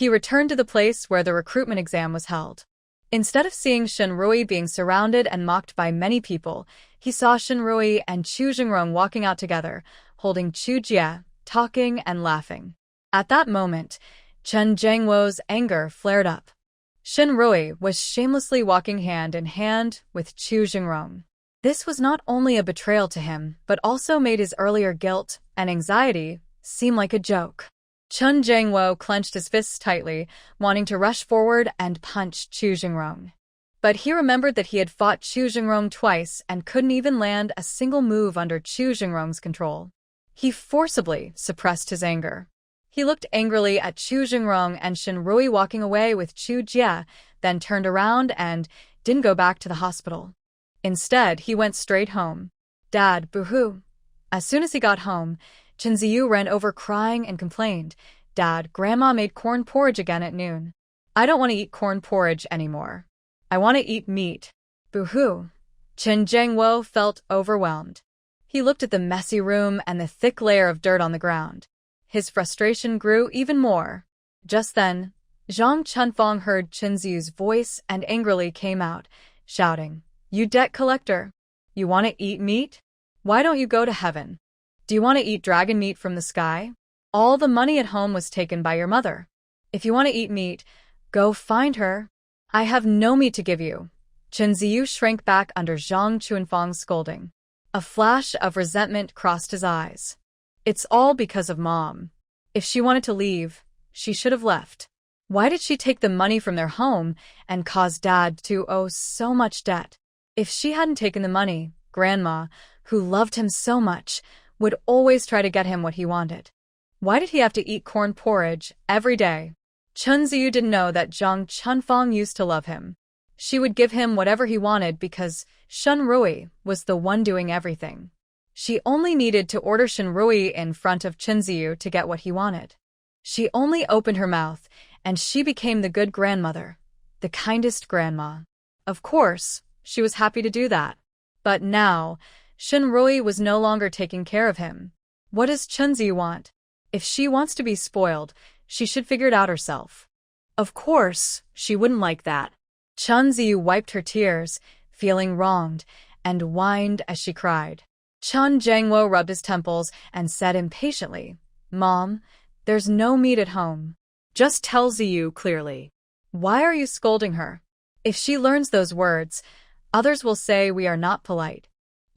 He returned to the place where the recruitment exam was held. Instead of seeing Shinrui being surrounded and mocked by many people, he saw Shinrui and Chu Jingrong walking out together, holding Chu Jie, talking and laughing. At that moment, Chen Jiangwo's anger flared up. Shinrui was shamelessly walking hand in hand with Chu Jingrong. This was not only a betrayal to him, but also made his earlier guilt and anxiety seem like a joke. Chen Jiangwo clenched his fists tightly, wanting to rush forward and punch Chu Jingrong. But he remembered that he had fought Chu Jingrong twice and couldn't even land a single move under Chu Jingrong's control. He forcibly suppressed his anger. He looked angrily at Chu Jingrong and Shinrui walking away with Chu Jie, then turned around and didn't go back to the hospital. Instead, he went straight home. Dad, boo-hoo. As soon as he got home, Chen Ziyu ran over crying and complained, Dad, Grandma made corn porridge again at noon. I don't want to eat corn porridge anymore. I want to eat meat. Boo-hoo. Chen Jiangwo felt overwhelmed. He looked at the messy room and the thick layer of dirt on the ground. His frustration grew even more. Just then, Zhang Chunfang heard Chen Ziyu's voice and angrily came out, shouting, You debt collector! You want to eat meat? Why don't you go to heaven? Do you want to eat dragon meat from the sky? All the money at home was taken by your mother. If you want to eat meat, go find her. I have no meat to give you. Chen Ziyu shrank back under Zhang Chunfang's scolding. A flash of resentment crossed his eyes. It's all because of Mom. If she wanted to leave, she should have left. Why did she take the money from their home and cause Dad to owe so much debt? If she hadn't taken the money, Grandma, who loved him so much, would always try to get him what he wanted. Why did he have to eat corn porridge every day? Chen Ziyu didn't know that Zhang Chunfang used to love him. She would give him whatever he wanted because Shinrui was the one doing everything. She only needed to order Shinrui in front of Chen Ziyu to get what he wanted. She only opened her mouth, and she became the good grandmother, the kindest grandma. Of course, she was happy to do that. But now, Shinrui was no longer taking care of him. What does Chen Ziyu want? If she wants to be spoiled, she should figure it out herself. Of course, she wouldn't like that. Chen Ziyu wiped her tears, feeling wronged, and whined as she cried. Chen Jiangwo rubbed his temples and said impatiently, Mom, there's no meat at home. Just tell Ziyu clearly. Why are you scolding her? If she learns those words, others will say we are not polite.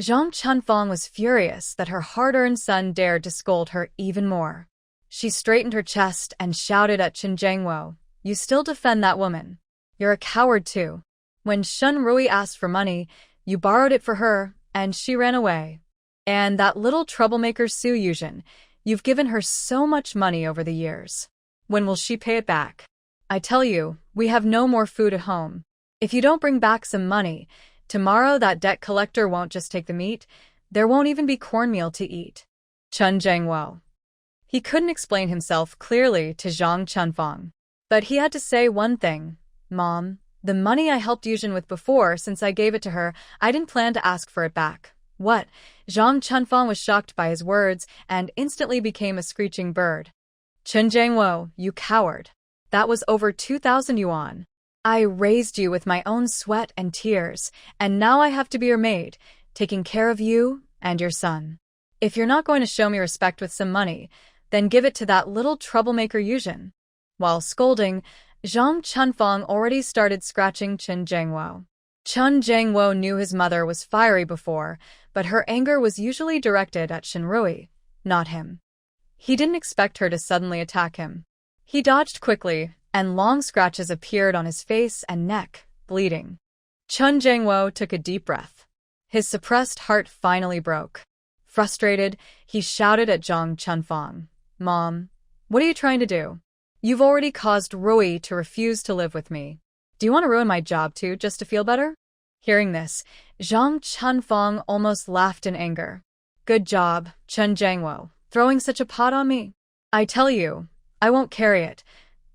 Zhang Chunfang was furious that her hard-earned son dared to scold her even more. She straightened her chest and shouted at Chen Jiangwo, You still defend that woman. You're a coward too. When Shinrui asked for money, you borrowed it for her, and she ran away. And that little troublemaker Su Yuzhen, you've given her so much money over the years. When will she pay it back? I tell you, we have no more food at home. If you don't bring back some money, tomorrow that debt collector won't just take the meat, there won't even be cornmeal to eat. Chen Jiangwo. He couldn't explain himself clearly to Zhang Chunfang. But he had to say one thing. Mom, the money I helped Yuzhen with before, since I gave it to her, I didn't plan to ask for it back. What? Zhang Chunfang was shocked by his words and instantly became a screeching bird. Chen Jiangwo, you coward. That was over 2,000 yuan. I raised you with my own sweat and tears, and now I have to be your maid, taking care of you and your son. If you're not going to show me respect with some money, then give it to that little troublemaker Yuzhen. While scolding, Zhang Chunfang already started scratching Chen Jiangwo. Chen Jiangwo knew his mother was fiery before, but her anger was usually directed at Shinrui, not him. He didn't expect her to suddenly attack him. He dodged quickly, and long scratches appeared on his face and neck, bleeding. Chen Jiangwo took a deep breath. His suppressed heart finally broke. Frustrated, he shouted at Zhang Chunfang, Mom, what are you trying to do? You've already caused Rui to refuse to live with me. Do you want to ruin my job too, just to feel better? Hearing this, Zhang Chunfang almost laughed in anger. Good job, Chen Jiangwo, throwing such a pot on me. I tell you, I won't carry it.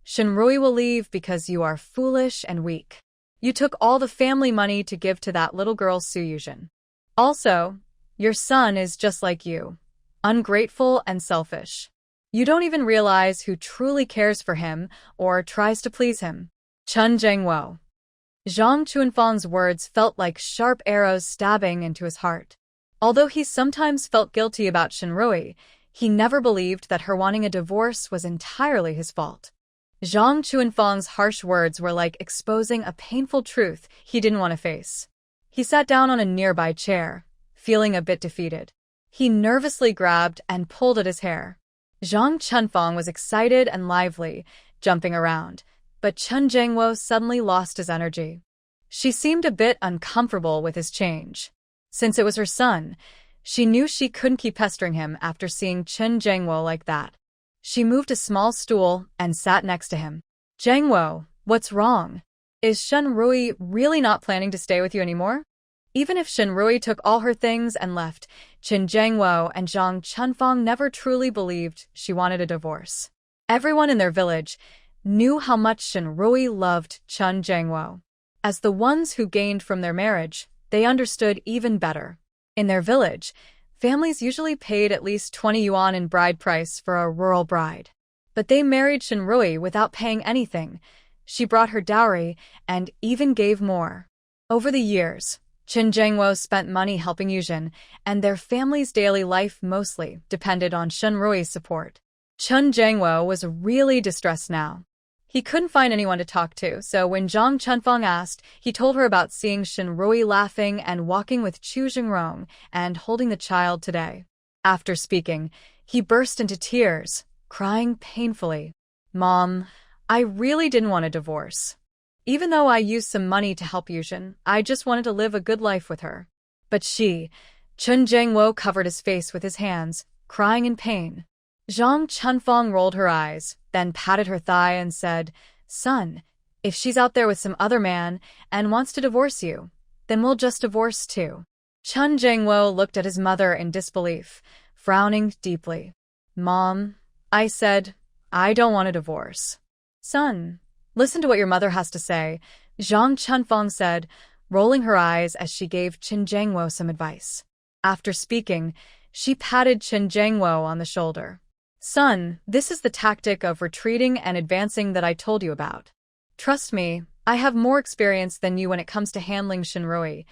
Shinrui will leave because you are foolish and weak. You took all the family money to give to that little girl Su Yuzhen. Also, your son is just like you, ungrateful and selfish. You don't even realize who truly cares for him or tries to please him. Chen Zhengwo. Zhang Chuanfang's words felt like sharp arrows stabbing into his heart. Although he sometimes felt guilty about Shenrui, he never believed that her wanting a divorce was entirely his fault. Zhang Chuanfang's harsh words were like exposing a painful truth he didn't want to face. He sat down on a nearby chair, feeling a bit defeated. He nervously grabbed and pulled at his hair. Zhang Chunfang was excited and lively, jumping around, but Chen Zhengwo suddenly lost his energy. She seemed a bit uncomfortable with his change. Since it was her son, she knew she couldn't keep pestering him after seeing Chen Zhengwo like that. She moved a small stool and sat next to him. Zhengwo, what's wrong? Is Shenrui really not planning to stay with you anymore? Even if Shenrui took all her things and left, Chen Zhengwo and Zhang Chunfang never truly believed she wanted a divorce. Everyone in their village knew how much Shenrui loved Chen Zhengwo. As the ones who gained from their marriage, they understood even better. In their village, families usually paid at least 20 yuan in bride price for a rural bride. But they married Shenrui without paying anything. She brought her dowry and even gave more. Over the years, Chen Zhengwo spent money helping Yuzhen, and their family's daily life mostly depended on Shenrui's support. Chen Zhengwo was really distressed now. He couldn't find anyone to talk to, so when Zhang Chunfang asked, he told her about seeing Shenrui laughing and walking with Chu Jingrong and holding the child today. After speaking, he burst into tears, crying painfully. Mom, I really didn't want a divorce. Even though I used some money to help Yuzhen, I just wanted to live a good life with her. But Chen Zhengwo covered his face with his hands, crying in pain. Zhang Chunfang rolled her eyes, then patted her thigh and said, Son, if she's out there with some other man and wants to divorce you, then we'll just divorce too. Chen Zhengwo looked at his mother in disbelief, frowning deeply. Mom, I said, I don't want a divorce. Son, listen to what your mother has to say, Zhang Chunfang said, rolling her eyes as she gave Chen Zhengwo some advice. After speaking, she patted Chen Zhengwo on the shoulder. Son, this is the tactic of retreating and advancing that I told you about. Trust me, I have more experience than you when it comes to handling Shenrui.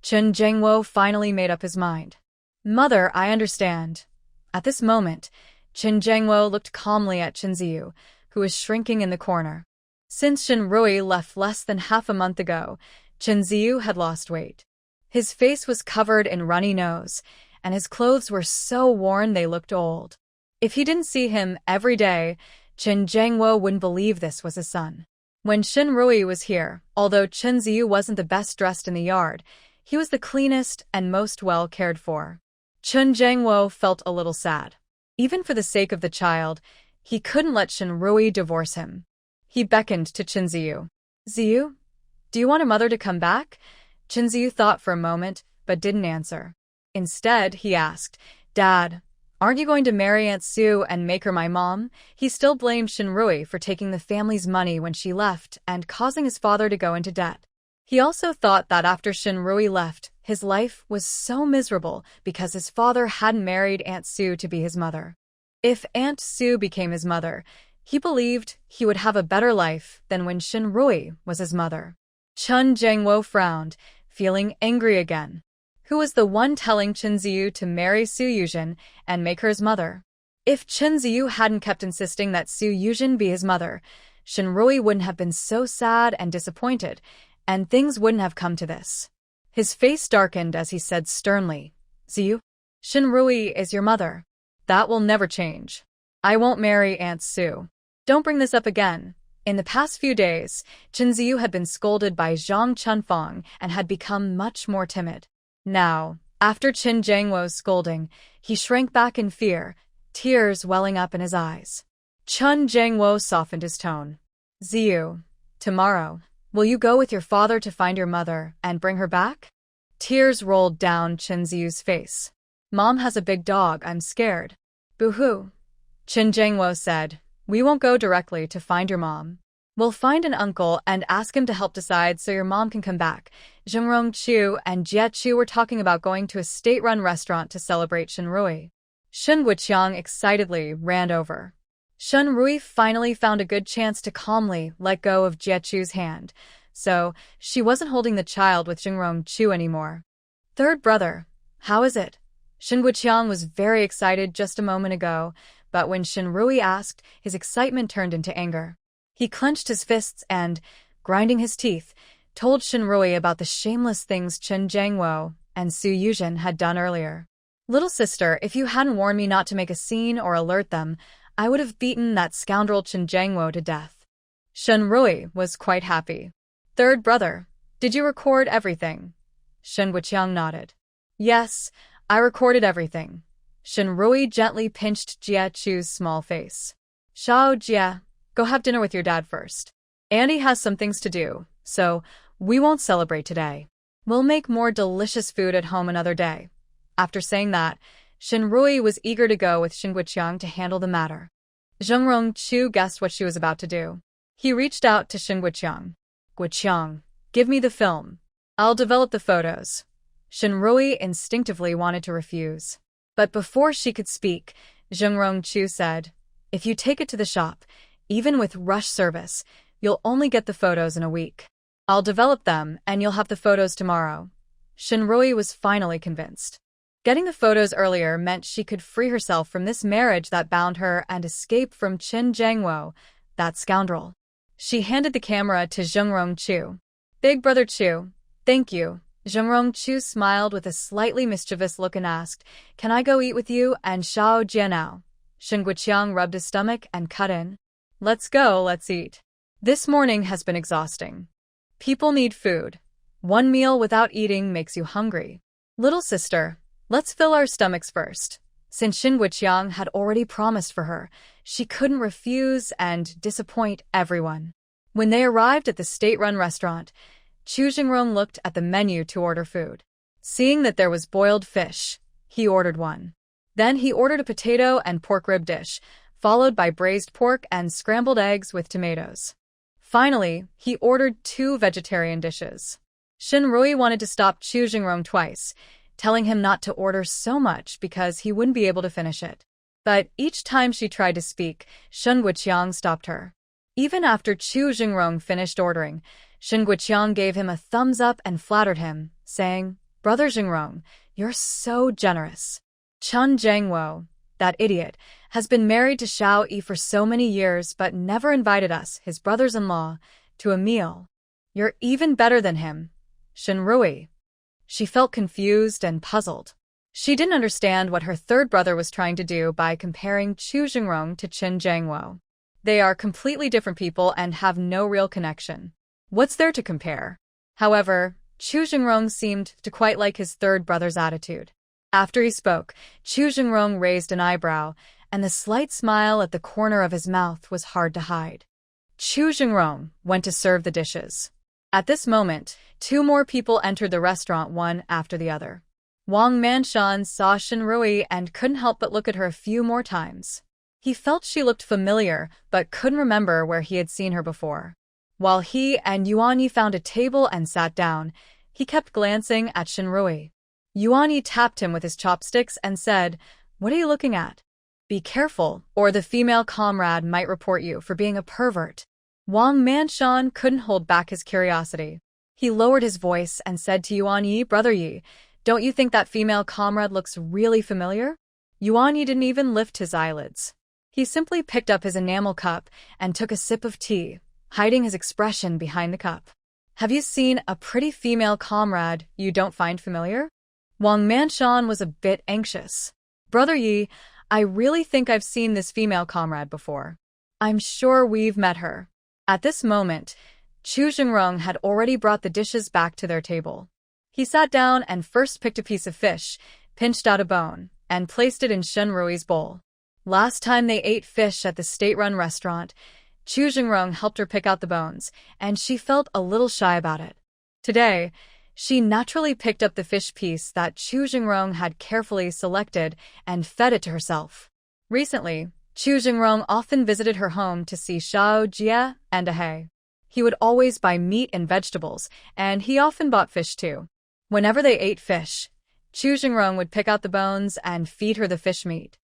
Chen Zhengwo finally made up his mind. Mother, I understand. At this moment, Chen Zhengwo looked calmly at Chen Ziyu, who was shrinking in the corner. Since Shenrui left less than half a month ago, Chen Ziyu had lost weight. His face was covered in runny nose, and his clothes were so worn they looked old. If he didn't see him every day, Chen Zhengwo wouldn't believe this was his son. When Shenrui was here, although Chen Ziyu wasn't the best dressed in the yard, he was the cleanest and most well cared for. Chen Zhengwo felt a little sad. Even for the sake of the child, he couldn't let Shenrui divorce him. He beckoned to Chen Ziyu. Ziyu, do you want a mother to come back? Chen Ziyu thought for a moment, but didn't answer. Instead, he asked, Dad, aren't you going to marry Aunt Sue and make her my mom? He still blamed Shenrui for taking the family's money when she left and causing his father to go into debt. He also thought that after Shenrui left, his life was so miserable because his father hadn't married Aunt Sue to be his mother. If Aunt Sue became his mother, he believed he would have a better life than when Shenrui was his mother. Chen Zhengwo frowned, feeling angry again. Who was the one telling Chen Ziyu to marry Su Yuzhen and make her his mother? If Chen Ziyu hadn't kept insisting that Su Yuzhen be his mother, Shenrui wouldn't have been so sad and disappointed, and things wouldn't have come to this. His face darkened as he said sternly, Ziyu, Shenrui is your mother. That will never change. I won't marry Aunt Sue. Don't bring this up again. In the past few days, Chen Ziyu had been scolded by Zhang Chunfang and had become much more timid. Now, after Chen Zhengwo's scolding, he shrank back in fear, tears welling up in his eyes. Chen Zhengwo softened his tone. Ziyu, tomorrow, will you go with your father to find your mother and bring her back? Tears rolled down Chen Ziyu's face. Mom has a big dog, I'm scared. Boo-hoo. Chen Zhengwo said, we won't go directly to find your mom. We'll find an uncle and ask him to help decide so your mom can come back. Zhengrong Chu and Jie Chu were talking about going to a state-run restaurant to celebrate Shenrui. Shen Wuqiang excitedly ran over. Shen Rui finally found a good chance to calmly let go of Jie Chu's hand, so she wasn't holding the child with Jingrong Chu anymore. Third brother, how is it? Shen Wuqiang was very excited just a moment ago, but when Shen Rui asked, his excitement turned into anger. He clenched his fists and, grinding his teeth, told Shen Rui about the shameless things Chen Jiangwo and Su Yuzhen had done earlier. Little sister, if you hadn't warned me not to make a scene or alert them, I would have beaten that scoundrel Chen Jiangwo to death. Shen Rui was quite happy. Third brother, did you record everything? Shen Wuqiang nodded. Yes, I recorded everything. Shen Rui gently pinched Jie Chu's small face. Xiao Jie, go have dinner with your dad first. Andy has some things to do, so we won't celebrate today. We'll make more delicious food at home another day. After saying that, Shen Rui was eager to go with Shen Wuqiang to handle the matter. Jingrong Chu guessed what she was about to do. He reached out to Shen Wuqiang. Wuqiang, give me the film. I'll develop the photos. Shen Rui instinctively wanted to refuse. But before she could speak, Jingrong Chu said, if you take it to the shop, even with rush service, you'll only get the photos in a week. I'll develop them and you'll have the photos tomorrow. Shen Rui was finally convinced. Getting the photos earlier meant she could free herself from this marriage that bound her and escape from Chen Jiangwo, that scoundrel. She handed the camera to Jingrong Chu. Big brother Chu, thank you. Jingrong Chu smiled with a slightly mischievous look and asked, can I go eat with you and Xiao Jie now? Shen Wuqiang rubbed his stomach and cut in. Let's go, let's eat. This morning has been exhausting. People need food. One meal without eating makes you hungry. Little sister, let's fill our stomachs first. Since Shen Wuqiang had already promised for her, she couldn't refuse and disappoint everyone. When they arrived at the state-run restaurant, Chu Jingrong looked at the menu to order food. Seeing that there was boiled fish, he ordered one. Then he ordered a potato and pork rib dish, followed by braised pork and scrambled eggs with tomatoes. Finally, he ordered 2 vegetarian dishes. Shen Rui wanted to stop Chu Jingrong twice, telling him not to order so much because he wouldn't be able to finish it. But each time she tried to speak, Shen Wuqiang stopped her. Even after Chu Jingrong finished ordering, Shen Wuqiang gave him a thumbs up and flattered him, saying, Brother Jingrong, you're so generous. Chen Jiangwo, that idiot, has been married to Xiao Yi for so many years but never invited us, his brothers-in-law, to a meal. You're even better than him. Shen Rui. She felt confused and puzzled. She didn't understand what her third brother was trying to do by comparing Chu Jingrong to Chen Jiangwo. They are completely different people and have no real connection. What's there to compare? However, Chu Jingrong seemed to quite like his third brother's attitude. After he spoke, Chu Jingrong raised an eyebrow, and the slight smile at the corner of his mouth was hard to hide. Chu Jingrong went to serve the dishes. At this moment, 2 more people entered the restaurant one after the other. Wang Manshan saw Shen Rui and couldn't help but look at her a few more times. He felt she looked familiar, but couldn't remember where he had seen her before. While he and Yuan Yi found a table and sat down, he kept glancing at Shen Rui. Yuan Yi tapped him with his chopsticks and said, What are you looking at? Be careful, or the female comrade might report you for being a pervert. Wang Manshan couldn't hold back his curiosity. He lowered his voice and said to Yuan Yi, Brother Yi, don't you think that female comrade looks really familiar? Yuan Yi didn't even lift his eyelids. He simply picked up his enamel cup and took a sip of tea, hiding his expression behind the cup. Have you seen a pretty female comrade you don't find familiar? Wang Manshan was a bit anxious. Brother Yi, I really think I've seen this female comrade before. I'm sure we've met her. At this moment, Chu Jingrong had already brought the dishes back to their table. He sat down and first picked a piece of fish, pinched out a bone, and placed it in Shen Rui's bowl. Last time they ate fish at the state-run restaurant, Chu Jingrong helped her pick out the bones, and she felt a little shy about it. Today, she naturally picked up the fish piece that Chu Jingrong had carefully selected and fed it to herself. Recently, Chu Jingrong often visited her home to see Xiao Jie and Ahei. He would always buy meat and vegetables, and he often bought fish too. Whenever they ate fish, Chu Jingrong would pick out the bones and feed her the fish meat.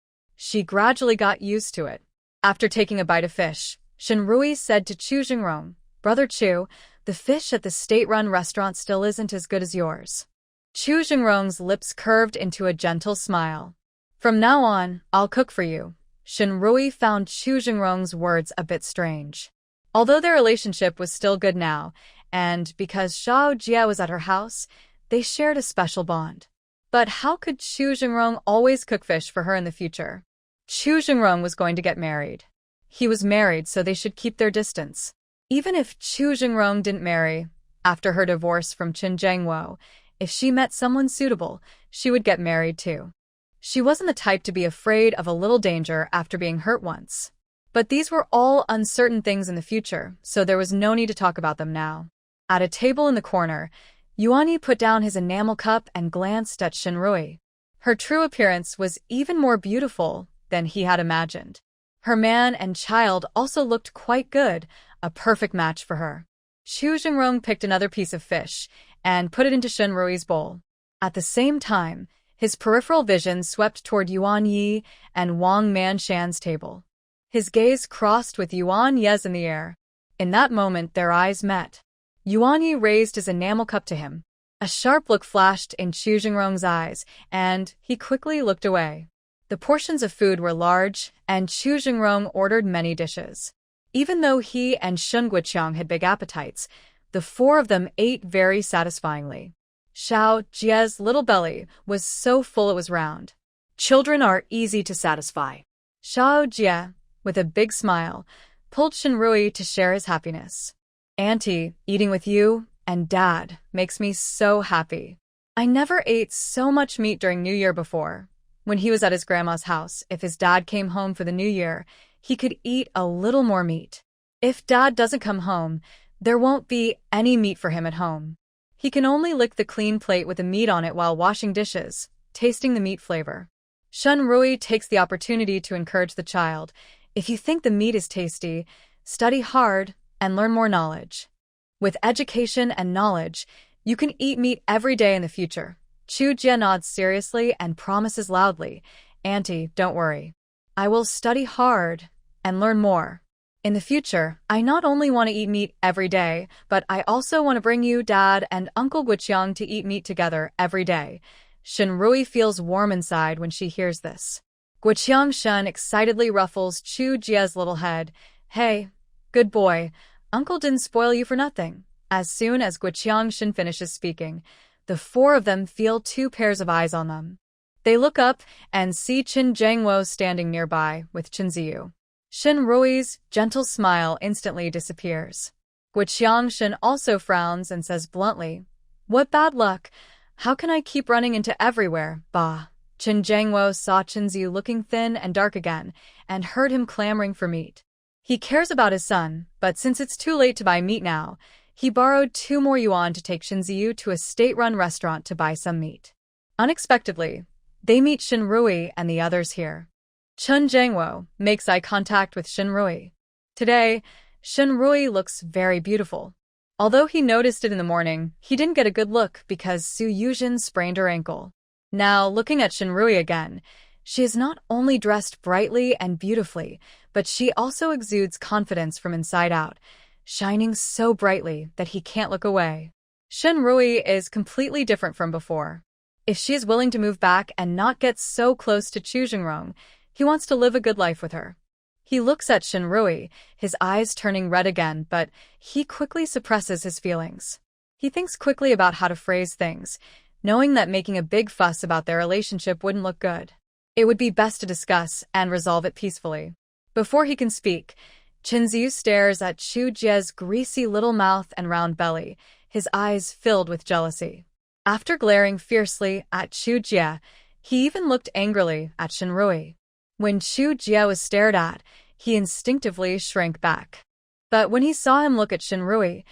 She gradually got used to it. After taking a bite of fish, Shinrui said to Chu Jingrong, "Brother Chu, the fish at the state-run restaurant still isn't as good as yours." Chu Jingrong's lips curved into a gentle smile. "From now on, I'll cook for you." Shinrui found Chu Jingrong's words a bit strange. Although their relationship was still good now, and because Xiao Jie was at her house, they shared a special bond. But how could Chu Jingrong always cook fish for her in the future? Chu Jingrong was going to get married. He was married, so they should keep their distance. Even if Chu Jingrong didn't marry, after her divorce from Qin Zhengwo, if she met someone suitable, she would get married too. She wasn't the type to be afraid of a little danger after being hurt once. But these were all uncertain things in the future, so there was no need to talk about them now. At a table in the corner, Yuanyi put down his enamel cup and glanced at Shinrui. Her true appearance was even more beautiful than he had imagined. Her man and child also looked quite good, a perfect match for her. Chu Jingrong picked another piece of fish and put it into Shinrui's bowl. At the same time, his peripheral vision swept toward Yuan Yi and Wang Manshan's table. His gaze crossed with Yuan Ye's in the air. In that moment, their eyes met. Yuan Yi raised his enamel cup to him. A sharp look flashed in Chu Jingrong's eyes, and he quickly looked away. The portions of food were large, and Chu Jingrong ordered many dishes. Even though he and Shun Guiqiang had big appetites, the four of them ate very satisfyingly. Xiao Jie's little belly was so full it was round. Children are easy to satisfy. Xiao Jie, with a big smile, pulled Shinrui to share his happiness. "Auntie, eating with you and Dad makes me so happy. I never ate so much meat during New Year before." When he was at his grandma's house, if his dad came home for the New Year, he could eat a little more meat. If Dad doesn't come home, there won't be any meat for him at home. He can only lick the clean plate with the meat on it while washing dishes, tasting the meat flavor. Shinrui takes the opportunity to encourage the child. If you think the meat is tasty, study hard and learn more knowledge. With education and knowledge, you can eat meat every day in the future. Chu Jie nods seriously and promises loudly, "Auntie, don't worry. I will study hard and learn more. In the future, I not only want to eat meat every day, but I also want to bring you, Dad, and Uncle Guiqiang to eat meat together every day." Shinrui feels warm inside when she hears this. Guiqiang Shun excitedly ruffles Chu Jie's little head. "Hey, good boy, Uncle didn't spoil you for nothing." As soon as Guiqiang Shun finishes speaking, the four of them feel two pairs of eyes on them. They look up and see Qin Zhengwo standing nearby with Qin Ziyu. Shinrui's gentle smile instantly disappears. Guiqiang Shun also frowns and says bluntly, "What bad luck! How can I keep running into everywhere, bah?" Qin Zhengwo saw Qin Ziyu looking thin and dark again and heard him clamoring for meat. He cares about his son, but since it's too late to buy meat now, he borrowed 2 more yuan to take Qin Ziyu to a state-run restaurant to buy some meat. Unexpectedly, they meet Shinrui and the others here. Qin Zhengwo makes eye contact with Shinrui. Today, Shinrui looks very beautiful. Although he noticed it in the morning, he didn't get a good look because Su Yuzhen sprained her ankle. Now, looking at Shinrui again, she is not only dressed brightly and beautifully, but she also exudes confidence from inside out, shining so brightly that he can't look away. Shinrui is completely different from before. If she is willing to move back and not get so close to Chu Jingrong, he wants to live a good life with her. He looks at Shinrui, his eyes turning red again, but he quickly suppresses his feelings. He thinks quickly about how to phrase things, knowing that making a big fuss about their relationship wouldn't look good. It would be best to discuss and resolve it peacefully. Before he can speak, Qin Ziyu stares at Chu Jie's greasy little mouth and round belly, his eyes filled with jealousy. After glaring fiercely at Chu Jie, he even looked angrily at Shinrui. When Chu Jie was stared at, he instinctively shrank back. But when he saw him look at Shinrui,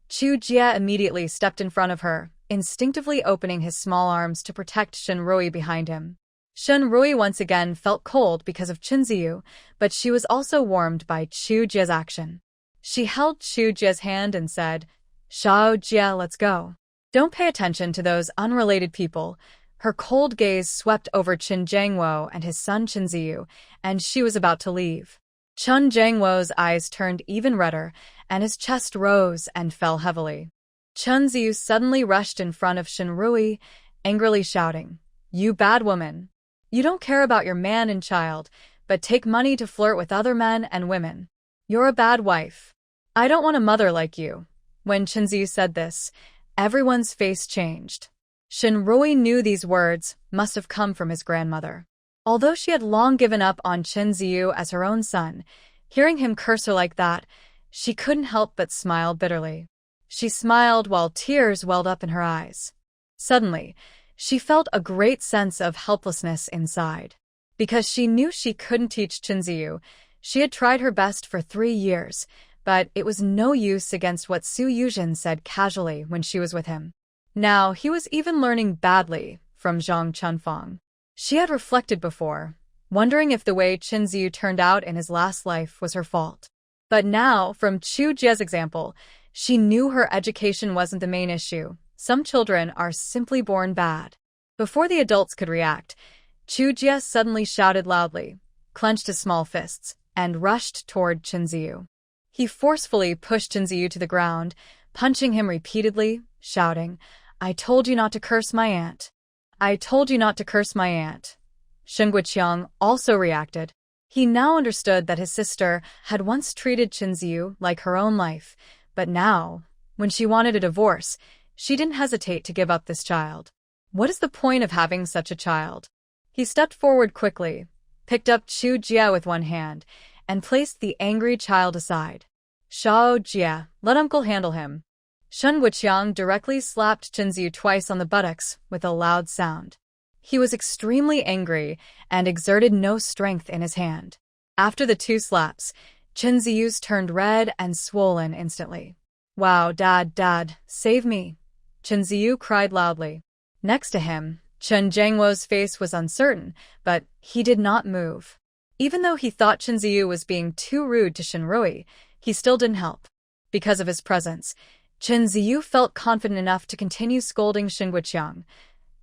Chu Jie immediately stepped in front of her, instinctively opening his small arms to protect Shinrui behind him. Shinrui once again felt cold because of Qin Ziyu, but she was also warmed by Chu Jie's action. She held Chu Jie's hand and said, "Xiao Jie, let's go. Don't pay attention to those unrelated people. Her cold gaze swept over Chen Jiangwo and his son Chen Ziyu, and she was about to leave. Chen Jiangwo's eyes turned even redder, and his chest rose and fell heavily. Chen Ziyu suddenly rushed in front of Shen Rui, angrily shouting, "You bad woman! You don't care about your man and child, but take money to flirt with other men and women. You're a bad wife. I don't want a mother like you." When Chen Ziyu said this, everyone's face changed. Shen Rui knew these words must have come from his grandmother. Although she had long given up on Chen Ziyu as her own son, hearing him curse her like that, she couldn't help but smile bitterly. She smiled while tears welled up in her eyes. Suddenly, she felt a great sense of helplessness inside. Because she knew she couldn't teach Chen Ziyu, she had tried her best for 3 years, but it was no use against what Su Yuzhen said casually when she was with him. Now he was even learning badly from Zhang Chunfang. She had reflected before, wondering if the way Chen Ziyu turned out in his last life was her fault. But now, from Chu Jie's example, she knew her education wasn't the main issue. Some children are simply born bad. Before the adults could react, Chu Jie suddenly shouted loudly, clenched his small fists, and rushed toward Chen Ziyu. He forcefully pushed Chen Ziyu to the ground, punching him repeatedly, shouting, "I told you not to curse my aunt. I told you not to curse my aunt." Shen Guoqiang also reacted. He now understood that his sister had once treated Chen Ziyu like her own life, but now, when she wanted a divorce, she didn't hesitate to give up this child. What is the point of having such a child? He stepped forward quickly, picked up Chu Jie with one hand, and placed the angry child aside. "Shao Jie, let uncle handle him." Shen Guoqiang directly slapped Chen Ziyu twice on the buttocks with a loud sound. He was extremely angry and exerted no strength in his hand. After the 2 slaps, Chen Ziyu's turned red and swollen instantly. "Wow, Dad, save me!" Chen Ziyu cried loudly. Next to him, Chen Jiangwo's face was uncertain, but he did not move. Even though he thought Chen Ziyu was being too rude to Shen Rui, he still didn't help. Because of his presence, Chen Ziyu felt confident enough to continue scolding Shen Guoqiang.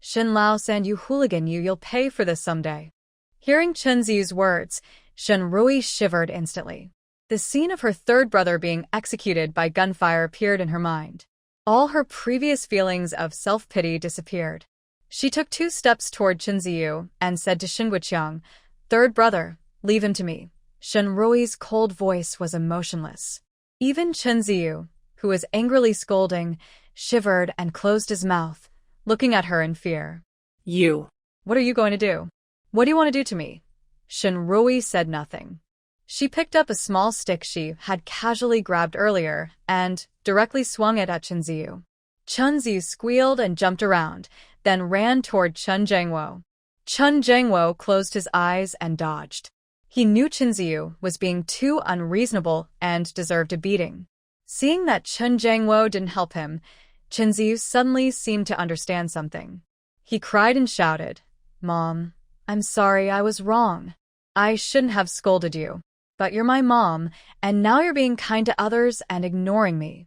"Shen Lao San, you hooligan, you'll pay for this someday." Hearing Chen Ziyu's words, Shen Rui shivered instantly. The scene of her third brother being executed by gunfire appeared in her mind. All her previous feelings of self-pity disappeared. She took 2 steps toward Chen Ziyu and said to Shen Guoqiang, "Third brother, leave him to me." Shen Rui's cold voice was emotionless. Even Chen Ziyu, who was angrily scolding, shivered and closed his mouth, looking at her in fear. "You. What are you going to do? What do you want to do to me?" Shen Rui said nothing. She picked up a small stick she had casually grabbed earlier and directly swung it at Chen Ziyu. Chen Ziyu squealed and jumped around, then ran toward Chen Jiangwo. Chen Jiangwo closed his eyes and dodged. He knew Chen Ziyu was being too unreasonable and deserved a beating. Seeing that Chen Jiangwo didn't help him, Chen Ziyu suddenly seemed to understand something. He cried and shouted, "Mom, I'm sorry, I was wrong. I shouldn't have scolded you. But you're my mom, and now you're being kind to others and ignoring me.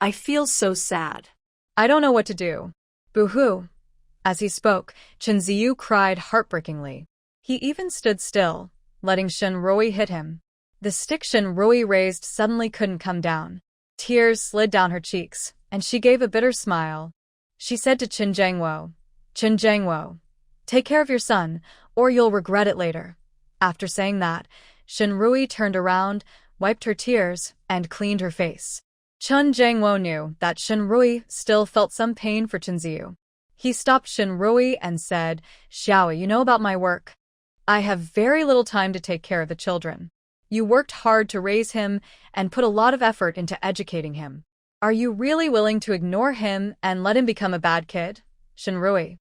I feel so sad. I don't know what to do. Boo-hoo." As he spoke, Chen Ziyu cried heartbreakingly. He even stood still, letting Shen Rui hit him. The stick Shen Rui raised suddenly couldn't come down. Tears slid down her cheeks, and she gave a bitter smile. She said to Chen Jiangwo, "Chen Jiangwo, take care of your son, or you'll regret it later." After saying that, Shen Rui turned around, wiped her tears, and cleaned her face. Chen Jiangwo knew that Shen Rui still felt some pain for Chen Ziyu. He stopped Shen Rui and said, "Xiaoyi, you know about my work. I have very little time to take care of the children. You worked hard to raise him and put a lot of effort into educating him. Are you really willing to ignore him and let him become a bad kid?" Shen Rui.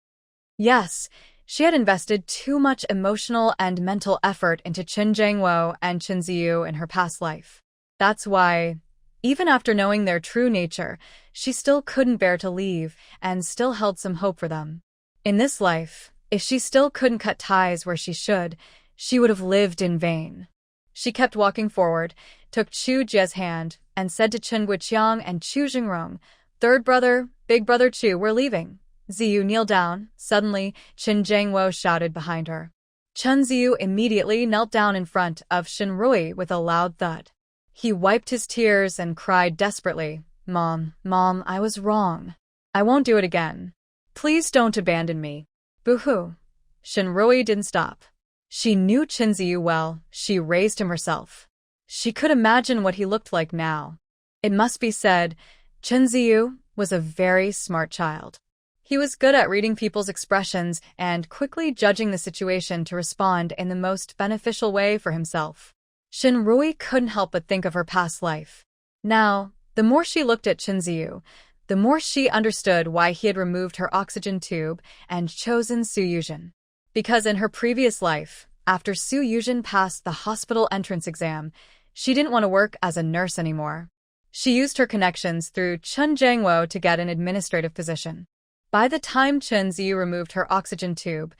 Yes, she had invested too much emotional and mental effort into Chen Jiangwo and Chen Ziyu in her past life. That's why, even after knowing their true nature, she still couldn't bear to leave and still held some hope for them. In this life, if she still couldn't cut ties where she should, she would have lived in vain. She kept walking forward, took Chu Jie's hand, and said to Chen Guoqiang and Chu Jingrong, "Third brother, big brother Chu, we're leaving." Ziyu, kneel down. Suddenly, Chen Jiangwo shouted behind her. Chen Ziyu immediately knelt down in front of Shinrui with a loud thud. He wiped his tears and cried desperately, Mom, I was wrong. I won't do it again. Please don't abandon me. Boo-hoo. Shinrui didn't stop. She knew Chen Ziyu well. She raised him herself. She could imagine what he looked like now. It must be said, Chen Ziyu was a very smart child. He was good at reading people's expressions and quickly judging the situation to respond in the most beneficial way for himself. Shinrui couldn't help but think of her past life. Now, the more she looked at Chen Ziyu, the more she understood why he had removed her oxygen tube and chosen Su Yuzhen. Because in her previous life, after Su Yuzhen passed the hospital entrance exam, she didn't want to work as a nurse anymore. She used her connections through Chen Jiangwo to get an administrative position. By the time Chen Ziyu removed her oxygen tube,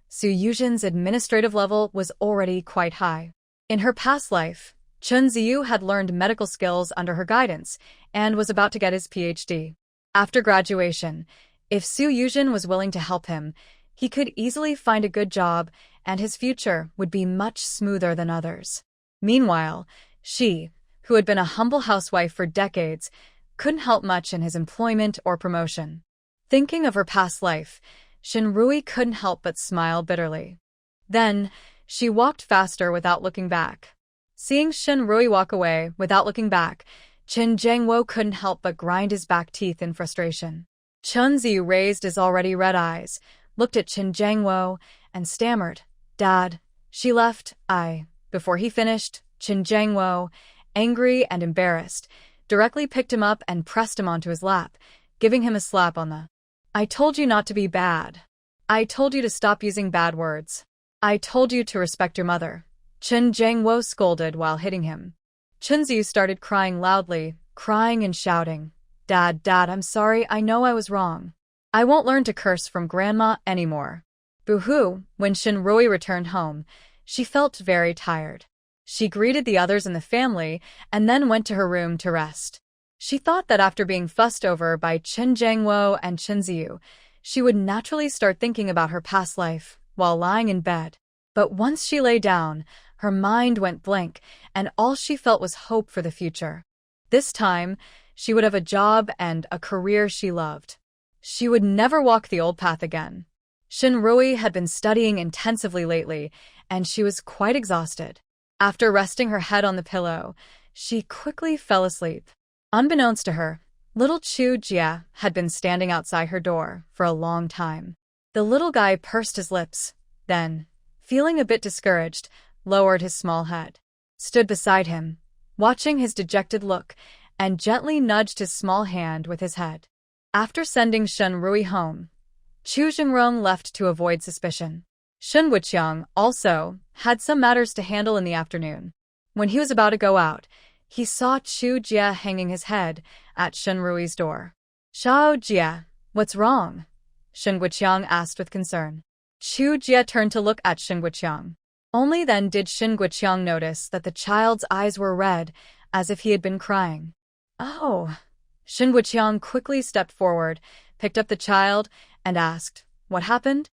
Su Yuzhen's administrative level was already quite high. In her past life, Chen Ziyu had learned medical skills under her guidance and was about to get his PhD. After graduation, if Su Yuzhen was willing to help him, he could easily find a good job and his future would be much smoother than others. Meanwhile, she, who had been a humble housewife for decades, couldn't help much in his employment or promotion. Thinking of her past life, Shinrui couldn't help but smile bitterly. Then, she walked faster without looking back. Seeing Shinrui walk away without looking back, Chen Jiangwo couldn't help but grind his back teeth in frustration. Chen Ziyu raised his already red eyes, looked at Chen Jiangwo, and stammered, Dad, she left, Before he finished, Chen Jiangwo, angry and embarrassed, directly picked him up and pressed him onto his lap, giving him a slap on the I told you not to be bad. I told you to stop using bad words. I told you to respect your mother. Chen Jiangwo scolded while hitting him. Chen Ziyu started crying loudly, crying and shouting, Dad, I'm sorry, I know I was wrong. I won't learn to curse from Grandma anymore. Boo-hoo. When Shinrui returned home, she felt very tired. She greeted the others in the family and then went to her room to rest. She thought that after being fussed over by Chen Jiangwo and Chen Ziyu, she would naturally start thinking about her past life while lying in bed. But once she lay down, her mind went blank and all she felt was hope for the future. This time, she would have a job and a career she loved. She would never walk the old path again. Shinrui had been studying intensively lately, and she was quite exhausted. After resting her head on the pillow, she quickly fell asleep. Unbeknownst to her, little Chu Jia had been standing outside her door for a long time. The little guy pursed his lips, then, feeling a bit discouraged, lowered his small head, stood beside him, watching his dejected look, and gently nudged his small hand with his head. After sending Shinrui home, Chu Jingrong left to avoid suspicion. Shen Wuqiang also had some matters to handle in the afternoon. When he was about to go out, he saw Chu Jia hanging his head at Shinrui's door. Xiao Jia, what's wrong? Shen Wuqiang asked with concern. Chu Jia turned to look at Shen Wuqiang. Only then did Shen Wuqiang notice that the child's eyes were red, as if he had been crying. Oh! Shen Wuqiang quickly stepped forward, picked up the child, and asked, What happened?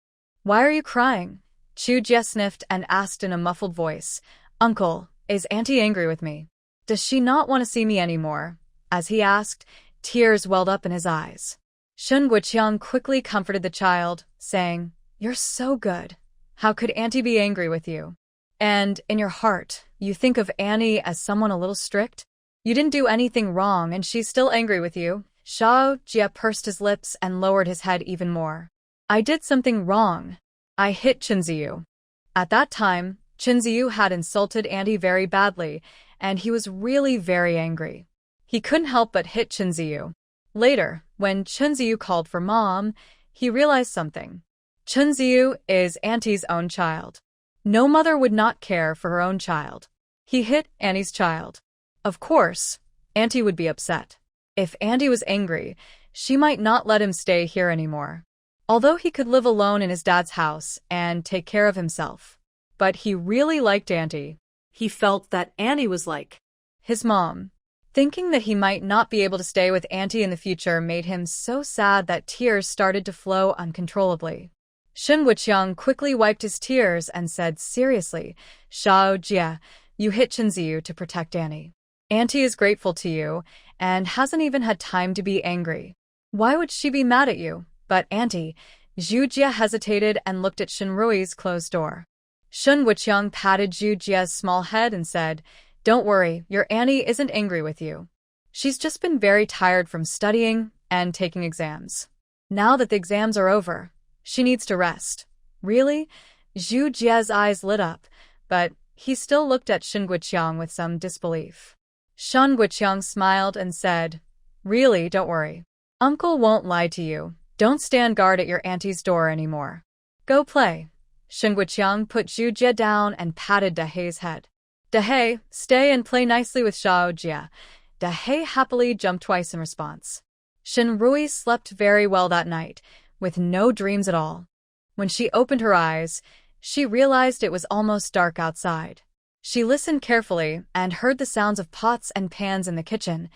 Why are you crying? Chu Jia sniffed and asked in a muffled voice, Uncle, is Auntie angry with me? Does she not want to see me anymore? As he asked, tears welled up in his eyes. Shen Wuqiang quickly comforted the child, saying, You're so good. How could Auntie be angry with you? And, in your heart, you think of Annie as someone a little strict? You didn't do anything wrong and she's still angry with you. Xiao Jia pursed his lips and lowered his head even more. I did something wrong. I hit Chen Ziyu. At that time, Chen Ziyu had insulted Auntie very badly, and he was really very angry. He couldn't help but hit Chen Ziyu. Later, when Chen Ziyu called for Mom, he realized something. Chen Ziyu is Auntie's own child. No mother would not care for her own child. He hit Annie's child. Of course, Auntie would be upset. If Auntie was angry, she might not let him stay here anymore. Although he could live alone in his dad's house and take care of himself. But he really liked Auntie. He felt that Annie was like his mom. Thinking that he might not be able to stay with Auntie in the future made him so sad that tears started to flow uncontrollably. Shin Wuqiang quickly wiped his tears and said seriously, Xiao Jie, you hit Chinziyu to protect Annie. Auntie is grateful to you and hasn't even had time to be angry. Why would she be mad at you? But Auntie, Zhu Jie hesitated and looked at Shin Rui's closed door. Shin Wuqiang patted Zhu Jie's small head and said, Don't worry, your Annie isn't angry with you. She's just been very tired from studying and taking exams. Now that the exams are over, she needs to rest. Really? Zhu Jie's eyes lit up, but he still looked at Shin Wuqiang with some disbelief. Shin Wuqiang smiled and said, Really, don't worry. Uncle won't lie to you. Don't stand guard at your auntie's door anymore. Go play. Shin Wuqiang put Zhu Jie down and patted Dahei's head. Dahei, stay and play nicely with Xiao Jie. Dahei happily jumped twice in response. Shin Rui slept very well that night, with no dreams at all. When she opened her eyes, she realized it was almost dark outside. She listened carefully and heard the sounds of pots and pans in the kitchen,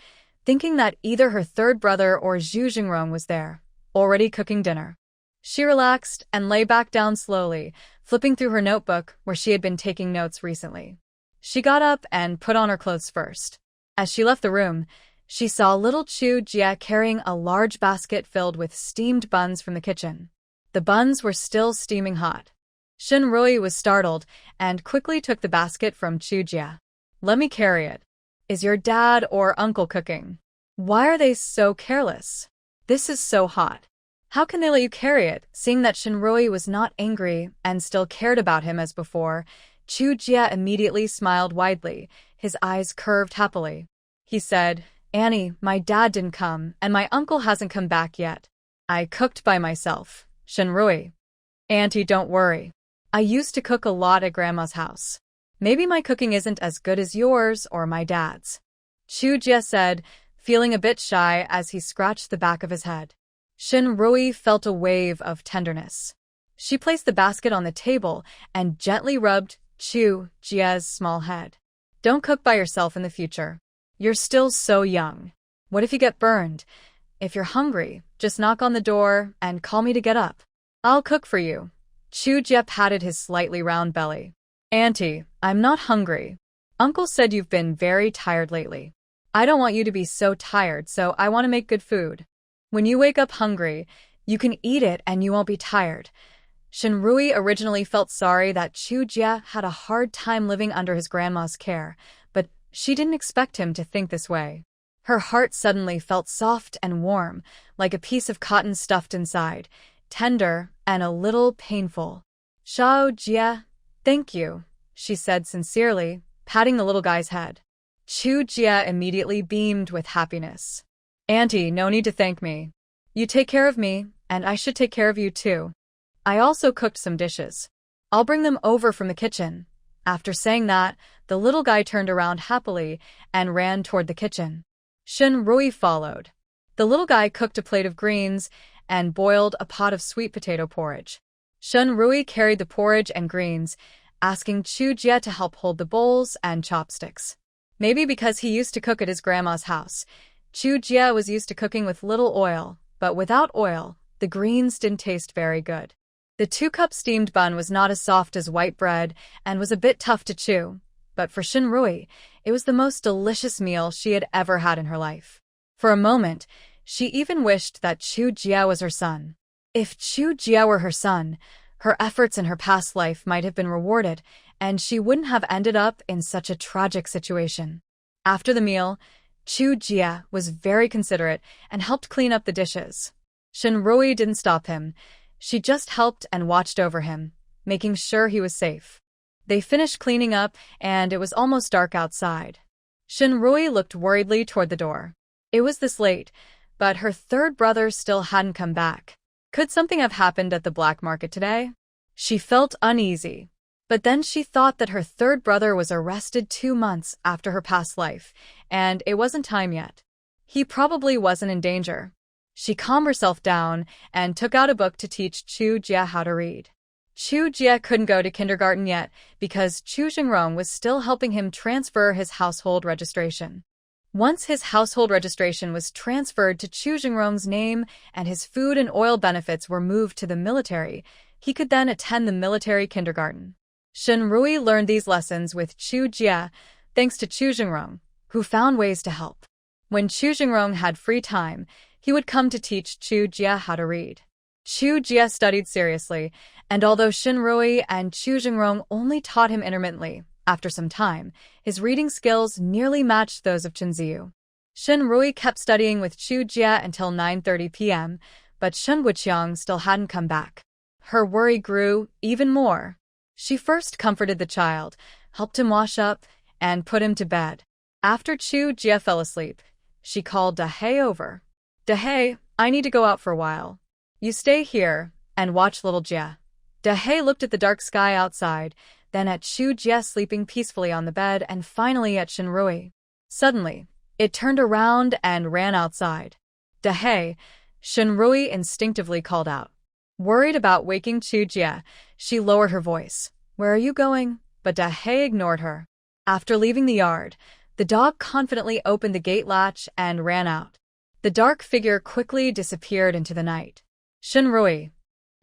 thinking that either her third brother or Zhu Jingrong was there, already cooking dinner. She relaxed and lay back down slowly, flipping through her notebook where she had been taking notes recently. She got up and put on her clothes first. As she left the room, she saw little Chu Jie carrying a large basket filled with steamed buns from the kitchen. The buns were still steaming hot. Shin Rui was startled and quickly took the basket from Chu Jie. Let me carry it. Is your dad or uncle cooking? Why are they so careless? This is so hot. How can they let you carry it? Seeing that Shin Rui was not angry and still cared about him as before, Chu Jie immediately smiled widely, his eyes curved happily. He said, Annie, my dad didn't come, and my uncle hasn't come back yet. I cooked by myself. Shin Rui. Auntie, don't worry. I used to cook a lot at Grandma's house. Maybe my cooking isn't as good as yours or my dad's. Chu Jie said, feeling a bit shy as he scratched the back of his head. Shin Rui felt a wave of tenderness. She placed the basket on the table and gently rubbed Chu Jie's small head. Don't cook by yourself in the future. You're still so young. What if you get burned? If you're hungry, just knock on the door and call me to get up. I'll cook for you. Chu Jie patted his slightly round belly. Auntie, I'm not hungry. Uncle said you've been very tired lately. I don't want you to be so tired, so I want to make good food. When you wake up hungry, you can eat it and you won't be tired. Shin Rui originally felt sorry that Chu Jie had a hard time living under his grandma's care, but she didn't expect him to think this way. Her heart suddenly felt soft and warm, like a piece of cotton stuffed inside, tender and a little painful. Xiao Jie, thank you, she said sincerely, patting the little guy's head. Chu Jie immediately beamed with happiness. Auntie, no need to thank me. You take care of me, and I should take care of you too. I also cooked some dishes. I'll bring them over from the kitchen. After saying that, the little guy turned around happily and ran toward the kitchen. Shin Rui followed. The little guy cooked a plate of greens and boiled a pot of sweet potato porridge. Shin Rui carried the porridge and greens, asking Chu Jie to help hold the bowls and chopsticks. Maybe because he used to cook at his grandma's house, Chu Jie was used to cooking with little oil, but without oil, the greens didn't taste very good. The 2-cup steamed bun was not as soft as white bread and was a bit tough to chew, but for Shin Rui, it was the most delicious meal she had ever had in her life. For a moment, she even wished that Chu Jie was her son. If Chu Jie were her son, her efforts in her past life might have been rewarded, and she wouldn't have ended up in such a tragic situation. After the meal, Chu Jie was very considerate and helped clean up the dishes. Shin Rui didn't stop him. She just helped and watched over him, making sure he was safe. They finished cleaning up, and it was almost dark outside. Shin Rui looked worriedly toward the door. It was this late, but her third brother still hadn't come back. Could something have happened at the black market today? She felt uneasy. But then she thought that her third brother was arrested 2 months after her past life, and it wasn't time yet. He probably wasn't in danger. She calmed herself down and took out a book to teach Chu Jie how to read. Chu Jie couldn't go to kindergarten yet because Chu Jingrong was still helping him transfer his household registration. Once his household registration was transferred to Chu Jingrong's name and his food and oil benefits were moved to the military, he could then attend the military kindergarten. Shen Rui learned these lessons with Chu Jie, thanks to Chu Jingrong, who found ways to help. When Chu Jingrong had free time, he would come to teach Chu Jie how to read. Chu Jie studied seriously, and although Shen Rui and Chu Jingrong only taught him intermittently, after some time, his reading skills nearly matched those of Chen Ziyu. Shen Rui kept studying with Chu Jie until 9:30 p.m., but Shen Wuqiang still hadn't come back. Her worry grew even more. She first comforted the child, helped him wash up, and put him to bed. After Chu Jie fell asleep, she called Dahe over. Dahe, I need to go out for a while. You stay here and watch little Jie. Dahe looked at the dark sky outside, then at Chu Jie sleeping peacefully on the bed, and finally at Shen Rui. Suddenly, it turned around and ran outside. Dahe, Shen Rui instinctively called out. Worried about waking Chu Jie, she lowered her voice. Where are you going? But Dahe ignored her. After leaving the yard, the dog confidently opened the gate latch and ran out. The dark figure quickly disappeared into the night. Shen Rui.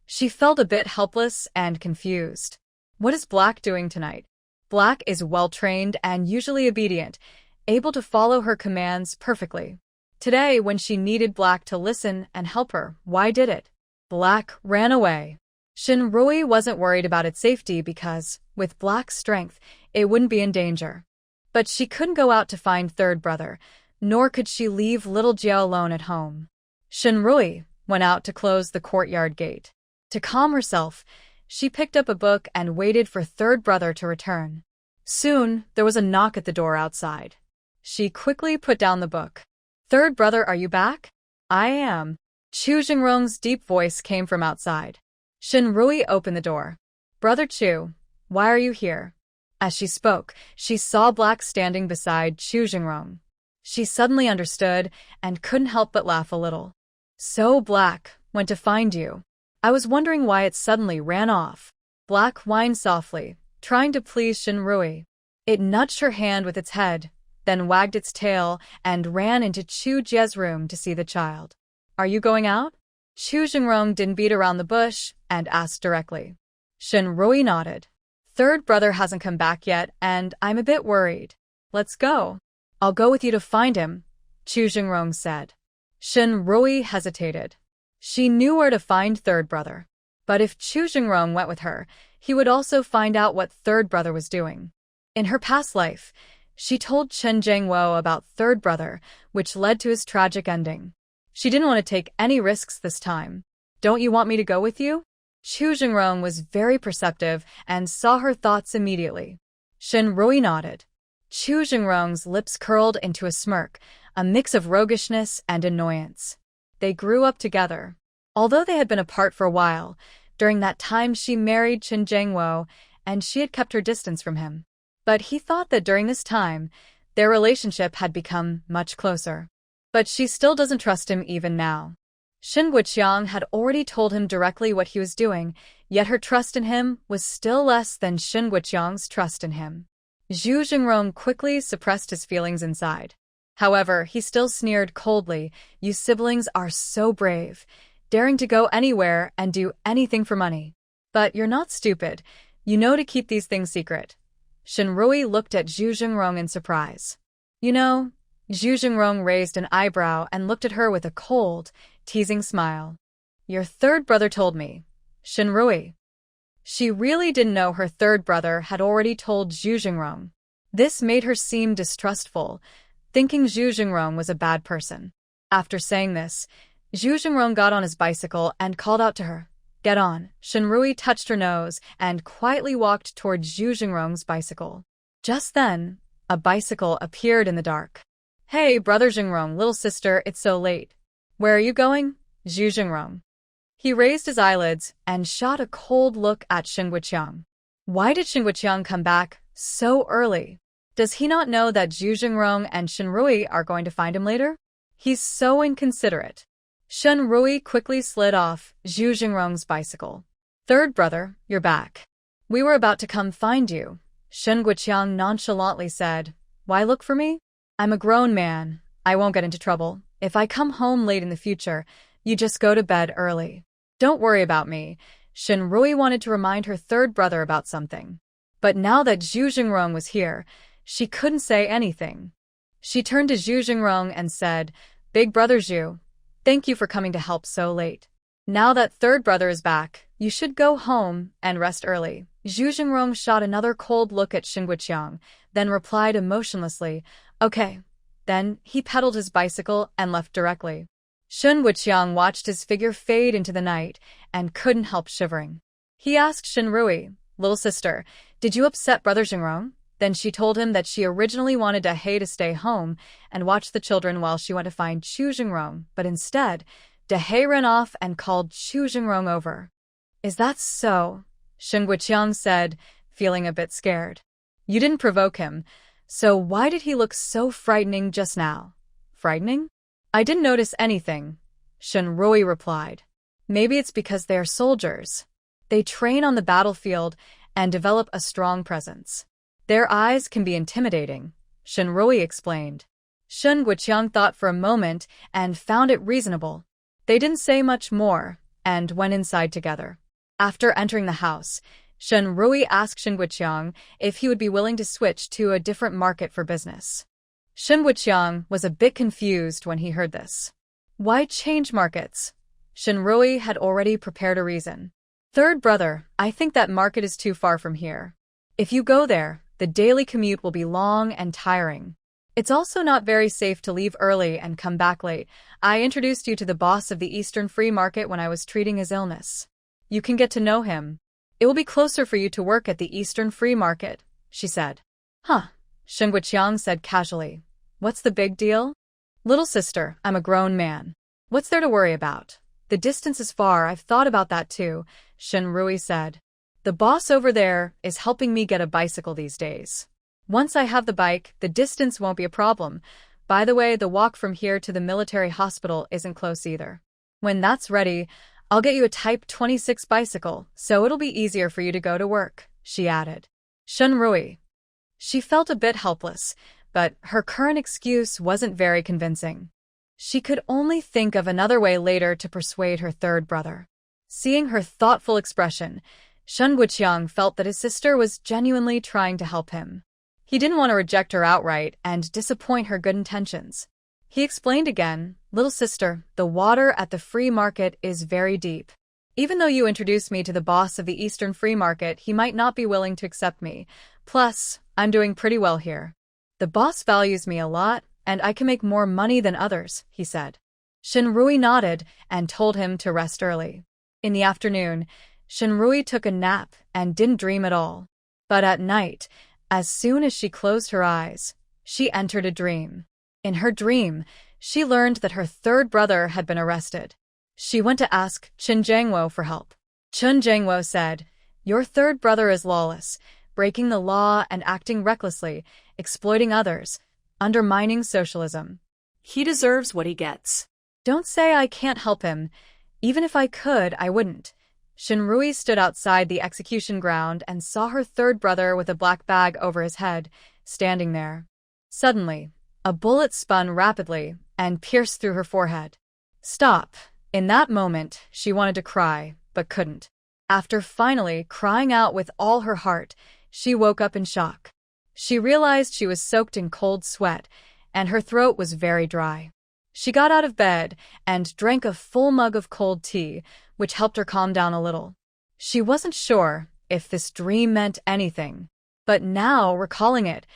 She felt a bit helpless and confused. What is Black doing tonight? Black is well-trained and usually obedient, able to follow her commands perfectly. Today, when she needed Black to listen and help her, why did it? Black ran away. Shen Rui wasn't worried about its safety because, with Black's strength, it wouldn't be in danger. But she couldn't go out to find third brother, nor could she leave little Jie alone at home. Shen Rui went out to close the courtyard gate. To calm herself, she picked up a book and waited for third brother to return. Soon, there was a knock at the door outside. She quickly put down the book. Third brother, are you back? I am. Chu Jingrong's deep voice came from outside. Shen Rui opened the door. Brother Chu, why are you here? As she spoke, she saw Black standing beside Chu Jingrong. She suddenly understood and couldn't help but laugh a little. So Black went to find you. I was wondering why it suddenly ran off. Black whined softly, trying to please Shen Rui. It nudged her hand with its head, then wagged its tail and ran into Chu Jie's room to see the child. Are you going out? Chu Jingrong didn't beat around the bush and asked directly. Shen Rui nodded. Third brother hasn't come back yet, and I'm a bit worried. Let's go. I'll go with you to find him, Chu Jingrong said. Shen Rui hesitated. She knew where to find third brother. But if Chu Jingrong went with her, he would also find out what third brother was doing. In her past life, she told Chen Jiangwo about third brother, which led to his tragic ending. She didn't want to take any risks this time. Don't you want me to go with you? Chu Jingrong was very perceptive and saw her thoughts immediately. Shen Rui nodded. Chu Jingrong's lips curled into a smirk, a mix of roguishness and annoyance. They grew up together. Although they had been apart for a while, during that time she married Chen Jiangwo, and she had kept her distance from him. But he thought that during this time, their relationship had become much closer. But she still doesn't trust him even now. Shen Wuqiang had already told him directly what he was doing, yet her trust in him was still less than Shen Wuqiang's trust in him. Zhu Jingrong quickly suppressed his feelings inside. However, he still sneered coldly, "You siblings are so brave, daring to go anywhere and do anything for money. But you're not stupid. You know to keep these things secret." Shen Rui looked at Zhu Jingrong in surprise. You know, Zhu Jingrong raised an eyebrow and looked at her with a cold, teasing smile. Your third brother told me, Shen Rui. She really didn't know her third brother had already told Zhu Jingrong. This made her seem distrustful, thinking Zhu Jingrong was a bad person. After saying this, Zhu Jingrong got on his bicycle and called out to her, Get on. Shen Rui touched her nose and quietly walked toward Zhu Jingrong's bicycle. Just then, a bicycle appeared in the dark. Hey, brother Jingrong, little sister, it's so late. Where are you going? Zhu Jingrong. He raised his eyelids and shot a cold look at Shen Wuqiang. Why did Shen Wuqiang come back so early? Does he not know that Zhu Jingrong and Shen Rui are going to find him later? He's so inconsiderate. Shen Rui quickly slid off Zhu Jingrong's bicycle. Third brother, you're back. We were about to come find you, Shen Wuqiang nonchalantly said. Why look for me? I'm a grown man. I won't get into trouble. If I come home late in the future, you just go to bed early. Don't worry about me. Shinrui wanted to remind her third brother about something. But now that Zhu Jingrong was here, she couldn't say anything. She turned to Zhu Jingrong and said, Big brother Zhu, thank you for coming to help so late. Now that third brother is back, you should go home and rest early. Zhu Jingrong shot another cold look at Shen Guqiang, then replied emotionlessly, Okay. Then he pedaled his bicycle and left directly. Shen Guqiang watched his figure fade into the night and couldn't help shivering. He asked Shinrui, Little sister, did you upset brother Jingrong? Then she told him that she originally wanted Dahei to stay home and watch the children while she went to find Chu Jingrong, but instead, Dahei ran off and called Chu Jingrong over. Is that so? Shen Guqiang said, feeling a bit scared. You didn't provoke him, so why did he look so frightening just now? Frightening? I didn't notice anything, Shinrui replied. Maybe it's because they are soldiers. They train on the battlefield and develop a strong presence. Their eyes can be intimidating, Shinrui explained. Shen Guqiang thought for a moment and found it reasonable. They didn't say much more and went inside together. After entering the house, Shinrui asked Shen Guqiang if he would be willing to switch to a different market for business. Shen Guqiang was a bit confused when he heard this. Why change markets? Shinrui had already prepared a reason. Third brother, I think that market is too far from here. If you go there, the daily commute will be long and tiring. It's also not very safe to leave early and come back late. I introduced you to the boss of the Eastern Free Market when I was treating his illness. You can get to know him. It will be closer for you to work at the Eastern Free Market, she said. Huh, Shen Guqiang said casually. What's the big deal? Little sister, I'm a grown man. What's there to worry about? The distance is far, I've thought about that too, Shinrui said. The boss over there is helping me get a bicycle these days. Once I have the bike, the distance won't be a problem. By the way, the walk from here to the military hospital isn't close either. When that's ready, I'll get you a Type 26 bicycle, so it'll be easier for you to go to work, she added. Shinrui. She felt a bit helpless, but her current excuse wasn't very convincing. She could only think of another way later to persuade her third brother. Seeing her thoughtful expression, Shen Guqiang felt that his sister was genuinely trying to help him. He didn't want to reject her outright and disappoint her good intentions. He explained again, Little sister, the water at the free market is very deep. Even though you introduced me to the boss of the Eastern Free Market, he might not be willing to accept me. Plus, I'm doing pretty well here. The boss values me a lot, and I can make more money than others, he said. Shinrui nodded and told him to rest early. In the afternoon, Shinrui took a nap and didn't dream at all. But at night, as soon as she closed her eyes, she entered a dream. In her dream, she learned that her third brother had been arrested. She went to ask Chen Jiangwo for help. Chen Jiangwo said, Your third brother is lawless, breaking the law and acting recklessly, exploiting others, undermining socialism. He deserves what he gets. Don't say I can't help him. Even if I could, I wouldn't. Shinrui stood outside the execution ground and saw her third brother with a black bag over his head, standing there. Suddenly, a bullet spun rapidly and pierced through her forehead. Stop. In that moment, she wanted to cry, but couldn't. After finally crying out with all her heart, she woke up in shock. She realized she was soaked in cold sweat, and her throat was very dry. She got out of bed and drank a full mug of cold tea, which helped her calm down a little. She wasn't sure if this dream meant anything, but now, recalling it,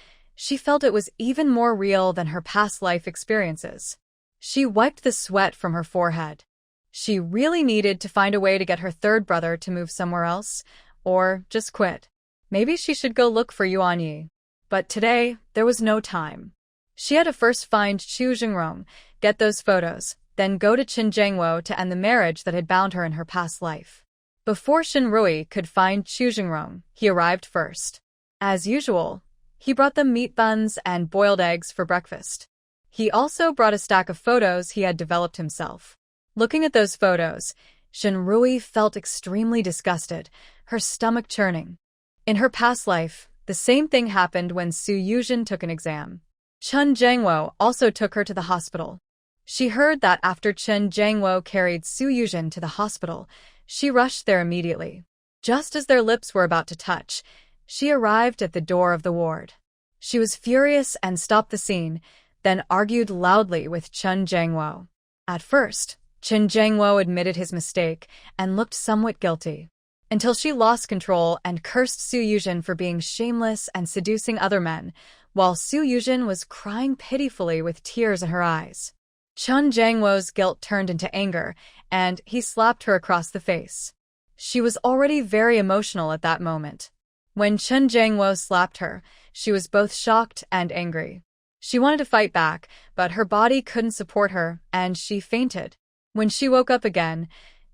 she felt it was even more real than her past life experiences. She wiped the sweat from her forehead. She really needed to find a way to get her third brother to move somewhere else, or just quit. Maybe she should go look for Yuan Yi. But today, there was no time. She had to first find Chu Jingrong, get those photos, then go to Qin Jiangwo to end the marriage that had bound her in her past life. Before Shinrui could find Chu Jingrong, he arrived first. As usual, he brought them meat buns and boiled eggs for breakfast. He also brought a stack of photos he had developed himself. Looking at those photos, Shinrui felt extremely disgusted, her stomach churning. In her past life, the same thing happened when Su Yuzhen took an exam. Chun Jangwo also took her to the hospital. She heard that after Chun Jangwo carried Su Yuzhen to the hospital, she rushed there immediately. Just as their lips were about to touch, she arrived at the door of the ward. She was furious and stopped the scene, then argued loudly with Chun Jangwo. At first, Chun Jangwo admitted his mistake and looked somewhat guilty, until she lost control and cursed Su Yuzhen for being shameless and seducing other men, while Su Yuzhen was crying pitifully with tears in her eyes. Chun Jangwo's guilt turned into anger, and he slapped her across the face. She was already very emotional at that moment. When Chun Jangwo slapped her, she was both shocked and angry. She wanted to fight back, but her body couldn't support her, and she fainted. When she woke up again,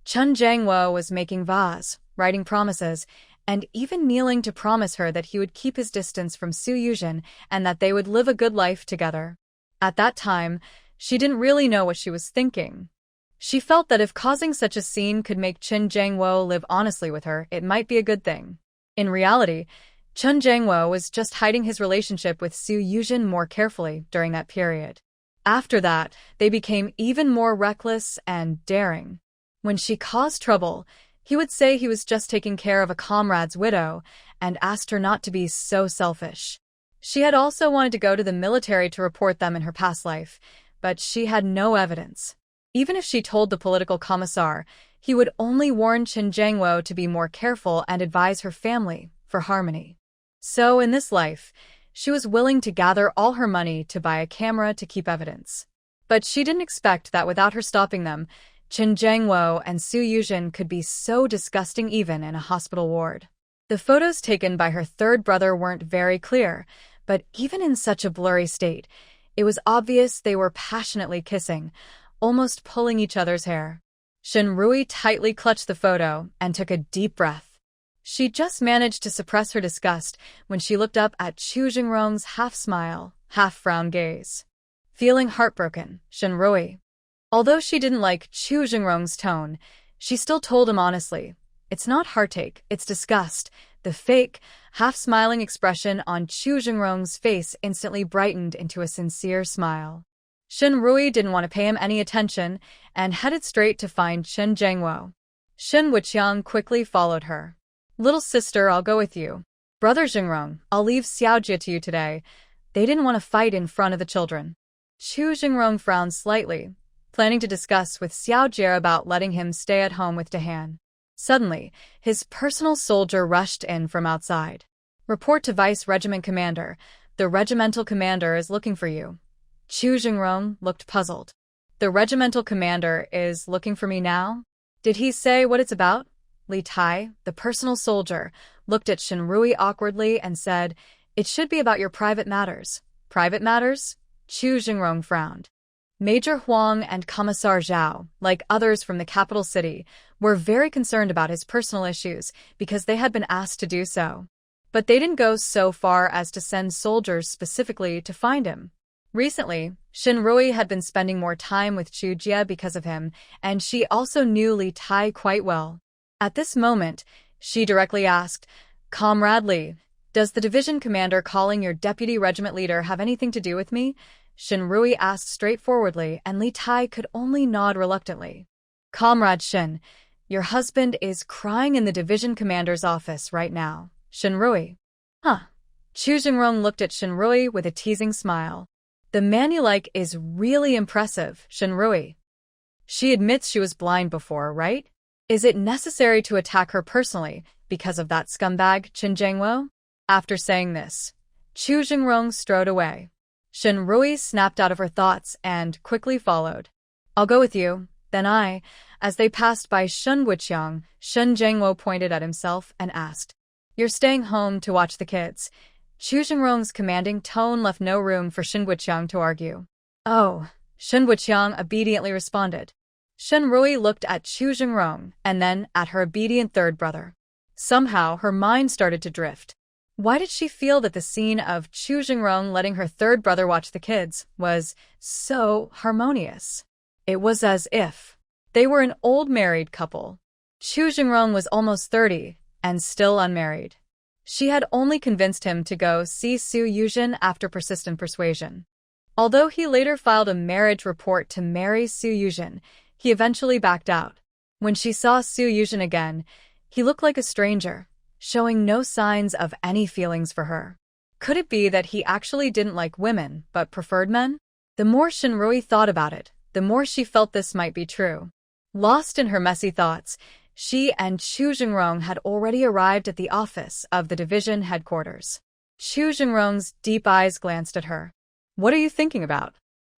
Chun Jangwo was making vows, writing promises, and even kneeling to promise her that he would keep his distance from Su Yuzhen and that they would live a good life together. At that time, she didn't really know what she was thinking. She felt that if causing such a scene could make Chun Jangwo live honestly with her, it might be a good thing. In reality, Chun Jangwo was just hiding his relationship with Su Yuzhen more carefully during that period. After that, they became even more reckless and daring. When she caused trouble, he would say he was just taking care of a comrade's widow and asked her not to be so selfish. She had also wanted to go to the military to report them in her past life, but she had no evidence. Even if she told the political commissar, he would only warn Chun Jangwo to be more careful and advise her family for harmony. So, in this life, she was willing to gather all her money to buy a camera to keep evidence. But she didn't expect that without her stopping them, Chun Jangwo and Su Yuzhen could be so disgusting even in a hospital ward. The photos taken by her third brother weren't very clear, but even in such a blurry state, it was obvious they were passionately kissing, almost pulling each other's hair. Shenrui tightly clutched the photo and took a deep breath. She just managed to suppress her disgust when she looked up at Chu Jingrong's half-smile, half-frown gaze. Feeling heartbroken, Shenrui. Although she didn't like Chu Jingrong's tone, she still told him honestly, "It's not heartache, it's disgust." The fake, half-smiling expression on Chu Jingrong's face instantly brightened into a sincere smile. Shenrui didn't want to pay him any attention and headed straight to find Chun Jangwo. Shen Wuqiang quickly followed her. "Little sister, I'll go with you. Brother Jingrong, I'll leave Xiaojie to you today." They didn't want to fight in front of the children. Chu Jingrong frowned slightly, planning to discuss with Xiaojie about letting him stay at home with Dahan. Suddenly, his personal soldier rushed in from outside. "Report to Vice Regiment Commander. The regimental commander is looking for you." Chu Jingrong looked puzzled. "The regimental commander is looking for me now? Did he say what it's about?" Li Tai, the personal soldier, looked at Shenrui awkwardly and said, "It should be about your private matters." "Private matters?" Chu Jingrong frowned. Major Huang and Commissar Zhao, like others from the capital city, were very concerned about his personal issues because they had been asked to do so. But they didn't go so far as to send soldiers specifically to find him. Recently, Shenrui had been spending more time with Chu Jie because of him, and she also knew Li Tai quite well. At this moment, she directly asked, "Comrade Li, does the division commander calling your deputy regiment leader have anything to do with me?" Shenrui asked straightforwardly, and Li Tai could only nod reluctantly. "Comrade Shen, your husband is crying in the division commander's office right now." Shenrui. "Huh." Chu Jingrong looked at Shenrui with a teasing smile. "The man you like is really impressive, Shenrui. She admits she was blind before, right? Is it necessary to attack her personally because of that scumbag, Chun Jangwo?" After saying this, Chu Jingrong strode away. Shenrui snapped out of her thoughts and quickly followed. "I'll go with you, then I." As they passed by Shen Wuqiang, Chun Jangwo pointed at himself and asked, "You're staying home to watch the kids?" Chu Jingrong's commanding tone left no room for Shen Wuqiang to argue. "Oh," Shen Wuqiang obediently responded. Shenrui looked at Chu Jingrong and then at her obedient third brother. Somehow, her mind started to drift. Why did she feel that the scene of Chu Jingrong letting her third brother watch the kids was so harmonious? It was as if they were an old married couple. Chu Jingrong was almost 30 and still unmarried. She had only convinced him to go see Su Yuzhen after persistent persuasion. Although he later filed a marriage report to marry Su Yuzhen, he eventually backed out. When she saw Su Yuzhen again, he looked like a stranger, showing no signs of any feelings for her. Could it be that he actually didn't like women but preferred men? The more Shinrui thought about it, the more she felt this might be true. Lost in her messy thoughts, she and Chu Jingrong had already arrived at the office of the division headquarters. Chu Jingrong's deep eyes glanced at her. "What are you thinking about?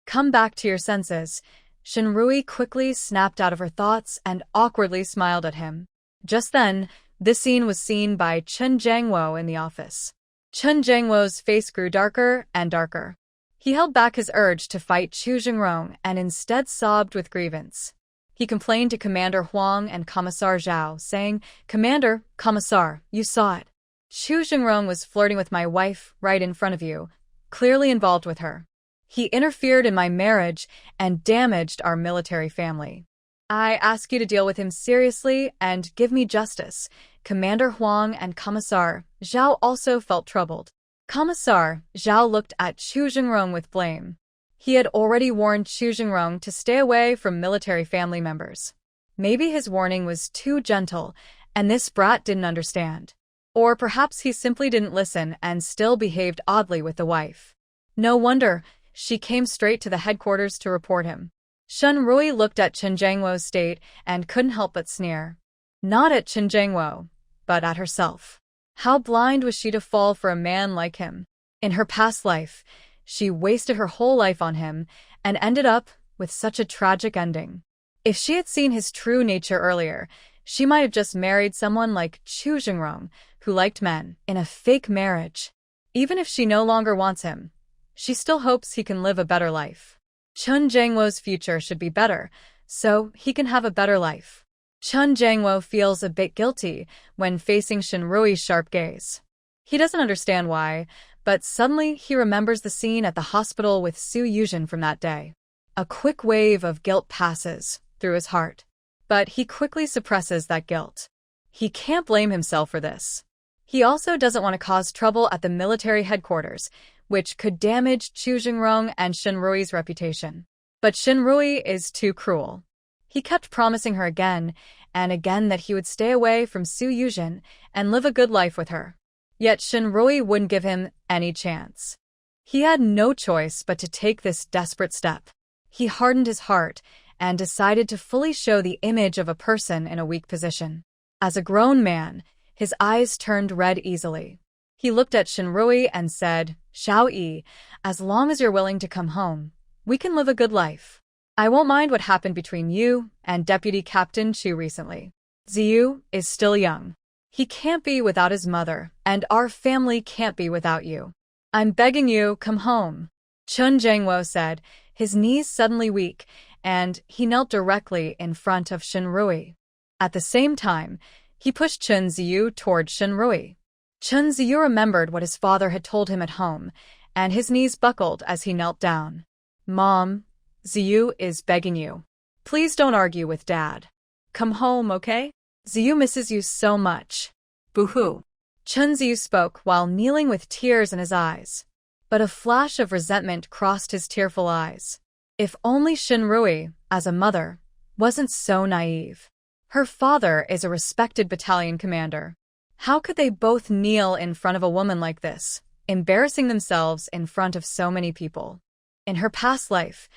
Come back to your senses." Shinrui quickly snapped out of her thoughts and awkwardly smiled at him. Just then, this scene was seen by Chen Jiangwo in the office. Chen Jiangwo's face grew darker and darker. He held back his urge to fight Chu Jingrong and instead sobbed with grievance. He complained to Commander Huang and Commissar Zhao, saying, "Commander, Commissar, you saw it. Chu Jingrong was flirting with my wife right in front of you, clearly involved with her. He interfered in my marriage and damaged our military family. I ask you to deal with him seriously and give me justice." Commander Huang and Commissar Zhao also felt troubled. Commissar Zhao looked at Chu Jingrong with blame. He had already warned Chu Jingrong to stay away from military family members. Maybe his warning was too gentle, and this brat didn't understand. Or perhaps he simply didn't listen and still behaved oddly with the wife. No wonder she came straight to the headquarters to report him. Shinrui looked at Chen Jiangwo's state and couldn't help but sneer. Not at Chen Jiangwo, but at herself. How blind was she to fall for a man like him? In her past life, she wasted her whole life on him and ended up with such a tragic ending. If she had seen his true nature earlier, she might have just married someone like Chu Jingrong, who liked men, in a fake marriage. Even if she no longer wants him, she still hopes he can live a better life. Chen Jiangwo's future should be better, so he can have a better life. Chen Jiangwo feels a bit guilty when facing Shinrui's sharp gaze. He doesn't understand why, but suddenly he remembers the scene at the hospital with Su Yuzhen from that day. A quick wave of guilt passes through his heart, but he quickly suppresses that guilt. He can't blame himself for this. He also doesn't want to cause trouble at the military headquarters, which could damage Chu Jingrong and Shinrui's reputation. But Shinrui is too cruel. He kept promising her again and again that he would stay away from Su Yuzhen and live a good life with her. Yet Shinrui wouldn't give him any chance. He had no choice but to take this desperate step. He hardened his heart and decided to fully show the image of a person in a weak position. As a grown man, his eyes turned red easily. He looked at Shinrui and said, "Xiao Yi, as long as you're willing to come home, we can live a good life. I won't mind what happened between you and Deputy Captain Chu recently. Ziyu is still young. He can't be without his mother, and our family can't be without you. I'm begging you, come home." Chen Jiangwo said, his knees suddenly weak, and he knelt directly in front of Shinrui. At the same time, he pushed Chen Ziyu toward Shinrui. Chen Ziyu remembered what his father had told him at home, and his knees buckled as he knelt down. "Mom, Ziyu is begging you. Please don't argue with Dad. Come home, okay? Ziyu misses you so much." Boo-hoo. Chen Ziyu spoke while kneeling with tears in his eyes. But a flash of resentment crossed his tearful eyes. If only Shinrui, as a mother, wasn't so naive. Her father is a respected battalion commander. How could they both kneel in front of a woman like this, embarrassing themselves in front of so many people? In her past life,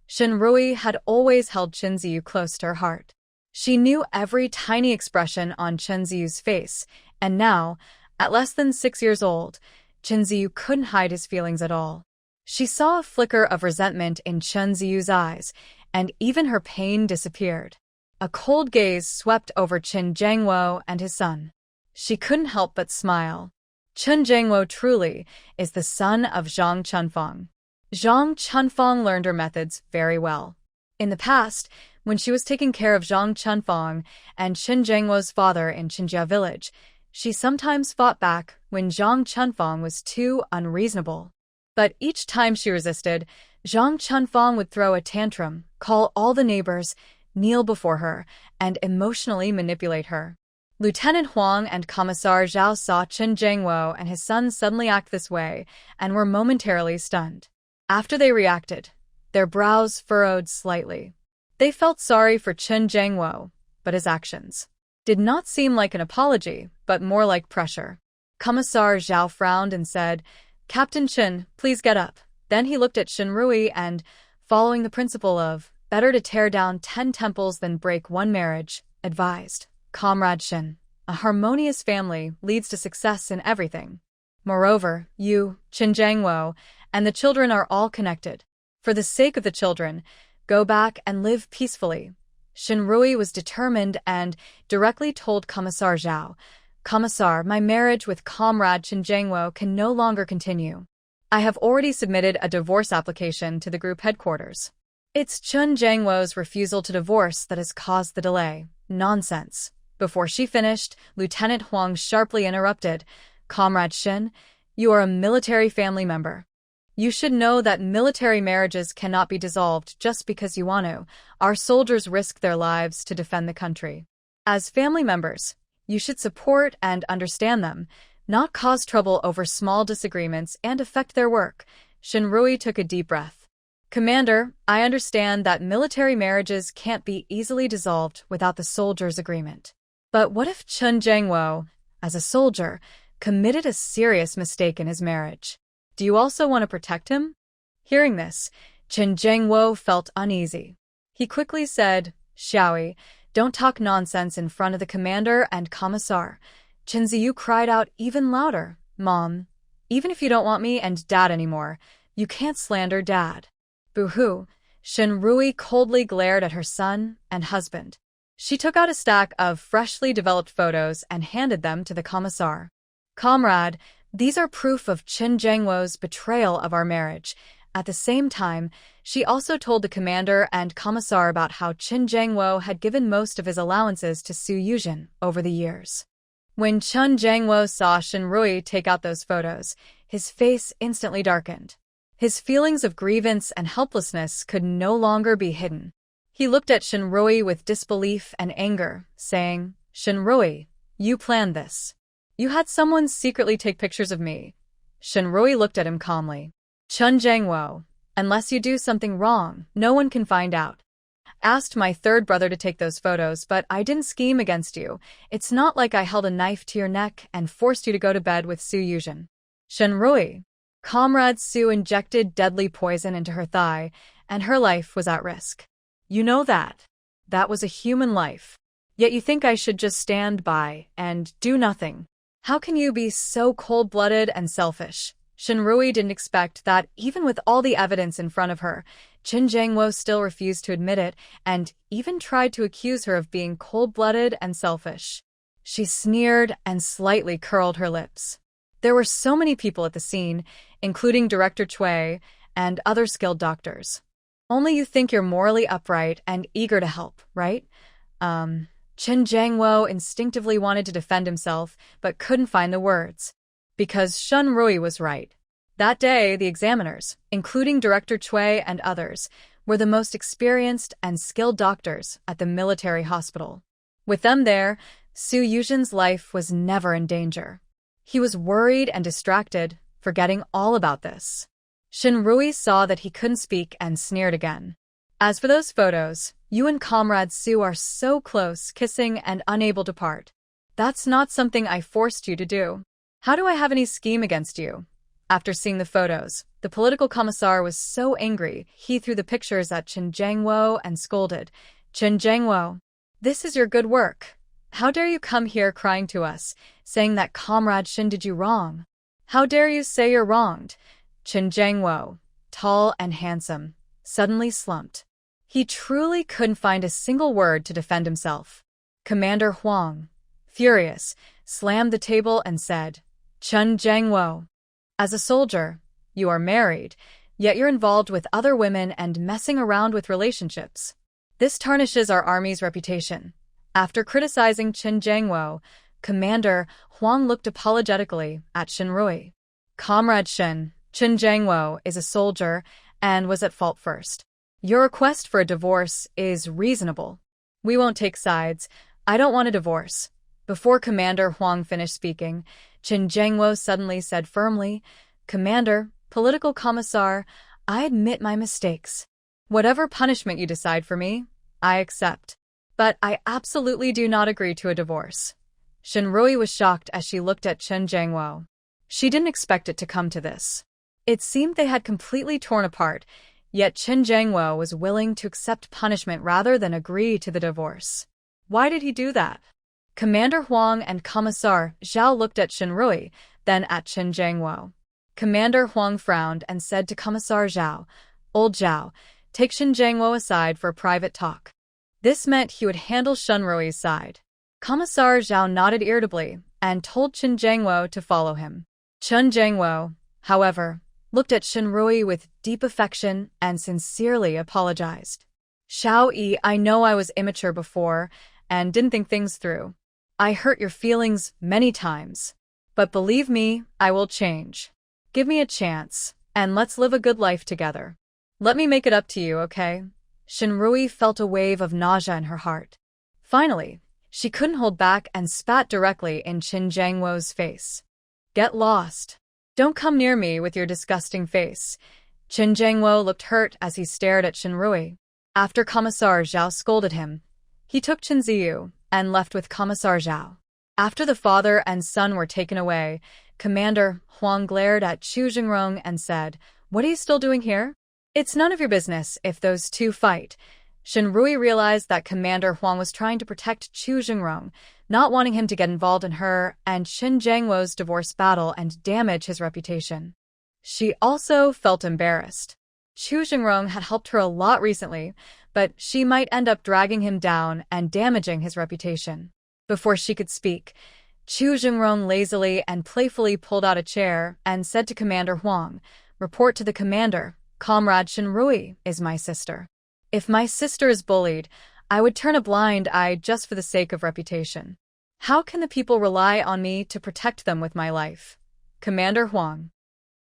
Shinrui had always held Chen Ziyu close to her heart. She knew every tiny expression on Chen Ziyu's face, and now, at less than 6 years old, Chen Ziyu couldn't hide his feelings at all. She saw a flicker of resentment in Chen Ziyu's eyes, and even her pain disappeared. A cold gaze swept over Chen Jiangwo and his son. She couldn't help but smile. Chen Jiangwo truly is the son of Zhang Chunfang. Zhang Chunfang learned her methods very well. In the past, when she was taking care of Zhang Chunfang and Chen Jiangwo's father in Qinjia village, she sometimes fought back when Zhang Chunfang was too unreasonable. But each time she resisted, Zhang Chunfang would throw a tantrum, call all the neighbors, kneel before her, and emotionally manipulate her. Lieutenant Huang and Commissar Zhao saw Chen Jiangwo and his son suddenly act this way and were momentarily stunned. After they reacted, their brows furrowed slightly. They felt sorry for Chen Jiangwo, but his actions did not seem like an apology, but more like pressure. Commissar Zhao frowned and said, "Captain Chen, please get up." Then he looked at Shinrui and, following the principle of better to tear down 10 temples than break one marriage, advised, "Comrade Shin, a harmonious family leads to success in everything. Moreover, you, Chen Jiangwo, and the children are all connected. For the sake of the children, go back and live peacefully." Shinrui was determined and directly told Commissar Zhao, "Commissar, my marriage with Comrade Chen Jiangwo can no longer continue. I have already submitted a divorce application to the group headquarters. It's Chen Jiangwo's refusal to divorce that has caused the delay." "Nonsense." Before she finished, Lieutenant Huang sharply interrupted, "Comrade Shin, you are a military family member. You should know that military marriages cannot be dissolved just because you want to. Our soldiers risk their lives to defend the country. As family members, you should support and understand them, not cause trouble over small disagreements and affect their work." Shinrui took a deep breath. "Commander, I understand that military marriages can't be easily dissolved without the soldiers' agreement. But what if Chen Jiangwo, as a soldier, committed a serious mistake in his marriage? Do you also want to protect him?" Hearing this, Chen Jiangwo felt uneasy. He quickly said, "Xiaoyi, don't talk nonsense in front of the commander and commissar." Chen Ziyu cried out even louder, "Mom, even if you don't want me and Dad anymore, you can't slander Dad." "Boo-hoo." Shinrui coldly glared at her son and husband. She took out a stack of freshly developed photos and handed them to the commissar. "Comrade, these are proof of Chen Jiangwo's betrayal of our marriage." At the same time, she also told the commander and commissar about how Chen Jiangwo had given most of his allowances to Su Yuzhen over the years. When Chen Jiangwo saw Shinrui take out those photos, his face instantly darkened. His feelings of grievance and helplessness could no longer be hidden. He looked at Shinrui with disbelief and anger, saying, "Shinrui, you planned this. You had someone secretly take pictures of me." Shinrui looked at him calmly. "Chen Jiangwo, unless you do something wrong, no one can find out. Asked my third brother to take those photos, but I didn't scheme against you. It's not like I held a knife to your neck and forced you to go to bed with Su Yuzhen." "Shinrui." Comrade Su injected deadly poison into her thigh, and her life was at risk. "You know that. That was a human life. Yet you think I should just stand by and do nothing. How can you be so cold-blooded and selfish?" Shinrui didn't expect that even with all the evidence in front of her, Chen Jiangwo still refused to admit it and even tried to accuse her of being cold-blooded and selfish. She sneered and slightly curled her lips. There were so many people at the scene, including Director Cui and other skilled doctors. "Only you think you're morally upright and eager to help, right?" Chen Jiangwo instinctively wanted to defend himself, but couldn't find the words. Because Shinrui was right. That day, the examiners, including Director Cui and others, were the most experienced and skilled doctors at the military hospital. With them there, Su Yuzhen's life was never in danger. He was worried and distracted, forgetting all about this. Shinrui saw that he couldn't speak and sneered again. "As for those photos, you and Comrade Su are so close, kissing and unable to part. That's not something I forced you to do. How do I have any scheme against you?" After seeing the photos, the political commissar was so angry, he threw the pictures at Chen Jiangwo and scolded, "Chen Jiangwo, this is your good work. How dare you come here crying to us, saying that Comrade Shin did you wrong? How dare you say you're wronged?" Chen Jiangwo, tall and handsome, suddenly slumped. He truly couldn't find a single word to defend himself. Commander Huang, furious, slammed the table and said, "Chen Jiangwo, as a soldier, you are married, yet you're involved with other women and messing around with relationships. This tarnishes our army's reputation." After criticizing Chen Jiangwo, Commander Huang looked apologetically at Shinrui. "Comrade Shin, Chen Jiangwo is a soldier and was at fault first. Your request for a divorce is reasonable. We won't take sides. I don't want a divorce." Before Commander Huang finished speaking, Chen Jiangwo suddenly said firmly, "Commander, political commissar, I admit my mistakes. Whatever punishment you decide for me, I accept. But I absolutely do not agree to a divorce. Shinrui was shocked as she looked at Chen Jiangwo. She didn't expect it to come to this. It seemed they had completely torn apart, yet Chen Jiangwo was willing to accept punishment rather than agree to the divorce. Why did he do that? Commander Huang and Commissar Zhao looked at Shinrui, then at Chen Jiangwo. Commander Huang frowned and said to Commissar Zhao, "Old Zhao, take Chen Jiangwo aside for a private talk." This meant he would handle Shinrui's side. Commissar Zhao nodded irritably and told Chen Jiangwo to follow him. Chen Jiangwo, however, looked at Shinrui with deep affection and sincerely apologized. "Xiao Yi, I know I was immature before and didn't think things through. I hurt your feelings many times. But believe me, I will change. Give me a chance, and let's live a good life together. Let me make it up to you, okay?" Shinrui felt a wave of nausea in her heart. Finally, she couldn't hold back and spat directly in Chen Jiangwo's face. "Get lost. Don't come near me with your disgusting face." Chen Jiangwo looked hurt as he stared at Shinrui. After Commissar Zhao scolded him, he took Chen Ziyu and left with Commissar Zhao. After the father and son were taken away, Commander Huang glared at Chu Jingrong and said, "What are you still doing here? It's none of your business if those two fight." Shinrui realized that Commander Huang was trying to protect Chu Jingrong, not wanting him to get involved in her and Chen Jiangwo's divorce battle and damage his reputation. She also felt embarrassed. Chu Jingrong had helped her a lot recently, but she might end up dragging him down and damaging his reputation. Before she could speak, Chu Jingrong lazily and playfully pulled out a chair and said to Commander Huang, "Report to the commander. Comrade Shinrui is my sister. If my sister is bullied, I would turn a blind eye just for the sake of reputation. How can the people rely on me to protect them with my life?" Commander Huang.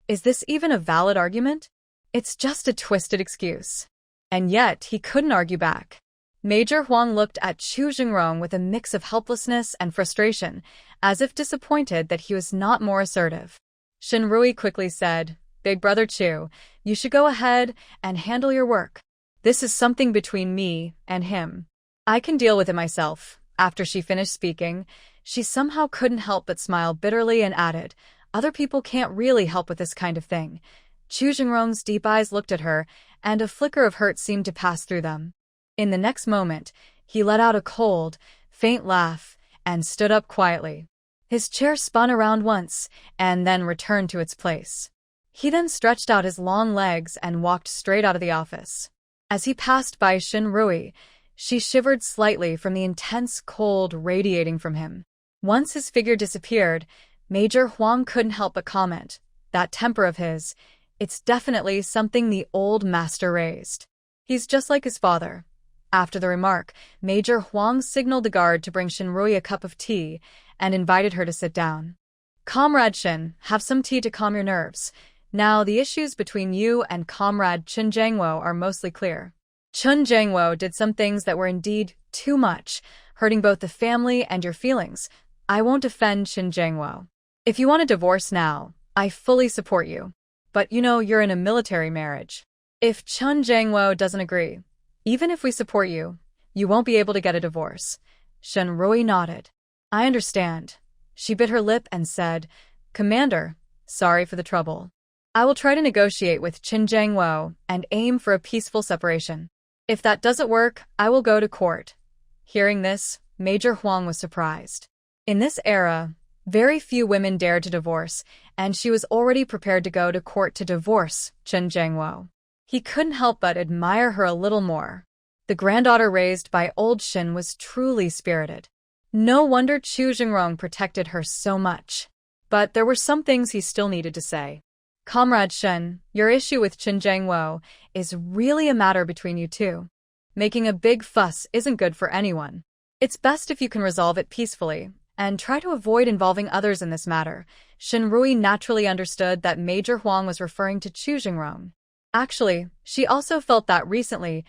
Is this even a valid argument? It's just a twisted excuse. And yet, he couldn't argue back. Major Huang looked at Chu Jingrong with a mix of helplessness and frustration, as if disappointed that he was not more assertive. Shinrui quickly said, "Big brother Chu, you should go ahead and handle your work. This is something between me and him. I can deal with it myself." After she finished speaking, she somehow couldn't help but smile bitterly and added, "Other people can't really help with this kind of thing." Chu Jingrong's deep eyes looked at her, and a flicker of hurt seemed to pass through them. In the next moment, he let out a cold, faint laugh and stood up quietly. His chair spun around once and then returned to its place. He then stretched out his long legs and walked straight out of the office. As he passed by Shinrui, she shivered slightly from the intense cold radiating from him. Once his figure disappeared, Major Huang couldn't help but comment, "That temper of his, it's definitely something the old master raised. He's just like his father." After the remark, Major Huang signaled the guard to bring Shinrui a cup of tea and invited her to sit down. "Comrade Shin, have some tea to calm your nerves. Now, the issues between you and Comrade Chen Jiangwo are mostly clear. Chen Jiangwo did some things that were indeed too much, hurting both the family and your feelings. I won't defend Chen Jiangwo. If you want a divorce now, I fully support you. But you're in a military marriage. If Chen Jiangwo doesn't agree, even if we support you, you won't be able to get a divorce." Shinrui nodded. "I understand." She bit her lip and said, "Commander, sorry for the trouble. I will try to negotiate with Chen Jiangwo and aim for a peaceful separation. If that doesn't work, I will go to court." Hearing this, Major Huang was surprised. In this era, very few women dared to divorce, and she was already prepared to go to court to divorce Chen Jiangwo. He couldn't help but admire her a little more. The granddaughter raised by old Shin was truly spirited. No wonder Chu Jingrong protected her so much. But there were some things he still needed to say. "Comrade Shen, your issue with Chen Jiangwo is really a matter between you two. Making a big fuss isn't good for anyone. It's best if you can resolve it peacefully, and try to avoid involving others in this matter." Shinrui naturally understood that Major Huang was referring to Chu Jingrong. Actually, she also felt that recently,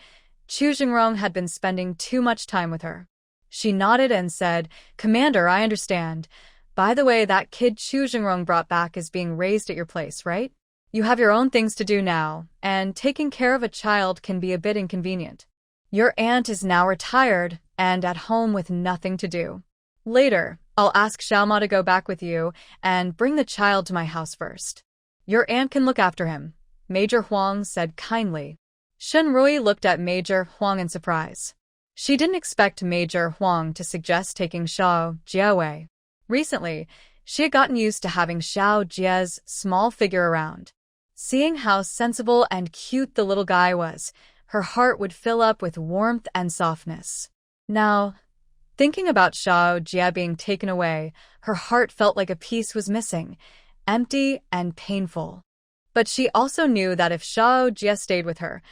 Chu Jingrong had been spending too much time with her. She nodded and said, "Commander, I understand. By the way, that kid Chu Jingrong brought back is being raised at your place, right?" You have your own things to do now, and taking care of a child can be a bit inconvenient. Your aunt is now retired and at home with nothing to do. Later, I'll ask Xiaoma to go back with you and bring the child to my house first. Your aunt can look after him, Major Huang said kindly. Shenrui looked at Major Huang in surprise. She didn't expect Major Huang to suggest taking Xiao Jie away. Recently, she had gotten used to having Xiao Jie's small figure around. Seeing how sensible and cute the little guy was, her heart would fill up with warmth and softness. Now, thinking about Xiao Jie being taken away, her heart felt like a piece was missing, empty and painful. But she also knew that if Xiao Jie stayed with her,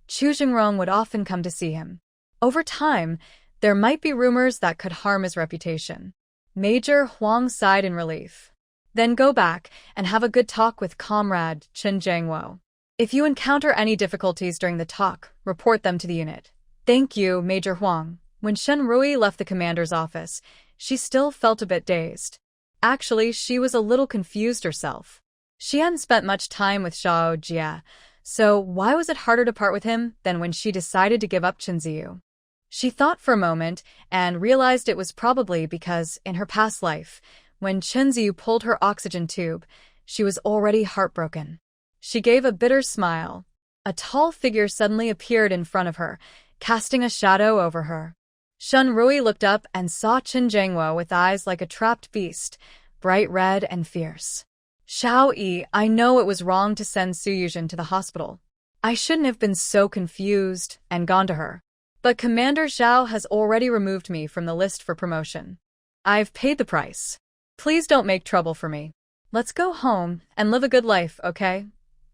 Chu Jingrong would often come to see him. Over time, there might be rumors that could harm his reputation. Major Huang sighed in relief. Then go back and have a good talk with Comrade Chen Jiangwo. If you encounter any difficulties during the talk, report them to the unit. Thank you, Major Huang. When Shenrui left the commander's office, she still felt a bit dazed. Actually, she was a little confused herself. She hadn't spent much time with Xiao Jie, so why was it harder to part with him than when she decided to give up Chenziyu? She thought for a moment and realized it was probably because, in her past life, when Chenziyu pulled her oxygen tube, she was already heartbroken. She gave a bitter smile. A tall figure suddenly appeared in front of her, casting a shadow over her. Shenrui looked up and saw Chen Jiangwo with eyes like a trapped beast, bright red and fierce. Xiao Yi, I know it was wrong to send Su Yuzhen to the hospital. I shouldn't have been so confused and gone to her. But Commander Zhao has already removed me from the list for promotion. I've paid the price. Please don't make trouble for me. Let's go home and live a good life, okay?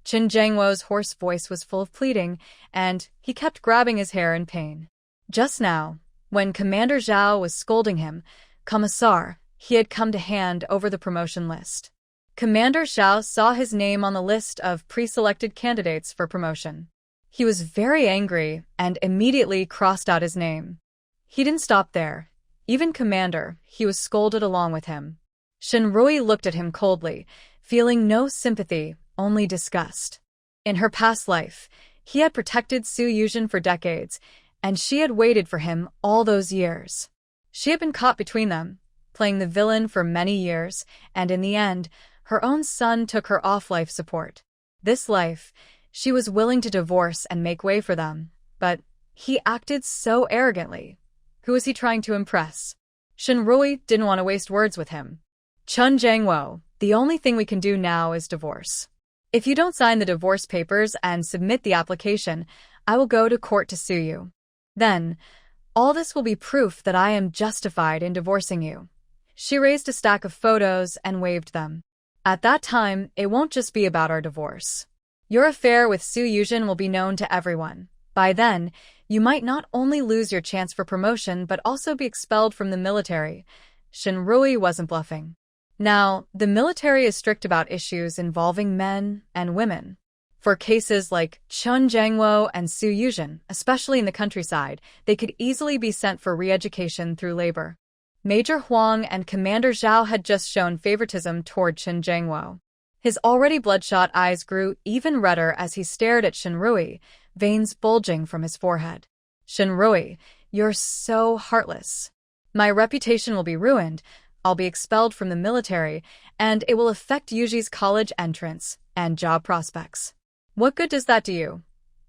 Chen Jiangwo's hoarse voice was full of pleading, and he kept grabbing his hair in pain. Just now, when Commander Zhao was scolding him, Commissar, he had come to hand over the promotion list. Commander Zhao saw his name on the list of pre-selected candidates for promotion. He was very angry and immediately crossed out his name. He didn't stop there. Even Commander, he was scolded along with him. Shenrui looked at him coldly, feeling no sympathy, only disgust. In her past life, he had protected Su Yuzhen for decades, and she had waited for him all those years. She had been caught between them, playing the villain for many years, and in the end, her own son took her off life support. This life, she was willing to divorce and make way for them, but he acted so arrogantly. Who was he trying to impress? Shenrui didn't want to waste words with him. Chen Jiangwo, the only thing we can do now is divorce. If you don't sign the divorce papers and submit the application, I will go to court to sue you. Then, all this will be proof that I am justified in divorcing you. She raised a stack of photos and waved them. At that time, it won't just be about our divorce. Your affair with Su Yuzhen will be known to everyone. By then, you might not only lose your chance for promotion but also be expelled from the military. Shenrui wasn't bluffing. Now, the military is strict about issues involving men and women. For cases like Chen Jiangwo and Su Yuzhen, especially in the countryside, they could easily be sent for re-education through labor. Major Huang and Commander Zhao had just shown favoritism toward Chen Jiangwo. His already bloodshot eyes grew even redder as he stared at Shenrui, veins bulging from his forehead. Shenrui, you're so heartless. My reputation will be ruined, I'll be expelled from the military, and it will affect Yuji's college entrance and job prospects. What good does that do you?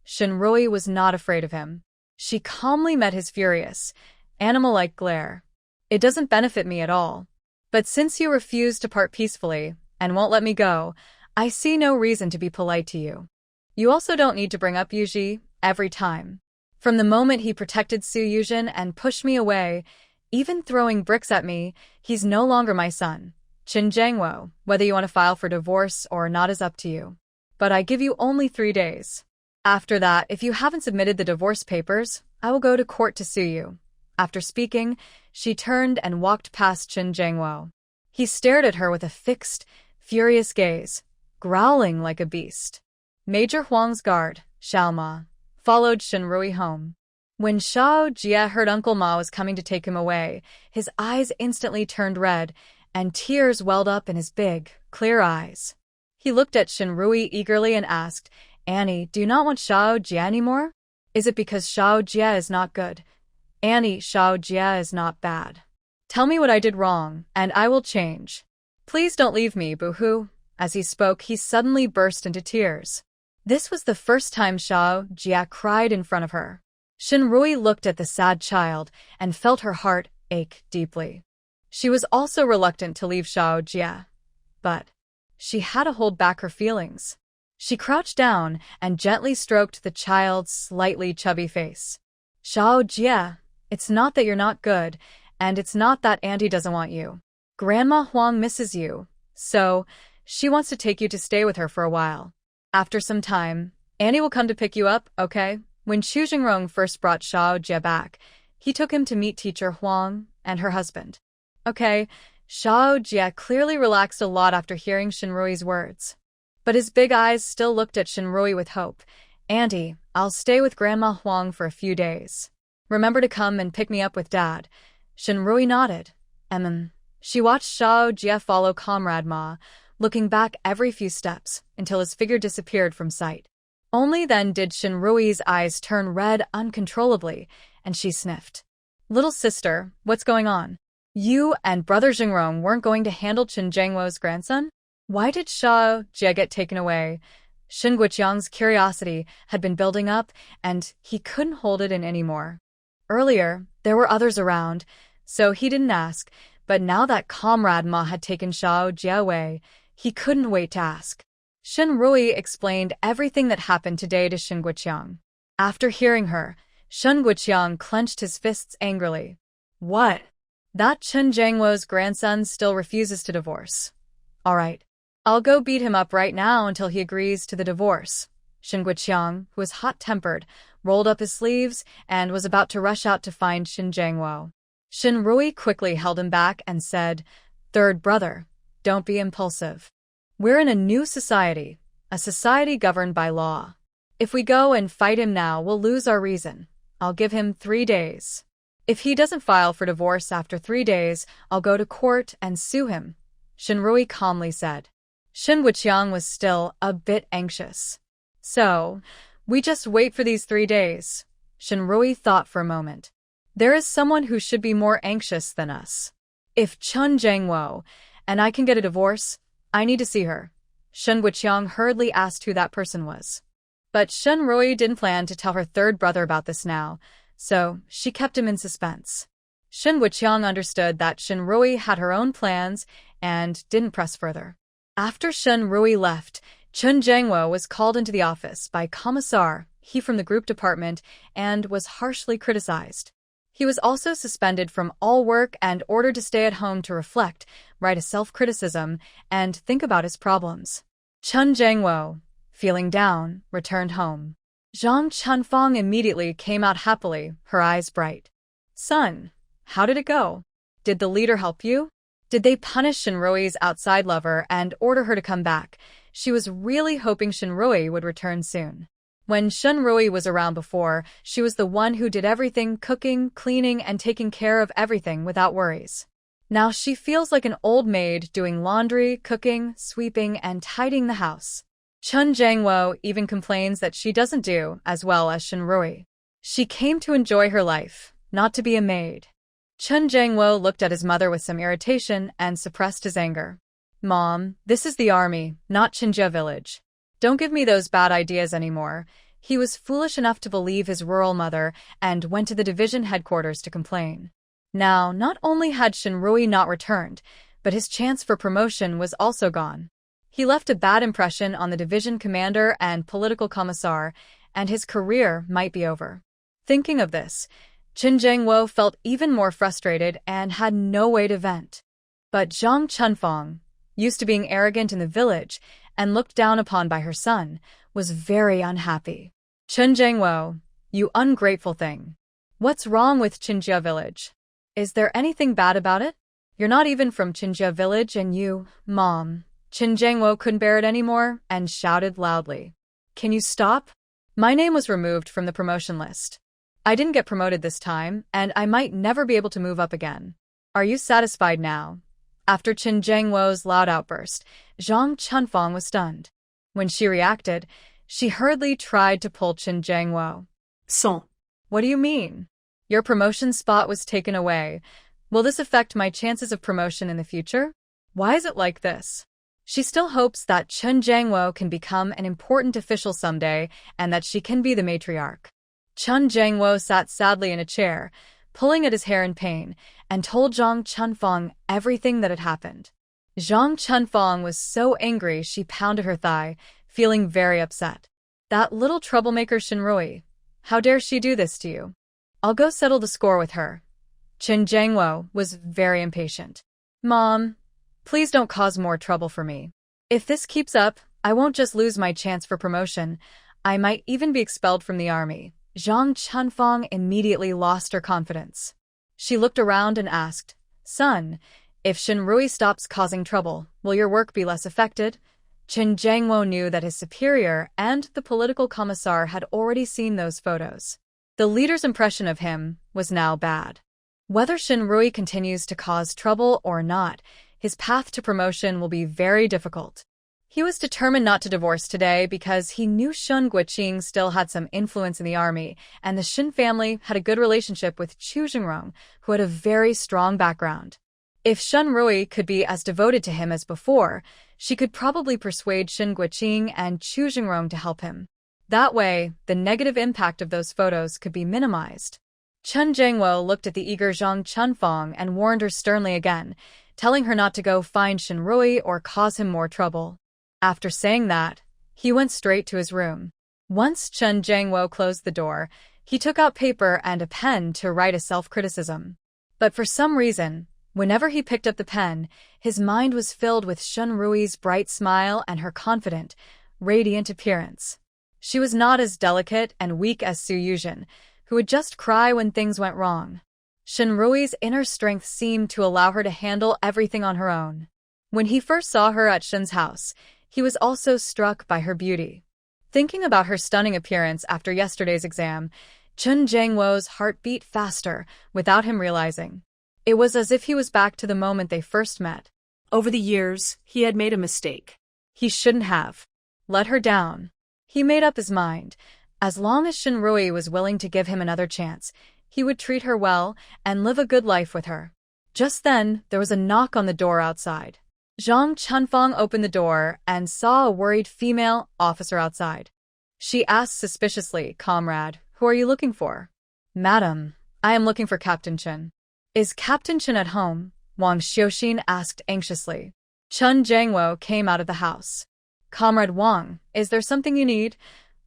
Shenrui was not afraid of him. She calmly met his furious, animal-like glare. It doesn't benefit me at all. But since you refuse to part peacefully and won't let me go, I see no reason to be polite to you. You also don't need to bring up Yuji every time. From the moment he protected Su Yuzhen and pushed me away, even throwing bricks at me, he's no longer my son. Chen Jiangwo, whether you want to file for divorce or not is up to you. But I give you only 3 days. After that, if you haven't submitted the divorce papers, I will go to court to sue you. After speaking, she turned and walked past Chen Jiangwo. He stared at her with a fixed, furious gaze, growling like a beast. Major Huang's guard, Xiao Ma, followed Shenrui home. When Xiao Jie heard Uncle Ma was coming to take him away, his eyes instantly turned red, and tears welled up in his big, clear eyes. He looked at Shinrui eagerly and asked, Annie, do you not want Xiao Jie anymore? Is it because Xiao Jie is not good? Annie, Xiao Jie is not bad. Tell me what I did wrong, and I will change. Please don't leave me, boo-hoo. As he spoke, he suddenly burst into tears. This was the first time Xiao Jie cried in front of her. Shinrui looked at the sad child and felt her heart ache deeply. She was also reluctant to leave Xiao Jie, but she had to hold back her feelings. She crouched down and gently stroked the child's slightly chubby face. Xiao Jie, it's not that you're not good, and it's not that Auntie doesn't want you. Grandma Huang misses you, so she wants to take you to stay with her for a while. After some time, Annie will come to pick you up, okay? When Chu Jingrong first brought Xiao Jie back, he took him to meet teacher Huang and her husband. Okay, Xiao Jie clearly relaxed a lot after hearing Shinrui's words. But his big eyes still looked at Shinrui with hope. Auntie, I'll stay with Grandma Huang for a few days. Remember to come and pick me up with Dad. Shinrui nodded. She watched Xiao Jie follow Comrade Ma, looking back every few steps until his figure disappeared from sight. Only then did Shinrui's eyes turn red uncontrollably, and she sniffed. Little sister, what's going on? You and Brother Jingrong weren't going to handle Chen Zhengwo's grandson? Why did Xiao Jie get taken away? Shin Guoqiang's curiosity had been building up, and he couldn't hold it in anymore. Earlier, there were others around, so he didn't ask, but now that Comrade Ma had taken Xiao Jie away, he couldn't wait to ask. Shinrui explained everything that happened today to Shin Guoqiang. After hearing her, Shin Guoqiang clenched his fists angrily. What? That Chen Zhengwo's grandson still refuses to divorce. All right. I'll go beat him up right now until he agrees to the divorce. Shin Guoqiang, who was hot-tempered, rolled up his sleeves and was about to rush out to find Shin Zhengwo. Shinrui quickly held him back and said, Third brother, don't be impulsive. We're in a new society, a society governed by law. If we go and fight him now, we'll lose our reason. I'll give him 3 days. If he doesn't file for divorce after 3 days, I'll go to court and sue him, Shinrui calmly said. Shin Guoqiang was still a bit anxious. So, we just wait for these 3 days. Shinrui thought for a moment. There is someone who should be more anxious than us. If Chen Zhengwo and I can get a divorce, I need to see her. Shin Guoqiang hurriedly asked who that person was. But Shinrui didn't plan to tell her third brother about this now, so she kept him in suspense. Shin Guoqiang understood that Shinrui had her own plans and didn't press further. After Shinrui left, Chen Zhengwo was called into the office by Commissar He from the group department and was harshly criticized. He was also suspended from all work and ordered to stay at home to reflect, write a self-criticism, and think about his problems. Chen Zhengwo, feeling down, returned home. Zhang Chunfang immediately came out happily, her eyes bright. Son, how did it go? Did the leader help you? Did they punish Shinrui's outside lover and order her to come back? She was really hoping Shinrui would return soon. When Shinrui was around before, she was the one who did everything, cooking, cleaning, and taking care of everything without worries. Now she feels like an old maid doing laundry, cooking, sweeping, and tidying the house. Chen Zhengwo even complains that she doesn't do as well as Shinrui. She came to enjoy her life, not to be a maid. Chen Zhengwo looked at his mother with some irritation and suppressed his anger. Mom, this is the army, not Qinjia village. Don't give me those bad ideas anymore. He was foolish enough to believe his rural mother and went to the division headquarters to complain. Now, not only had Shinrui not returned, but his chance for promotion was also gone. He left a bad impression on the division commander and political commissar, and his career might be over. Thinking of this, Chen Zhengwo felt even more frustrated and had no way to vent. But Zhang Chunfang, used to being arrogant in the village and looked down upon by her son, was very unhappy. Chen Zhengwo, you ungrateful thing. What's wrong with Qinjia village? Is there anything bad about it? You're not even from Qinjia village and you, Mom. Chen Zhengwo couldn't bear it anymore and shouted loudly. Can you stop? My name was removed from the promotion list. I didn't get promoted this time, and I might never be able to move up again. Are you satisfied now? After Chen Jiangwo's loud outburst, Zhang Chunfang was stunned. When she reacted, she hurriedly tried to pull Chen Jiangwo. Son. What do you mean? Your promotion spot was taken away. Will this affect my chances of promotion in the future? Why is it like this? She still hopes that Chen Jiangwo can become an important official someday and that she can be the matriarch. Chen Jiangwo sat sadly in a chair, pulling at his hair in pain, and told Zhang Chunfang everything that had happened. Zhang Chunfang was so angry she pounded her thigh, feeling very upset. That little troublemaker Shinrui. How dare she do this to you? I'll go settle the score with her. Chen Jiangwo was very impatient. Mom, please don't cause more trouble for me. If this keeps up, I won't just lose my chance for promotion, I might even be expelled from the army. Zhang Chunfang immediately lost her confidence. She looked around and asked, Son, if Shinrui stops causing trouble, will your work be less affected? Chen Jiangwo knew that his superior and the political commissar had already seen those photos. The leader's impression of him was now bad. Whether Shinrui continues to cause trouble or not, his path to promotion will be very difficult. He was determined not to divorce today because he knew Shun Guiqing still had some influence in the army, and the Shin family had a good relationship with Chu Jingrong, who had a very strong background. If Shinrui could be as devoted to him as before, she could probably persuade Shin Guiqing and Chu Jingrong to help him. That way, the negative impact of those photos could be minimized. Chen Jiangwo looked at the eager Zhang Chunfang and warned her sternly again, telling her not to go find Shinrui or cause him more trouble. After saying that, he went straight to his room. Once Chen Jiangwo closed the door, he took out paper and a pen to write a self-criticism. But for some reason, whenever he picked up the pen, his mind was filled with Shinrui's bright smile and her confident, radiant appearance. She was not as delicate and weak as Su Yuzhen, who would just cry when things went wrong. Shinrui's inner strength seemed to allow her to handle everything on her own. When he first saw her at Shin's house, he was also struck by her beauty. Thinking about her stunning appearance after yesterday's exam, Chen Jiangwo's heart beat faster without him realizing. It was as if he was back to the moment they first met. Over the years, he had made a mistake. He shouldn't have let her down. He made up his mind. As long as Shinrui was willing to give him another chance, he would treat her well and live a good life with her. Just then, there was a knock on the door outside. Zhang Chunfang opened the door and saw a worried female officer outside. She asked suspiciously, Comrade, who are you looking for? Madam, I am looking for Captain Chen. Is Captain Chen at home? Wang Xiuxin asked anxiously. Chen Jiangwo came out of the house. Comrade Wang, is there something you need?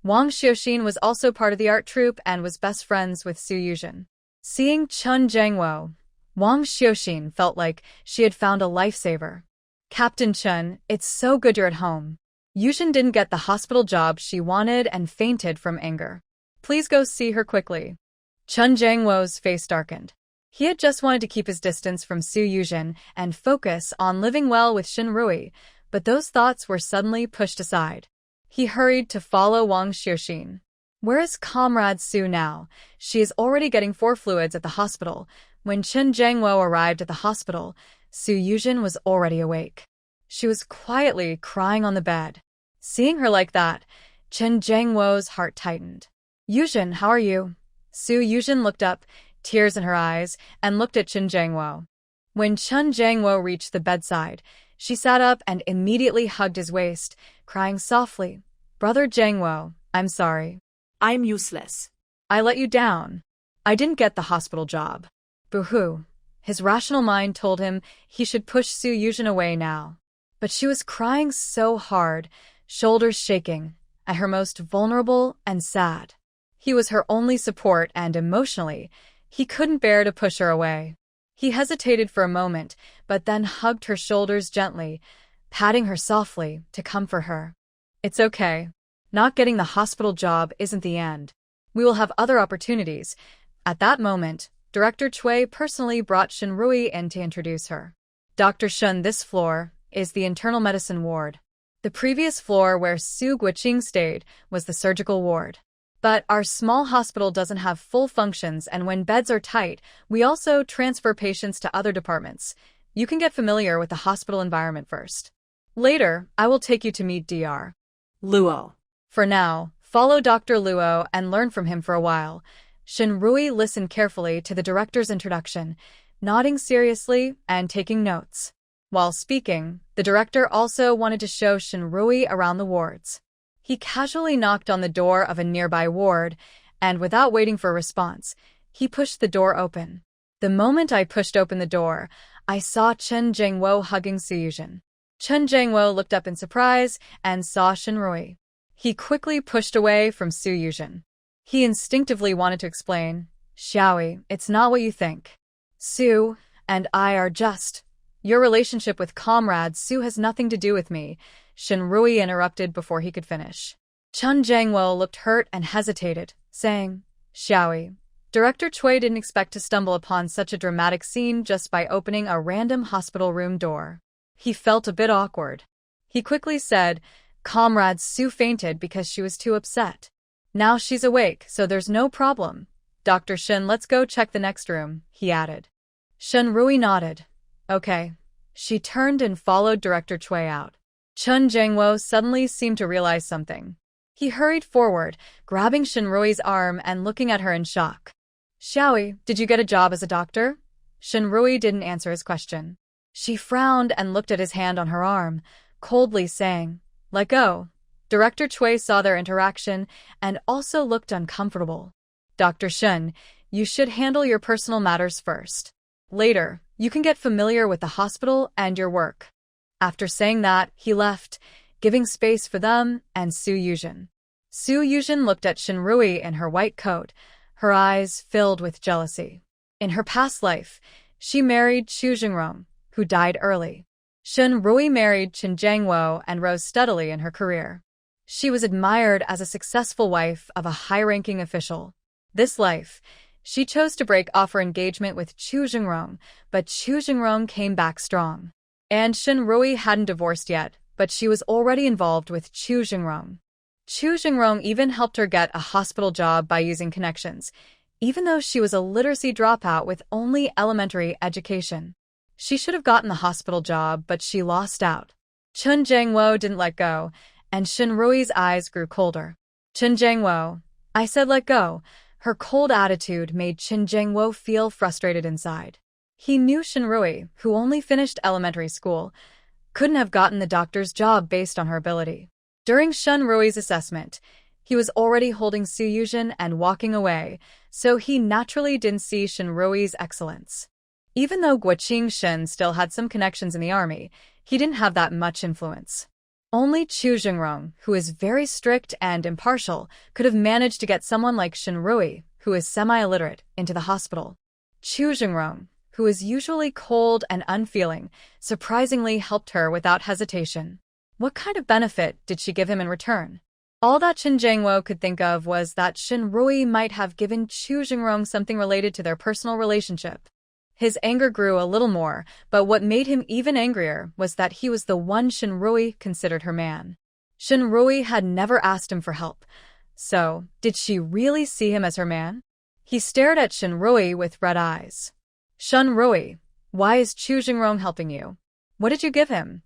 Wang Xiuxin was also part of the art troupe and was best friends with Su Yuzhen. Seeing Chen Jiangwo, Wang Xiuxin felt like she had found a lifesaver. Captain Chen, it's so good you're at home. Yuzhen didn't get the hospital job she wanted and fainted from anger. Please go see her quickly. Chen Jiangwo's face darkened. He had just wanted to keep his distance from Su Yuzhen and focus on living well with Shinrui, but those thoughts were suddenly pushed aside. He hurried to follow Wang Xiuxin. Where is Comrade Su now? She is already getting 4 fluids at the hospital. When Chen Jiangwo arrived at the hospital, Su Yuzhen was already awake. She was quietly crying on the bed. Seeing her like that, Chen Jiangwo's heart tightened. Yuzhen, how are you? Su Yuzhen looked up, tears in her eyes, and looked at Chen Jiangwo. When Chen Jiangwo reached the bedside, she sat up and immediately hugged his waist, crying softly, Brother Jiangwo, I'm sorry. I'm useless. I let you down. I didn't get the hospital job. Boo-hoo. His rational mind told him he should push Su Yuzhen away now. But she was crying so hard, shoulders shaking, at her most vulnerable and sad. He was her only support and emotionally, he couldn't bear to push her away. He hesitated for a moment, but then hugged her shoulders gently, patting her softly to comfort her. It's okay. Not getting the hospital job isn't the end. We will have other opportunities. At that moment, Director Cui personally brought Shinrui in to introduce her. Dr. Shun, this floor is the internal medicine ward. The previous floor where Su Guiqing stayed was the surgical ward. But our small hospital doesn't have full functions, and when beds are tight, we also transfer patients to other departments. You can get familiar with the hospital environment first. Later, I will take you to meet Dr. Luo. For now, follow Dr. Luo and learn from him for a while. Shinrui listened carefully to the director's introduction, nodding seriously and taking notes. While speaking, the director also wanted to show Shinrui around the wards. He casually knocked on the door of a nearby ward, and without waiting for a response, he pushed the door open. The moment I pushed open the door, I saw Chen Jingwo hugging Suyujin. Chen Jingwo looked up in surprise and saw Shinrui. He quickly pushed away from Suyujin. He instinctively wanted to explain, Xiaoyi, it's not what you think. Su and I are just. Your relationship with Comrade Su has nothing to do with me, Shinrui interrupted before he could finish. Chen Jingwo looked hurt and hesitated, saying, Xiaoyi, Director Cui didn't expect to stumble upon such a dramatic scene just by opening a random hospital room door. He felt a bit awkward. He quickly said, Comrade Su fainted because she was too upset. Now she's awake, so there's no problem. Dr. Shin, let's go check the next room, he added. Shinrui nodded. Okay. She turned and followed Director Cui out. Chen Jingwo suddenly seemed to realize something. He hurried forward, grabbing Shinrui's arm and looking at her in shock. Xiaoyi, did you get a job as a doctor? Shinrui didn't answer his question. She frowned and looked at his hand on her arm, coldly saying, Let go. Director Cui saw their interaction and also looked uncomfortable. Dr. Shin, you should handle your personal matters first. Later, you can get familiar with the hospital and your work. After saying that, he left, giving space for them and Suyujin. Suyujin looked at Shinrui in her white coat, her eyes filled with jealousy. In her past life, she married Chu Jingrong, who died early. Shinrui married Chen Jingwo and rose steadily in her career. She was admired as a successful wife of a high-ranking official. This life, she chose to break off her engagement with Chu Jingrong, but Chu Jingrong came back strong. And Shinrui hadn't divorced yet, but she was already involved with Chu Jingrong. Chu Jingrong even helped her get a hospital job by using connections, even though she was a literacy dropout with only elementary education. She should have gotten the hospital job, but she lost out. Chen Jingwo didn't let go, and Shinrui's eyes grew colder. Chen Jingwo, I said let go. Her cold attitude made Chen Jingwo feel frustrated inside. He knew Shinrui, who only finished elementary school, couldn't have gotten the doctor's job based on her ability. During Shinrui's assessment, he was already holding Suyujin and walking away, so he naturally didn't see Shinrui's excellence. Even though Guoqing Shin still had some connections in the army, he didn't have that much influence. Only Chu Jingrong, who is very strict and impartial, could have managed to get someone like Shinrui, who is semi-illiterate, into the hospital. Chu Jingrong, who is usually cold and unfeeling, surprisingly helped her without hesitation. What kind of benefit did she give him in return? All that Chen Jingwo could think of was that Shinrui might have given Chu Jingrong something related to their personal relationship. His anger grew a little more, but what made him even angrier was that he was the one Shinrui considered her man. Shinrui had never asked him for help. So, did she really see him as her man? He stared at Shinrui with red eyes. Shinrui, why is Chu Jingrong helping you? What did you give him?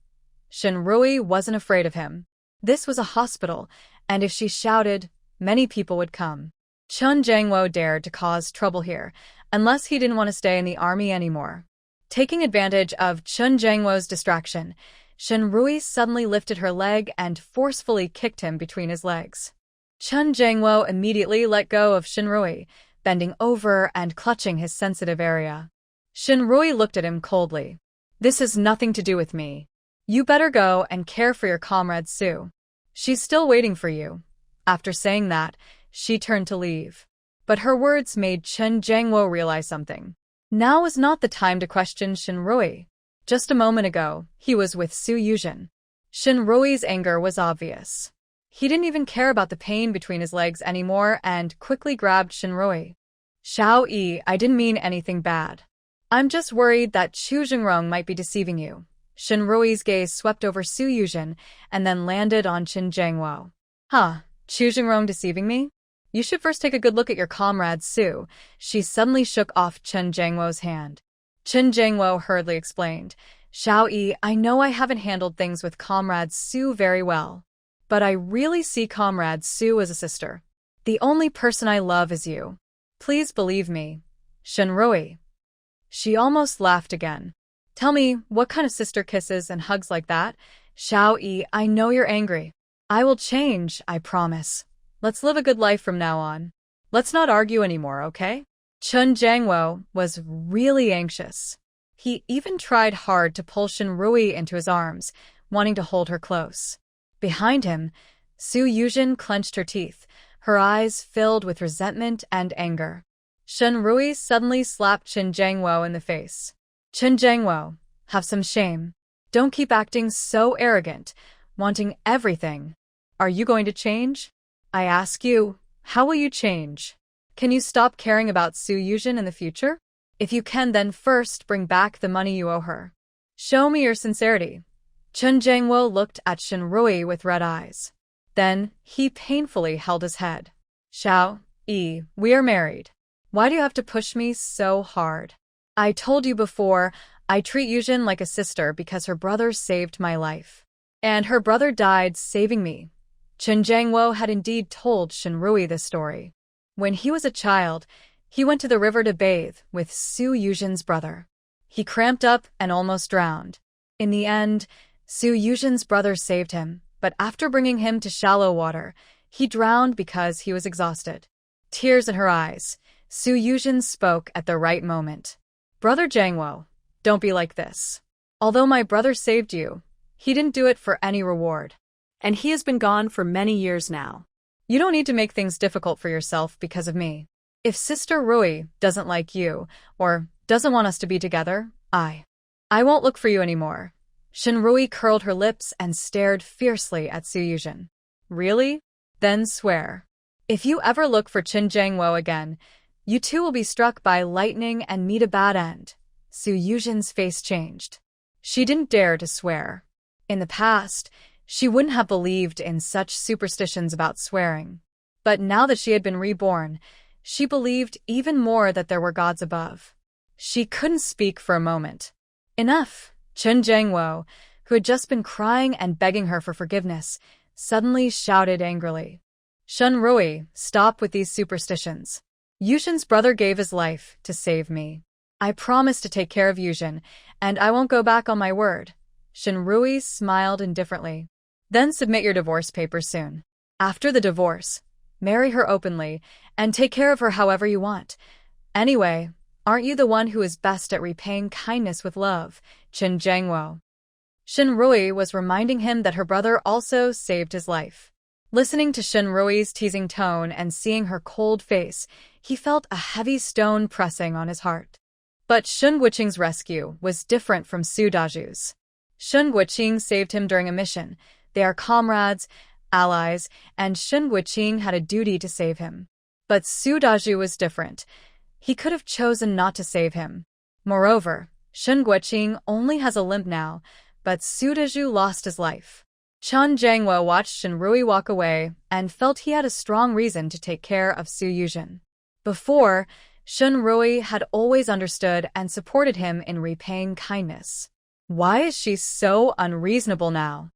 Shinrui wasn't afraid of him. This was a hospital, and if she shouted, many people would come. Chen Jingwo dared to cause trouble here, unless he didn't want to stay in the army anymore. Taking advantage of Chen Jingwo's distraction, Shinrui suddenly lifted her leg and forcefully kicked him between his legs. Chen Jingwo immediately let go of Shinrui, bending over and clutching his sensitive area. Shinrui looked at him coldly. This has nothing to do with me. You better go and care for your comrade Su. She's still waiting for you. After saying that, she turned to leave. But her words made Chen Jingwo realize something. Now was not the time to question Shinrui. Just a moment ago, he was with Suyujin. Shinrui's anger was obvious. He didn't even care about the pain between his legs anymore and quickly grabbed Shinrui. Xiaoyi, I didn't mean anything bad. I'm just worried that Chu Jingrong might be deceiving you. Shinrui's gaze swept over Suyujin and then landed on Chen Jingwo. Huh, Chu Jingrong deceiving me? You should first take a good look at your comrade Su. She suddenly shook off Chen Jingwo's hand. Chen Jiangwo hurriedly explained. Xiao Yi, I know I haven't handled things with Comrade Su very well, but I really see Comrade Su as a sister. The only person I love is you. Please believe me. Shenrui. She almost laughed again. Tell me, what kind of sister kisses and hugs like that? Xiao Yi, I know you're angry. I will change, I promise. Let's live a good life from now on. Let's not argue anymore, okay? Chen Jiangwo was really anxious. He even tried hard to pull Shenrui into his arms, wanting to hold her close. Behind him, Su Yuzhen clenched her teeth, her eyes filled with resentment and anger. Shenrui suddenly slapped Chen Jiangwo in the face. Chen Jiangwo, have some shame. Don't keep acting so arrogant, wanting everything. Are you going to change? I ask you, how will you change? Can you stop caring about Su Yuzhen in the future? If you can, then first bring back the money you owe her. Show me your sincerity. Chen Jiangwo looked at Shenrui with red eyes. Then, he painfully held his head. Xiao Yi, we are married. Why do you have to push me so hard? I told you before, I treat Yuzhen like a sister because her brother saved my life. And her brother died saving me. Chen Jiangwo had indeed told Shenrui this story. When he was a child, he went to the river to bathe with Su Yuzhen's brother. He cramped up and almost drowned. In the end, Su Yuzhen's brother saved him, but after bringing him to shallow water, he drowned because he was exhausted. Tears in her eyes, Su Yuzhen spoke at the right moment. Brother Jiangwo, don't be like this. Although my brother saved you, he didn't do it for any reward. And he has been gone for many years now. You don't need to make things difficult for yourself because of me. If Sister Rui doesn't like you, or doesn't want us to be together, I won't look for you anymore. Shenrui curled her lips and stared fiercely at Su Yuzhen. Really? Then swear. If you ever look for Chen Jiangwo again, you too will be struck by lightning and meet a bad end. Su Yuzhen's face changed. She didn't dare to swear. In the past, she wouldn't have believed in such superstitions about swearing. But now that she had been reborn, she believed even more that there were gods above. She couldn't speak for a moment. Enough! Chen Jiangwo, who had just been crying and begging her for forgiveness, suddenly shouted angrily. Shenrui, stop with these superstitions. Yuzhen's brother gave his life to save me. I promise to take care of Yuzhen, and I won't go back on my word. Shenrui smiled indifferently. Then submit your divorce papers soon. After the divorce, marry her openly, and take care of her however you want. Anyway, aren't you the one who is best at repaying kindness with love, Chen Jiangwo? Shenrui was reminding him that her brother also saved his life. Listening to Shenrui's teasing tone and seeing her cold face, he felt a heavy stone pressing on his heart. But Shun Guoqing's rescue was different from Su Daju's. Shun Guoqing saved him during a mission. They are comrades, allies, and Shun Guoqing had a duty to save him. But Su Daju was different. He could have chosen not to save him. Moreover, Shun Guoqing only has a limp now, but Su Daju lost his life. Chen Jiangwo watched Shenrui walk away and felt he had a strong reason to take care of Su Yuzhen. Before, Shenrui had always understood and supported him in repaying kindness. Why is she so unreasonable now?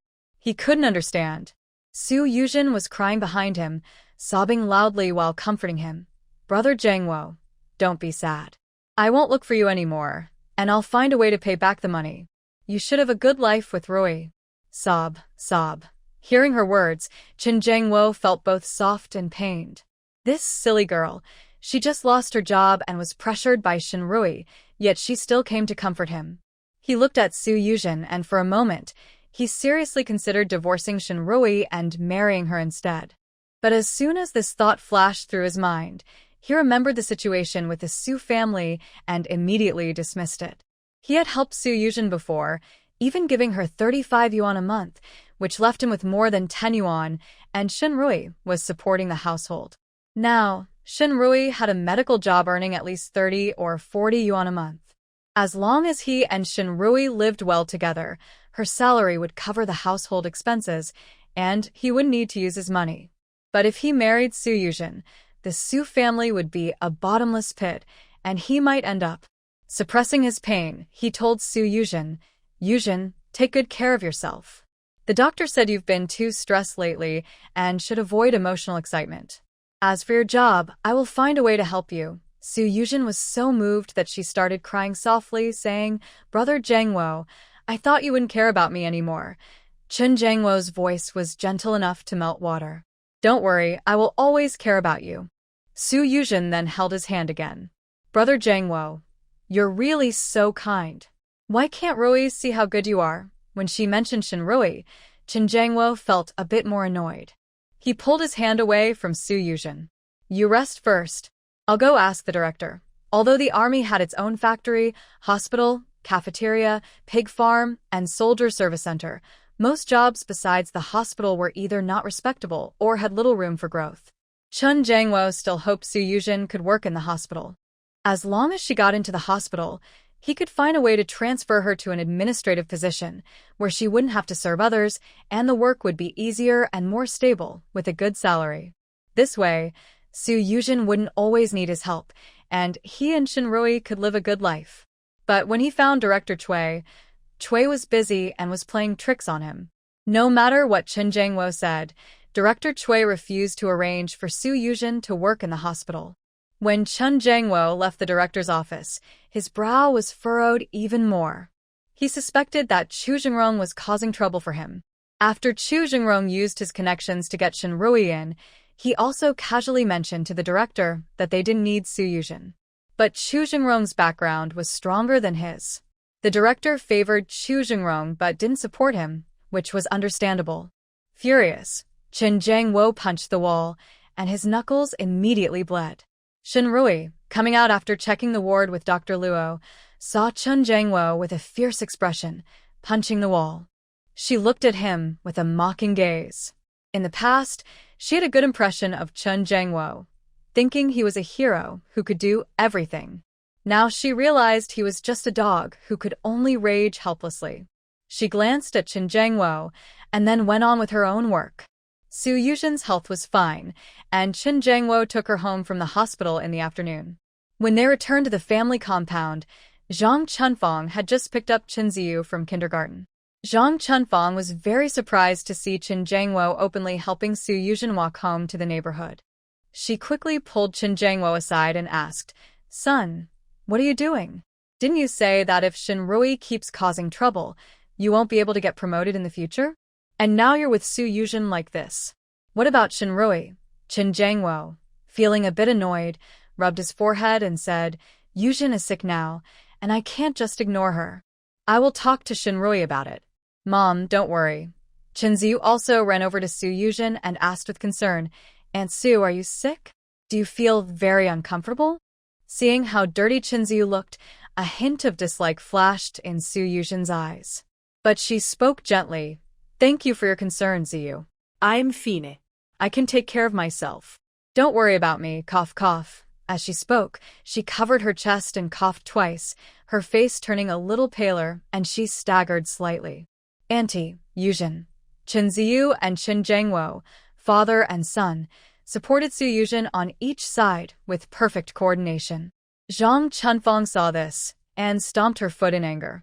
He couldn't understand. Su Yuzhen was crying behind him, sobbing loudly while comforting him. Brother Jiangwo, don't be sad. I won't look for you anymore, and I'll find a way to pay back the money. You should have a good life with Rui. Sob, sob. Hearing her words, Chen Jiangwo felt both soft and pained. This silly girl, she just lost her job and was pressured by Shenrui, yet she still came to comfort him. He looked at Su Yuzhen and for a moment, he seriously considered divorcing Shenrui and marrying her instead. But as soon as this thought flashed through his mind, he remembered the situation with the Su family and immediately dismissed it. He had helped Su Yuzhen before, even giving her 35 yuan a month, which left him with more than 10 yuan, and Shenrui was supporting the household. Now, Shenrui had a medical job earning at least 30 or 40 yuan a month. As long as he and Shenrui lived well together, her salary would cover the household expenses, and he wouldn't need to use his money. But if he married Su Yuzhen, the Su family would be a bottomless pit, and he might end up Suppressing his pain, he told Su Yujin, "Yujin, take good care of yourself. The doctor said you've been too stressed lately and should avoid emotional excitement. As for your job, I will find a way to help you." Su Yujin was so moved that she started crying softly, saying, "Brother Jangwo, I thought you wouldn't care about me anymore." Chun Jangwo's voice was gentle enough to melt water. "Don't worry, I will always care about you." Su Yujin then held his hand again. "Brother Jangwo, you're really so kind. Why can't Rui see how good you are?" When she mentioned Shinrui, Chun Jangwo felt a bit more annoyed. He pulled his hand away from Su Yujin. "You rest first. I'll go ask the director." Although the army had its own factory, hospital, cafeteria, pig farm, and soldier service center, most jobs besides the hospital were either not respectable or had little room for growth. Chun Jangwo still hoped Su Yujin could work in the hospital. As long as she got into the hospital, he could find a way to transfer her to an administrative position where she wouldn't have to serve others and the work would be easier and more stable with a good salary. This way, Su Yujin wouldn't always need his help, and he and Shinrui could live a good life. But when he found Director Chui was busy and was playing tricks on him. No matter what Chun Jangwo said, Director Chui refused to arrange for Su Yujin to work in the hospital. When Chun Jangwo left the director's office, his brow was furrowed even more. He suspected that Chu Jingrong was causing trouble for him. After Chu Jingrong used his connections to get Shinrui in, he also casually mentioned to the director that they didn't need Su Yujin. But Chu Jingrong's background was stronger than his. The director favored Chu Jingrong but didn't support him, which was understandable. Furious, Chun Jangwo punched the wall, and his knuckles immediately bled. Shinrui, coming out after checking the ward with Dr. Luo, saw Chun Jangwo with a fierce expression, punching the wall. She looked at him with a mocking gaze. In the past, she had a good impression of Chun Jangwo, thinking he was a hero who could do everything. Now she realized he was just a dog who could only rage helplessly. She glanced at Chun Jangwo and then went on with her own work. Su Yujin's health was fine, and Chun Jangwo took her home from the hospital in the afternoon. When they returned to the family compound, Zhang Chunfang had just picked up Chun Ziyu from kindergarten. Zhang Chunfang was very surprised to see Chun Jangwo openly helping Su Yujin walk home to the neighborhood. She quickly pulled Chun Jangwo aside and asked, "Son, what are you doing? Didn't you say that if Shinrui keeps causing trouble, you won't be able to get promoted in the future? And now you're with Su Yujin like this. What about Shinrui?" Chun Jangwo, feeling a bit annoyed, rubbed his forehead and said, "Yujin is sick now, and I can't just ignore her. I will talk to Shinrui about it." "Mom, don't worry." Chun Ziyu also ran over to Su Yujin and asked with concern, "Aunt Su, are you sick? Do you feel very uncomfortable?" Seeing how dirty Chun Ziyu looked, a hint of dislike flashed in Su Yujin's eyes. But she spoke gently. "Thank you for your concern, Ziyu. I'm fine. I can take care of myself. Don't worry about me, cough cough." As she spoke, she covered her chest and coughed twice, her face turning a little paler, and she staggered slightly. Auntie, Yujin, Chun Ziyu and Chun Jangwo, father and son, supported Su Yujin on each side with perfect coordination. Zhang Chunfang saw this and stomped her foot in anger.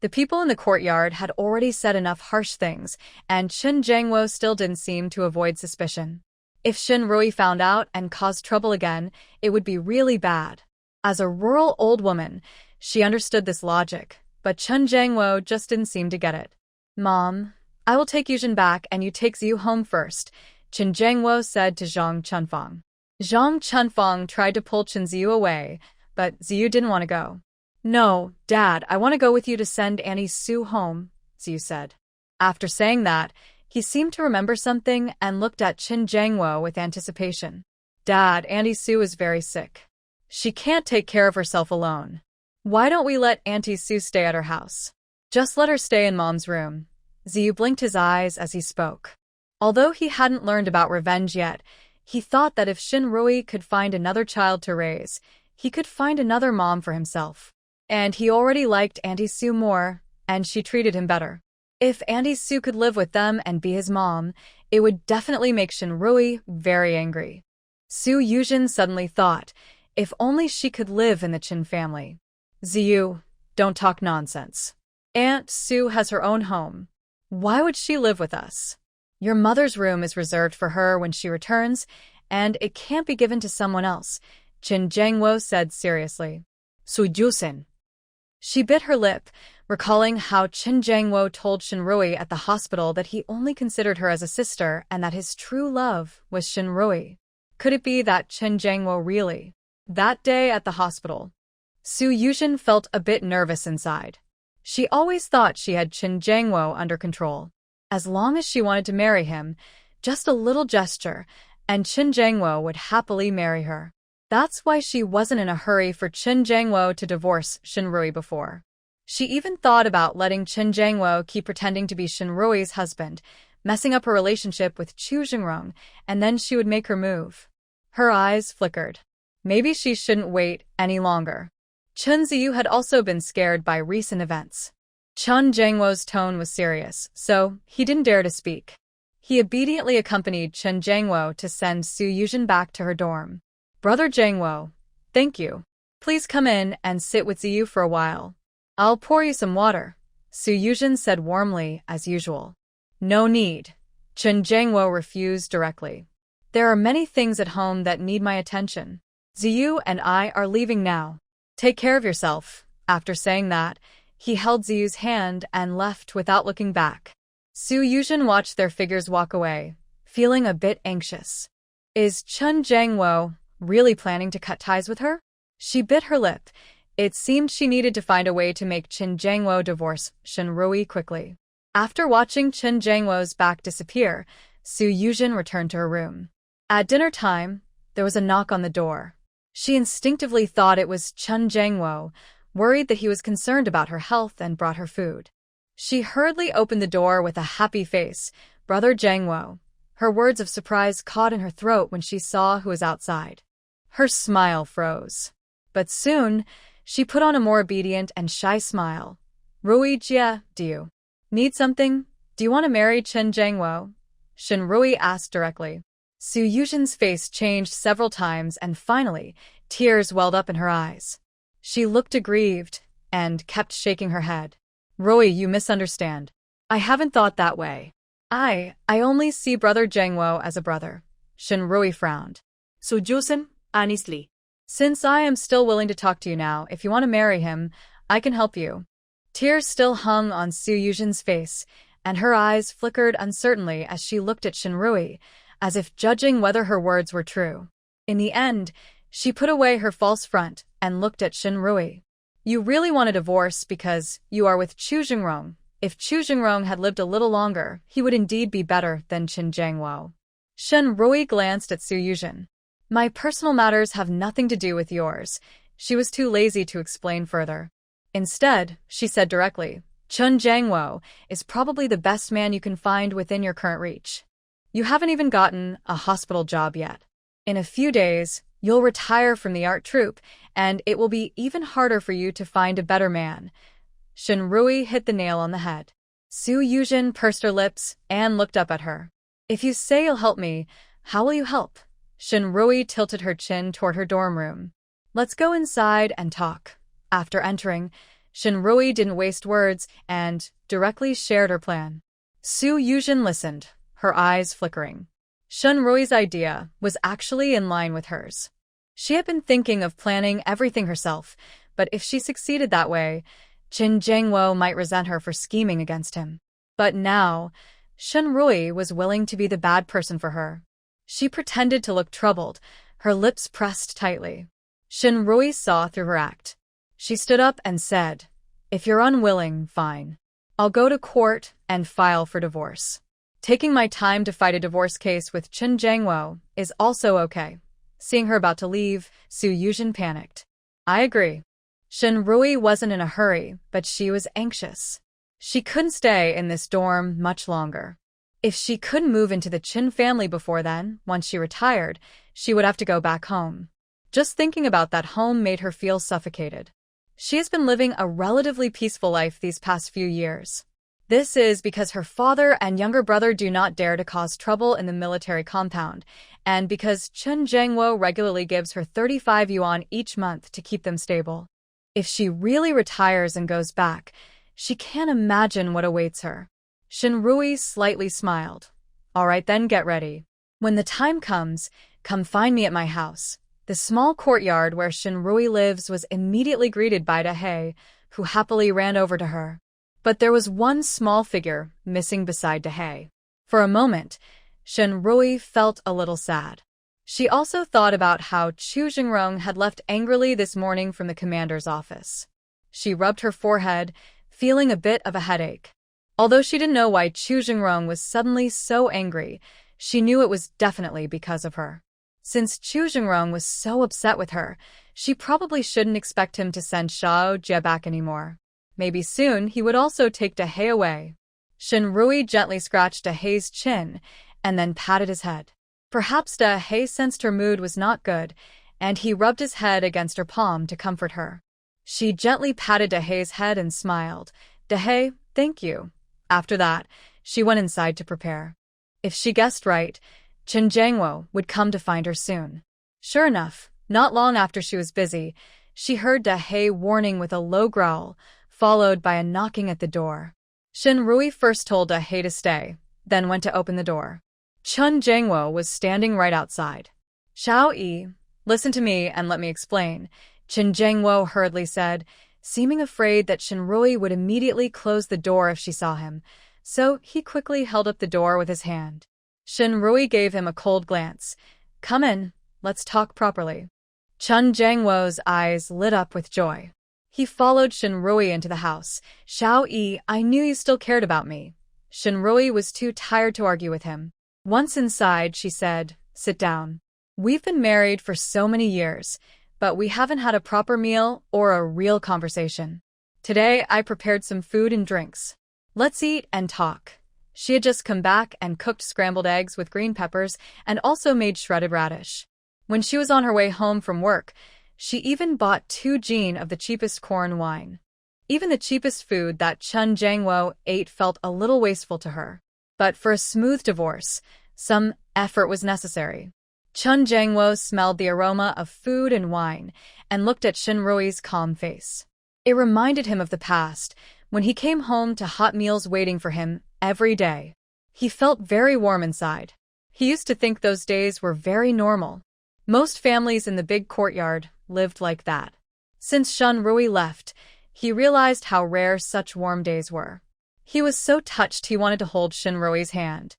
The people in the courtyard had already said enough harsh things, and Chun Jangwo still didn't seem to avoid suspicion. If Shinrui found out and caused trouble again, it would be really bad. As a rural old woman, she understood this logic, but Chun Jangwo just didn't seem to get it. "Mom, I will take Yujin back and you take Ziyu home first," Chun Jangwo said to Zhang Chunfang. Zhang Chunfang tried to pull Chun Ziyu away, but Ziyu didn't want to go. "No, Dad, I want to go with you to send Auntie Su home," Ziyu said. After saying that, he seemed to remember something and looked at Chun Jangwo with anticipation. "Dad, Auntie Su is very sick. She can't take care of herself alone. Why don't we let Auntie Su stay at her house? Just let her stay in Mom's room." Ziyu blinked his eyes as he spoke. Although he hadn't learned about revenge yet, he thought that if Shinrui could find another child to raise, he could find another mom for himself. And he already liked Auntie Su more, and she treated him better. If Auntie Su could live with them and be his mom, it would definitely make Shinrui very angry. Su Yujin suddenly thought, if only she could live in the Chin family. Ziyu, don't talk nonsense. Aunt Sue has her own home. Why would she live with us? Your mother's room is reserved for her when she returns, and it can't be given to someone else, Qin Jiangwo said seriously. Sujusen. She bit her lip, recalling how Qin Jiangwo told Shinrui at the hospital that he only considered her as a sister and that his true love was Shinrui. Could it be that Qin Jiangwo really? That day at the hospital, Su Yuzhen felt a bit nervous inside. She always thought she had Qin Jiangwo under control. As long as she wanted to marry him, just a little gesture, and Qin Jiangwo would happily marry her. That's why she wasn't in a hurry for Qin Jiangwo to divorce Shinrui before. She even thought about letting Qin Jiangwo keep pretending to be Shinrui's husband, messing up her relationship with Chu Jingrong, and then she would make her move. Her eyes flickered. Maybe she shouldn't wait any longer. Chen Ziyu had also been scared by recent events. Chen Jiangwo's tone was serious, so he didn't dare to speak. He obediently accompanied Chen Jiangwo to send Su Yuzhen back to her dorm. Brother Jiangwo, thank you. Please come in and sit with Ziyu for a while. I'll pour you some water, Su Yuzhen said warmly as usual. No need. Chen Jiangwo refused directly. There are many things at home that need my attention. Ziyu and I are leaving now. Take care of yourself. After saying that, he held Ziyu's hand and left without looking back. Su Yuzhen watched their figures walk away, feeling a bit anxious. Is Chen Jiangwo really planning to cut ties with her? She bit her lip. It seemed she needed to find a way to make Qin Jiangwo divorce Shinrui quickly. After watching Qin Jiangwo's back disappear, Su Yuzhen returned to her room. At dinner time, there was a knock on the door. She instinctively thought it was Chen Jiangwo, worried that he was concerned about her health and brought her food. She hurriedly opened the door with a happy face. Brother Jiangwo. Her words of surprise caught in her throat when she saw who was outside. Her smile froze. But soon, she put on a more obedient and shy smile. Rui Jia, do you need something? Do you want to marry Chen Jiangwo? Shinrui asked directly. Su Yuzhen's face changed several times and finally, tears welled up in her eyes. She looked aggrieved and kept shaking her head. Rui, you misunderstand. I haven't thought that way. I only see Brother Jiangwo as a brother. Shinrui frowned. Su Yuzhen, honestly. Since I am still willing to talk to you now, if you want to marry him, I can help you. Tears still hung on Su Yuzhen's face, and her eyes flickered uncertainly as she looked at Shinrui, as if judging whether her words were true. In the end, she put away her false front and looked at Shinrui. You really want a divorce because you are with Chu Jingrong. If Chu Jingrong had lived a little longer, he would indeed be better than Qin Jiangwo. Shinrui glanced at Su Yuzhen. My personal matters have nothing to do with yours. She was too lazy to explain further. Instead, she said directly, Chen Jiangwo is probably the best man you can find within your current reach. You haven't even gotten a hospital job yet. In a few days, you'll retire from the art troupe, and it will be even harder for you to find a better man. Shinrui hit the nail on the head. Su Yuzhen pursed her lips and looked up at her. If you say you'll help me, how will you help? Shinrui tilted her chin toward her dorm room. Let's go inside and talk. After entering, Shinrui didn't waste words and directly shared her plan. Su Yuzhen listened, her eyes flickering. Shinrui's idea was actually in line with hers. She had been thinking of planning everything herself, but if she succeeded that way, Qin Jiangwo might resent her for scheming against him. But now, Shinrui was willing to be the bad person for her. She pretended to look troubled, her lips pressed tightly. Shinrui saw through her act. She stood up and said, If you're unwilling, fine. I'll go to court and file for divorce. Taking my time to fight a divorce case with Qin Jiangwo is also okay. Seeing her about to leave, Su Yuzhen panicked. I agree. Shinrui wasn't in a hurry, but she was anxious. She couldn't stay in this dorm much longer. If she couldn't move into the Qin family before then, once she retired, she would have to go back home. Just thinking about that home made her feel suffocated. She has been living a relatively peaceful life these past few years. This is because her father and younger brother do not dare to cause trouble in the military compound, and because Qin Jiangwo regularly gives her 35 yuan each month to keep them stable. If she really retires and goes back, she can't imagine what awaits her. Shinrui slightly smiled. All right then, get ready. When the time comes, come find me at my house. The small courtyard where Shinrui lives was immediately greeted by Dahei, who happily ran over to her. But there was one small figure missing beside Dahei. For a moment, Shinrui felt a little sad. She also thought about how Chu Jingrong had left angrily this morning from the commander's office. She rubbed her forehead, feeling a bit of a headache. Although she didn't know why Chu Jingrong was suddenly so angry, she knew it was definitely because of her. Since Chu Jingrong was so upset with her, she probably shouldn't expect him to send Xiao Jie back anymore. Maybe soon he would also take Dahei away. Shinrui gently scratched Dahei's chin and then patted his head. Perhaps Dahei sensed her mood was not good, and he rubbed his head against her palm to comfort her. She gently patted Dahei's head and smiled. Dahei, thank you. After that, she went inside to prepare. If she guessed right, Chen Jiangwo would come to find her soon. Sure enough, not long after she was busy, she heard Dahei warning with a low growl, followed by a knocking at the door. Shinrui first told Dahei to stay, then went to open the door. Chen Jiangwo was standing right outside. Xiao Yi, listen to me and let me explain, Chen Jiangwo hurriedly said, seeming afraid that Shinrui would immediately close the door if she saw him, so he quickly held up the door with his hand. Shinrui gave him a cold glance. Come in, let's talk properly. Chen Jiangwo's eyes lit up with joy. He followed Shinrui into the house. Xiao Yi, I knew you still cared about me. Shinrui was too tired to argue with him. Once inside, she said, sit down. We've been married for so many years, but we haven't had a proper meal or a real conversation. Today, I prepared some food and drinks. Let's eat and talk. She had just come back and cooked scrambled eggs with green peppers and also made shredded radish. When she was on her way home from work, she even bought 2 jin of the cheapest corn wine. Even the cheapest food that Chen Jiangwo ate felt a little wasteful to her. But for a smooth divorce, some effort was necessary. Chen Jiangwo smelled the aroma of food and wine and looked at Shinrui's calm face. It reminded him of the past, when he came home to hot meals waiting for him every day. He felt very warm inside. He used to think those days were very normal. Most families in the big courtyard lived like that. Since Shinrui left, he realized how rare such warm days were. He was so touched he wanted to hold Shinrui's hand.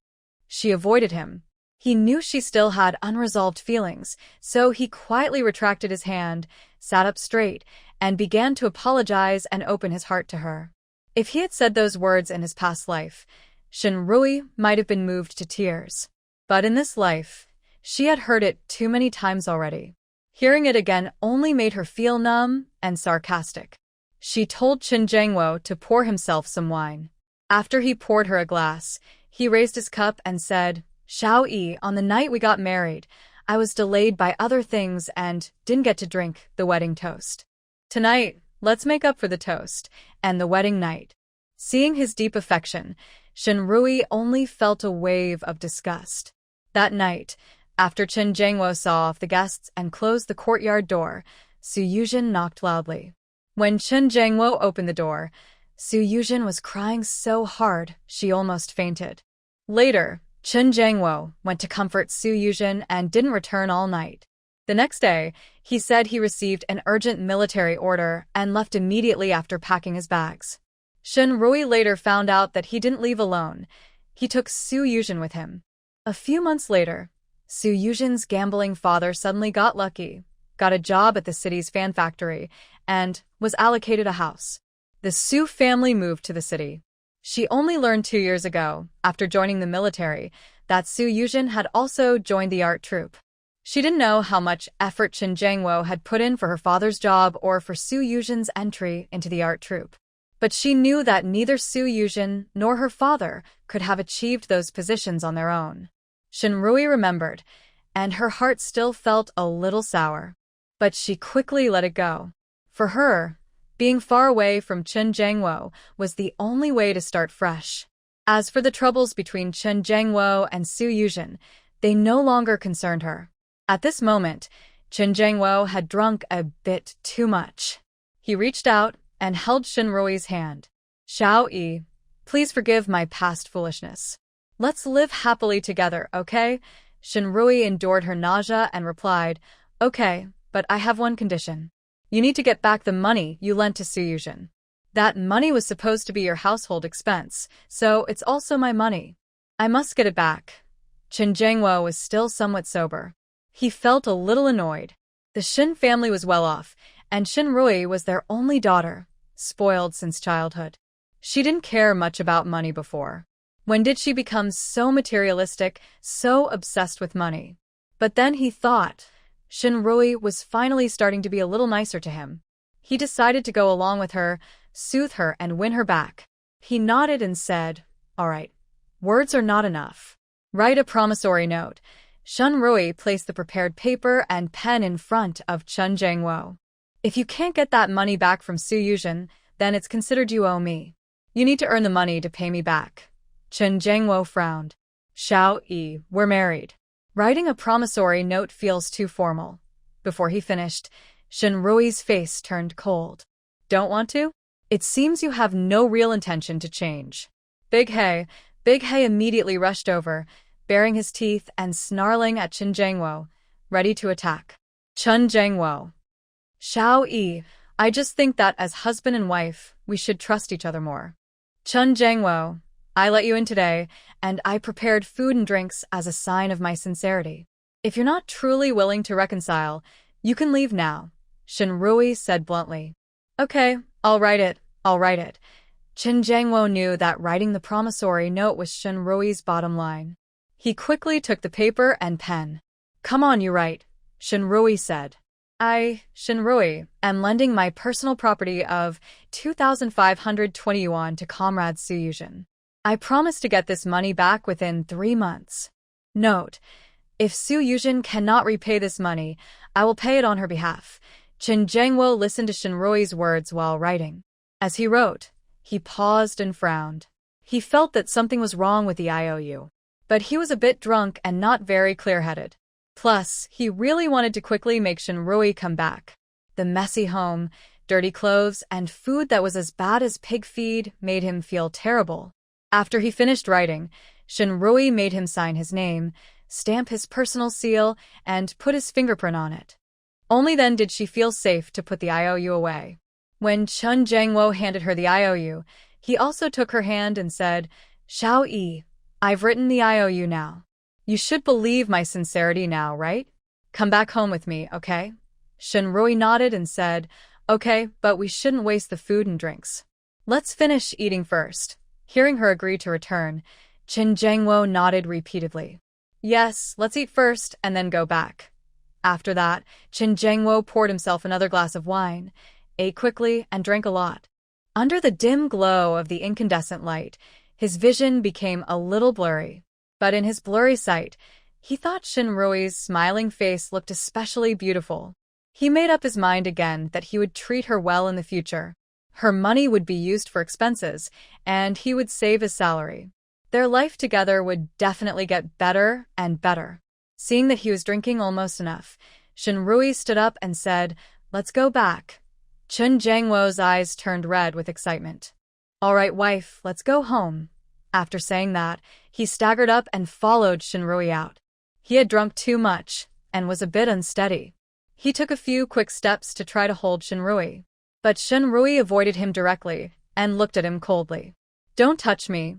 She avoided him. He knew she still had unresolved feelings, so he quietly retracted his hand, sat up straight, and began to apologize and open his heart to her. If he had said those words in his past life, Shinrui might have been moved to tears. But in this life, she had heard it too many times already. Hearing it again only made her feel numb and sarcastic. She told Chen Jiangwo to pour himself some wine. After he poured her a glass, he raised his cup and said, Xiao Yi, on the night we got married, I was delayed by other things and didn't get to drink the wedding toast. Tonight, let's make up for the toast and the wedding night. Seeing his deep affection, Shinrui only felt a wave of disgust. That night, after Chen Jiangwo saw off the guests and closed the courtyard door, Su Yuzhen knocked loudly. When Chen Jiangwo opened the door, Su Yuzhen was crying so hard she almost fainted. Later, Chen Jiangwo went to comfort Su Yuzhen and didn't return all night. The next day, he said he received an urgent military order and left immediately after packing his bags. Shinrui later found out that he didn't leave alone. He took Su Yuzhen with him. A few months later, Su Yuzhen's gambling father suddenly got lucky, got a job at the city's fan factory, and was allocated a house. The Su family moved to the city. She only learned 2 years ago, after joining the military, that Su Yuzhen had also joined the art troupe. She didn't know how much effort Chen Jiangwo had put in for her father's job or for Su Yuzhen's entry into the art troupe. But she knew that neither Su Yuzhen nor her father could have achieved those positions on their own. Shinrui remembered, and her heart still felt a little sour. But she quickly let it go. For her, being far away from Chen Jiangwo was the only way to start fresh. As for the troubles between Chen Jiangwo and Su Yuzhen, they no longer concerned her. At this moment, Chen Jiangwo had drunk a bit too much. He reached out and held Shinrui's hand. Xiao-yi, please forgive my past foolishness. Let's live happily together, okay? Shinrui endured her nausea and replied, okay, but I have one condition. You need to get back the money you lent to Suyujin. That money was supposed to be your household expense, so it's also my money. I must get it back. Chen Jiangwo was still somewhat sober. He felt a little annoyed. The Shin family was well off, and Shinrui was their only daughter, spoiled since childhood. She didn't care much about money before. When did she become so materialistic, so obsessed with money? But then he thought Shinrui was finally starting to be a little nicer to him. He decided to go along with her, soothe her, and win her back. He nodded and said, all right, words are not enough. Write a promissory note. Shinrui placed the prepared paper and pen in front of Chen Jiangwo. If you can't get that money back from Suyujin, then it's considered you owe me. You need to earn the money to pay me back. Chen Jiangwo frowned. Xiao-yi, we're married. Writing a promissory note feels too formal. Before he finished, Shinrui's face turned cold. Don't want to? It seems you have no real intention to change. Big He immediately rushed over, baring his teeth and snarling at Chen Jiangwo, ready to attack. Chen Jiangwo. Xiao-yi, I just think that as husband and wife, we should trust each other more. Chen Jiangwo, I let you in today, and I prepared food and drinks as a sign of my sincerity. If you're not truly willing to reconcile, you can leave now, Shinrui said bluntly. Okay, I'll write it. Chen Jiangwo knew that writing the promissory note was Shinrui's bottom line. He quickly took the paper and pen. Come on, you write, Shinrui said. I, Shinrui, am lending my personal property of 2,520 yuan to Comrade Suyujin. I promise to get this money back within 3 months. Note, if Suyujin cannot repay this money, I will pay it on her behalf. Chen Jiangwo listened to Shinrui's words while writing. As he wrote, he paused and frowned. He felt that something was wrong with the IOU. But he was a bit drunk and not very clear-headed. Plus, he really wanted to quickly make Shinrui come back. The messy home, dirty clothes, and food that was as bad as pig feed made him feel terrible. After he finished writing, Shinrui made him sign his name, stamp his personal seal, and put his fingerprint on it. Only then did she feel safe to put the IOU away. When Chen Jiangwo handed her the IOU, he also took her hand and said, Xiao-yi, I've written the IOU now. You should believe my sincerity now, right? Come back home with me, okay? Shinrui nodded and said, okay, but we shouldn't waste the food and drinks. Let's finish eating first. Hearing her agree to return, Chen Jiangwo nodded repeatedly. Yes, let's eat first and then go back. After that, Chen Jiangwo poured himself another glass of wine, ate quickly, and drank a lot. Under the dim glow of the incandescent light, his vision became a little blurry. But in his blurry sight, he thought Shinrui's smiling face looked especially beautiful. He made up his mind again that he would treat her well in the future. Her money would be used for expenses, and he would save his salary. Their life together would definitely get better and better. Seeing that he was drinking almost enough, Shinrui stood up and said, let's go back. Chen Jiangwo's eyes turned red with excitement. All right, wife, let's go home. After saying that, he staggered up and followed Shinrui out. He had drunk too much and was a bit unsteady. He took a few quick steps to try to hold Shinrui. But Shinrui avoided him directly and looked at him coldly. Don't touch me.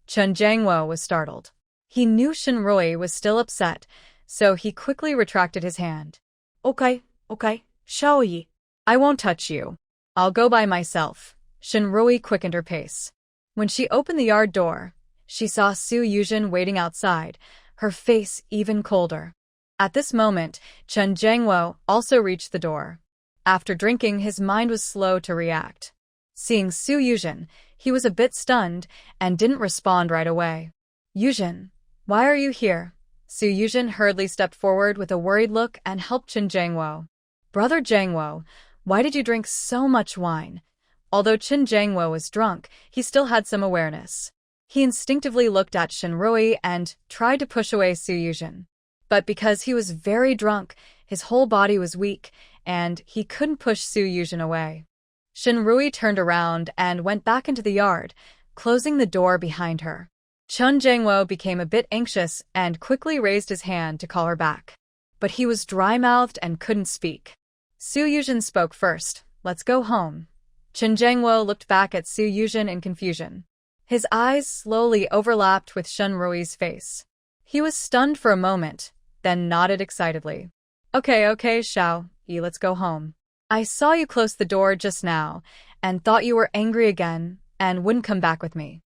Chen Jiangwo was startled. He knew Shinrui was still upset, so he quickly retracted his hand. Okay, Xiao-yi. I won't touch you. I'll go by myself. Shinrui quickened her pace. When she opened the yard door, she saw Suyujin waiting outside, her face even colder. At this moment, Chen Jiangwo also reached the door. After drinking, his mind was slow to react. Seeing Suyujin, he was a bit stunned and didn't respond right away. Yujin, why are you here? Suyujin hurriedly stepped forward with a worried look and helped Chen Jiangwo. Brother Jiangwo, why did you drink so much wine? Although Chen Jiangwo was drunk, he still had some awareness. He instinctively looked at Shinrui and tried to push away Suyujin. But because he was very drunk, his whole body was weak, and he couldn't push Suyujin away. Shinrui turned around and went back into the yard, closing the door behind her. Chun Jangwo became a bit anxious and quickly raised his hand to call her back. But he was dry-mouthed and couldn't speak. Su Yuzhen spoke first. Let's go home. Chun Jangwo looked back at Su Yuzhen in confusion. His eyes slowly overlapped with Shinrui's face. He was stunned for a moment, then nodded excitedly. Okay, Xiao Yi, let's go home. I saw you close the door just now, and thought you were angry again, and wouldn't come back with me.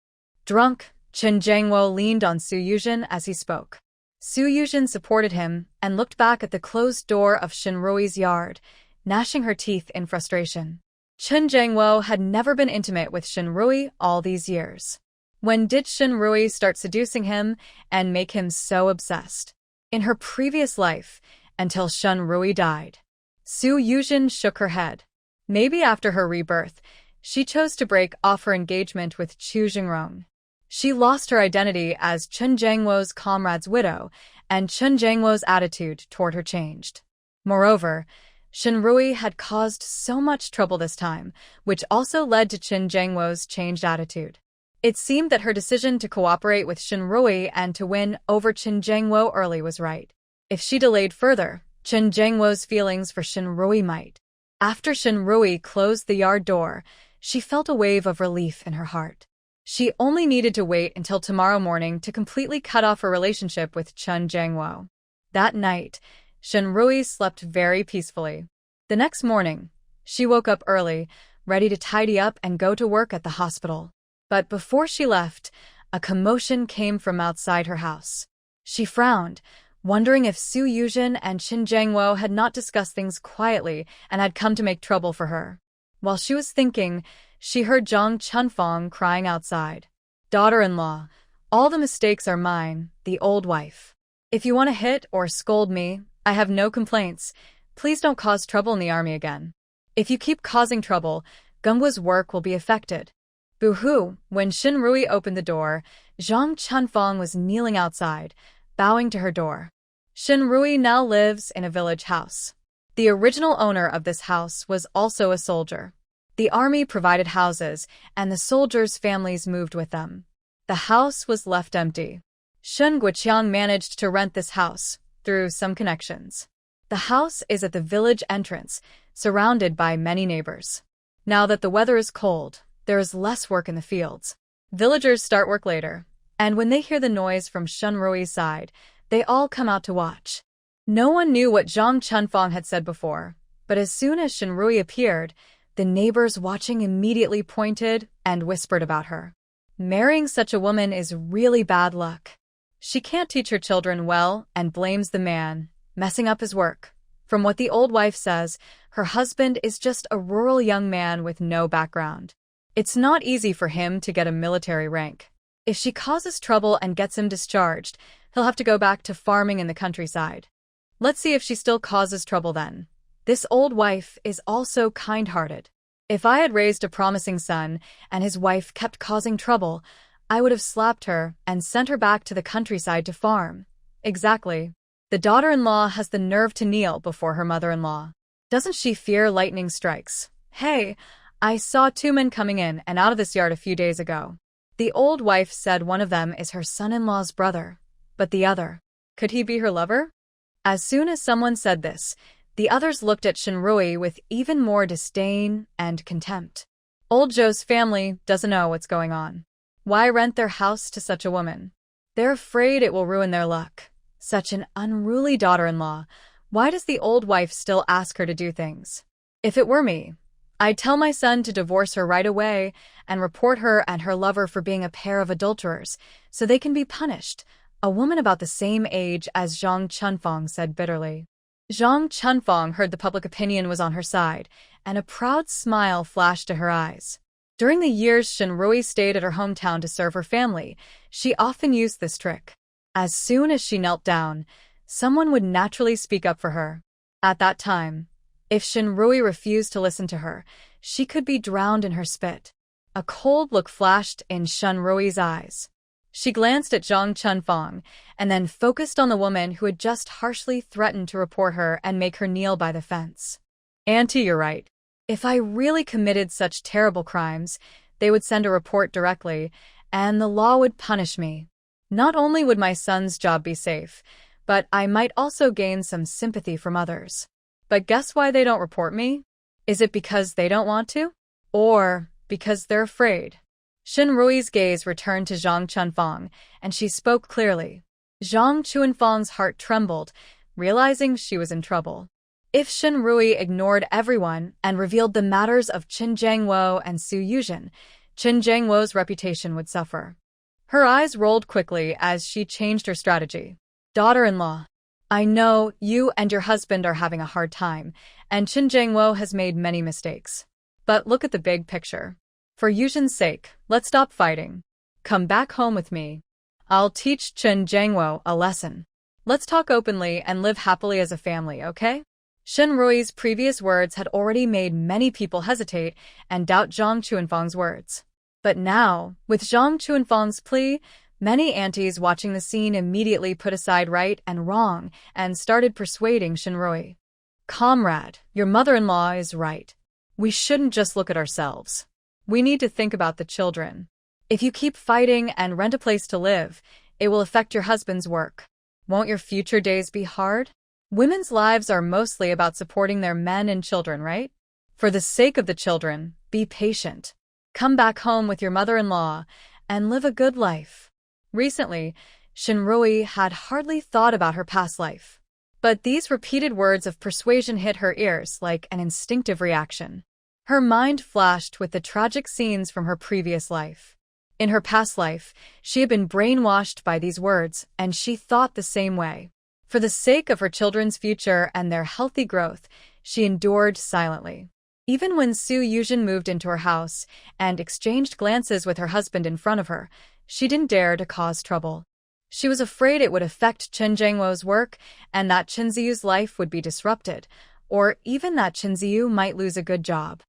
Drunk, Chun Jangwo leaned on Su Yuzhen as he spoke. Su Yuzhen supported him and looked back at the closed door of Shinrui's yard, gnashing her teeth in frustration. Chun Jangwo had never been intimate with Shinrui all these years. When did Shinrui start seducing him and make him so obsessed? In her previous life, until Shinrui died. Su Yuzhen shook her head. Maybe after her rebirth, she chose to break off her engagement with Chu Jingrong. She lost her identity as Chun Jangwo's comrade's widow, and Chun Jangwo's attitude toward her changed. Moreover, Shinrui had caused so much trouble this time, which also led to Chun Jangwo's changed attitude. It seemed that her decision to cooperate with Shinrui and to win over Chun Jangwo early was right. If she delayed further, Chun Jangwo's feelings for Shinrui might. After Shinrui closed the yard door, she felt a wave of relief in her heart. She only needed to wait until tomorrow morning to completely cut off her relationship with Chun Jangwo. That night, Shinrui slept very peacefully. The next morning, she woke up early, ready to tidy up and go to work at the hospital. But before she left, a commotion came from outside her house. She frowned, wondering if Su Yuzhen and Chun Jangwo had not discussed things quietly and had come to make trouble for her. While she was thinking, she heard Zhang Chunfang crying outside. Daughter-in-law, all the mistakes are mine, the old wife. If you want to hit or scold me, I have no complaints. Please don't cause trouble in the army again. If you keep causing trouble, Gungwa's work will be affected. Boo-hoo! When Shinrui opened the door, Zhang Chunfang was kneeling outside, bowing to her door. Shinrui now lives in a village house. The original owner of this house was also a soldier. The army provided houses, and the soldiers' families moved with them. The house was left empty. Shun Guoqiang managed to rent this house, through some connections. The house is at the village entrance, surrounded by many neighbors. Now that the weather is cold, there is less work in the fields. Villagers start work later, and when they hear the noise from Shinrui's side, they all come out to watch. No one knew what Zhang Chunfang had said before, but as soon as Shinrui appeared, the neighbors watching immediately pointed and whispered about her. Marrying such a woman is really bad luck. She can't teach her children well and blames the man, messing up his work. From what the old wife says, her husband is just a rural young man with no background. It's not easy for him to get a military rank. If she causes trouble and gets him discharged, he'll have to go back to farming in the countryside. Let's see if she still causes trouble then. This old wife is also kind-hearted. If I had raised a promising son and his wife kept causing trouble, I would have slapped her and sent her back to the countryside to farm. Exactly. The daughter-in-law has the nerve to kneel before her mother-in-law. Doesn't she fear lightning strikes? Hey, I saw two men coming in and out of this yard a few days ago. The old wife said one of them is her son-in-law's brother, but the other, could he be her lover? As soon as someone said this, the others looked at Shinrui with even more disdain and contempt. Old Zhou's family doesn't know what's going on. Why rent their house to such a woman? They're afraid it will ruin their luck. Such an unruly daughter-in-law. Why does the old wife still ask her to do things? If it were me, I'd tell my son to divorce her right away and report her and her lover for being a pair of adulterers, so they can be punished. A woman about the same age as Zhang Chunfang said bitterly. Zhang Chunfang heard the public opinion was on her side, and a proud smile flashed to her eyes. During the years Shinrui stayed at her hometown to serve her family, she often used this trick. As soon as she knelt down, someone would naturally speak up for her. At that time, if Shinrui refused to listen to her, she could be drowned in her spit. A cold look flashed in Shinrui's eyes. She glanced at Zhang Chunfang and then focused on the woman who had just harshly threatened to report her and make her kneel by the fence. Auntie, you're right. If I really committed such terrible crimes, they would send a report directly, and the law would punish me. Not only would my son's job be safe, but I might also gain some sympathy from others. But guess why they don't report me? Is it because they don't want to? Or because they're afraid? Shinrui's gaze returned to Zhang Chunfang, and she spoke clearly. Zhang Chunfang's heart trembled, realizing she was in trouble. If Shinrui ignored everyone and revealed the matters of Qin Jiangwo and Su Yuzhen, Qin Jiangwo's reputation would suffer. Her eyes rolled quickly as she changed her strategy. Daughter-in-law, I know you and your husband are having a hard time, and Qin Jiangwo has made many mistakes. But look at the big picture. For Yuzhen's sake, let's stop fighting. Come back home with me. I'll teach Qin Jiangwo a lesson. Let's talk openly and live happily as a family, okay? Shinrui's previous words had already made many people hesitate and doubt Zhang Chunfang's words. But now, with Zhang Chunfang's plea, many aunties watching the scene immediately put aside right and wrong and started persuading Shinrui. Comrade, your mother-in-law is right. We shouldn't just look at ourselves. We need to think about the children. If you keep fighting and rent a place to live, it will affect your husband's work. Won't your future days be hard? Women's lives are mostly about supporting their men and children, right? For the sake of the children, be patient. Come back home with your mother-in-law and live a good life. Recently, Shinrui had hardly thought about her past life. But these repeated words of persuasion hit her ears like an instinctive reaction. Her mind flashed with the tragic scenes from her previous life. In her past life, she had been brainwashed by these words, and she thought the same way. For the sake of her children's future and their healthy growth, she endured silently. Even when Su Yuzhen moved into her house and exchanged glances with her husband in front of her, she didn't dare to cause trouble. She was afraid it would affect Qin Jiangwo's work and that Qin Ziyu's life would be disrupted, or even that Qin Ziyu might lose a good job.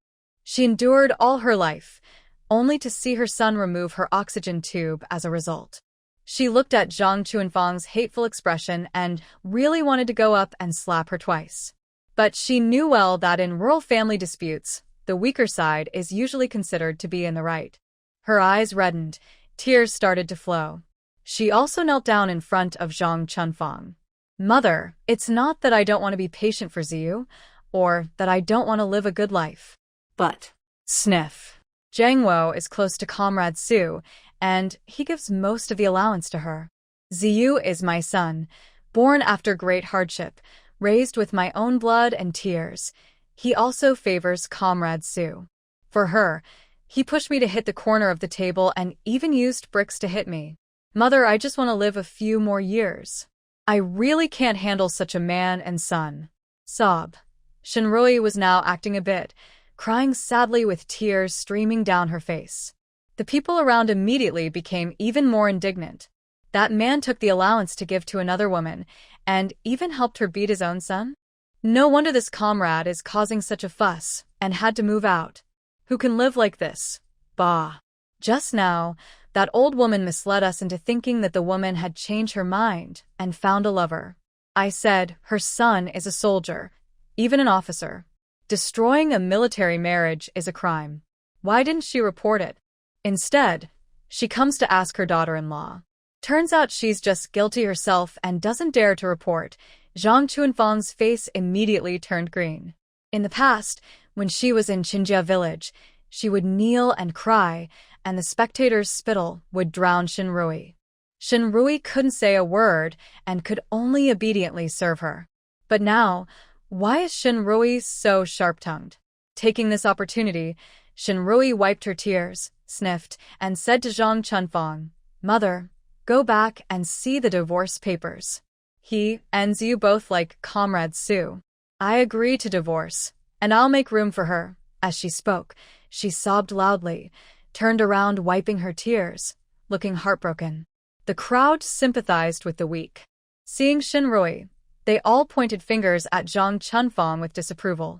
She endured all her life, only to see her son remove her oxygen tube as a result. She looked at Zhang Chunfang's hateful expression and really wanted to go up and slap her twice. But she knew well that in rural family disputes, the weaker side is usually considered to be in the right. Her eyes reddened, tears started to flow. She also knelt down in front of Zhang Chunfang. Mother, it's not that I don't want to be patient for Ziyu, or that I don't want to live a good life. But, Sniff. Jiangwo is close to Comrade Su, and he gives most of the allowance to her. Ziyu is my son, born after great hardship, raised with my own blood and tears. He also favors Comrade Su. For her, he pushed me to hit the corner of the table and even used bricks to hit me. Mother, I just want to live a few more years. I really can't handle such a man and son. Sob. Shinrui was now acting a bit, crying sadly with tears streaming down her face. The people around immediately became even more indignant. That man took the allowance to give to another woman, and even helped her beat his own son? No wonder this comrade is causing such a fuss, and had to move out. Who can live like this? Bah. Just now, that old woman misled us into thinking that the woman had changed her mind and found a lover. I said, her son is a soldier, even an officer. Destroying a military marriage is a crime. Why didn't she report it? Instead, she comes to ask her daughter-in-law. Turns out she's just guilty herself and doesn't dare to report. Zhang Chunfang's face immediately turned green. In the past, when she was in Qinjia village, she would kneel and cry, and the spectators' spittle would drown Shinrui. Shinrui couldn't say a word and could only obediently serve her. But now, why is Shinrui so sharp-tongued? Taking this opportunity, Shinrui wiped her tears, sniffed, and said to Zhang Chunfang, Mother, go back and see the divorce papers. He and Ziyu both like Comrade Su. I agree to divorce, and I'll make room for her. As she spoke, she sobbed loudly, turned around wiping her tears, looking heartbroken. The crowd sympathized with the weak. Seeing Shinrui, they all pointed fingers at Zhang Chunfang with disapproval.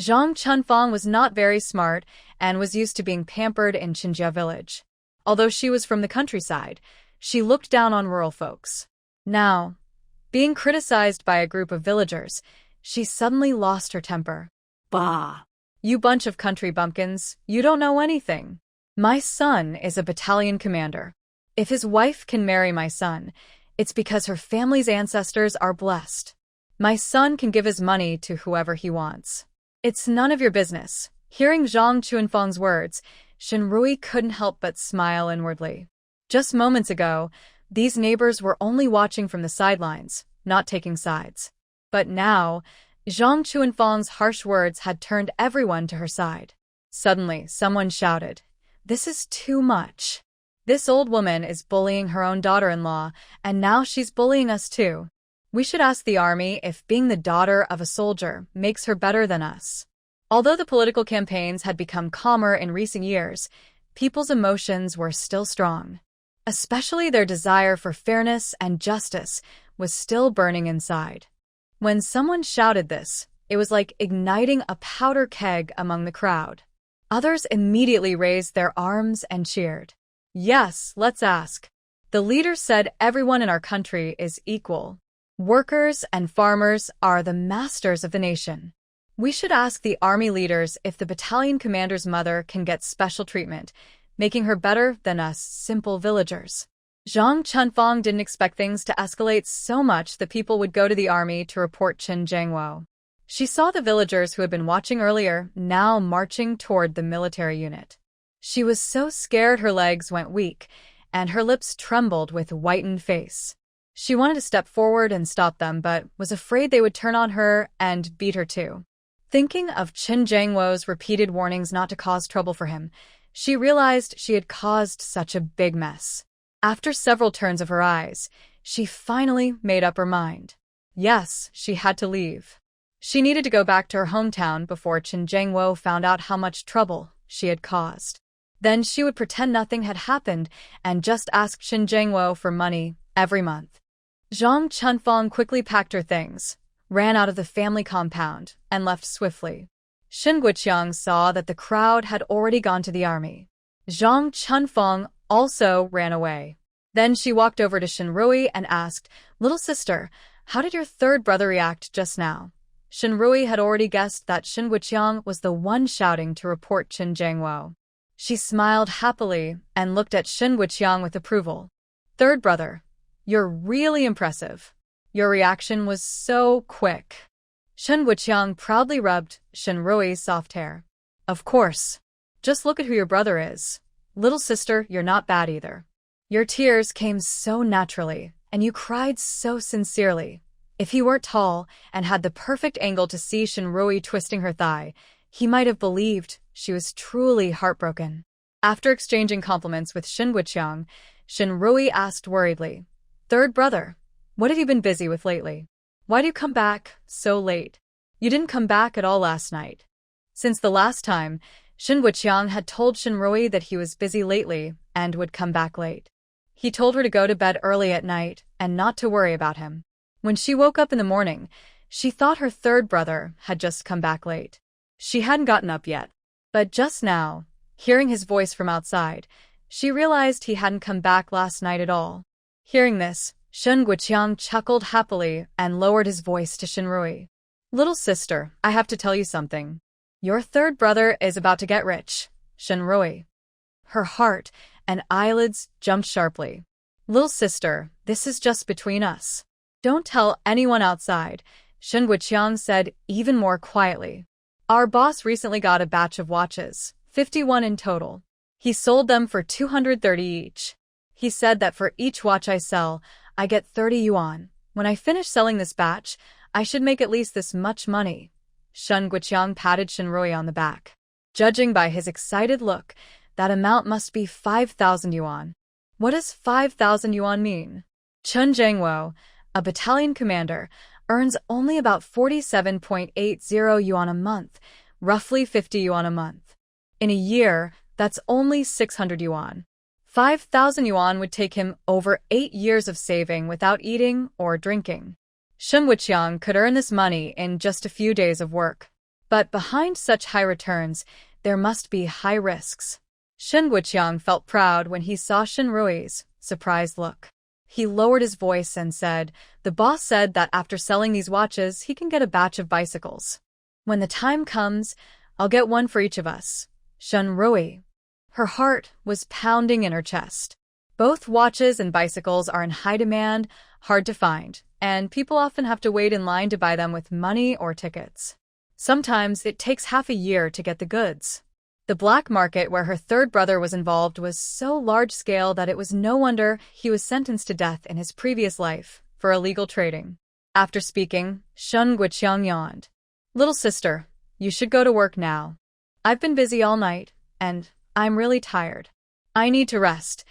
Zhang Chunfang was not very smart and was used to being pampered in Qinjia village. Although she was from the countryside, she looked down on rural folks. Now, being criticized by a group of villagers, she suddenly lost her temper. Bah. You bunch of country bumpkins, you don't know anything. My son is a battalion commander. If his wife can marry my son, it's because her family's ancestors are blessed. My son can give his money to whoever he wants. It's none of your business. Hearing Zhang Chuanfeng's words, Shenrui couldn't help but smile inwardly. Just moments ago, these neighbors were only watching from the sidelines, not taking sides. But now, Zhang Chuanfeng's harsh words had turned everyone to her side. Suddenly, someone shouted, "This is too much. This old woman is bullying her own daughter-in-law, and now she's bullying us too. We should ask the army if being the daughter of a soldier makes her better than us." Although the political campaigns had become calmer in recent years, people's emotions were still strong. Especially their desire for fairness and justice was still burning inside. When someone shouted this, it was like igniting a powder keg among the crowd. Others immediately raised their arms and cheered. Yes, let's ask. The leader said everyone in our country is equal. Workers and farmers are the masters of the nation. We should ask the army leaders if the battalion commander's mother can get special treatment, making her better than us simple villagers. Zhang Chunfeng didn't expect things to escalate so much that people would go to the army to report Qin Jiangwo. She saw the villagers who had been watching earlier now marching toward the military unit. She was so scared her legs went weak, and her lips trembled with whitened face. She wanted to step forward and stop them, but was afraid they would turn on her and beat her too. Thinking of Qin Jiangwo's repeated warnings not to cause trouble for him, she realized she had caused such a big mess. After several turns of her eyes, she finally made up her mind. Yes, she had to leave. She needed to go back to her hometown before Qin Jiangwo found out how much trouble she had caused. Then she would pretend nothing had happened and just ask Qin Jiangwo for money every month. Zhang Chunfeng quickly packed her things, ran out of the family compound, and left swiftly. Shen Guoqiang saw that the crowd had already gone to the army. Zhang Chunfeng also ran away. Then she walked over to Shenrui and asked, "Little sister, how did your third brother react just now?" Shenrui had already guessed that Shen Guoqiang was the one shouting to report Qin Jiangwo. She smiled happily and looked at Shen Guoqiang with approval. "Third brother, you're really impressive. Your reaction was so quick." Shen Guoqiang proudly rubbed Shenrui's soft hair. "Of course. Just look at who your brother is. Little sister, you're not bad either. Your tears came so naturally, and you cried so sincerely. If he weren't tall and had the perfect angle to see Shenrui twisting her thigh, he might have believed she was truly heartbroken." After exchanging compliments with Shen Guoqiang, Shenrui asked worriedly, "Third brother, what have you been busy with lately? Why do you come back so late? You didn't come back at all last night." Since the last time, Shen Guoqiang had told Shenrui that he was busy lately and would come back late. He told her to go to bed early at night and not to worry about him. When she woke up in the morning, she thought her third brother had just come back late. She hadn't gotten up yet. But just now, hearing his voice from outside, she realized he hadn't come back last night at all. Hearing this, Shen Guoqiang chuckled happily and lowered his voice to Shenrui. "Little sister, I have to tell you something. Your third brother is about to get rich, Shenrui." Her heart and eyelids jumped sharply. "Little sister, this is just between us. Don't tell anyone outside," Shen Guoqiang said even more quietly. "Our boss recently got a batch of watches, 51 in total. He sold them for 230 each. He said that for each watch I sell, I get 30 yuan. When I finish selling this batch, I should make at least this much money." Shen Guoqiang patted Shenrui on the back. Judging by his excited look, that amount must be 5,000 yuan. What does 5,000 yuan mean? Qin Jiangwo, a battalion commander, earns only about 47.80 yuan a month, roughly 50 yuan a month. In a year, that's only 600 yuan. 5,000 yuan would take him over 8 years of saving without eating or drinking. Shen Guoqiang could earn this money in just a few days of work. But behind such high returns, there must be high risks. Shen Guoqiang felt proud when he saw Shenrui's surprised look. He lowered his voice and said, "The boss said that after selling these watches, he can get a batch of bicycles. When the time comes, I'll get one for each of us. Shunrui. Her heart was pounding in her chest. Both watches and bicycles are in high demand, hard to find, and people often have to wait in line to buy them with money or tickets. Sometimes it takes half a year to get the goods. The black market where her third brother was involved was so large-scale that it was no wonder he was sentenced to death in his previous life for illegal trading. After speaking, Shun Guiqiang yawned. Little sister, you should go to work now. I've been busy all night, and I'm really tired. I need to rest.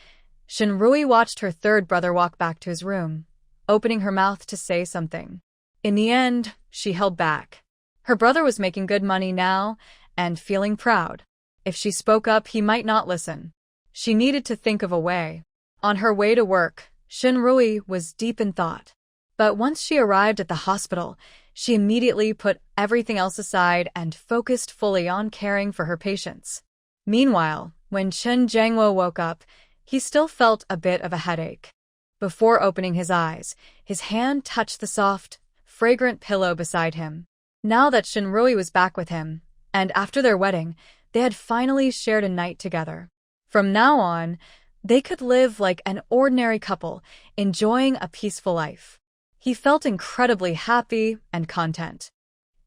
Shunrui watched her third brother walk back to his room, opening her mouth to say something. In the end, she held back. Her brother was making good money now and feeling proud. If she spoke up, he might not listen. She needed to think of a way. On her way to work, Shunrui was deep in thought. But once she arrived at the hospital, she immediately put everything else aside and focused fully on caring for her patients. Meanwhile, when Chen Jiangwo woke up, he still felt a bit of a headache. Before opening his eyes, his hand touched the soft, fragrant pillow beside him. Now that Shunrui was back with him, and after their wedding, they had finally shared a night together. From now on, they could live like an ordinary couple, enjoying a peaceful life. He felt incredibly happy and content.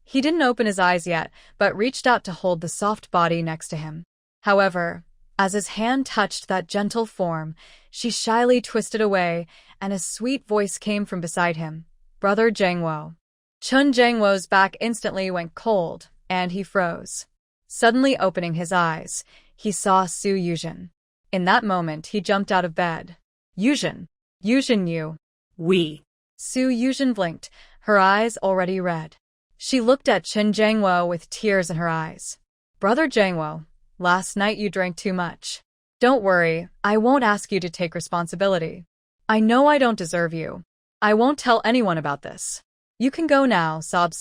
He didn't open his eyes yet, but reached out to hold the soft body next to him. However, as his hand touched that gentle form, she shyly twisted away, and a sweet voice came from beside him. Brother Jiangwo. Chun Jiangwo's back instantly went cold, and he froze. Suddenly opening his eyes, he saw Su Yuzhen. In that moment, he jumped out of bed. Yuzhen. Yuzhen you. We. Su Yuzhen blinked, her eyes already red. She looked at Chen Jiangwo with tears in her eyes. Brother Jiangwo, last night you drank too much. Don't worry, I won't ask you to take responsibility. I know I don't deserve you. I won't tell anyone about this. You can go now, sob.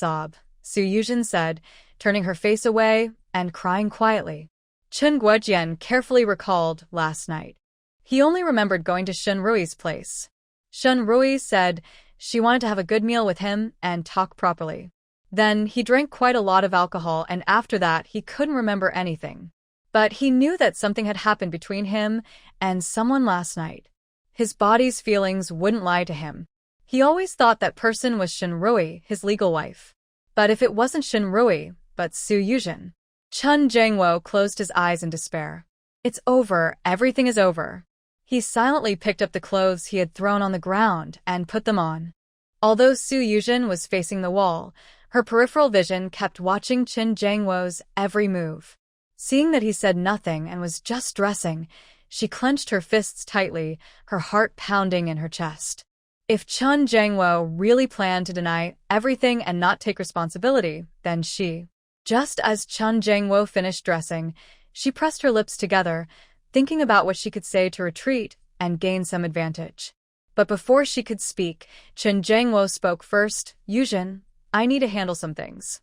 Su Yuzhen said, turning her face away and crying quietly. Chen Guojian carefully recalled last night. He only remembered going to Shunrui's place. Shunrui said she wanted to have a good meal with him and talk properly. Then he drank quite a lot of alcohol, and after that he couldn't remember anything. But he knew that something had happened between him and someone last night. His body's feelings wouldn't lie to him. He always thought that person was Shunrui, his legal wife. But if it wasn't Shunrui, but Su Yuzhen. Chun Jiangwo closed his eyes in despair. It's over, everything is over. He silently picked up the clothes he had thrown on the ground and put them on. Although Su Yuzhen was facing the wall, her peripheral vision kept watching Chen Jiangwo's every move. Seeing that he said nothing and was just dressing, she clenched her fists tightly, her heart pounding in her chest. If Chun Jiangwo really planned to deny everything and not take responsibility, then she... Just as Chun Jiangwo finished dressing, she pressed her lips together, thinking about what she could say to retreat and gain some advantage. But before she could speak, Chen Jiangwo spoke first. Yuzhen, I need to handle some things.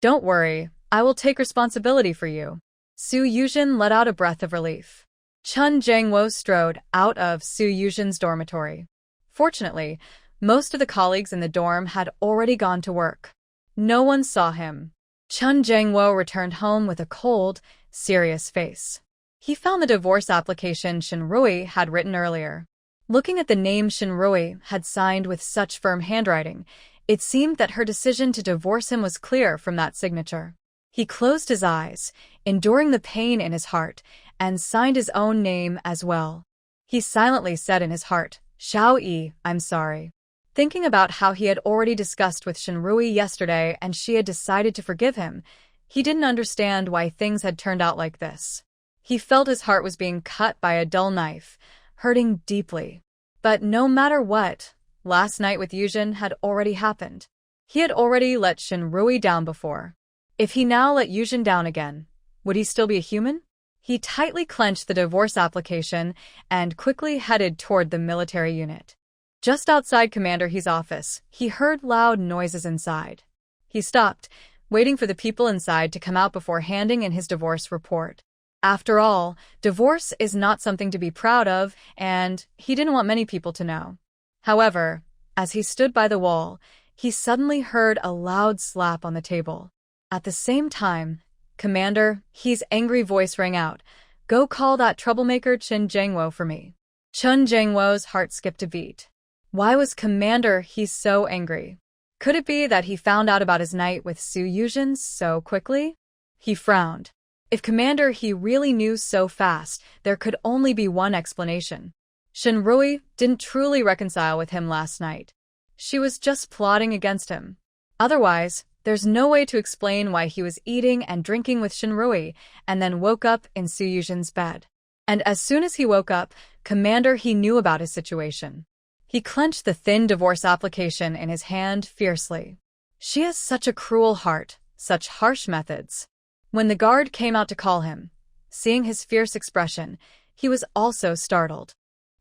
Don't worry, I will take responsibility for you. Su Yuzhen let out a breath of relief. Chun Jiangwo strode out of Su Yuzhen's dormitory. Fortunately, most of the colleagues in the dorm had already gone to work. No one saw him. Chun Jiangwo returned home with a cold, serious face. He found the divorce application Shunrui had written earlier. Looking at the name Shunrui had signed with such firm handwriting, it seemed that her decision to divorce him was clear from that signature. He closed his eyes, enduring the pain in his heart, and signed his own name as well. He silently said in his heart, Xiao Yi, I'm sorry. Thinking about how he had already discussed with Shunrui yesterday and she had decided to forgive him, he didn't understand why things had turned out like this. He felt his heart was being cut by a dull knife, hurting deeply. But no matter what, last night with Yuzhen had already happened. He had already let Shunrui down before. If he now let Yuzhen down again, would he still be a human? He tightly clenched the divorce application and quickly headed toward the military unit. Just outside Commander He's office, he heard loud noises inside. He stopped, waiting for the people inside to come out before handing in his divorce report. After all, divorce is not something to be proud of, and he didn't want many people to know. However, as he stood by the wall, he suddenly heard a loud slap on the table. At the same time, Commander, his angry voice rang out. Go call that troublemaker Chen Jiangwo for me. Chen Jiangwo's heart skipped a beat. Why was Commander he so angry? Could it be that he found out about his night with Su Yuzhen so quickly? He frowned. If Commander he really knew so fast, there could only be one explanation. Shenrui didn't truly reconcile with him last night. She was just plotting against him. Otherwise, there's no way to explain why he was eating and drinking with Shenrui and then woke up in Su Yuzhen's bed. And as soon as he woke up, Commander he knew about his situation. He clenched the thin divorce application in his hand fiercely. She has such a cruel heart, such harsh methods. When the guard came out to call him, seeing his fierce expression, he was also startled.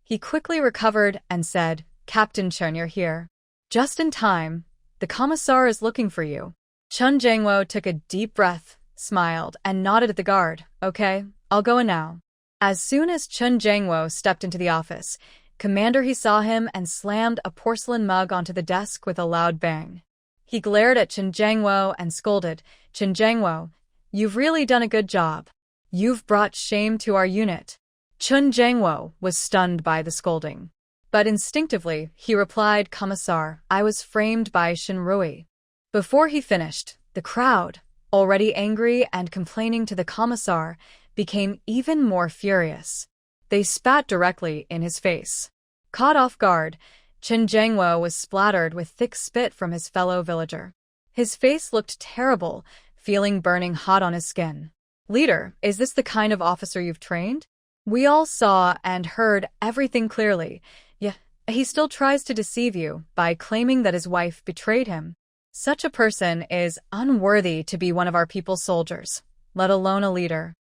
He quickly recovered and said, Captain Chen, you're here. Just in time. The commissar is looking for you. Chen Jiangwo took a deep breath, smiled, and nodded at the guard. Okay, I'll go in now. As soon as Chen Jiangwo stepped into the office, Commander he saw him and slammed a porcelain mug onto the desk with a loud bang. He glared at Chen Jiangwo and scolded, Chen Jiangwo, you've really done a good job. You've brought shame to our unit. Chen Jiangwo was stunned by the scolding. But instinctively, he replied, Commissar, I was framed by Shenrui. Before he finished, the crowd, already angry and complaining to the Commissar, became even more furious. They spat directly in his face. Caught off guard, Chen Jiangwo was splattered with thick spit from his fellow villager. His face looked terrible, feeling burning hot on his skin. Leader, is this the kind of officer you've trained? We all saw and heard everything clearly. Yeah, he still tries to deceive you by claiming that his wife betrayed him. Such a person is unworthy to be one of our people's soldiers, let alone a leader.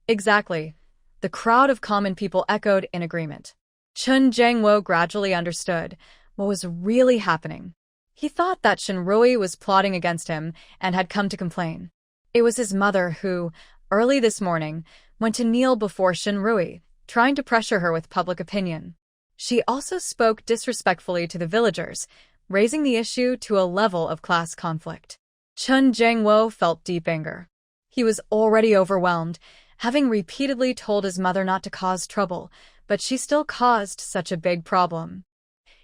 Exactly. The crowd of common people echoed in agreement. Chen Jiangwo gradually understood what was really happening. He thought that Shenrui was plotting against him and had come to complain. It was his mother who, early this morning, went to kneel before Shenrui, trying to pressure her with public opinion. She also spoke disrespectfully to the villagers, raising the issue to a level of class conflict. Chen Jiangwo felt deep anger. He was already overwhelmed, having repeatedly told his mother not to cause trouble, but she still caused such a big problem.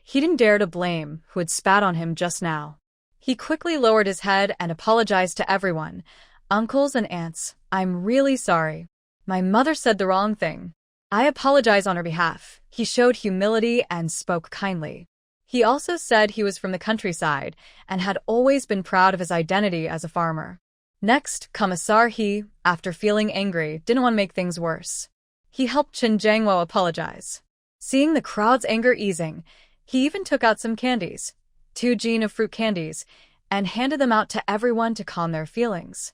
He didn't dare to blame who had spat on him just now. He quickly lowered his head and apologized to everyone. Uncles and aunts, I'm really sorry. My mother said the wrong thing. I apologize on her behalf. He showed humility and spoke kindly. He also said he was from the countryside and had always been proud of his identity as a farmer. Next, Commissar he, after feeling angry, didn't want to make things worse. He helped Chen Jiangwo apologize. Seeing the crowd's anger easing, he even took out some candies, 2 jean of fruit candies, and handed them out to everyone to calm their feelings.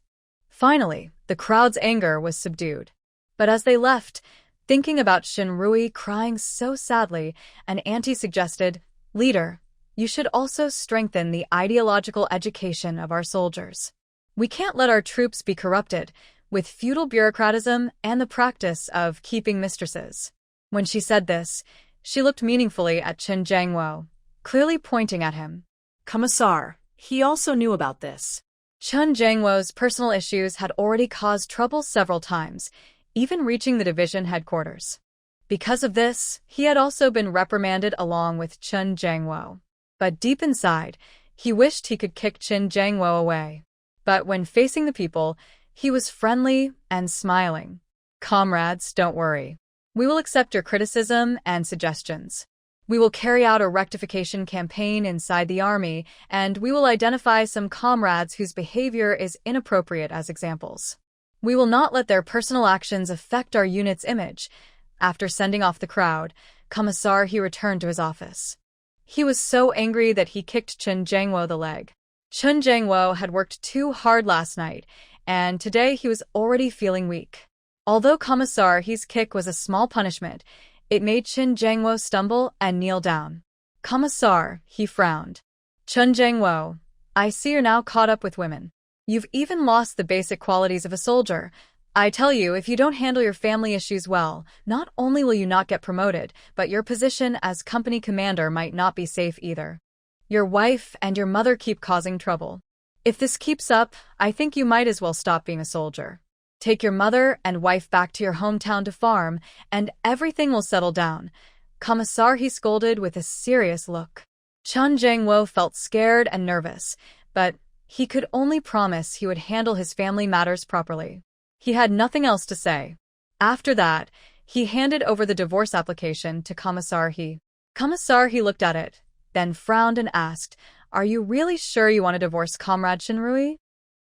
Finally, the crowd's anger was subdued. But as they left, thinking about Shenrui crying so sadly, an auntie suggested, Leader, you should also strengthen the ideological education of our soldiers. We can't let our troops be corrupted with feudal bureaucratism and the practice of keeping mistresses. When she said this, she looked meaningfully at Chen Jiangwo, clearly pointing at him. Commissar, he also knew about this. Chen Jiangwo's personal issues had already caused trouble several times, even reaching the division headquarters. Because of this, he had also been reprimanded along with Chen Jiangwo. But deep inside, he wished he could kick Chen Jiangwo away. But when facing the people, he was friendly and smiling. Comrades, don't worry. We will accept your criticism and suggestions. We will carry out a rectification campaign inside the army, and we will identify some comrades whose behavior is inappropriate as examples. We will not let their personal actions affect our unit's image. After sending off the crowd, Commissar he returned to his office. He was so angry that he kicked Chen Jiangwo the leg. Chen Jiangwo had worked too hard last night, and today he was already feeling weak. Although Commissar he's kick was a small punishment, it made Chen Jiangwo stumble and kneel down. Commissar, he frowned. Chen Jiangwo, I see you're now caught up with women. You've even lost the basic qualities of a soldier. I tell you, if you don't handle your family issues well, not only will you not get promoted, but your position as company commander might not be safe either. Your wife and your mother keep causing trouble. If this keeps up, I think you might as well stop being a soldier. Take your mother and wife back to your hometown to farm, and everything will settle down. Commissar, he scolded with a serious look. Chun Jang-wo felt scared and nervous, but he could only promise he would handle his family matters properly. He had nothing else to say. After that, he handed over the divorce application to Commissar He. Commissar He looked at it, then frowned and asked, "Are you really sure you want to divorce Comrade Shinrui?"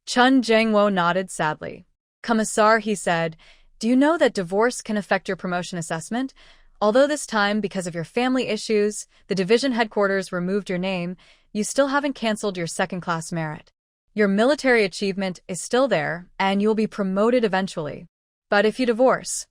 Chun Jang-wo nodded sadly. "Commissar," he said, "do you know that divorce can affect your promotion assessment? Although this time, because of your family issues, the division headquarters removed your name, you still haven't canceled your second-class merit. Your military achievement is still there, and you'll be promoted eventually. But if you divorce..."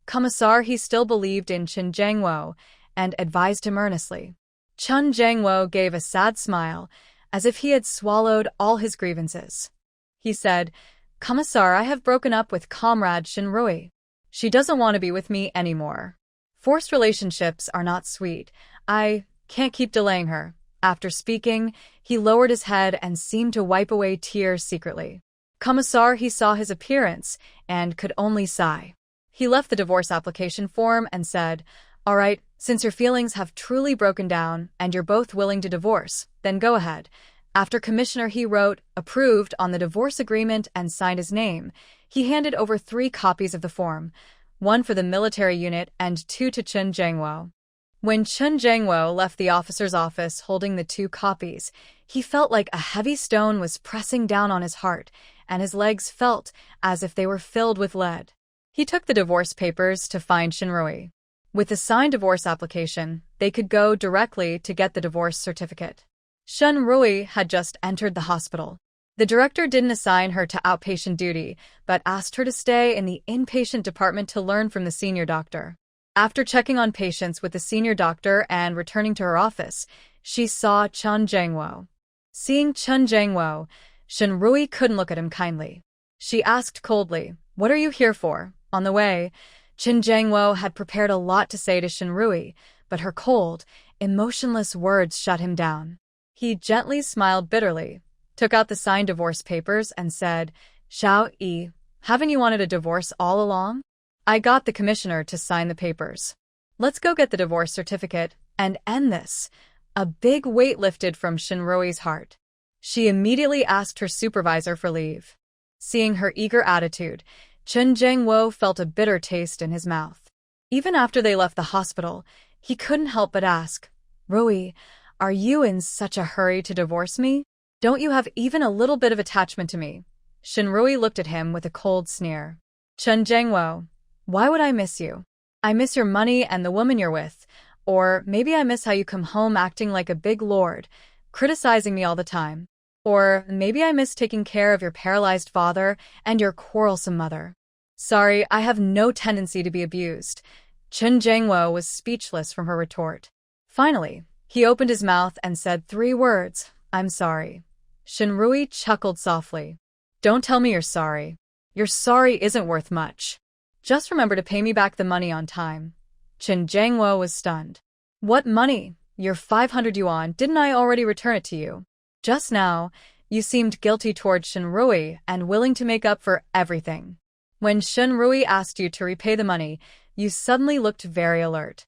Commissar He still believed in Chun Jang-wo and advised him earnestly. Chun Jang-wo gave a sad smile, as if he had swallowed all his grievances. He said, "Commissar, I have broken up with Comrade Shinrui. She doesn't want to be with me anymore. Forced relationships are not sweet. I can't keep delaying her." After speaking, he lowered his head and seemed to wipe away tears secretly. Commissar He saw his appearance and could only sigh. He left the divorce application form and said, "All right, since your feelings have truly broken down and you're both willing to divorce, then go ahead." After Commissioner He wrote, "Approved" on the divorce agreement and signed his name, he handed over 3 copies of the form, 1 for the military unit and 2 to Chun Jang-wo. When Chun Jang-wo left the officer's office holding the 2 copies, he felt like a heavy stone was pressing down on his heart, and his legs felt as if they were filled with lead. He took the divorce papers to find Shinrui. With the signed divorce application, they could go directly to get the divorce certificate. Shinrui had just entered the hospital. The director didn't assign her to outpatient duty, but asked her to stay in the inpatient department to learn from the senior doctor. After checking on patients with the senior doctor and returning to her office, she saw Chun Jang-wo. Seeing Chun Jang-wo, Shinrui couldn't look at him kindly. She asked coldly, "What are you here for?" On the way, Chun Jang-wo had prepared a lot to say to Shinrui, but her cold, emotionless words shut him down. He gently smiled bitterly, took out the signed divorce papers and said, "Xiao-yi, haven't you wanted a divorce all along? I got the commissioner to sign the papers. Let's go get the divorce certificate and end this." A big weight lifted from Shinrui's heart. She immediately asked her supervisor for leave. Seeing her eager attitude, Chun Jang-wo felt a bitter taste in his mouth. Even after they left the hospital, he couldn't help but ask, "Rui, are you in such a hurry to divorce me? Don't you have even a little bit of attachment to me?" Shinrui looked at him with a cold sneer. "Chun Jang-wo, why would I miss you? I miss your money and the woman you're with. Or maybe I miss how you come home acting like a big lord, criticizing me all the time. Or maybe I miss taking care of your paralyzed father and your quarrelsome mother. Sorry, I have no tendency to be abused." Chun Jang-wo was speechless from her retort. Finally, he opened his mouth and said 3 words, "I'm sorry." Shinrui chuckled softly. "Don't tell me you're sorry. Your sorry isn't worth much. Just remember to pay me back the money on time." Chun Jang-wo was stunned. "What money? Your 500 yuan, didn't I already return it to you? Just now, you seemed guilty toward Shinrui and willing to make up for everything. When Shinrui asked you to repay the money, you suddenly looked very alert."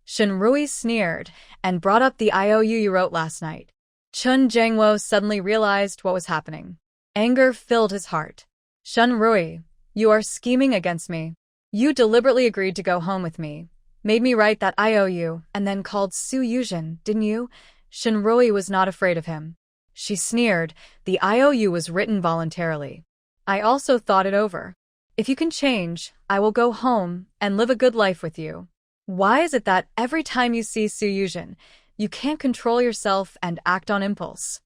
Shinrui sneered and brought up the IOU you wrote last night. Chun Jang-wo suddenly realized what was happening. Anger filled his heart. "Shinrui, you are scheming against me. You deliberately agreed to go home with me, made me write that IOU, and then called Su Yuzhen, didn't you?" Shinrui was not afraid of him. She sneered, "The IOU was written voluntarily. I also thought it over. If you can change, I will go home and live a good life with you. Why is it that every time you see Su Yuzhen, you can't control yourself and act on impulse?"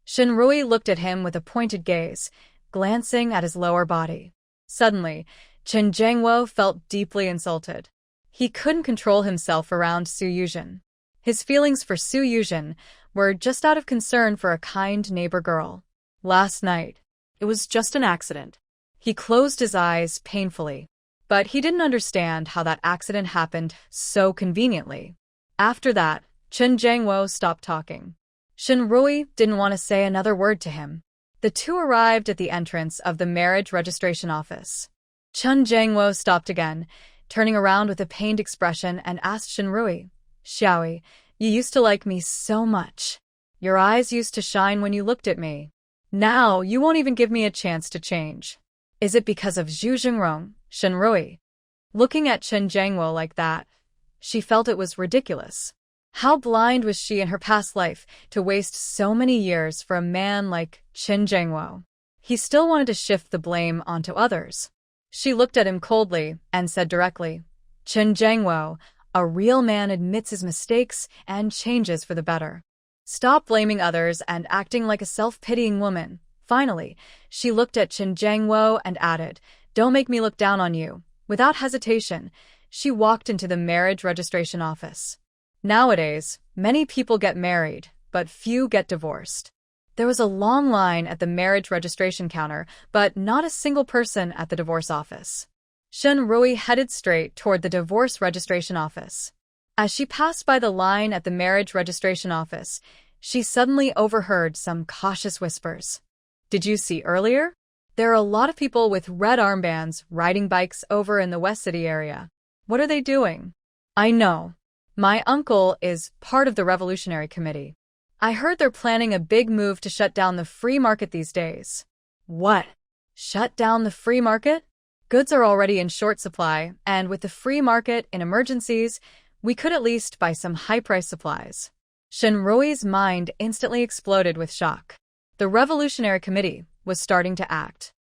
Shinrui looked at him with a pointed gaze, glancing at his lower body. Suddenly, Chun Jang-wo felt deeply insulted. He couldn't control himself around Su Yuzhen. His feelings for Su Yuzhen were just out of concern for a kind neighbor girl. Last night, it was just an accident. He closed his eyes painfully, but he didn't understand how that accident happened so conveniently. After that, Chun Jang-wo stopped talking. Shinrui didn't want to say another word to him. The 2 arrived at the entrance of the marriage registration office. Chun Jangwo stopped again, turning around with a pained expression and asked Shinrui, Xiaoi, you used to like me so much. Your eyes used to shine when you looked at me. Now you won't even give me a chance to change. Is it because of Zhu Jingrong, Shinrui? Looking at Chun Jangwo like that, she felt it was ridiculous. How blind was she in her past life to waste so many years for a man like Chun Jangwo? He still wanted to shift the blame onto others. She looked at him coldly and said directly, Chun Jangwo, a real man admits his mistakes and changes for the better. Stop blaming others and acting like a self-pitying woman. Finally, she looked at Chun Jangwo and added, don't make me look down on you. Without hesitation, she walked into the marriage registration office. Nowadays, many people get married, but few get divorced. There was a long line at the marriage registration counter, but not a single person at the divorce office. Shinrui headed straight toward the divorce registration office. As she passed by the line at the marriage registration office, she suddenly overheard some cautious whispers. Did you see earlier? There are a lot of people with red armbands riding bikes over in the West City area. What are they doing? I know. My uncle is part of the Revolutionary Committee. I heard they're planning a big move to shut down the free market these days. What? Shut down the free market? Goods are already in short supply, and with the free market in emergencies, we could at least buy some high-price supplies. Shinrui's mind instantly exploded with shock. The Revolutionary Committee was starting to act.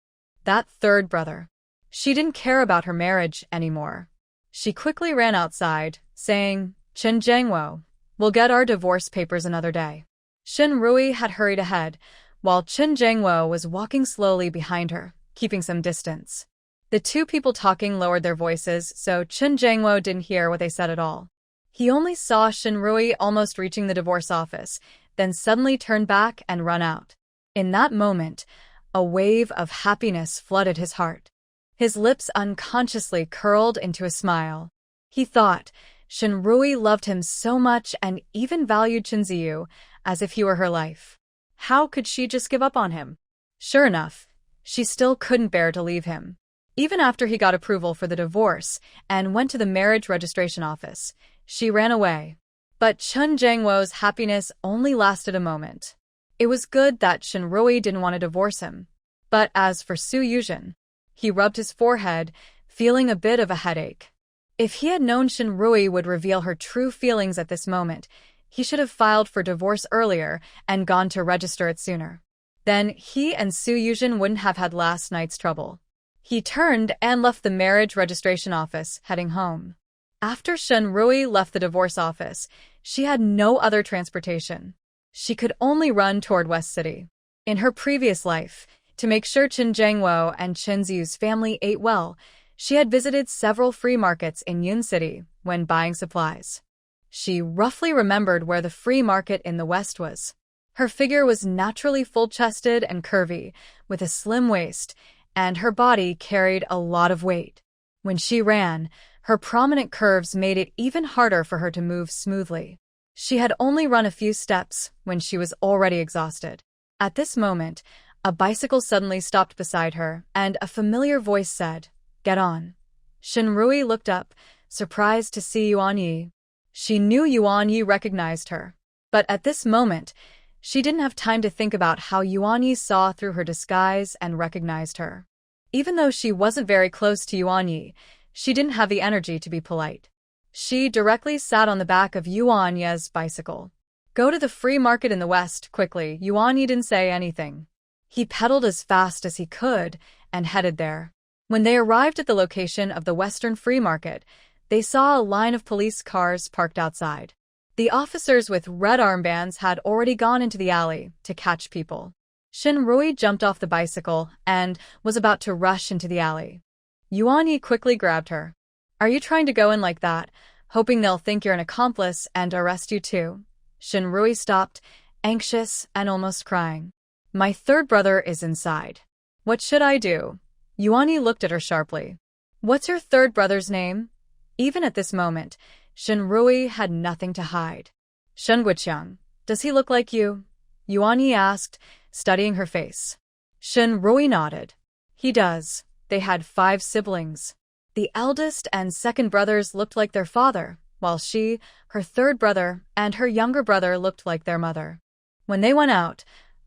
That third brother. She didn't care about her marriage anymore. She quickly ran outside, saying, Chun Jangwo, we'll get our divorce papers another day. Shinrui had hurried ahead, while Chun Jangwo was walking slowly behind her, keeping some distance. The two people talking lowered their voices, so Chun Jangwo didn't hear what they said at all. He only saw Shinrui almost reaching the divorce office, then suddenly turn back and run out. In that moment, a wave of happiness flooded his heart. His lips unconsciously curled into a smile. He thought, Shinrui loved him so much and even valued Chinziyu as if he were her life. How could she just give up on him? Sure enough, she still couldn't bear to leave him. Even after he got approval for the divorce and went to the marriage registration office, she ran away. But Chun Jangwo's happiness only lasted a moment. It was good that Shinrui didn't want to divorce him. But as for Su Yuzhen, he rubbed his forehead, feeling a bit of a headache. If he had known Shinrui would reveal her true feelings at this moment, he should have filed for divorce earlier and gone to register it sooner. Then he and Su Yuzhen wouldn't have had last night's trouble. He turned and left the marriage registration office, heading home. After Shinrui left the divorce office, she had no other transportation. She could only run toward West City. In her previous life, to make sure Chun Jangwo and Chinziyu's family ate well, she had visited several free markets in Yun City when buying supplies. She roughly remembered where the free market in the West was. Her figure was naturally full-chested and curvy, with a slim waist, and her body carried a lot of weight. When she ran, her prominent curves made it even harder for her to move smoothly. She had only run a few steps when she was already exhausted. At this moment, a bicycle suddenly stopped beside her, and a familiar voice said, "Get on." Shinrui looked up, surprised to see Yuan Yi. She knew Yuan Yi recognized her, but at this moment, she didn't have time to think about how Yuan Yi saw through her disguise and recognized her. Even though she wasn't very close to Yuan Yi, she didn't have the energy to be polite. She directly sat on the back of Yuan Yi's bicycle. Go to the free market in the West, quickly. Yuan Yi didn't say anything. He pedaled as fast as he could and headed there. When they arrived at the location of the Western Free Market, they saw a line of police cars parked outside. The officers with red armbands had already gone into the alley to catch people. Shinrui jumped off the bicycle and was about to rush into the alley. Yuan Yi quickly grabbed her. "Are you trying to go in like that, hoping they'll think you're an accomplice and arrest you too?" Shinrui stopped, anxious and almost crying. "My third brother is inside. What should I do?" Yuan Yi looked at her sharply. "What's your third brother's name?" Even at this moment, Shinrui had nothing to hide. "Shunguqiang. Does he look like you?" Yuan Yi asked, studying her face. Shinrui nodded. "He does. they had 5 siblings. The eldest and second brothers looked like their father, while she, her third brother, and her younger brother looked like their mother. When they went out,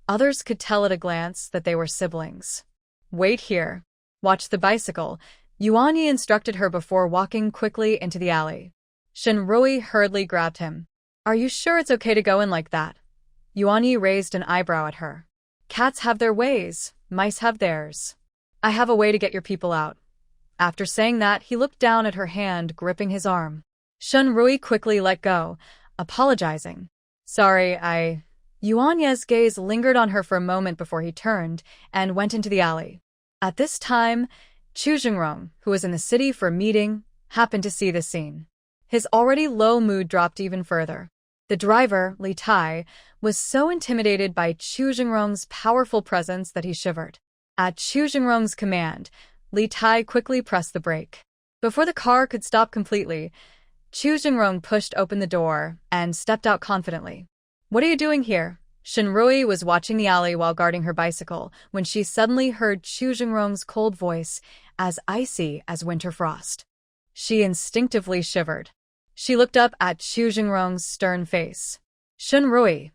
others could tell at a glance that they were siblings. "Wait here. Watch the bicycle," Yuan Yi instructed her before walking quickly into the alley. Shinrui hurriedly grabbed him. "Are you sure it's okay to go in like that?" Yuan Yi raised an eyebrow at her. "Cats have their ways, mice have theirs. I have a way to get your people out." After saying that, he looked down at her hand, gripping his arm. Shinrui quickly let go, apologizing. "Sorry, Yuan Ye's gaze lingered on her for a moment before he turned and went into the alley. At this time, Chu Jingrong, who was in the city for a meeting, happened to see this scene. His already low mood dropped even further. The driver, Li Tai, was so intimidated by Chu Jingrong's powerful presence that he shivered. At Chu Jingrong's command, Li Tai quickly pressed the brake. Before the car could stop completely, Chu Jingrong pushed open the door and stepped out confidently. "What are you doing here?" Shinrui was watching the alley while guarding her bicycle when she suddenly heard Chu Jingrong's cold voice, as icy as winter frost. She instinctively shivered. She looked up at Chu Jingrong's stern face. "Shinrui,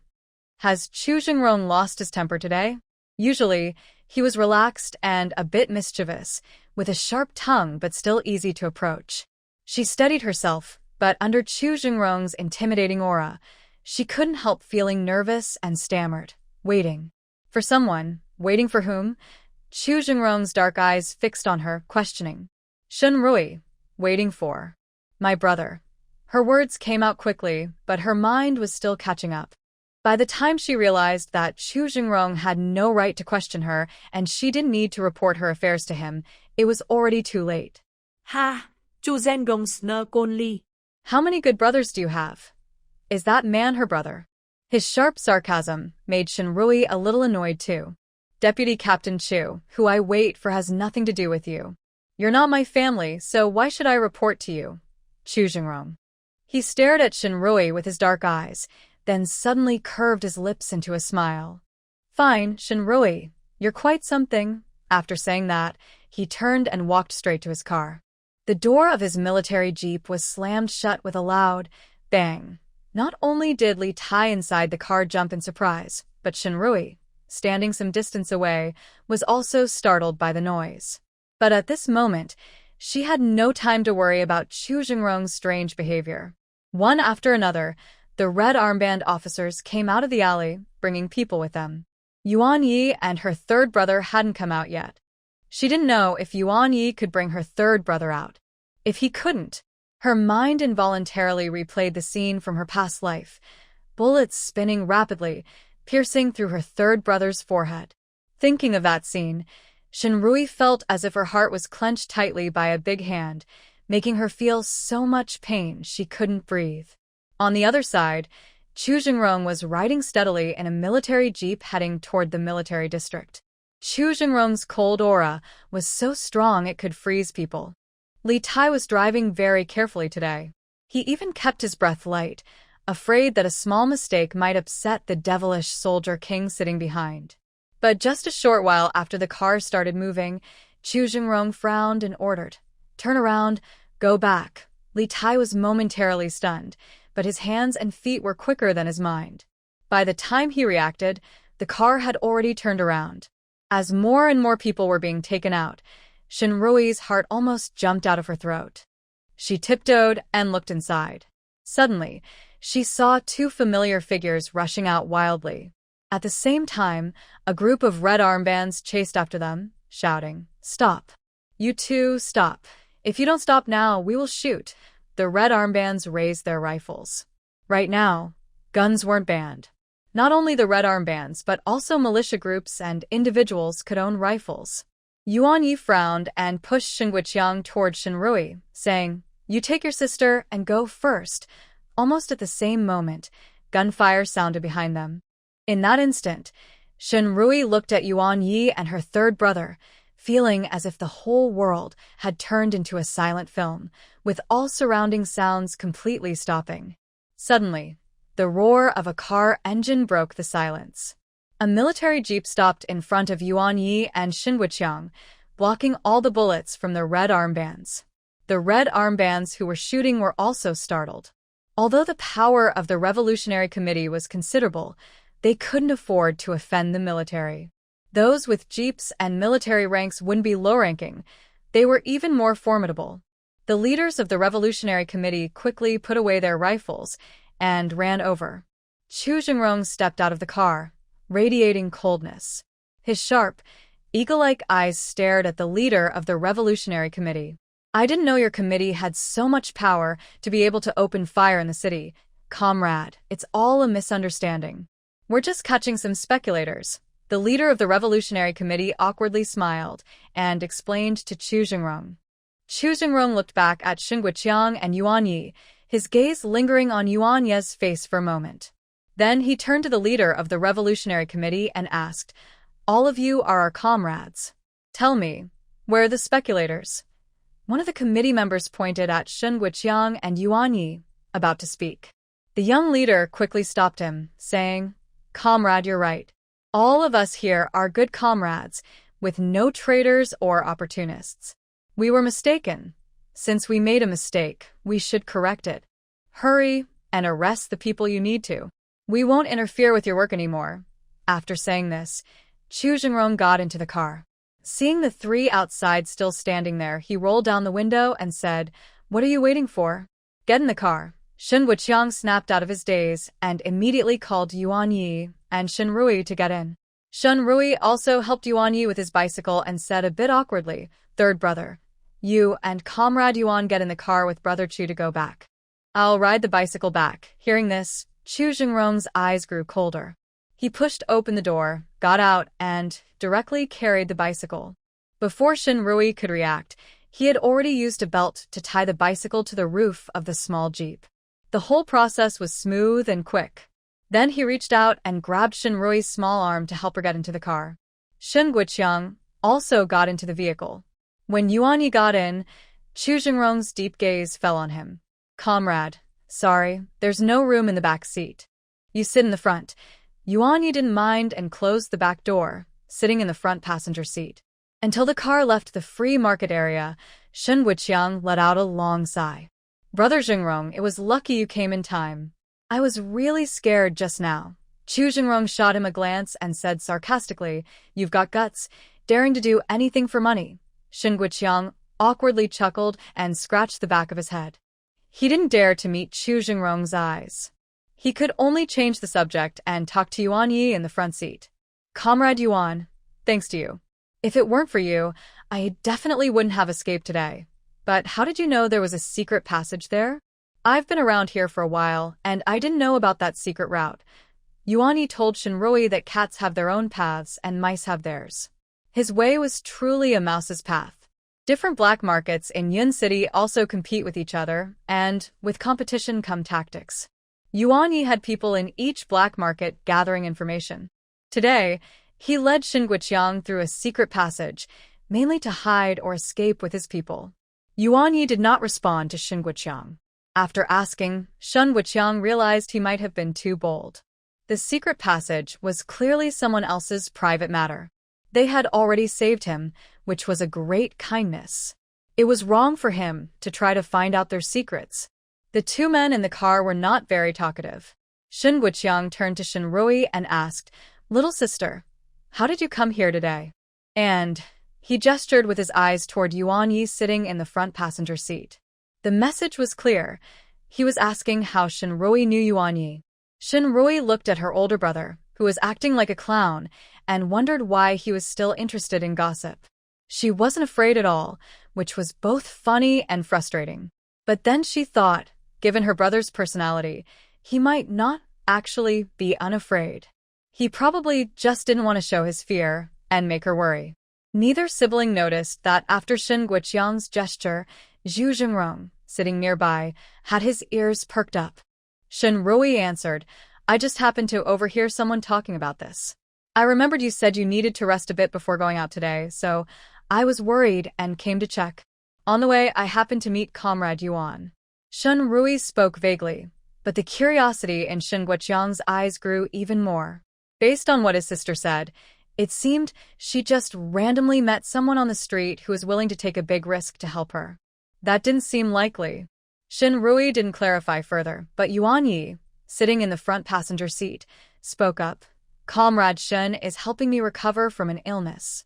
has Chu Jingrong lost his temper today?" Usually, he was relaxed and a bit mischievous, with a sharp tongue but still easy to approach. She steadied herself, but under Chu Jingrong's intimidating aura, she couldn't help feeling nervous and stammered. "Waiting. For someone. Waiting for whom?" Chu Jingrong's dark eyes fixed on her, questioning. "Shinrui. Waiting for my brother." Her words came out quickly, but her mind was still catching up. By the time she realized that Chu Jingrong had no right to question her and she didn't need to report her affairs to him, it was already too late. Ha, Chu Jingrong's no Li. "How many good brothers do you have? Is that man her brother?" His sharp sarcasm made Shinrui a little annoyed too. "Deputy Captain Chu, who I wait for has nothing to do with you. You're not my family, so why should I report to you?" Chu Jingrong. He stared at Shinrui with his dark eyes, then suddenly curved his lips into a smile. "Fine, Shinrui, you're quite something." After saying that, he turned and walked straight to his car. The door of his military jeep was slammed shut with a loud bang. Not only did Li Tai inside the car jump in surprise, but Shinrui, standing some distance away, was also startled by the noise. But at this moment, she had no time to worry about Chu Jingrong's strange behavior. One after another, the red armband officers came out of the alley, bringing people with them. Yuan Yi and her third brother hadn't come out yet. She didn't know if Yuan Yi could bring her third brother out. If he couldn't, her mind involuntarily replayed the scene from her past life, bullets spinning rapidly, piercing through her third brother's forehead. Thinking of that scene, Shinrui felt as if her heart was clenched tightly by a big hand, making her feel so much pain she couldn't breathe. On the other side, Chu Jingrong was riding steadily in a military jeep heading toward the military district. Chu Jingrong's cold aura was so strong it could freeze people. Li Tai was driving very carefully today. He even kept his breath light, afraid that a small mistake might upset the devilish soldier king sitting behind. But just a short while after the car started moving, Chu Jingrong frowned and ordered, "Turn around, go back." Li Tai was momentarily stunned, but his hands and feet were quicker than his mind. By the time he reacted, the car had already turned around. As more and more people were being taken out, Shinrui's heart almost jumped out of her throat. She tiptoed and looked inside. Suddenly, she saw 2 familiar figures rushing out wildly. At the same time, a group of red armbands chased after them, shouting, "Stop! You two, stop! If you don't stop now, we will shoot." The red armbands raised their rifles. Right now, guns weren't banned. Not only the red armbands, but also militia groups and individuals could own rifles. Yuan Yi frowned and pushed Shin Guiqiang toward Shinrui, saying, "You take your sister and go first." Almost at the same moment, gunfire sounded behind them. In that instant, Shinrui looked at Yuan Yi and her third brother, feeling as if the whole world had turned into a silent film, with all surrounding sounds completely stopping. Suddenly, the roar of a car engine broke the silence. A military jeep stopped in front of Yuan Yi and Shin Guiqiang, blocking all the bullets from the red armbands. The red armbands who were shooting were also startled. Although the power of the Revolutionary Committee was considerable, they couldn't afford to offend the military. Those with jeeps and military ranks wouldn't be low-ranking. They were even more formidable. The leaders of the Revolutionary Committee quickly put away their rifles and ran over. Chu Jingrong stepped out of the car, radiating coldness. His sharp, eagle-like eyes stared at the leader of the Revolutionary Committee. I didn't know your committee had so much power to be able to open fire in the city. Comrade, it's all a misunderstanding. We're just catching some speculators. The leader of the Revolutionary Committee awkwardly smiled and explained to Chu Jingrong. Chu Jingrong looked back at Shen Guoqiang and Yuan Yi, his gaze lingering on Yuan Ye's face for a moment. Then he turned to the leader of the Revolutionary Committee and asked, "All of you are our comrades. Tell me, where are the speculators?" One of the committee members pointed at Shen Guoqiang and Yuan Yi, about to speak. The young leader quickly stopped him, saying, "Comrade, you're right. All of us here are good comrades, with no traitors or opportunists. We were mistaken. Since we made a mistake, we should correct it. Hurry and arrest the people you need to. We won't interfere with your work anymore." After saying this, Chu Jingrong got into the car. Seeing the three outside still standing there, he rolled down the window and said, "What are you waiting for? Get in the car." Shen Guoqiang snapped out of his daze and immediately called Yuan Yi and Shen Rui to get in. Shen Rui also helped Yuan Yi with his bicycle and said a bit awkwardly, "Third brother, you and Comrade Yuan get in the car with Brother Chu to go back. I'll ride the bicycle back." Hearing this, Chu Jingrong's eyes grew colder. He pushed open the door, got out, and directly carried the bicycle. Before Shen Rui could react, he had already used a belt to tie the bicycle to the roof of the small jeep. The whole process was smooth and quick. Then he reached out and grabbed Shen Rui's small arm to help her get into the car. Shen Guoqiang also got into the vehicle. When Yuan Yi got in, Chu Jingrong's deep gaze fell on him. "Comrade, sorry, there's no room in the back seat. You sit in the front." Yuan Yi didn't mind and closed the back door, sitting in the front passenger seat. Until the car left the free market area, Shen Guoqiang let out a long sigh. "Brother Jingrong, it was lucky you came in time. I was really scared just now." Chu Jingrong shot him a glance and said sarcastically, "You've got guts, daring to do anything for money." Shen Guoqiang awkwardly chuckled and scratched the back of his head. He didn't dare to meet Chu Jingrong's eyes. He could only change the subject and talk to Yuan Yi in the front seat. "Comrade Yuan, thanks to you. If it weren't for you, I definitely wouldn't have escaped today. But how did you know there was a secret passage there? I've been around here for a while, and I didn't know about that secret route." Yuan Yi told Shen Rui that cats have their own paths and mice have theirs. His way was truly a mouse's path. Different black markets in Yun City also compete with each other, and with competition come tactics. Yuan Yi had people in each black market gathering information. Today, he led Shen Guoqiang through a secret passage, mainly to hide or escape with his people. Yuan Yi did not respond to Shen Guoqiang. After asking, Shen Guoqiang realized he might have been too bold. The secret passage was clearly someone else's private matter. They had already saved him, which was a great kindness. It was wrong for him to try to find out their secrets. The two men in the car were not very talkative. Shen Guoqiang turned to Shen Rui and asked, "Little sister, how did you come here today?" And he gestured with his eyes toward Yuan Yi sitting in the front passenger seat. The message was clear. He was asking how Shen Rui knew Yuan Yi. Shen Rui looked at her older brother, who was acting like a clown, and wondered why he was still interested in gossip. She wasn't afraid at all, which was both funny and frustrating. But then she thought, given her brother's personality, he might not actually be unafraid. He probably just didn't want to show his fear and make her worry. Neither sibling noticed that after Shen Guoqiang's gesture, Zhu Jingrong, sitting nearby, had his ears perked up. Shen Rui answered, "I just happened to overhear someone talking about this. I remembered you said you needed to rest a bit before going out today, so I was worried and came to check. On the way, I happened to meet Comrade Yuan." Shen Rui spoke vaguely, but the curiosity in Shen Guoqiang's eyes grew even more. Based on what his sister said, It seemed she just randomly met someone on the street who was willing to take a big risk to help her. That didn't seem likely. Shin Rui didn't clarify further, but Yuan Yi, sitting in the front passenger seat, spoke up. Comrade Shin is helping me recover from an illness.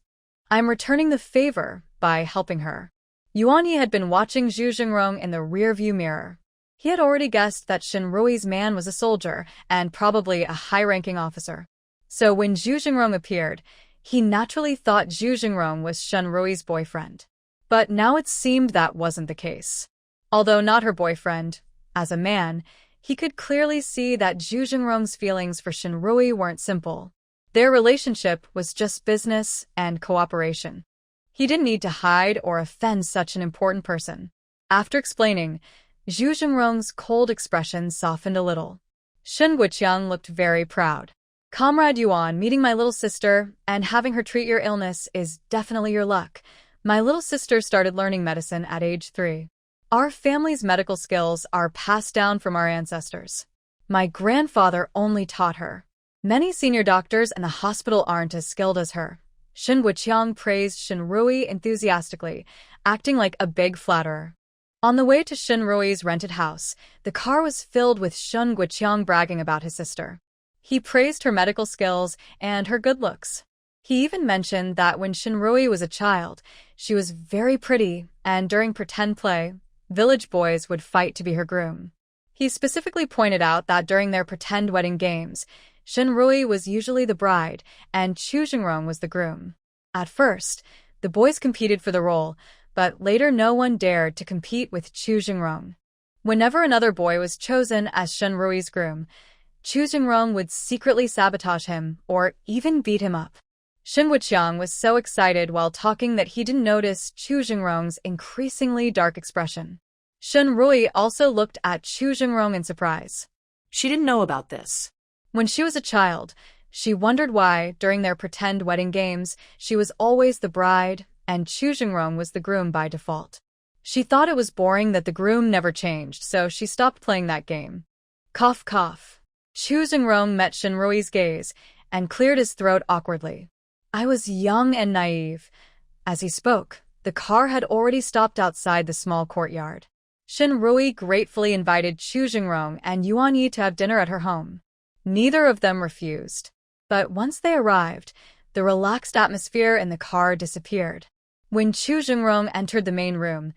I'm returning the favor by helping her. Yuan Yi had been watching Zhu Jingrong in the rearview mirror. He had already guessed that Shin Rui's man was a soldier and probably a high-ranking officer. So when Zhu Jingrong appeared, he naturally thought Zhu Jingrong was Shin Rui's boyfriend. But now it seemed that wasn't the case. Although not her boyfriend, as a man, he could clearly see that Zhu Jingrong's feelings for Shin Rui weren't simple. Their relationship was just business and cooperation. He didn't need to hide or offend such an important person. After explaining, Zhu Jingrong's cold expression softened a little. Shin Guoqiang looked very proud. Comrade Yuan, meeting my little sister and having her treat your illness is definitely your luck. My little sister started learning medicine at age 3. Our family's medical skills are passed down from our ancestors. My grandfather only taught her. Many senior doctors in the hospital aren't as skilled as her. Shin Guoqiang praised Shin Rui enthusiastically, acting like a big flatterer. On the way to Shin Rui's rented house, the car was filled with Shin Guoqiang bragging about his sister. He praised her medical skills and her good looks. He even mentioned that when Shin Rui was a child, she was very pretty, and during pretend play, village boys would fight to be her groom. He specifically pointed out that during their pretend wedding games, Shin Rui was usually the bride, and Chu Jingrong was the groom. At first, the boys competed for the role, but later no one dared to compete with Chu Jingrong. Whenever another boy was chosen as Shin Rui's groom, Chu Jingrong would secretly sabotage him or even beat him up. Shin Guoqiang was so excited while talking that he didn't notice Chu Jingrong's increasingly dark expression. Shin Rui also looked at Chu Jingrong in surprise. She didn't know about this. When she was a child, she wondered why, during their pretend wedding games, she was always the bride and Chu Jingrong was the groom by default. She thought it was boring that the groom never changed, so she stopped playing that game. Cough, cough. Chu Jingrong met Shin Rui's gaze and cleared his throat awkwardly. I was young and naive. As he spoke, the car had already stopped outside the small courtyard. Shin Rui gratefully invited Chu Jingrong and Yuan Yi to have dinner at her home. Neither of them refused. But once they arrived, the relaxed atmosphere in the car disappeared. When Chu Jingrong entered the main room,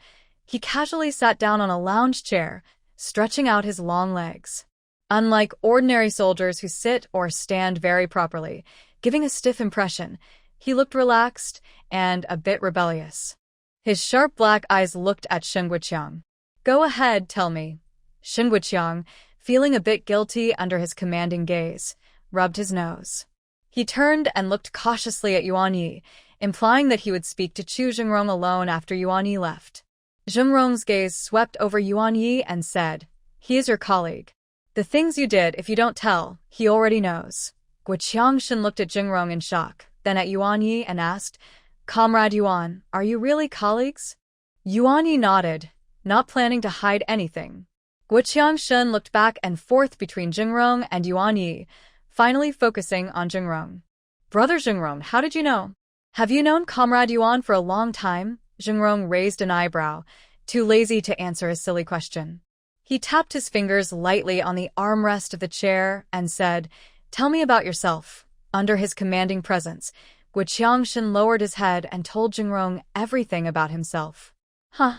he casually sat down on a lounge chair, stretching out his long legs. Unlike ordinary soldiers who sit or stand very properly, giving a stiff impression, he looked relaxed and a bit rebellious. His sharp black eyes looked at Shin Guoqiang. Go ahead, tell me. Shin Guoqiang, feeling a bit guilty under his commanding gaze, rubbed his nose. He turned and looked cautiously at Yuan Yi, implying that he would speak to Chu Jingrong alone after Yuan Yi left. Jingrong's gaze swept over Yuan Yi and said, He is your colleague. The things you did, if you don't tell, he already knows. Guoqiang Shin looked at Jingrong in shock, then at Yuan Yi and asked, Comrade Yuan, are you really colleagues? Yuan Yi nodded, not planning to hide anything. Guoqiang Shin looked back and forth between Jingrong and Yuan Yi, finally focusing on Jingrong. Brother Jingrong, how did you know? Have you known Comrade Yuan for a long time? Jingrong raised an eyebrow, too lazy to answer his silly question. He tapped his fingers lightly on the armrest of the chair and said, Tell me about yourself. Under his commanding presence, Guoqiang Shin lowered his head and told Jingrong everything about himself. Huh.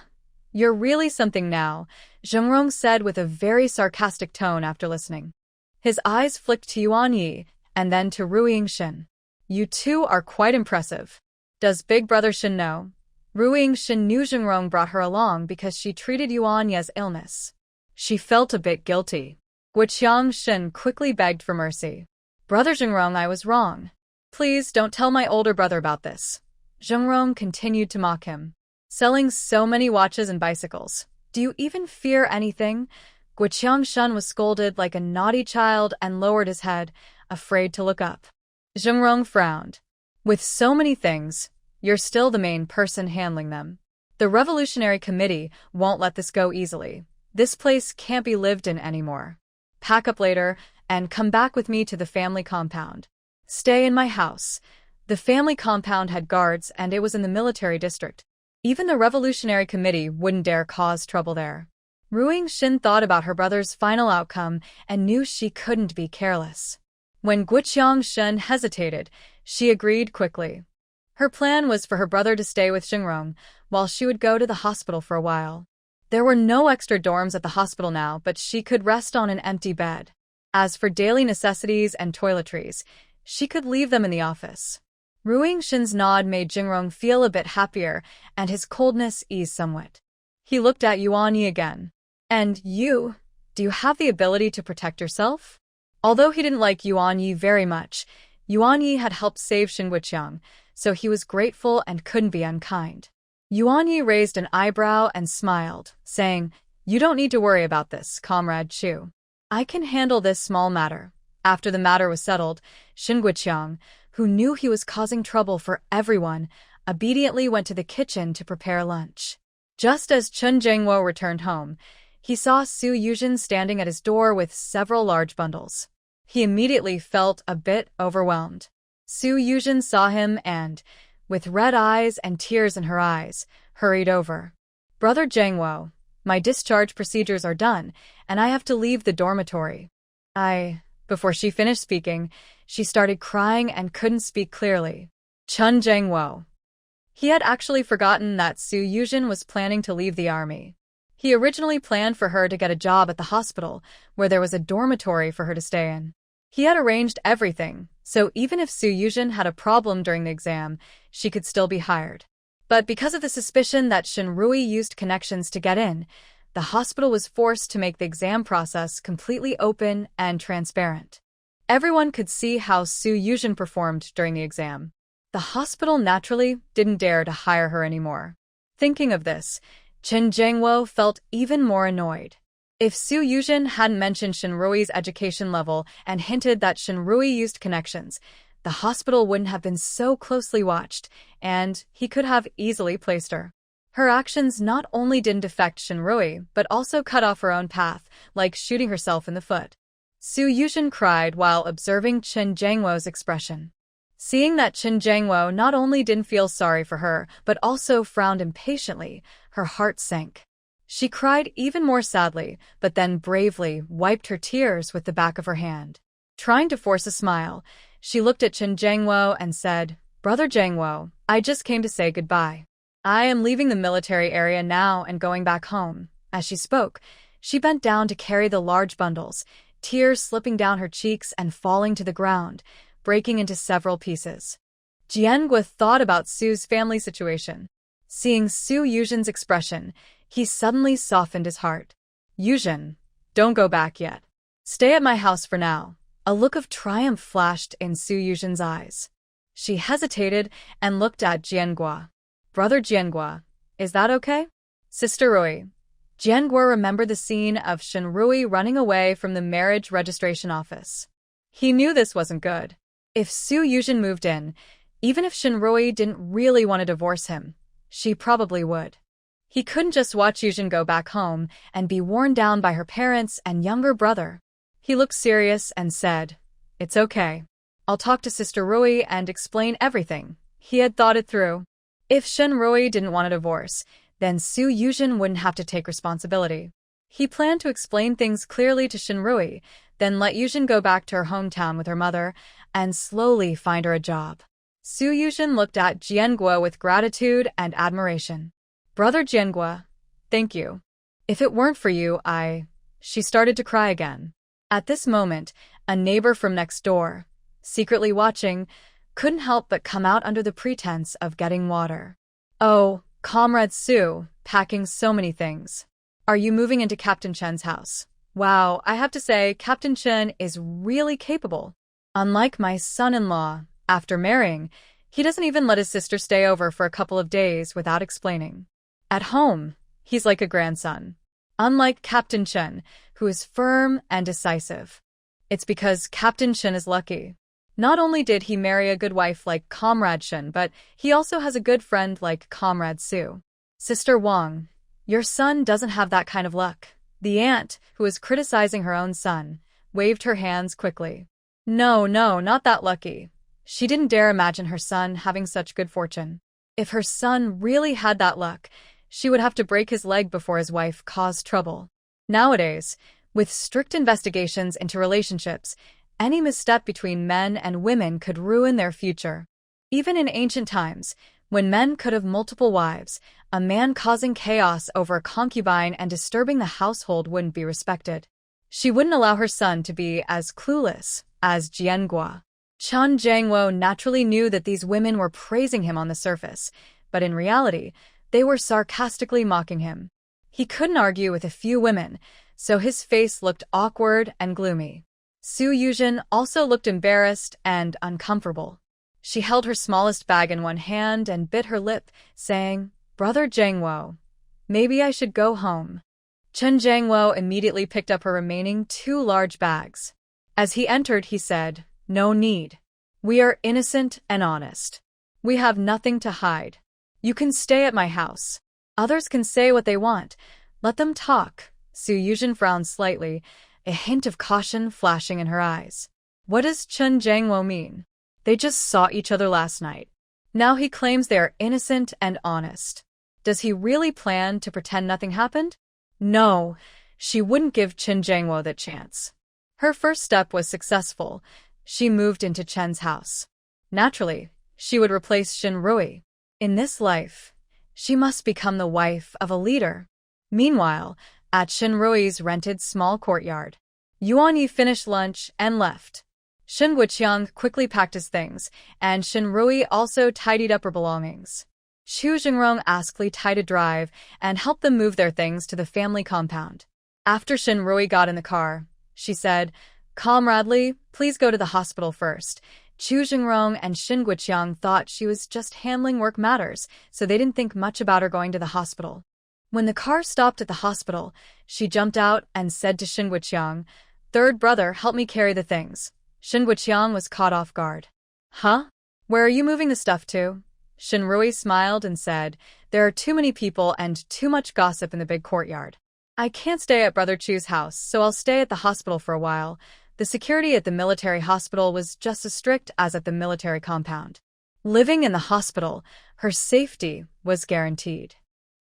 You're really something now, Jingrong said with a very sarcastic tone after listening. His eyes flicked to Yuan Yi and then to Ruiying Shin. You two are quite impressive. Does Big Brother Shin know? Ruiying Shin knew Jingrong brought her along because she treated Yuan Yi's illness. She felt a bit guilty. Guoqiang Shin quickly begged for mercy. Brother Jingrong, I was wrong. Please don't tell my older brother about this. Jingrong continued to mock him. Selling so many watches and bicycles. Do you even fear anything? Guoqiang Shin was scolded like a naughty child and lowered his head, afraid to look up. Jingrong frowned. With so many things, you're still the main person handling them. The Revolutionary Committee won't let this go easily. This place can't be lived in anymore. Pack up later and come back with me to the family compound. Stay in my house. The family compound had guards and it was in the military district. Even the Revolutionary Committee wouldn't dare cause trouble there. Ruing Shin thought about her brother's final outcome and knew she couldn't be careless. When Guqiang Shen hesitated, she agreed quickly. Her plan was for her brother to stay with Xingrong, while she would go to the hospital for a while. There were no extra dorms at the hospital now, but she could rest on an empty bed. As for daily necessities and toiletries, she could leave them in the office. Ruing Shin's nod made Xingrong feel a bit happier, and his coldness eased somewhat. He looked at Yuan Yi again. And you? Do you have the ability to protect yourself? Although he didn't like Yuan Yi very much, Yuan Yi had helped save Shin Guqiang, so he was grateful and couldn't be unkind. Yuan Yi raised an eyebrow and smiled, saying, "You don't need to worry about this, Comrade Chu. I can handle this small matter." After the matter was settled, Shin Guqiang, who knew he was causing trouble for everyone, obediently went to the kitchen to prepare lunch. Just as Chen Jingwo returned home, he saw Su Yuzhen standing at his door with several large bundles. He immediately felt a bit overwhelmed. Su Yuzhen saw him and, with red eyes and tears in her eyes, hurried over. "Brother Jingwo, my discharge procedures are done, and I have to leave the dormitory." Before she finished speaking, she started crying and couldn't speak clearly. Chen Jingwo. He had actually forgotten that Su Yuzhen was planning to leave the army. He originally planned for her to get a job at the hospital, where there was a dormitory for her to stay in. He had arranged everything, so even if Su Yuzhen had a problem during the exam, she could still be hired. But because of the suspicion that Shin Rui used connections to get in, the hospital was forced to make the exam process completely open and transparent. Everyone could see how Su Yuzhen performed during the exam. The hospital naturally didn't dare to hire her anymore. Thinking of this, Chen Jingwo felt even more annoyed. If Su Yuzhen hadn't mentioned Shinrui's education level and hinted that Shinrui used connections, the hospital wouldn't have been so closely watched, and he could have easily placed her. Her actions not only didn't affect Shinrui, but also cut off her own path, like shooting herself in the foot. Su Yuzhen cried while observing Chen Jingwo's expression. Seeing that Chen Jingwo not only didn't feel sorry for her, but also frowned impatiently, her heart sank. She cried even more sadly, but then bravely wiped her tears with the back of her hand. Trying to force a smile, she looked at Chen Jingwo and said, "Brother Jingwo, I just came to say goodbye. I am leaving the military area now and going back home." As she spoke, she bent down to carry the large bundles, tears slipping down her cheeks and falling to the ground, breaking into several pieces. Jiangua thought about Su's family situation. Seeing Su Yuzhen's expression, he suddenly softened his heart. "Yuzhen, don't go back yet. Stay at my house for now." A look of triumph flashed in Su Yuzhen's eyes. She hesitated and looked at Jiangua. "Brother Jiangua, is that okay?" "Sister Rui." Jiangua remembered the scene of Shinrui running away from the marriage registration office. He knew this wasn't good. If Su Yuzhen moved in, even if Shinrui didn't really want to divorce him, she probably would. He couldn't just watch Yuzhen go back home and be worn down by her parents and younger brother. He looked serious and said, "It's okay. I'll talk to Sister Rui and explain everything." He had thought it through. If Shinrui didn't want a divorce, then Su Yuzhen wouldn't have to take responsibility. He planned to explain things clearly to Shinrui, then let Yuzhen go back to her hometown with her mother and slowly find her a job. Su Yuzhen looked at Jiangua with gratitude and admiration. "Brother Jiangua, thank you. If it weren't for you, She started to cry again. At this moment, a neighbor from next door, secretly watching, couldn't help but come out under the pretense of getting water. "Oh, Comrade Su, packing so many things. Are you moving into Captain Chen's house?" "Wow, I have to say, Captain Chen is really capable. Unlike my son-in-law, after marrying, he doesn't even let his sister stay over for a couple of days without explaining. At home, he's like a grandson. Unlike Captain Chen, who is firm and decisive. It's because Captain Chen is lucky. Not only did he marry a good wife like Comrade Chen, but he also has a good friend like Comrade Su. Sister Wang, your son doesn't have that kind of luck." The aunt, who was criticizing her own son, waved her hands quickly. No, not that lucky. She didn't dare imagine her son having such good fortune. If her son really had that luck, she would have to break his leg before his wife caused trouble. Nowadays, with strict investigations into relationships, any misstep between men and women could ruin their future. Even in ancient times, when men could have multiple wives, a man causing chaos over a concubine and disturbing the household wouldn't be respected. She wouldn't allow her son to be as clueless as Jiangua. Chen Jiangwo naturally knew that these women were praising him on the surface, but in reality, they were sarcastically mocking him. He couldn't argue with a few women, so his face looked awkward and gloomy. Su Yuzhen also looked embarrassed and uncomfortable. She held her smallest bag in one hand and bit her lip, saying, "Brother Jiangwo, maybe I should go home." Chen Jiangwo immediately picked up her remaining 2 large bags. As he entered, he said, "No need. We are innocent and honest. We have nothing to hide. You can stay at my house. Others can say what they want. Let them talk." Su Yuzhen frowned slightly, a hint of caution flashing in her eyes. What does Chen Jiangwo mean? They just saw each other last night. Now he claims they are innocent and honest. Does he really plan to pretend nothing happened? No, she wouldn't give Chen Jiangwo that chance. Her first step was successful. She moved into Chen's house. Naturally, she would replace Shin Rui. In this life, she must become the wife of a leader. Meanwhile, at Shin Rui's rented small courtyard, Yuan Yi finished lunch and left. Shin Wuqiang quickly packed his things, and Shin Rui also tidied up her belongings. Chu Jingrong asked Li Tai to drive and help them move their things to the family compound. After Shin Rui got in the car, she said, "Comrade Li, please go to the hospital first." Chu Jingrong and Shin Wuqiang thought she was just handling work matters, so they didn't think much about her going to the hospital. When the car stopped at the hospital, she jumped out and said to Shin Wuqiang, "Third brother, help me carry the things." Shin Wuqiang was caught off guard. "Huh? Where are you moving the stuff to?" Shin Rui smiled and said, "There are too many people and too much gossip in the big courtyard. I can't stay at Brother Chu's house, so I'll stay at the hospital for a while." The security at the military hospital was just as strict as at the military compound. Living in the hospital, her safety was guaranteed.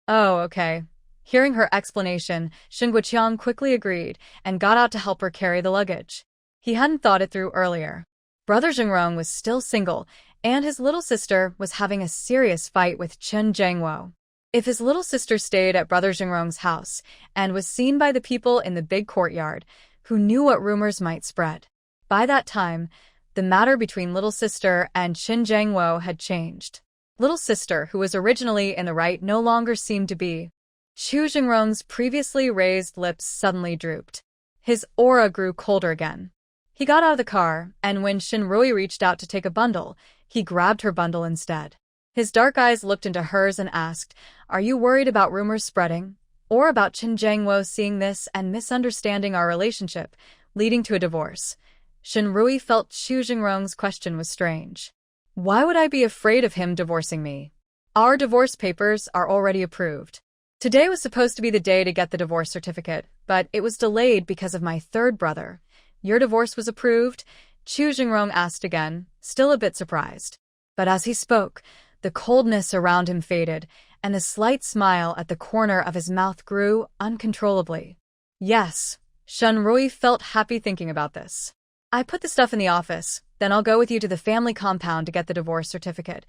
"Oh, okay." Hearing her explanation, Shin Wuqiang quickly agreed and got out to help her carry the luggage. He hadn't thought it through earlier. Brother Jingrong was still single, and his little sister was having a serious fight with Chen Jiangwo. If his little sister stayed at Brother Jingrong's house and was seen by the people in the big courtyard, who knew what rumors might spread. By that time, the matter between little sister and Chen Jiangwo had changed. Little sister, who was originally in the right, no longer seemed to be. Chu Jingrong's previously raised lips suddenly drooped. His aura grew colder again. He got out of the car, and when Shin Rui reached out to take a bundle, he grabbed her bundle instead. His dark eyes looked into hers and asked, "Are you worried about rumors spreading? Or about Chen Jiangwo seeing this and misunderstanding our relationship, leading to a divorce?" Shin Rui felt Chu Jingrong's question was strange. "Why would I be afraid of him divorcing me? Our divorce papers are already approved. Today was supposed to be the day to get the divorce certificate, but it was delayed because of my third brother. Your divorce was approved?" Chu Jingrong asked again, still a bit surprised. But as he spoke, the coldness around him faded, and the slight smile at the corner of his mouth grew uncontrollably. "Yes." Shin Rui felt happy thinking about this. "I put the stuff in the office, then I'll go with you to the family compound to get the divorce certificate."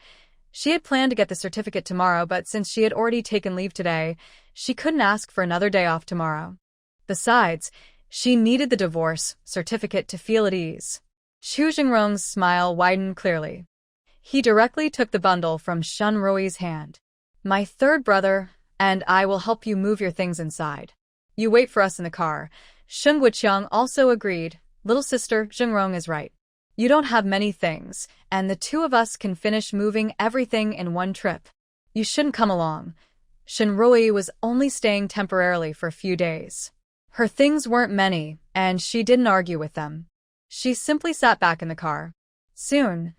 She had planned to get the certificate tomorrow, but since she had already taken leave today, she couldn't ask for another day off tomorrow. Besides, she needed the divorce certificate to feel at ease. Chu Jingrong's smile widened clearly. He directly took the bundle from Shin Rui's hand. "My third brother and I will help you move your things inside. You wait for us in the car." Shin Wuqiang also agreed. "Little sister, Jingrong is right. You don't have many things, and the two of us can finish moving everything in one trip. You shouldn't come along." Shin Rui was only staying temporarily for a few days. Her things weren't many, and she didn't argue with them. She simply sat back in the car. Soon,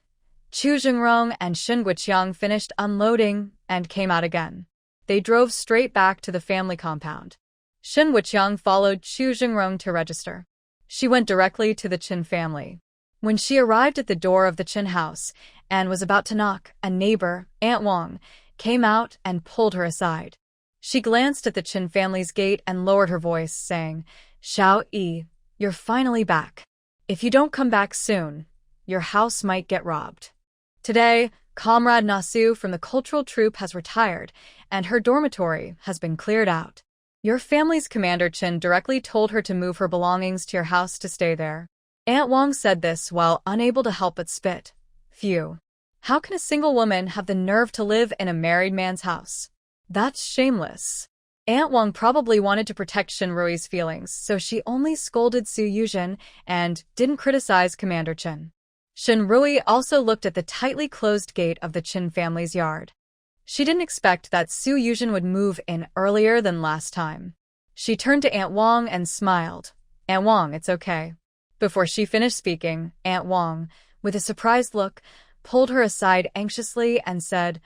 Chu Jingrong and Shin Wuqiang finished unloading and came out again. They drove straight back to the family compound. Shin Wuqiang followed Chu Jingrong to register. She went directly to the Chin family. When she arrived at the door of the Chin house and was about to knock, a neighbor, Aunt Wong, came out and pulled her aside. She glanced at the Chin family's gate and lowered her voice, saying, "Xiao Yi, you're finally back. If you don't come back soon, your house might get robbed." Today, Comrade Nasu from the cultural troupe has retired, and her dormitory has been cleared out. Your family's Commander Chin directly told her to move her belongings to your house to stay there. Aunt Wong said this while unable to help but spit. Phew. How can a single woman have the nerve to live in a married man's house? That's shameless. Aunt Wong probably wanted to protect Shinrui's feelings, so she only scolded Su Yuzhen and didn't criticize Commander Chin. Shinrui also looked at the tightly closed gate of the Chin family's yard. She didn't expect that Su Yuzhen would move in earlier than last time. She turned to Aunt Wong and smiled. "Aunt Wong, it's okay." Before she finished speaking, Aunt Wong, with a surprised look, pulled her aside anxiously and said,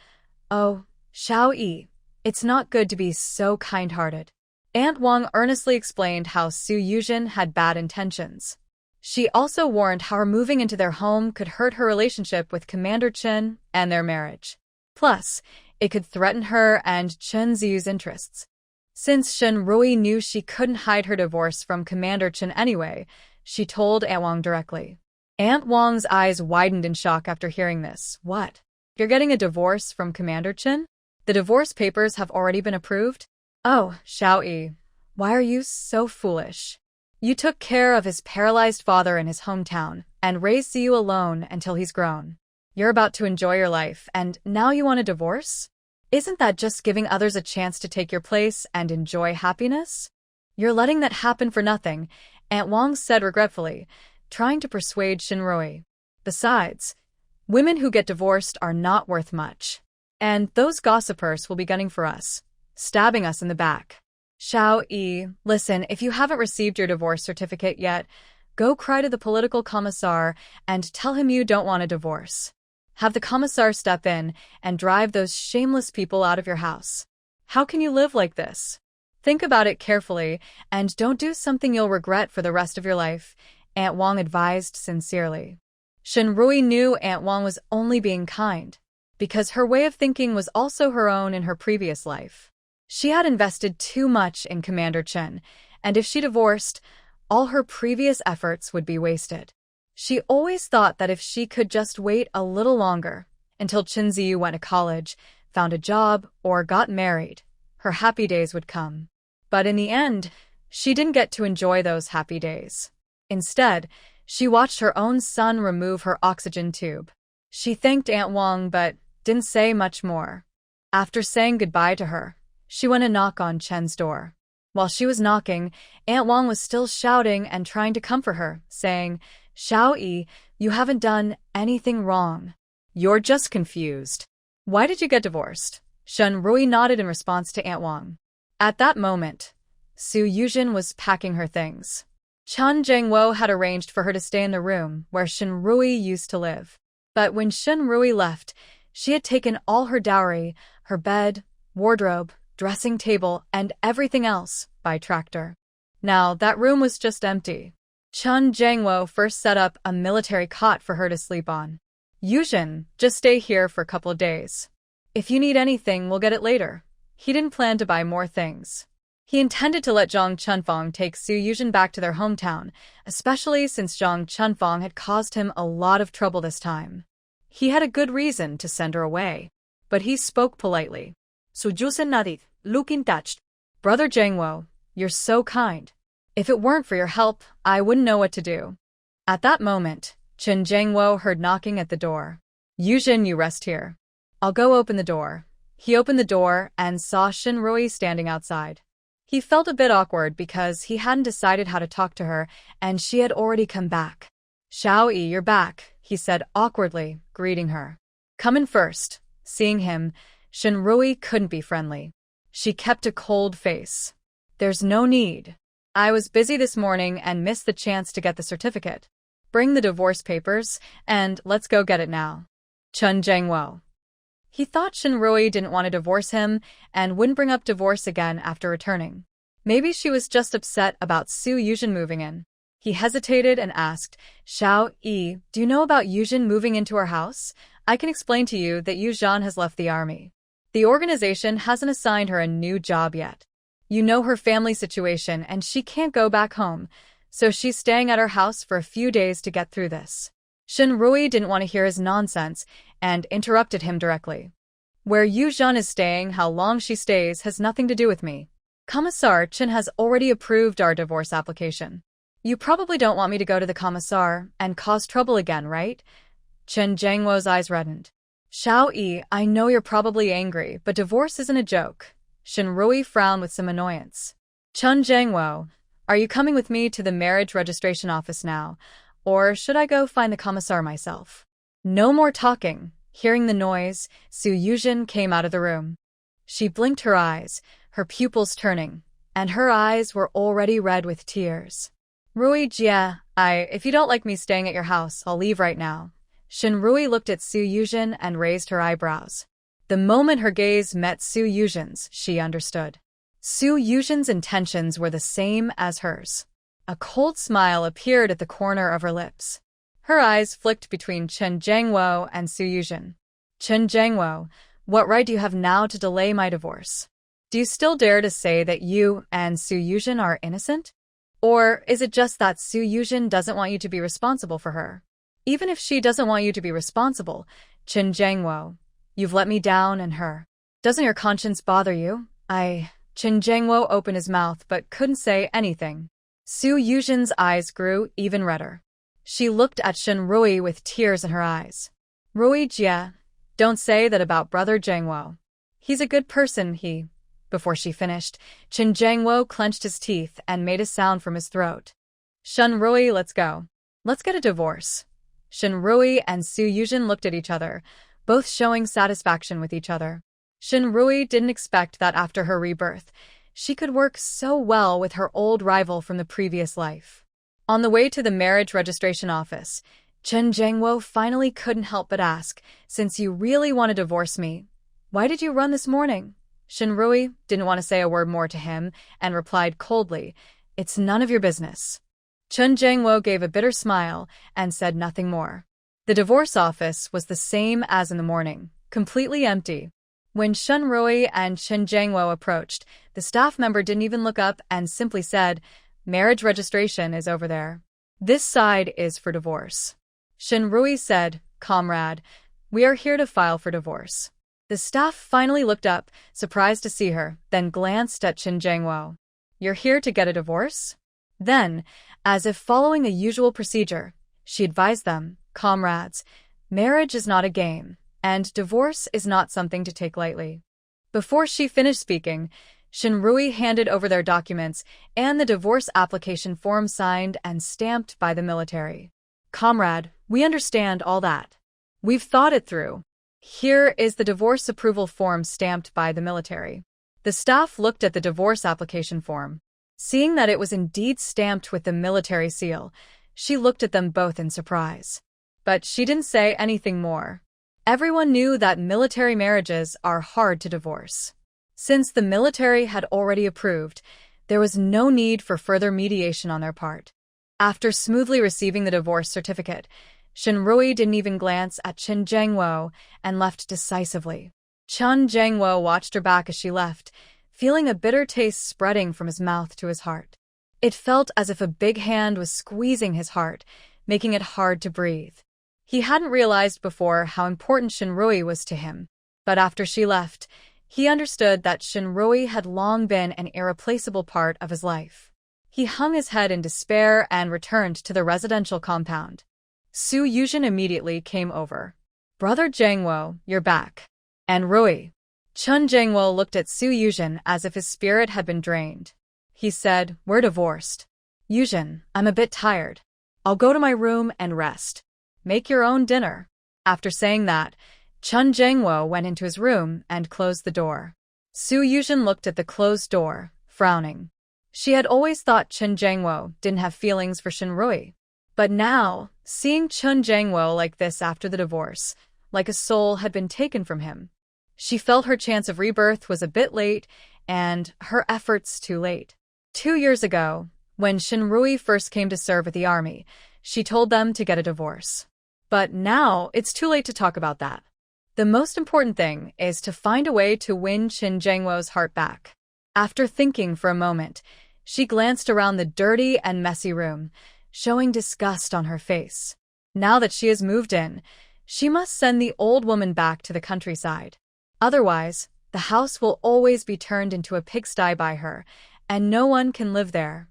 "Oh, Xiao Yi, it's not good to be so kind-hearted." Aunt Wong earnestly explained how Su Yuzhen had bad intentions. She also warned how her moving into their home could hurt her relationship with Commander Chin and their marriage. Plus, it could threaten her and Chen Ziyu's interests. Since Shinrui knew she couldn't hide her divorce from Commander Chin anyway, she told Aunt Wong directly. Aunt Wong's eyes widened in shock after hearing this. "What? You're getting a divorce from Commander Chin? The divorce papers have already been approved?" "Oh, Xiao Yi, why are you so foolish? You took care of his paralyzed father in his hometown and raised Ziyu alone until he's grown. You're about to enjoy your life, and now you want a divorce? Isn't that just giving others a chance to take your place and enjoy happiness? You're letting that happen for nothing," Aunt Wong said regretfully, trying to persuade Shinrui. "Besides, women who get divorced are not worth much. And those gossipers will be gunning for us, stabbing us in the back. Xiao Yi, listen, if you haven't received your divorce certificate yet, go cry to the political commissar and tell him you don't want a divorce. Have the commissar step in and drive those shameless people out of your house. How can you live like this? Think about it carefully and don't do something you'll regret for the rest of your life," Aunt Wong advised sincerely. Shinrui knew Aunt Wong was only being kind, because her way of thinking was also her own in her previous life. She had invested too much in Commander Chen, and if she divorced, all her previous efforts would be wasted. She always thought that if she could just wait a little longer, until Chen Ziyu went to college, found a job, or got married, her happy days would come. But in the end, she didn't get to enjoy those happy days. Instead, she watched her own son remove her oxygen tube. She thanked Aunt Wong but didn't say much more. After saying goodbye to her, she went to knock on Chen's door. While she was knocking, Aunt Wong was still shouting and trying to comfort her, saying, "Xiao Yi, you haven't done anything wrong. You're just confused. Why did you get divorced?" Shinrui nodded in response to Aunt Wong. At that moment, Su Yuzhen was packing her things. Chun Jingwo had arranged for her to stay in the room where Shinrui used to live. But when Shinrui left, she had taken all her dowry, her bed, wardrobe, dressing table, and everything else by tractor. Now that room was just empty. Chun Jingwo first set up a military cot for her to sleep on. "Yuzhen, just stay here for a couple of days. If you need anything, we'll get it later." He didn't plan to buy more things. He intended to let Zhang Chunfang take Su Yuzhen back to their hometown, especially since Zhang Chunfang had caused him a lot of trouble this time. He had a good reason to send her away, but he spoke politely. Su Yuzhen nodded, looking touched. "Brother Jingwo, you're so kind. If it weren't for your help, I wouldn't know what to do." At that moment, Chen Jingwo heard knocking at the door. "Yuzhen, you rest here. I'll go open the door." He opened the door and saw Shinrui standing outside. He felt a bit awkward because he hadn't decided how to talk to her, and she had already come back. "Xiao Yi, you're back," he said awkwardly, greeting her. "Come in first." Seeing him, Shinrui couldn't be friendly. She kept a cold face. "There's no need. I was busy this morning and missed the chance to get the certificate. Bring the divorce papers, and let's go get it now." Chun Jingwo. He thought Shinrui didn't want to divorce him and wouldn't bring up divorce again after returning. Maybe she was just upset about Su Yuzhen moving in. He hesitated and asked, Xiao Yi, do you know about Yuzhen moving into our house? I can explain to you that Yuzhan has left the army. The organization hasn't assigned her a new job yet. You know her family situation and she can't go back home, so she's staying at our house for a few days to get through this. Shen Rui didn't want to hear his nonsense and interrupted him directly. Where Yuzhan is staying, how long she stays, has nothing to do with me. Commissar Chen has already approved our divorce application. You probably don't want me to go to the commissar and cause trouble again, right? Chen Jiangwo's eyes reddened. Xiao Yi, I know you're probably angry, but divorce isn't a joke. Shen Rui frowned with some annoyance. Chen Jiangwo, are you coming with me to the marriage registration office now, or should I go find the commissar myself? No more talking. Hearing the noise, Su Yuzhen came out of the room. She blinked her eyes, her pupils turning, and her eyes were already red with tears. Rui Jia, if you don't like me staying at your house, I'll leave right now. Shen Rui looked at Su Yuzhen and raised her eyebrows. The moment her gaze met Su Yuzhen's, she understood. Su Yuzhen's intentions were the same as hers. A cold smile appeared at the corner of her lips. Her eyes flicked between Chen Jiangwo and Su Yuzhen. Chen Jiangwo, what right do you have now to delay my divorce? Do you still dare to say that you and Su Yuzhen are innocent? Or is it just that Su Yuzhen doesn't want you to be responsible for her? Even if she doesn't want you to be responsible, Chen Jiangwo, you've let me down and her. Doesn't your conscience bother you? Chen Jiangwo opened his mouth but couldn't say anything. Su Yuzhen's eyes grew even redder. She looked at Shen Rui with tears in her eyes. Rui Jia, don't say that about brother Jiangwo. He's a good person, he. Before she finished, Chen Jiangwo clenched his teeth and made a sound from his throat. Shen Rui, let's go. Let's get a divorce. Shen Rui and Su Yuzhen looked at each other, both showing satisfaction with each other. Shen Rui didn't expect that after her rebirth, she could work so well with her old rival from the previous life. On the way to the marriage registration office, Chen Jiangwo finally couldn't help but ask, since you really want to divorce me, why did you run this morning? Shen Rui didn't want to say a word more to him and replied coldly, it's none of your business. Chen Jiangwo gave a bitter smile and said nothing more. The divorce office was the same as in the morning, completely empty. When Shen Rui and Chen Jiangwo approached, the staff member didn't even look up and simply said, marriage registration is over there. This side is for divorce. Shen Rui said, comrade, we are here to file for divorce. The staff finally looked up, surprised to see her, then glanced at Chen Jiangwo. You're here to get a divorce? Then, as if following the usual procedure, she advised them, comrades, marriage is not a game, and divorce is not something to take lightly. Before she finished speaking, Shen Rui handed over their documents and the divorce application form signed and stamped by the military. Comrade, we understand all that. We've thought it through. Here is the divorce approval form stamped by the military. The staff looked at the divorce application form. Seeing that it was indeed stamped with the military seal, she looked at them both in surprise. But she didn't say anything more. Everyone knew that military marriages are hard to divorce. Since the military had already approved, there was no need for further mediation on their part. After smoothly receiving the divorce certificate, Shen Rui didn't even glance at Chen Jiangwo and left decisively. Chen Jiangwo watched her back as she left, feeling a bitter taste spreading from his mouth to his heart. It felt as if a big hand was squeezing his heart, making it hard to breathe. He hadn't realized before how important Shen Rui was to him, but after she left, he understood that Shen Rui had long been an irreplaceable part of his life. He hung his head in despair and returned to the residential compound. Su Yuzhen immediately came over. Brother Jiangwo, you're back. And Rui. Chen Jiangwo looked at Su Yuzhen as if his spirit had been drained. He said, we're divorced. Yuzhen, I'm a bit tired. I'll go to my room and rest. Make your own dinner. After saying that, Chen Jiangwo went into his room and closed the door. Su Yuzhen looked at the closed door, frowning. She had always thought Chen Jiangwo didn't have feelings for Shen Rui. But now, seeing Chen Jiangwo like this after the divorce, like a soul had been taken from him, she felt her chance of rebirth was a bit late and her efforts too late. 2 years ago, When Shinrui first came to serve with the army, she told them to get a divorce. But now it's too late to talk about that. The most important thing is to find a way to win Qin Jangwo's heart back. After thinking for a moment, she glanced around the dirty and messy room, showing disgust on her face. Now that she has moved in, she must send the old woman back to the countryside. Otherwise, the house will always be turned into a pigsty by her, and no one can live there.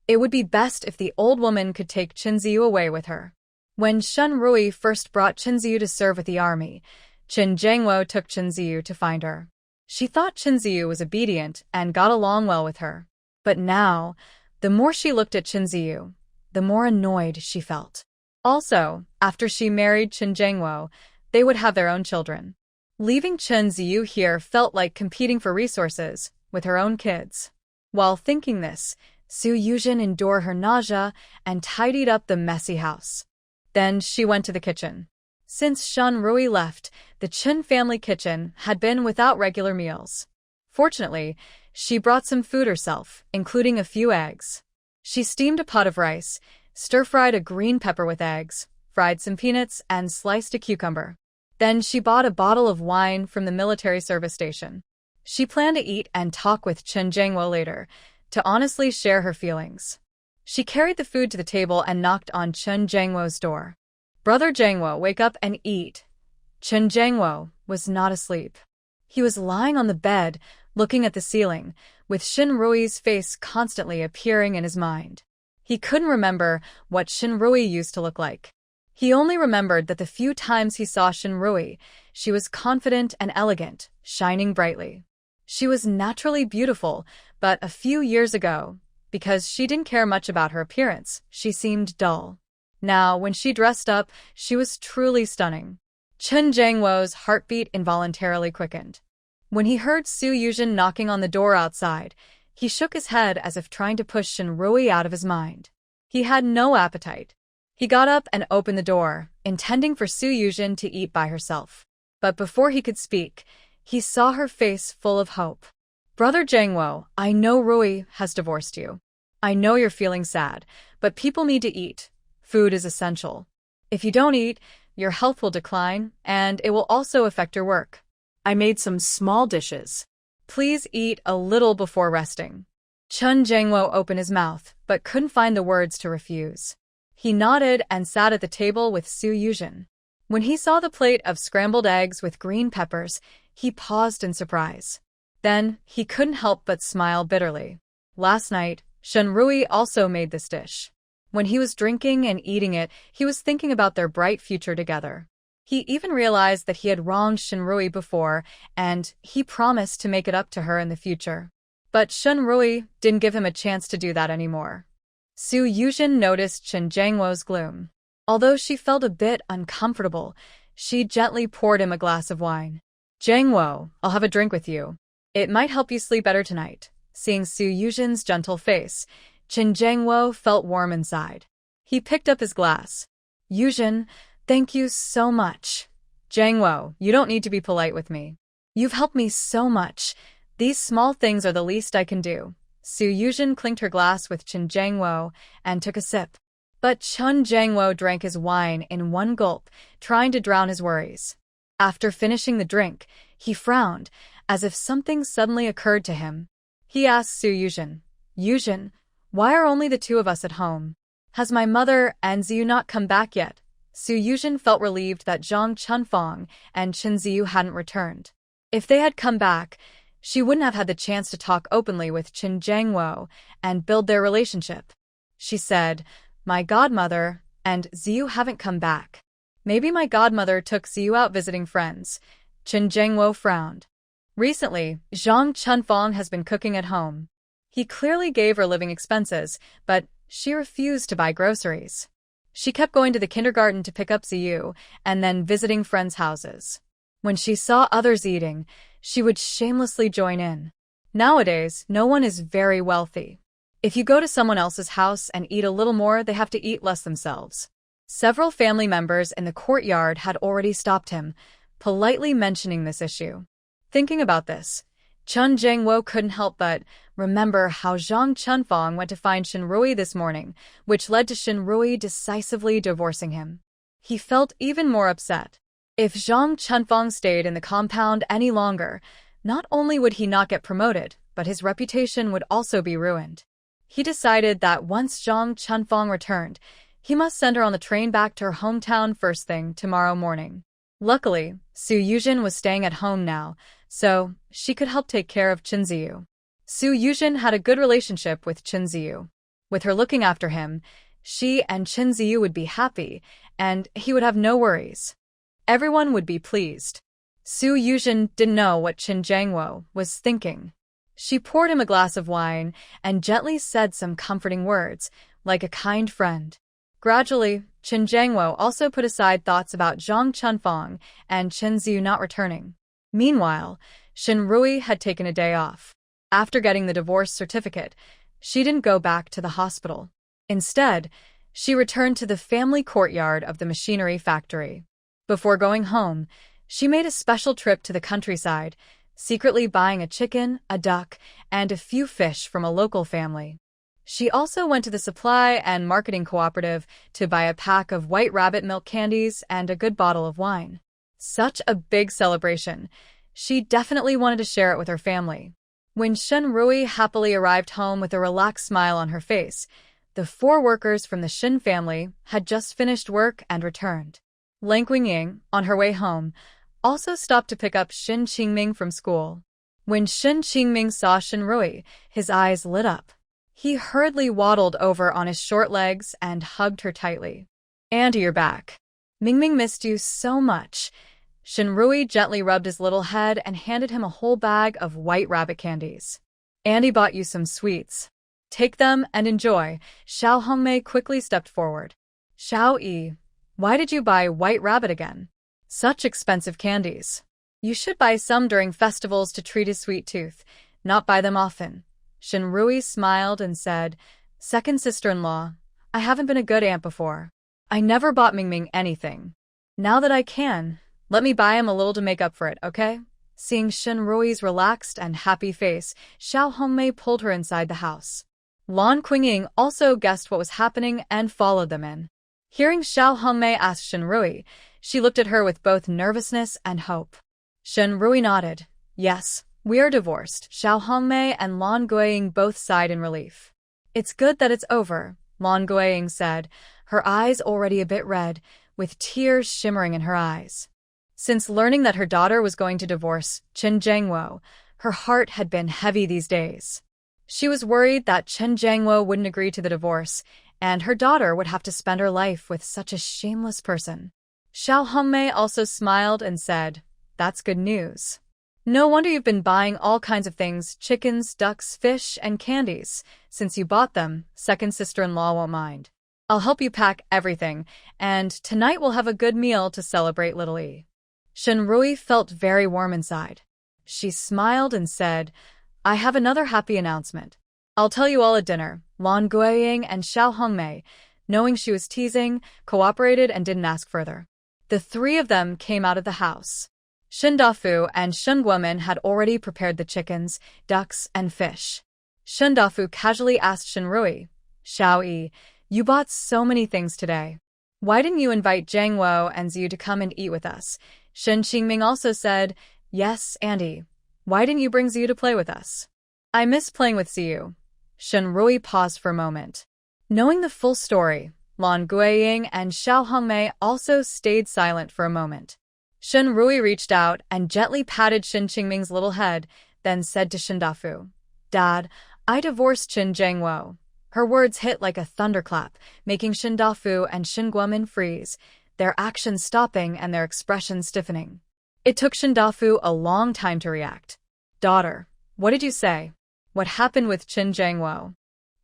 It would be best if the old woman could take Qinziyu away with her. When Shenrui first brought Qinziyu to serve with the army, Qin Jangwo took Qinziyu to find her. She thought Qinziyu was obedient and got along well with her. But now, the more she looked at Qinziyu, the more annoyed she felt. Also, after she married Qin Jangwo, they would have their own children. Leaving Qinziyu here felt like competing for resources with her own kids. While thinking this, Su Yuzhen endured her nausea and tidied up the messy house. Then she went to the kitchen. Since Shenrui left, the Qin family kitchen had been without regular meals. Fortunately, she brought some food herself, including a few eggs. She steamed a pot of rice, stir-fried a green pepper with eggs, fried some peanuts, and sliced a cucumber. Then she bought a bottle of wine from the military service station. She planned to eat and talk with Qin Jangwo later, to honestly share her feelings. She carried the food to the table and knocked on Qin Jangwo's door. "Brother Jangwo, wake up and eat." Qin Jangwo was not asleep. He was lying on the bed, looking at the ceiling, with Shinrui's face constantly appearing in his mind. He couldn't remember what Shinrui used to look like. He only remembered that the few times he saw Shinrui, she was confident and elegant, shining brightly. She was naturally beautiful, but a few years ago, because she didn't care much about her appearance, she seemed dull. Now, when she dressed up, she was truly stunning. Qin Jangwo's heartbeat involuntarily quickened. When he heard Su Yuzhen knocking on the door outside, he shook his head as if trying to push Shinrui out of his mind. He had no appetite. He got up and opened the door, intending for Su Yuzhen to eat by herself. But before he could speak, he saw her face full of hope. "Brother Jangwo, I know Rui has divorced you. I know you're feeling sad, but people need to eat. Food is essential. If you don't eat, your health will decline, and it will also affect your work. I made some small dishes. Please eat a little before resting." Qin Jangwo opened his mouth, but couldn't find the words to refuse. He nodded and sat at the table with Su Yuzhen. When he saw the plate of scrambled eggs with green peppers, he paused in surprise. Then, he couldn't help but smile bitterly. Last night, Shenrui also made this dish. When he was drinking and eating it, he was thinking about their bright future together. He even realized that he had wronged Shinrui before, and he promised to make it up to her in the future. But Shenrui didn't give him a chance to do that anymore. Su Yuzhen noticed Qin Jangwo's gloom. Although she felt a bit uncomfortable, she gently poured him a glass of wine. "Jangwo, I'll have a drink with you. It might help you sleep better tonight." Seeing Su Yuzhen's gentle face, Qin Jangwo felt warm inside. He picked up his glass. "Yuzhen, thank you so much." "Jangwo, you don't need to be polite with me. You've helped me so much. These small things are the least I can do." Su Yuzhen clinked her glass with Qin Jangwo and took a sip. But Qin Jangwo drank his wine in one gulp, trying to drown his worries. After finishing the drink, he frowned, as if something suddenly occurred to him. He asked Su Yuzhen, "Yuzhen, why are only the two of us at home? Has my mother and Ziyu not come back yet?" Su Yuzhen felt relieved that Zhang Chunfang and Qin Ziyu hadn't returned. If they had come back, she wouldn't have had the chance to talk openly with Qin Jangwo and build their relationship. She said, "My godmother and Ziyu haven't come back. Maybe my godmother took Ziyu out visiting friends." Qin Jangwo frowned. Recently, Zhang Chunfang has been cooking at home. He clearly gave her living expenses, but she refused to buy groceries. She kept going to the kindergarten to pick up Ziyu and then visiting friends' houses. When she saw others eating, she would shamelessly join in. Nowadays, no one is very wealthy. If you go to someone else's house and eat a little more, they have to eat less themselves. Several family members in the courtyard had already stopped him, politely mentioning this issue. Thinking about this, Chun Jangwo couldn't help but remember how Zhang Chunfang went to find Shinrui this morning, which led to Shinrui decisively divorcing him. He felt even more upset. If Zhang Chunfang stayed in the compound any longer, not only would he not get promoted, but his reputation would also be ruined. He decided that once Zhang Chunfang returned, he must send her on the train back to her hometown first thing tomorrow morning. Luckily, Su Yuzhen was staying at home now, so she could help take care of Qin Ziyu. Su Yuzhen had a good relationship with Qin Ziyu. With her looking after him, she and Qin Ziyu would be happy, and he would have no worries. Everyone would be pleased. Su Yuzhen didn't know what Qin Jangwo was thinking. She poured him a glass of wine and gently said some comforting words, like a kind friend. Gradually, Qin Jangwo also put aside thoughts about Zhang Chunfang and Qin Ziyu not returning. Meanwhile, Shinrui had taken a day off. After getting the divorce certificate, she didn't go back to the hospital. Instead, she returned to the family courtyard of the machinery factory. Before going home, she made a special trip to the countryside, secretly buying a chicken, a duck, and a few fish from a local family. She also went to the supply and marketing cooperative to buy a pack of white rabbit milk candies and a good bottle of wine. Such a big celebration. She definitely wanted to share it with her family. When Shinrui happily arrived home with a relaxed smile on her face, the 4 workers from the Shin family had just finished work and returned. Lang Qingying, on her way home, also stopped to pick up Shin Qingming from school. When Shin Qingming saw Shinrui, his eyes lit up. He hurriedly waddled over on his short legs and hugged her tightly. "Auntie, you're back. Mingming missed you so much." Shinrui gently rubbed his little head and handed him a whole bag of white rabbit candies. "Auntie bought you some sweets. Take them and enjoy." Xiao Hongmei quickly stepped forward. "Xiao Yi, why did you buy white rabbit again? Such expensive candies. You should buy some during festivals to treat his sweet tooth, not buy them often." Shinrui smiled and said, "Second sister-in-law, I haven't been a good aunt before. I never bought Mingming anything. Now that I can, let me buy him a little to make up for it, okay?" Seeing Shinrui's relaxed and happy face, Xiao Hongmei pulled her inside the house. Lan Qingying also guessed what was happening and followed them in. Hearing Xiao Hongmei ask Shinrui, she looked at her with both nervousness and hope. Shinrui nodded. "Yes, we are divorced." Xiao Hongmei and Lan Guiying both sighed in relief. "It's good that it's over," Lan Guiying said, her eyes already a bit red, with tears shimmering in her eyes. Since learning that her daughter was going to divorce Qin Jangwo, her heart had been heavy these days. She was worried that Qin Jangwo wouldn't agree to the divorce, and her daughter would have to spend her life with such a shameless person. Xiao Hongmei also smiled and said, "That's good news. No wonder you've been buying all kinds of things, chickens, ducks, fish, and candies. Since you bought them, second sister-in-law won't mind. I'll help you pack everything, and tonight we'll have a good meal to celebrate Little E." Shinrui felt very warm inside. She smiled and said, "I have another happy announcement. I'll tell you all at dinner." Lan Guiying and Xiao Hongmei, knowing she was teasing, cooperated and didn't ask further. The 3 of them came out of the house. Shindafu and Shunguomen had already prepared the chickens, ducks, and fish. Shindafu casually asked Shinrui, "Xiao Yi, you bought so many things today. Why didn't you invite Jangwo and Ziyu to come and eat with us?" Shin Qingming also said, "Yes, Auntie. Why didn't you bring Ziyu to play with us?" "I miss playing with Ziyu." Shinrui paused for a moment. Knowing the full story, Lan Guiying and Xiao Hongmei also stayed silent for a moment. Shinrui reached out and gently patted Shin Qingming's little head, then said to Shindafu, "Dad, I divorced Qin Jangwo." Her words hit like a thunderclap, making Shindafu and Shinguomen freeze, their actions stopping and their expressions stiffening. It took Shindafu a long time to react. "Daughter, what did you say? What happened with Qin Jangwo?"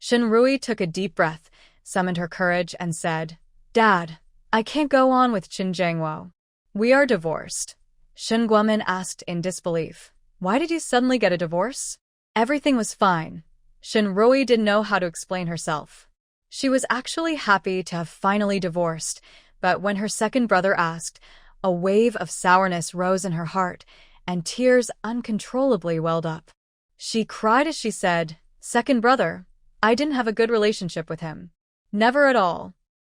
Shinrui took a deep breath, summoned her courage, and said, "Dad, I can't go on with Qin Jangwo. We are divorced." Shinguomen asked in disbelief, "Why did you suddenly get a divorce?" Everything was fine. Shinrui didn't know how to explain herself. She was actually happy to have finally divorced, but when her second brother asked, a wave of sourness rose in her heart, and tears uncontrollably welled up. She cried as she said, "Second brother, I didn't have a good relationship with him. Never at all."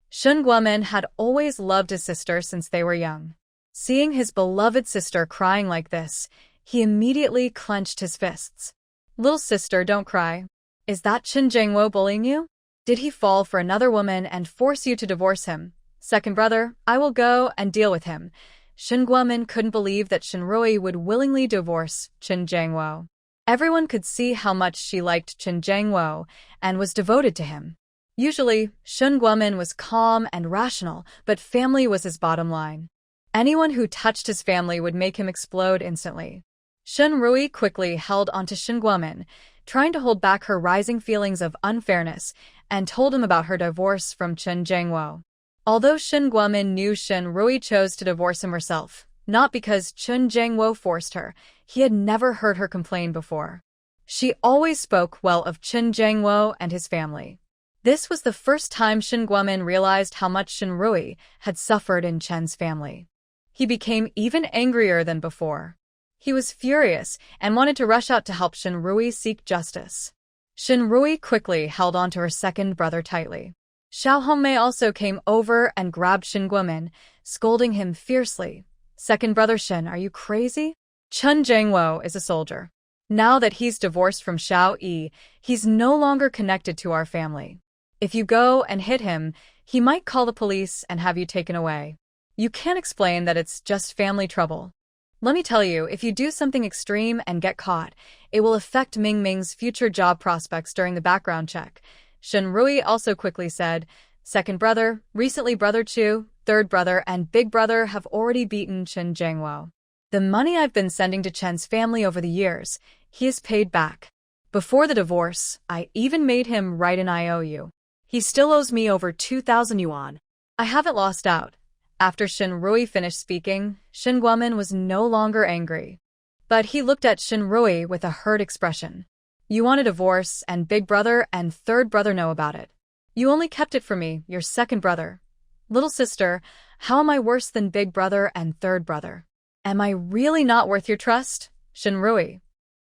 Shun Guomin had always loved his sister since they were young. Seeing his beloved sister crying like this, he immediately clenched his fists. "Little sister, don't cry. Is that Chen Jingwo bullying you? Did he fall for another woman and force you to divorce him? Second brother, I will go and deal with him." Shun Guomin couldn't believe that Shinrui would willingly divorce Chen Jingwo. Everyone could see how much she liked Chen Jingwo and was devoted to him. Usually, Shun Guomin was calm and rational, but family was his bottom line. Anyone who touched his family would make him explode instantly. Shinrui quickly held onto Shun Guomin, trying to hold back her rising feelings of unfairness, and told him about her divorce from Chen Jingwo. Although Shun Guomin knew Shinrui chose to divorce him herself, not because Chen Jingwo forced her, he had never heard her complain before. She always spoke well of Chen Jingwo and his family. This was the first time Shun Guomin realized how much Shinrui had suffered in Chen's family. He became even angrier than before. He was furious and wanted to rush out to help Shinrui seek justice. Shinrui quickly held onto her second brother tightly. Xiao Hongmei also came over and grabbed Shun Guomin, scolding him fiercely. "Second brother Shin, are you crazy? Chen Jingwo is a soldier. Now that he's divorced from Xiao Yi, he's no longer connected to our family. If you go and hit him, he might call the police and have you taken away. You can't explain that it's just family trouble. Let me tell you, if you do something extreme and get caught, it will affect Ming Ming's future job prospects during the background check." Shinrui also quickly said, "Second brother, recently brother Chu, third brother, and big brother have already beaten Chen Jingwo. The money I've been sending to Chen's family over the years, he has paid back. Before the divorce, I even made him write an IOU. He still owes me over 2,000 yuan. I haven't lost out." After Shinrui finished speaking, Shun Guomin was no longer angry. But he looked at Shinrui with a hurt expression. "You want a divorce, and big brother and third brother know about it. You only kept it from me, your second brother. Little sister, how am I worse than big brother and third brother? Am I really not worth your trust, Shinrui?"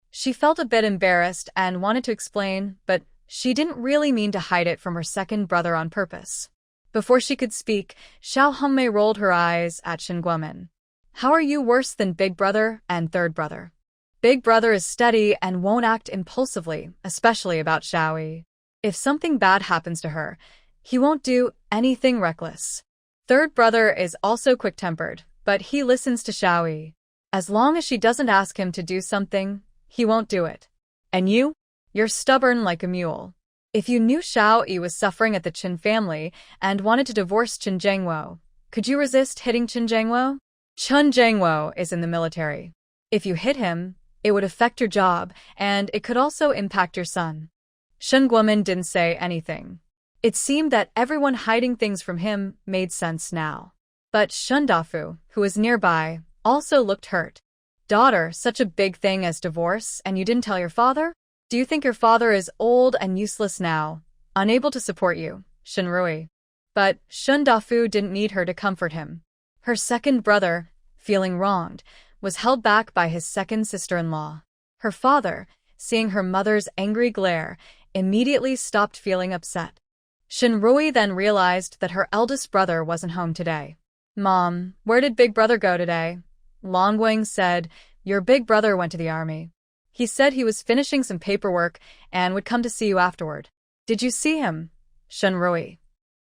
She felt a bit embarrassed and wanted to explain, but she didn't really mean to hide it from her second brother on purpose. Before she could speak, Xiao Hongmei rolled her eyes at Shun Guomin. "How are you worse than big brother and third brother? Big brother is steady and won't act impulsively, especially about Xiaoyi. If something bad happens to her, he won't do anything reckless. Third brother is also quick-tempered, but he listens to Xiaoyi. As long as she doesn't ask him to do something, he won't do it. And you? You're stubborn like a mule. If you knew Xiaoyi was suffering at the Chen family and wanted to divorce Chen Jingwo, could you resist hitting Chen Jingwo? Chen Jingwo is in the military. If you hit him, it would affect your job, and it could also impact your son." Shun Guomin didn't say anything. It seemed that everyone hiding things from him made sense now. But Shun Dafu, who was nearby, also looked hurt. "Daughter, such a big thing as divorce, and you didn't tell your father? Do you think your father is old and useless now, unable to support you, Shinrui?" But Shun Dafu didn't need her to comfort him. Her second brother, feeling wronged, was held back by his second sister-in-law. Her father, seeing her mother's angry glare, immediately stopped feeling upset. Shinrui then realized that her eldest brother wasn't home today. "Mom, where did big brother go today?" Longwing said, "Your big brother went to the army. He said he was finishing some paperwork and would come to see you afterward. Did you see him?" Shinrui.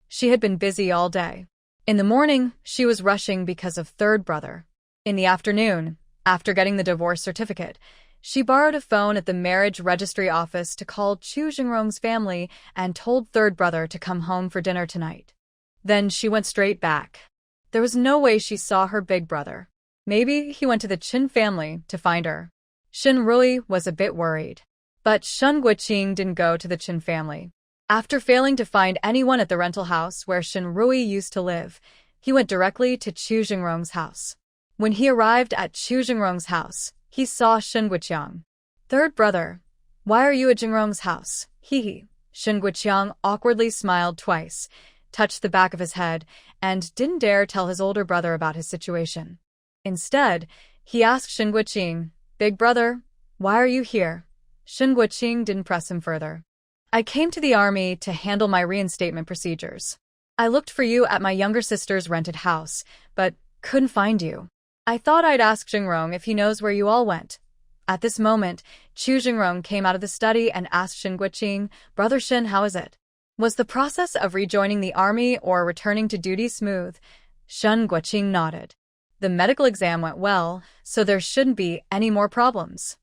She had been busy all day. In the morning, she was rushing because of third brother. In the afternoon, after getting the divorce certificate, she borrowed a phone at the marriage registry office to call Chu Jingrong's family and told third brother to come home for dinner tonight. Then she went straight back. There was no way she saw her big brother. Maybe he went to the Chin family to find her. Shinrui was a bit worried. But Shun Guoqing didn't go to the Chin family. After failing to find anyone at the rental house where Shinrui used to live, he went directly to Chu Jingrong's house. When he arrived at Chu Jingrong's house, he saw Shun Guoqiang. "Third brother, why are you at Jingrong's house? Hee." Shun Guoqiang awkwardly smiled twice, touched the back of his head, and didn't dare tell his older brother about his situation. Instead, He asked Shin Guoqing, "Big brother, why are you here?" Shin Guoqing didn't press him further. "I came to the army to handle my reinstatement procedures. I looked for you at my younger sister's rented house, but couldn't find you. I thought I'd ask Jingrong if he knows where you all went." At this moment, Chu Jingrong came out of the study and asked Shin Guoqing, "Brother Shin, how is it? Was the process of rejoining the army or returning to duty smooth?" Shin Guoqing nodded. The medical exam went well, so there shouldn't be any more problems.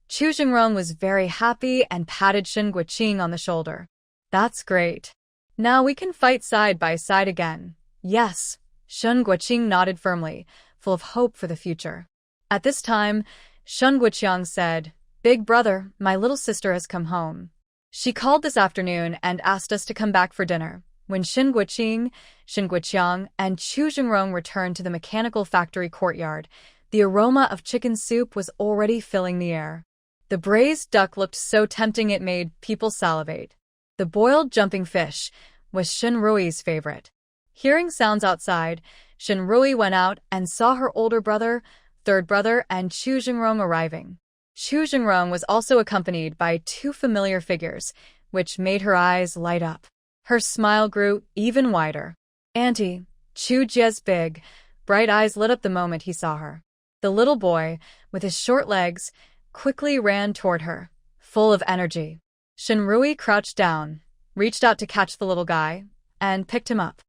Chu Jingrong was very happy and patted Shin Guoqing on the shoulder. "That's great. Now we can fight side by side again." "Yes." Shin Guoqing nodded firmly, full of hope for the future. At this time, Shin Guoqiang said, "Big brother, my little sister has come home. She called this afternoon and asked us to come back for dinner." When Shin Guoqing, Shin Guoqiang, and Chu Jingrong returned to the mechanical factory courtyard, the aroma of chicken soup was already filling the air. The braised duck looked so tempting it made people salivate. The boiled jumping fish was Shin Rui's favorite. Hearing sounds outside, Shin Rui went out and saw her older brother, third brother, and Chu Jingrong arriving. Chu Jingrong was also accompanied by two familiar figures, which made her eyes light up. Her smile grew even wider. "Auntie." Chu Jie's big, bright eyes lit up the moment he saw her. The little boy, with his short legs, quickly ran toward her, full of energy. Shin Rui crouched down, reached out to catch the little guy, and picked him up.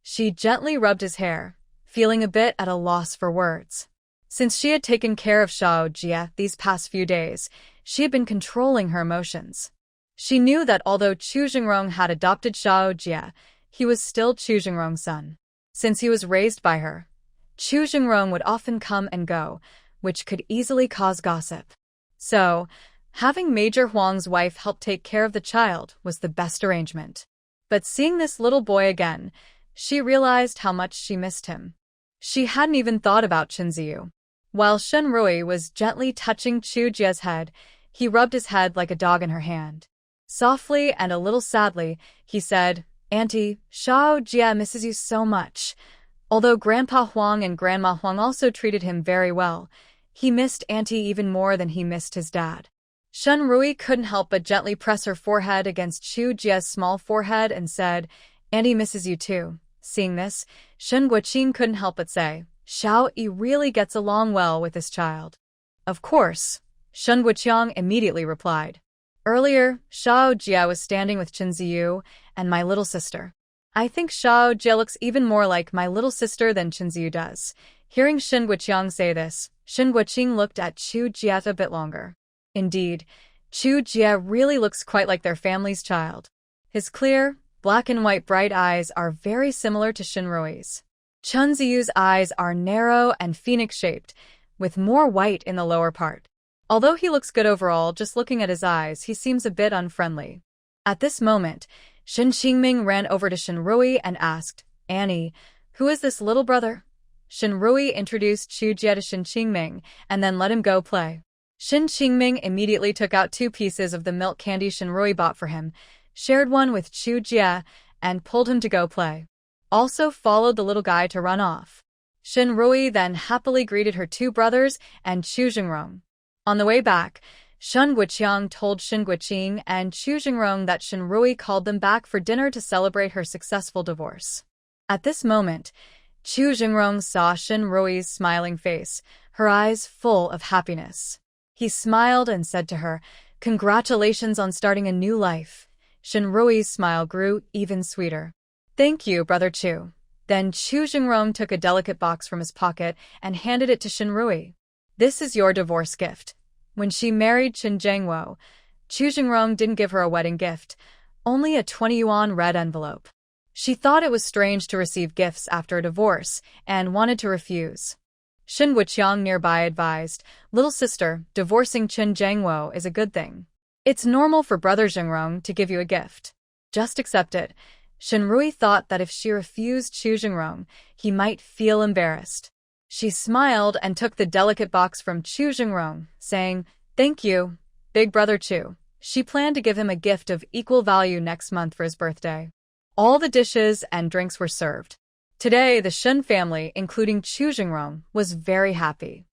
She gently rubbed his hair, feeling a bit at a loss for words. Since she had taken care of Xiao Jie these past few days, she had been controlling her emotions. She knew that although Chu Jingrong had adopted Xiao Jie, he was still Chu Jingrong's son. Since he was raised by her, Chu Jingrong would often come and go, which could easily cause gossip. So, having Major Huang's wife help take care of the child was the best arrangement. But seeing this little boy again, she realized how much she missed him. She hadn't even thought about Chinziyu. While Shin Rui was gently touching Chu Jie's head, he rubbed his head like a dog in her hand. Softly and a little sadly, he said, "Auntie, Xiao Jie misses you so much." Although Grandpa Huang and Grandma Huang also treated him very well, he missed Auntie even more than he missed his dad. Shin Rui couldn't help but gently press her forehead against Chu Jie's small forehead and said, "Auntie misses you too." Seeing this, Shin Guoqing couldn't help but say, "Xiao Yi really gets along well with this child." "Of course," Shin Guoqiang immediately replied. "Earlier, Xiao Jie was standing with Chinziyu and my little sister. I think Xiao Jie looks even more like my little sister than Chinziyu does." Hearing Shin Guoqiang say this, Shin Guoqing looked at Chu Jie a bit longer. Indeed, Chu Jie really looks quite like their family's child. His clear, black and white bright eyes are very similar to Shin Rui's. Chinziyu's eyes are narrow and phoenix-shaped, with more white in the lower part. Although he looks good overall, just looking at his eyes, he seems a bit unfriendly. At this moment, Shin Qingming ran over to Shin Rui and asked, "Annie, who is this little brother?" Shin Rui introduced Chu Jie to Shin Qingming and then let him go play. Shin Qingming immediately took out 2 pieces of the milk candy Shin Rui bought for him, shared one with Chu Jie, and pulled him to go play. Also followed the little guy to run off. Shin Rui then happily greeted her 2 brothers and Chu Jingrong. On the way back, Shin Guoqiang told Shin Guoqing and Chu Jingrong that Shin Rui called them back for dinner to celebrate her successful divorce. At this moment, Chu Jingrong saw Shin Rui's smiling face, her eyes full of happiness. He smiled and said to her, "Congratulations on starting a new life." Shin Rui's smile grew even sweeter. "Thank you, Brother Chu." Then Chu Jingrong took a delicate box from his pocket and handed it to Shin Rui. "This is your divorce gift." When she married Chen Jiangwo, Chu Jingrong didn't give her a wedding gift, only a 20 yuan red envelope. She thought it was strange to receive gifts after a divorce and wanted to refuse. Shin Guoqiang nearby advised, "Little sister, divorcing Chen Jiangwo is a good thing. It's normal for Brother Jingrong to give you a gift. Just accept it." Shin Rui thought that if she refused Chu Jingrong, he might feel embarrassed. She smiled and took the delicate box from Chu Jingrong, saying, "Thank you, Big Brother Chu." She planned to give him a gift of equal value next month for his birthday. All the dishes and drinks were served. Today, the Shin family, including Chu Jingrong, was very happy.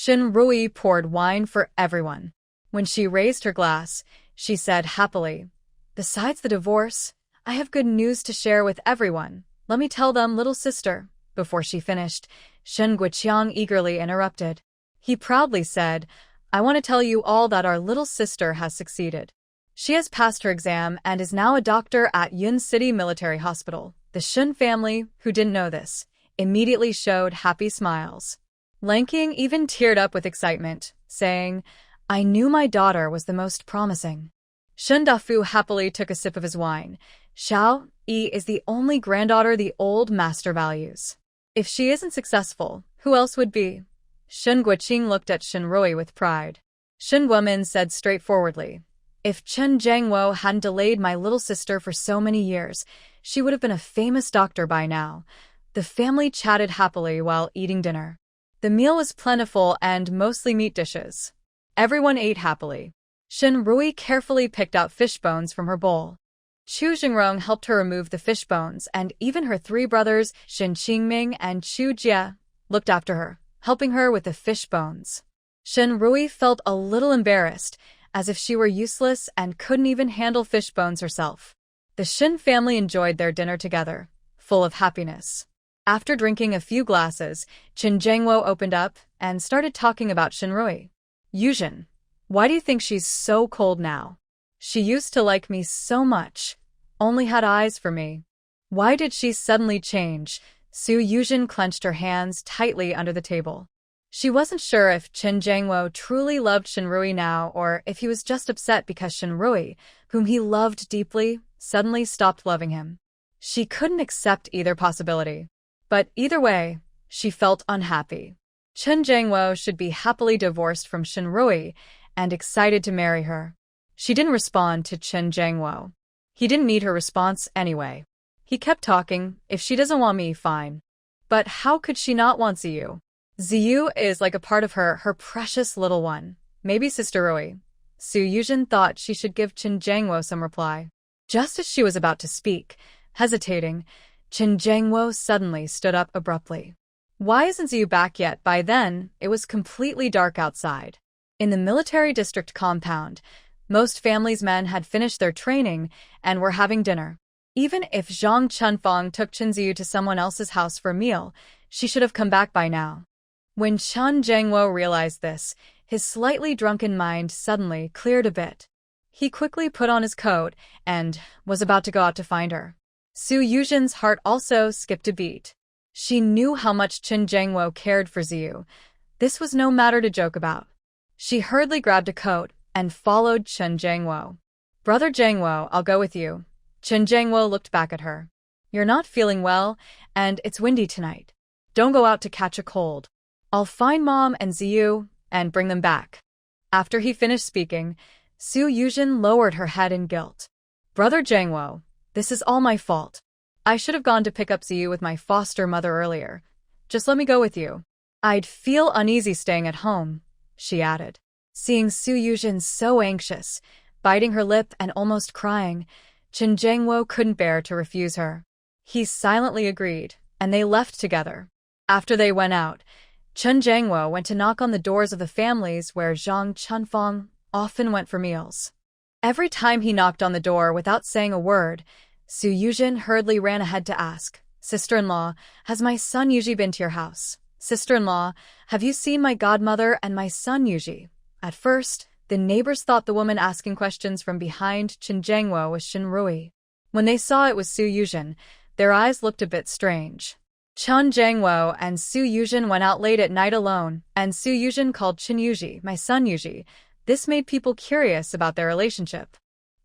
Shin Rui poured wine for everyone. When she raised her glass, she said happily, "Besides the divorce, I have good news to share with everyone. Let me tell them, little sister." Before she finished, Shen Guoqiang eagerly interrupted. He proudly said, "I want to tell you all that our little sister has succeeded. She has passed her exam and is now a doctor at Yun City Military Hospital." The Shen family, who didn't know this, immediately showed happy smiles. Lan Qing even teared up with excitement, saying, "I knew my daughter was the most promising." Shen Dafu happily took a sip of his wine. Xiao Yi is the only granddaughter the old master values. If she isn't successful, who else would be? Shen Guoqing looked at Shen Rui with pride. Shen Guomin said straightforwardly, "If Chen Jiangwo hadn't delayed my little sister for so many years, she would have been a famous doctor by now." The family chatted happily while eating dinner. The meal was plentiful and mostly meat dishes. Everyone ate happily. Shen Rui carefully picked out fish bones from her bowl. Chu Jingrong helped her remove the fish bones, and even her three brothers, Shen Qingming and Chu Jie, looked after her, helping her with the fish bones. Shen Rui felt a little embarrassed, as if she were useless and couldn't even handle fish bones herself. The Shen family enjoyed their dinner together, full of happiness. After drinking a few glasses, Chen Jiangwo opened up and started talking about Shen Rui. "Yuzhen, why do you think she's so cold now? She used to like me so much, only had eyes for me. Why did she suddenly change?" Su Yuzhen clenched her hands tightly under the table. She wasn't sure if Chen Jiangwo truly loved Shen Rui now or if he was just upset because Shen Rui, whom he loved deeply, suddenly stopped loving him. She couldn't accept either possibility. But either way, she felt unhappy. Chen Jiangwo should be happily divorced from Shen Rui and excited to marry her. She didn't respond to Chen Jiangwo. He didn't need her response anyway. He kept talking, "If she doesn't want me, fine. But how could she not want Ziyu? Ziyu is like a part of her precious little one. Maybe Sister Rui." Su Yuzhen thought she should give Chen Jiangwo some reply. Just as she was about to speak, hesitating, Chen Jiangwo suddenly stood up abruptly. "Why isn't Ziyu back yet?" By then, it was completely dark outside. In the military district compound, most families' men had finished their training and were having dinner. Even if Zhang Chunfang took Chen Ziyu to someone else's house for a meal, she should have come back by now. When Chen Jiangwo realized this, his slightly drunken mind suddenly cleared a bit. He quickly put on his coat and was about to go out to find her. Su Yuzhen's heart also skipped a beat. She knew how much Chen Jiangwo cared for Ziyu. This was no matter to joke about. She hurriedly grabbed a coat and followed Chen Jiangwo. "Brother Jiangwo, I'll go with you." Chen Jiangwo looked back at her. "You're not feeling well, and it's windy tonight. Don't go out to catch a cold. I'll find Mom and Ziyu and bring them back." After he finished speaking, Su Yuzhen lowered her head in guilt. "Brother Jiangwo, this is all my fault. I should have gone to pick up Ziyu with my foster mother earlier. Just let me go with you. I'd feel uneasy staying at home," she added. Seeing Su Yuzhen so anxious, biting her lip and almost crying, Chen Jiangwo couldn't bear to refuse her. He silently agreed, and they left together. After they went out, Chen Jiangwo went to knock on the doors of the families where Zhang Chunfang often went for meals. Every time he knocked on the door without saying a word, Su Yuzhen hurriedly ran ahead to ask, "Sister-in-law, has my son Yuji been to your house? Sister-in-law, have you seen my godmother and my son Yuji?" At first, the neighbors thought the woman asking questions from behind Chen Jiangwo was Shen Rui. When they saw it was Su Yuzhen, their eyes looked a bit strange. Chen Jiangwo and Su Yuzhen went out late at night alone, and Su Yuzhen called Chen Yuji, "My son Yuji." This made people curious about their relationship.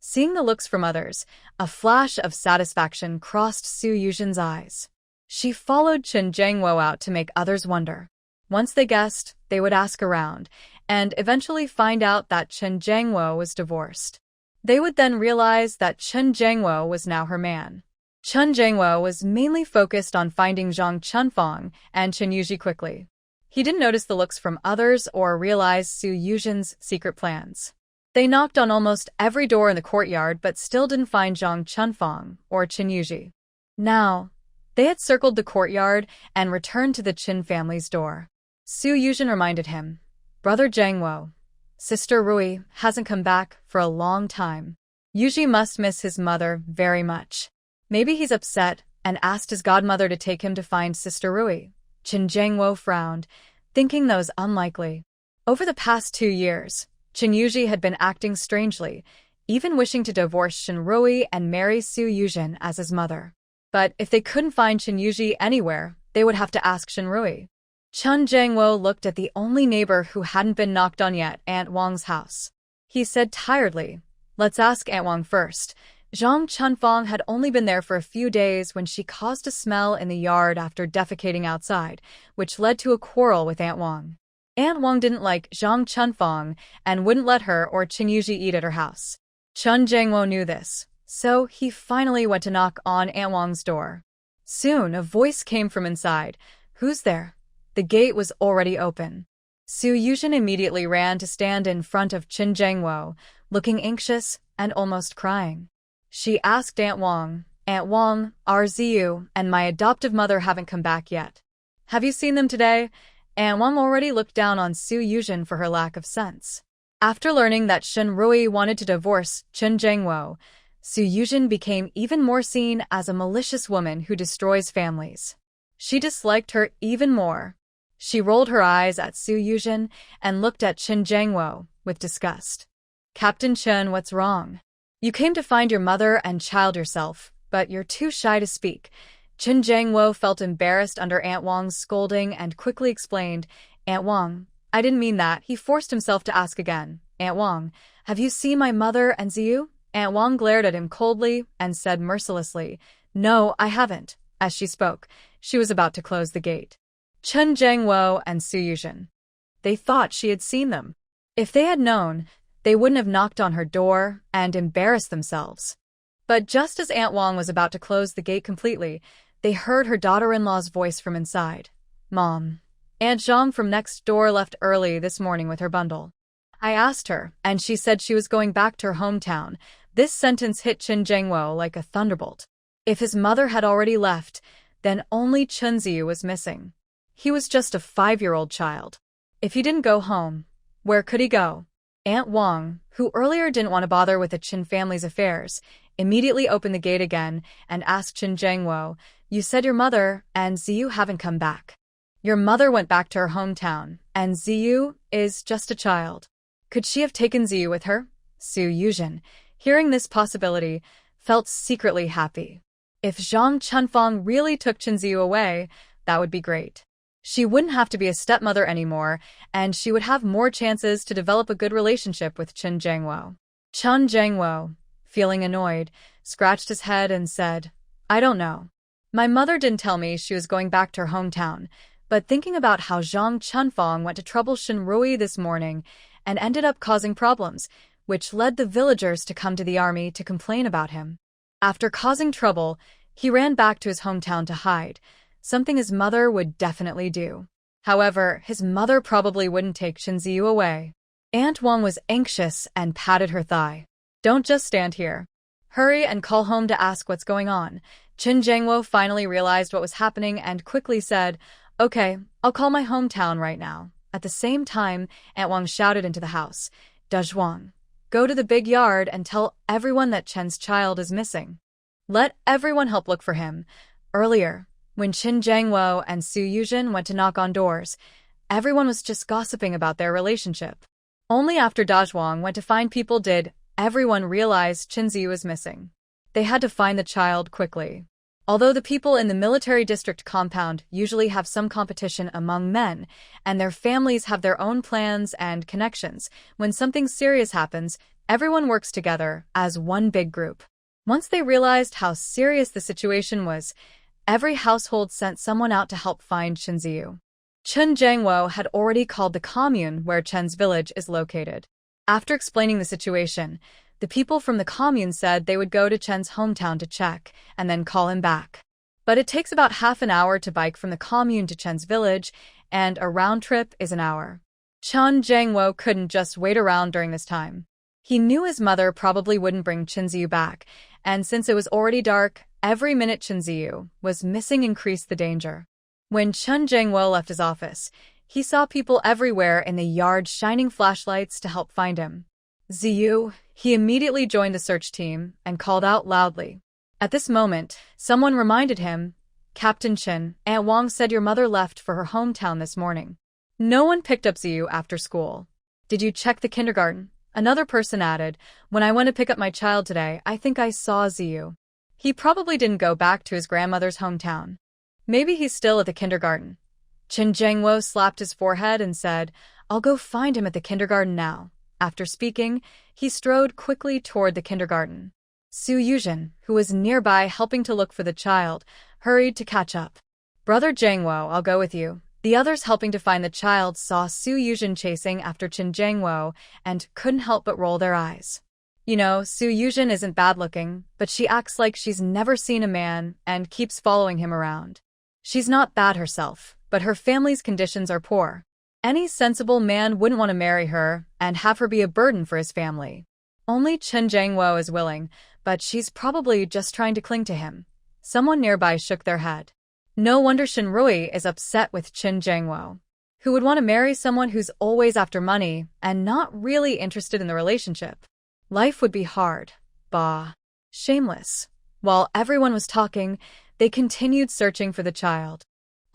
Seeing the looks from others, a flash of satisfaction crossed Su Yuzhen's eyes. She followed Chen Jiangwo out to make others wonder. Once they guessed, they would ask around, and eventually find out that Chen Jiangwo was divorced. They would then realize that Chen Jiangwo was now her man. Chen Jiangwo was mainly focused on finding Zhang Chunfang and Chen Yuji quickly. He didn't notice the looks from others or realize Su Yuzhen's secret plans. They knocked on almost every door in the courtyard but still didn't find Zhang Chunfang or Chen Yuji. Now, they had circled the courtyard and returned to the Chen family's door. Su Yuzhen reminded him, Brother Jangwo. Sister Rui hasn't come back for a long time. Yuji must miss his mother very much. Maybe he's upset and asked his godmother to take him to find Sister Rui. Qin Jangwo frowned, thinking that was unlikely. Over the past 2 years, Qin Yuji had been acting strangely, even wishing to divorce Qin Rui and marry Su Yuzhen as his mother. But if they couldn't find Qin Yuji anywhere, they would have to ask Qin Rui. Qin Jangwo looked at the only neighbor who hadn't been knocked on yet, Aunt Wang's house. He said tiredly, "Let's ask Aunt Wang first." Zhang Chunfang had only been there for a few days when she caused a smell in the yard after defecating outside, which led to a quarrel with Aunt Wang. Aunt Wang didn't like Zhang Chunfang and wouldn't let her or Qin Yuji eat at her house. Qin Jangwo knew this, so he finally went to knock on Aunt Wang's door. Soon, a voice came from inside. "Who's there?" The gate was already open. Su Yuzhen immediately ran to stand in front of Qin Jangwo, looking anxious and almost crying. She asked Aunt Wang, "Aunt Wang, our Ziyu and my adoptive mother haven't come back yet. Have you seen them today?" Aunt Wang already looked down on Su Yuzhen for her lack of sense. After learning that Qin Rui wanted to divorce Qin Jangwo, Su Yuzhen became even more seen as a malicious woman who destroys families. She disliked her even more. She rolled her eyes at Su Yuzhen and looked at Qin Jangwo with disgust. "Captain Qin, what's wrong? You came to find your mother and child yourself, but you're too shy to speak." Qin Jangwo felt embarrassed under Aunt Wang's scolding and quickly explained, "Aunt Wang, I didn't mean that." He forced himself to ask again, "Aunt Wang, have you seen my mother and Ziyu?" Aunt Wang glared at him coldly and said mercilessly, "No, I haven't." As she spoke, she was about to close the gate. Qin Jangwo and Su Yuzhen. They thought she had seen them. If they had known, they wouldn't have knocked on her door and embarrassed themselves. But just as Aunt Wang was about to close the gate completely, they heard her daughter-in-law's voice from inside. "Mom, Aunt Zhang from next door left early this morning with her bundle. I asked her, and she said she was going back to her hometown." This sentence hit Qin Jangwo like a thunderbolt. If his mother had already left, then only Qin Ziyu was missing. He was just a 5-year-old child. If he didn't go home, where could he go? Aunt Wang, who earlier didn't want to bother with the Qin family's affairs, immediately opened the gate again and asked Qin Jangwo, "You said your mother and Ziyu haven't come back. Your mother went back to her hometown, and Ziyu is just a child. Could she have taken Ziyu with her?" Su Yuzhen, hearing this possibility, felt secretly happy. If Zhang Chunfang really took Qin Ziyu away, that would be great. She wouldn't have to be a stepmother anymore, and she would have more chances to develop a good relationship with Qin Jangwo. Qin Jangwo, feeling annoyed, scratched his head and said, "I don't know. My mother didn't tell me she was going back to her hometown, but thinking about how Zhang Chunfang went to trouble Qin Rui this morning and ended up causing problems, which led the villagers to come to the army to complain about him. After causing trouble, he ran back to his hometown to hide, something his mother would definitely do. However, his mother probably wouldn't take Qin Ziyu away." Aunt Wang was anxious and patted her thigh. "Don't just stand here. Hurry and call home to ask what's going on." Qin Jangwo finally realized what was happening and quickly said, "Okay, I'll call my hometown right now." At the same time, Aunt Wang shouted into the house, "Dazhuang, go to the big yard and tell everyone that Chen's child is missing. Let everyone help look for him." Earlier, when Qin Jangwo and Su Yuzhen went to knock on doors, everyone was just gossiping about their relationship. Only after Dazhuang went to find people did everyone realize Qin Ziyu was missing. They had to find the child quickly. Although the people in the military district compound usually have some competition among men, and their families have their own plans and connections, when something serious happens, everyone works together as one big group. Once they realized how serious the situation was, every household sent someone out to help find Qin Ziyu. Qin Jangwo had already called the commune where Chen's village is located. After explaining the situation, the people from the commune said they would go to Chen's hometown to check and then call him back. But it takes about half an hour to bike from the commune to Chen's village, and a round trip is an hour. Qin Jangwo couldn't just wait around during this time. He knew his mother probably wouldn't bring Qin Ziyu back, and since it was already dark, every minute Qin Ziyu was missing increased the danger. When Qin Jangwo left his office, He saw people everywhere in the yard shining flashlights to help find him. Ziyu, he immediately joined the search team and called out loudly. At this moment, someone reminded him, Captain Chen, Aunt Wang said your mother left for her hometown this morning. No one picked up Ziyu after school. Did you check the kindergarten? Another person added, when I went to pick up my child today, I think I saw Ziyu. He probably didn't go back to his grandmother's hometown. Maybe he's still at the kindergarten. Chen Jiangwo slapped his forehead and said, I'll go find him at the kindergarten now. After speaking, he strode quickly toward the kindergarten. Su Yuzhen, who was nearby helping to look for the child, hurried to catch up. Brother Jiangwo, I'll go with you. The others helping to find the child saw Su Yuzhen chasing after Chen Jiangwo and couldn't help but roll their eyes. You know, Su Yuzhen isn't bad-looking, but she acts like she's never seen a man and keeps following him around. She's not bad herself, but her family's conditions are poor. Any sensible man wouldn't want to marry her and have her be a burden for his family. Only Chen Jiangwo is willing, but she's probably just trying to cling to him. Someone nearby shook their head. No wonder Shinrui is upset with Chen Jiangwo. Who would want to marry someone who's always after money and not really interested in the relationship? Life would be hard. Bah. Shameless. While everyone was talking, they continued searching for the child.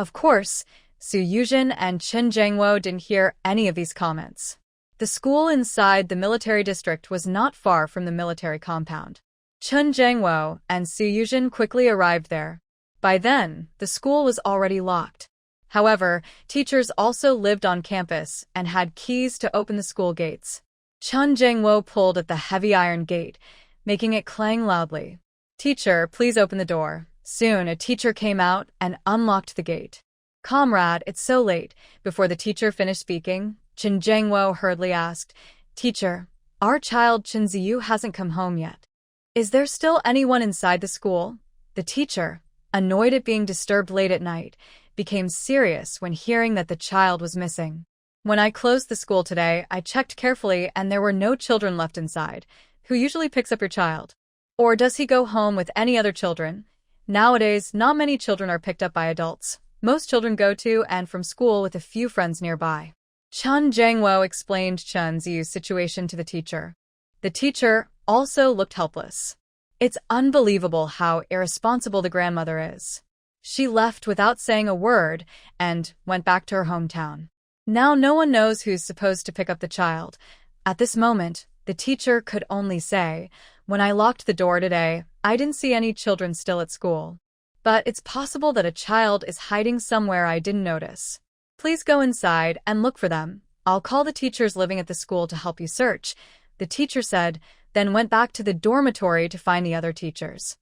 Of course, Su Yuzhen and Chen Jiangwo didn't hear any of these comments. The school inside the military district was not far from the military compound. Chen Jiangwo and Su Yuzhen quickly arrived there. By then, the school was already locked. However, teachers also lived on campus and had keys to open the school gates. Chen Jiangwo pulled at the heavy iron gate, making it clang loudly. Teacher, please open the door. Soon, a teacher came out and unlocked the gate. Comrade, it's so late. Before the teacher finished speaking, Chen Jiangwo hurriedly asked, Teacher, our child Chen Ziyu hasn't come home yet. Is there still anyone inside the school? The teacher, annoyed at being disturbed late at night, became serious when hearing that the child was missing. When I closed the school today, I checked carefully and there were no children left inside. Who usually picks up your child? Or does he go home with any other children? Nowadays, not many children are picked up by adults. Most children go to and from school with a few friends nearby. Chen Jiangwo explained Chen Ziyu's situation to the teacher. The teacher also looked helpless. It's unbelievable how irresponsible the grandmother is. She left without saying a word and went back to her hometown. Now no one knows who's supposed to pick up the child. At this moment, the teacher could only say, when I locked the door today, I didn't see any children still at school. But it's possible that a child is hiding somewhere I didn't notice. Please go inside and look for them. I'll call the teachers living at the school to help you search, the teacher said, then went back to the dormitory to find the other teachers.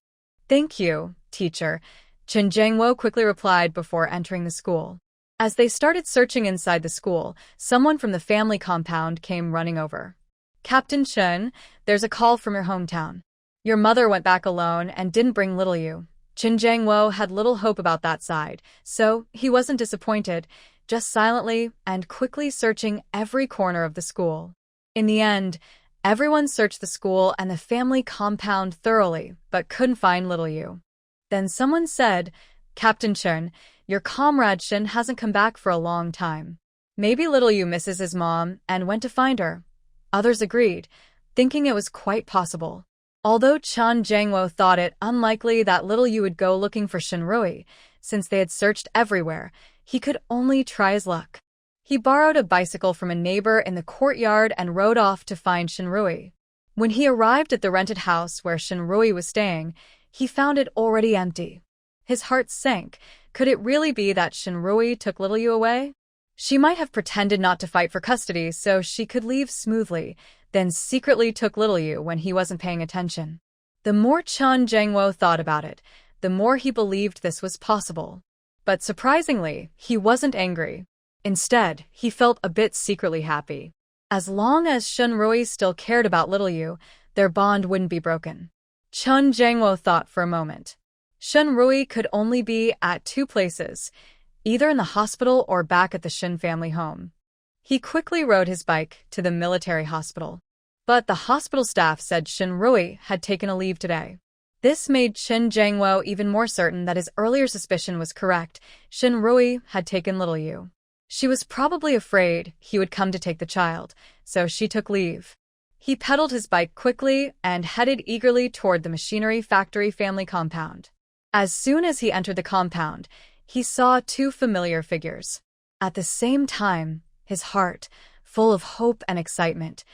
Thank you, teacher, Chen Jiangwo quickly replied before entering the school. As they started searching inside the school, someone from the family compound came running over. Captain Chen, there's a call from your hometown. Your mother went back alone and didn't bring little you. Chen Jiangwo had little hope about that side, so he wasn't disappointed, just silently and quickly searching every corner of the school. In the end, everyone searched the school and the family compound thoroughly, but couldn't find little you. Then someone said, Captain Chen, your comrade Shin hasn't come back for a long time. Maybe little you misses his mom and went to find her. Others agreed, thinking it was quite possible. Although Chen Jiangwo thought it unlikely that little you would go looking for Shinrui, since they had searched everywhere, he could only try his luck. He borrowed a bicycle from a neighbor in the courtyard and rode off to find Shinrui. When he arrived at the rented house where Shinrui was staying, he found it already empty. His heart sank. Could it really be that Shinrui took little you away? She might have pretended not to fight for custody so she could leave smoothly, then secretly took little you when he wasn't paying attention. The more Chen Jiangwo thought about it, the more he believed this was possible. But surprisingly, he wasn't angry. Instead, he felt a bit secretly happy. As long as Shinrui still cared about little you, their bond wouldn't be broken. Chen Jiangwo thought for a moment. Shinrui could only be at two places, either in the hospital or back at the Shin family home. He quickly rode his bike to the military hospital. But the hospital staff said Shinrui had taken a leave today. This made Chen Jiangwo even more certain that his earlier suspicion was correct. Shinrui had taken little you. She was probably afraid he would come to take the child, so she took leave. He pedaled his bike quickly and headed eagerly toward the machinery factory family compound. As soon as he entered the compound, he saw two familiar figures. At the same time, his heart, full of hope and excitement,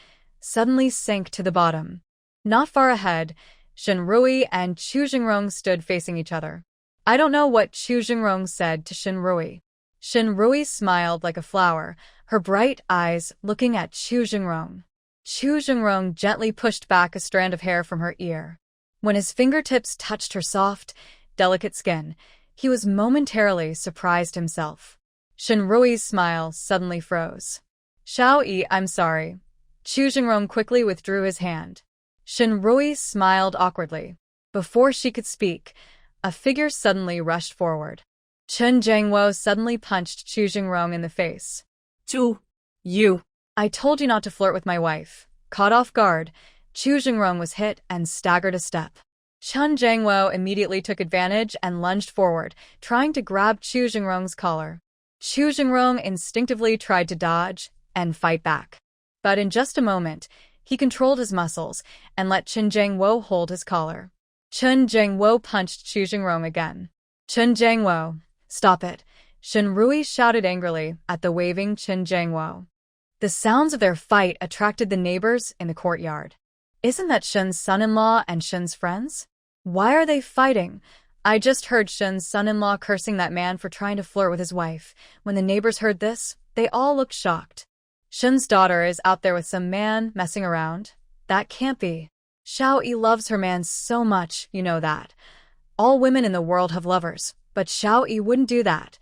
suddenly sank to the bottom. Not far ahead, Shinrui and Chu Jingrong stood facing each other. I don't know what Chu Jingrong said to Shinrui. Shinrui smiled like a flower, her bright eyes looking at Chu Jingrong. Chu Jingrong gently pushed back a strand of hair from her ear. When his fingertips touched her soft, delicate skin, he was momentarily surprised himself. Shinrui's smile suddenly froze. Xiao-yi, I'm sorry. Chu Jingrong quickly withdrew his hand. Shinrui smiled awkwardly. Before she could speak, a figure suddenly rushed forward. Chen Jiangwo suddenly punched Chu Jingrong in the face. You! I told you not to flirt with my wife. Caught off guard, Chu Jingrong was hit and staggered a step. Chen Jiangwo immediately took advantage and lunged forward, trying to grab Chu Jingrong's collar. Chu Jingrong instinctively tried to dodge and fight back. But in just a moment, he controlled his muscles and let Chen Jiangwo hold his collar. Chen Jiangwo punched Chu Jingrong again. Chen Jiangwo, stop it! Shinrui shouted angrily at the waving Chen Jiangwo. The sounds of their fight attracted the neighbors in the courtyard. Isn't that Shen's son-in-law and Shen's friends? Why are they fighting? I just heard Shen's son-in-law cursing that man for trying to flirt with his wife. When the neighbors heard this, they all looked shocked. Shen's daughter is out there with some man messing around? That can't be. Xiao-yi loves her man so much, you know that. All women in the world have lovers, but Xiao-yi wouldn't do that.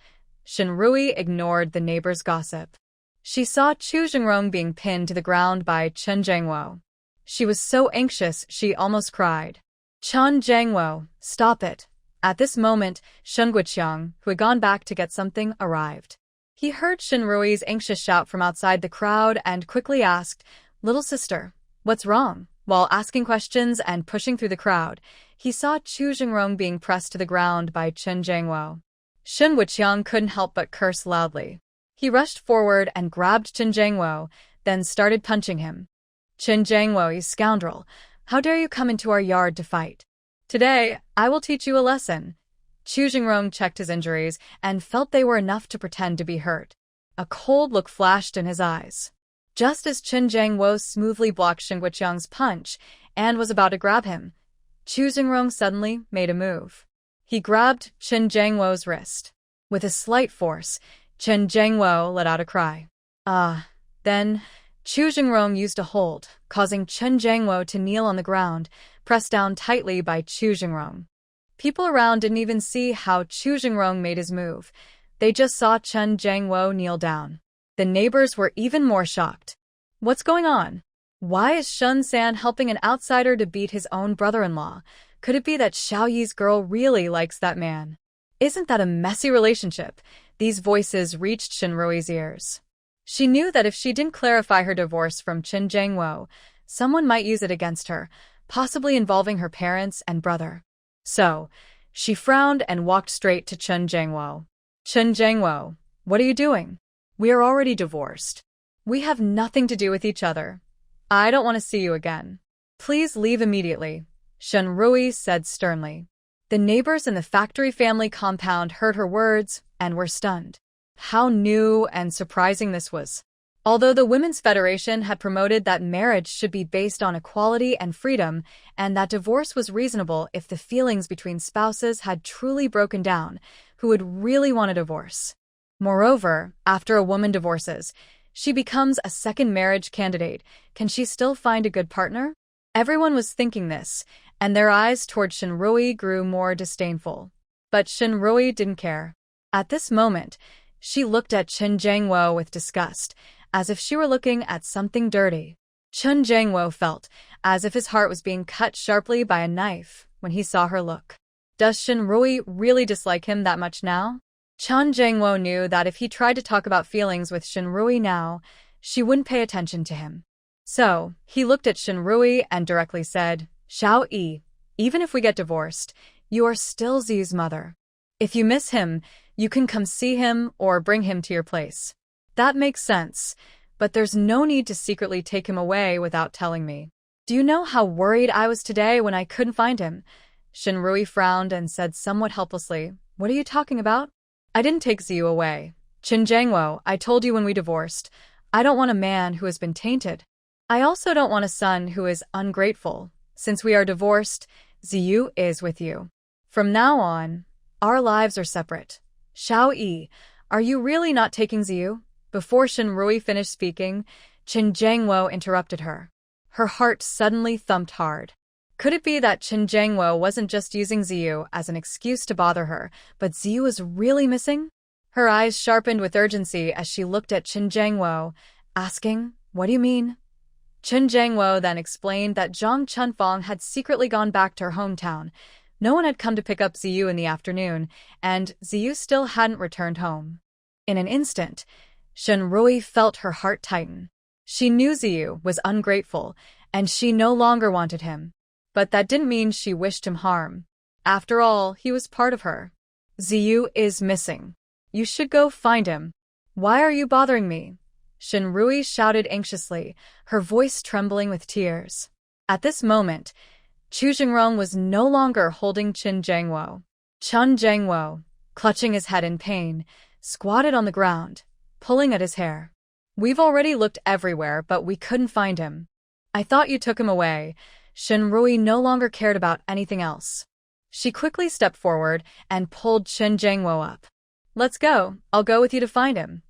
Shinrui ignored the neighbors' gossip. She saw Chu Jingrong being pinned to the ground by Chen Jiangwo. She was so anxious she almost cried. Chen Jiangwo, stop it. At this moment, Shen Guoqiang, who had gone back to get something, arrived. He heard Shinrui's anxious shout from outside the crowd and quickly asked, Little sister, what's wrong? While asking questions and pushing through the crowd, he saw Chu Jingrong being pressed to the ground by Chen Jiangwo. Shen Guoqiang couldn't help but curse loudly. He rushed forward and grabbed Chen Jiangwo, then started punching him. Chen Jiangwo, you scoundrel! How dare you come into our yard to fight? Today, I will teach you a lesson. Chu Jingrong checked his injuries and felt they were enough to pretend to be hurt. A cold look flashed in his eyes. Just as Chen Jiangwo smoothly blocked Shen Guoqiang's punch and was about to grab him, Chu Jingrong suddenly made a move. He grabbed Chen Jiangwo's wrist. With a slight force, Chen Jiangwo let out a cry. Then Chu Jingrong used a hold, causing Chen Jiangwo to kneel on the ground, pressed down tightly by Chu Jingrong. People around didn't even see how Chu Jingrong made his move. They just saw Chen Jiangwo kneel down. The neighbors were even more shocked. What's going on? Why is Shun San helping an outsider to beat his own brother-in-law? Could it be that Xiaoyi's girl really likes that man? Isn't that a messy relationship? These voices reached Shinrui's ears. She knew that if she didn't clarify her divorce from Chen Jiangwo, someone might use it against her, possibly involving her parents and brother. So, she frowned and walked straight to Chen Jiangwo. Chen Jiangwo, what are you doing? We are already divorced. We have nothing to do with each other. I don't want to see you again. Please leave immediately, Shinrui said sternly. The neighbors in the factory family compound heard her words and were stunned. How new and surprising this was. Although the Women's Federation had promoted that marriage should be based on equality and freedom, and that divorce was reasonable if the feelings between spouses had truly broken down, who would really want a divorce? Moreover, after a woman divorces, she becomes a second marriage candidate. Can she still find a good partner? Everyone was thinking this, and their eyes toward Shinrui grew more disdainful. But Shinrui didn't care. At this moment, she looked at Chen Jiangwo with disgust, as if she were looking at something dirty. Chen Jiangwo felt as if his heart was being cut sharply by a knife when he saw her look. Does Shinrui really dislike him that much now? Chen Jiangwo knew that if he tried to talk about feelings with Shinrui now, she wouldn't pay attention to him. So, he looked at Shinrui and directly said, Xiao-yi, even if we get divorced, you are still Zi's mother. If you miss him, you can come see him or bring him to your place. That makes sense, but there's no need to secretly take him away without telling me. Do you know how worried I was today when I couldn't find him? Shinrui frowned and said somewhat helplessly, "What are you talking about?" "I didn't take Ziyu away. Qin Jiangwo, I told you when we divorced. I don't want a man who has been tainted. I also don't want a son who is ungrateful. Since we are divorced, Ziyu is with you. From now on, our lives are separate." "Xiao Yi, are you really not taking Ziyu?" Before Shinrui finished speaking, Qin Jiangwo interrupted her. Her heart suddenly thumped hard. Could it be that Qin Jiangwo wasn't just using Ziyu as an excuse to bother her, but Ziyu was really missing? Her eyes sharpened with urgency as she looked at Qin Jiangwo, asking, "What do you mean?" Qin Jiangwo then explained that Zhang Chunfang had secretly gone back to her hometown. No one had come to pick up Ziyu in the afternoon, and Ziyu still hadn't returned home. In an instant, Shinrui felt her heart tighten. She knew Ziyu was ungrateful, and she no longer wanted him. But that didn't mean she wished him harm. After all, he was part of her. "Ziyu is missing. You should go find him." "Why are you bothering me?" Shinrui shouted anxiously, her voice trembling with tears. At this moment, Chu Jingrong was no longer holding Qin Jiangwo. Qin Jiangwo, clutching his head in pain, squatted on the ground, pulling at his hair. "We've already looked everywhere, but we couldn't find him. I thought you took him away." Shinrui no longer cared about anything else. She quickly stepped forward and pulled Qin Jiangwo up. "Let's go. I'll go with you to find him."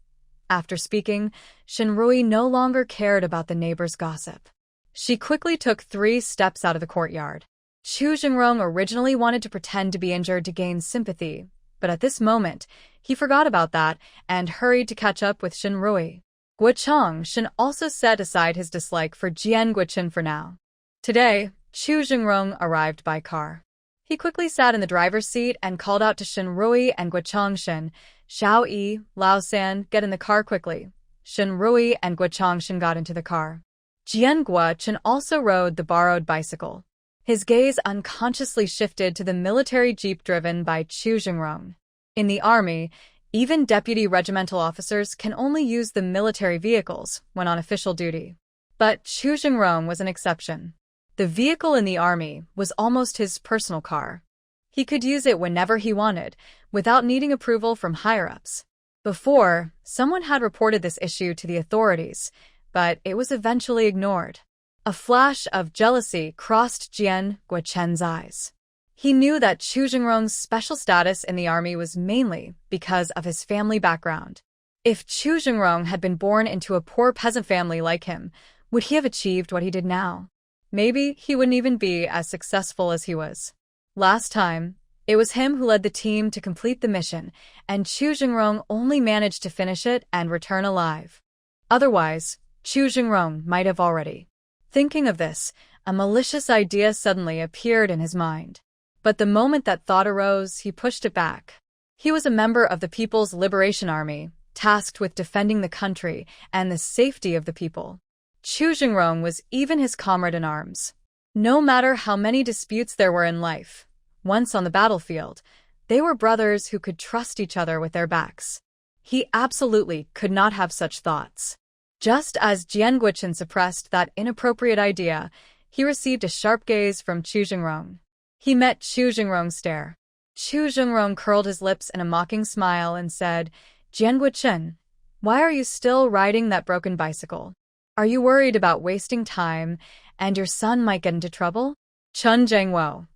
After speaking, Shinrui no longer cared about the neighbors' gossip. She quickly took 3 steps out of the courtyard. Chu Jingrong originally wanted to pretend to be injured to gain sympathy, but at this moment, he forgot about that and hurried to catch up with Shinrui. Guochang Shin also set aside his dislike for Jian Guoqin for now. Today, Chu Jingrong arrived by car. He quickly sat in the driver's seat and called out to Shinrui and Guochang Shin, "Xiao Yi, Lao San, get in the car quickly." Shinrui and Guochang Shin got into the car. Jian Guoqin also rode the borrowed bicycle. His gaze unconsciously shifted to the military jeep driven by Chu Jingrong. In the army, even deputy regimental officers can only use the military vehicles when on official duty. But Chu Jingrong was an exception. The vehicle in the army was almost his personal car. He could use it whenever he wanted, without needing approval from higher-ups. Before, someone had reported this issue to the authorities, but it was eventually ignored. A flash of jealousy crossed Jian Guoqin's eyes. He knew that Chu Jingrong's special status in the army was mainly because of his family background. If Chu Jingrong had been born into a poor peasant family like him, would he have achieved what he did now? Maybe he wouldn't even be as successful as he was. Last time, it was him who led the team to complete the mission, and Chu Jingrong only managed to finish it and return alive. Otherwise, Chu Jingrong might have already. Thinking of this, a malicious idea suddenly appeared in his mind. But the moment that thought arose, he pushed it back. He was a member of the People's Liberation Army, tasked with defending the country and the safety of the people. Chu Jingrong was even his comrade in arms. No matter how many disputes there were in life, once on the battlefield, they were brothers who could trust each other with their backs. He absolutely could not have such thoughts. Just as Jian Guoqin suppressed that inappropriate idea, he received a sharp gaze from Chu Jingrong. He met Chu Jingrong's stare. Chu Jingrong curled his lips in a mocking smile and said, "Jian Guoqin, why are you still riding that broken bicycle? Are you worried about wasting time and your son might get into trouble?" Qin Jiangwo.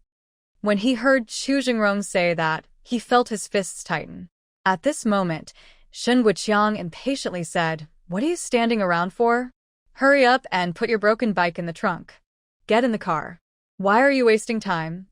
When he heard Chu Jingrong say that, he felt his fists tighten. At this moment, Shen Guoqiang impatiently said, "What are you standing around for? Hurry up and put your broken bike in the trunk. Get in the car. Why are you wasting time?"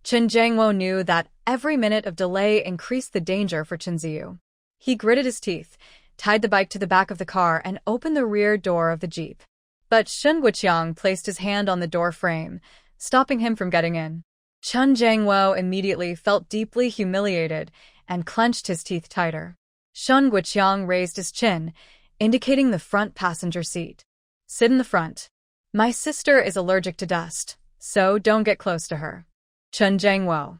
Qin Jiangwo knew that every minute of delay increased the danger for Qin Ziyu. He gritted his teeth, tied the bike to the back of the car, and opened the rear door of the jeep. But Shen Guoqiang placed his hand on the door frame, stopping him from getting in. Qin Jiangwo immediately felt deeply humiliated and clenched his teeth tighter. Shen Guoqiang raised his chin, indicating the front passenger seat. "Sit in the front. My sister is allergic to dust, so don't get close to her." Qin Jiangwo.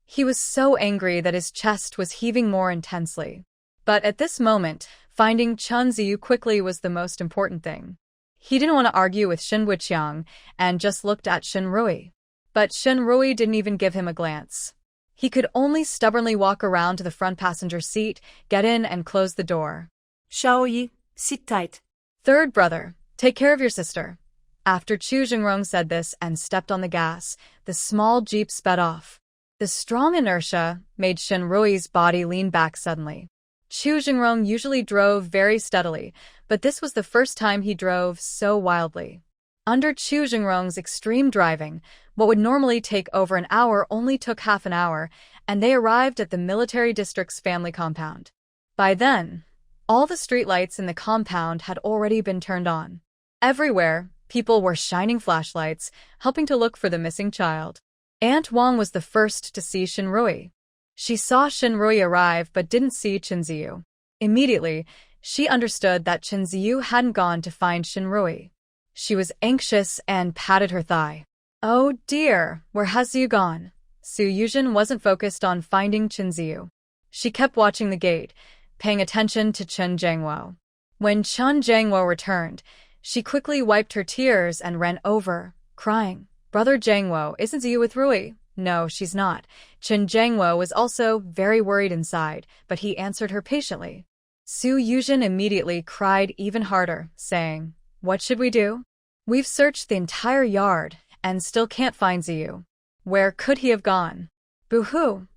He was so angry that his chest was heaving more intensely. But at this moment, Finding Chen Ziyu quickly was the most important thing. He didn't want to argue with Shin Wuqiang and just looked at Shin Rui. But Shin Rui didn't even give him a glance. He could only stubbornly walk around to the front passenger seat, get in and close the door. Xiaoyi, sit tight. Third brother, take care of your sister. After Chu Jingrong said this and stepped on the gas, the small jeep sped off. The strong inertia made Shin Rui's body lean back suddenly. Chu Jingrong usually drove very steadily, but this was the first time he drove so wildly. Under Chu Jingrong's extreme driving, what would normally take over an hour only took half an hour, and they arrived at the military district's family compound. By then, all the streetlights in the compound had already been turned on. Everywhere, people were shining flashlights, helping to look for the missing child. Aunt Wang was the first to see Shin Rui. She saw Shin Rui arrive but didn't see Chen Ziyu. Immediately, she understood that Chen Ziyu hadn't gone to find Shin Rui. She was anxious and patted her thigh. Oh dear, where has Ziyu gone? Su Yuzhen wasn't focused on finding Chen Ziyu. She kept watching the gate, paying attention to Chen Jiangwo. When Chen Jiangwo returned, she quickly wiped her tears and ran over, crying, "Brother Jiangwo, isn't Ziyu with Rui?" "No, she's not." Chen Jiangwo was also very worried inside, but he answered her patiently. Su Yuzhen immediately cried even harder, saying, "What should we do? We've searched the entire yard and still can't find Ziyu. Where could he have gone?" Boo-hoo!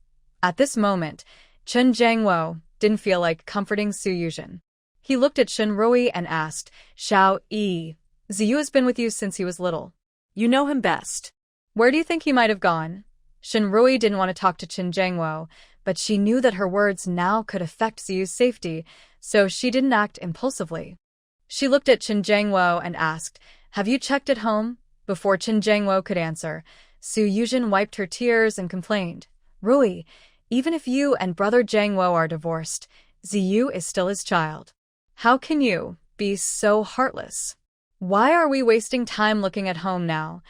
At this moment, Chen Jiangwo didn't feel like comforting Su Yuzhen. He looked at Shin Rui and asked, "Xiao Yi, Ziyu has been with you since he was little. You know him best. Where do you think he might have gone?" Shin Rui didn't want to talk to Chen Jiangwo, but she knew that her words now could affect Ziyu's safety, so she didn't act impulsively. She looked at Chen Jiangwo and asked, "Have you checked at home?" Before Chen Jiangwo could answer, Su Yuzhen wiped her tears and complained, "Rui, even if you and brother Jiangwo are divorced, Ziyu is still his child. How can you be so heartless? Why are we wasting time looking at home now?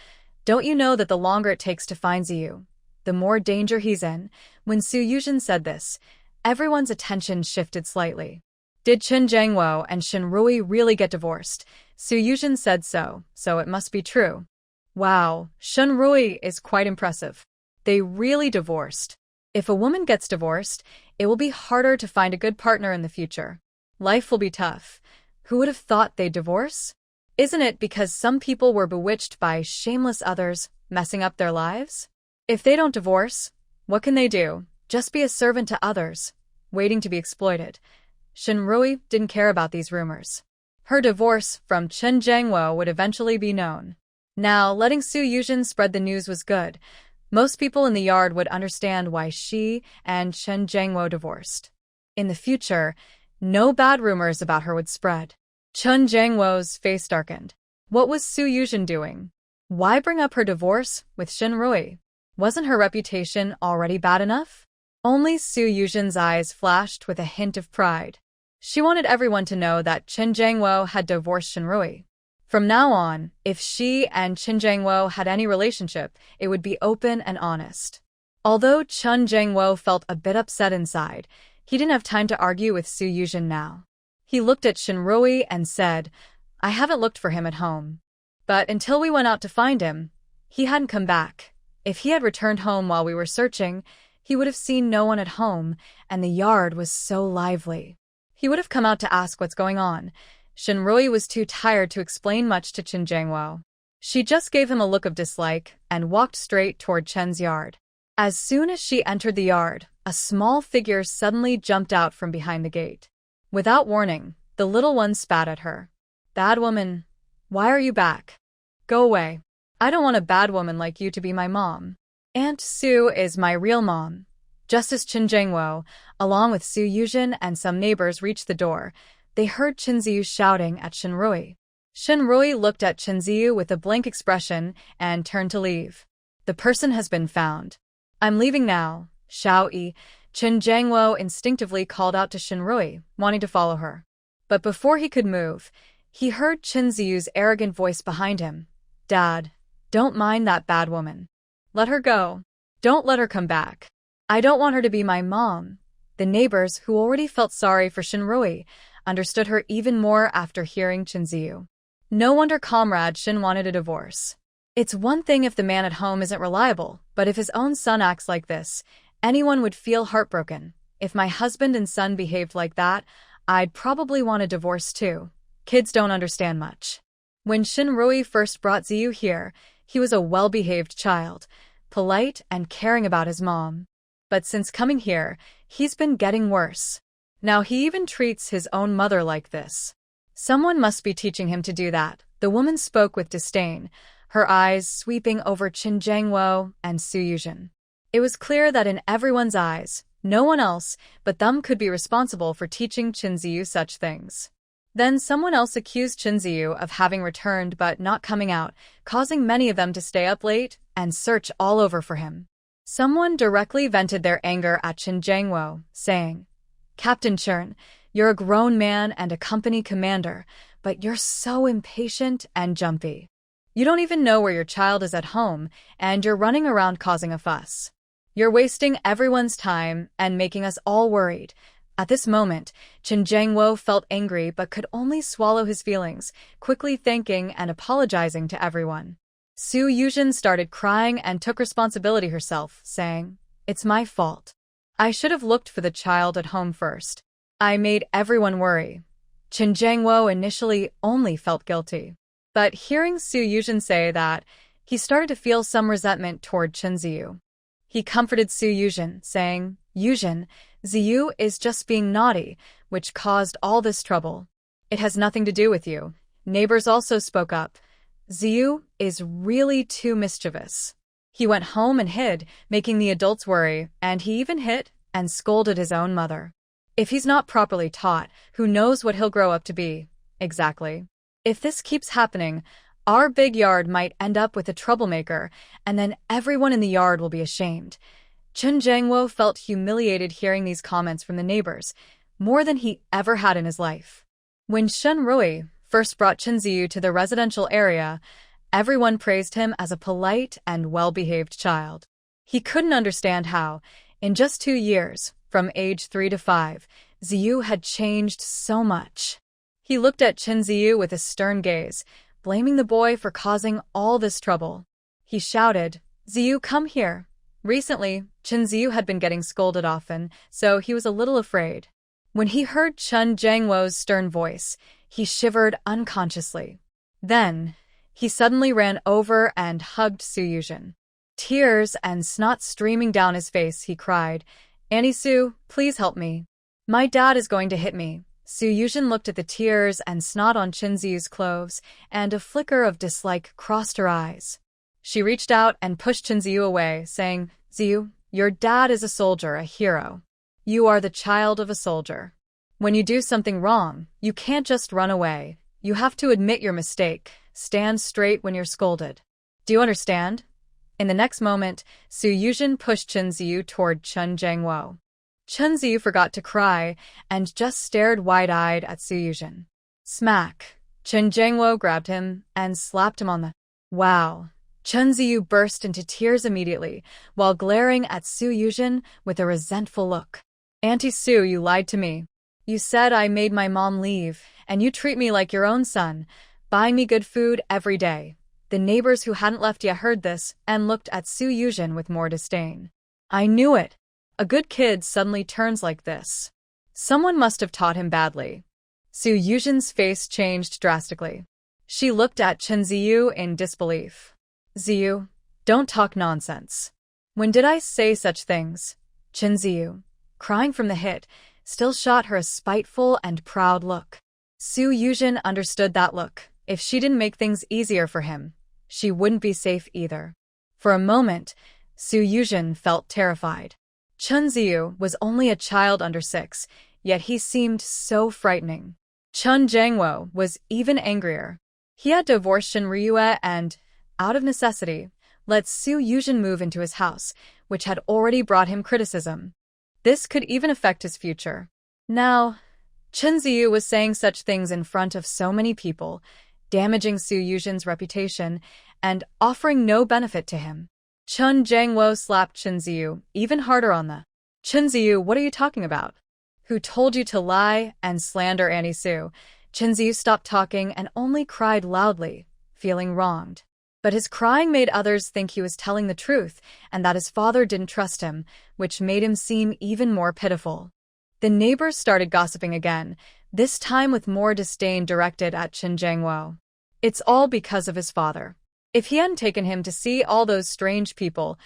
Don't you know that the longer it takes to find Ziyu, the more danger he's in?" When Su Yuzhen said this, everyone's attention shifted slightly. Did Chen Jiangwo and Shin Rui really get divorced? Su Yuzhen said so it must be true. Wow, Shin Rui is quite impressive. They really divorced. If a woman gets divorced, it will be harder to find a good partner in the future. Life will be tough. Who would have thought they'd divorce? Isn't it because some people were bewitched by shameless others, messing up their lives? If they don't divorce, what can they do? Just be a servant to others, waiting to be exploited. Shin Rui didn't care about these rumors. Her divorce from Chen Jiangwo would eventually be known. Now, letting Su Yuzhen spread the news was good. Most people in the yard would understand why she and Chen Jiangwo divorced. In the future, no bad rumors about her would spread. Chen Jiangwo's face darkened. What was Su Yuzhen doing? Why bring up her divorce with Shin Rui? Wasn't her reputation already bad enough? Only Su Yuzhen's eyes flashed with a hint of pride. She wanted everyone to know that Chen Jiangwo had divorced Shin Rui. From now on, if she and Chen Jiangwo had any relationship, it would be open and honest. Although Chen Jiangwo felt a bit upset inside, he didn't have time to argue with Su Yuzhen now. He looked at Shin Rui and said, "I haven't looked for him at home. But until we went out to find him, he hadn't come back. If he had returned home while we were searching, he would have seen no one at home, and the yard was so lively. He would have come out to ask what's going on." Shin Rui was too tired to explain much to Chen Jiangwo. She just gave him a look of dislike and walked straight toward Chen's yard. As soon as she entered the yard, a small figure suddenly jumped out from behind the gate. Without warning, the little one spat at her. "Bad woman, why are you back? Go away. I don't want a bad woman like you to be my mom. Aunt Su is my real mom." Just as Chen Jiangwo, along with Su Yuzhen and some neighbors reached the door, they heard Chen Ziyu shouting at Shin Rui. Shin Rui looked at Chen Ziyu with a blank expression and turned to leave. "The person has been found. I'm leaving now, Xiao Yi." Chen Jiangwo instinctively called out to Shin Rui, wanting to follow her. But before he could move, he heard Chen Ziyu's arrogant voice behind him. "Dad, don't mind that bad woman. Let her go. Don't let her come back. I don't want her to be my mom." The neighbors, who already felt sorry for Shin Rui, understood her even more after hearing Chen Ziyu. No wonder Comrade Shin wanted a divorce. It's one thing if the man at home isn't reliable, but if his own son acts like this, anyone would feel heartbroken. If my husband and son behaved like that, I'd probably want a divorce too. Kids don't understand much. When Shinrui first brought Ziyu here, he was a well-behaved child, polite and caring about his mom. But since coming here, he's been getting worse. Now he even treats his own mother like this. Someone must be teaching him to do that. The woman spoke with disdain, her eyes sweeping over Qin Jiangwo and Su Yuzhen. It was clear that in everyone's eyes, no one else but them could be responsible for teaching Qin Ziyu such things. Then someone else accused Qin Ziyu of having returned but not coming out, causing many of them to stay up late and search all over for him. Someone directly vented their anger at Qin Jiangwo, saying, "Captain Chern, you're a grown man and a company commander, but you're so impatient and jumpy. You don't even know where your child is at home, and you're running around causing a fuss. You're wasting everyone's time and making us all worried." At this moment, Qin Jiangwo felt angry but could only swallow his feelings, quickly thanking and apologizing to everyone. Su Yuzhen started crying and took responsibility herself, saying, "It's my fault. I should have looked for the child at home first. I made everyone worry." Qin Jiangwo initially only felt guilty. But hearing Su Yuzhen say that, he started to feel some resentment toward Chen Ziyu. He comforted Su Yuzhen, saying, "Yuzhen, Ziyu is just being naughty, which caused all this trouble. It has nothing to do with you." Neighbors also spoke up. Ziyu is really too mischievous. He went home and hid, making the adults worry, and he even hit and scolded his own mother. If he's not properly taught, who knows what he'll grow up to be? Exactly. If this keeps happening, our big yard might end up with a troublemaker, and then everyone in the yard will be ashamed. Qin Jiangwo felt humiliated hearing these comments from the neighbors, more than he ever had in his life. When Shen Rui first brought Qin Ziyu to the residential area, everyone praised him as a polite and well-behaved child. He couldn't understand how, in just 2 years, from age 3 to 5, Ziyu had changed so much. He looked at Qin Ziyu with a stern gaze, blaming the boy for causing all this trouble. He shouted, "Ziyu, come here." Recently, Qin Ziyu had been getting scolded often, so he was a little afraid. When he heard Qin Jiangwo's stern voice, he shivered unconsciously. Then, he suddenly ran over and hugged Su Yuzhen. Tears and snot streaming down his face, he cried, "Auntie Su, please help me. My dad is going to hit me." Su Yuzhen looked at the tears and snot on Qin Ziyu's clothes, and a flicker of dislike crossed her eyes. She reached out and pushed Qin Ziyu away, saying, "Ziyu, your dad is a soldier, a hero. You are the child of a soldier. When you do something wrong, you can't just run away. You have to admit your mistake, stand straight when you're scolded. Do you understand?" In the next moment, Su Yuzhen pushed Qin Ziyu toward Qin Jiangwo. Qin Ziyu forgot to cry and just stared wide-eyed at Su Yuzhen. Smack! Qin Jiangwo grabbed him and slapped him on the... Wow! Qin Ziyu burst into tears immediately, while glaring at Su Yuzhen with a resentful look. "Auntie Su, you lied to me. You said I made my mom leave, and you treat me like your own son, buying me good food every day." The neighbors who hadn't left yet heard this and looked at Su Yuzhen with more disdain. "I knew it. A good kid suddenly turns like this. Someone must have taught him badly." Su Yuzhen's face changed drastically. She looked at Qin Ziyu in disbelief. "Ziyu, don't talk nonsense. When did I say such things?" Qin Ziyu, crying from the hit, still shot her a spiteful and proud look. Su Yuzhen understood that look. If she didn't make things easier for him, she wouldn't be safe either. For a moment, Su Yuzhen felt terrified. Qin Ziyu was only a child under 6, yet he seemed so frightening. Qin Jiangwo was even angrier. He had divorced Shin Rui and, out of necessity, let Su Yuzhen move into his house, which had already brought him criticism. This could even affect his future. Now, Qin Ziyu was saying such things in front of so many people, damaging Su Yuzhen's reputation and offering no benefit to him. Qin Jiangwo slapped Qin Ziyu even harder on the... "Qin Ziyu, what are you talking about? Who told you to lie and slander Annie Sue? Chen Ziyu stopped talking and only cried loudly, feeling wronged. But his crying made others think he was telling the truth and that his father didn't trust him, which made him seem even more pitiful. The neighbors started gossiping again, this time with more disdain directed at Chen Jiangwo. It's all because of his father. If he hadn't taken him to see all those strange people,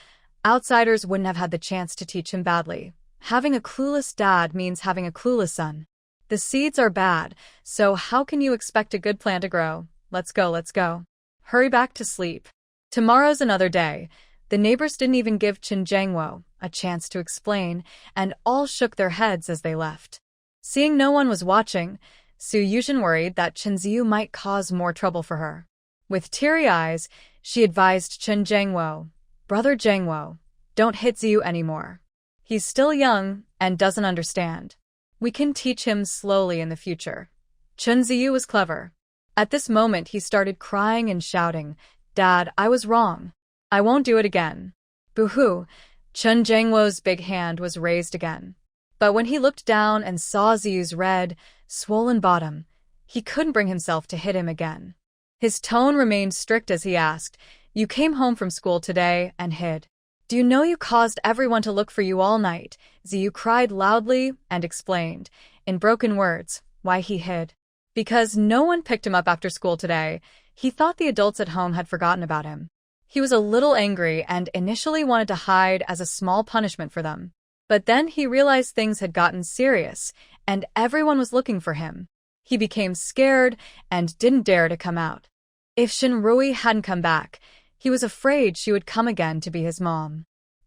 outsiders wouldn't have had the chance to teach him badly. Having a clueless dad means having a clueless son. The seeds are bad, so how can you expect a good plant to grow? Let's go. Hurry back to sleep. Tomorrow's another day. The neighbors didn't even give Chen Jiangwo a chance to explain, and all shook their heads as they left. Seeing no one was watching, Su Yuzhen worried that Chen Ziyu might cause more trouble for her. With teary eyes, she advised Chen Jiangwo, "Brother Jiangwo, don't hit Ziyu anymore. He's still young and doesn't understand. We can teach him slowly in the future." Chen Ziyu was clever. At this moment he started crying and shouting, "Dad, I was wrong. I won't do it again." Boo-hoo! Chen Jiangwo's big hand was raised again. But when he looked down and saw Ziyu's red, swollen bottom, he couldn't bring himself to hit him again. His tone remained strict as he asked, "You came home from school today and hid. Do you know you caused everyone to look for you all night?" Ziyu cried loudly and explained, in broken words, why he hid. Because no one picked him up after school today, he thought the adults at home had forgotten about him. He was a little angry and initially wanted to hide as a small punishment for them. But then he realized things had gotten serious, and everyone was looking for him. He became scared and didn't dare to come out. If Shinrui hadn't come back, he was afraid she would come again to be his mom.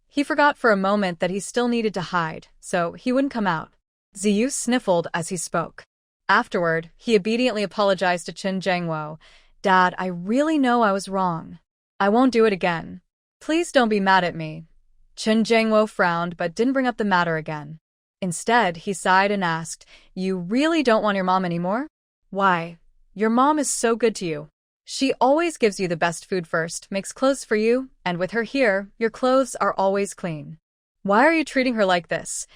He forgot for a moment that he still needed to hide, so he wouldn't come out. Ziyu sniffled as he spoke. Afterward, he obediently apologized to Chen Jiangwo. "Dad, I really know I was wrong. I won't do it again. Please don't be mad at me." Chen Jiangwo frowned but didn't bring up the matter again. Instead, he sighed and asked, "You really don't want your mom anymore? Why? Your mom is so good to you. She always gives you the best food first, makes clothes for you, and with her here, your clothes are always clean. Why are you treating her like this?"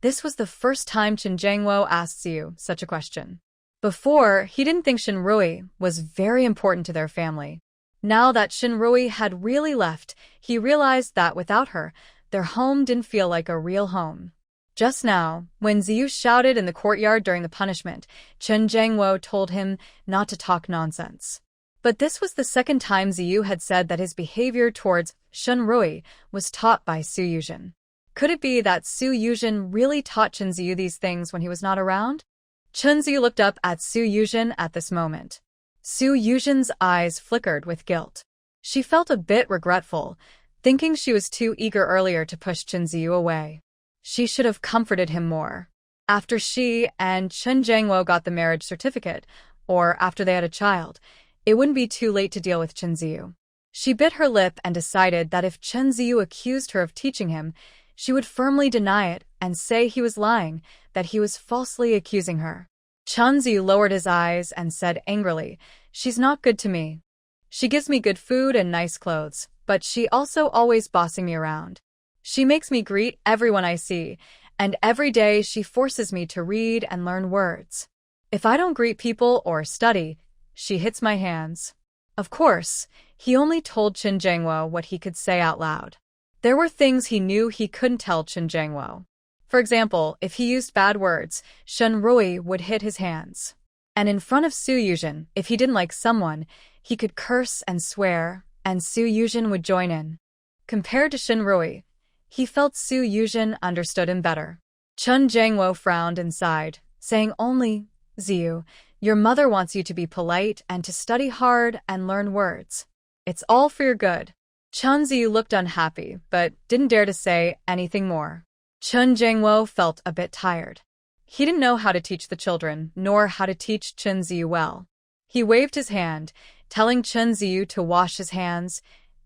This was the first time Chen Jiangwo asked Ziyu such a question. Before, he didn't think Shinrui was very important to their family. Now that Shinrui had really left, he realized that without her, their home didn't feel like a real home. Just now, when Ziyu shouted in the courtyard during the punishment, Chen Jiangwo told him not to talk nonsense. But this was the second time Ziyu had said that his behavior towards Shinrui was taught by Su Yuzhen. Could it be that Su Yuzhen really taught Chen Ziyu these things when he was not around? Chen Ziyu looked up at Su Yuzhen at this moment. Su Yuzhen's eyes flickered with guilt. She felt a bit regretful, thinking she was too eager earlier to push Chen Ziyu away. She should have comforted him more. After she and Chen Jiangwo got the marriage certificate, or after they had a child, it wouldn't be too late to deal with Chen Ziyu. She bit her lip and decided that if Chen Ziyu accused her of teaching him, she would firmly deny it and say he was lying, that he was falsely accusing her. Chen Ziyu lowered his eyes and said angrily, "She's not good to me. She gives me good food and nice clothes, but she also always bossing me around. She makes me greet everyone I see, and every day she forces me to read and learn words. If I don't greet people or study, she hits my hands." Of course, he only told Chen Jiangwo what he could say out loud. There were things he knew he couldn't tell Chen Jiangwo. For example, if he used bad words, Shinrui would hit his hands. And in front of Su Yuzhen, if he didn't like someone, he could curse and swear, and Su Yuzhen would join in. Compared to Shinrui, he felt Su Yuzhen understood him better. Chen Jiangwo frowned and sighed, saying only, "Ziyu, your mother wants you to be polite and to study hard and learn words. It's all for your good." Chen Ziyu looked unhappy, but didn't dare to say anything more. Chen Jiangwo felt a bit tired. He didn't know how to teach the children, nor how to teach Chen Ziyu well. He waved his hand, telling Chen Ziyu to wash his hands,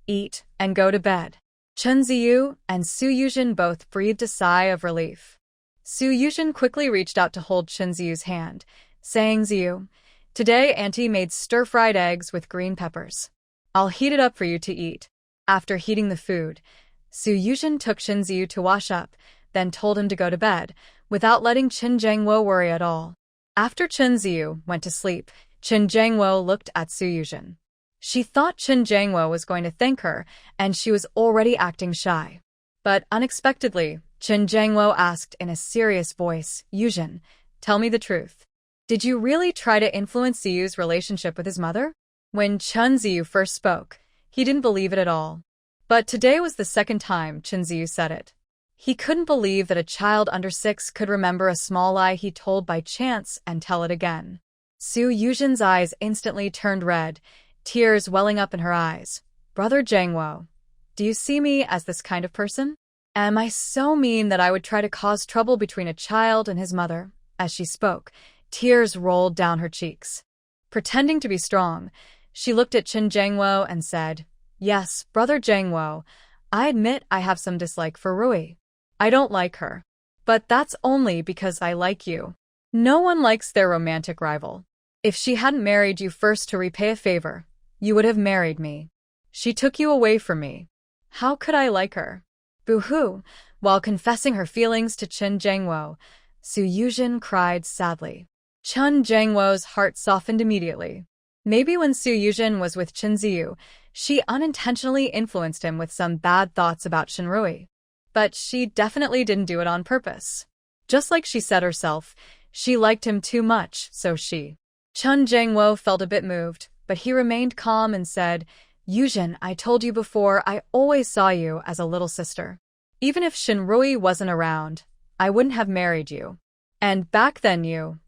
eat, and go to bed. Chen Ziyu and Su Yuzhen both breathed a sigh of relief. Su Yuzhen quickly reached out to hold Chen Ziyu's hand, saying, "Ziyu, today Auntie made stir-fried eggs with green peppers. I'll heat it up for you to eat." After heating the food, Su Yuzhen took Chen Ziyu to wash up, then told him to go to bed, without letting Qin Jiangwo worry at all. After Chen Ziyu went to sleep, Qin Jiangwo looked at Su Yuzhen. She thought Qin Jiangwo was going to thank her, and she was already acting shy. But unexpectedly, Qin Jiangwo asked in a serious voice, Yuzhen, tell me the truth. Did you really try to influence Ziyu's relationship with his mother? When Chen Ziyu first spoke, he didn't believe it at all. But today was the second time Chen Ziyu said it. He couldn't believe that a child under 6 could remember a small lie he told by chance and tell it again. Su Yuzhen's eyes instantly turned red, tears welling up in her eyes. Brother Jiangwo, do you see me as this kind of person? Am I so mean that I would try to cause trouble between a child and his mother? As she spoke, tears rolled down her cheeks. Pretending to be strong, she looked at Qin Jiangwo and said, Yes, Brother Jiangwo, I admit I have some dislike for Rui. I don't like her. But that's only because I like you. No one likes their romantic rival. If she hadn't married you first to repay a favor, you would have married me. She took you away from me. How could I like her? Boo-hoo! While confessing her feelings to Qin Jiangwo, Su Yuzhen cried sadly. Qin Jiangwo's heart softened immediately. Maybe when Su Yuzhen was with Chen Ziyu, she unintentionally influenced him with some bad thoughts about Shinrui. But she definitely didn't do it on purpose. Just like she said herself, she liked him too much, so she. Qin Jiangwo felt a bit moved, but he remained calm and said, Yuzhen, I told you before, I always saw you as a little sister. Even if Shinrui wasn't around, I wouldn't have married you. And back then you.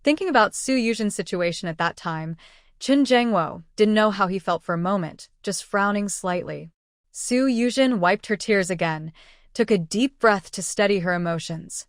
Thinking about Su Yuzhen's situation at that time, Qin Jiangwo didn't know how he felt for a moment, just frowning slightly. Su Yuzhen wiped her tears again, took a deep breath to steady her emotions.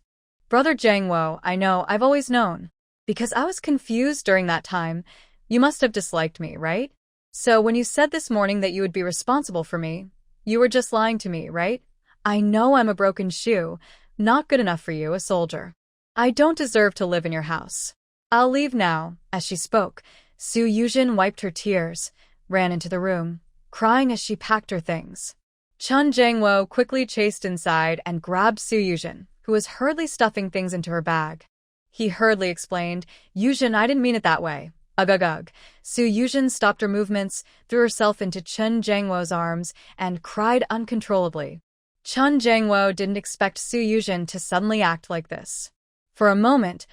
Brother Jiangwo, I know, I've always known. Because I was confused during that time, you must have disliked me, right? So when you said this morning that you would be responsible for me, you were just lying to me, right? I know I'm a broken shoe, not good enough for you, a soldier. I don't deserve to live in your house. I'll leave now. As she spoke, Su Yuzhen wiped her tears, ran into the room, crying as she packed her things. Qin Jiangwo quickly chased inside and grabbed Su Yuzhen, who was hurriedly stuffing things into her bag. He hurriedly explained, Yuzhen, I didn't mean it that way. Ugh ugh ugh. Su Yuzhen stopped her movements, threw herself into Qin Jiangwo's arms, and cried uncontrollably. Qin Jiangwo didn't expect Su Yuzhen to suddenly act like this. For a moment,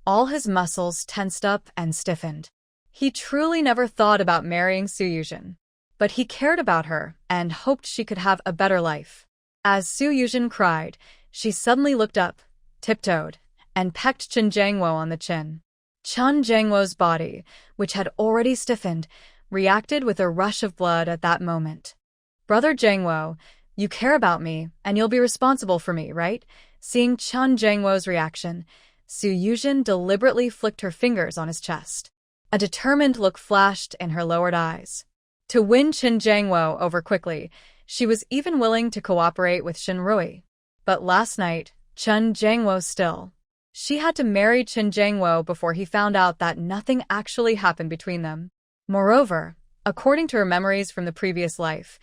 all his muscles tensed up and stiffened. He truly never thought about marrying Su Yuzhen. But he cared about her and hoped she could have a better life. As Su Yuzhen cried, she suddenly looked up, tiptoed, and pecked Qin Jiangwo on the chin. Qin Jiangwo's body, which had already stiffened, reacted with a rush of blood at that moment. Brother Jiangwo, you care about me, and you'll be responsible for me, right? Seeing Qin Jiangwo's reaction, Su Yuzhen deliberately flicked her fingers on his chest. A determined look flashed in her lowered eyes. To win Qin Jiangwo over quickly, she was even willing to cooperate with Shinrui. But last night, Qin Jiangwo still. She had to marry Qin Jiangwo before he found out that nothing actually happened between them. Moreover, according to her memories from the previous life,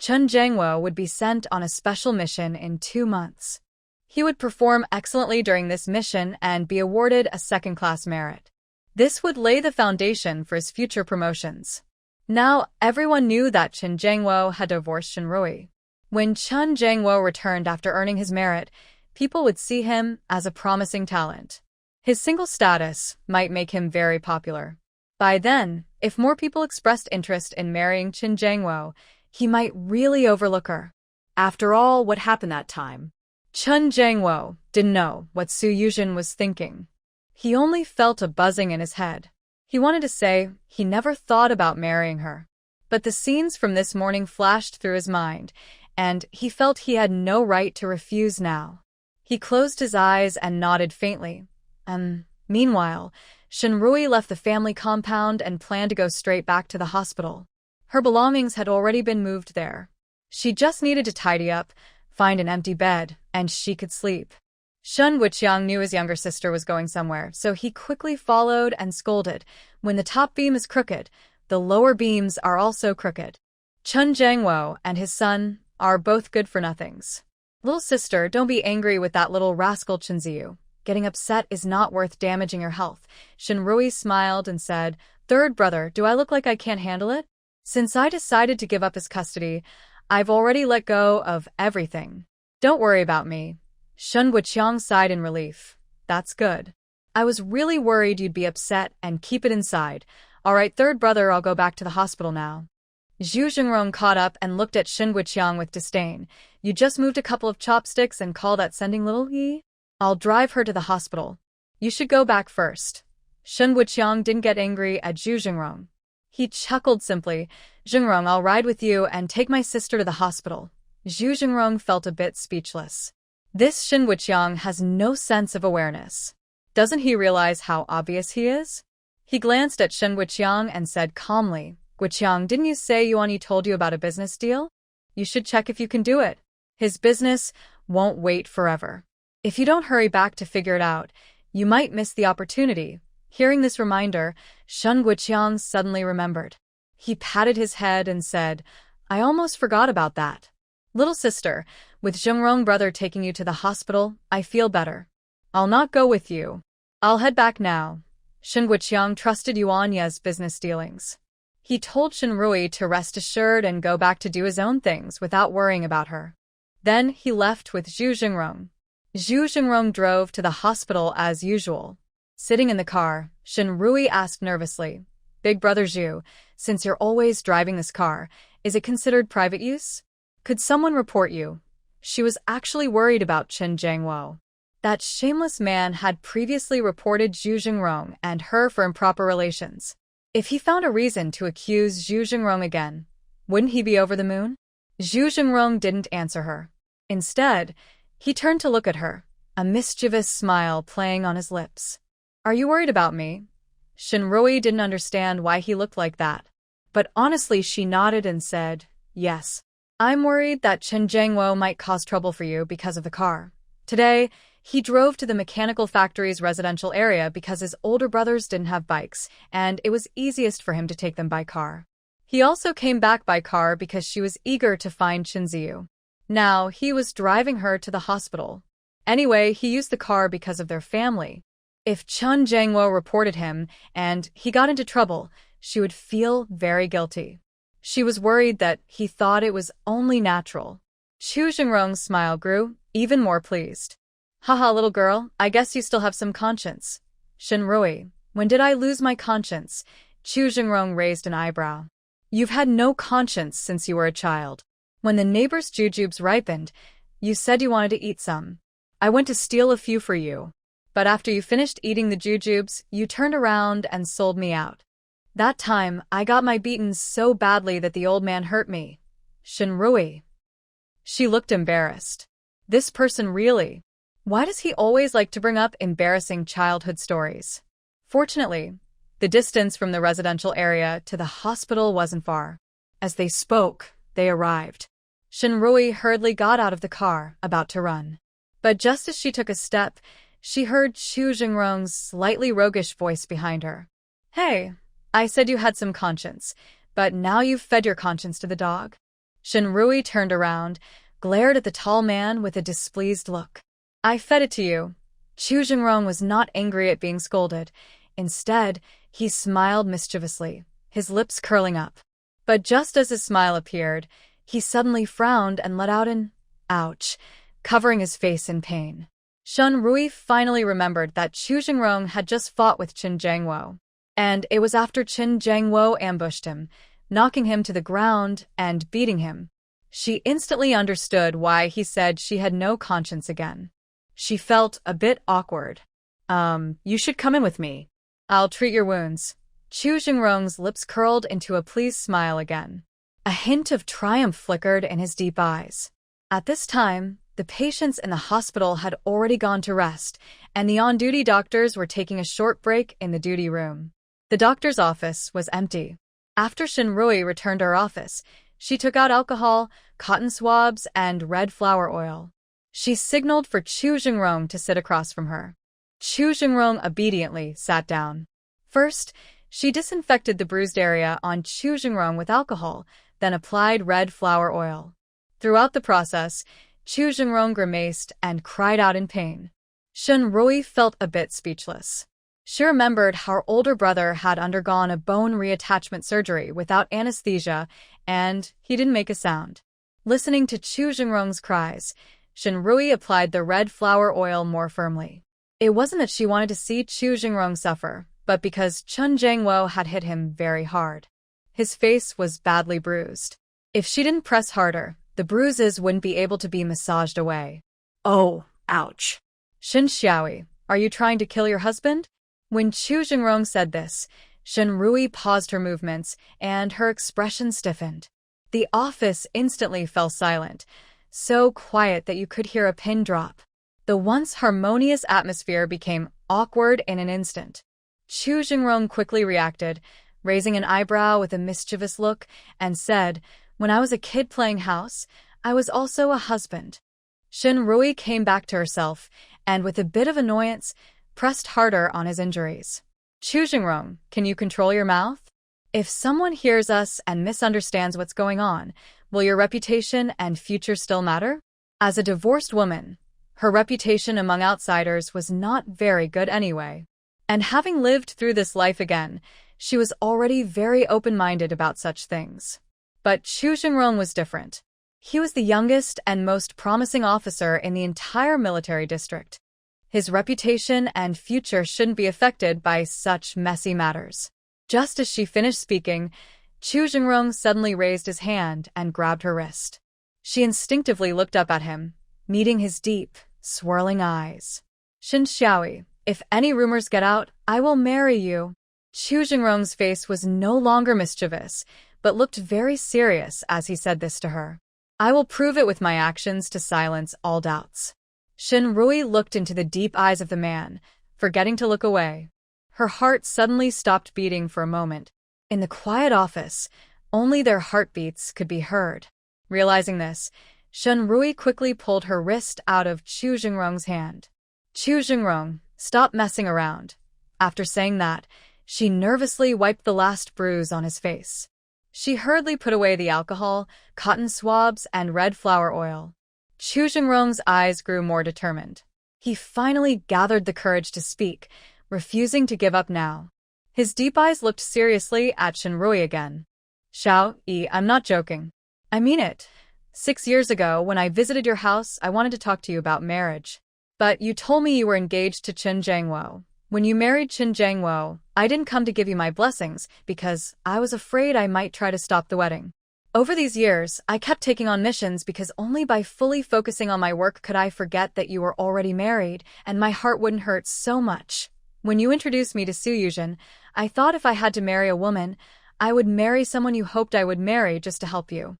Qin Jiangwo would be sent on a special mission in 2 months. He would perform excellently during this mission and be awarded a second-class merit. This would lay the foundation for his future promotions. Now, everyone knew that Qin Jiangwo had divorced Shinrui. When Qin Jiangwo returned after earning his merit, people would see him as a promising talent. His single status might make him very popular. By then, if more people expressed interest in marrying Qin Jiangwo, he might really overlook her. After all, what happened that time? Qin Jiangwo didn't know what Su Yuzhen was thinking. He only felt a buzzing in his head. He wanted to say he never thought about marrying her. But the scenes from this morning flashed through his mind, and he felt he had no right to refuse now. He closed his eyes and nodded faintly. Meanwhile, Shinrui left the family compound and planned to go straight back to the hospital. Her belongings had already been moved there. She just needed to tidy up, find an empty bed, and she could sleep. Shun Wuqiang knew his younger sister was going somewhere, so he quickly followed and scolded. When the top beam is crooked, the lower beams are also crooked. Qin Jiangwo and his son are both good-for-nothings. Little sister, don't be angry with that little rascal Qin Ziyu. Getting upset is not worth damaging your health. Shinrui smiled and said, "Third brother, do I look like I can't handle it? Since I decided to give up his custody, I've already let go of everything. Don't worry about me." Shun Wuqiang sighed in relief. "That's good. I was really worried you'd be upset and keep it inside. All right, third brother, I'll go back to the hospital now." Zhu Jingrong caught up and looked at Shin Wuqiang with disdain. "You just moved a couple of chopsticks and call that sending little Yi? I'll drive her to the hospital. You should go back first." Shin Wuqiang didn't get angry at Zhu Jingrong. He chuckled simply. "Jingrong, I'll ride with you and take my sister to the hospital." Zhu Jingrong felt a bit speechless. This Shin Wuqiang has no sense of awareness. Doesn't he realize how obvious he is? He glanced at Shin Wuqiang and said calmly, "Wuqiang, didn't you say Yuan told you about a business deal? You should check if you can do it. His business won't wait forever. If you don't hurry back to figure it out, you might miss the opportunity." Hearing this reminder, Shin Wuqiang suddenly remembered. He patted his head and said, "I almost forgot about that. Little sister, with Jingrong brother taking you to the hospital, I feel better. I'll not go with you. I'll head back now." Shin Wuqiang trusted Yuan Ye's business dealings. He told Shinrui to rest assured and go back to do his own things without worrying about her. Then he left with Zhu Jingrong. Zhu Jingrong drove to the hospital as usual. Sitting in the car, Shinrui asked nervously, "Big brother Zhu, since you're always driving this car, is it considered private use? Could someone report you?" She was actually worried about Chen Jiangwo. That shameless man had previously reported Zhu Jingrong and her for improper relations. If he found a reason to accuse Zhu Jingrong again, wouldn't he be over the moon? Zhu Jingrong didn't answer her. Instead, he turned to look at her, a mischievous smile playing on his lips. "Are you worried about me?" Shinrui didn't understand why he looked like that. But honestly, she nodded and said, "Yes. I'm worried that Chen Jiangwo might cause trouble for you because of the car. Today, he drove to the mechanical factory's residential area because his older brothers didn't have bikes, and it was easiest for him to take them by car. He also came back by car because she was eager to find Chinziyu. Now, he was driving her to the hospital. Anyway, he used the car because of their family. If Chen Jiangwo reported him and he got into trouble, she would feel very guilty. She was worried that he thought it was only natural." Zhu Jingrong's smile grew, even more pleased. "Haha, little girl, I guess you still have some conscience." "Shinrui, when did I lose my conscience?" Zhu Jingrong raised an eyebrow. "You've had no conscience since you were a child. When the neighbor's jujubes ripened, you said you wanted to eat some. I went to steal a few for you. But after you finished eating the jujubes, you turned around and sold me out. That time, I got my beatings so badly that the old man hurt me." Shinrui. She looked embarrassed. This person really. Why does he always like to bring up embarrassing childhood stories? Fortunately, the distance from the residential area to the hospital wasn't far. As they spoke, they arrived. Shinrui hurriedly got out of the car, about to run. But just as she took a step, she heard Zhu Jingrong's slightly roguish voice behind her. "Hey, I said you had some conscience, but now you've fed your conscience to the dog." Shinrui turned around, glared at the tall man with a displeased look. "I fed it to you." Zhu Jingrong was not angry at being scolded. Instead, he smiled mischievously, his lips curling up. But just as his smile appeared, he suddenly frowned and let out an "ouch," covering his face in pain. Shinrui finally remembered that Zhu Jingrong had just fought with Chen Jiangwo. And it was after Chen Jiangwo ambushed him, knocking him to the ground and beating him. She instantly understood why he said she had no conscience again. She felt a bit awkward. You should come in with me. I'll treat your wounds." Zhu Jingrong's lips curled into a pleased smile again. A hint of triumph flickered in his deep eyes. At this time, the patients in the hospital had already gone to rest, and the on-duty doctors were taking a short break in the duty room. The doctor's office was empty. After Shinrui returned to her office, she took out alcohol, cotton swabs, and red flower oil. She signaled for Zhu Jingrong to sit across from her. Zhu Jingrong obediently sat down. First, she disinfected the bruised area on Zhu Jingrong with alcohol, then applied red flower oil. Throughout the process, Zhu Jingrong grimaced and cried out in pain. Rui felt a bit speechless. She remembered how her older brother had undergone a bone reattachment surgery without anesthesia, and he didn't make a sound. Listening to Chu Jingrong's cries, Rui applied the red flower oil more firmly. It wasn't that she wanted to see Chu Jingrong suffer, but because Chun Jangwo had hit him very hard. His face was badly bruised. If she didn't press harder, the bruises wouldn't be able to be massaged away. Oh, ouch. Xiaoyi, are you trying to kill your husband? When Chu Jingrong said this, Rui paused her movements, and her expression stiffened. The office instantly fell silent, so quiet that you could hear a pin drop. The once harmonious atmosphere became awkward in an instant. Chu Jingrong quickly reacted, raising an eyebrow with a mischievous look, and said, "When I was a kid playing house, I was also a husband." Rui came back to herself, and with a bit of annoyance, pressed harder on his injuries. "Chu Jingrong, can you control your mouth? If someone hears us and misunderstands what's going on, will your reputation and future still matter?" As a divorced woman, her reputation among outsiders was not very good anyway. And having lived through this life again, she was already very open-minded about such things. But Chu Jingrong was different. He was the youngest and most promising officer in the entire military district. His reputation and future shouldn't be affected by such messy matters. Just as she finished speaking, Chu Jingrong suddenly raised his hand and grabbed her wrist. She instinctively looked up at him, meeting his deep, swirling eyes. "Xiaoyi, if any rumors get out, I will marry you." Chu Jingrong's face was no longer mischievous, but looked very serious as he said this to her. "I will prove it with my actions to silence all doubts." Rui looked into the deep eyes of the man, forgetting to look away. Her heart suddenly stopped beating for a moment. In the quiet office, only their heartbeats could be heard. Realizing this, Rui quickly pulled her wrist out of Chu Jingrong's hand. "Chu Jingrong, stop messing around." After saying that, she nervously wiped the last bruise on his face. She hurriedly put away the alcohol, cotton swabs, and red flower oil. Chu Jingrong's eyes grew more determined. He finally gathered the courage to speak, refusing to give up now. His deep eyes looked seriously at Rui again. "Xiao-yi, I'm not joking. I mean it. 6 years ago, when I visited your house, I wanted to talk to you about marriage. But you told me you were engaged to Chun Jangwo. When you married Chun Jangwo, I didn't come to give you my blessings because I was afraid I might try to stop the wedding. Over these years, I kept taking on missions because only by fully focusing on my work could I forget that you were already married, and my heart wouldn't hurt so much. When you introduced me to Suyujin, I thought if I had to marry a woman, I would marry someone you hoped I would marry just to help you.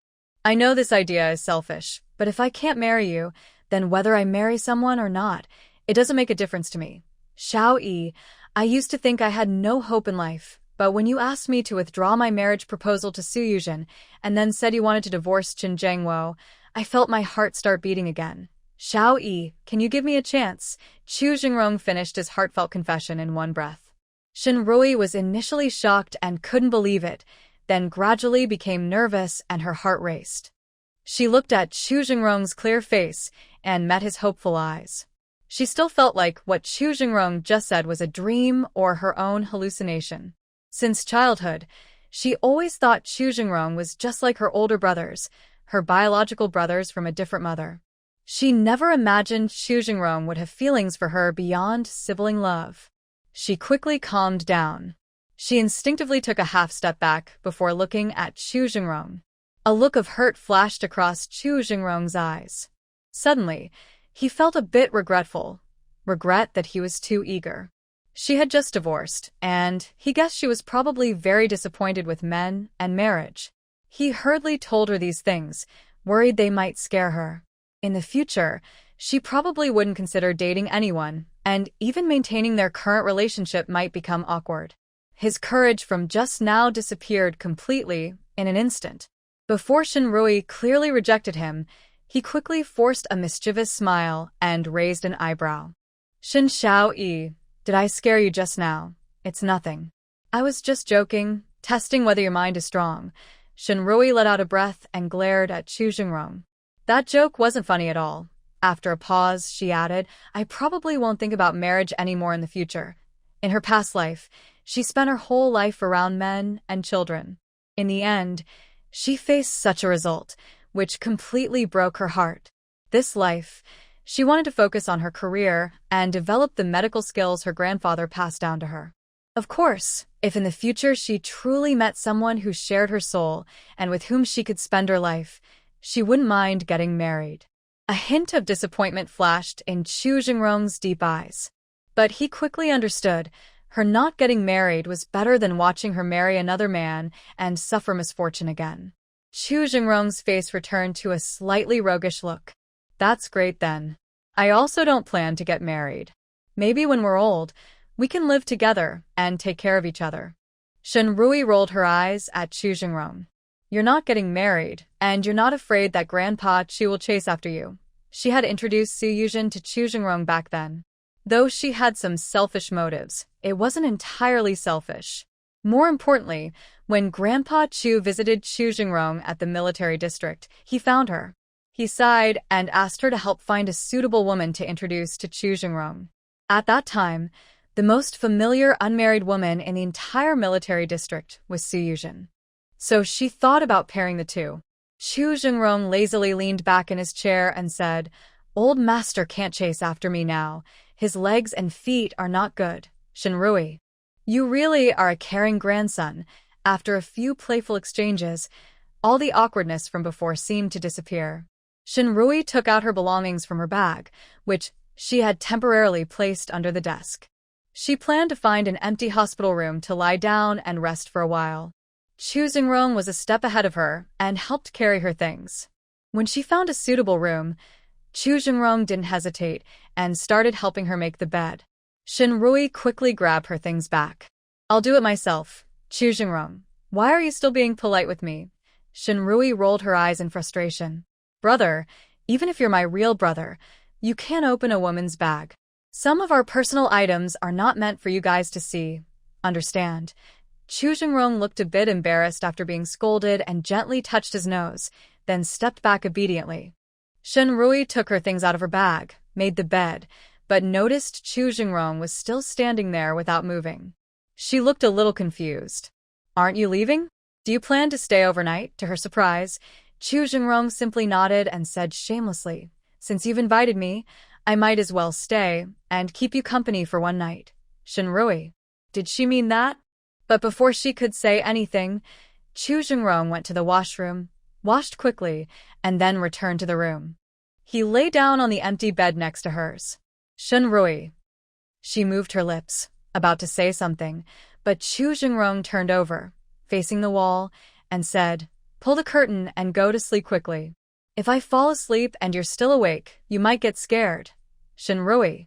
I know this idea is selfish, but if I can't marry you, then whether I marry someone or not, it doesn't make a difference to me. Xiao-yi, I used to think I had no hope in life, but when you asked me to withdraw my marriage proposal to Suyujin and then said you wanted to divorce Chun Jangwo, I felt my heart start beating again. Xiao-yi, can you give me a chance?" Chu Jingrong finished his heartfelt confession in one breath. Rui was initially shocked and couldn't believe it, then gradually became nervous and her heart raced. She looked at Chu Jingrong's clear face and met his hopeful eyes. She still felt like what Chu Jingrong just said was a dream or her own hallucination. Since childhood, she always thought Chu Jingrong was just like her older brothers, her biological brothers from a different mother. She never imagined Chu Jingrong would have feelings for her beyond sibling love. She quickly calmed down. She instinctively took a half step back before looking at Chu Jingrong. A look of hurt flashed across Chu Jingrong's eyes. Suddenly, he felt a bit regretful, regret that he was too eager. She had just divorced, and he guessed she was probably very disappointed with men and marriage. He hurriedly told her these things, worried they might scare her. In the future, she probably wouldn't consider dating anyone, and even maintaining their current relationship might become awkward. His courage from just now disappeared completely in an instant. Before Rui clearly rejected him, he quickly forced a mischievous smile and raised an eyebrow. "Xiao-yi, did I scare you just now? It's nothing. I was just joking, testing whether your mind is strong." Rui let out a breath and glared at Chu Jingrong. "That joke wasn't funny at all. After a pause, she added, I probably won't think about marriage anymore in the future. In her past life, she spent her whole life around men and children. In the end, she faced such a result, which completely broke her heart. This life, she wanted to focus on her career and develop the medical skills her grandfather passed down to her. Of course, if in the future she truly met someone who shared her soul and with whom she could spend her life, she wouldn't mind getting married. A hint of disappointment flashed in Chu Jingrong's deep eyes. But he quickly understood her not getting married was better than watching her marry another man and suffer misfortune again. Chu Jingrong's face returned to a slightly roguish look. That's great then. I also don't plan to get married. Maybe when we're old, we can live together and take care of each other. Shen Rui rolled her eyes at Chu Jingrong. You're not getting married, and you're not afraid that Grandpa Chu will chase after you. She had introduced Su Yuzhen to Chu Jingrong back then. Though she had some selfish motives, it wasn't entirely selfish. More importantly, when Grandpa Chu visited Chu Jingrong at the military district, he found her. He sighed and asked her to help find a suitable woman to introduce to Chu Jingrong. At that time, the most familiar unmarried woman in the entire military district was Su Yuzhen. So she thought about pairing the two. Chu Jingrong lazily leaned back in his chair and said, Old master can't chase after me now. His legs and feet are not good. Shen Rui, you really are a caring grandson. After a few playful exchanges, all the awkwardness from before seemed to disappear. Shen Rui took out her belongings from her bag, which she had temporarily placed under the desk. She planned to find an empty hospital room to lie down and rest for a while. Chu Jingrong was a step ahead of her and helped carry her things. When she found a suitable room, Chu Jingrong didn't hesitate and started helping her make the bed. Shen Rui quickly grabbed her things back. I'll do it myself. Chu Jingrong, why are you still being polite with me? Shen Rui rolled her eyes in frustration. Brother, even if you're my real brother, you can't open a woman's bag. Some of our personal items are not meant for you guys to see. Understand? Chu Jingrong looked a bit embarrassed after being scolded and gently touched his nose, then stepped back obediently. Shen Rui took her things out of her bag, made the bed, but noticed Chu Jingrong was still standing there without moving. She looked a little confused. Aren't you leaving? Do you plan to stay overnight? To her surprise, Chu Jingrong simply nodded and said shamelessly, Since you've invited me, I might as well stay and keep you company for one night. Shen Rui, did she mean that? But before she could say anything, Chu Jingrong went to the washroom, washed quickly, and then returned to the room. He lay down on the empty bed next to hers. Shen Rui. She moved her lips, about to say something, but Chu Jingrong turned over, facing the wall, and said, Pull the curtain and go to sleep quickly. If I fall asleep and you're still awake, you might get scared. Shen Rui.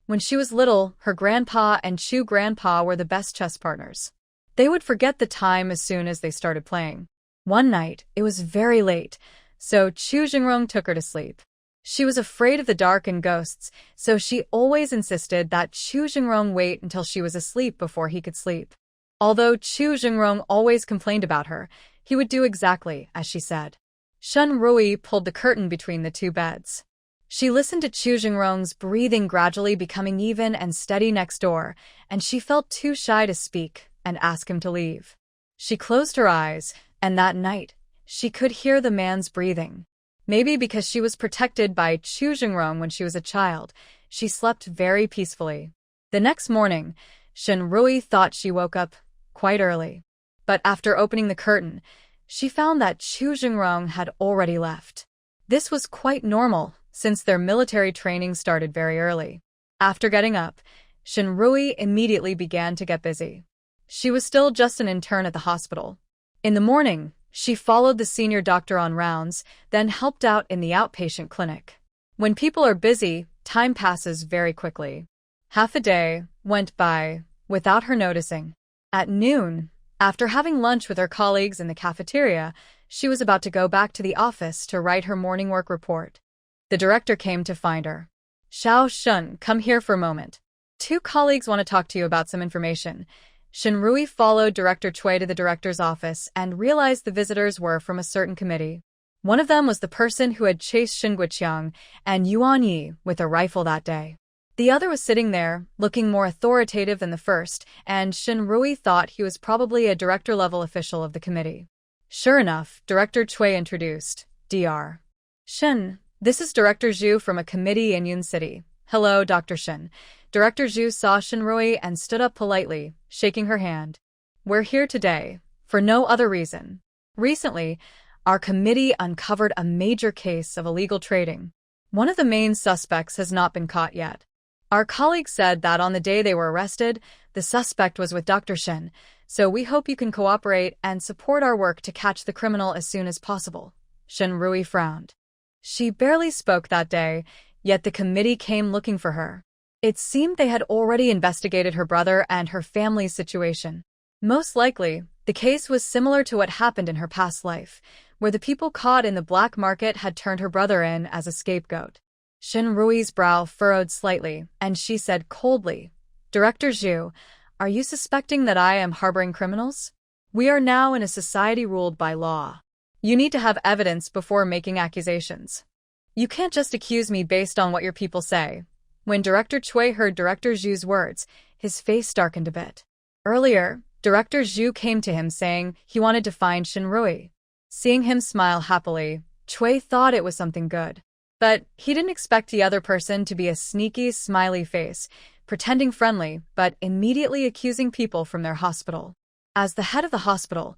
When she was little, her grandpa and Chu grandpa were the best chess partners. They would forget the time as soon as they started playing. One night, it was very late, so Chu Jingrong took her to sleep. She was afraid of the dark and ghosts, so she always insisted that Chu Jingrong wait until she was asleep before he could sleep. Although Chu Jingrong always complained about her, he would do exactly as she said. Shen Rui pulled the curtain between the two beds. She listened to Chu Jingrong's breathing gradually becoming even and steady next door, and she felt too shy to speak and ask him to leave. She closed her eyes, and that night, she could hear the man's breathing. Maybe because she was protected by Chu Jingrong when she was a child, she slept very peacefully. The next morning, Shen Rui thought she woke up quite early. But after opening the curtain, she found that Chu Jingrong had already left. This was quite normal, since their military training started very early. After getting up, Shen Rui immediately began to get busy. She was still just an intern at the hospital. In the morning, she followed the senior doctor on rounds, then helped out in the outpatient clinic. When people are busy, time passes very quickly. Half a day went by without her noticing. At noon, after having lunch with her colleagues in the cafeteria, she was about to go back to the office to write her morning work report. The director came to find her. Xiao Shun, come here for a moment. Two colleagues want to talk to you about some information. Shen Rui followed Director Cui to the director's office and realized the visitors were from a certain committee. One of them was the person who had chased Shin Guiqiang and Yuan Yi with a rifle that day. The other was sitting there, looking more authoritative than the first, and Shin Rui thought he was probably a director-level official of the committee. Sure enough, Director Cui introduced, Dr. Shin, this is Director Zhu from a committee in Yun City. Hello, Dr. Shin. Director Zhu saw Shin Rui and stood up politely, shaking her hand. We're here today, for no other reason. Recently, our committee uncovered a major case of illegal trading. One of the main suspects has not been caught yet. Our colleagues said that on the day they were arrested, the suspect was with Dr. Shin, so we hope you can cooperate and support our work to catch the criminal as soon as possible. Shin Rui frowned. She barely spoke that day, yet the committee came looking for her. It seemed they had already investigated her brother and her family's situation. Most likely, the case was similar to what happened in her past life, where the people caught in the black market had turned her brother in as a scapegoat. Shin Rui's brow furrowed slightly, and she said coldly, Director Zhu, are you suspecting that I am harboring criminals? We are now in a society ruled by law. You need to have evidence before making accusations. You can't just accuse me based on what your people say. When Director Cui heard Director Zhu's words, his face darkened a bit. Earlier, Director Zhu came to him saying he wanted to find Shin Rui. Seeing him smile happily, Cui thought it was something good. But he didn't expect the other person to be a sneaky, smiley face, pretending friendly, but immediately accusing people from their hospital. As the head of the hospital,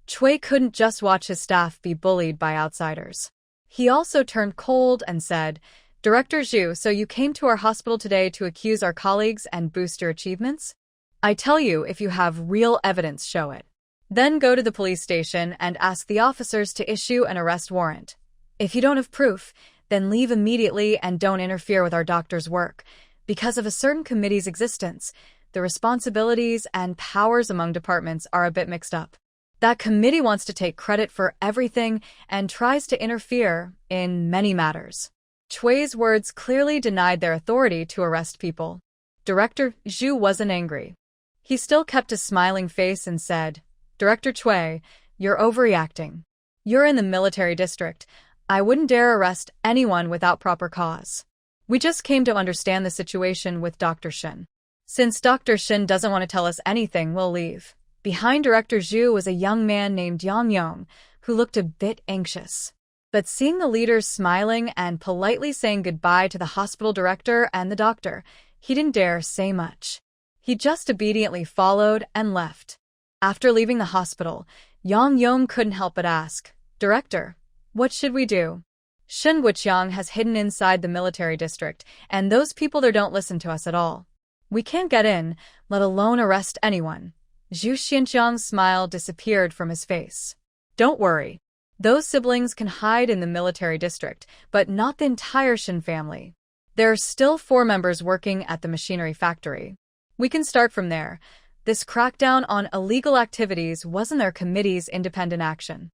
Cui couldn't just watch his staff be bullied by outsiders. He also turned cold and said, Director Zhu, so you came to our hospital today to accuse our colleagues and boost your achievements? I tell you, if you have real evidence, show it. Then go to the police station and ask the officers to issue an arrest warrant. If you don't have proof, then leave immediately and don't interfere with our doctor's work. Because of a certain committee's existence, the responsibilities and powers among departments are a bit mixed up. That committee wants to take credit for everything and tries to interfere in many matters. Cui's words clearly denied their authority to arrest people. Director Zhu wasn't angry. He still kept a smiling face and said, Director Cui, you're overreacting. You're in the military district. I wouldn't dare arrest anyone without proper cause. We just came to understand the situation with Dr. Shin. Since Dr. Shin doesn't want to tell us anything, we'll leave. Behind Director Zhu was a young man named Yang Yong, who looked a bit anxious. But seeing the leaders smiling and politely saying goodbye to the hospital director and the doctor, he didn't dare say much. He just obediently followed and left. After leaving the hospital, Yang Yong couldn't help but ask, Director, what should we do? Shin Guiqiang has hidden inside the military district, and those people there don't listen to us at all. We can't get in, let alone arrest anyone. Zhu Xinjiang's smile disappeared from his face. Don't worry. Those siblings can hide in the military district, but not the entire Shin family. There are still 4 members working at the machinery factory. We can start from there. This crackdown on illegal activities wasn't their committee's independent action.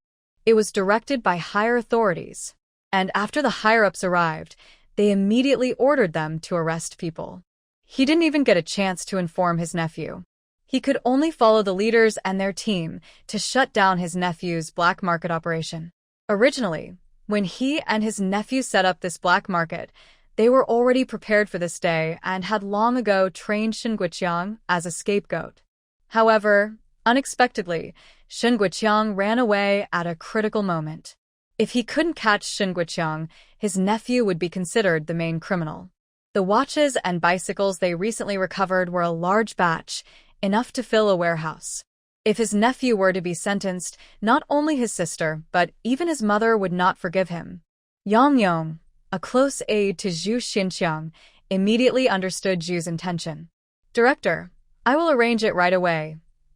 It was directed by higher authorities. And after the higher-ups arrived, they immediately ordered them to arrest people. He didn't even get a chance to inform his nephew. He could only follow the leaders and their team to shut down his nephew's black market operation. Originally, when he and his nephew set up this black market, they were already prepared for this day and had long ago trained Shin Guiqiang as a scapegoat. However, unexpectedly, Shin Guiqiang ran away at a critical moment. If he couldn't catch Shin Guiqiang, his nephew would be considered the main criminal. The watches and bicycles they recently recovered were a large batch, enough to fill a warehouse. If his nephew were to be sentenced, not only his sister, but even his mother would not forgive him. Yang Yong, a close aide to Zhu Xinqiang, immediately understood Zhu's intention. Director, I will arrange it right away.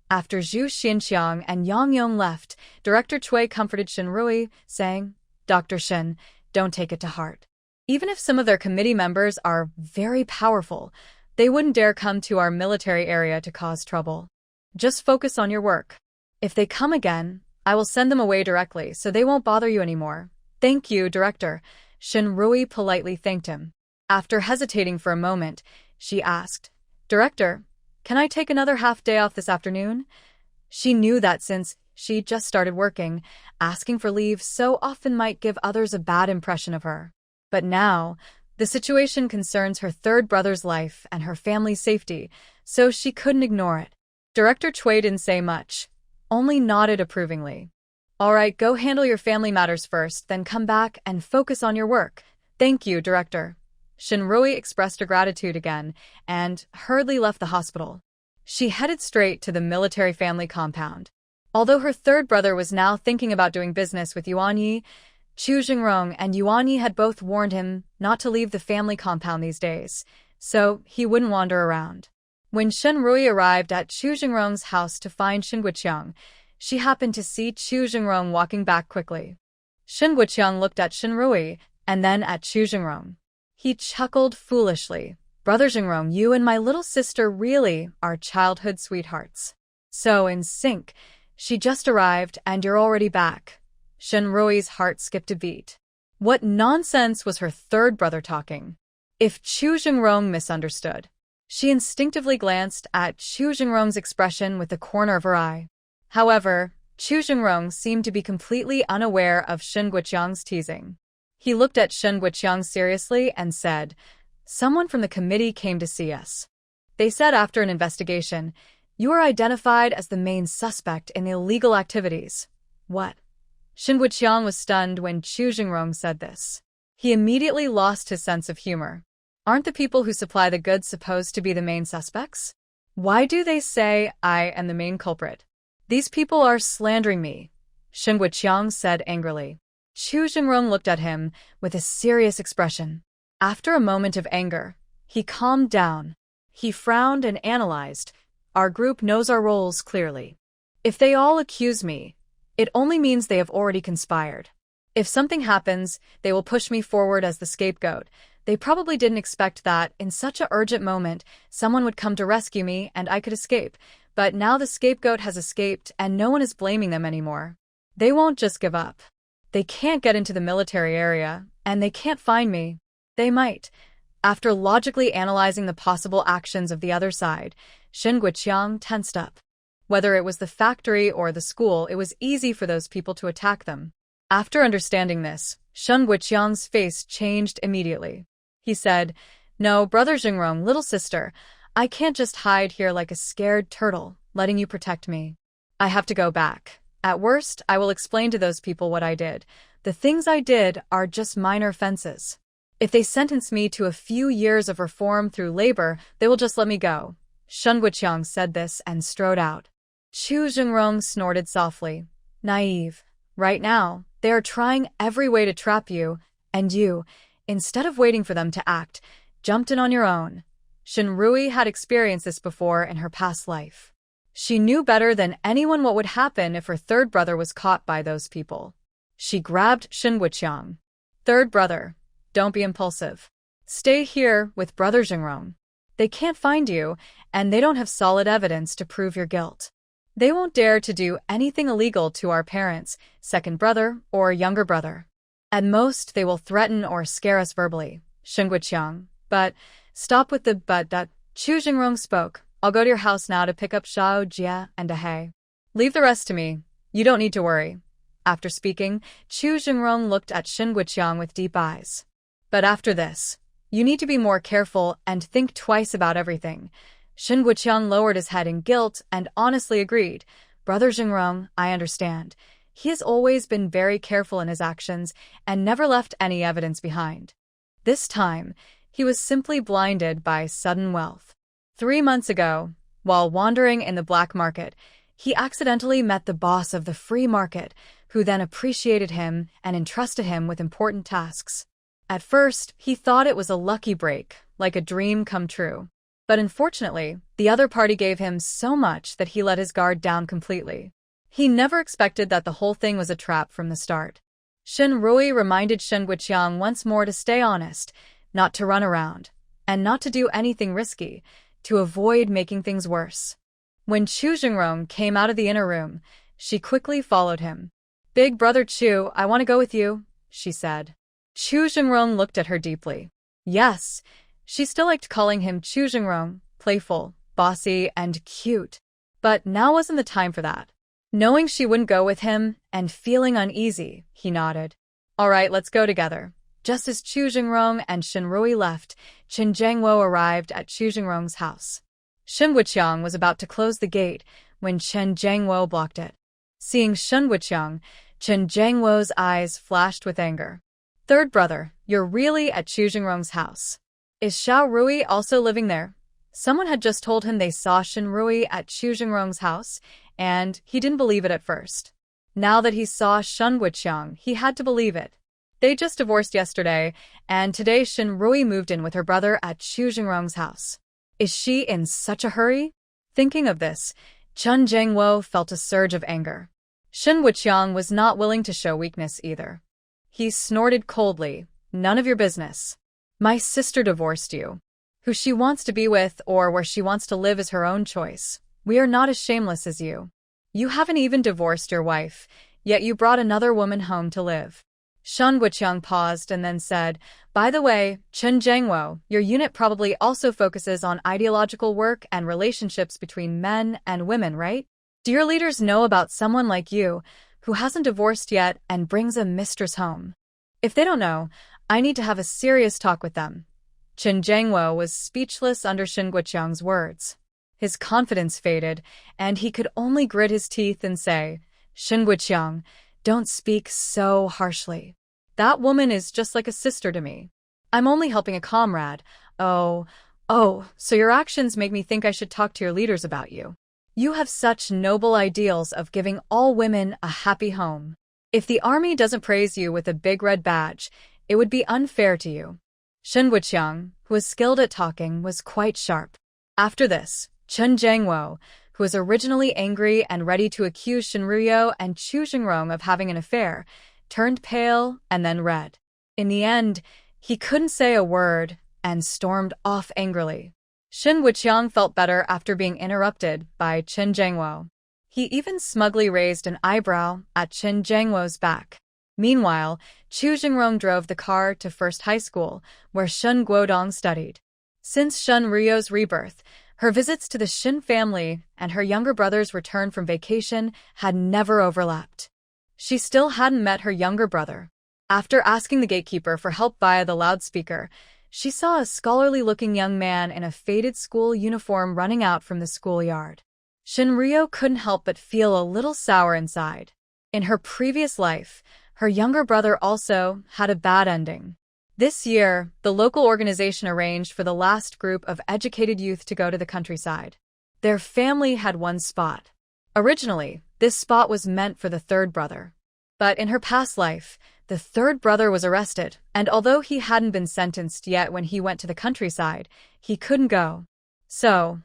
After Zhu Xinqiang and Yang Yong left, Director Cui comforted Shin Rui, saying, Dr. Shin, don't take it to heart. Even if some of their committee members are very powerful, they wouldn't dare come to our military area to cause trouble. Just focus on your work. If they come again, I will send them away directly so they won't bother you anymore. Thank you, Director. Shin Rui politely thanked him. After hesitating for a moment, she asked, Director, can I take another half day off this afternoon? She knew that since She just started working. Asking for leave so often might give others a bad impression of her. But now, the situation concerns her third brother's life and her family's safety, so she couldn't ignore it. Director Chui didn't say much, only nodded approvingly. All right, go handle your family matters first, then come back and focus on your work. Thank you, Director. Shinrui expressed her gratitude again and hurriedly left the hospital. She headed straight to the military family compound. Although her third brother was now thinking about doing business with Yuan Yi, Chu Jingrong and Yuan Yi had both warned him not to leave the family compound these days, so he wouldn't wander around. When Shinrui arrived at Chu Jingrong's house to find Shin Guoqiang, she happened to see Chu Jingrong walking back quickly. Shin Guoqiang looked at Shinrui and then at Chu Jingrong. He chuckled foolishly. Brother Jingrong, you and my little sister really are childhood sweethearts. So in sync. She just arrived and you're already back. Shinrui's heart skipped a beat. What nonsense was her third brother talking? If Chu Jingrong misunderstood. She instinctively glanced at Chu Jingrong's expression with the corner of her eye. However, Chu Jingrong seemed to be completely unaware of Shin Guoqiang's teasing. He looked at Shin Guoqiang seriously and said, "Someone from the committee came to see us. They said after an investigation, you are identified as the main suspect in the illegal activities." What? Shin Guoqiang was stunned when Chu Jingrong said this. He immediately lost his sense of humor. Aren't the people who supply the goods supposed to be the main suspects? Why do they say I am the main culprit? These people are slandering me, Shin Guoqiang said angrily. Chu Jingrong looked at him with a serious expression. After a moment of anger, he calmed down. He frowned and analyzed. Our group knows our roles clearly. If they all accuse me, it only means they have already conspired. If something happens, they will push me forward as the scapegoat. They probably didn't expect that, in such an urgent moment, someone would come to rescue me and I could escape. But now the scapegoat has escaped and no one is blaming them anymore. They won't just give up. They can't get into the military area, and they can't find me. They might. After logically analyzing the possible actions of the other side, Shin Guoqiang tensed up. Whether it was the factory or the school, it was easy for those people to attack them. After understanding this, Shin Guoqiang's face changed immediately. He said, "No, Brother Jingrong, little sister, I can't just hide here like a scared turtle, letting you protect me. I have to go back. At worst, I will explain to those people what I did. The things I did are just minor offenses. If they sentence me to a few years of reform through labor, they will just let me go." Shin Guoqiang said this and strode out. Chu Jingrong snorted softly. Naive. Right now, they are trying every way to trap you, and you, instead of waiting for them to act, jumped in on your own. Shinrui had experienced this before in her past life. She knew better than anyone what would happen if her third brother was caught by those people. She grabbed Shin Guoqiang. "Third brother, don't be impulsive. Stay here with Brother Jingrong. They can't find you, and they don't have solid evidence to prove your guilt. They won't dare to do anything illegal to our parents, second brother, or younger brother. At most, they will threaten or scare us verbally." Shin Guoqiang. "But stop with the but that." Chu Jingrong spoke. "I'll go to your house now to pick up Xiao Jia and Ahei. Leave the rest to me. You don't need to worry." After speaking, Chu Jingrong looked at Shin Guoqiang with deep eyes. "But after this, you need to be more careful and think twice about everything." Shin Guoqiang lowered his head in guilt and honestly agreed. "Brother Jingrong, I understand. He has always been very careful in his actions and never left any evidence behind. This time, he was simply blinded by sudden wealth. 3 months ago, while wandering in the black market, he accidentally met the boss of the free market, who then appreciated him and entrusted him with important tasks. At first, he thought it was a lucky break, like a dream come true. But unfortunately, the other party gave him so much that he let his guard down completely. He never expected that the whole thing was a trap from the start." Shinrui reminded Shin Guoqiang once more to stay honest, not to run around, and not to do anything risky, to avoid making things worse. When Chu Jingrong came out of the inner room, she quickly followed him. "Big brother Chu, I want to go with you," she said. Chu Jingrong looked at her deeply. Yes, she still liked calling him Chu Jingrong, playful, bossy, and cute. But now wasn't the time for that. Knowing she wouldn't go with him and feeling uneasy, he nodded. All right, let's go together. Just as Chu Jingrong and Shinrui left, Qin Jiangwo arrived at Chu Jingrong's house. Shen Wuqiang was about to close the gate when Chen Jiangwo blocked it. Seeing Shen Wuqiang, Chen Jiangwo's eyes flashed with anger. Third brother, you're really at Chu Jingrong's house. Is Xiao Rui also living there? Someone had just told him they saw Shinrui at Chu Jingrong's house, and he didn't believe it at first. Now that he saw Shen Wuqiang, he had to believe it. They just divorced yesterday, and today Shinrui moved in with her brother at Chu Jingrong's house. Is she in such a hurry? Thinking of this, Chen Jiangwo felt a surge of anger. Shen Wuqiang was not willing to show weakness either. He snorted coldly, none of your business. My sister divorced you. Who she wants to be with or where she wants to live is her own choice. We are not as shameless as you. You haven't even divorced your wife, yet you brought another woman home to live. Shen Wuqiang paused and then said, by the way, Chen Jiangwo, your unit probably also focuses on ideological work and relationships between men and women, right? Do your leaders know about someone like you, who hasn't divorced yet and brings a mistress home? If they don't know, I need to have a serious talk with them. Chen Jiangwo was speechless under Shen Wuqiang's words. His confidence faded, and he could only grit his teeth and say, Shen Wuqiang, don't speak so harshly. That woman is just like a sister to me. I'm only helping a comrade. Oh, so your actions make me think I should talk to your leaders about you. You have such noble ideals of giving all women a happy home. If the army doesn't praise you with a big red badge, it would be unfair to you. Shen Wuqiang, who was skilled at talking, was quite sharp. After this, Chen Jiangwo, who was originally angry and ready to accuse Shinrui and Chu Jingrong of having an affair, turned pale and then red. In the end, he couldn't say a word and stormed off angrily. Shen Wuqiang felt better after being interrupted by Chen Jiangwo. He even smugly raised an eyebrow at Chen Jiangwo's back. Meanwhile, Chu Jingrong drove the car to First High School, where Shen Guodong studied. Since Shinrui's rebirth, her visits to the Shin family and her younger brother's return from vacation had never overlapped. She still hadn't met her younger brother. After asking the gatekeeper for help via the loudspeaker, she saw a scholarly-looking young man in a faded school uniform running out from the schoolyard. Shinrui couldn't help but feel a little sour inside. In her previous life, her younger brother also had a bad ending. This year, the local organization arranged for the last group of educated youth to go to the countryside. Their family had one spot. Originally, this spot was meant for the third brother. But in her past life, the third brother was arrested, and although he hadn't been sentenced yet when he went to the countryside, he couldn't go. So,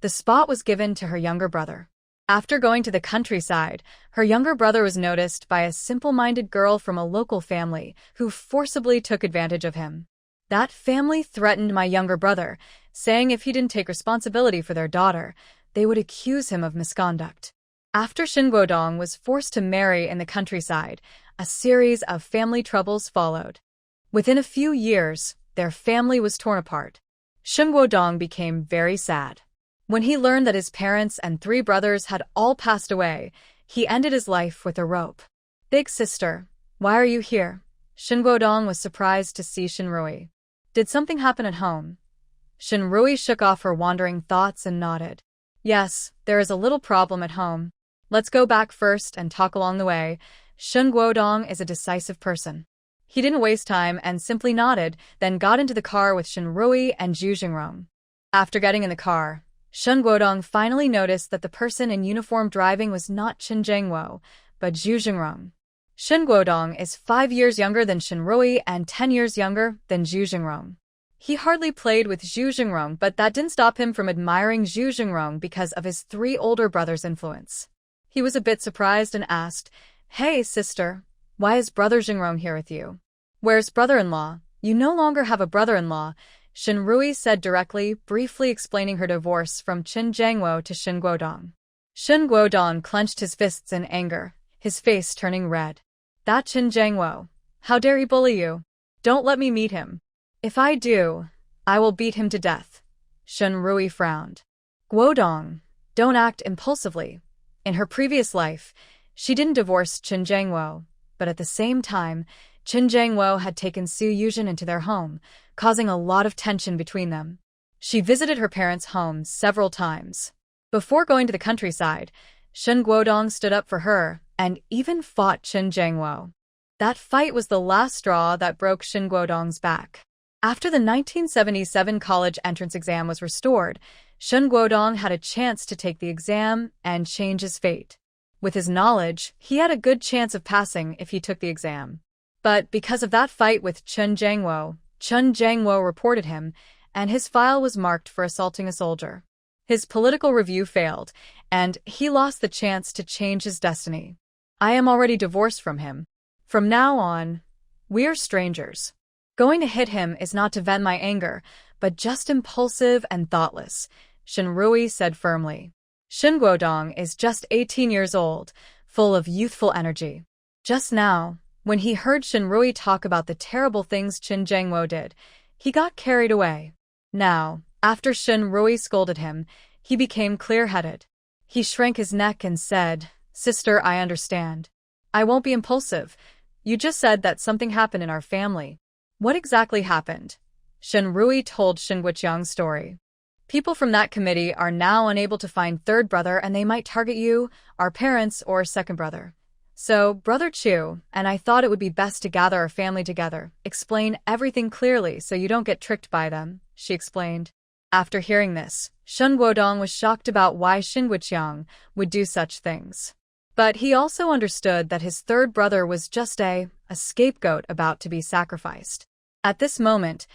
the spot was given to her younger brother. After going to the countryside, her younger brother was noticed by a simple-minded girl from a local family who forcibly took advantage of him. That family threatened my younger brother, saying if he didn't take responsibility for their daughter, they would accuse him of misconduct. After Shin Guodong was forced to marry in the countryside, a series of family troubles followed. Within a few years, their family was torn apart. Shin Guodong became very sad. When he learned that his parents and 3 brothers had all passed away, he ended his life with a rope. Big sister, why are you here? Shin Guodong was surprised to see Shinrui. Did something happen at home? Shinrui shook off her wandering thoughts and nodded. Yes, there is a little problem at home. Let's go back first and talk along the way. Shin Guodong is a decisive person. He didn't waste time and simply nodded, then got into the car with Shinrui and Zhu Jingrong. After getting in the car, Shen Guodong finally noticed that the person in uniform driving was not Chen Jiangwo, but Zhu Jingrong. Shen Guodong is 5 years younger than Shinrui and 10 years younger than Zhu Jingrong. He hardly played with Zhu Jingrong, but that didn't stop him from admiring Zhu Jingrong because of his 3 older brothers' influence. He was a bit surprised and asked, Hey, sister, why is brother Jingrong here with you? Where's brother-in-law? You no longer have a brother-in-law, Shinrui said directly, briefly explaining her divorce from Chen Jiangwo to Shen Guodong. Shen Guodong clenched his fists in anger, his face turning red. That Chen Jiangwo, how dare he bully you? Don't let me meet him. If I do, I will beat him to death. Shinrui frowned. Guodong, don't act impulsively. In her previous life, she didn't divorce Chen Jiangwo, but at the same time, Chen Jiangwo had taken Su Yuzhen into their home, causing a lot of tension between them. She visited her parents' home several times. Before going to the countryside, Shen Guodong stood up for her and even fought Chen Jiangwo. That fight was the last straw that broke Shen Guodong's back. After the 1977 college entrance exam was restored, Shen Guodong had a chance to take the exam and change his fate. With his knowledge, he had a good chance of passing if he took the exam. But because of that fight with Chen Jiangwo reported him, and his file was marked for assaulting a soldier. His political review failed, and he lost the chance to change his destiny. I am already divorced from him. From now on, we're strangers. Going to hit him is not to vent my anger, but just impulsive and thoughtless, Shen Rui said firmly. Shen Guodong is just 18 years old, full of youthful energy. Just now, when he heard Shen Rui talk about the terrible things Chen Jiangwo did, he got carried away. Now, after Shen Rui scolded him, he became clear-headed. He shrank his neck and said, "Sister, I understand. I won't be impulsive. You just said that something happened in our family." What exactly happened? Shen Rui told Shen Guoqiang's story. People from that committee are now unable to find third brother and they might target you, our parents, or second brother. So, Brother Chu and I thought it would be best to gather our family together, explain everything clearly so you don't get tricked by them, she explained. After hearing this, Shen Guodong was shocked about why Shen Guoqiang would do such things. But he also understood that his third brother was just a scapegoat about to be sacrificed. At this moment,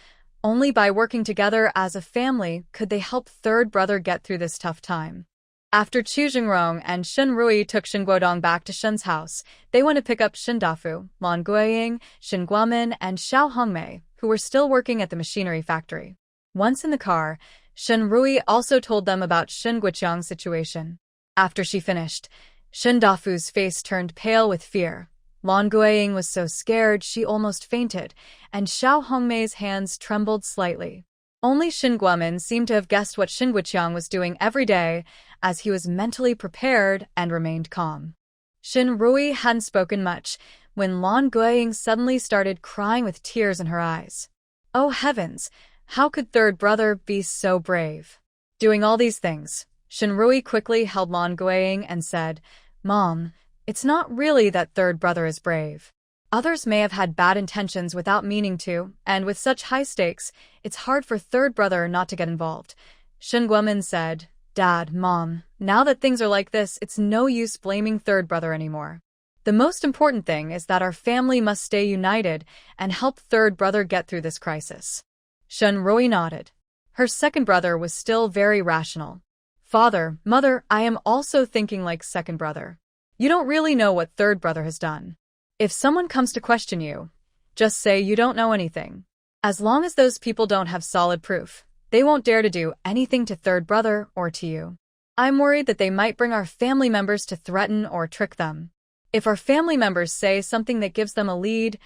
only by working together as a family could they help third brother get through this tough time. After Chu Jingrong and Shen Rui took Shen Guodong back to Shen's house, they went to pick up Shen Dafu, Lan Guiying, Shen Guamin, and Xiao Hongmei, who were still working at the machinery factory. Once in the car, Shen Rui also told them about Shen Guoqiang's situation. After she finished, Shen Dafu's face turned pale with fear. Lan Guiying was so scared she almost fainted, and Xiao Hongmei's hands trembled slightly. Only Shen Guamin seemed to have guessed what Shen Guoqiang was doing every day, as he was mentally prepared and remained calm. Shen Rui hadn't spoken much, when Lan Guiying suddenly started crying with tears in her eyes. Oh heavens, how could third brother be so brave? Doing all these things, Shen Rui quickly held Lan Guiying and said, "Mom, it's not really that third brother is brave. Others may have had bad intentions without meaning to, and with such high stakes, it's hard for third brother not to get involved." Shen Guomin said, "Dad, Mom, now that things are like this, it's no use blaming third brother anymore. The most important thing is that our family must stay united and help third brother get through this crisis." Shen Rui nodded. Her second brother was still very rational. "Father, Mother, I am also thinking like second brother. You don't really know what third brother has done. If someone comes to question you, just say you don't know anything. As long as those people don't have solid proof, they won't dare to do anything to third brother or to you. I'm worried that they might bring our family members to threaten or trick them. If our family members say something that gives them a lead,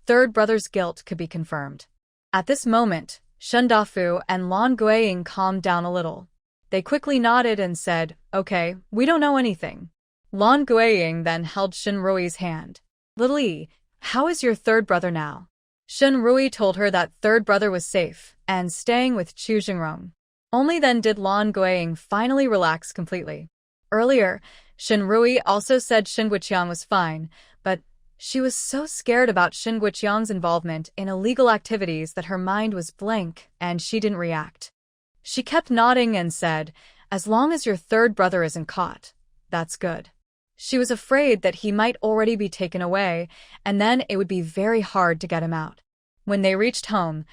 third brother's guilt could be confirmed." At this moment, Shen Dafu and Lan Guiying calmed down a little. They quickly nodded and said, "Okay, we don't know anything." Lan Guiying then held Shen Rui's hand. "Lily, how is your third brother now?" Shen Rui told her that third brother was safe and staying with Chu Jingrong. Only then did Lan Guiying finally relax completely. Earlier, Shen Rui also said Shen Guoqiang was fine, but she was so scared about Shen Guoqiang's involvement in illegal activities that her mind was blank and she didn't react. She kept nodding and said, "As long as your third brother isn't caught, that's good." She was afraid that he might already be taken away, and then it would be very hard to get him out. When they reached home,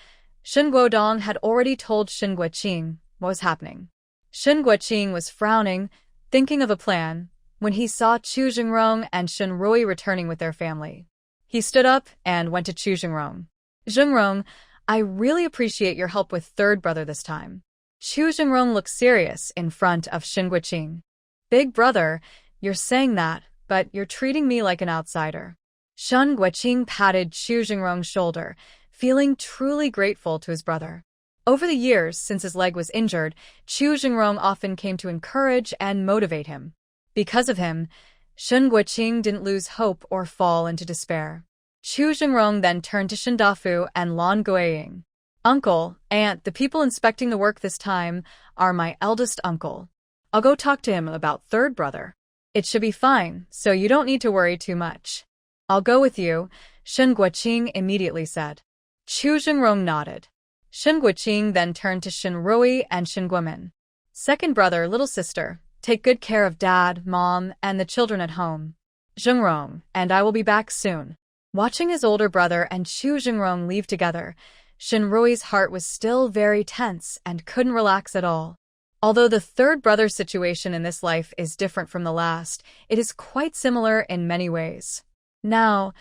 Shen Guodong had already told Shen Guoqing what was happening. Shen Guoqing was frowning, thinking of a plan, when he saw Chu Jingrong and Shen Rui returning with their family. He stood up and went to Chu Jingrong. "Jingrong, I really appreciate your help with third brother this time." Chu Jingrong looked serious in front of Shen Guoqing. "Big brother, you're saying that, but you're treating me like an outsider." Shen Guoqing patted Chu Jingrong's shoulder, feeling truly grateful to his brother. Over the years since his leg was injured, Chu Jingrong often came to encourage and motivate him. Because of him, Shen Guoqing didn't lose hope or fall into despair. Chu Jingrong then turned to Shen Dafu and Lan Guiying. Uncle, aunt, the people inspecting the work this time are my eldest uncle. I'll go talk to him about third brother. It should be fine, so you don't need to worry too much. I'll go with you, Shen Guoqing immediately said. Chu Jingrong nodded. Shen Guoqing then turned to Shen Rui and Shen Guomin. Second brother, little sister, take good care of dad, mom, and the children at home. Jingrong, and I will be back soon. Watching his older brother and Chu Jingrong leave together, Shen Rui's heart was still very tense and couldn't relax at all. Although the third brother situation in this life is different from the last, it is quite similar in many ways. Now,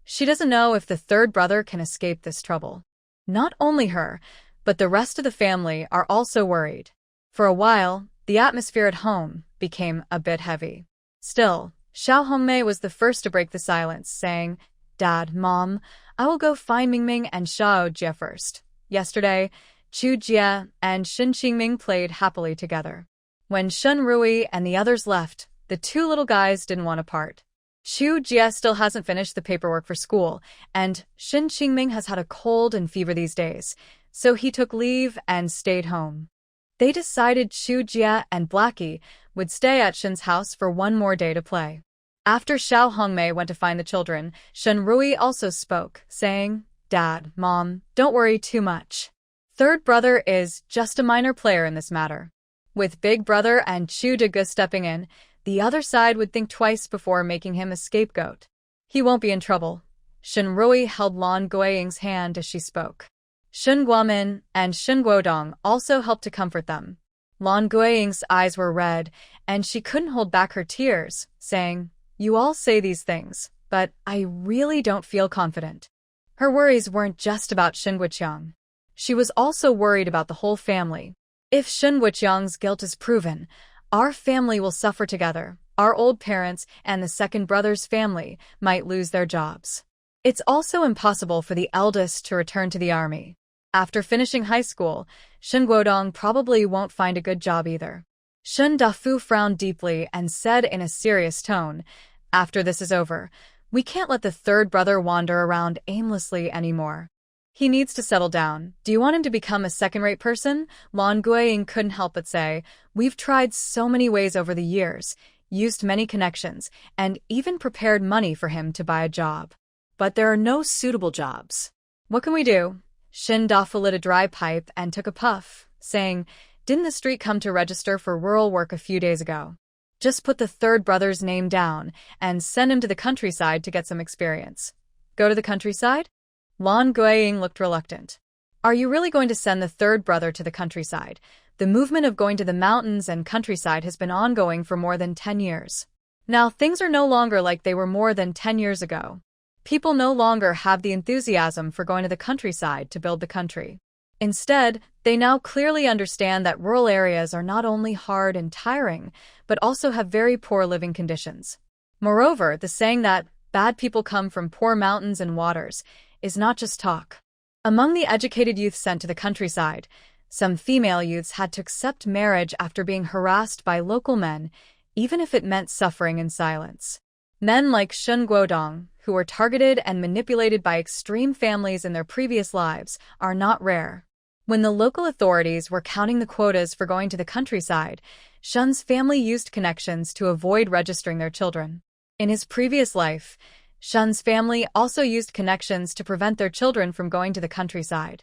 she doesn't know if the third brother can escape this trouble. Not only her, but the rest of the family are also worried. For a while, the atmosphere at home became a bit heavy. Still, Xiao Hongmei was the first to break the silence, saying, Dad, Mom, I will go find Mingming and Xiao Jie first. Yesterday, Chu Jie and Shen Qingming played happily together. When Shen Rui and the others left, the two little guys didn't want to part. Chu Jie still hasn't finished the paperwork for school, and Shen Qingming has had a cold and fever these days, so he took leave and stayed home. They decided Chu Jie and Blackie would stay at Shen's house for one more day to play. After Xiao Hongmei went to find the children, Shen Rui also spoke, saying, Dad, Mom, don't worry too much. Third brother is just a minor player in this matter. With big brother and Chu Degu stepping in, the other side would think twice before making him a scapegoat. He won't be in trouble. Shen Rui held Lan Guiying's hand as she spoke. Shen Guomin and Shen Guodong also helped to comfort them. Lan Guiying's eyes were red, and she couldn't hold back her tears, saying, You all say these things, but I really don't feel confident. Her worries weren't just about Shen Guoqiang. She was also worried about the whole family. If Shen Guoqiang's guilt is proven, our family will suffer together. Our old parents and the second brother's family might lose their jobs. It's also impossible for the eldest to return to the army. After finishing high school, Shen Guodong probably won't find a good job either. Shen Dafu frowned deeply and said in a serious tone, After this is over, we can't let the third brother wander around aimlessly anymore. He needs to settle down. Do you want him to become a second-rate person? Lan Guiying couldn't help but say, We've tried so many ways over the years, used many connections, and even prepared money for him to buy a job. But there are no suitable jobs. What can we do? Shen Dafu lit a dry pipe and took a puff, saying, Didn't the street come to register for rural work a few days ago? Just put the third brother's name down and send him to the countryside to get some experience. Go to the countryside? Lan Guiying looked reluctant. Are you really going to send the third brother to the countryside? The movement of going to the mountains and countryside has been ongoing for more than 10 years. Now things are no longer like they were more than 10 years ago. People no longer have the enthusiasm for going to the countryside to build the country. Instead, they now clearly understand that rural areas are not only hard and tiring, but also have very poor living conditions. Moreover, the saying that bad people come from poor mountains and waters is not just talk. Among the educated youth sent to the countryside, some female youths had to accept marriage after being harassed by local men, even if it meant suffering in silence. Men like Shen Guodong, who were targeted and manipulated by extreme families in their previous lives, are not rare. When the local authorities were counting the quotas for going to the countryside, Shen's family used connections to avoid registering their children. In his previous life, Shen's family also used connections to prevent their children from going to the countryside.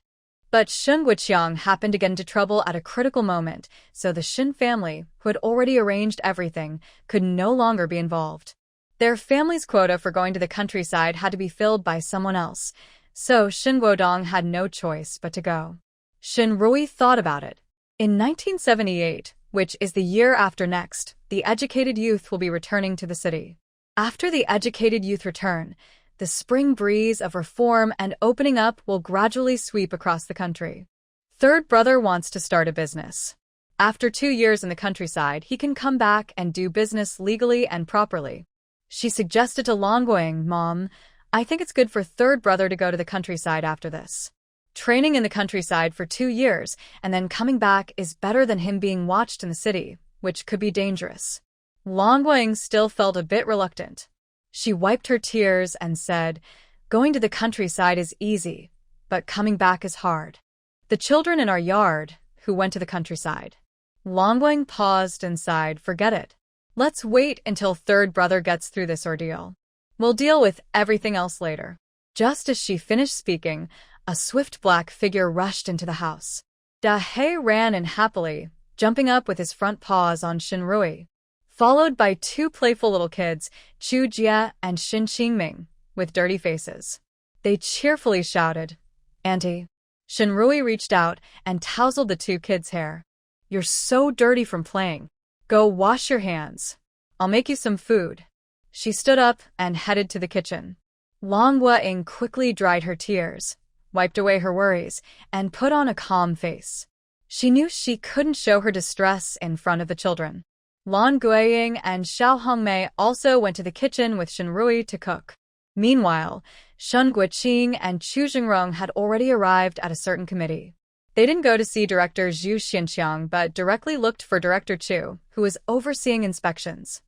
But Shen Guoqiang happened to get into trouble at a critical moment, so the Shen family, who had already arranged everything, could no longer be involved. Their family's quota for going to the countryside had to be filled by someone else, so Shen Guodong had no choice but to go. Shen Rui thought about it. In 1978, which is the year after next, the educated youth will be returning to the city. After the educated youth return, the spring breeze of reform and opening up will gradually sweep across the country. Third brother wants to start a business. After 2 years in the countryside, he can come back and do business legally and properly. She suggested to Lan Guiying, Mom, I think it's good for third brother to go to the countryside after this. Training in the countryside for 2 years and then coming back is better than him being watched in the city, which could be dangerous. Lan Guang still felt a bit reluctant. She wiped her tears and said, "Going to the countryside is easy, but coming back is hard." "The children in our yard who went to the countryside." Lan Guang paused and sighed, "Forget it. Let's wait until third brother gets through this ordeal. We'll deal with everything else later." Just as she finished speaking, a swift black figure rushed into the house. Da He ran in happily, jumping up with his front paws on Shinrui, followed by two playful little kids, Chu Jie and Shin Qingming, with dirty faces. They cheerfully shouted, "Auntie." Shinrui reached out and tousled the two kids' hair. "You're so dirty from playing. Go wash your hands. I'll make you some food." She stood up and headed to the kitchen. Lan Guang quickly dried her tears, wiped away her worries, and put on a calm face. She knew she couldn't show her distress in front of the children. Lan Guiying and Xiao Hongmei also went to the kitchen with Shinrui to cook. Meanwhile, Shen Guiqing and Chu Jingrong had already arrived at a certain committee. They didn't go to see Director Zhu Xinqiang but directly looked for Director Chu, who was overseeing inspections.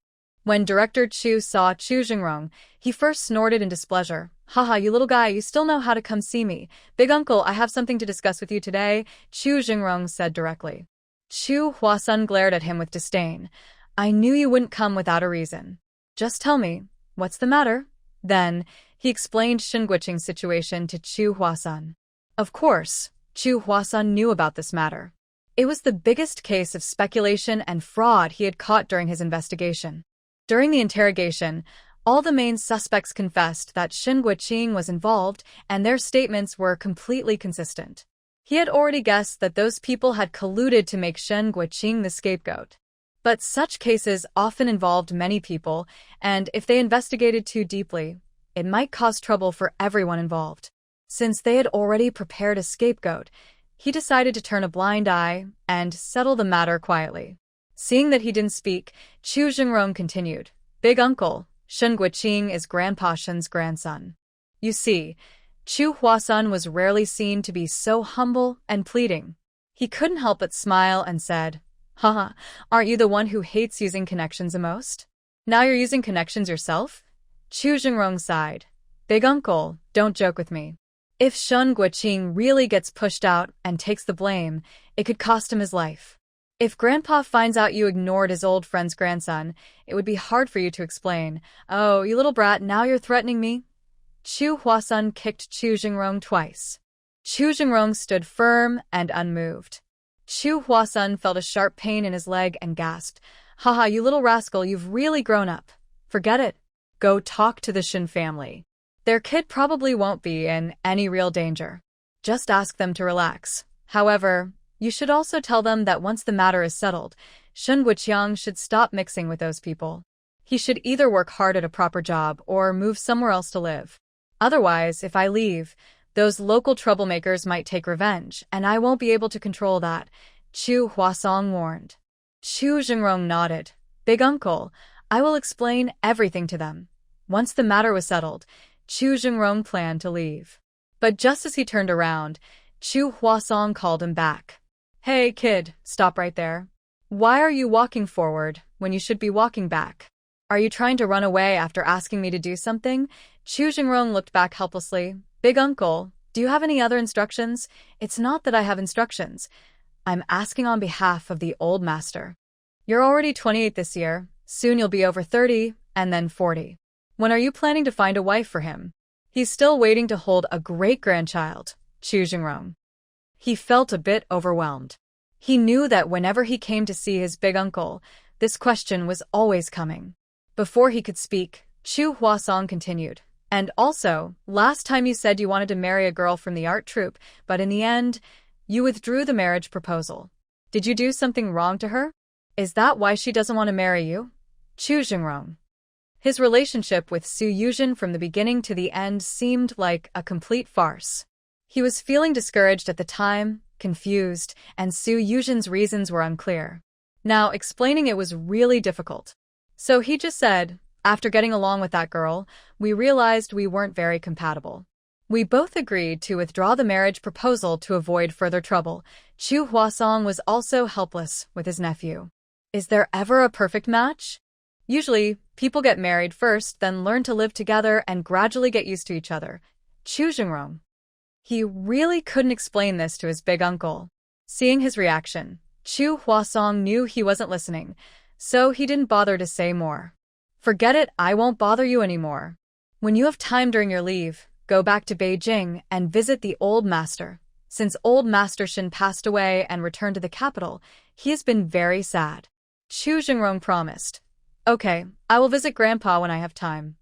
When Director Chu saw Chu Jingrong, he first snorted in displeasure. "Haha, you little guy, you still know how to come see me. Big uncle, I have something to discuss with you today," Chu Jingrong said directly. Chu Huasun glared at him with disdain. "I knew you wouldn't come without a reason. Just tell me, what's the matter?" Then, he explained Shen Guiqing's situation to Chu Huasun. Of course, Chu Huasun knew about this matter. It was the biggest case of speculation and fraud he had caught during his investigation. During the interrogation, all the main suspects confessed that Shen Guiqing was involved, and their statements were completely consistent. He had already guessed that those people had colluded to make Shen Guiqing the scapegoat. But such cases often involved many people, and if they investigated too deeply, it might cause trouble for everyone involved. Since they had already prepared a scapegoat, he decided to turn a blind eye and settle the matter quietly. Seeing that he didn't speak, Chu Jingrong continued, "Big uncle, Shen Guiqing is Grandpa Shen's grandson." You see, Chu Huasun was rarely seen to be so humble and pleading. He couldn't help but smile and said, "Haha, aren't you the one who hates using connections the most? Now you're using connections yourself?" Chu Jingrong sighed. "Big uncle, don't joke with me. If Shen Guiqing really gets pushed out and takes the blame, it could cost him his life. If Grandpa finds out you ignored his old friend's grandson, it would be hard for you to explain. Oh, you little brat, now you're threatening me?" Chu Huasun kicked Chu Jingrong twice. Chu Jingrong stood firm and unmoved. Chu Huasun felt a sharp pain in his leg and gasped, "Haha, you little rascal, you've really grown up. Forget it. Go talk to the Shen family. Their kid probably won't be in any real danger. Just ask them to relax. However, you should also tell them that once the matter is settled, Shen Guiqiang should stop mixing with those people. He should either work hard at a proper job or move somewhere else to live. Otherwise, if I leave, those local troublemakers might take revenge, and I won't be able to control that," Chu Huasong warned. Chu Jingrong nodded. "Big uncle, I will explain everything to them." Once the matter was settled, Chu Jingrong planned to leave. But just as he turned around, Chu Huasong called him back. "Hey, kid, stop right there. Why are you walking forward when you should be walking back? Are you trying to run away after asking me to do something?" Chu Jingrong looked back helplessly. "Big uncle, do you have any other instructions?" "It's not that I have instructions. I'm asking on behalf of the old master. You're already 28 this year. Soon you'll be over 30, and then 40. When are you planning to find a wife for him? He's still waiting to hold a great-grandchild." Chu Jingrong. He felt a bit overwhelmed. He knew that whenever he came to see his big uncle, this question was always coming. Before he could speak, Chu Huasong continued. "And also, last time you said you wanted to marry a girl from the art troupe, but in the end, you withdrew the marriage proposal. Did you do something wrong to her? Is that why she doesn't want to marry you?" Chu Jingrong. His relationship with Su Yuzhen from the beginning to the end seemed like a complete farce. He was feeling discouraged at the time, confused, and Su Yuzhen's reasons were unclear. Now, explaining it was really difficult. So he just said, "After getting along with that girl, we realized we weren't very compatible. We both agreed to withdraw the marriage proposal to avoid further trouble." Chu Huasong was also helpless with his nephew. Is there ever a perfect match? Usually, people get married first, then learn to live together and gradually get used to each other. Chu Jingrong. He really couldn't explain this to his big uncle. Seeing his reaction, Chu Huasong knew he wasn't listening, so he didn't bother to say more. Forget it, I won't bother you anymore. When you have time during your leave, go back to Beijing and visit the old master. Since old Master Shin passed away and returned to the capital, he has been very sad. Chu Jingrong promised. Okay, I will visit Grandpa when I have time.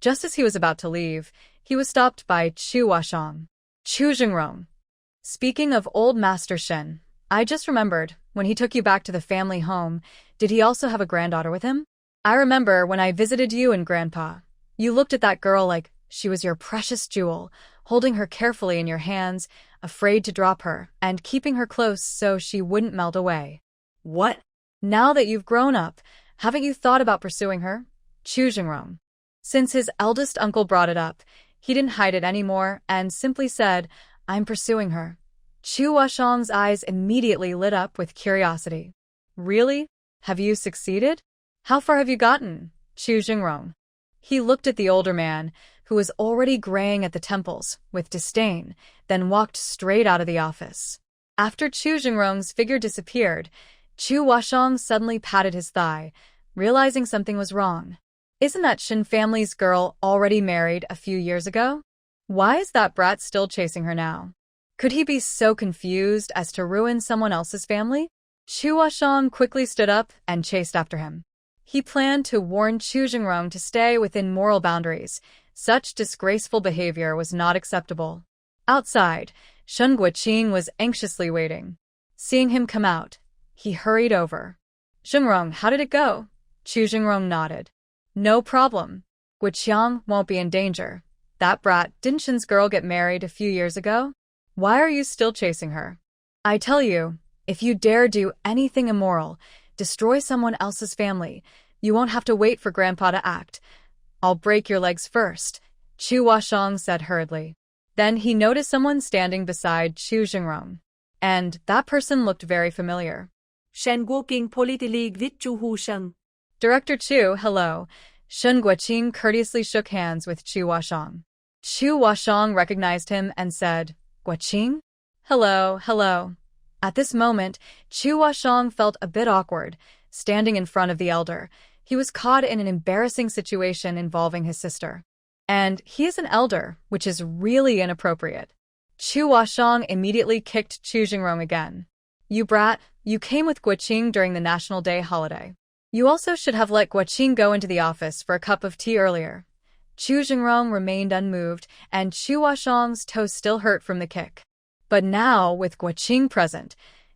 Just as he was about to leave, he was stopped by Chu Washong. Chu Jingrong. Speaking of old Master Shin, I just remembered, when he took you back to the family home, did he also have a granddaughter with him? I remember when I visited you and Grandpa. You looked at that girl like she was your precious jewel, holding her carefully in your hands, afraid to drop her, and keeping her close so she wouldn't melt away. What? Now that you've grown up, haven't you thought about pursuing her? Chu Jingrong. Since his eldest uncle brought it up, he didn't hide it anymore and simply said, I'm pursuing her. Chu Washong's eyes immediately lit up with curiosity. Really? Have you succeeded? How far have you gotten? Chu Jingrong. He looked at the older man, who was already graying at the temples, with disdain, then walked straight out of the office. After Chu Jingrong's figure disappeared, Chu Washong suddenly patted his thigh, realizing something was wrong. Isn't that Shin family's girl already married a few years ago? Why is that brat still chasing her now? Could he be so confused as to ruin someone else's family? Chu Washong quickly stood up and chased after him. He planned to warn Chu Jingrong to stay within moral boundaries. Such disgraceful behavior was not acceptable. Outside, Shun Guoqing was anxiously waiting. Seeing him come out, he hurried over. Jingrong, how did it go? Chu Jingrong nodded. No problem. Guoqiang won't be in danger. That brat, didn't Shin's girl get married a few years ago? Why are you still chasing her? I tell you, if you dare do anything immoral, destroy someone else's family, you won't have to wait for Grandpa to act. I'll break your legs first, Chu Washong said hurriedly. Then he noticed someone standing beside Chu Jingrong. And that person looked very familiar. Shen Guoqing Politelig with Chu Husheng. Director Chu, hello. Shun Guoqing courteously shook hands with Chu Washong. Chu Washong recognized him and said, Guoqing? Hello, hello. At this moment, Chu Washong felt a bit awkward, standing in front of the elder. He was caught in an embarrassing situation involving his sister. And he is an elder, which is really inappropriate. Chu Washong immediately kicked Chu Jingrong again. You brat, you came with Guoqing during the National Day holiday. You also should have let Guoqing go into the office for a cup of tea earlier. Chu Jingrong remained unmoved, and Chu Washong's toe still hurt from the kick. But now, with Guoqing present,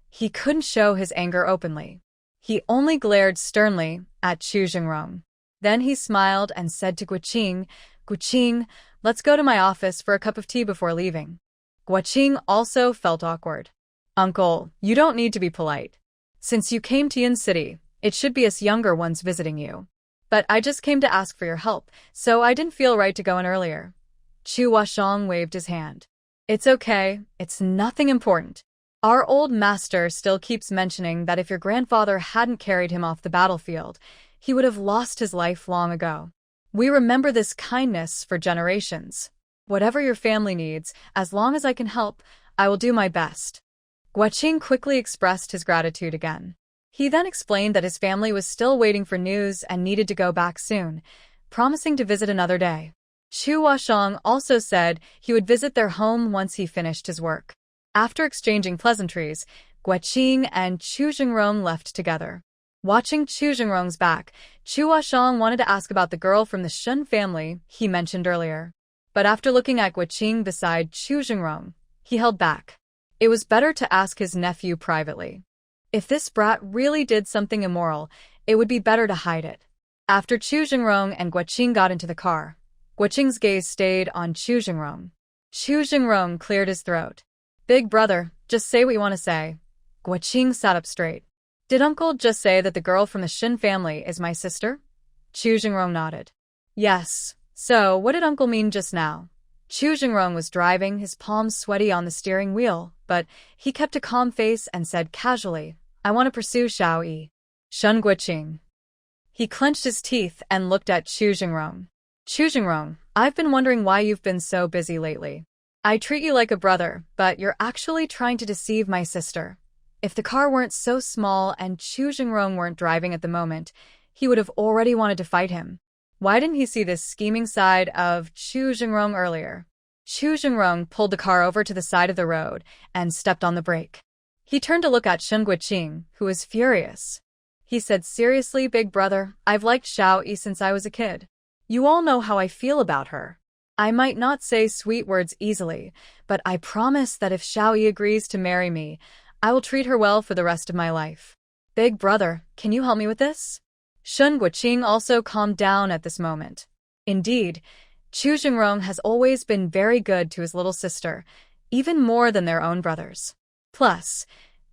he couldn't show his anger openly. He only glared sternly at Chu Jingrong. Then he smiled and said to Guoqing, Guoqing, let's go to my office for a cup of tea before leaving. Guoqing also felt awkward. Uncle, you don't need to be polite. Since you came to Yin City, it should be us younger ones visiting you. But I just came to ask for your help, so I didn't feel right to go in earlier. Chu Washong waved his hand. It's okay, it's nothing important. Our old master still keeps mentioning that if your grandfather hadn't carried him off the battlefield, he would have lost his life long ago. We remember this kindness for generations. Whatever your family needs, as long as I can help, I will do my best. Guoqing quickly expressed his gratitude again. He then explained that his family was still waiting for news and needed to go back soon, promising to visit another day. Chu Washong also said he would visit their home once he finished his work. After exchanging pleasantries, Guoqing and Chu Jingrong left together. Watching Chu Jingrong's back, Chu Washong wanted to ask about the girl from the Shun family he mentioned earlier. But after looking at Guoqing beside Chu Jingrong, he held back. It was better to ask his nephew privately. If this brat really did something immoral, it would be better to hide it. After Chu Jingrong and Guoqing got into the car, Guoqing's gaze stayed on Chu Jingrong. Chu Jingrong cleared his throat. Big brother, just say what you want to say. Guoqing sat up straight. Did uncle just say that the girl from the Shin family is my sister? Chu Jingrong nodded. Yes. So, what did uncle mean just now? Chu Jingrong was driving, his palms sweaty on the steering wheel, but he kept a calm face and said casually, I want to pursue Xiao Yi. Shun Guoqing. He clenched his teeth and looked at Chu Jingrong. Chu Jingrong, I've been wondering why you've been so busy lately. I treat you like a brother, but you're actually trying to deceive my sister. If the car weren't so small and Chu Jingrong weren't driving at the moment, he would have already wanted to fight him. Why didn't he see this scheming side of Chu Jingrong earlier? Chu Jingrong pulled the car over to the side of the road and stepped on the brake. He turned to look at Shen Guoqing, who was furious. He said, seriously, big brother, I've liked Xiao Yi since I was a kid. You all know how I feel about her. I might not say sweet words easily, but I promise that if Xiao Yi agrees to marry me, I will treat her well for the rest of my life. Big brother, can you help me with this? Shen Guoqing also calmed down at this moment. Indeed, Chu Jingrong has always been very good to his little sister, even more than their own brothers. Plus,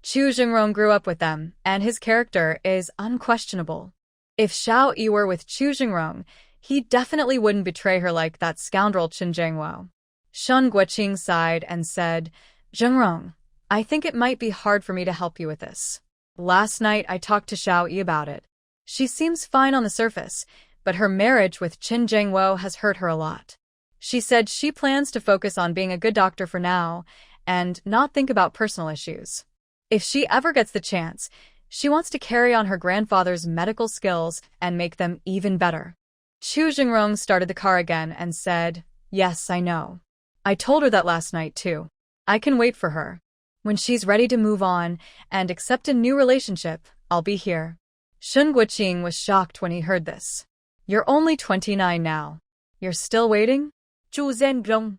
Chu Jingrong grew up with them, and his character is unquestionable. If Xiao Yi were with Chu Jingrong, he definitely wouldn't betray her like that scoundrel Chen Zhengguo. Shen Guoqing sighed and said, Jingrong, I think it might be hard for me to help you with this. Last night I talked to Xiao Yi about it. She seems fine on the surface, but her marriage with Chen Zhengguo has hurt her a lot. She said she plans to focus on being a good doctor for now and not think about personal issues. If she ever gets the chance, she wants to carry on her grandfather's medical skills and make them even better. Chu Jingrong started the car again and said, yes, I know. I told her that last night too. I can wait for her. When she's ready to move on and accept a new relationship, I'll be here. Shen Guoqing was shocked when he heard this. You're only 29 now. You're still waiting? Chu Zhengrong.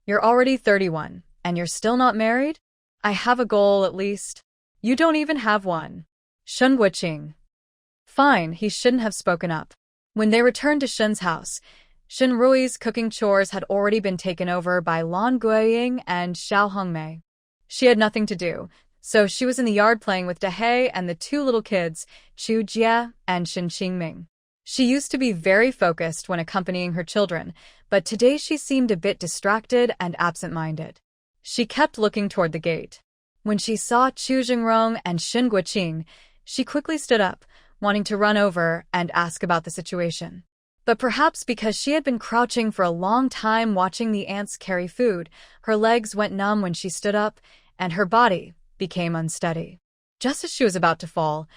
You're already 31, and you're still not married? I have a goal at least. You don't even have one. Shen Guoqing. Fine, he shouldn't have spoken up. When they returned to Shen's house, Shen Rui's cooking chores had already been taken over by Lan Guiying and Xiao Hongmei. She had nothing to do, so she was in the yard playing with Dehei and the two little kids, Chu Jie and Shen Qingming. She used to be very focused when accompanying her children, but today she seemed a bit distracted and absent-minded. She kept looking toward the gate. When she saw Chu Jingrong and Shen Guoqing, she quickly stood up, wanting to run over and ask about the situation. But perhaps because she had been crouching for a long time watching the ants carry food, her legs went numb when she stood up, and her body became unsteady. Just as she was about to fall,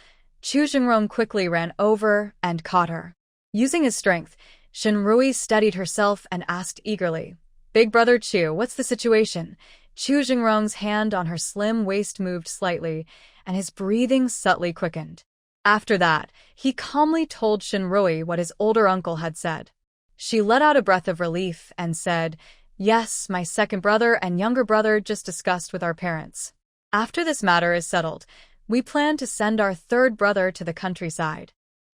Chu Jingrong quickly ran over and caught her. Using his strength, Shen Rui steadied herself and asked eagerly, Big brother Chu, what's the situation? Chu Jingrong's hand on her slim waist moved slightly, and his breathing subtly quickened. After that, he calmly told Shen Rui what his older uncle had said. She let out a breath of relief and said, Yes, my second brother and younger brother just discussed with our parents. After this matter is settled, we plan to send our third brother to the countryside.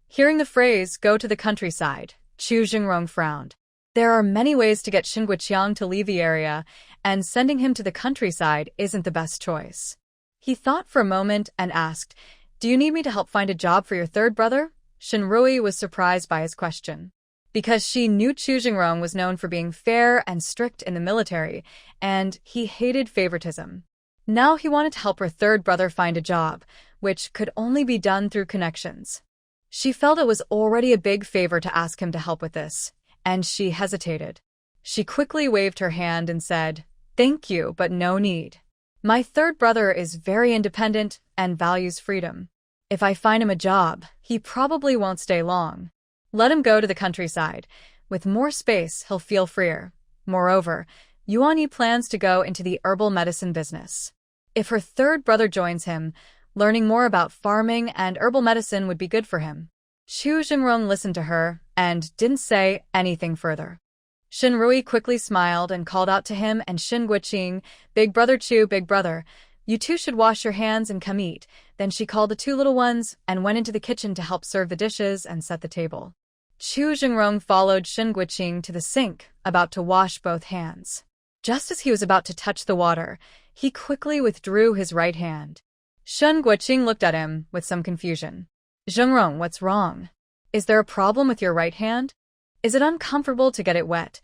Hearing the phrase, go to the countryside, Chu Jingrong frowned. There are many ways to get Shen Guoqiang to leave the area, and sending him to the countryside isn't the best choice. He thought for a moment and asked, Do you need me to help find a job for your third brother? Shen Rui was surprised by his question. Because she knew Chu Jingrong was known for being fair and strict in the military, and he hated favoritism. Now he wanted to help her third brother find a job, which could only be done through connections. She felt it was already a big favor to ask him to help with this, and she hesitated. She quickly waved her hand and said, Thank you, but no need. My third brother is very independent and values freedom. If I find him a job, he probably won't stay long. Let him go to the countryside. With more space, he'll feel freer. Moreover, Yuan Yi plans to go into the herbal medicine business. If her third brother joins him, learning more about farming and herbal medicine would be good for him. Chu Jingrong listened to her and didn't say anything further. Shen Rui quickly smiled and called out to him and Shen Guoqing, Big brother Chu, big brother, you two should wash your hands and come eat. Then she called the two little ones and went into the kitchen to help serve the dishes and set the table. Chu Jingrong followed Shen Guoqing to the sink, about to wash both hands. Just as he was about to touch the water, he quickly withdrew his right hand. Shen Guoqing looked at him with some confusion. Jingrong, what's wrong? Is there a problem with your right hand? Is it uncomfortable to get it wet?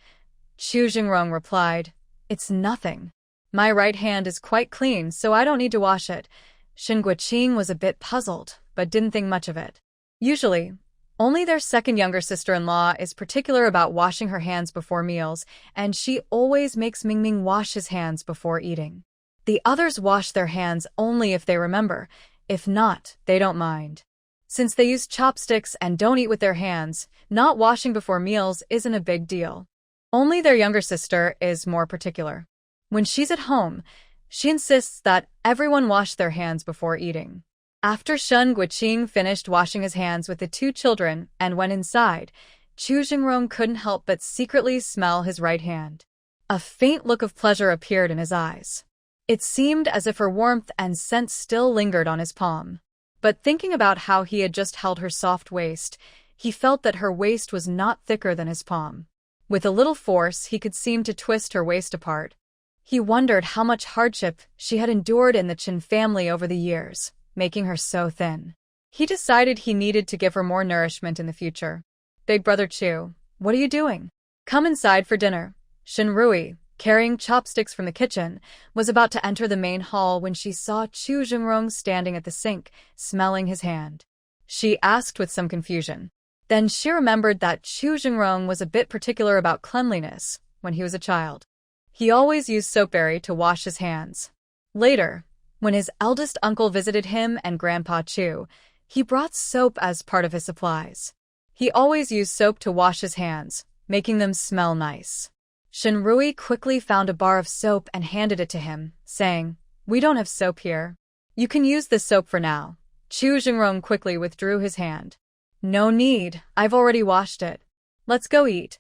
Chu Jingrong replied, It's nothing. My right hand is quite clean, so I don't need to wash it. Shen Guoqing was a bit puzzled, but didn't think much of it. Usually, Only their second younger sister-in-law is particular about washing her hands before meals, and she always makes Mingming wash his hands before eating. The others wash their hands only if they remember. If not, they don't mind. Since they use chopsticks and don't eat with their hands, not washing before meals isn't a big deal. Only their younger sister is more particular. When she's at home, she insists that everyone wash their hands before eating. After Shen Guiqing finished washing his hands with the two children and went inside, Chu Jingrong couldn't help but secretly smell his right hand. A faint look of pleasure appeared in his eyes. It seemed as if her warmth and scent still lingered on his palm. But thinking about how he had just held her soft waist, he felt that her waist was not thicker than his palm. With a little force, he could seem to twist her waist apart. He wondered how much hardship she had endured in the Chen family over the years, making her so thin. He decided he needed to give her more nourishment in the future. Big brother Chu, what are you doing? Come inside for dinner. Shinrui, carrying chopsticks from the kitchen, was about to enter the main hall when she saw Chu Jingrong standing at the sink, smelling his hand. She asked with some confusion. Then she remembered that Chu Jingrong was a bit particular about cleanliness when he was a child. He always used soapberry to wash his hands. Later, when his eldest uncle visited him and Grandpa Chu, he brought soap as part of his supplies. He always used soap to wash his hands, making them smell nice. Shinrui quickly found a bar of soap and handed it to him, saying, "We don't have soap here. You can use this soap for now." Chu Jingrong quickly withdrew his hand. "No need, I've already washed it. Let's go eat."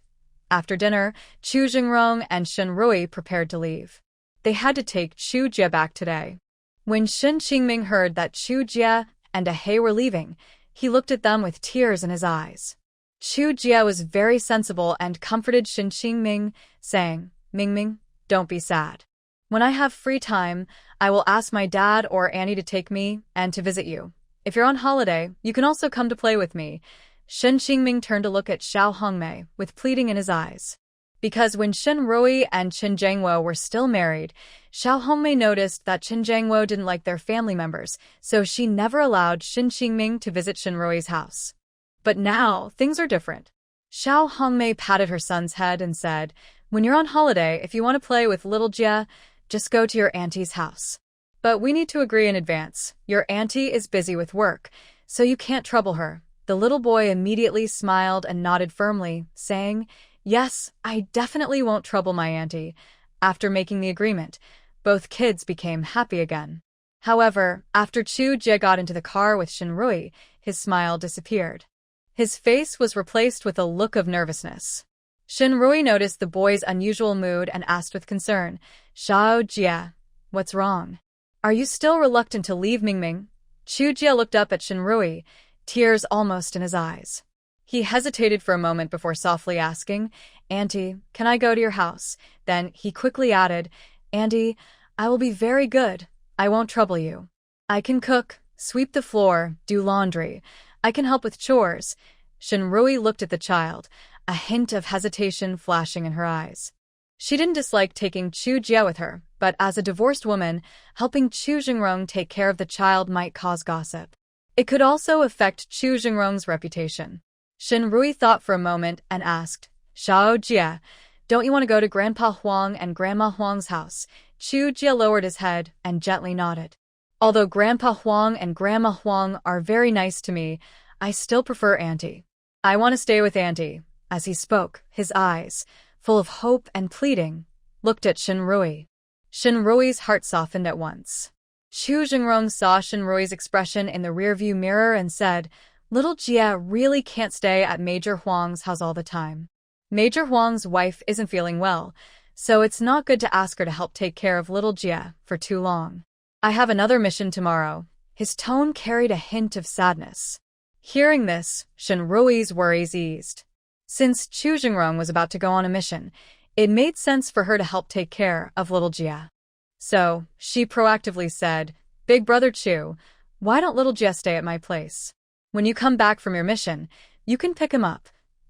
After dinner, Chu Jingrong and Shinrui prepared to leave. They had to take Chu Jie back today. When Shin Qingming heard that Chu Jie and Ahei were leaving, he looked at them with tears in his eyes. Chu Jie was very sensible and comforted Shin Qingming, saying, "Mingming, don't be sad. When I have free time, I will ask my dad or Annie to take me and to visit you. If you're on holiday, you can also come to play with me." Shin Qingming turned to look at Xiao Hongmei with pleading in his eyes. Because when Shin Rui and Qin Jiangwo were still married, Xiao Hongmei noticed that Qin Jiangwo didn't like their family members, so she never allowed Shin Qingming to visit Shin Rui's house. But now, things are different. Xiao Hongmei patted her son's head and said, "When you're on holiday, if you want to play with little Jie, just go to your auntie's house. But we need to agree in advance. Your auntie is busy with work, so you can't trouble her." The little boy immediately smiled and nodded firmly, saying, "Yes, I definitely won't trouble my auntie." After making the agreement, both kids became happy again. However, after Chu Jie got into the car with Shinrui, his smile disappeared. His face was replaced with a look of nervousness. Shinrui noticed the boy's unusual mood and asked with concern, "Xiao Jie, what's wrong? Are you still reluctant to leave Mingming?" Chu Jie looked up at Shinrui, tears almost in his eyes. He hesitated for a moment before softly asking, "Auntie, can I go to your house?" Then he quickly added, "Auntie, I will be very good. I won't trouble you. I can cook, sweep the floor, do laundry. I can help with chores." Shinrui looked at the child, a hint of hesitation flashing in her eyes. She didn't dislike taking Chu Jie with her, but as a divorced woman, helping Chu Jingrong take care of the child might cause gossip. It could also affect Chu Jingrong's reputation. Shinrui thought for a moment and asked, "Xiao Jie, don't you want to go to Grandpa Huang and Grandma Huang's house?" Chu Jie lowered his head and gently nodded. "Although Grandpa Huang and Grandma Huang are very nice to me, I still prefer Auntie. I want to stay with Auntie." As he spoke, his eyes, full of hope and pleading, looked at Shinrui. Shinrui's heart softened at once. Chu Jingrong saw Shinrui's expression in the rearview mirror and said, "Little Jie really can't stay at Major Huang's house all the time. Major Huang's wife isn't feeling well, so it's not good to ask her to help take care of little Jie for too long. I have another mission tomorrow." His tone carried a hint of sadness. Hearing this, Shinrui's worries eased. Since Chu Jingrong was about to go on a mission, it made sense for her to help take care of little Jie. So, she proactively said, "Big brother Chu, why don't little Jie stay at my place? When you come back from your mission, you can pick him up."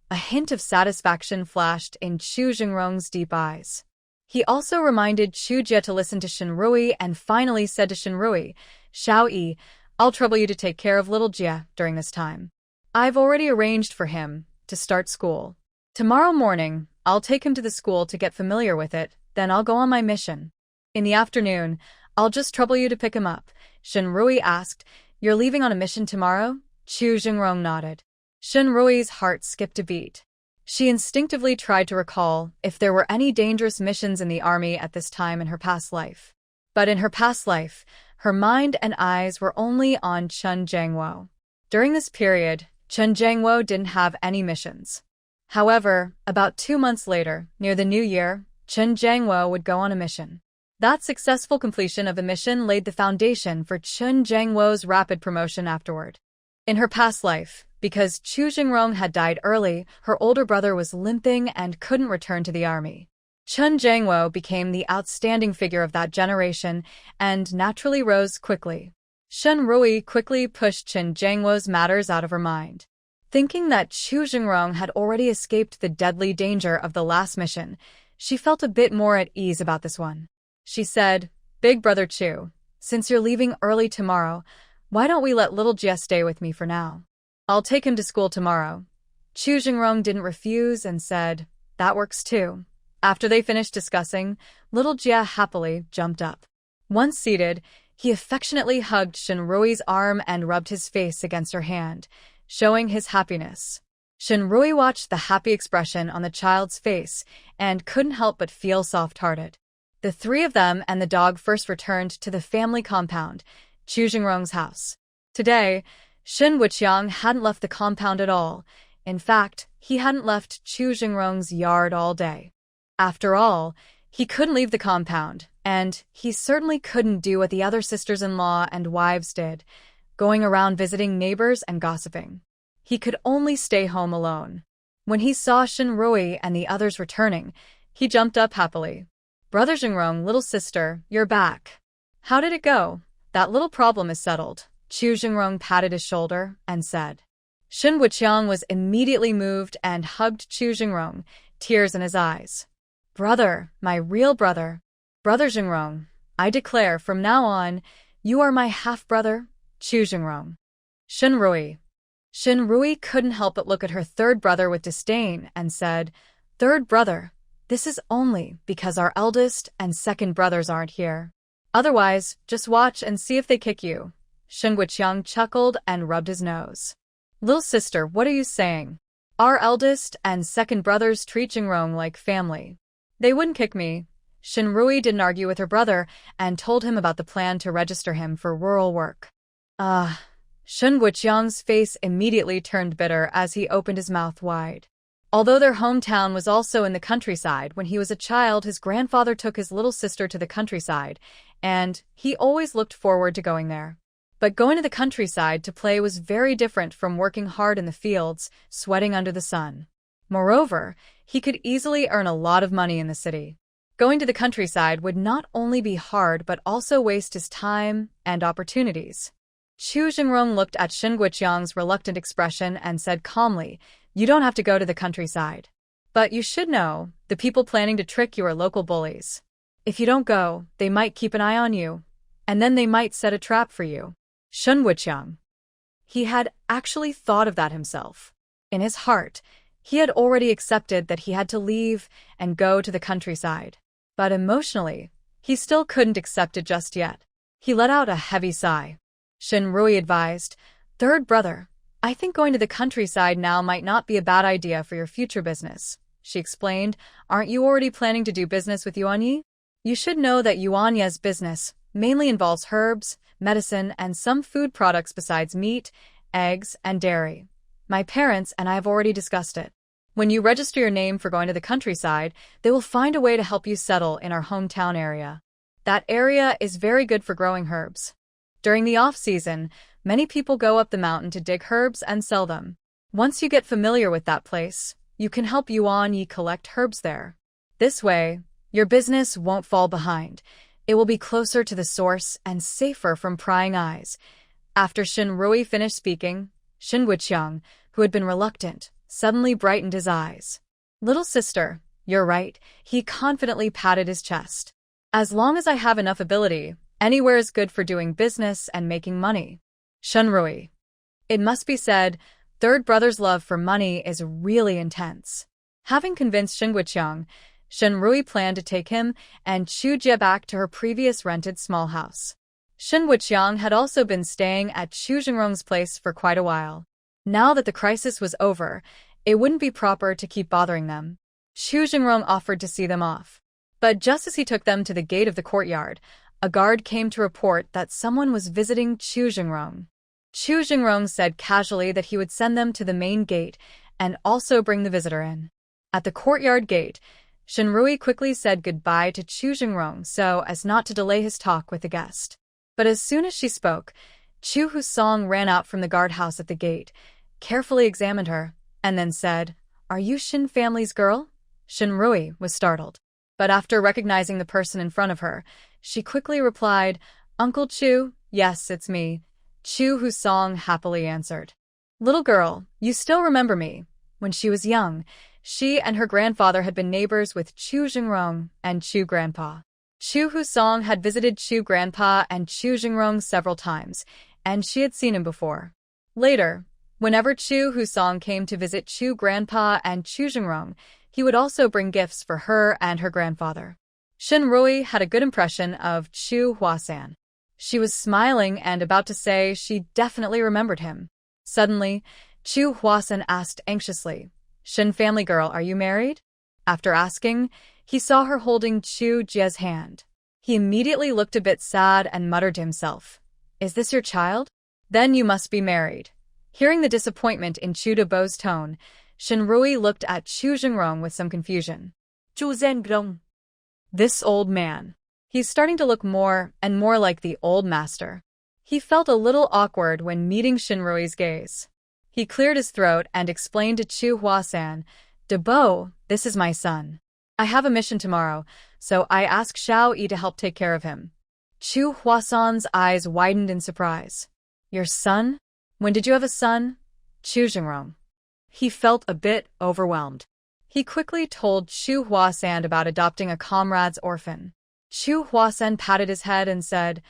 A hint of satisfaction flashed in Chu Jingrong's deep eyes. He also reminded Chu Jie to listen to Shinrui and finally said to Shinrui, "Xiao Yi, I'll trouble you to take care of little Jie during this time. I've already arranged for him to start school. Tomorrow morning, I'll take him to the school to get familiar with it, then I'll go on my mission. In the afternoon, I'll just trouble you to pick him up. Shinrui asked, You're leaving on a mission tomorrow? Chu Jingrong nodded. Shinrui's heart skipped a beat. She instinctively tried to recall if there were any dangerous missions in the army at this time in her past life. But in her past life, her mind and eyes were only on Chen Jiangwo. During this period, Chen Jiangwo didn't have any missions. However, about 2 months later, near the new year, Chen Jiangwo would go on a mission. That successful completion of a mission laid the foundation for Chen Jiangwo's rapid promotion afterward. In her past life, because Chu Jingrong had died early, her older brother was limping and couldn't return to the army. Chen Jiangwo became the outstanding figure of that generation and naturally rose quickly. Shenrui quickly pushed Chen Jiangwo's matters out of her mind. Thinking that Chu Jingrong had already escaped the deadly danger of the last mission, she felt a bit more at ease about this one. She said, Big brother Chu, since you're leaving early tomorrow, why don't we let little Jia stay with me for now? I'll take him to school tomorrow. Chu Jingrong didn't refuse and said, That works too. After they finished discussing, little Jia happily jumped up. Once seated, he affectionately hugged Shinrui's arm and rubbed his face against her hand, showing his happiness. Shinrui watched the happy expression on the child's face and couldn't help but feel soft-hearted. The three of them and the dog first returned to the family compound, Chu Jingrong's house. Today, Shin Wuqiang hadn't left the compound at all. In fact, he hadn't left Chu Jingrong's yard all day. After all, he couldn't leave the compound, and he certainly couldn't do what the other sisters-in-law and wives did, going around visiting neighbors and gossiping. He could only stay home alone. When he saw Shinrui and the others returning, he jumped up happily. Brother Jingrong, little sister, you're back. How did it go? That little problem is settled. Chu Jingrong patted his shoulder and said. Shin Wuqiang was immediately moved and hugged Chu Jingrong, tears in his eyes. Brother, my real brother. Brother Jingrong, I declare from now on, you are my half-brother, Chu Jingrong. Shinrui. Shinrui couldn't help but look at her third brother with disdain and said, Third brother, this is only because our eldest and second brothers aren't here. Otherwise, just watch and see if they kick you. Shin Wuqiang chuckled and rubbed his nose. Little sister, what are you saying? Our eldest and second brothers treat Jingrong like family. They wouldn't kick me. Shinrui didn't argue with her brother and told him about the plan to register him for rural work. Shin Wuqiang's face immediately turned bitter as he opened his mouth wide. Although their hometown was also in the countryside, when he was a child his grandfather took his little sister to the countryside, and he always looked forward to going there. But going to the countryside to play was very different from working hard in the fields, sweating under the sun. Moreover, he could easily earn a lot of money in the city. Going to the countryside would not only be hard but also waste his time and opportunities. Chu Jingrong looked at Shin Wuqiang's reluctant expression and said calmly, You don't have to go to the countryside. But you should know, the people planning to trick you are local bullies. If you don't go, they might keep an eye on you, and then they might set a trap for you. Shin Wuqiang. He had actually thought of that himself. In his heart, he had already accepted that he had to leave and go to the countryside. But emotionally, he still couldn't accept it just yet. He let out a heavy sigh. Shinrui advised, Third brother, I think going to the countryside now might not be a bad idea for your future business. She explained, Aren't you already planning to do business with Yuanyi? You should know that Yuanyi's business mainly involves herbs, medicine, and some food products besides meat, eggs, and dairy. My parents and I have already discussed it. When you register your name for going to the countryside, they will find a way to help you settle in our hometown area. That area is very good for growing herbs. During the off-season, many people go up the mountain to dig herbs and sell them. Once you get familiar with that place, you can help Yuanyi collect herbs there. This way, your business won't fall behind. It will be closer to the source and safer from prying eyes. After Shinrui finished speaking, Shin Wuqiang, who had been reluctant, suddenly brightened his eyes. Little sister, you're right, he confidently patted his chest. As long as I have enough ability, anywhere is good for doing business and making money. Shinrui. It must be said, Third brother's love for money is really intense. Having convinced Shen Guqiang, Shen Rui planned to take him and Chu Jie back to her previous rented small house. Shen Guqiang had also been staying at Chu Jingrong's place for quite a while. Now that the crisis was over, it wouldn't be proper to keep bothering them. Chu Jingrong offered to see them off. But just as he took them to the gate of the courtyard, a guard came to report that someone was visiting Chu Jingrong. Chu Jingrong said casually that he would send them to the main gate and also bring the visitor in. At the courtyard gate, Shen Rui quickly said goodbye to Chu Jingrong so as not to delay his talk with the guest. But as soon as she spoke, Chu Husong ran out from the guardhouse at the gate, carefully examined her, and then said, "Are you Shin family's girl?" Shen Rui was startled. But after recognizing the person in front of her, she quickly replied, "Uncle Chu, yes, it's me." Chu Husong happily answered. "Little girl, you still remember me. When she was young, she and her grandfather had been neighbors with Chu Jingrong and Chu Grandpa." Chu Husong had visited Chu Grandpa and Chu Jingrong several times, and she had seen him before. Later, whenever Chu Husong came to visit Chu Grandpa and Chu Jingrong, he would also bring gifts for her and her grandfather. Shen Rui had a good impression of Chu Huasan. She was smiling and about to say she definitely remembered him. Suddenly, Chu Huasan asked anxiously, "Shen family girl, are you married?" After asking, he saw her holding Chu Jie's hand. He immediately looked a bit sad and muttered to himself, "Is this your child? Then you must be married." Hearing the disappointment in Chu Dabo's tone, Shen Rui looked at Chu Jingrong with some confusion. Chu Zhengrong. This old man. He's starting to look more and more like the old master. He felt a little awkward when meeting Shen Rui's gaze. He cleared his throat and explained to Chu Huasan, "Dabo, this is my son. I have a mission tomorrow, so I asked Xiao Yi to help take care of him." Chu Huasan's eyes widened in surprise. "Your son? When did you have a son?" Chu Jingrong. He felt a bit overwhelmed. He quickly told Chu Huasan about adopting a comrade's orphan. Chu Huasan patted his head and said,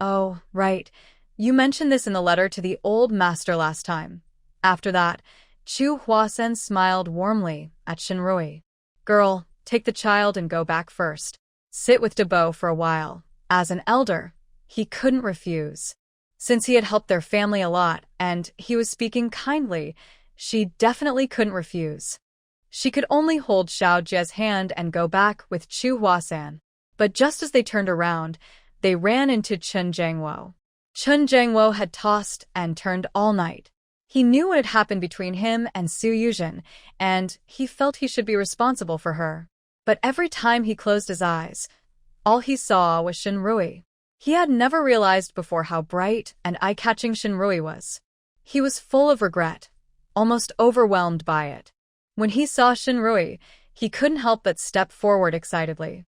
"Oh, right. You mentioned this in the letter to the old master last time." After that, Chu Huasan smiled warmly at Shen Rui. "Girl, take the child and go back first. Sit with Dabo for a while." As an elder, he couldn't refuse. Since he had helped their family a lot and he was speaking kindly, she definitely couldn't refuse. She could only hold Xiao Jie's hand and go back with Chu Huasan. But just as they turned around, they ran into Chen Jiangwo. Chen Jiangwo had tossed and turned all night. He knew what had happened between him and Su Yuzhen, and he felt he should be responsible for her. But every time he closed his eyes, all he saw was Shen Rui. He had never realized before how bright and eye-catching Shen Rui was. He was full of regret, almost overwhelmed by it. When he saw Shen Rui, he couldn't help but step forward excitedly.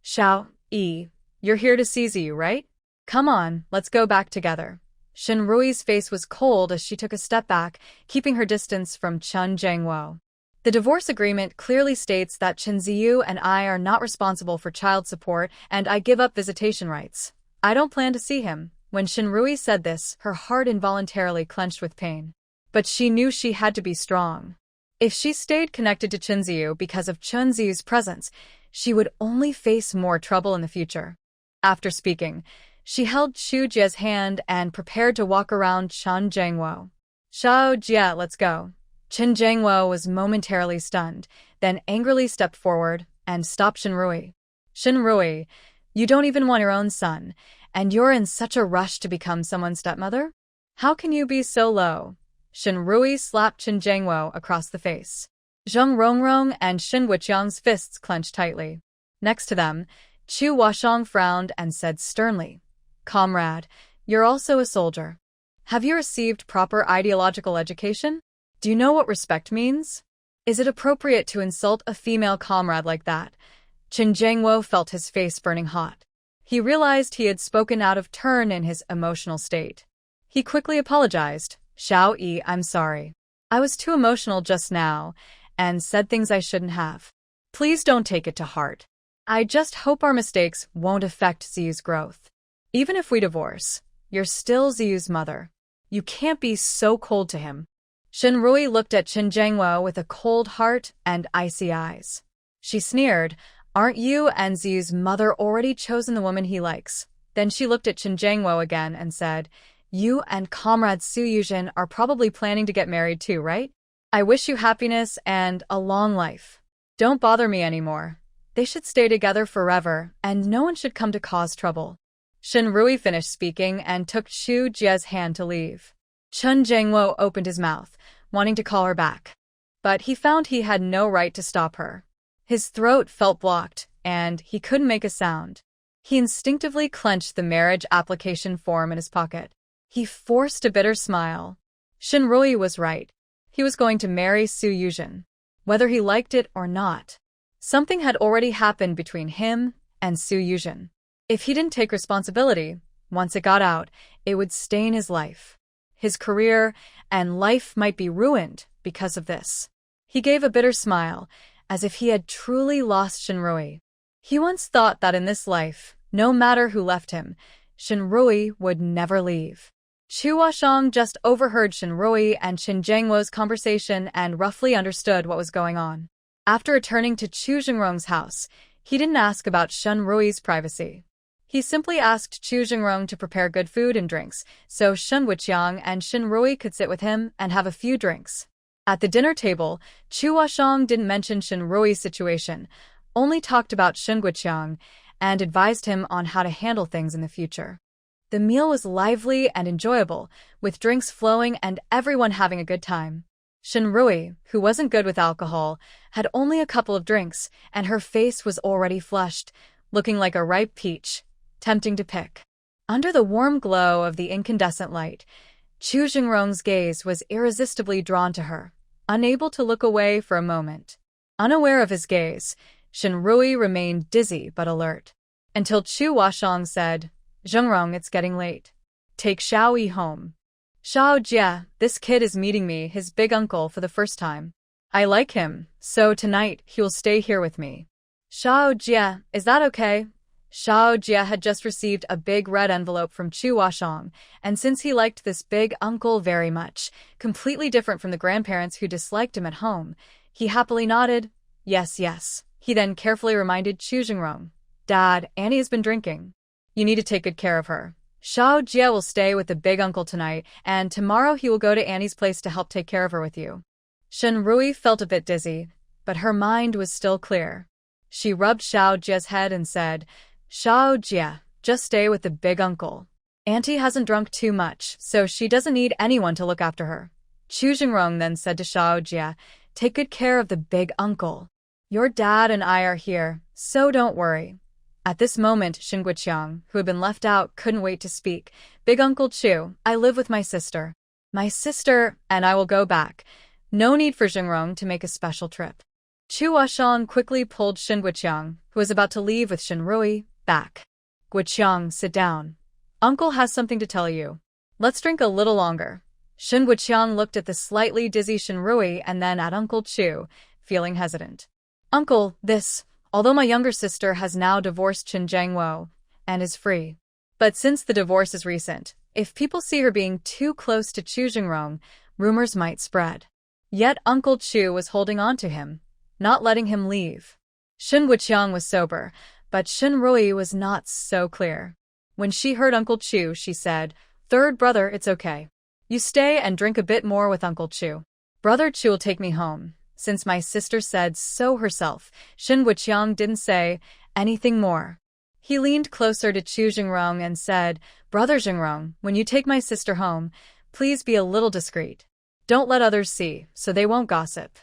"Xiao Yi, you're here to see Ziyu, right? Come on, let's go back together." Shen Rui's face was cold as she took a step back, keeping her distance from Chen Jiangwo. The divorce agreement clearly states that Chen Ziyu and I are not responsible for child support and I give up visitation rights. I don't plan to see him. When Shen Rui said this, her heart involuntarily clenched with pain. But she knew she had to be strong. If she stayed connected to Chen Ziyu because of Chen Ziyu's presence, she would only face more trouble in the future. After speaking, she held Chu Jie's hand and prepared to walk around Chen Jiangwo. "Xiao Jie, let's go." Chen Jiangwo was momentarily stunned, then angrily stepped forward and stopped Shen Rui. "Shen Rui, you don't even want your own son, and you're in such a rush to become someone's stepmother? How can you be so low?" Shen Rui slapped Chen Jiangwo across the face. Zheng Rongrong and Shen Guqiang's fists clenched tightly. Next to them, Chu Washong frowned and said sternly, "Comrade, you're also a soldier. Have you received proper ideological education? Do you know what respect means? Is it appropriate to insult a female comrade like that?" Chen Jiangwo felt his face burning hot. He realized he had spoken out of turn in his emotional state. He quickly apologized. "Xiao Yi, I'm sorry. I was too emotional just now and said things I shouldn't have. Please don't take it to heart. I just hope our mistakes won't affect Ziyu's growth. Even if we divorce, you're still Ziyu's mother. You can't be so cold to him." Shinrui looked at Qin Jiangwo with a cold heart and icy eyes. She sneered, "Aren't you and Ziyu's mother already chosen the woman he likes?" Then she looked at Qin Jiangwo again and said, "You and comrade Su Yuzhen are probably planning to get married too, right? I wish you happiness and a long life. Don't bother me anymore. They should stay together forever, and no one should come to cause trouble." Shinrui finished speaking and took Chu Jie's hand to leave. Qin Jiangwo opened his mouth, wanting to call her back. But he found he had no right to stop her. His throat felt blocked, and he couldn't make a sound. He instinctively clenched the marriage application form in his pocket. He forced a bitter smile. Shinrui was right. He was going to marry Su Yuzhen, whether he liked it or not. Something had already happened between him and Su Yuzhen. If he didn't take responsibility, once it got out, it would stain his life. His career and life might be ruined because of this. He gave a bitter smile, as if he had truly lost Shinrui. He once thought that in this life, no matter who left him, Shinrui would never leave. Chu Washang just overheard Shinrui and Qin Jiangwo's conversation and roughly understood what was going on. After returning to Chu Jingrong's house, he didn't ask about Shinrui's privacy. He simply asked Chu Jingrong to prepare good food and drinks, so Shen Wuqiang and Shinrui could sit with him and have a few drinks. At the dinner table, Chu Washang didn't mention Shinrui's situation, only talked about Shen Wuqiang and advised him on how to handle things in the future. The meal was lively and enjoyable, with drinks flowing and everyone having a good time. Shinrui, who wasn't good with alcohol, had only a couple of drinks, and her face was already flushed, looking like a ripe peach, tempting to pick. Under the warm glow of the incandescent light, Chu Jingrong's gaze was irresistibly drawn to her, unable to look away for a moment. Unaware of his gaze, Shinrui remained dizzy but alert, until Chu Washang said, "Jingrong, it's getting late. Take Xiao Yi home." "Xiao Jie, this kid is meeting me, his big uncle, for the first time. I like him, so tonight he will stay here with me." "Xiao Jie, is that okay?" Xiao Jie had just received a big red envelope from Chu Washang, and since he liked this big uncle very much, completely different from the grandparents who disliked him at home, he happily nodded, "Yes, yes." He then carefully reminded Chu Jingrong, "Dad, Annie has been drinking. You need to take good care of her. Xiao Jie will stay with the big uncle tonight, and tomorrow he will go to Annie's place to help take care of her with you." Shinrui felt a bit dizzy, but her mind was still clear. She rubbed Xiao Jie's head and said, "Xiao Jie, just stay with the big uncle. Auntie hasn't drunk too much, so she doesn't need anyone to look after her." Chu Jingrong then said to Xiao Jie, "Take good care of the big uncle. Your dad and I are here, so don't worry." At this moment, Shen Guqiang, who had been left out, couldn't wait to speak. "Big Uncle Chu, I live with my sister. My sister and I will go back. No need for Jingrong to make a special trip." Chu Washang quickly pulled Shen Guqiang, who was about to leave with Shinrui, back. "Guqiang, sit down. Uncle has something to tell you. Let's drink a little longer." Shen Guqiang looked at the slightly dizzy Shinrui and then at Uncle Chu, feeling hesitant. "Uncle, although my younger sister has now divorced Qin Jiangwo and is free. But since the divorce is recent, if people see her being too close to Chu Jingrong, rumors might spread." Yet Uncle Chu was holding on to him, not letting him leave. Shen Wuqiang was sober, but Shinrui was not so clear. When she heard Uncle Chu, she said, "Third brother, it's okay. You stay and drink a bit more with Uncle Chu. Brother Chu will take me home, since my sister said so herself." Shen Wuqiang didn't say anything more. He leaned closer to Chu Jingrong and said, "Brother Jingrong, when you take my sister home, please be a little discreet. Don't let others see, so they won't gossip.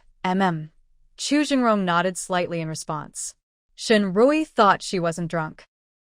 Chu Jingrong nodded slightly in response. Shinrui thought she wasn't drunk.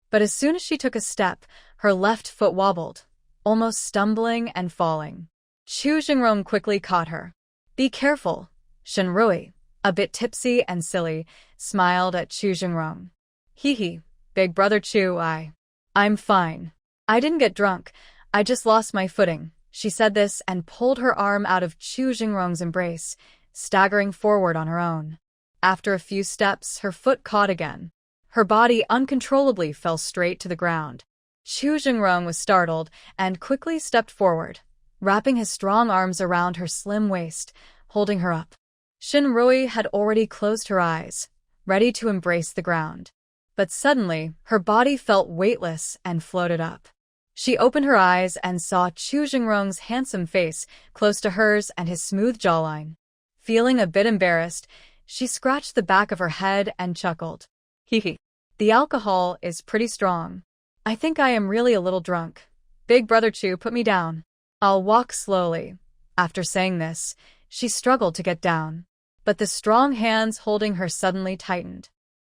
But as soon as she took a step, her left foot wobbled, almost stumbling and falling. Chu Jingrong quickly caught her. "Be careful." Shinrui, a bit tipsy and silly, smiled at Chu Jingrong. "Hee, big brother Chu, I'm fine. I didn't get drunk, I just lost my footing." She said this and pulled her arm out of Chu Jingrong's embrace, staggering forward on her own. After a few steps, her foot caught again. Her body uncontrollably fell straight to the ground. Chu Jingrong was startled and quickly stepped forward, wrapping his strong arms around her slim waist, holding her up. Shinrui had already closed her eyes, ready to embrace the ground. But suddenly, her body felt weightless and floated up. She opened her eyes and saw Chu Jingrong's handsome face close to hers and his smooth jawline. Feeling a bit embarrassed, she scratched the back of her head and chuckled. Hee. The alcohol is pretty strong. I think I am really a little drunk. Big brother Chu put me down. I'll walk slowly. After saying this, she struggled to get down. But the strong hands holding her suddenly tightened.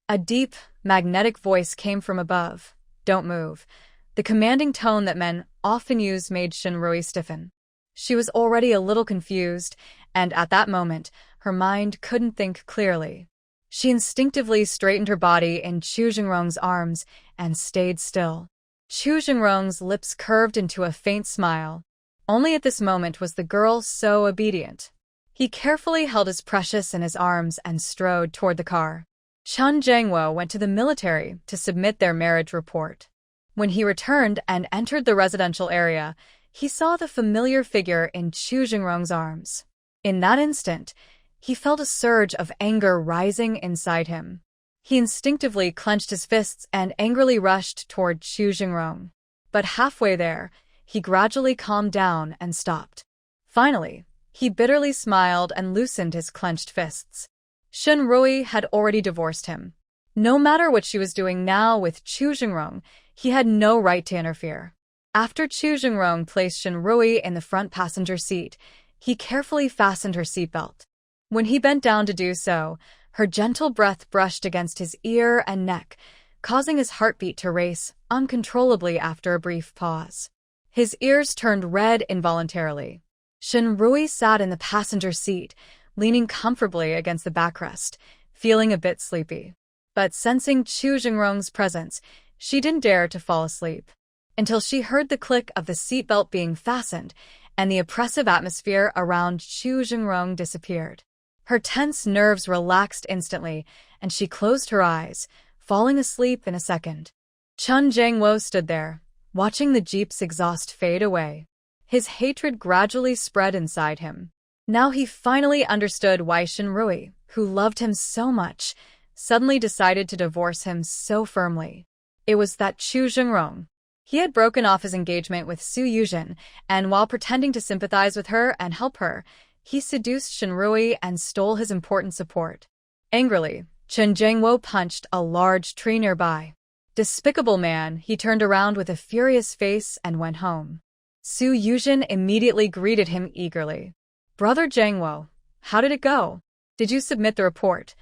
A deep, magnetic voice came from above. Don't move. The commanding tone that men often use made Shinrui stiffen. She was already a little confused, and at that moment, her mind couldn't think clearly. She instinctively straightened her body in Chu Jingrong's arms and stayed still. Chu Jingrong's lips curved into a faint smile. Only at this moment was the girl so obedient. He carefully held his precious in his arms and strode toward the car. Chun Jangwo went to the military to submit their marriage report. When he returned and entered the residential area, he saw the familiar figure in Chu Jingrong's arms. In that instant, he felt a surge of anger rising inside him. He instinctively clenched his fists and angrily rushed toward Chu Jingrong. But halfway there, he gradually calmed down and stopped. Finally, he bitterly smiled and loosened his clenched fists. Shinrui had already divorced him. No matter what she was doing now with Chu Jingrong, he had no right to interfere. After Chu Jingrong placed Shinrui in the front passenger seat, he carefully fastened her seatbelt. When he bent down to do so, her gentle breath brushed against his ear and neck, causing his heartbeat to race uncontrollably after a brief pause. His ears turned red involuntarily. Shinrui sat in the passenger seat, leaning comfortably against the backrest, feeling a bit sleepy. But sensing Chu Jingrong's presence, she didn't dare to fall asleep, until she heard the click of the seatbelt being fastened, and the oppressive atmosphere around Chu Jingrong disappeared. Her tense nerves relaxed instantly, and she closed her eyes, falling asleep in a second. Chun Jangwo stood there, watching the jeep's exhaust fade away. His hatred gradually spread inside him. Now he finally understood why Shinrui, who loved him so much, suddenly decided to divorce him so firmly. It was that Chu Jingrong. He had broken off his engagement with Su Yuzhen, and while pretending to sympathize with her and help her, he seduced Shinrui and stole his important support. Angrily, Chun Jangwo punched a large tree nearby. Despicable man, he turned around with a furious face and went home. Su Yuzhen immediately greeted him eagerly. Brother Jangwo, how did it go? Did you submit the report?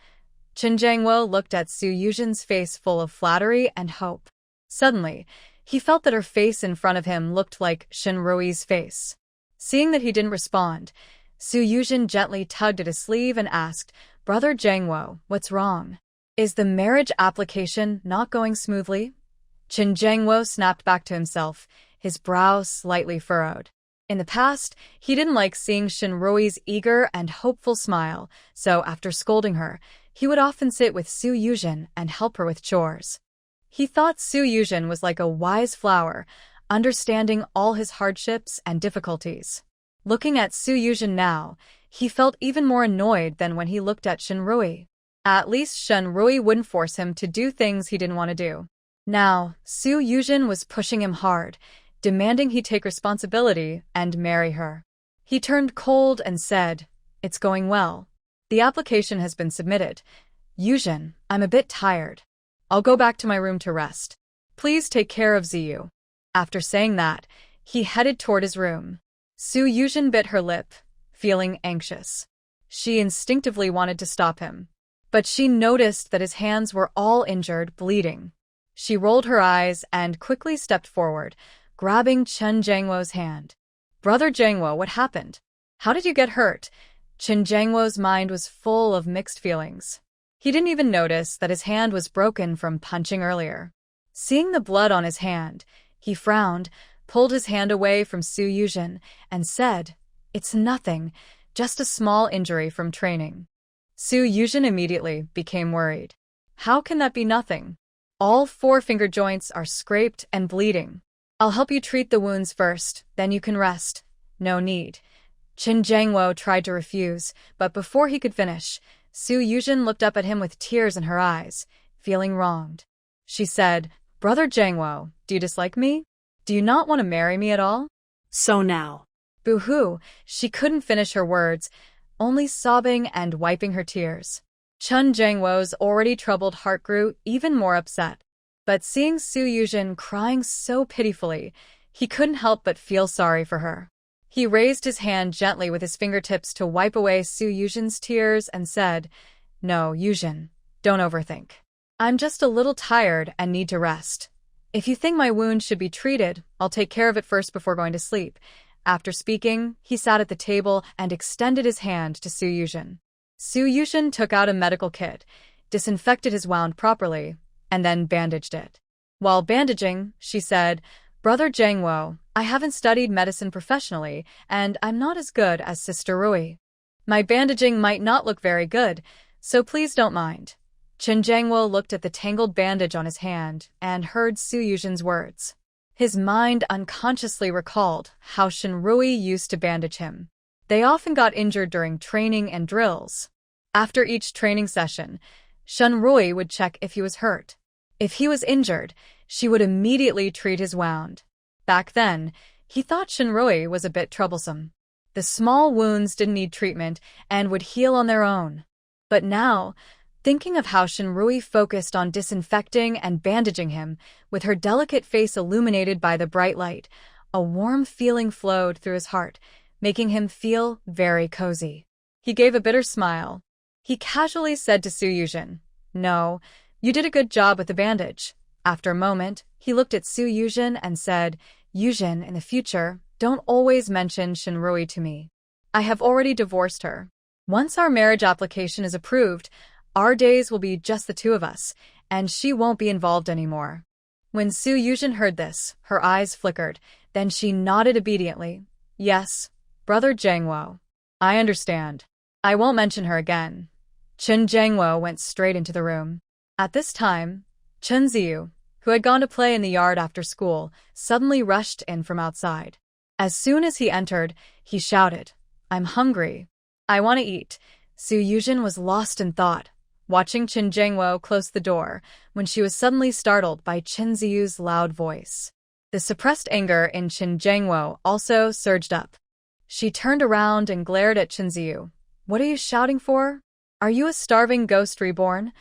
Chun Jangwo looked at Su Yuzhen's face full of flattery and hope. Suddenly, he felt that her face in front of him looked like Shinrui's face. Seeing that he didn't respond, Su Yuzhen gently tugged at his sleeve and asked, Brother Jangwo, what's wrong? Is the marriage application not going smoothly? Chun Jangwo snapped back to himself, his brow slightly furrowed. In the past, he didn't like seeing Shinrui's eager and hopeful smile, so after scolding her, he would often sit with Su Yuzhen and help her with chores. He thought Su Yuzhen was like a wise flower, understanding all his hardships and difficulties. Looking at Su Yuzhen now, he felt even more annoyed than when he looked at Shinrui. At least Shinrui wouldn't force him to do things he didn't want to do. Now, Su Yuzhen was pushing him hard, demanding he take responsibility and marry her. He turned cold and said, It's going well. The application has been submitted. Yuzhen, I'm a bit tired. I'll go back to my room to rest. Please take care of Ziyu. After saying that, he headed toward his room. Su Yuzhen bit her lip, feeling anxious. She instinctively wanted to stop him, but she noticed that his hands were all injured, bleeding. She rolled her eyes and quickly stepped forward, grabbing Chun Jangwo's hand. Brother Jangwo, what happened? How did you get hurt? Chun Jangwo's mind was full of mixed feelings. He didn't even notice that his hand was broken from punching earlier. Seeing the blood on his hand, he frowned, pulled his hand away from Su Yuzhen, and said, It's nothing, just a small injury from training. Su Yuzhen immediately became worried. How can that be nothing? All 4 finger joints are scraped and bleeding. I'll help you treat the wounds first, then you can rest. No need. Qin Jiangwo tried to refuse, but before he could finish, Su Yuzhen looked up at him with tears in her eyes, feeling wronged. She said, "Brother Jiangwo, do you dislike me? Do you not want to marry me at all?" So now. Boo-hoo, she couldn't finish her words, only sobbing and wiping her tears. Chen Jiangwo's already troubled heart grew even more upset. But seeing Su Yuzhen crying so pitifully, he couldn't help but feel sorry for her. He raised his hand gently with his fingertips to wipe away Su Yuzhen's tears and said, "No, Yuzhen, don't overthink. I'm just a little tired and need to rest. If you think my wound should be treated, I'll take care of it first before going to sleep." After speaking, he sat at the table and extended his hand to Su Yuzhen. Su Yuzhen took out a medical kit, disinfected his wound properly, and then bandaged it. While bandaging, she said, "Brother Jiangwo, I haven't studied medicine professionally, and I'm not as good as Sister Rui. My bandaging might not look very good, so please don't mind." Qin Jiangwo looked at the tangled bandage on his hand and heard Su Yuzhen's words. His mind unconsciously recalled how Shinrui used to bandage him. They often got injured during training and drills. After each training session, Shinrui would check if he was hurt. If he was injured, she would immediately treat his wound. Back then, he thought Shinrui was a bit troublesome. The small wounds didn't need treatment and would heal on their own. But now, thinking of how Shinrui focused on disinfecting and bandaging him, with her delicate face illuminated by the bright light, a warm feeling flowed through his heart, making him feel very cozy. He gave a bitter smile. He casually said to Su Yuzhen, "No, you did a good job with the bandage." After a moment, he looked at Su Yuzhen and said, "Yuzhen, in the future, don't always mention Shinrui to me. I have already divorced her. Once our marriage application is approved, our days will be just the two of us, and she won't be involved anymore." When Su Yuzhen heard this, her eyes flickered, then she nodded obediently. "Yes, Brother Jiangwo. I understand. I won't mention her again." Qin Jiangwo went straight into the room. At this time, Chen Ziyu, who had gone to play in the yard after school, suddenly rushed in from outside. As soon as he entered, he shouted, "I'm hungry. I want to eat." Su Yuzhen was lost in thought, watching Qin Jiangwo close the door, when she was suddenly startled by Chen Ziyu's loud voice. The suppressed anger in Qin Jiangwo also surged up. She turned around and glared at Chen Ziyu. "What are you shouting for? Are you a starving ghost reborn?"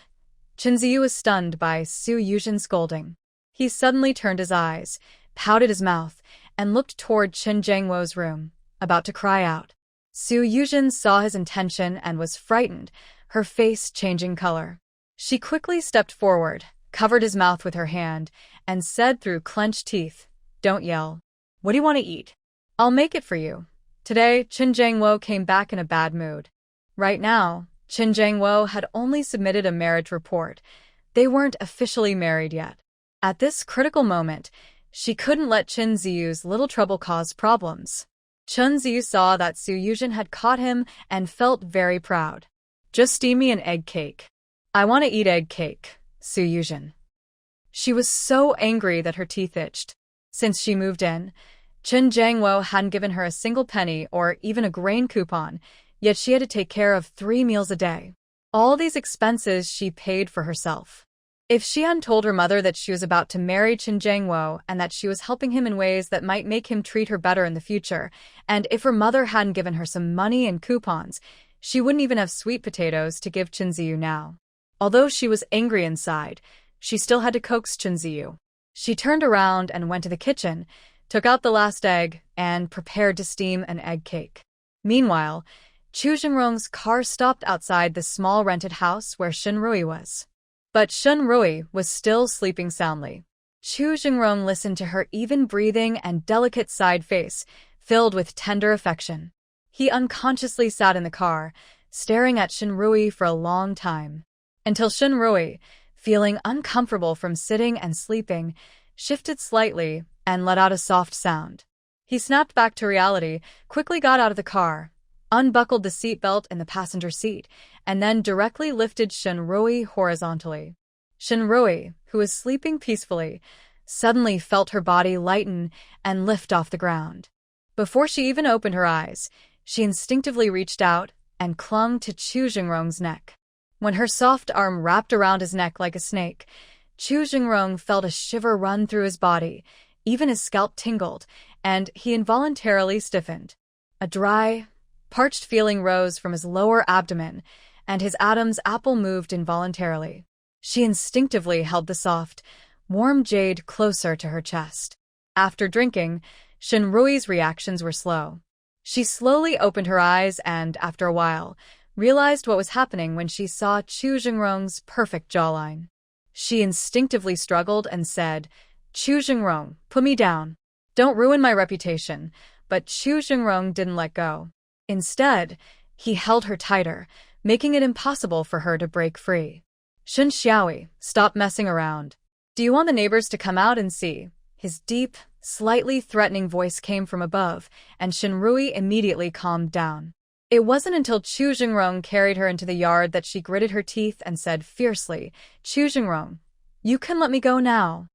Chen Ziyu was stunned by Su Yuzhen's scolding. He suddenly turned his eyes, pouted his mouth, and looked toward Qin Jiangwo's room, about to cry out. Su Yuzhen saw his intention and was frightened, her face changing color. She quickly stepped forward, covered his mouth with her hand, and said through clenched teeth, "Don't yell. What do you want to eat? I'll make it for you." Today, Qin Jiangwo came back in a bad mood. Right now, Qin Jiangwo had only submitted a marriage report. They weren't officially married yet. At this critical moment, she couldn't let Chen Ziyu's little trouble cause problems. Chen Ziyu saw that Su Yuzhen had caught him and felt very proud. "Just steam me an egg cake. I want to eat egg cake, Su Yuzhen." She was so angry that her teeth itched. Since she moved in, Qin Jiangwo hadn't given her a single penny or even a grain coupon, yet she had to take care of 3 meals a day. All these expenses she paid for herself. If she hadn't told her mother that she was about to marry Qin Jiangwo and that she was helping him in ways that might make him treat her better in the future, and if her mother hadn't given her some money and coupons, she wouldn't even have sweet potatoes to give Chen Ziyu now. Although she was angry inside, she still had to coax Chen Ziyu. She turned around and went to the kitchen, took out the last egg, and prepared to steam an egg cake. Meanwhile, Chu Jingrong's car stopped outside the small rented house where Shinrui was. But Shinrui was still sleeping soundly. Chu Jingrong listened to her even breathing and delicate side face, filled with tender affection. He unconsciously sat in the car, staring at Shinrui for a long time, until Shinrui, feeling uncomfortable from sitting and sleeping, shifted slightly and let out a soft sound. He snapped back to reality, quickly got out of the car, unbuckled the seatbelt in the passenger seat, and then directly lifted Shinrui horizontally. Shinrui, who was sleeping peacefully, suddenly felt her body lighten and lift off the ground. Before she even opened her eyes, she instinctively reached out and clung to Chu Jingrong's neck. When her soft arm wrapped around his neck like a snake, Chu Jingrong felt a shiver run through his body, even his scalp tingled, and he involuntarily stiffened. A dry, parched feeling rose from his lower abdomen, and his Adam's apple moved involuntarily. She instinctively held the soft, warm jade closer to her chest. After drinking, Shenrui's reactions were slow. She slowly opened her eyes and, after a while, realized what was happening when she saw Chu Jingrong's perfect jawline. She instinctively struggled and said, "Chu Jingrong, put me down. Don't ruin my reputation," but Chu Jingrong didn't let go. Instead, he held her tighter, making it impossible for her to break free. "Shen Xiaoi, stop messing around. Do you want the neighbors to come out and see?" His deep, slightly threatening voice came from above, and Shenrui immediately calmed down. It wasn't until Chu Jingrong carried her into the yard that she gritted her teeth and said fiercely, "Chu Jingrong, you can let me go now."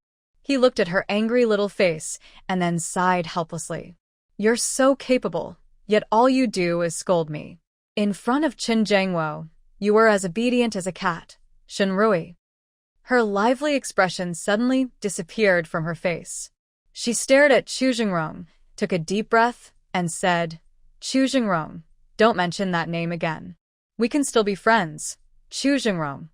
He looked at her angry little face and then sighed helplessly. "You're so capable, yet all you do is scold me." In front of Qin Jiangwo, you were as obedient as a cat, Shenrui. Her lively expression suddenly disappeared from her face. She stared at Chu Jingrong, took a deep breath, and said, "Chu Jingrong, don't mention that name again. We can still be friends, Chu Jingrong."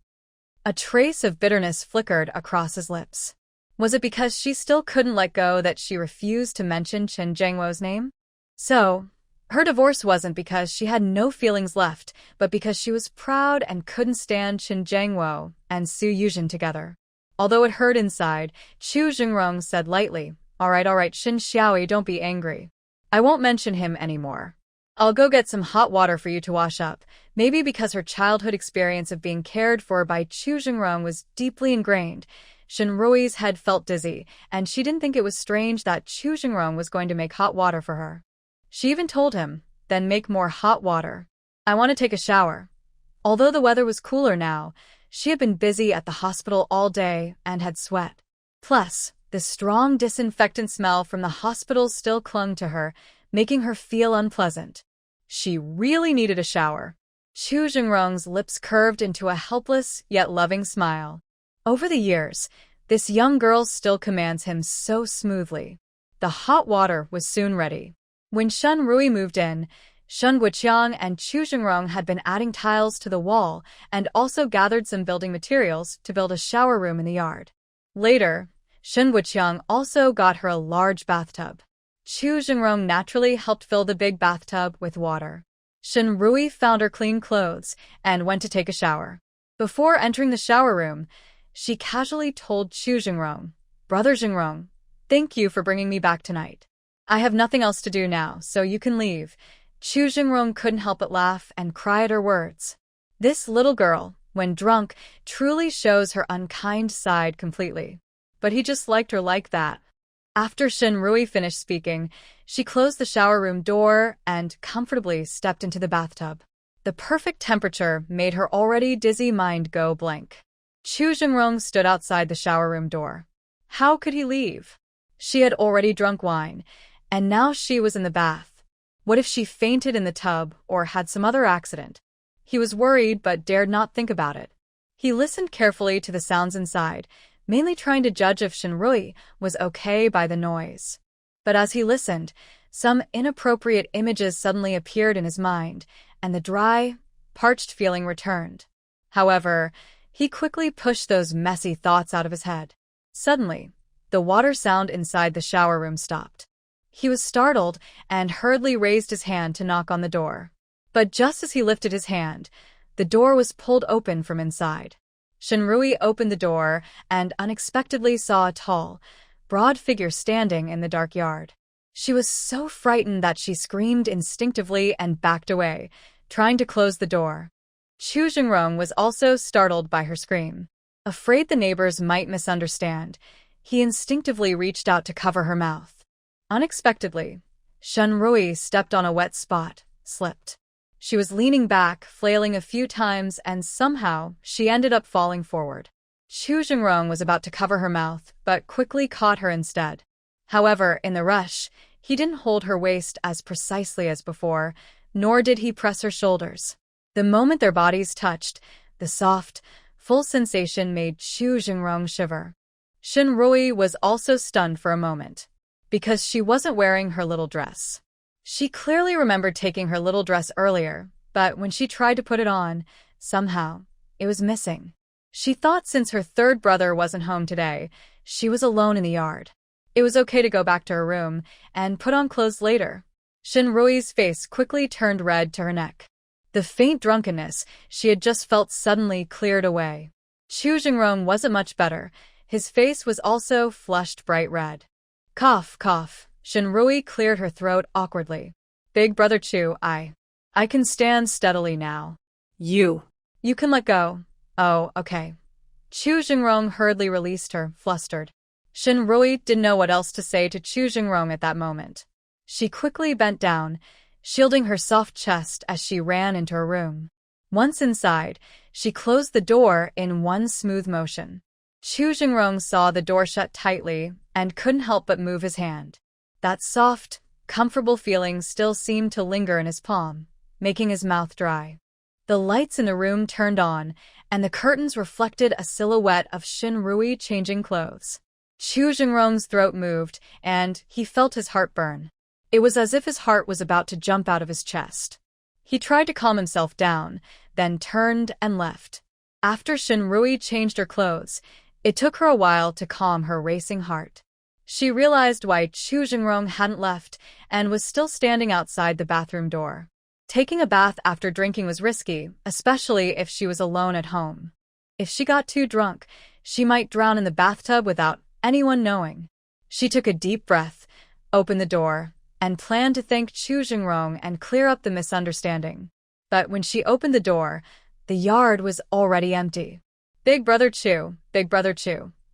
A trace of bitterness flickered across his lips. Was it because she still couldn't let go that she refused to mention Qin Jiangwo's name? So, her divorce wasn't because she had no feelings left, but because she was proud and couldn't stand Qin Jiangwo and Su Yuzhen together. Although it hurt inside, Chu Jingrong said lightly, all right, Shen Xiaoi, don't be angry. I won't mention him anymore. I'll go get some hot water for you to wash up." Maybe because her childhood experience of being cared for by Chu Jingrong was deeply ingrained, Shenrui's head felt dizzy, and she didn't think it was strange that Chu Jingrong was going to make hot water for her. She even told him, "Then make more hot water. I want to take a shower." Although the weather was cooler now, she had been busy at the hospital all day and had sweat. Plus, the strong disinfectant smell from the hospital still clung to her, making her feel unpleasant. She really needed a shower. Chu Jingrong's lips curved into a helpless yet loving smile. Over the years, this young girl still commands him so smoothly. The hot water was soon ready. When Shenrui moved in, Shen Guoqiang and Chu Jingrong had been adding tiles to the wall and also gathered some building materials to build a shower room in the yard. Later, Shen Guoqiang also got her a large bathtub. Chu Jingrong naturally helped fill the big bathtub with water. Shenrui found her clean clothes and went to take a shower. Before entering the shower room, she casually told Chu Jingrong, "Brother Jingrong, thank you for bringing me back tonight. I have nothing else to do now, so you can leave." Chu Jingrong couldn't help but laugh and cry at her words. This little girl, when drunk, truly shows her unkind side completely. But he just liked her like that. After Shenrui finished speaking, she closed the shower room door and comfortably stepped into the bathtub. The perfect temperature made her already dizzy mind go blank. Chu Jingrong stood outside the shower room door. How could he leave? She had already drunk wine, and now she was in the bath. What if she fainted in the tub or had some other accident? He was worried but dared not think about it. He listened carefully to the sounds inside, mainly trying to judge if Shenrui was okay by the noise. But as he listened, some inappropriate images suddenly appeared in his mind, and the dry, parched feeling returned. However, he quickly pushed those messy thoughts out of his head. Suddenly, the water sound inside the shower room stopped. He was startled and hurriedly raised his hand to knock on the door. But just as he lifted his hand, the door was pulled open from inside. Shenrui opened the door and unexpectedly saw a tall, broad figure standing in the dark yard. She was so frightened that she screamed instinctively and backed away, trying to close the door. Chu Jingrong was also startled by her scream. Afraid the neighbors might misunderstand, he instinctively reached out to cover her mouth. Unexpectedly, Shenrui stepped on a wet spot, slipped. She was leaning back, flailing a few times, and somehow she ended up falling forward. Chu Jingrong was about to cover her mouth, but quickly caught her instead. However, in the rush, He didn't hold her waist as precisely as before, nor did he press her shoulders. The moment their bodies touched, the soft, full sensation made Chu Jingrong shiver. Shinrui was also stunned for a moment, because she wasn't wearing her little dress. She clearly remembered taking her little dress earlier, but when she tried to put it on, somehow, it was missing. She thought since her third brother wasn't home today, she was alone in the yard. It was okay to go back to her room and put on clothes later. Shinrui's face quickly turned red to her neck. The faint drunkenness she had just felt suddenly cleared away. Chu Jingrong wasn't much better. His face was also flushed bright red. Cough, cough. Shinrui cleared her throat awkwardly. Big brother Chu, I can stand steadily now. You can let go. Oh, okay. Chu Jingrong hurriedly released her, flustered. Shinrui didn't know what else to say to Chu Jingrong at that moment. She quickly bent down, shielding her soft chest as she ran into her room. Once inside, she closed the door in one smooth motion. Chu Jingrong saw the door shut tightly and couldn't help but move his hand. That soft, comfortable feeling still seemed to linger in his palm, making his mouth dry. The lights in the room turned on, and the curtains reflected a silhouette of Shinrui changing clothes. Chu Jingrong's throat moved, and he felt his heart burn. It was as if his heart was about to jump out of his chest. He tried to calm himself down, then turned and left. After Shinrui changed her clothes, it took her a while to calm her racing heart. She realized why Chu Jingrong hadn't left and was still standing outside the bathroom door. Taking a bath after drinking was risky, especially if she was alone at home. If she got too drunk, she might drown in the bathtub without anyone knowing. She took a deep breath, opened the door, and planned to thank Chu Jingrong and clear up the misunderstanding. But when she opened the door, the yard was already empty. Big brother Chu,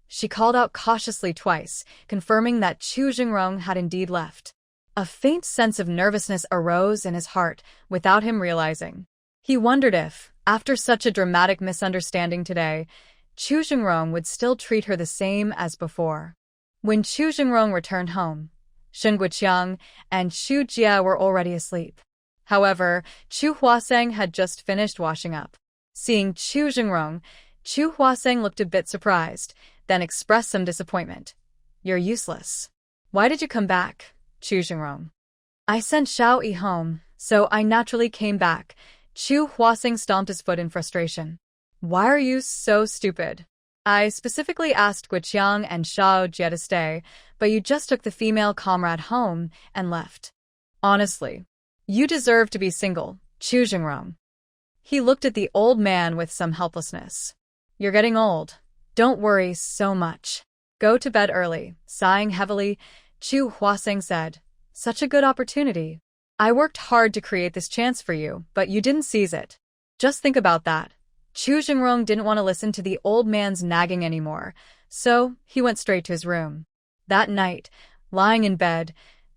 she called out cautiously twice, confirming that Chu Jingrong had indeed left. A faint sense of nervousness arose in his heart without him realizing. He wondered if, after such a dramatic misunderstanding today, Chu Jingrong would still treat her the same as before. When Chu Jingrong returned home, Shen Guoqiang and Xu Jia were already asleep. However, Chu Huaseng had just finished washing up. Seeing Chu Jingrong, Chu Huaseng looked a bit surprised, then expressed some disappointment. You're useless. Why did you come back, Chu Jingrong? I sent Xiao Yi home, so I naturally came back. Chu Huaseng stomped his foot in frustration. Why are you so stupid? I specifically asked Guoqiang and Xiao Jie to stay, but you just took the female comrade home and left. Honestly, you deserve to be single, Chu Jingrong. He looked at the old man with some helplessness. You're getting old. Don't worry so much. Go to bed early. Sighing heavily, Chu Huaseng said, Such a good opportunity. I worked hard to create this chance for you, but you didn't seize it. Just think about that. Chu Jingrong didn't want to listen to the old man's nagging anymore, so he went straight to his room. That night, lying in bed,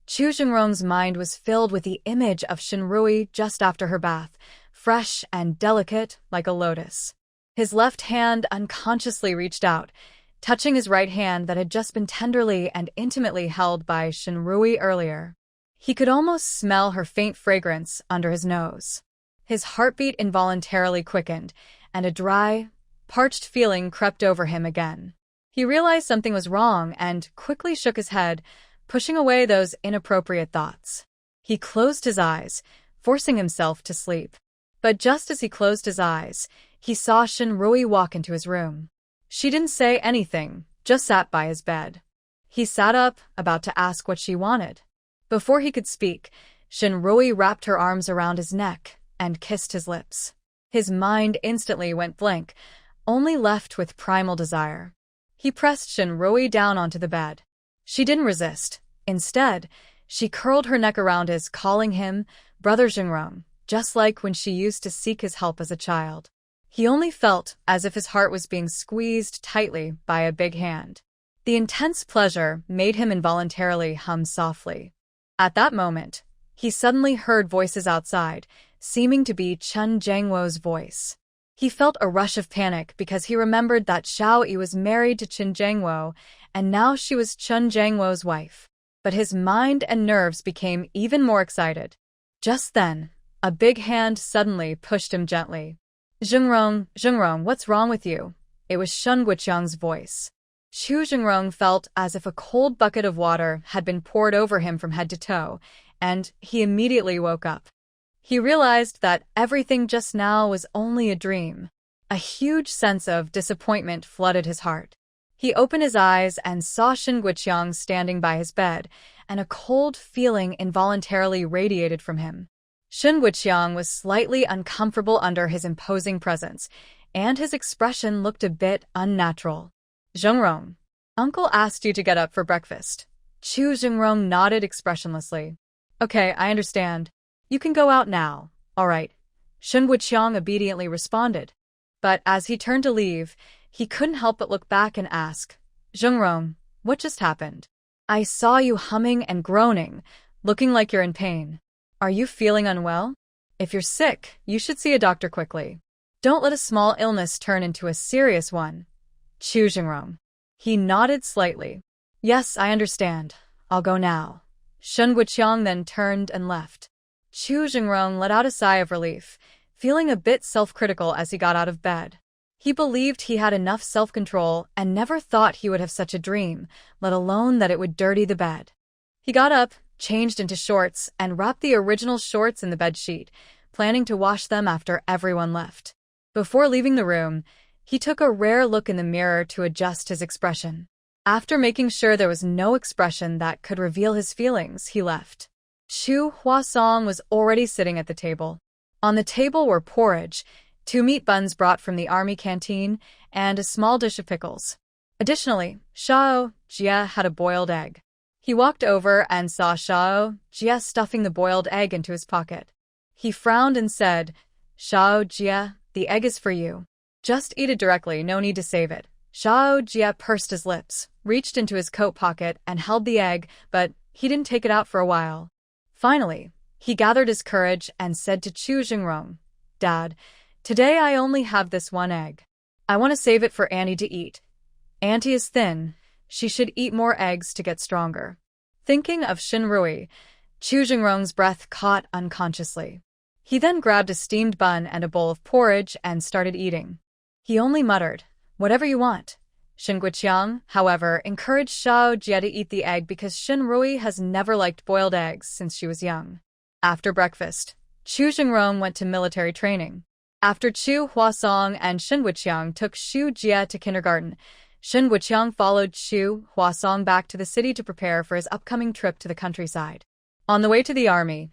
Chu Jingrong's mind was filled with the image of Shinrui just after her bath, fresh and delicate like a lotus. His left hand unconsciously reached out, touching his right hand that had just been tenderly and intimately held by Shinrui earlier. He could almost smell her faint fragrance under his nose. His heartbeat involuntarily quickened, and a dry, parched feeling crept over him again. He realized something was wrong and quickly shook his head, pushing away those inappropriate thoughts. He closed his eyes, forcing himself to sleep. But just as he closed his eyes, he saw Shinrui walk into his room. She didn't say anything, just sat by his bed. He sat up, about to ask what she wanted. Before he could speak, Shinrui wrapped her arms around his neck and kissed his lips. His mind instantly went blank, only left with primal desire. He pressed Shinrui down onto the bed. She didn't resist. Instead, she curled her neck around his, calling him Brother Jingrong, just like when she used to seek his help as a child. He only felt as if his heart was being squeezed tightly by a big hand. The intense pleasure made him involuntarily hum softly. At that moment, he suddenly heard voices outside, seeming to be Chen Jiangwo's voice. He felt a rush of panic because he remembered that Xiao Yi was married to Chen Jiangwo, and now she was Chen Jiangwo's wife. but his mind and nerves became even more excited. Just then, a big hand suddenly pushed him gently. Zhengrong, what's wrong with you? It was Shen Guoqiang's voice. Chu Zhengrong felt as if a cold bucket of water had been poured over him from head to toe, and he immediately woke up. He realized that everything just now was only a dream. A huge sense of disappointment flooded his heart. He opened his eyes and saw Shen Guoqiang standing by his bed, and a cold feeling involuntarily radiated from him. Shen Guoqiang was slightly uncomfortable under his imposing presence, and his expression looked a bit unnatural. Zhengrong, Uncle asked you to get up for breakfast. Chu Zhengrong nodded expressionlessly. Okay, I understand. You can go out now. All right. Shen Guoqiang obediently responded. But as he turned to leave, he couldn't help but look back and ask, Zhengrong, what just happened? I saw you humming and groaning, looking like you're in pain. Are you feeling unwell? If you're sick, you should see a doctor quickly. Don't let a small illness turn into a serious one. Chu Zhengrong. He nodded slightly. Yes, I understand. I'll go now. Shen Guoqiang then turned and left. Chu Zhengrong let out a sigh of relief, feeling a bit self-critical as he got out of bed. He believed he had enough self-control and never thought he would have such a dream, let alone that it would dirty the bed. He got up, changed into shorts, and wrapped the original shorts in the bedsheet, planning to wash them after everyone left. Before leaving the room, he took a rare look in the mirror to adjust his expression. After making sure there was no expression that could reveal his feelings, he left. Chu Huasong was already sitting at the table. On the table were porridge, 2 meat buns brought from the army canteen, and a small dish of pickles. Additionally, Shao Jia had a boiled egg. He walked over and saw Shao Jia stuffing the boiled egg into his pocket. He frowned and said, Shao Jia, the egg is for you. Just eat it directly, no need to save it. Shao Jia pursed his lips, reached into his coat pocket and held the egg, but he didn't take it out for a while. Finally, he gathered his courage and said to Chu Zhengrong, Dad, today I only have this 1 egg. I want to save it for Auntie to eat. Auntie is thin. She should eat more eggs to get stronger. Thinking of Shinrui, Chu Zhengrong's breath caught unconsciously. He then grabbed a steamed bun and a bowl of porridge and started eating. He only muttered, whatever you want. Shen Guoqiang, however, encouraged Shao Jia to eat the egg because Shinrui has never liked boiled eggs since she was young. After breakfast, Chu Zhengrong went to military training. After Chu Huasong and Shen Guoqiang took Xu Jia to kindergarten, Shen Guoqiang followed Chu Huasong back to the city to prepare for his upcoming trip to the countryside. On the way to the army,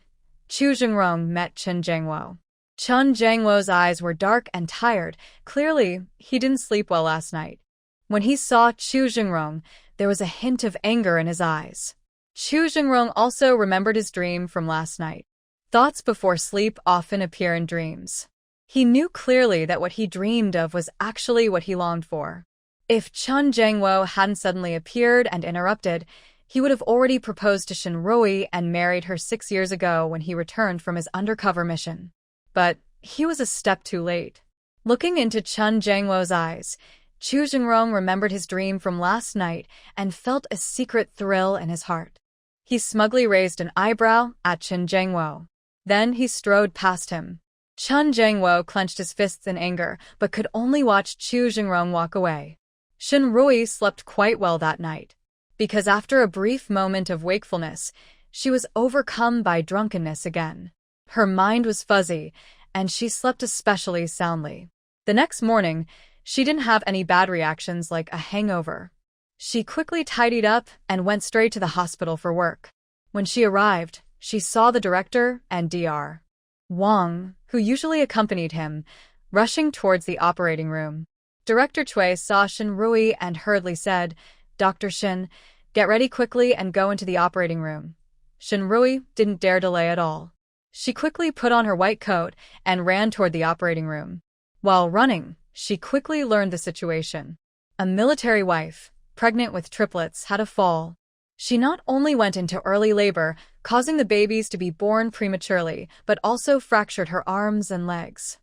Chu Zhengrong met Chen Jiangwo. Chen Jiangwo's eyes were dark and tired. Clearly, he didn't sleep well last night. When he saw Chu Zhengrong, there was a hint of anger in his eyes. Chu Zhengrong also remembered his dream from last night. Thoughts before sleep often appear in dreams. He knew clearly that what he dreamed of was actually what he longed for. If Chen Jiangwo hadn't suddenly appeared and interrupted, he would have already proposed to Shinrui and married her 6 years ago when he returned from his undercover mission. But he was a step too late. Looking into Chen Jiangwo's eyes, Chu Zhengrong remembered his dream from last night and felt a secret thrill in his heart. He smugly raised an eyebrow at Chen Jiangwo. Then he strode past him. Chen Jiangwo clenched his fists in anger, but could only watch Chu Zhengrong walk away. Shinrui slept quite well that night, because after a brief moment of wakefulness, she was overcome by drunkenness again. Her mind was fuzzy, and she slept especially soundly. The next morning, she didn't have any bad reactions like a hangover. She quickly tidied up and went straight to the hospital for work. When she arrived, she saw the director and Dr. Wang, who usually accompanied him, rushing towards the operating room. Director Cui saw Shinrui and hurriedly said, Dr. Shin, get ready quickly and go into the operating room. Shinrui didn't dare delay at all. She quickly put on her white coat and ran toward the operating room. While running, she quickly learned the situation. A military wife, pregnant with triplets, had a fall. She not only went into early labor, causing the babies to be born prematurely, but also fractured her arms and legs.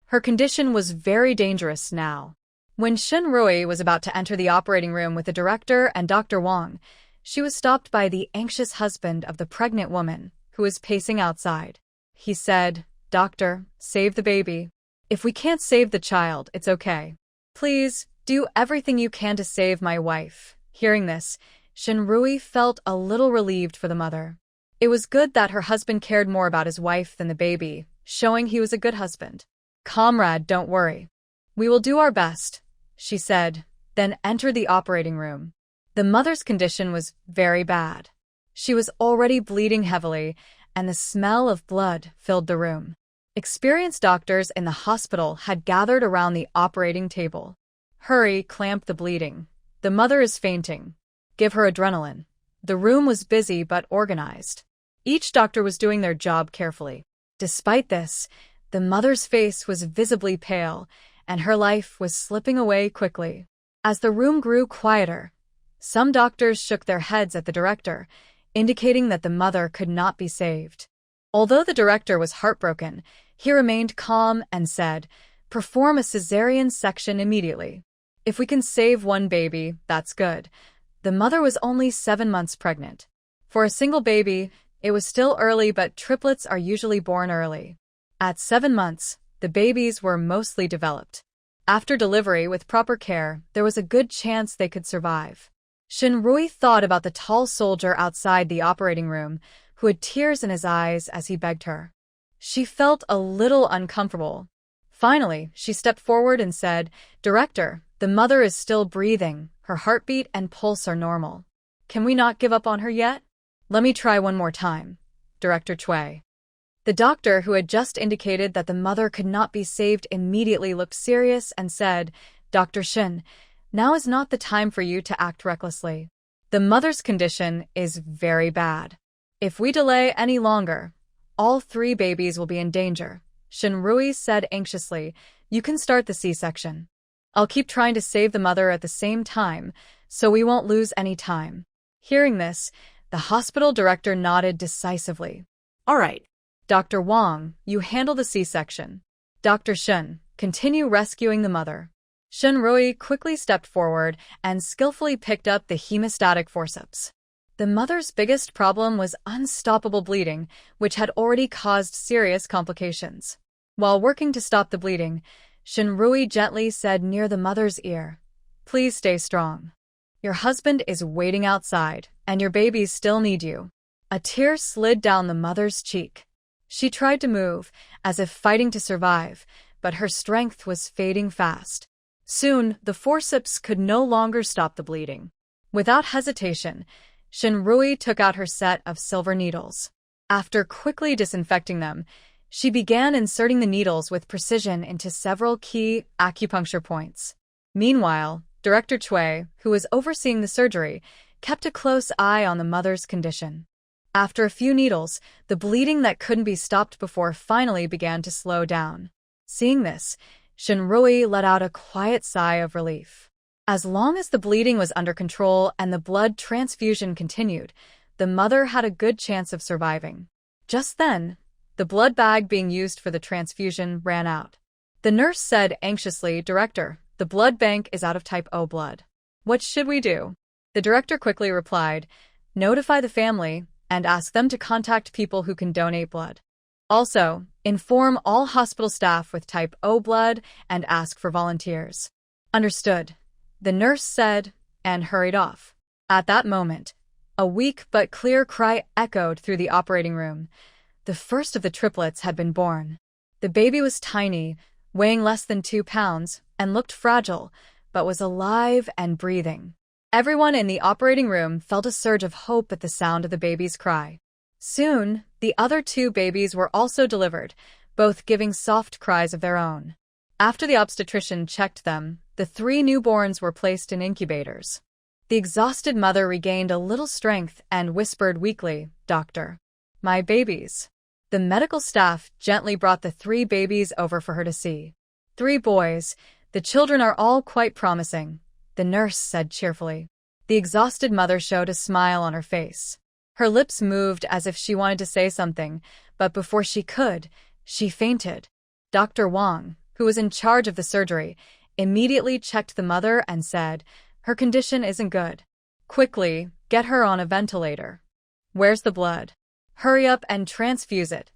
Her condition was very dangerous now. When Shinrui was about to enter the operating room with the director and Dr. Wang, She was stopped by the anxious husband of the pregnant woman, who was pacing outside. He said, "Doctor, save the baby. If we can't save the child, it's okay. Please, do everything you can to save my wife." Hearing this, Shinrui felt a little relieved for the mother. It was good that her husband cared more about his wife than the baby, showing he was a good husband. "Comrade, don't worry. We will do our best," she said, then entered the operating room. The mother's condition was very bad. She was already bleeding heavily, and the smell of blood filled the room. Experienced doctors in the hospital had gathered around the operating table. "Hurry, clamp the bleeding. The mother is fainting. Give her adrenaline." The room was busy but organized. Each doctor was doing their job carefully. Despite this, the mother's face was visibly pale, and her life was slipping away quickly. As the room grew quieter, some doctors shook their heads at the director, indicating that the mother could not be saved. Although the director was heartbroken, he remained calm and said, "Perform a cesarean section immediately. If we can save one baby, that's good." The mother was only 7 months pregnant. For a single baby, it was still early, but triplets are usually born early. At 7 months, the babies were mostly developed. After delivery, with proper care, there was a good chance they could survive. Shinrui thought about the tall soldier outside the operating room, who had tears in his eyes as he begged her. She felt a little uncomfortable. Finally, she stepped forward and said, "Director, the mother is still breathing. Her heartbeat and pulse are normal. Can we not give up on her yet?" "Let me try one more time, Director Chui." The doctor, who had just indicated that the mother could not be saved, immediately looked serious and said, "Dr. Shin, now is not the time for you to act recklessly. The mother's condition is very bad. If we delay any longer, all 3 babies will be in danger." Shinrui said anxiously, "You can start the C-section. I'll keep trying to save the mother at the same time, so we won't lose any time." Hearing this, the hospital director nodded decisively. All right. "Dr. Wang, you handle the C-section. Dr. Shin, continue rescuing the mother." Shinrui quickly stepped forward and skillfully picked up the hemostatic forceps. The mother's biggest problem was unstoppable bleeding, which had already caused serious complications. While working to stop the bleeding, Shinrui gently said near the mother's ear, "Please stay strong. Your husband is waiting outside, and your babies still need you." A tear slid down the mother's cheek. She tried to move, as if fighting to survive, but her strength was fading fast. Soon, the forceps could no longer stop the bleeding. Without hesitation, Shinrui took out her set of silver needles. After quickly disinfecting them, she began inserting the needles with precision into several key acupuncture points. Meanwhile, Director Chui, who was overseeing the surgery, kept a close eye on the mother's condition. After a few needles, the bleeding that couldn't be stopped before finally began to slow down. Seeing this, Shinrui let out a quiet sigh of relief. As long as the bleeding was under control and the blood transfusion continued, the mother had a good chance of surviving. Just then, the blood bag being used for the transfusion ran out. The nurse said anxiously, "Director, the blood bank is out of type O blood. What should we do?" The director quickly replied, "Notify the family and ask them to contact people who can donate blood. Also, inform all hospital staff with type O blood and ask for volunteers." "Understood," the nurse said, and hurried off. At that moment, a weak but clear cry echoed through the operating room. The first of the triplets had been born. The baby was tiny, weighing less than 2 pounds, and looked fragile, but was alive and breathing. Everyone in the operating room felt a surge of hope at the sound of the baby's cry. Soon, the other 2 babies were also delivered, both giving soft cries of their own. After the obstetrician checked them, the 3 newborns were placed in incubators. The exhausted mother regained a little strength and whispered weakly, "Doctor, my babies." The medical staff gently brought the 3 babies over for her to see. 3 boys. "The children are all quite promising," the nurse said cheerfully. The exhausted mother showed a smile on her face. Her lips moved as if she wanted to say something, but before she could, she fainted. Dr. Wang, who was in charge of the surgery, immediately checked the mother and said, "Her condition isn't good. Quickly, get her on a ventilator. Where's the blood? Hurry up and transfuse it.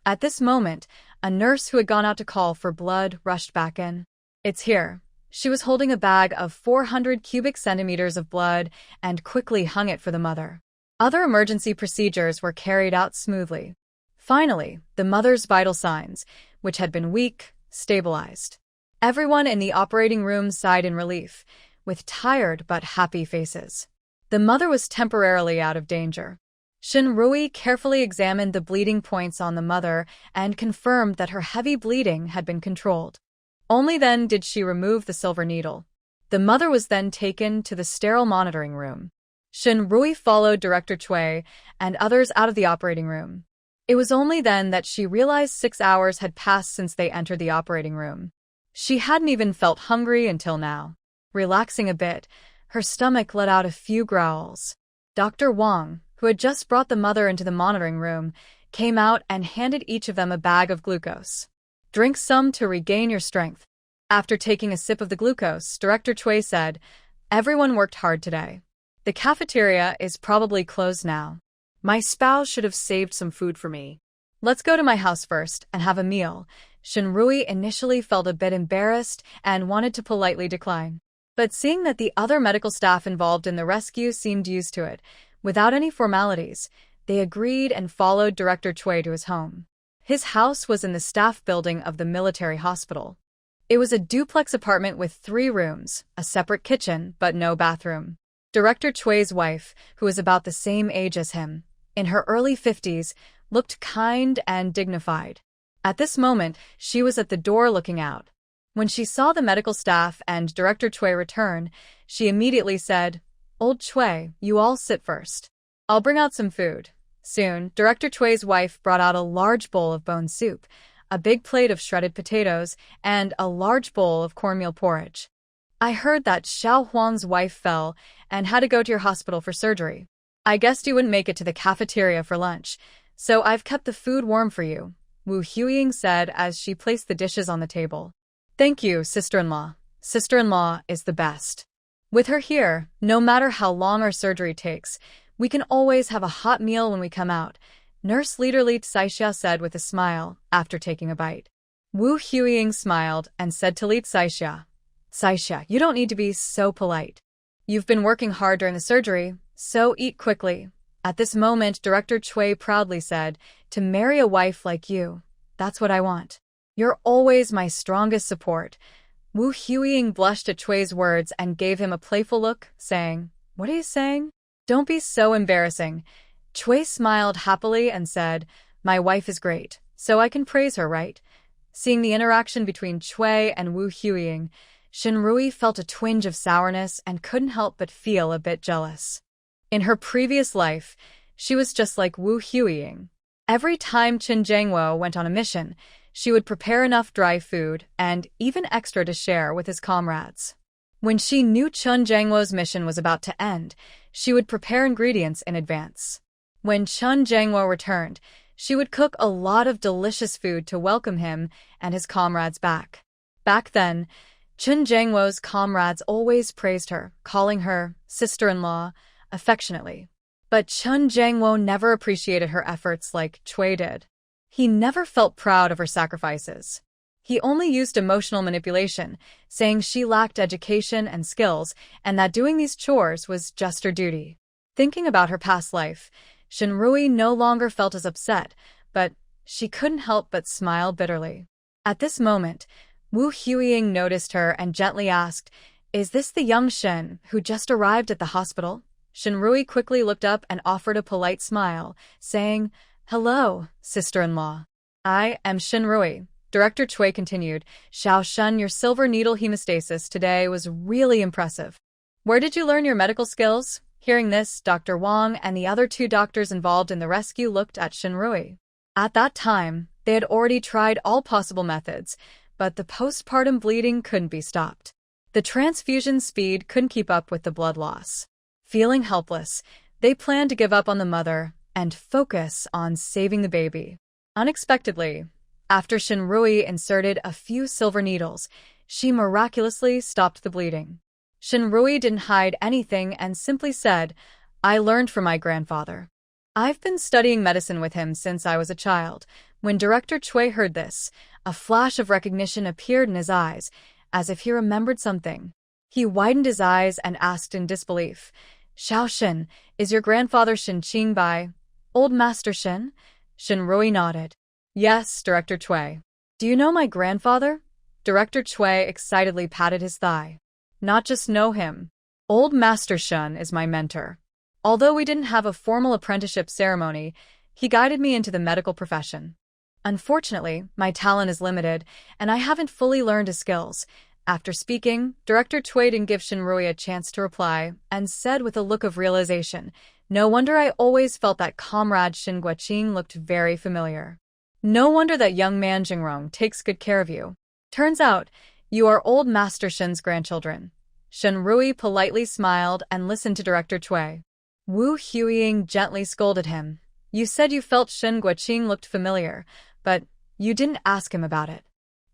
At this moment, a nurse who had gone out to call for blood rushed back in. It's here. She was holding a bag of 400 cubic centimeters of blood and quickly hung it for the mother. Other emergency procedures were carried out smoothly. Finally, the mother's vital signs, which had been weak, stabilized. Everyone in the operating room sighed in relief, with tired but happy faces. The mother was temporarily out of danger. Shinrui carefully examined the bleeding points on the mother and confirmed that her heavy bleeding had been controlled. Only then did she remove the silver needle. The mother was then taken to the sterile monitoring room. Shinrui followed Director Chui and others out of the operating room. It was only then that she realized 6 hours had passed since they entered the operating room. She hadn't even felt hungry until now. Relaxing a bit, her stomach let out a few growls. Dr. Wang, who had just brought the mother into the monitoring room, came out and handed each of them a bag of glucose. Drink some to regain your strength. After taking a sip of the glucose, Director Chui said, "Everyone worked hard today. The cafeteria is probably closed now. My spouse should have saved some food for me. Let's go to my house first and have a meal." Shinrui initially felt a bit embarrassed and wanted to politely decline. But seeing that the other medical staff involved in the rescue seemed used to it, without any formalities, they agreed and followed Director Chui to his home. His house was in the staff building of the military hospital. It was a duplex apartment with 3 rooms, a separate kitchen, but no bathroom. Director Chui's wife, who was about the same age as him, in her early 50s, looked kind and dignified. At this moment, she was at the door looking out. When she saw the medical staff and Director Chui return, she immediately said, "Old Chui, you all sit first. I'll bring out some food." Soon, Director Chui's wife brought out a large bowl of bone soup, a big plate of shredded potatoes, and a large bowl of cornmeal porridge. "I heard that Xiao Huang's wife fell and had to go to your hospital for surgery. I guessed you wouldn't make it to the cafeteria for lunch, so I've kept the food warm for you," Wu Huiying said as she placed the dishes on the table. "Thank you, sister-in-law. Sister-in-law is the best. With her here, no matter how long our surgery takes, we can always have a hot meal when we come out," Nurse Leader Li Tsaixia said with a smile after taking a bite. Wu Huiying smiled and said to Li Tsaixia, "Tsaixia, you don't need to be so polite. You've been working hard during the surgery, so eat quickly." At this moment, Director Chui proudly said, "To marry a wife like you, that's what I want. You're always my strongest support." Wu Huiying blushed at Chui's words and gave him a playful look, saying, "What are you saying? Don't be so embarrassing." Chui smiled happily and said, "My wife is great, so I can praise her, right?" Seeing the interaction between Chui and Wu Huiying, Shinrui felt a twinge of sourness and couldn't help but feel a bit jealous. In her previous life, she was just like Wu Huiying. Every time Chen Jiangwo went on a mission, she would prepare enough dry food and even extra to share with his comrades. When she knew Chen Jiangwo's mission was about to end, she would prepare ingredients in advance. When Chen Jiangwo returned, she would cook a lot of delicious food to welcome him and his comrades back. Back then, Chen Jiangwo's comrades always praised her, calling her sister-in-law affectionately. But Chen Jiangwo never appreciated her efforts like Chui did. He never felt proud of her sacrifices. He only used emotional manipulation, saying she lacked education and skills and that doing these chores was just her duty. Thinking about her past life, Shinrui no longer felt as upset, but she couldn't help but smile bitterly. At this moment, Wu Huiying noticed her and gently asked, "Is this the young Shen who just arrived at the hospital?" Shinrui quickly looked up and offered a polite smile, saying, "Hello, sister-in-law. I am Shinrui." Director Chui continued, "Xiao Shun, your silver needle hemostasis today was really impressive. Where did you learn your medical skills?" Hearing this, Dr. Wang and the other 2 doctors involved in the rescue looked at Shinrui. At that time, they had already tried all possible methods, but the postpartum bleeding couldn't be stopped. The transfusion speed couldn't keep up with the blood loss. Feeling helpless, they planned to give up on the mother and focus on saving the baby. Unexpectedly, after Shinrui inserted a few silver needles, she miraculously stopped the bleeding. Shinrui didn't hide anything and simply said, I learned from my grandfather. I've been studying medicine with him since I was a child. When Director Chui heard this, a flash of recognition appeared in his eyes, as if he remembered something. He widened his eyes and asked in disbelief, Xiao Shin, is your grandfather Shin Qingbai, Old Master Shin? Shinrui nodded. Yes, Director Chui. Do you know my grandfather? Director Chui excitedly patted his thigh. Not just know him. Old Master Shin is my mentor. Although we didn't have a formal apprenticeship ceremony, he guided me into the medical profession. Unfortunately, my talent is limited, and I haven't fully learned his skills. After speaking, Director Chui didn't give Shinrui a chance to reply, and said with a look of realization, No wonder I always felt that comrade Shin Guoqing looked very familiar. No wonder that young man Jingrong takes good care of you. Turns out, you are Old Master Shin's grandchildren. Shinrui politely smiled and listened to Director Chui. Wu Huiying gently scolded him. You said you felt Shin Guoqing looked familiar, but you didn't ask him about it.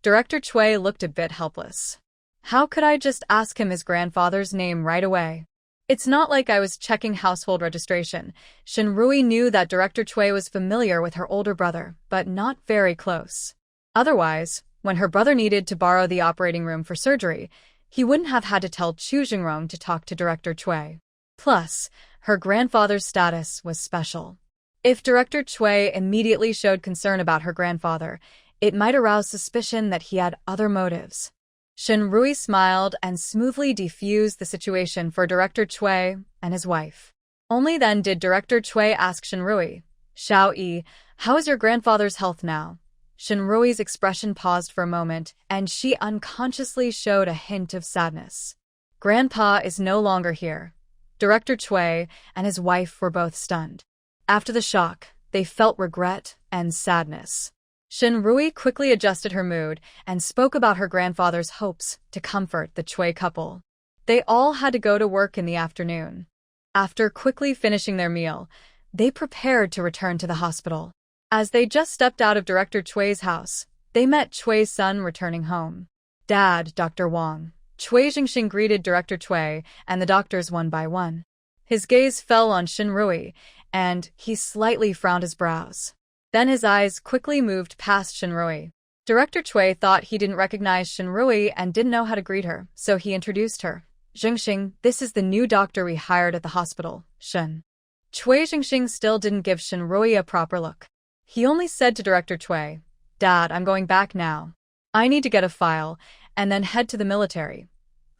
Director Chui looked a bit helpless. How could I just ask him his grandfather's name right away? It's not like I was checking household registration. Shinrui knew that Director Chui was familiar with her older brother, but not very close. Otherwise, when her brother needed to borrow the operating room for surgery, he wouldn't have had to tell Chu Jingrong to talk to Director Chui. Plus, her grandfather's status was special. If Director Chui immediately showed concern about her grandfather, it might arouse suspicion that he had other motives. Shinrui smiled and smoothly defused the situation for Director Chui and his wife. Only then did Director Chui ask Shinrui, Xiao Yi, how is your grandfather's health now? Shinrui's expression paused for a moment, and she unconsciously showed a hint of sadness. Grandpa is no longer here. Director Chui and his wife were both stunned. After the shock, they felt regret and sadness. Shinrui quickly adjusted her mood and spoke about her grandfather's hopes to comfort the Chui couple. They all had to go to work in the afternoon. After quickly finishing their meal, they prepared to return to the hospital. As they just stepped out of Director Chui's house, they met Chui's son returning home. Dad, Dr. Wang. Chui Jingxing greeted Director Chui and the doctors one by one. His gaze fell on Shinrui, and he slightly frowned his brows. Then his eyes quickly moved past Shinrui. Director Chui thought he didn't recognize Shinrui and didn't know how to greet her, so he introduced her. Jingxing, this is the new doctor we hired at the hospital, Shin. Chui Jingxing still didn't give Shinrui a proper look. He only said to Director Chui, Dad, I'm going back now. I need to get a file, and then head to the military.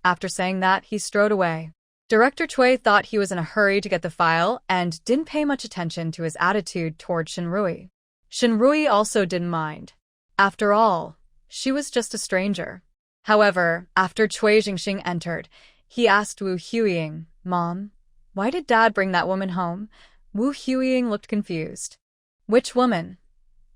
After saying that, he strode away. Director Chui thought he was in a hurry to get the file and didn't pay much attention to his attitude toward Shinrui. Shinrui also didn't mind. After all, she was just a stranger. However, after Chui Jingxing entered, he asked Wu Huiying, Mom, why did Dad bring that woman home? Wu Huiying looked confused. Which woman?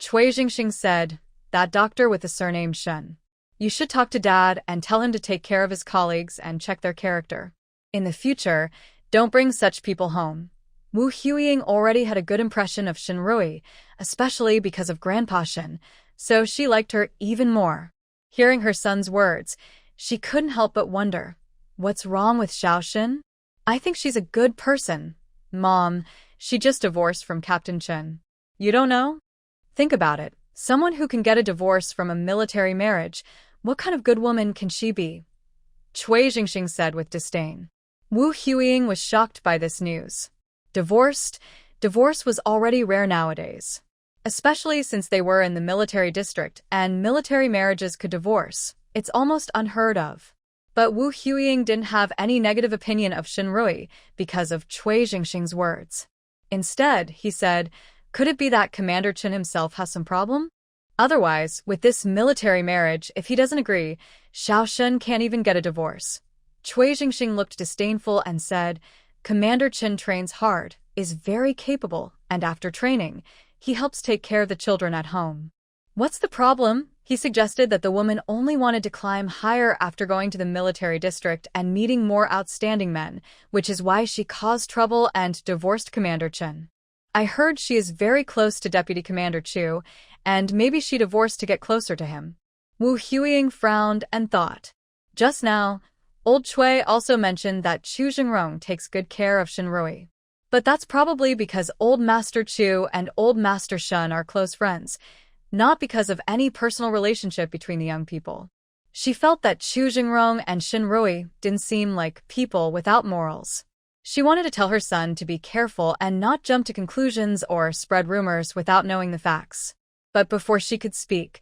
Chui Jingxing said, that doctor with the surname Shen. You should talk to Dad and tell him to take care of his colleagues and check their character. In the future, don't bring such people home. Wu Huiying already had a good impression of Shinrui, especially because of Grandpa Shin, so she liked her even more. Hearing her son's words, she couldn't help but wonder, what's wrong with Xiao Shin? I think she's a good person. Mom, she just divorced from Captain Chen. You don't know? Think about it. Someone who can get a divorce from a military marriage, what kind of good woman can she be? Chui Jingxing said with disdain. Wu Huiying was shocked by this news. Divorce was already rare nowadays. Especially since they were in the military district and military marriages could divorce. It's almost unheard of. But Wu Huiying didn't have any negative opinion of Shinrui because of Chui Jingxing's words. Instead, he said, could it be that Commander Chen himself has some problem? Otherwise, with this military marriage, if he doesn't agree, Xiao Shen can't even get a divorce. Chui Jingxing looked disdainful and said, Commander Chen trains hard, is very capable, and after training, he helps take care of the children at home. What's the problem? He suggested that the woman only wanted to climb higher after going to the military district and meeting more outstanding men, which is why she caused trouble and divorced Commander Chen. I heard she is very close to Deputy Commander Chu, and maybe she divorced to get closer to him. Wu Huiying frowned and thought. Just now, Old Chui also mentioned that Chu Jingrong takes good care of Shinrui. But that's probably because Old Master Chu and Old Master Shun are close friends, not because of any personal relationship between the young people. She felt that Chu Jingrong and Shinrui didn't seem like people without morals. She wanted to tell her son to be careful and not jump to conclusions or spread rumors without knowing the facts. But before she could speak,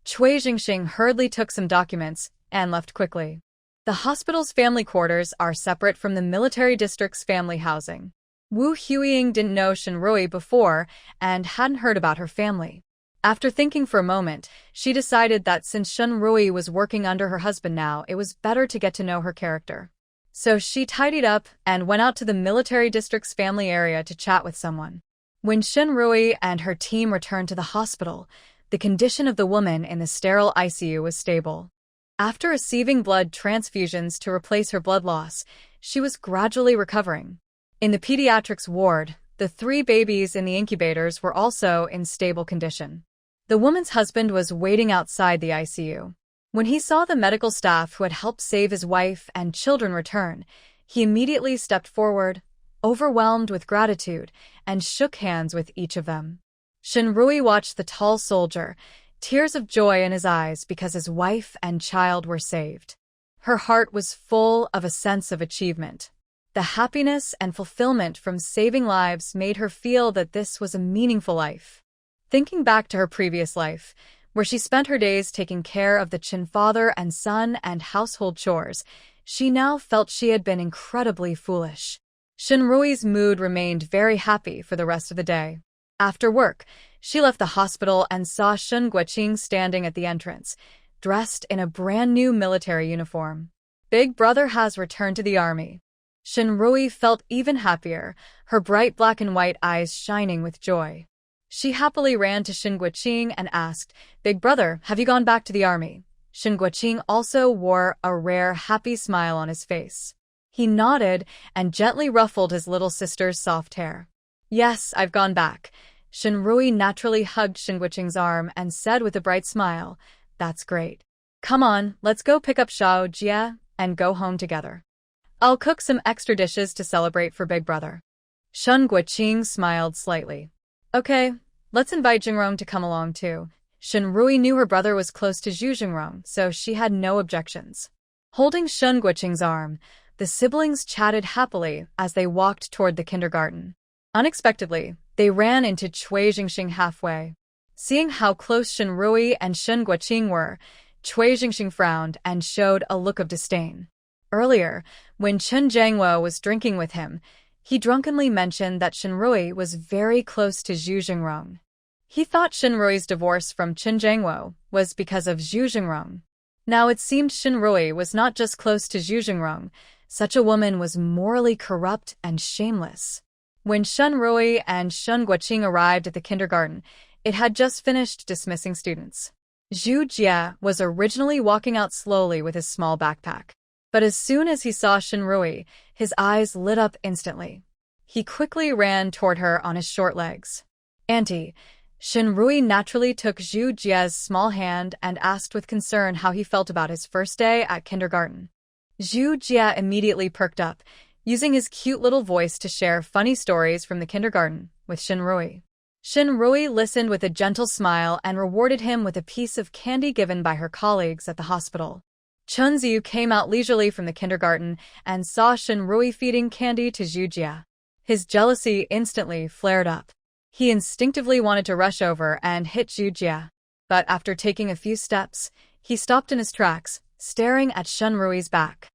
Cui Jingxing hurriedly took some documents and left quickly. The hospital's family quarters are separate from the military district's family housing. Wu Huiying didn't know Shinrui before and hadn't heard about her family. After thinking for a moment, she decided that since Shinrui was working under her husband now, it was better to get to know her character. So she tidied up and went out to the military district's family area to chat with someone. When Shinrui and her team returned to the hospital, the condition of the woman in the sterile ICU was stable. After receiving blood transfusions to replace her blood loss, she was gradually recovering. In the pediatrics ward, the 3 babies in the incubators were also in stable condition. The woman's husband was waiting outside the ICU. When he saw the medical staff who had helped save his wife and children return, he immediately stepped forward, overwhelmed with gratitude, and shook hands with each of them. Shinrui watched the tall soldier, tears of joy in his eyes because his wife and child were saved. Her heart was full of a sense of achievement. The happiness and fulfillment from saving lives made her feel that this was a meaningful life. Thinking back to her previous life, where she spent her days taking care of the Chin father and son and household chores, she now felt she had been incredibly foolish. Shinrui's mood remained very happy for the rest of the day. After work, she left the hospital and saw Shun Guoqing standing at the entrance, dressed in a brand new military uniform. Big brother has returned to the army. Shinrui felt even happier, her bright black and white eyes shining with joy. She happily ran to Shin Guoqing and asked, "Big brother, have you gone back to the army?" Shin Guoqing also wore a rare, happy smile on his face. He nodded and gently ruffled his little sister's soft hair. "Yes, I've gone back." Shinrui naturally hugged Shin Guoqing's arm and said with a bright smile, "That's great. Come on, let's go pick up Xiao Jie and go home together. I'll cook some extra dishes to celebrate for Big Brother." Shun Guoqing smiled slightly. "Okay, let's invite Jingrong to come along too." Shinrui knew her brother was close to Zhu Jingrong, so she had no objections. Holding Shun Guoqing's arm, the siblings chatted happily as they walked toward the kindergarten. Unexpectedly, they ran into Cui Jingxing halfway. Seeing how close Shinrui and Shun Guoqing were, Cui Jingxing frowned and showed a look of disdain. Earlier, when Chen Jiangwo was drinking with him, he drunkenly mentioned that Shinrui was very close to Zhu Jingrong. He thought Shinrui's divorce from Chen Jiangwo was because of Zhu Jingrong. Now it seemed Shinrui was not just close to Zhu Jingrong, such a woman was morally corrupt and shameless. When Shinrui and Shun Guoqing arrived at the kindergarten, it had just finished dismissing students. Zhu Jie was originally walking out slowly with his small backpack. But as soon as he saw Shinrui, his eyes lit up instantly. He quickly ran toward her on his short legs. "Auntie," Shinrui naturally took Zhu Jie's small hand and asked with concern how he felt about his first day at kindergarten. Zhu Jie immediately perked up, using his cute little voice to share funny stories from the kindergarten with Shinrui. Shinrui listened with a gentle smile and rewarded him with a piece of candy given by her colleagues at the hospital. Chunziu came out leisurely from the kindergarten and saw Shinrui feeding candy to Zhu Jie. His jealousy instantly flared up. He instinctively wanted to rush over and hit Zhu Jie. But after taking a few steps, he stopped in his tracks, staring at Shinrui's back.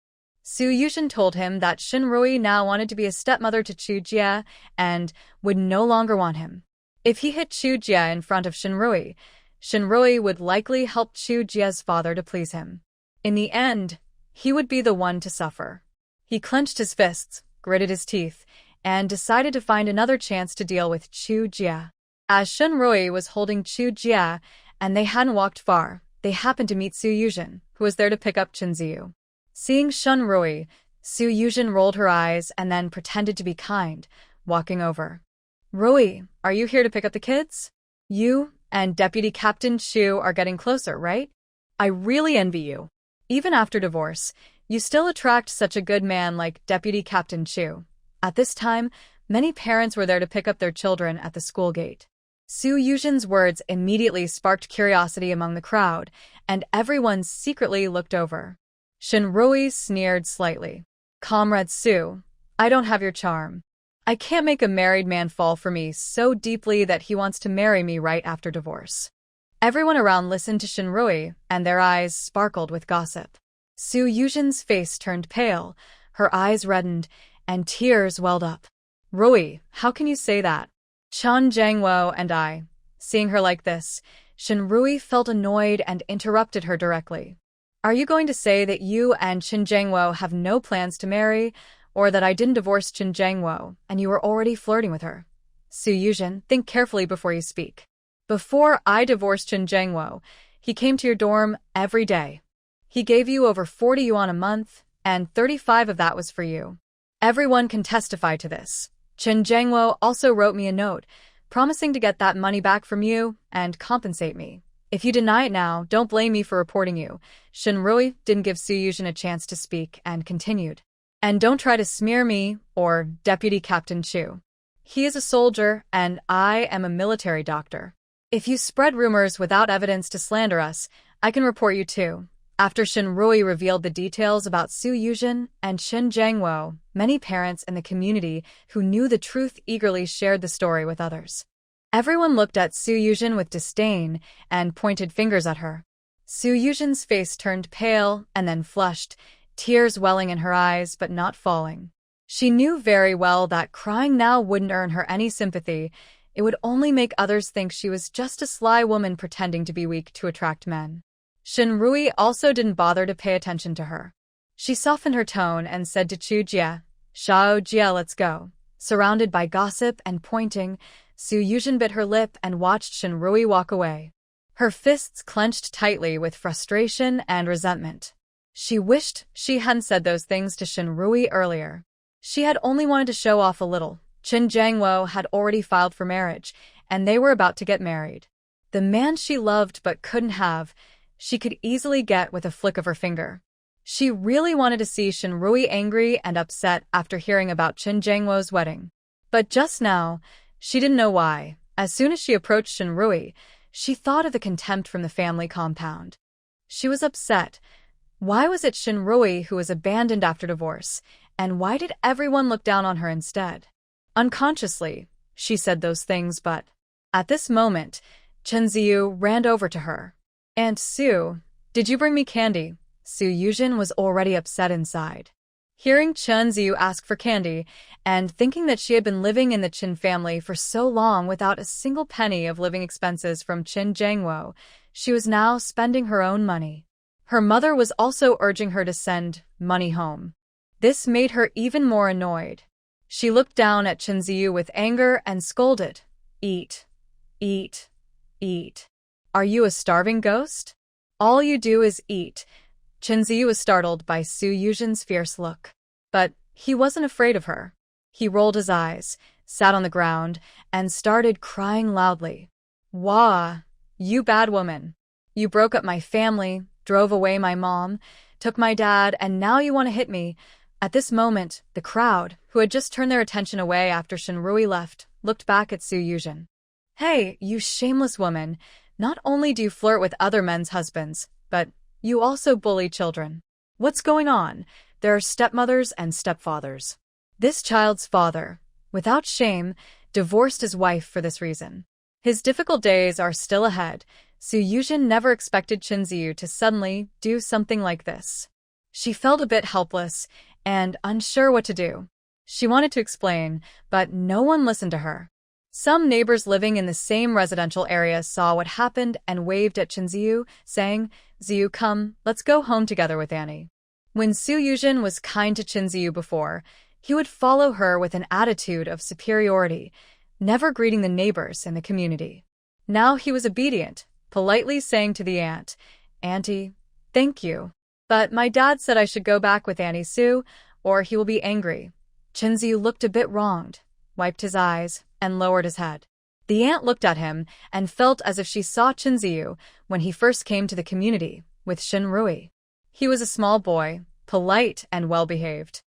Su Yushin told him that Shinrui now wanted to be a stepmother to Chu Jie and would no longer want him. If he hit Chu Jie in front of Shinrui, Shinrui would likely help Chu Jie's father to please him. In the end, he would be the one to suffer. He clenched his fists, gritted his teeth, and decided to find another chance to deal with Chu Jie. As Shinrui was holding Chu Jie, and they hadn't walked far, they happened to meet Su Yushin, who was there to pick up Chunziu. Seeing Shinrui, Su Yushin rolled her eyes and then pretended to be kind, walking over. "Rui, are you here to pick up the kids? You and Deputy Captain Chu are getting closer, right? I really envy you." Even after divorce, You still attract such a good man like Deputy Captain Chu. At this time, many parents were there to pick up their children at the school gate. Su Yuzhen's words immediately sparked curiosity among the crowd, and everyone secretly looked over. Shinrui sneered slightly. Comrade Su, I don't have your charm. I can't make a married man fall for me so deeply that he wants to marry me right after divorce. Everyone around listened to Shinrui, and their eyes sparkled with gossip. Su Yuzhen's face turned pale, her eyes reddened, and tears welled up. Rui, how can you say that? Chen Jiangwo and I. Seeing her like this, Shinrui felt annoyed and interrupted her directly. Are you going to say that you and Chen Jiangwo have no plans to marry, or that I didn't divorce Chen Jiangwo and you were already flirting with her? Su Yuzhen, think carefully before you speak. Before I divorced Chen Jiangwo, he came to your dorm every day. He gave you over 40 yuan a month, and 35 of that was for you. Everyone can testify to this. Chen Jiangwo also wrote me a note, promising to get that money back from you and compensate me. If you deny it now, don't blame me for reporting you. Shinrui didn't give Su Yuzhen a chance to speak and continued. And don't try to smear me or Deputy Captain Chu. He is a soldier and I am a military doctor. If you spread rumors without evidence to slander us, I can report you too. After Shinrui revealed the details about Su Yuzhen and Chen Jiangwo, many parents in the community who knew the truth eagerly shared the story with others. Everyone looked at Su Yuzhen with disdain and pointed fingers at her. Su Yuzhen's face turned pale and then flushed, tears welling in her eyes but not falling. She knew very well that crying now wouldn't earn her any sympathy. It would only make others think she was just a sly woman pretending to be weak to attract men. Shinrui also didn't bother to pay attention to her. She softened her tone and said to Chu Jie, Xiao Jie, let's go. Surrounded by gossip and pointing, Su Yuzhen bit her lip and watched Shinrui walk away. Her fists clenched tightly with frustration and resentment. She wished she hadn't said those things to Shinrui earlier. She had only wanted to show off a little. Chen Jiangwo had already filed for marriage, and they were about to get married. The man she loved but couldn't have, she could easily get with a flick of her finger. She really wanted to see Shinrui angry and upset after hearing about Chen Jiangwo's wedding. But just now, she didn't know why. As soon as she approached Shinrui, she thought of the contempt from the family compound. She was upset. Why was it Shinrui who was abandoned after divorce, and why did everyone look down on her instead? Unconsciously, she said those things, but at this moment, Chen Ziyu ran over to her. Aunt Su, did you bring me candy? Su Yuzhen was already upset inside. Hearing Chen Ziyu ask for candy, and thinking that she had been living in the Qin family for so long without a single penny of living expenses from Chen Jiangwo, she was now spending her own money. Her mother was also urging her to send money home. This made her even more annoyed. She looked down at Chen Ziyu with anger and scolded, Eat, eat, eat. Are you a starving ghost? All you do is eat. Chen Ziyu was startled by Su Yuzhen's fierce look. But he wasn't afraid of her. He rolled his eyes, sat on the ground, and started crying loudly. Wah, you bad woman. You broke up my family, drove away my mom, took my dad, and now you want to hit me. At this moment, the crowd, who had just turned their attention away after Shinrui left, looked back at Su Yuzhen. Hey, you shameless woman. Not only do you flirt with other men's husbands, but you also bully children. What's going on? There are stepmothers and stepfathers. This child's father, without shame, divorced his wife for this reason. His difficult days are still ahead. Su Yuzhen never expected Chen Ziyu to suddenly do something like this. She felt a bit helpless and unsure what to do. She wanted to explain, but no one listened to her. Some neighbors living in the same residential area saw what happened and waved at Chen Ziyu, saying, Ziyu, come, let's go home together with Annie. When Su Yuzhen was kind to Chen Ziyu before, he would follow her with an attitude of superiority, never greeting the neighbors in the community. Now he was obedient, politely saying to the aunt, Auntie, thank you. But my dad said I should go back with Annie Su, or he will be angry. Chen Ziyu looked a bit wronged, wiped his eyes, and lowered his head. The aunt looked at him and felt as if she saw Chen Ziyu when he first came to the community with Shinrui. He was a small boy, polite and well-behaved.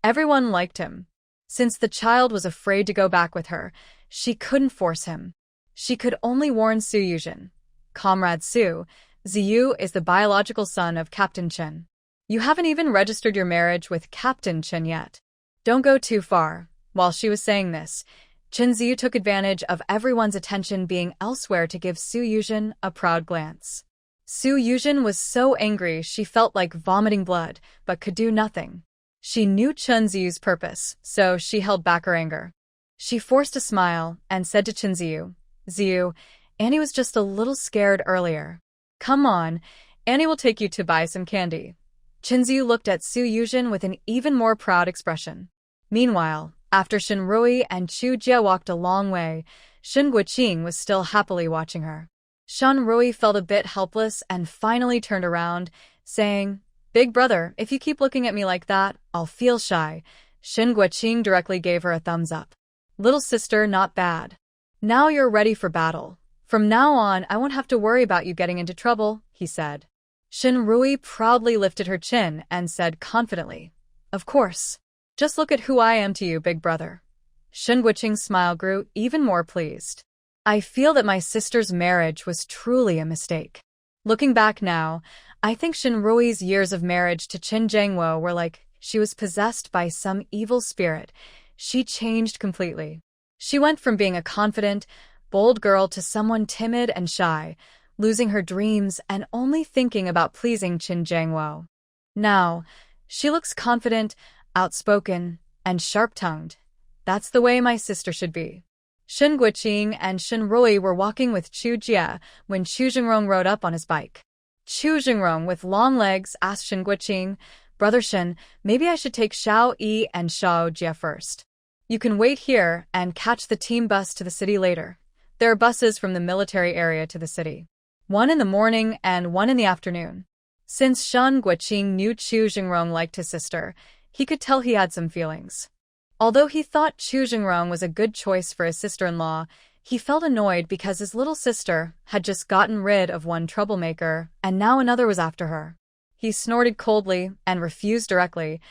Everyone liked him. Since the child was afraid to go back with her, she couldn't force him. She could only warn Su Yujin. Comrade Su, Ziyu is the biological son of Captain Chen. You haven't even registered your marriage with Captain Chen yet. Don't go too far. While she was saying this, Chen Ziyu took advantage of everyone's attention being elsewhere to give Su Yujin a proud glance. Su Yujin was so angry she felt like vomiting blood, but could do nothing. She knew Chen Ziyu's purpose, so she held back her anger. She forced a smile and said to Chen Ziyu, "Ziyu, Annie was just a little scared earlier. Come on, Annie will take you to buy some candy." Chen Ziyu looked at Su Yujin with an even more proud expression. Meanwhile, after Shen Rui and Chu Jie walked a long way, Shen Guoqing was still happily watching her. Shen Rui felt a bit helpless and finally turned around, saying, "Big brother, if you keep looking at me like that, I'll feel shy." Shen Guoqing directly gave her a thumbs up. "Little sister, not bad. Now you're ready for battle. From now on, I won't have to worry about you getting into trouble," he said. Shen Rui proudly lifted her chin and said confidently, "Of course. Just look at who I am to you, big brother." Shen Guoqing's smile grew even more pleased. "I feel that my sister's marriage was truly a mistake. Looking back now, I think Shen Rui's years of marriage to Chen Jiangwo were like she was possessed by some evil spirit. She changed completely. She went from being a confident, bold girl to someone timid and shy, losing her dreams and only thinking about pleasing Chen Jiangwo. Now, she looks confident, outspoken, and sharp-tongued. That's the way my sister should be." Shen Guoqing and Shen Rui were walking with Chu Jie when Chu Jingrong rode up on his bike. Chu Jingrong, with long legs, asked Shen Guoqing, "Brother Shen, maybe I should take Xiao Yi and Xiao Jie first. You can wait here and catch the team bus to the city later. There are buses from the military area to the city. One in the morning and one in the afternoon." Since Shen Guoqing knew Chu Jingrong liked his sister, he could tell he had some feelings. Although he thought Chu Jingrong was a good choice for his sister-in-law, he felt annoyed because his little sister had just gotten rid of one troublemaker and now another was after her. He snorted coldly and refused directly,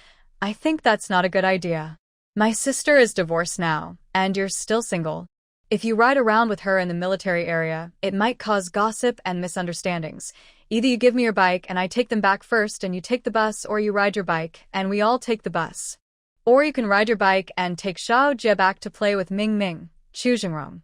"I think that's not a good idea. My sister is divorced now, and you're still single. If you ride around with her in the military area, it might cause gossip and misunderstandings. Either you give me your bike and I take them back first and you take the bus, or you ride your bike and we all take the bus. Or you can ride your bike and take Xiao Jie back to play with Ming Ming, Chu Jingrong."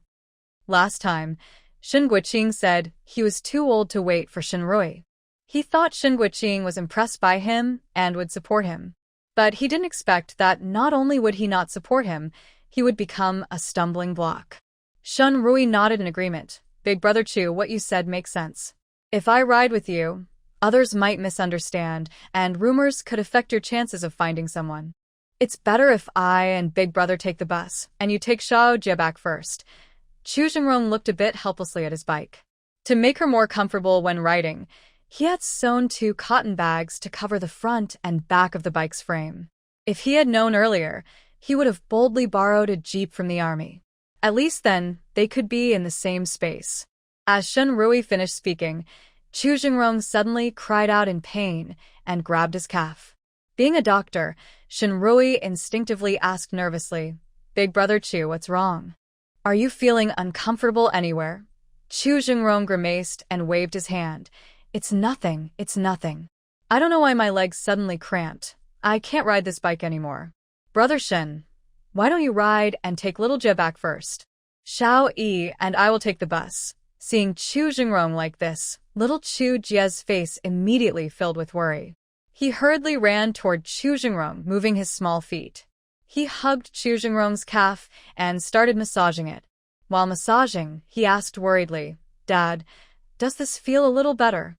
Last time, Shen Guoqing said he was too old to wait for Shen Rui. He thought Shen Guoqing was impressed by him and would support him. But he didn't expect that not only would he not support him, he would become a stumbling block. Shen Rui nodded in agreement. "Big brother Chu, what you said makes sense. If I ride with you, others might misunderstand, and rumors could affect your chances of finding someone. It's better if I and big brother take the bus, and you take Xiao Jie back first." Chu Jingrong looked a bit helplessly at his bike. To make her more comfortable when riding, he had sewn 2 cotton bags to cover the front and back of the bike's frame. If he had known earlier, he would have boldly borrowed a jeep from the army. At least then, they could be in the same space. As Shen Rui finished speaking, Chu Jingrong suddenly cried out in pain and grabbed his calf. Being a doctor, Shen Rui instinctively asked nervously, "Big brother Chu, what's wrong? Are you feeling uncomfortable anywhere?" Chu Jingrong grimaced and waved his hand. It's nothing. I don't know why my legs suddenly cramped. I can't ride this bike anymore." "Brother Shen, why don't you ride and take little Jie back first? Xiao Yi and I will take the bus." Seeing Chu Jingrong like this, little Chu Jie's face immediately filled with worry. He hurriedly ran toward Chu Jingrong, moving his small feet. He hugged Chu Jingrong's calf and started massaging it. While massaging, he asked worriedly, "Dad, does this feel a little better?"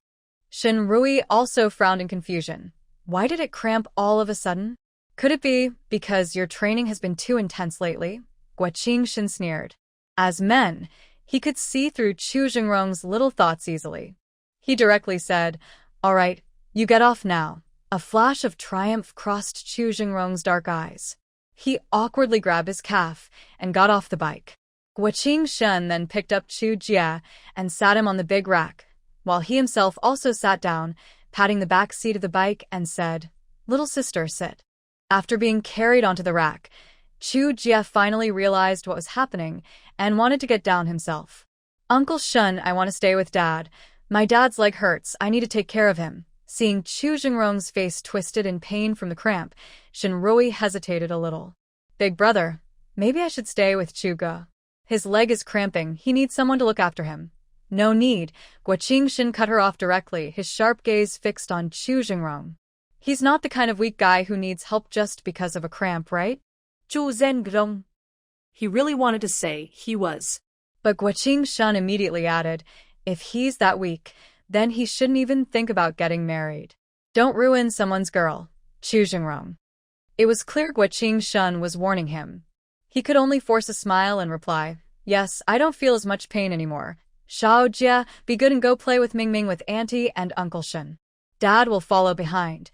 Shen Rui also frowned in confusion. Why did it cramp all of a sudden? Could it be because your training has been too intense lately? Guoqing Shen sneered. As men, he could see through Chu Jingrong's little thoughts easily. He directly said, "All right, you get off now." A flash of triumph crossed Chu Jingrong's dark eyes. He awkwardly grabbed his calf and got off the bike. Guoqing Shen then picked up Chu Jie and sat him on the big rack, while he himself also sat down, patting the back seat of the bike and said, Little sister, sit. After being carried onto the rack, Chu Jie finally realized what was happening and wanted to get down himself. Uncle Shun, I want to stay with Dad. My dad's leg hurts, I need to take care of him. Seeing Chu Jingrong's face twisted in pain from the cramp, Shinrui hesitated a little. Big brother, maybe I should stay with Chu Ge. His leg is cramping, he needs someone to look after him. No need, Guo Shin cut her off directly, his sharp gaze fixed on Chu Jingrong. He's not the kind of weak guy who needs help just because of a cramp, right? Chu Zhengrong. He really wanted to say he was. But Guo Shin immediately added, if he's that weak, then he shouldn't even think about getting married. Don't ruin someone's girl, Chu Jingrong. It was clear Guo Shin was warning him. He could only force a smile and reply, yes, I don't feel as much pain anymore. Xiao Jia, be good and go play with Mingming with Auntie and Uncle Shin. Dad will follow behind.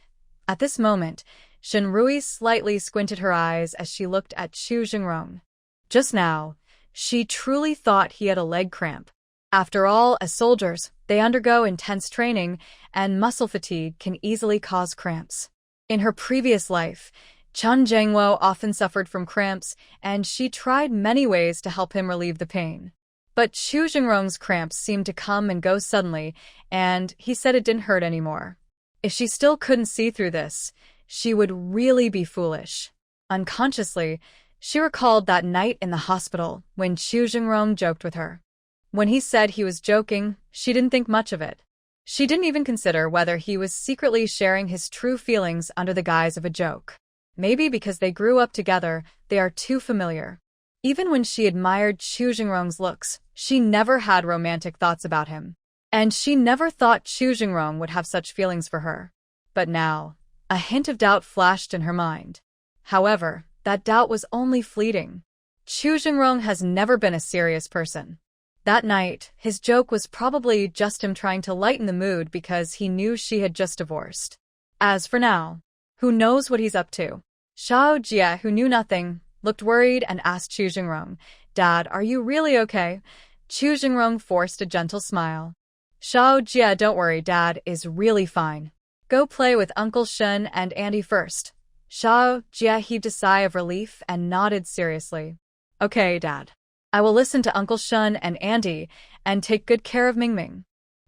At this moment, Shinrui slightly squinted her eyes as she looked at Chu Jingrong. Just now, she truly thought he had a leg cramp. After all, as soldiers, they undergo intense training, and muscle fatigue can easily cause cramps. In her previous life, Chun Jangwo often suffered from cramps, and she tried many ways to help him relieve the pain. But Chu Jingrong's cramps seemed to come and go suddenly, and he said it didn't hurt anymore. If she still couldn't see through this, she would really be foolish. Unconsciously, she recalled that night in the hospital when Chu Jingrong joked with her. When he said he was joking, she didn't think much of it. She didn't even consider whether he was secretly sharing his true feelings under the guise of a joke. Maybe because they grew up together, they are too familiar. Even when she admired Chu Jingrong's looks, she never had romantic thoughts about him. And she never thought Chu Jingrong would have such feelings for her. But now, a hint of doubt flashed in her mind. However, that doubt was only fleeting. Chu Jingrong has never been a serious person. That night, his joke was probably just him trying to lighten the mood because he knew she had just divorced. As for now, who knows what he's up to? Xiao Jie, who knew nothing, looked worried and asked Chu Jingrong, Dad, are you really okay? Chu Jingrong forced a gentle smile. Xiao Jie, don't worry, Dad is really fine. Go play with Uncle Shin and Auntie first. Xiao Jie heaved a sigh of relief and nodded seriously. Okay, Dad. I will listen to Uncle Shun and Auntie and take good care of Mingming.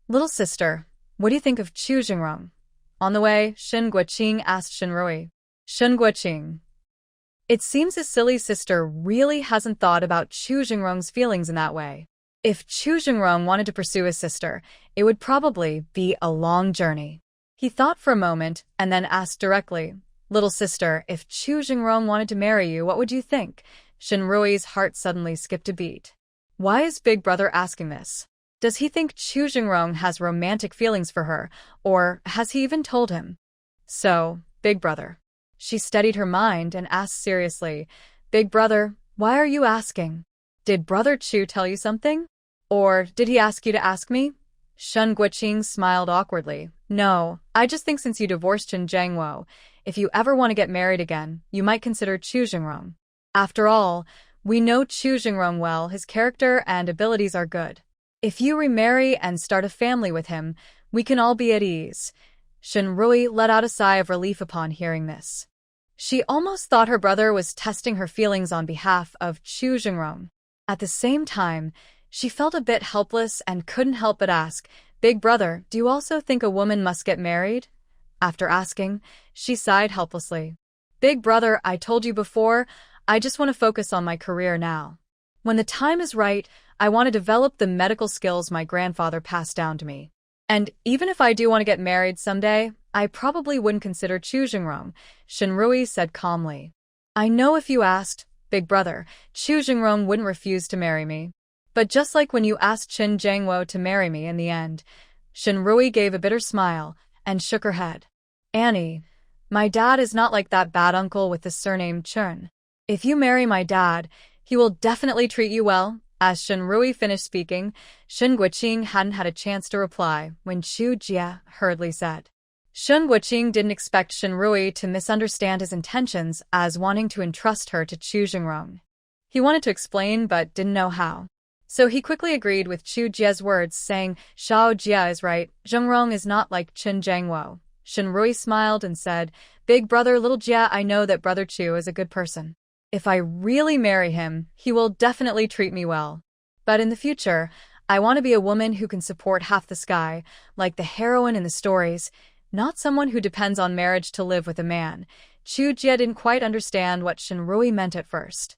Little sister, what do you think of Chu Jingrong? On the way, Shin Guoqing asked Shinrui. Shin Guoqing. It seems his silly sister really hasn't thought about Chu Jingrong's feelings in that way. If Chu Jingrong wanted to pursue his sister, it would probably be a long journey. He thought for a moment and then asked directly, Little sister, if Chu Jingrong wanted to marry you, what would you think? Shinrui's heart suddenly skipped a beat. Why is Big Brother asking this? Does he think Chu Jingrong has romantic feelings for her, or has he even told him? So, Big Brother. She steadied her mind and asked seriously, Big Brother, why are you asking? Did Brother Chu tell you something? Or did he ask you to ask me? Shun Guoqing smiled awkwardly. No, I just think since you divorced Chen Jiangwo, if you ever want to get married again, you might consider Chu Jingrong. After all, we know Chu Jingrong well, his character and abilities are good. If you remarry and start a family with him, we can all be at ease. Shinrui let out a sigh of relief upon hearing this. She almost thought her brother was testing her feelings on behalf of Chu Jingrong. At the same time, she felt a bit helpless and couldn't help but ask, Big Brother, do you also think a woman must get married? After asking, she sighed helplessly. Big Brother, I told you before, I just want to focus on my career now. When the time is right, I want to develop the medical skills my grandfather passed down to me. And even if I do want to get married someday, I probably wouldn't consider Chu Jingrong, Shinrui said calmly. I know if you asked, Big Brother, Chu Jingrong wouldn't refuse to marry me. But just like when you asked Chen Jiangwo to marry me in the end, Shinrui gave a bitter smile and shook her head. Annie, my dad is not like that bad uncle with the surname Chen. If you marry my dad, he will definitely treat you well. As Shinrui finished speaking, Shin Guoqing hadn't had a chance to reply when Chu Jie hurriedly said. Shin Guoqing didn't expect Shinrui to misunderstand his intentions as wanting to entrust her to Chu Jingrong. He wanted to explain but didn't know how. So he quickly agreed with Chu Jie's words, saying, Xiao Jie is right, Jingrong is not like Chen Jiangwo. Shinrui smiled and said, Big brother little Jia, I know that brother Chu is a good person. If I really marry him, he will definitely treat me well. But in the future, I want to be a woman who can support half the sky, like the heroine in the stories, not someone who depends on marriage to live with a man. Chu Jia didn't quite understand what Shinrui meant at first.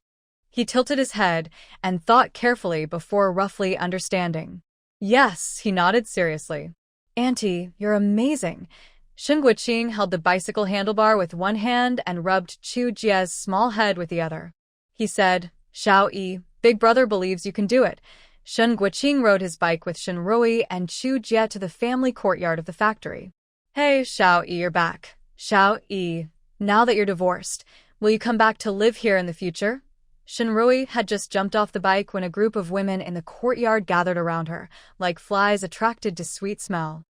He tilted his head and thought carefully before roughly understanding. Yes, he nodded seriously. Auntie, you're amazing. Shen Guoqing held the bicycle handlebar with one hand and rubbed Chu Jia's small head with the other. He said, Xiao Yi, big brother believes you can do it. Shen Guoqing rode his bike with Shinrui and Chu Jia to the family courtyard of the factory. Hey, Xiao Yi, you're back. Xiao Yi, now that you're divorced, will you come back to live here in the future? Shinrui had just jumped off the bike when a group of women in the courtyard gathered around her, like flies attracted to sweet smell.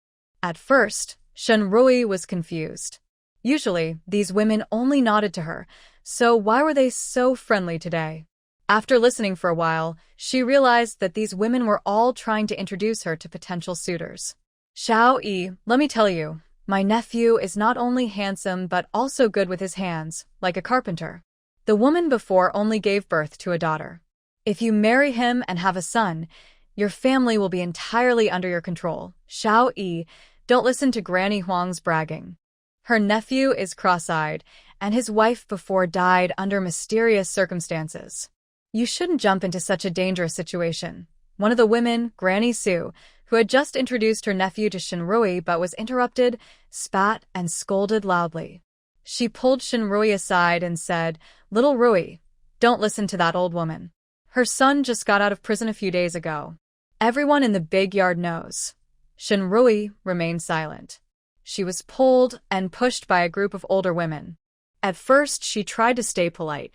At first, Shinrui was confused. Usually, these women only nodded to her, so why were they so friendly today? After listening for a while, she realized that these women were all trying to introduce her to potential suitors. Xiao Yi, let me tell you, my nephew is not only handsome but also good with his hands, like a carpenter. The woman before only gave birth to a daughter. If you marry him and have a son, your family will be entirely under your control. Xiao Yi, don't listen to Granny Huang's bragging. Her nephew is cross-eyed, and his wife before died under mysterious circumstances. You shouldn't jump into such a dangerous situation. One of the women, Granny Su, who had just introduced her nephew to Shinrui but was interrupted, spat and scolded loudly. She pulled Shinrui aside and said, Little Rui, don't listen to that old woman. Her son just got out of prison a few days ago. Everyone in the big yard knows. Shinrui remained silent. She was pulled and pushed by a group of older women. At first, she tried to stay polite,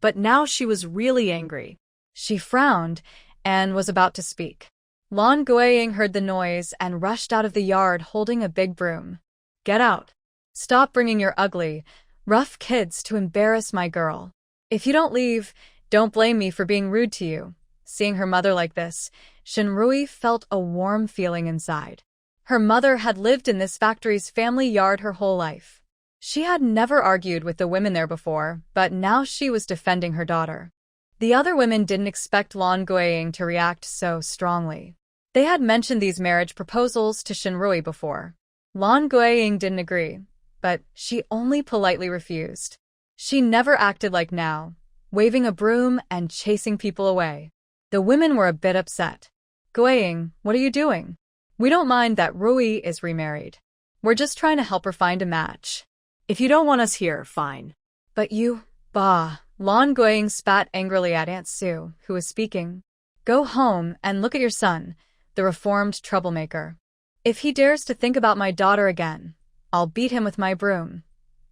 but now she was really angry. She frowned and was about to speak. Lan Guiying heard the noise and rushed out of the yard holding a big broom. Get out. Stop bringing your ugly, rough kids to embarrass my girl. If you don't leave, don't blame me for being rude to you. Seeing her mother like this, Shinrui felt a warm feeling inside. Her mother had lived in this factory's family yard her whole life. She had never argued with the women there before, but now she was defending her daughter. The other women didn't expect Lan Guiying to react so strongly. They had mentioned these marriage proposals to Shinrui before. Lan Guiying didn't agree, but she only politely refused. She never acted like now, waving a broom and chasing people away. The women were a bit upset. Guiying, what are you doing? We don't mind that Rui is remarried. We're just trying to help her find a match. If you don't want us here, fine. But you, bah. Lan Guiying spat angrily at Aunt Sue, who was speaking. Go home and look at your son, the reformed troublemaker. If he dares to think about my daughter again, I'll beat him with my broom.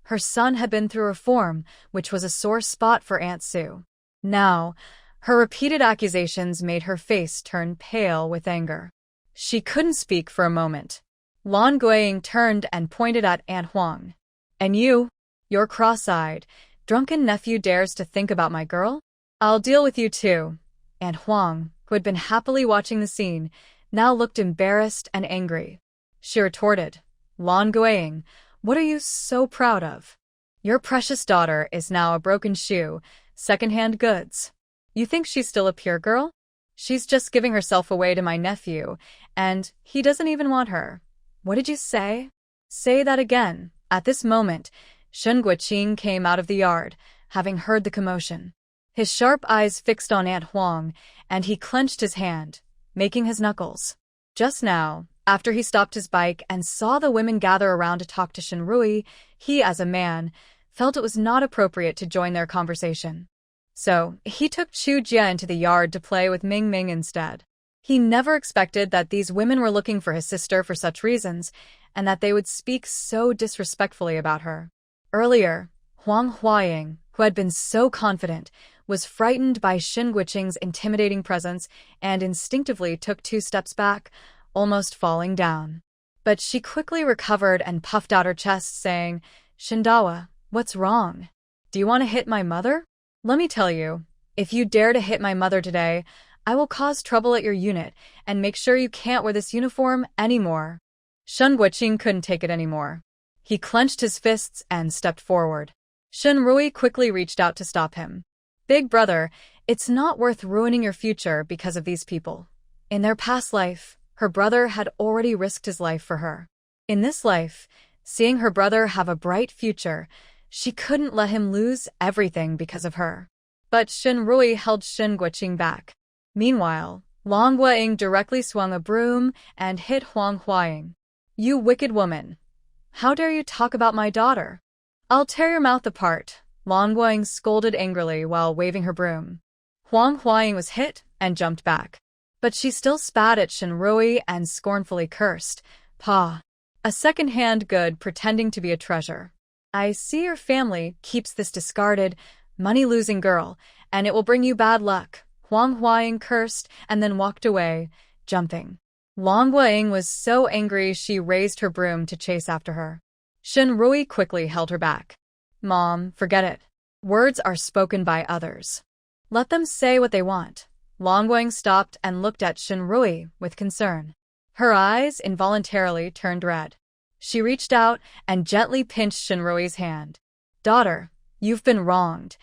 Her son had been through reform, which was a sore spot for Aunt Sue. Now, her repeated accusations made her face turn pale with anger. She couldn't speak for a moment. Lan Guiying turned and pointed at Aunt Huang. And you, your cross-eyed, drunken nephew dares to think about my girl? I'll deal with you too. Aunt Huang, who had been happily watching the scene, now looked embarrassed and angry. She retorted, Lan Guiying, what are you so proud of? Your precious daughter is now a broken shoe, second-hand goods. You think she's still a pure girl? She's just giving herself away to my nephew, and he doesn't even want her. What did you say? Say that again. At this moment, Shen Guoqing came out of the yard, having heard the commotion. His sharp eyes fixed on Aunt Huang, and he clenched his hand, making his knuckles. Just now, after he stopped his bike and saw the women gather around to talk to Shinrui, he, as a man, felt it was not appropriate to join their conversation. So, he took Chu Jia into the yard to play with Ming Ming instead. He never expected that these women were looking for his sister for such reasons, and that they would speak so disrespectfully about her. Earlier, Huang Huaying, who had been so confident, was frightened by Shen Guoqing's intimidating presence and instinctively took 2 steps back, almost falling down. But she quickly recovered and puffed out her chest, saying, Shindawa, what's wrong? Do you want to hit my mother? Let me tell you, if you dare to hit my mother today, I will cause trouble at your unit and make sure you can't wear this uniform anymore. Shen Guoqing couldn't take it anymore. He clenched his fists and stepped forward. Shinrui quickly reached out to stop him. Big brother, it's not worth ruining your future because of these people. In their past life, her brother had already risked his life for her. In this life, seeing her brother have a bright future, she couldn't let him lose everything because of her. But Shinrui held Shin Guoqing back. Meanwhile, Long Guiying directly swung a broom and hit Huang Huaying. You wicked woman! How dare you talk about my daughter? I'll tear your mouth apart, Long Guiying scolded angrily while waving her broom. Huang Huaying was hit and jumped back. But she still spat at Shinrui and scornfully cursed, "Pa! A second-hand good pretending to be a treasure. I see your family keeps this discarded, money-losing girl, and it will bring you bad luck," Huang Huaying cursed and then walked away, jumping. Long Guiying was so angry she raised her broom to chase after her. Shinrui quickly held her back. Mom, forget it. Words are spoken by others. Let them say what they want. Long Guiying stopped and looked at Shinrui with concern. Her eyes involuntarily turned red. She reached out and gently pinched Shinrui's hand. Daughter, you've been wronged.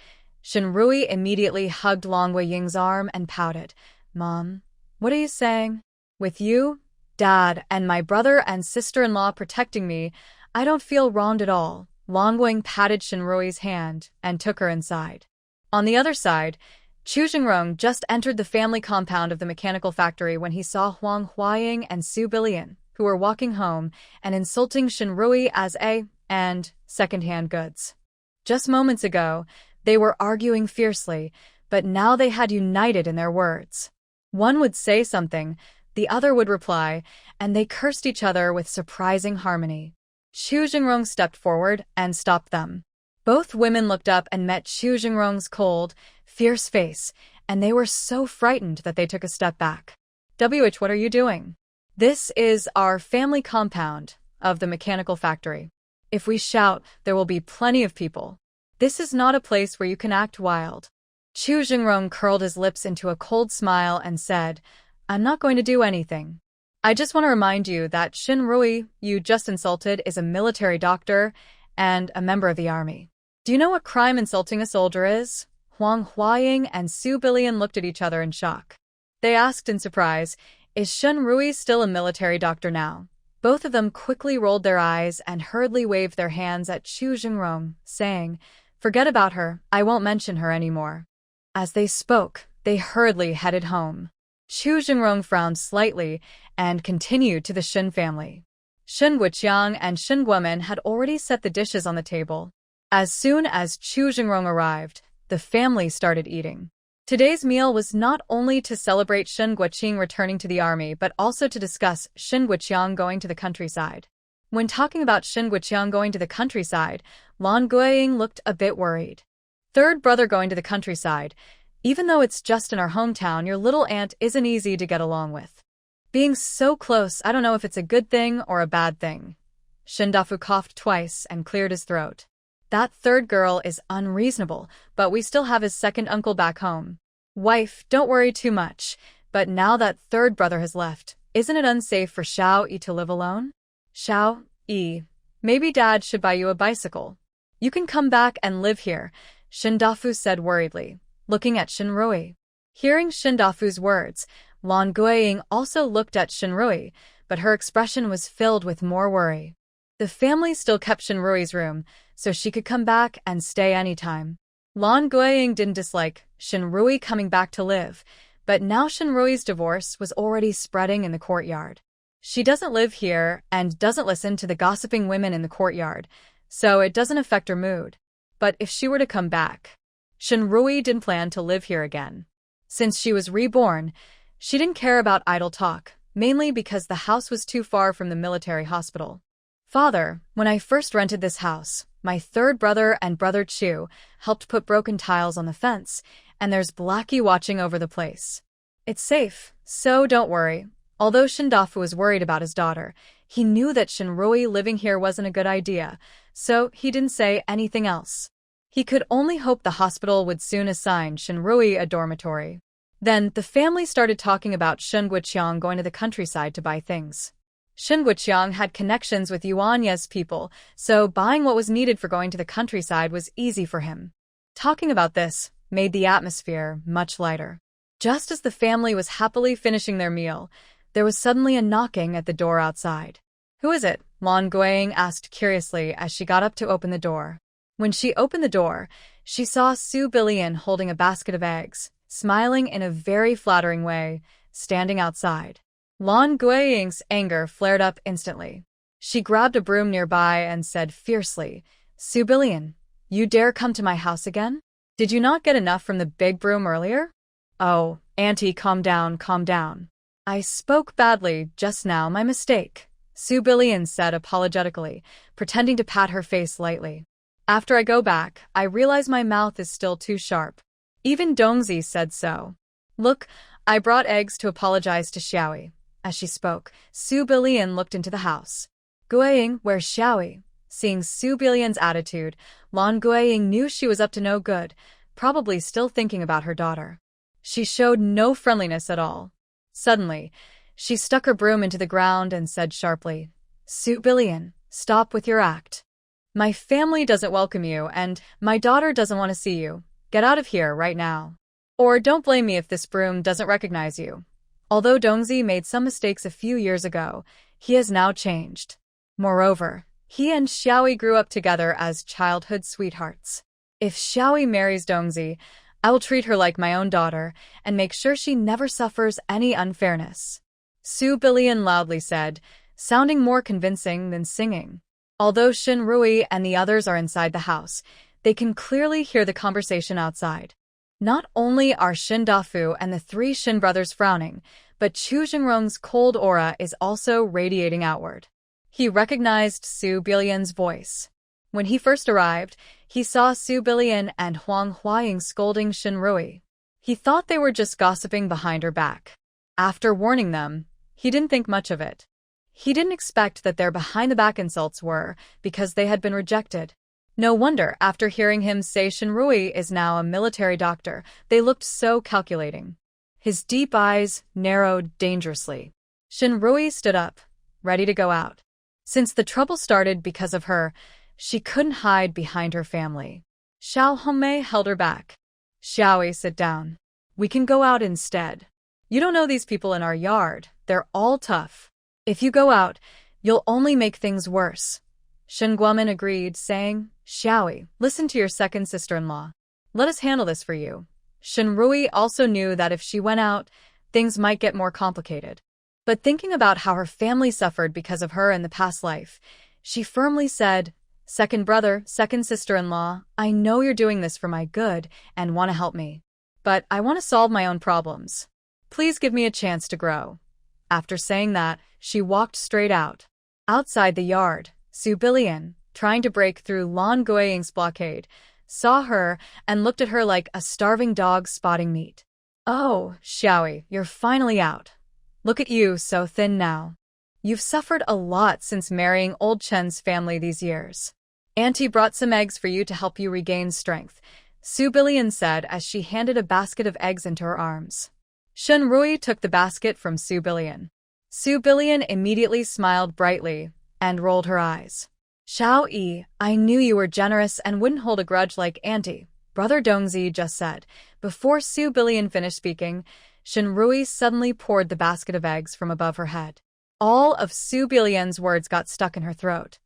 Shinrui immediately hugged Long Guiying's arm and pouted. Mom, what are you saying? With you, Dad, and my brother and sister-in-law protecting me, I don't feel wronged at all. Long Guiying patted Shinrui's hand and took her inside. On the other side, Chu Jingrong just entered the family compound of the mechanical factory when he saw Huang Huaying and Su Bilian, who were walking home and insulting Shinrui as and second-hand goods. Just moments ago, they were arguing fiercely, but now they had united in their words. One would say something, the other would reply, and they cursed each other with surprising harmony. Chu Jingrong stepped forward and stopped them. Both women looked up and met Chu Jingrong's cold, fierce face, and they were so frightened that they took a step back. What are you doing? This is our family compound of the mechanical factory. If we shout, there will be plenty of people. This is not a place where you can act wild. Chu Jingrong curled his lips into a cold smile and said, I'm not going to do anything. I just want to remind you that Shinrui, you just insulted, is a military doctor and a member of the army. Do you know what crime insulting a soldier is? Huang Huaying and Su Bilian looked at each other in shock. They asked in surprise, is Shinrui still a military doctor now? Both of them quickly rolled their eyes and hurriedly waved their hands at Chu Jingrong, saying, Forget about her, I won't mention her anymore. As they spoke, they hurriedly headed home. Chu Jingrong frowned slightly and continued to the Shin family. Shin Guoqiang and Shin Guomen had already set the dishes on the table. As soon as Chu Jingrong arrived, the family started eating. Today's meal was not only to celebrate Shin Guoqing returning to the army but also to discuss Shin Guoqiang going to the countryside. When talking about Shin Guoqiang going to the countryside, Long Guiying looked a bit worried. Third brother going to the countryside. Even though it's just in our hometown, your little aunt isn't easy to get along with. Being so close, I don't know if it's a good thing or a bad thing. Shindafu coughed twice and cleared his throat. That third girl is unreasonable, but we still have his second uncle back home. Wife, don't worry too much, but now that third brother has left, isn't it unsafe for Xiao Yi to live alone? Xiao Yi, maybe Dad should buy you a bicycle. You can come back and live here, Shindafu said worriedly, looking at Shinrui. Hearing Shindafu's words, Long Guiying also looked at Shinrui, but her expression was filled with more worry. The family still kept Shinrui's room, so she could come back and stay anytime. Long Guiying didn't dislike Shinrui coming back to live, but now Shinrui's divorce was already spreading in the courtyard. She doesn't live here and doesn't listen to the gossiping women in the courtyard, so it doesn't affect her mood. But if she were to come back, Shinrui didn't plan to live here again. Since she was reborn, she didn't care about idle talk, mainly because the house was too far from the military hospital. Father, when I first rented this house, my third brother and brother Chu helped put broken tiles on the fence, and there's Blackie watching over the place. It's safe, so don't worry. Although Shindafu was worried about his daughter, he knew that Shinrui living here wasn't a good idea, so he didn't say anything else. He could only hope the hospital would soon assign Shinrui a dormitory. Then the family started talking about Shin Guoqiang going to the countryside to buy things. Shin Wuqiang had connections with Yuanya's people, so buying what was needed for going to the countryside was easy for him. Talking about this made the atmosphere much lighter. Just as the family was happily finishing their meal, there was suddenly a knocking at the door outside. "Who is it?" Lan Guiying asked curiously as she got up to open the door. When she opened the door, she saw Su Billion holding a basket of eggs, smiling in a very flattering way, standing outside. Lan Guiying's anger flared up instantly. She grabbed a broom nearby and said fiercely, "Su Billion, you dare come to my house again? Did you not get enough from the big broom earlier?" "Oh, Auntie, calm down, calm down. I spoke badly just now, my mistake," Su Billion said apologetically, pretending to pat her face lightly. "After I go back, I realize my mouth is still too sharp. Even Dongzi said so. Look, I brought eggs to apologize to Xiaoyi." As she spoke, Su Billion looked into the house. "Guiying, where's Xiaoyi?" Seeing Su Billion's attitude, Lan Guiying knew she was up to no good, probably still thinking about her daughter. She showed no friendliness at all. Suddenly, she stuck her broom into the ground and said sharply, "Su Billion, stop with your act. My family doesn't welcome you and my daughter doesn't want to see you. Get out of here right now. Or don't blame me if this broom doesn't recognize you." Although Dongzi made some mistakes a few years ago, he has now changed. Moreover, he and Xiaoyi grew up together as childhood sweethearts. If Xiaoyi marries Dongzi, I will treat her like my own daughter and make sure she never suffers any unfairness," Su Billion loudly said, sounding more convincing than singing. Although Shin Rui and the others are inside the house, they can clearly hear the conversation outside. Not only are Shin Dafu and the three Shin brothers frowning, but Chu Jingrong's cold aura is also radiating outward. He recognized Su Billion's voice. When he first arrived, he saw Su Billion and Huang Huaying scolding Shin Rui. He thought they were just gossiping behind her back. After warning them, he didn't think much of it. He didn't expect that their behind-the-back insults were because they had been rejected. No wonder, after hearing him say Shin Rui is now a military doctor, they looked so calculating. His deep eyes narrowed dangerously. Shin Rui stood up, ready to go out. Since the trouble started because of her, she couldn't hide behind her family. Xiao Hongmei held her back. "Xiaoyi, sit down. We can go out instead. You don't know these people in our yard. They're all tough. If you go out, you'll only make things worse." Shin Guomin agreed, saying, "Xiaoyi, listen to your second sister-in-law. Let us handle this for you." Shin Rui also knew that if she went out, things might get more complicated. But thinking about how her family suffered because of her in the past life, she firmly said, "Second brother, second sister-in-law, I know you're doing this for my good and want to help me. But I want to solve my own problems. Please give me a chance to grow." After saying that, she walked straight out. Outside the yard, Su Billion, trying to break through Lan Guiying's blockade, saw her and looked at her like a starving dog spotting meat. "Oh, Xiaoyi, you're finally out. Look at you, so thin now. You've suffered a lot since marrying old Chen's family these years. Auntie brought some eggs for you to help you regain strength," Su Billion said as she handed a basket of eggs into her arms. Shin Rui took the basket from Su Billion. Su Billion immediately smiled brightly and rolled her eyes. "Xiaoyi, I knew you were generous and wouldn't hold a grudge like Auntie," Brother Dongzi just said. Before Su Billion finished speaking, Shin Rui suddenly poured the basket of eggs from above her head. All of Su Billion's words got stuck in her throat.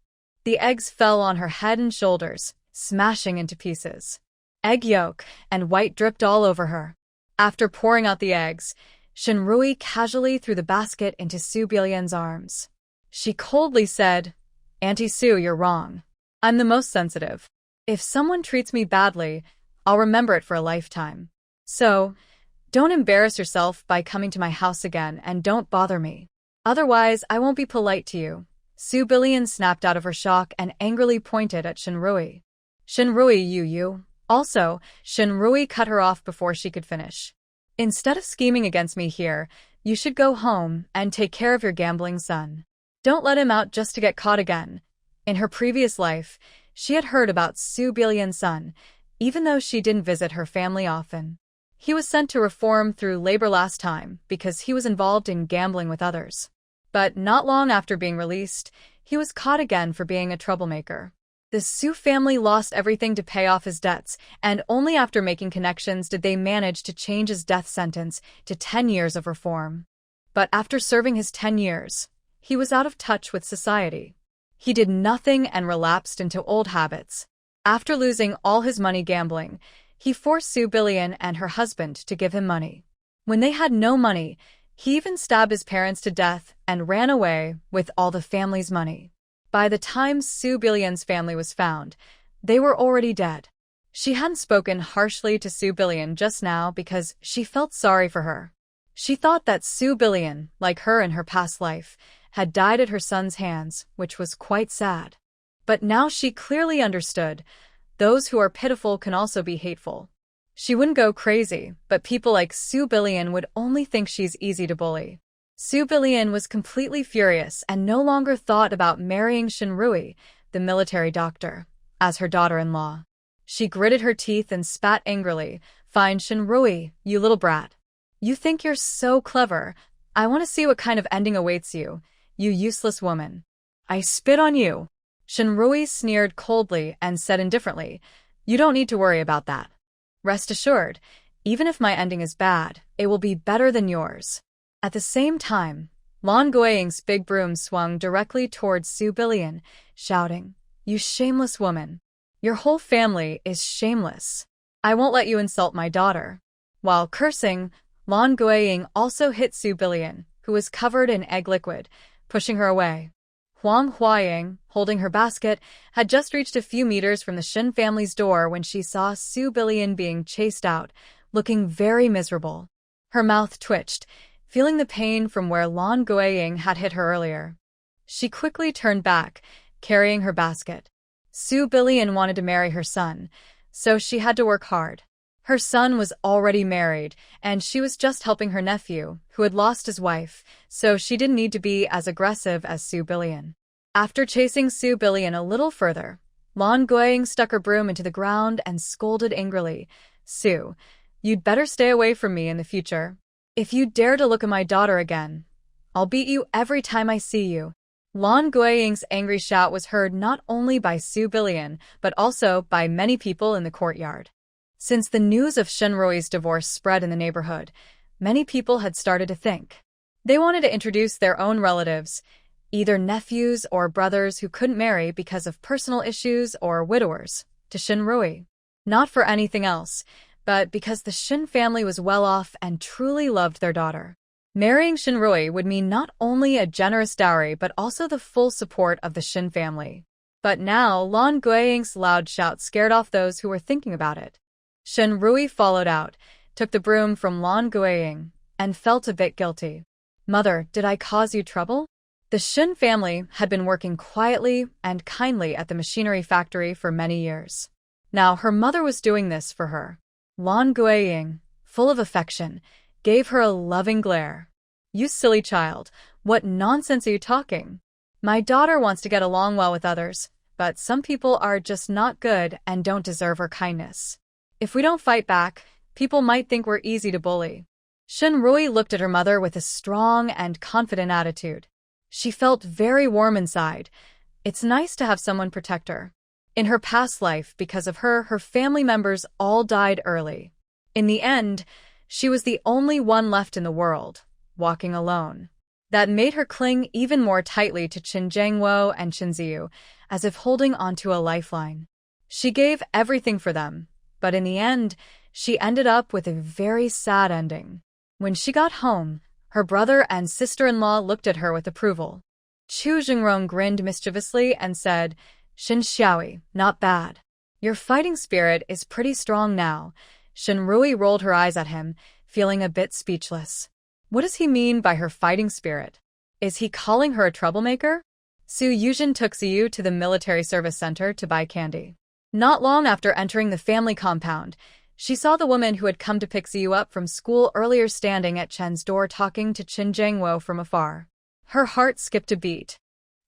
The eggs fell on her head and shoulders, smashing into pieces. Egg yolk and white dripped all over her. After pouring out the eggs, Shin Rui casually threw the basket into Su Billion's arms. She coldly said, "Auntie Su, you're wrong. I'm the most sensitive. If someone treats me badly, I'll remember it for a lifetime. So, don't embarrass yourself by coming to my house again and don't bother me. Otherwise, I won't be polite to you." Su Billion snapped out of her shock and angrily pointed at Shin Rui. "Shin Rui, you. Also, Shin Rui cut her off before she could finish. "Instead of scheming against me here, you should go home and take care of your gambling son. Don't let him out just to get caught again." In her previous life, she had heard about Su Billion's son, even though she didn't visit her family often. He was sent to reform through labor last time because he was involved in gambling with others. But not long after being released, he was caught again for being a troublemaker. The Su family lost everything to pay off his debts, and only after making connections did they manage to change his death sentence to 10 years of reform. But after serving his 10 years, he was out of touch with society. He did nothing and relapsed into old habits. After losing all his money gambling, he forced Su Billion and her husband to give him money. When they had no money, he even stabbed his parents to death and ran away with all the family's money. By the time Su Billion's family was found, they were already dead. She hadn't spoken harshly to Su Billion just now because she felt sorry for her. She thought that Su Billion, like her in her past life, had died at her son's hands, which was quite sad. But now she clearly understood, those who are pitiful can also be hateful. She wouldn't go crazy, but people like Su Billion would only think she's easy to bully. Su Billion was completely furious and no longer thought about marrying Shinrui, the military doctor, as her daughter-in-law. She gritted her teeth and spat angrily. "Fine, Shinrui, you little brat. You think you're so clever. I want to see what kind of ending awaits you, you useless woman. I spit on you." Shinrui sneered coldly and said indifferently, "You don't need to worry about that. Rest assured, even if my ending is bad, it will be better than yours." At the same time, Lan Guiying's big broom swung directly towards Su Billion, shouting, "You shameless woman. Your whole family is shameless. I won't let you insult my daughter." While cursing, Lan Guiying also hit Su Billion, who was covered in egg liquid, pushing her away. Huang Huaying, holding her basket, had just reached a few meters from the Shin family's door when she saw Su Billion being chased out, looking very miserable. Her mouth twitched, feeling the pain from where Lan Guiying had hit her earlier. She quickly turned back, carrying her basket. Su Billion wanted to marry her son, so she had to work hard. Her son was already married, and she was just helping her nephew, who had lost his wife, so she didn't need to be as aggressive as Su Billion. After chasing Su Billion a little further, Lan Guiying stuck her broom into the ground and scolded angrily, "Su, you'd better stay away from me in the future. If you dare to look at my daughter again, I'll beat you every time I see you." Lan Guiying's angry shout was heard not only by Su Billion, but also by many people in the courtyard. Since the news of Shinrui's divorce spread in the neighborhood, many people had started to think. They wanted to introduce their own relatives, either nephews or brothers who couldn't marry because of personal issues or widowers, to Shinrui. Not for anything else, but because the Shin family was well off and truly loved their daughter. Marrying Shinrui would mean not only a generous dowry but also the full support of the Shin family. But now Lan Guiying's loud shout scared off those who were thinking about it. Shinrui followed out, took the broom from Lan Guiying, and felt a bit guilty. "Mother, did I cause you trouble?" The Shin family had been working quietly and kindly at the machinery factory for many years. Now her mother was doing this for her. Lan Guiying, full of affection, gave her a loving glare. "You silly child, what nonsense are you talking? My daughter wants to get along well with others, but some people are just not good and don't deserve her kindness. If we don't fight back, people might think we're easy to bully." Shinrui looked at her mother with a strong and confident attitude. She felt very warm inside. It's nice to have someone protect her. In her past life, because of her family members all died early. In the end, she was the only one left in the world, walking alone. That made her cling even more tightly to Qin Jiangwo and Qin Ziyu, as if holding onto a lifeline. She gave everything for them, but in the end, she ended up with a very sad ending. When she got home, her brother and sister-in-law looked at her with approval. Chu Jingrong grinned mischievously and said, "Shin Xiaoi, not bad. Your fighting spirit is pretty strong now." Shinrui rolled her eyes at him, feeling a bit speechless. What does he mean by her fighting spirit? Is he calling her a troublemaker? Su Yuzhen took Ziyu to the military service center to buy candy. Not long after entering the family compound, she saw the woman who had come to pick Ziyu up from school earlier standing at Chen's door talking to Qin Jiangwo from afar. Her heart skipped a beat.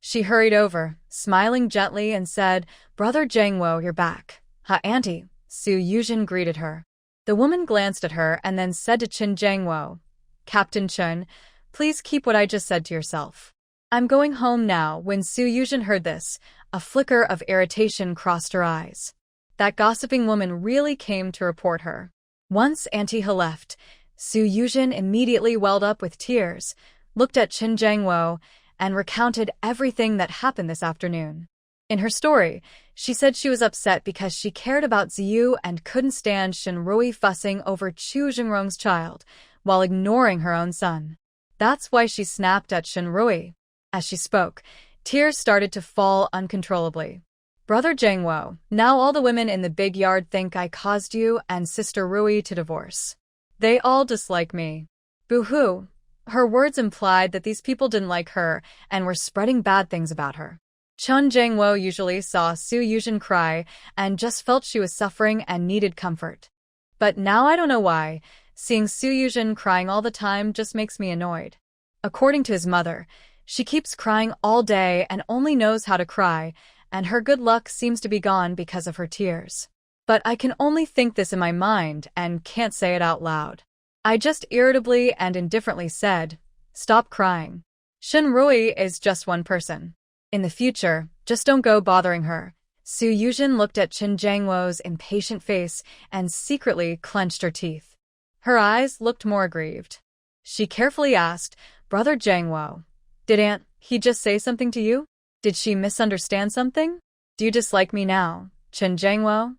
She hurried over, smiling gently, and said, "Brother Jiangwo, you're back." "Ha, auntie," Su Yuzhen greeted her. The woman glanced at her and then said to Qin Jiangwo, "Captain Chen, please keep what I just said to yourself. I'm going home now. When Su Yuzhen heard this, a flicker of irritation crossed her eyes. That gossiping woman really came to report her. Once Auntie He left, Su Yuzhen immediately welled up with tears, looked at Qin Jiangwo, and recounted everything that happened this afternoon. In her story, she said she was upset because she cared about Ziyu and couldn't stand Shenrui fussing over Chu Jingrong's child, while ignoring her own son. That's why she snapped at Shenrui. As she spoke, tears started to fall uncontrollably. Brother Jiangwo, now all the women in the big yard think I caused you and Sister Rui to divorce. They all dislike me. Boo-hoo. Her words implied that these people didn't like her and were spreading bad things about her. Chun Jiangwo usually saw Su Yuzhen cry and just felt she was suffering and needed comfort. But now I don't know why, seeing Su Yuzhen crying all the time just makes me annoyed. According to his mother, she keeps crying all day and only knows how to cry, and her good luck seems to be gone because of her tears. But I can only think this in my mind and can't say it out loud. I just irritably and indifferently said, "Stop crying. Shenrui is just one person. In the future, just don't go bothering her." Su Yuzhen looked at Qin Jiangwo's impatient face and secretly clenched her teeth. Her eyes looked more aggrieved. She carefully asked, "Brother Jiangwo, did Aunt He just say something to you? Did she misunderstand something? Do you dislike me now, Qin Jiangwo?"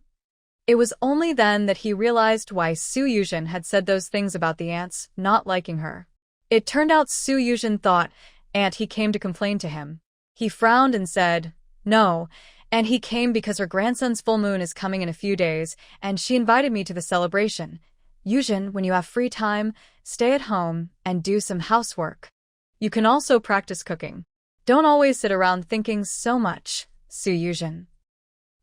It was only then that he realized why Su Yuzhen had said those things about the aunts not liking her. It turned out Su Yuzhen thought Aunt He came to complain to him. He frowned and said, "No, and he came because her grandson's full moon is coming in a few days, and she invited me to the celebration. Yuzhen, when you have free time, stay at home and do some housework. You can also practice cooking. Don't always sit around thinking so much, Su Yuzhen."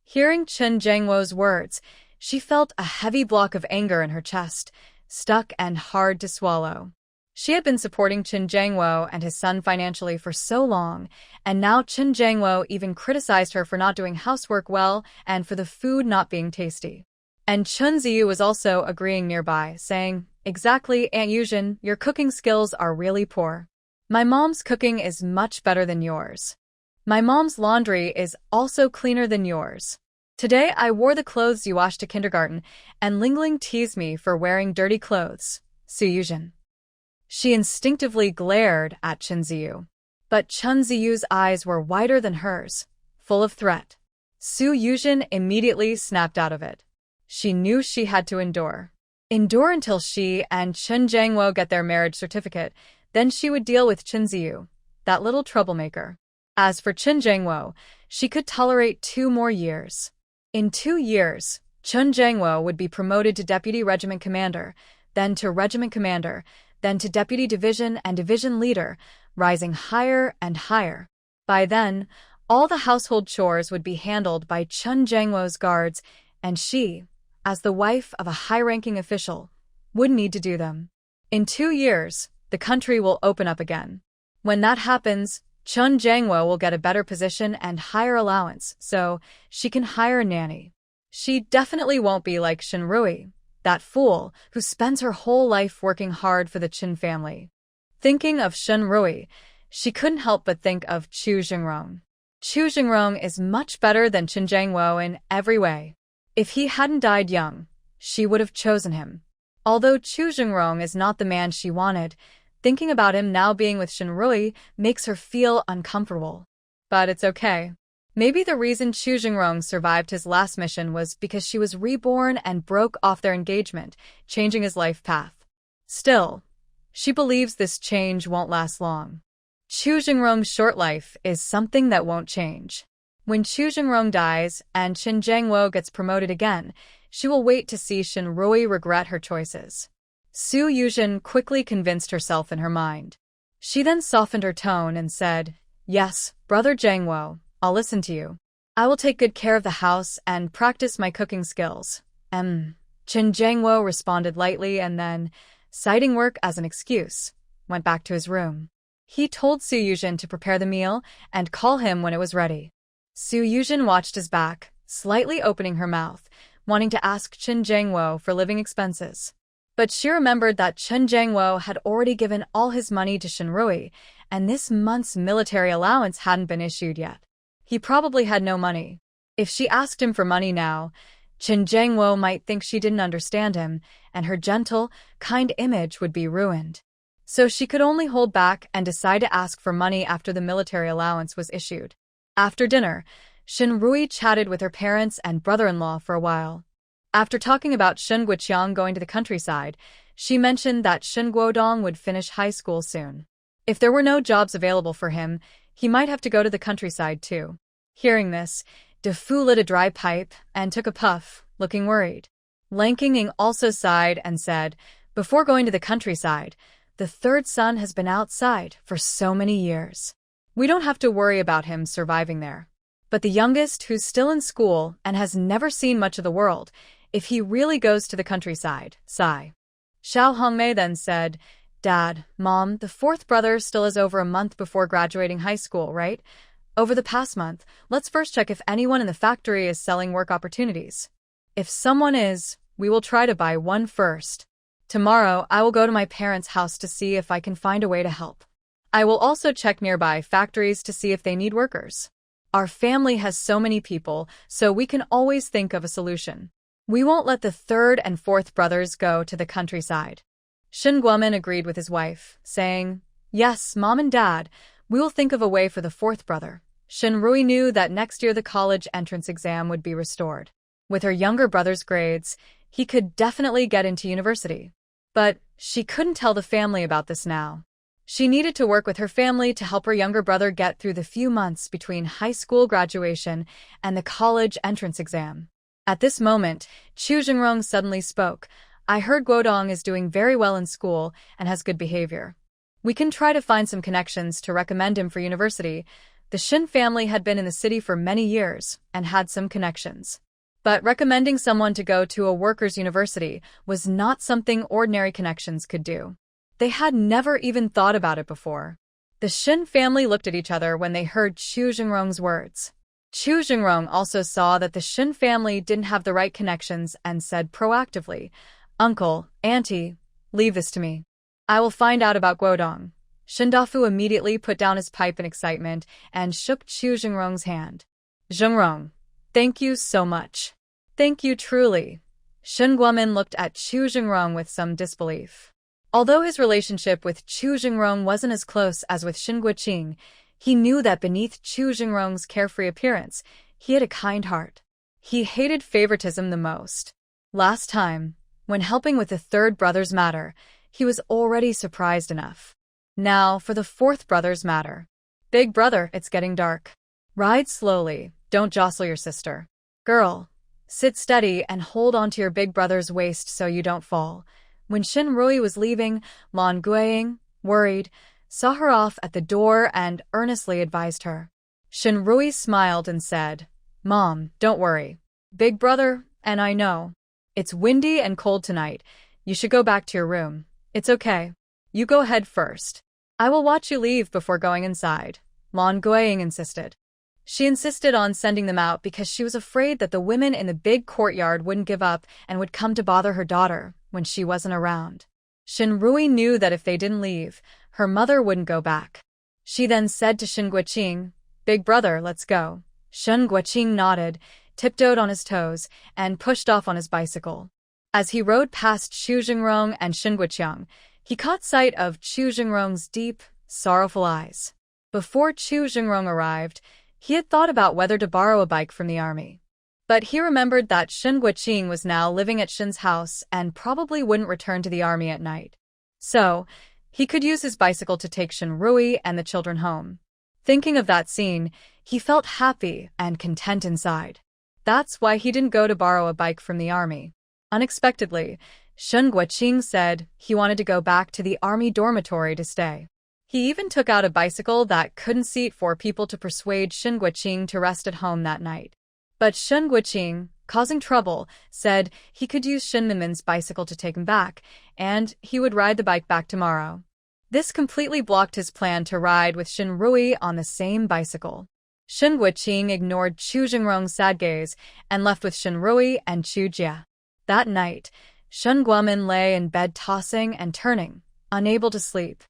Hearing Qin Jiangwo's words, she felt a heavy block of anger in her chest, stuck and hard to swallow. She had been supporting Qin Jiangwo and his son financially for so long, and now Qin Jiangwo even criticized her for not doing housework well and for the food not being tasty. And Chun Ziyu was also agreeing nearby, saying, "Exactly, Aunt Yuzhen, your cooking skills are really poor. My mom's cooking is much better than yours. My mom's laundry is also cleaner than yours. Today I wore the clothes you washed to kindergarten, and Lingling teased me for wearing dirty clothes, Su Yuzhen." She instinctively glared at Chun Ziyu. But Chun Ziyu's eyes were wider than hers, full of threat. Su Yuzhen immediately snapped out of it. She knew she had to endure. Endure until she and Qin Jiangwo get their marriage certificate, then she would deal with Qin Ziyu, that little troublemaker. As for Qin Jiangwo, she could tolerate 2 more years. In 2 years, Qin Jiangwo would be promoted to Deputy Regiment Commander, then to Regiment Commander, then to Deputy Division and Division Leader, rising higher and higher. By then, all the household chores would be handled by Qin Jiangwo's guards, and she, as the wife of a high-ranking official, would need to do them. In 2 years, the country will open up again. When that happens, Qin Jiangwo will get a better position and higher allowance, so she can hire a nanny. She definitely won't be like Shenrui, that fool who spends her whole life working hard for the Qin family. Thinking of Shenrui, she couldn't help but think of Chu Jingrong. Chu Jingrong is much better than Qin Jiangwo in every way. If he hadn't died young, she would have chosen him. Although Chu Jingrong is not the man she wanted, thinking about him now being with Shenrui makes her feel uncomfortable. But it's okay. Maybe the reason Chu Jingrong survived his last mission was because she was reborn and broke off their engagement, changing his life path. Still, she believes this change won't last long. Chu Jingrong's short life is something that won't change. When Chu Jingrong dies and Qin Jiangwo gets promoted again, she will wait to see Shenrui regret her choices. Su Yuzhen quickly convinced herself in her mind. She then softened her tone and said, "Yes, Brother Jiangwo, I'll listen to you. I will take good care of the house and practice my cooking skills." Qin Jiangwo responded lightly and then, citing work as an excuse, went back to his room. He told Su Yuzhen to prepare the meal and call him when it was ready. Su Yuzhen watched his back, slightly opening her mouth, wanting to ask Qin Jiangwo for living expenses. But she remembered that Qin Jiangwo had already given all his money to Shenrui, and this month's military allowance hadn't been issued yet. He probably had no money. If she asked him for money now, Chen Jiangwo might think she didn't understand him, and her gentle, kind image would be ruined. So she could only hold back and decide to ask for money after the military allowance was issued. After dinner, Shen Rui chatted with her parents and brother-in-law for a while. After talking about Shen Guoqiang going to the countryside, she mentioned that Shen Guodong would finish high school soon. If there were no jobs available for him, he might have to go to the countryside too. Hearing this, De Fu lit a dry pipe and took a puff, looking worried. Lang Qingying also sighed and said, "Before going to the countryside, the third son has been outside for so many years. We don't have to worry about him surviving there. But the youngest, who's still in school and has never seen much of the world, if he really goes to the countryside, sigh." Xiao Hongmei then said, "Dad, Mom, the fourth brother still is over a month before graduating high school, right? Over the past month, let's first check if anyone in the factory is selling work opportunities. If someone is, we will try to buy one first. Tomorrow, I will go to my parents' house to see if I can find a way to help. I will also check nearby factories to see if they need workers. Our family has so many people, so we can always think of a solution. We won't let the third and fourth brothers go to the countryside." Shen Guomin agreed with his wife, saying, "Yes, Mom and Dad, we will think of a way for the fourth brother." Shen Rui knew that next year the college entrance exam would be restored. With her younger brother's grades, he could definitely get into university. But she couldn't tell the family about this now. She needed to work with her family to help her younger brother get through the few months between high school graduation and the college entrance exam. At this moment, Chu Jingrong suddenly spoke. "I heard Guodong is doing very well in school and has good behavior. We can try to find some connections to recommend him for university." The Shin family had been in the city for many years and had some connections. But recommending someone to go to a workers' university was not something ordinary connections could do. They had never even thought about it before. The Shin family looked at each other when they heard Chu Jingrong's words. Chu Jingrong also saw that the Shin family didn't have the right connections and said proactively, "Uncle, Auntie, leave this to me. I will find out about Guodong." Shen Dafu immediately put down his pipe in excitement and shook Chu Jingrong's hand. "Jingrong, thank you so much." "Thank you truly." Shen Guomin looked at Chu Jingrong with some disbelief. Although his relationship with Chu Jingrong wasn't as close as with Shen Guoqing, he knew that beneath Chu Jingrong's carefree appearance, he had a kind heart. He hated favoritism the most. Last time, when helping with the third brother's matter, he was already surprised enough. Now for the fourth brother's matter. "Big brother, it's getting dark. Ride slowly, don't jostle your sister. Girl, sit steady and hold onto your big brother's waist so you don't fall." When Shen Rui was leaving, Lan Guiying, worried, saw her off at the door and earnestly advised her. Shen Rui smiled and said, "Mom, don't worry. Big brother, and I know. It's windy and cold tonight. You should go back to your room. It's okay. You go ahead first. I will watch you leave before going inside," Lan Guiying insisted. She insisted on sending them out because she was afraid that the women in the big courtyard wouldn't give up and would come to bother her daughter when she wasn't around. Shen Rui knew that if they didn't leave, her mother wouldn't go back. She then said to Shen Guoqing, "Big brother, let's go." Shen Guoqing nodded, tiptoed on his toes, and pushed off on his bicycle. As he rode past Chu Jingrong and Shen Guoqiang, he caught sight of Chu Jingrong's deep, sorrowful eyes. Before Chu Jingrong arrived, he had thought about whether to borrow a bike from the army. But he remembered that Shen Guoqing was now living at Shen's house and probably wouldn't return to the army at night. So, he could use his bicycle to take Shen Rui and the children home. Thinking of that scene, he felt happy and content inside. That's why he didn't go to borrow a bike from the army. Unexpectedly, Shen Guoqing said he wanted to go back to the army dormitory to stay. He even took out a bicycle that couldn't seat 4 people to persuade Shen Guoqing to rest at home that night. But Shen Guoqing, causing trouble, said he could use Shen Minmin's bicycle to take him back, and he would ride the bike back tomorrow. This completely blocked his plan to ride with Shen Rui on the same bicycle. Shen Guoqing ignored Chu Jingrong's sad gaze and left with Shen Rui and Chu Jia. That night, Shen Guomin lay in bed tossing and turning, unable to sleep.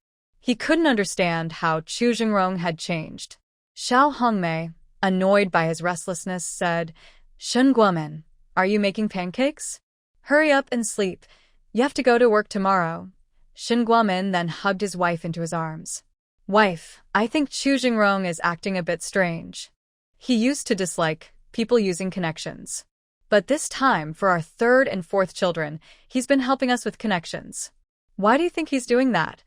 He couldn't understand how Chu Jingrong had changed. Xiao Hongmei, annoyed by his restlessness, said, Shen Guomen, are you making pancakes? Hurry up and sleep. You have to go to work tomorrow. Shen Guomen then hugged his wife into his arms. Wife, I think Chu Jingrong is acting a bit strange. He used to dislike people using connections. But this time, for our third and fourth children, he's been helping us with connections. Why do you think he's doing that?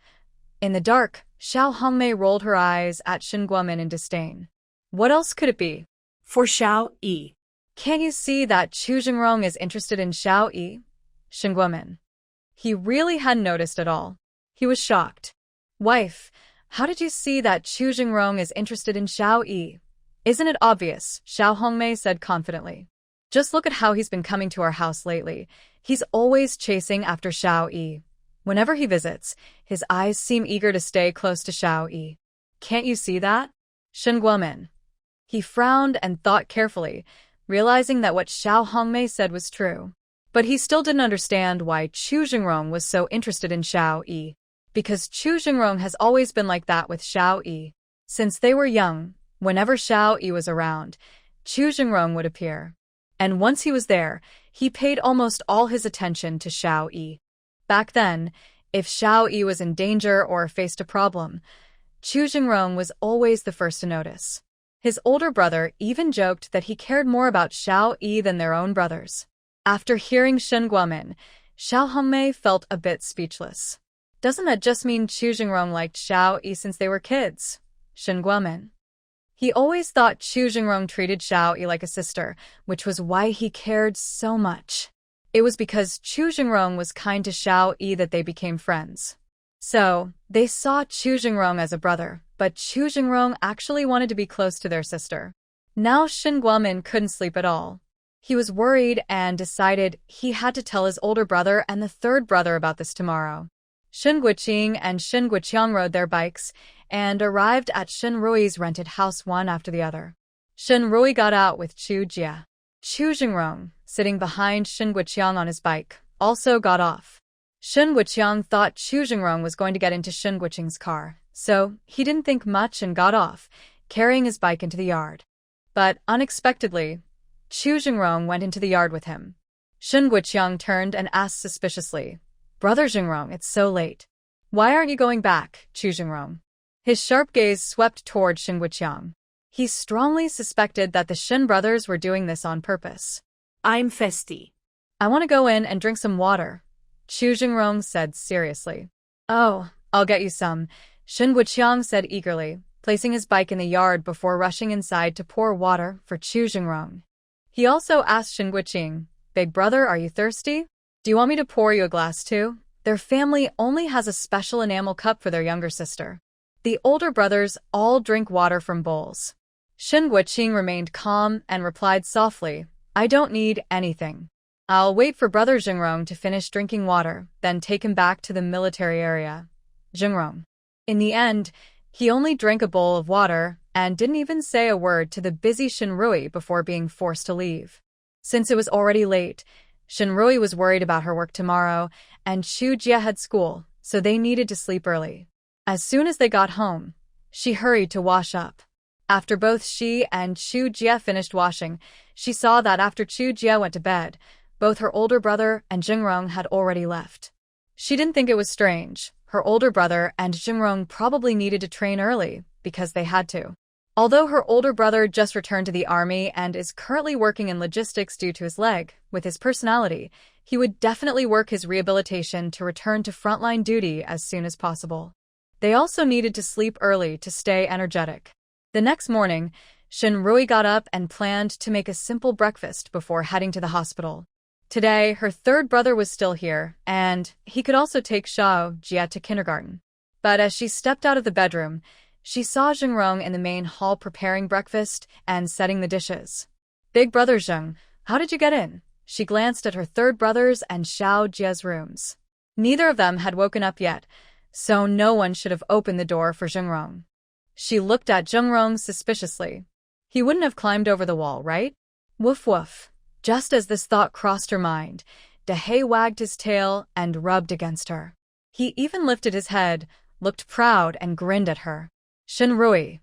In the dark, Xiao Hongmei rolled her eyes at Shen Guomen in disdain. What else could it be? For Xiao Yi. Can't you see that Chu Jingrong is interested in Xiao Yi? Shen Guomen. He really hadn't noticed at all. He was shocked. Wife, how did you see that Chu Jingrong is interested in Xiao Yi? Isn't it obvious? Xiao Hongmei said confidently. Just look at how he's been coming to our house lately. He's always chasing after Xiao Yi. Whenever he visits, his eyes seem eager to stay close to Xiao Yi. Can't you see that? Shen Guomen. He frowned and thought carefully, realizing that what Xiao Hongmei said was true. But he still didn't understand why Chu Jingrong was so interested in Xiao Yi. Because Chu Jingrong has always been like that with Xiao Yi. Since they were young, whenever Xiao Yi was around, Chu Jingrong would appear. And once he was there, he paid almost all his attention to Xiao Yi. Back then, if Xiao Yi was in danger or faced a problem, Chu Jingrong was always the first to notice. His older brother even joked that he cared more about Xiao Yi than their own brothers. After hearing Shen Guomen, Xiao Hongmei felt a bit speechless. Doesn't that just mean Chu Jingrong liked Xiao Yi since they were kids? Shen Guomen. He always thought Chu Jingrong treated Xiao Yi like a sister, which was why he cared so much. It was because Chu Jingrong was kind to Xiao Yi that they became friends. So, they saw Chu Jingrong as a brother, but Chu Jingrong actually wanted to be close to their sister. Now Shen Guomen couldn't sleep at all. He was worried and decided he had to tell his older brother and the third brother about this tomorrow. Shen Guoqing and Shen Guoqiang rode their bikes and arrived at Shen Rui's rented house one after the other. Shen Rui got out with Chu Jia. Chu Jingrong, sitting behind Shen Guoqiang on his bike, also got off. Shen Guoqiang thought Chu Jingrong was going to get into Shen Guoqing's car, so he didn't think much and got off, carrying his bike into the yard. But unexpectedly, Chu Jingrong went into the yard with him. Shen Guoqiang turned and asked suspiciously, Brother Jingrong, it's so late. Why aren't you going back, Chu Jingrong? His sharp gaze swept toward Shen Guoqiang. He strongly suspected that the Shen brothers were doing this on purpose. I'm festy. I want to go in and drink some water, Chu Jingrong said seriously. Oh, I'll get you some, Shen Guoqiang said eagerly, placing his bike in the yard before rushing inside to pour water for Chu Jingrong. He also asked Shen Guoqing, Big brother, are you thirsty? Do you want me to pour you a glass too? Their family only has a special enamel cup for their younger sister. The older brothers all drink water from bowls. Shen Guoqing remained calm and replied softly, I don't need anything. I'll wait for Brother Jingrong to finish drinking water, then take him back to the military area. Jingrong. In the end, he only drank a bowl of water and didn't even say a word to the busy Shen Rui before being forced to leave. Since it was already late, Shen Rui was worried about her work tomorrow, and Chu Jia had school, so they needed to sleep early. As soon as they got home, she hurried to wash up. After both she and Chu Jia finished washing, she saw that after Chu Jia went to bed, both her older brother and Jingrong had already left. She didn't think it was strange. Her older brother and Jingrong probably needed to train early, because they had to. Although her older brother just returned to the army and is currently working in logistics due to his leg, with his personality, he would definitely work his rehabilitation to return to frontline duty as soon as possible. They also needed to sleep early to stay energetic. The next morning, Shen Rui got up and planned to make a simple breakfast before heading to the hospital. Today, her third brother was still here, and he could also take Xiao Jia to kindergarten. But as she stepped out of the bedroom, she saw Jingrong in the main hall preparing breakfast and setting the dishes. Big brother Zheng, how did you get in? She glanced at her third brother's and Xiao Jia's rooms. Neither of them had woken up yet, so no one should have opened the door for Jingrong. She looked at Jingrong suspiciously. He wouldn't have climbed over the wall, right? Woof woof. Just as this thought crossed her mind, Dehei wagged his tail and rubbed against her. He even lifted his head, looked proud and grinned at her. Shinrui.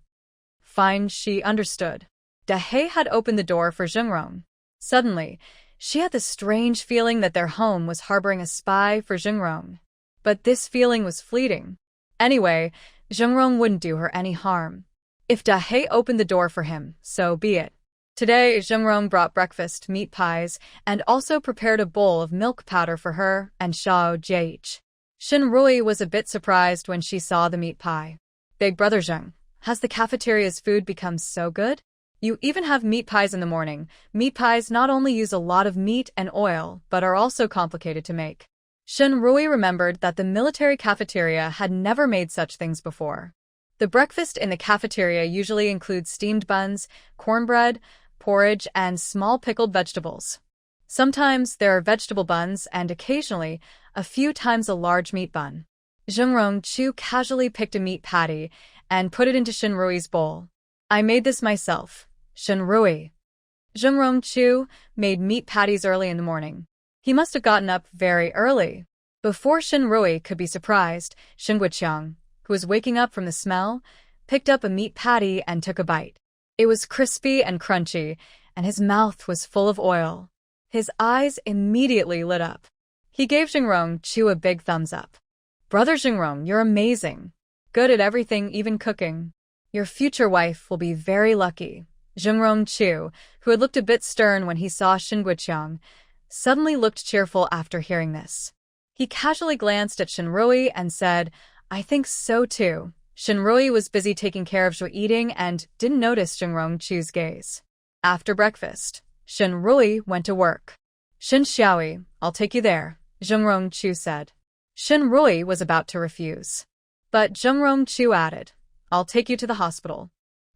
Fine, she understood. Dahe had opened the door for Jingrong. Suddenly, she had the strange feeling that their home was harboring a spy for Jingrong. But this feeling was fleeting. Anyway, Jingrong wouldn't do her any harm. If Dahe opened the door for him, so be it. Today, Jingrong brought breakfast, meat pies, and also prepared a bowl of milk powder for her and Xiao Jieich. Shinrui was a bit surprised when she saw the meat pie. Big brother Zheng, has the cafeteria's food become so good? You even have meat pies in the morning. Meat pies not only use a lot of meat and oil, but are also complicated to make. Shinrui remembered that the military cafeteria had never made such things before. The breakfast in the cafeteria usually includes steamed buns, cornbread, porridge, and small pickled vegetables. Sometimes there are vegetable buns and occasionally, a few times a large meat bun. Jingrong Chu casually picked a meat patty and put it into Shinrui's bowl. I made this myself, Shinrui. Jingrong Chu made meat patties early in the morning. He must have gotten up very early. Before Shinrui could be surprised, Xinguoqiang, who was waking up from the smell, picked up a meat patty and took a bite. It was crispy and crunchy, and his mouth was full of oil. His eyes immediately lit up. He gave Jingrong Chu a big thumbs up. Brother Jingrong, you're amazing. Good at everything, even cooking. Your future wife will be very lucky. Jingrong Chu, who had looked a bit stern when he saw Xinguoqiang, suddenly looked cheerful after hearing this. He casually glanced at Shinrui and said, I think so too. Shinrui was busy taking care of Zhui eating and didn't notice Jingrong Chu's gaze. After breakfast, Shinrui went to work. Shin Xiaoi, I'll take you there, Jingrong Chu said. Shinrui was about to refuse. But Jingrong Chu added, I'll take you to the hospital.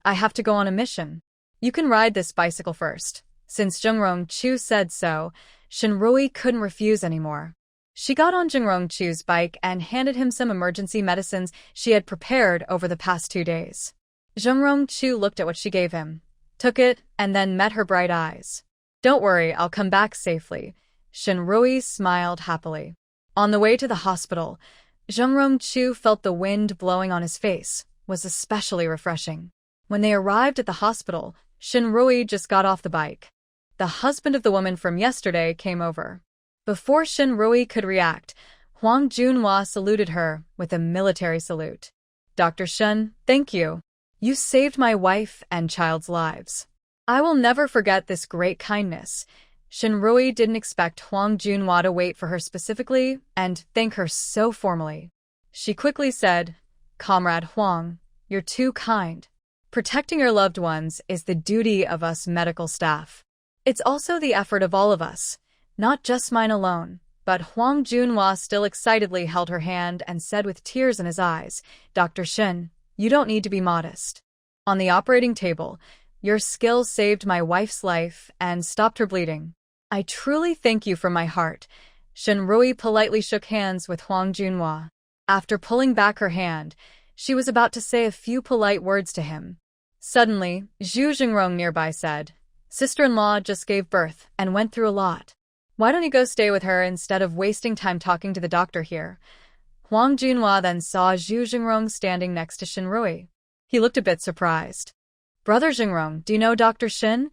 I have to go on a mission. You can ride this bicycle first. Since Jingrong Chu said so, Shinrui couldn't refuse anymore. She got on Jingrong Chu's bike and handed him some emergency medicines she had prepared over the past 2 days. Jingrong Chu looked at what she gave him, took it, and then met her bright eyes. Don't worry, I'll come back safely. Shinrui smiled happily. On the way to the hospital, Jingrong Chu felt the wind blowing on his face was especially refreshing. When they arrived at the hospital, Shinrui just got off the bike. The husband of the woman from yesterday came over. Before Shinrui could react, Huang Junhua saluted her with a military salute. Dr. Shen, thank you. You saved my wife and child's lives. I will never forget this great kindness. Shinrui didn't expect Huang Junhua to wait for her specifically and thank her so formally. She quickly said, Comrade Huang, you're too kind. Protecting your loved ones is the duty of us medical staff. It's also the effort of all of us. Not just mine alone, but Huang Junhua still excitedly held her hand and said with tears in his eyes, Dr. Shin, you don't need to be modest. On the operating table, your skill saved my wife's life and stopped her bleeding. I truly thank you from my heart. Shinrui politely shook hands with Huang Junhua. After pulling back her hand, she was about to say a few polite words to him. Suddenly, Zhu Jingrong nearby said, Sister-in-law just gave birth and went through a lot. Why don't you go stay with her instead of wasting time talking to the doctor here? Huang Junhua then saw Zhu Jingrong standing next to Shinrui. He looked a bit surprised. Brother Jingrong, do you know Dr. Shin?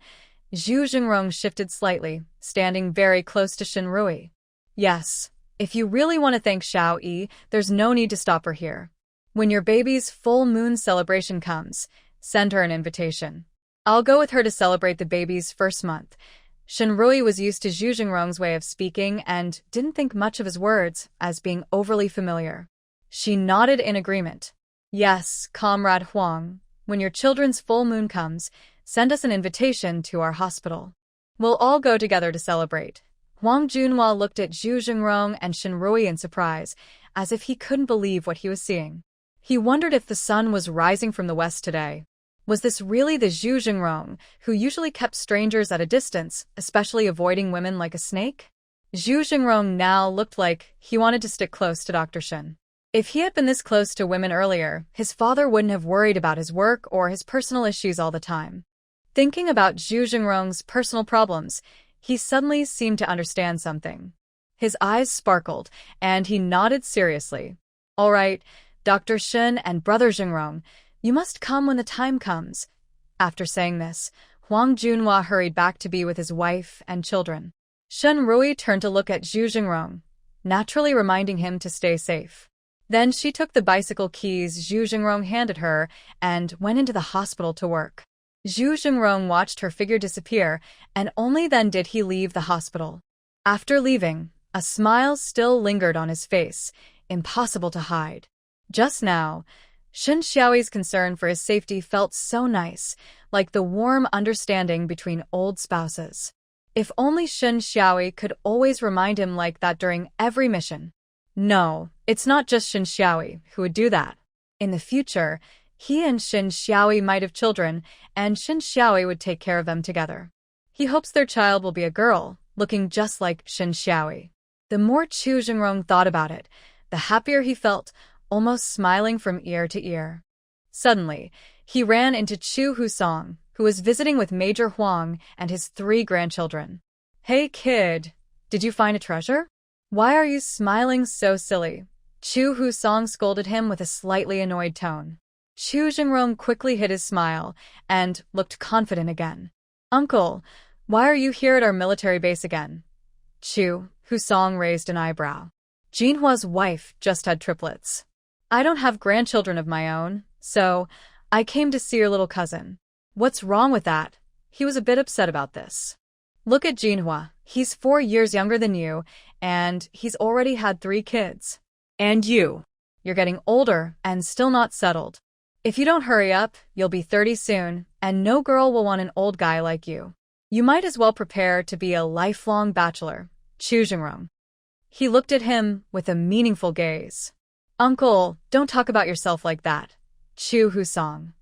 Zhu Jingrong shifted slightly, standing very close to Shinrui. Yes. If you really want to thank Xiao Yi, there's no need to stop her here. When your baby's full moon celebration comes, send her an invitation. I'll go with her to celebrate the baby's first month. Shinrui was used to Zhu Jingrong's way of speaking and didn't think much of his words as being overly familiar. She nodded in agreement. Yes, Comrade Huang, when your children's full moon comes, send us an invitation to our hospital. We'll all go together to celebrate. Huang Junhua looked at Zhu Jingrong and Shinrui in surprise, as if he couldn't believe what he was seeing. He wondered if the sun was rising from the west today. Was this really the Zhu Jingrong, who usually kept strangers at a distance, especially avoiding women like a snake? Zhu Jingrong now looked like he wanted to stick close to Dr. Shin. If he had been this close to women earlier, his father wouldn't have worried about his work or his personal issues all the time. Thinking about Zhu Jingrong's personal problems, he suddenly seemed to understand something. His eyes sparkled, and he nodded seriously. All right, Dr. Shen and Brother Jingrong, you must come when the time comes. After saying this, Huang Junhua hurried back to be with his wife and children. Shen Rui turned to look at Zhu Jingrong, naturally reminding him to stay safe. Then she took the bicycle keys Zhu Jingrong handed her and went into the hospital to work. Zhu Jingrong watched her figure disappear, and only then did he leave the hospital. After leaving, a smile still lingered on his face, impossible to hide. Just now, Shen Xiaoyi's concern for his safety felt so nice, like the warm understanding between old spouses. If only Shen Xiaoyi could always remind him like that during every mission. No, it's not just Shen Xiaoyi who would do that. In the future, he and Shen Xiaoyi might have children, and Shen Xiaoyi would take care of them together. He hopes their child will be a girl, looking just like Shen Xiaoyi. The more Chu Jingrong thought about it, the happier he felt, almost smiling from ear to ear. Suddenly, he ran into Chu Husong, who was visiting with Major Huang and his 3 grandchildren. "Hey kid, did you find a treasure? Why are you smiling so silly?" Chu Husong scolded him with a slightly annoyed tone. Chu Jingrong quickly hid his smile and looked confident again. "Uncle, why are you here at our military base again?" Chu Husong raised an eyebrow. Jinhua's wife just had triplets. "I don't have grandchildren of my own, so I came to see your little cousin." "What's wrong with that?" He was a bit upset about this. "Look at Jinhua. He's 4 years younger than you, and he's already had 3 kids. And you're getting older and still not settled. If you don't hurry up, you'll be 30 soon, and no girl will want an old guy like you. You might as well prepare to be a lifelong bachelor." Chu Jingrong. He looked at him with a meaningful gaze. "Uncle, don't talk about yourself like that." Chu Husong.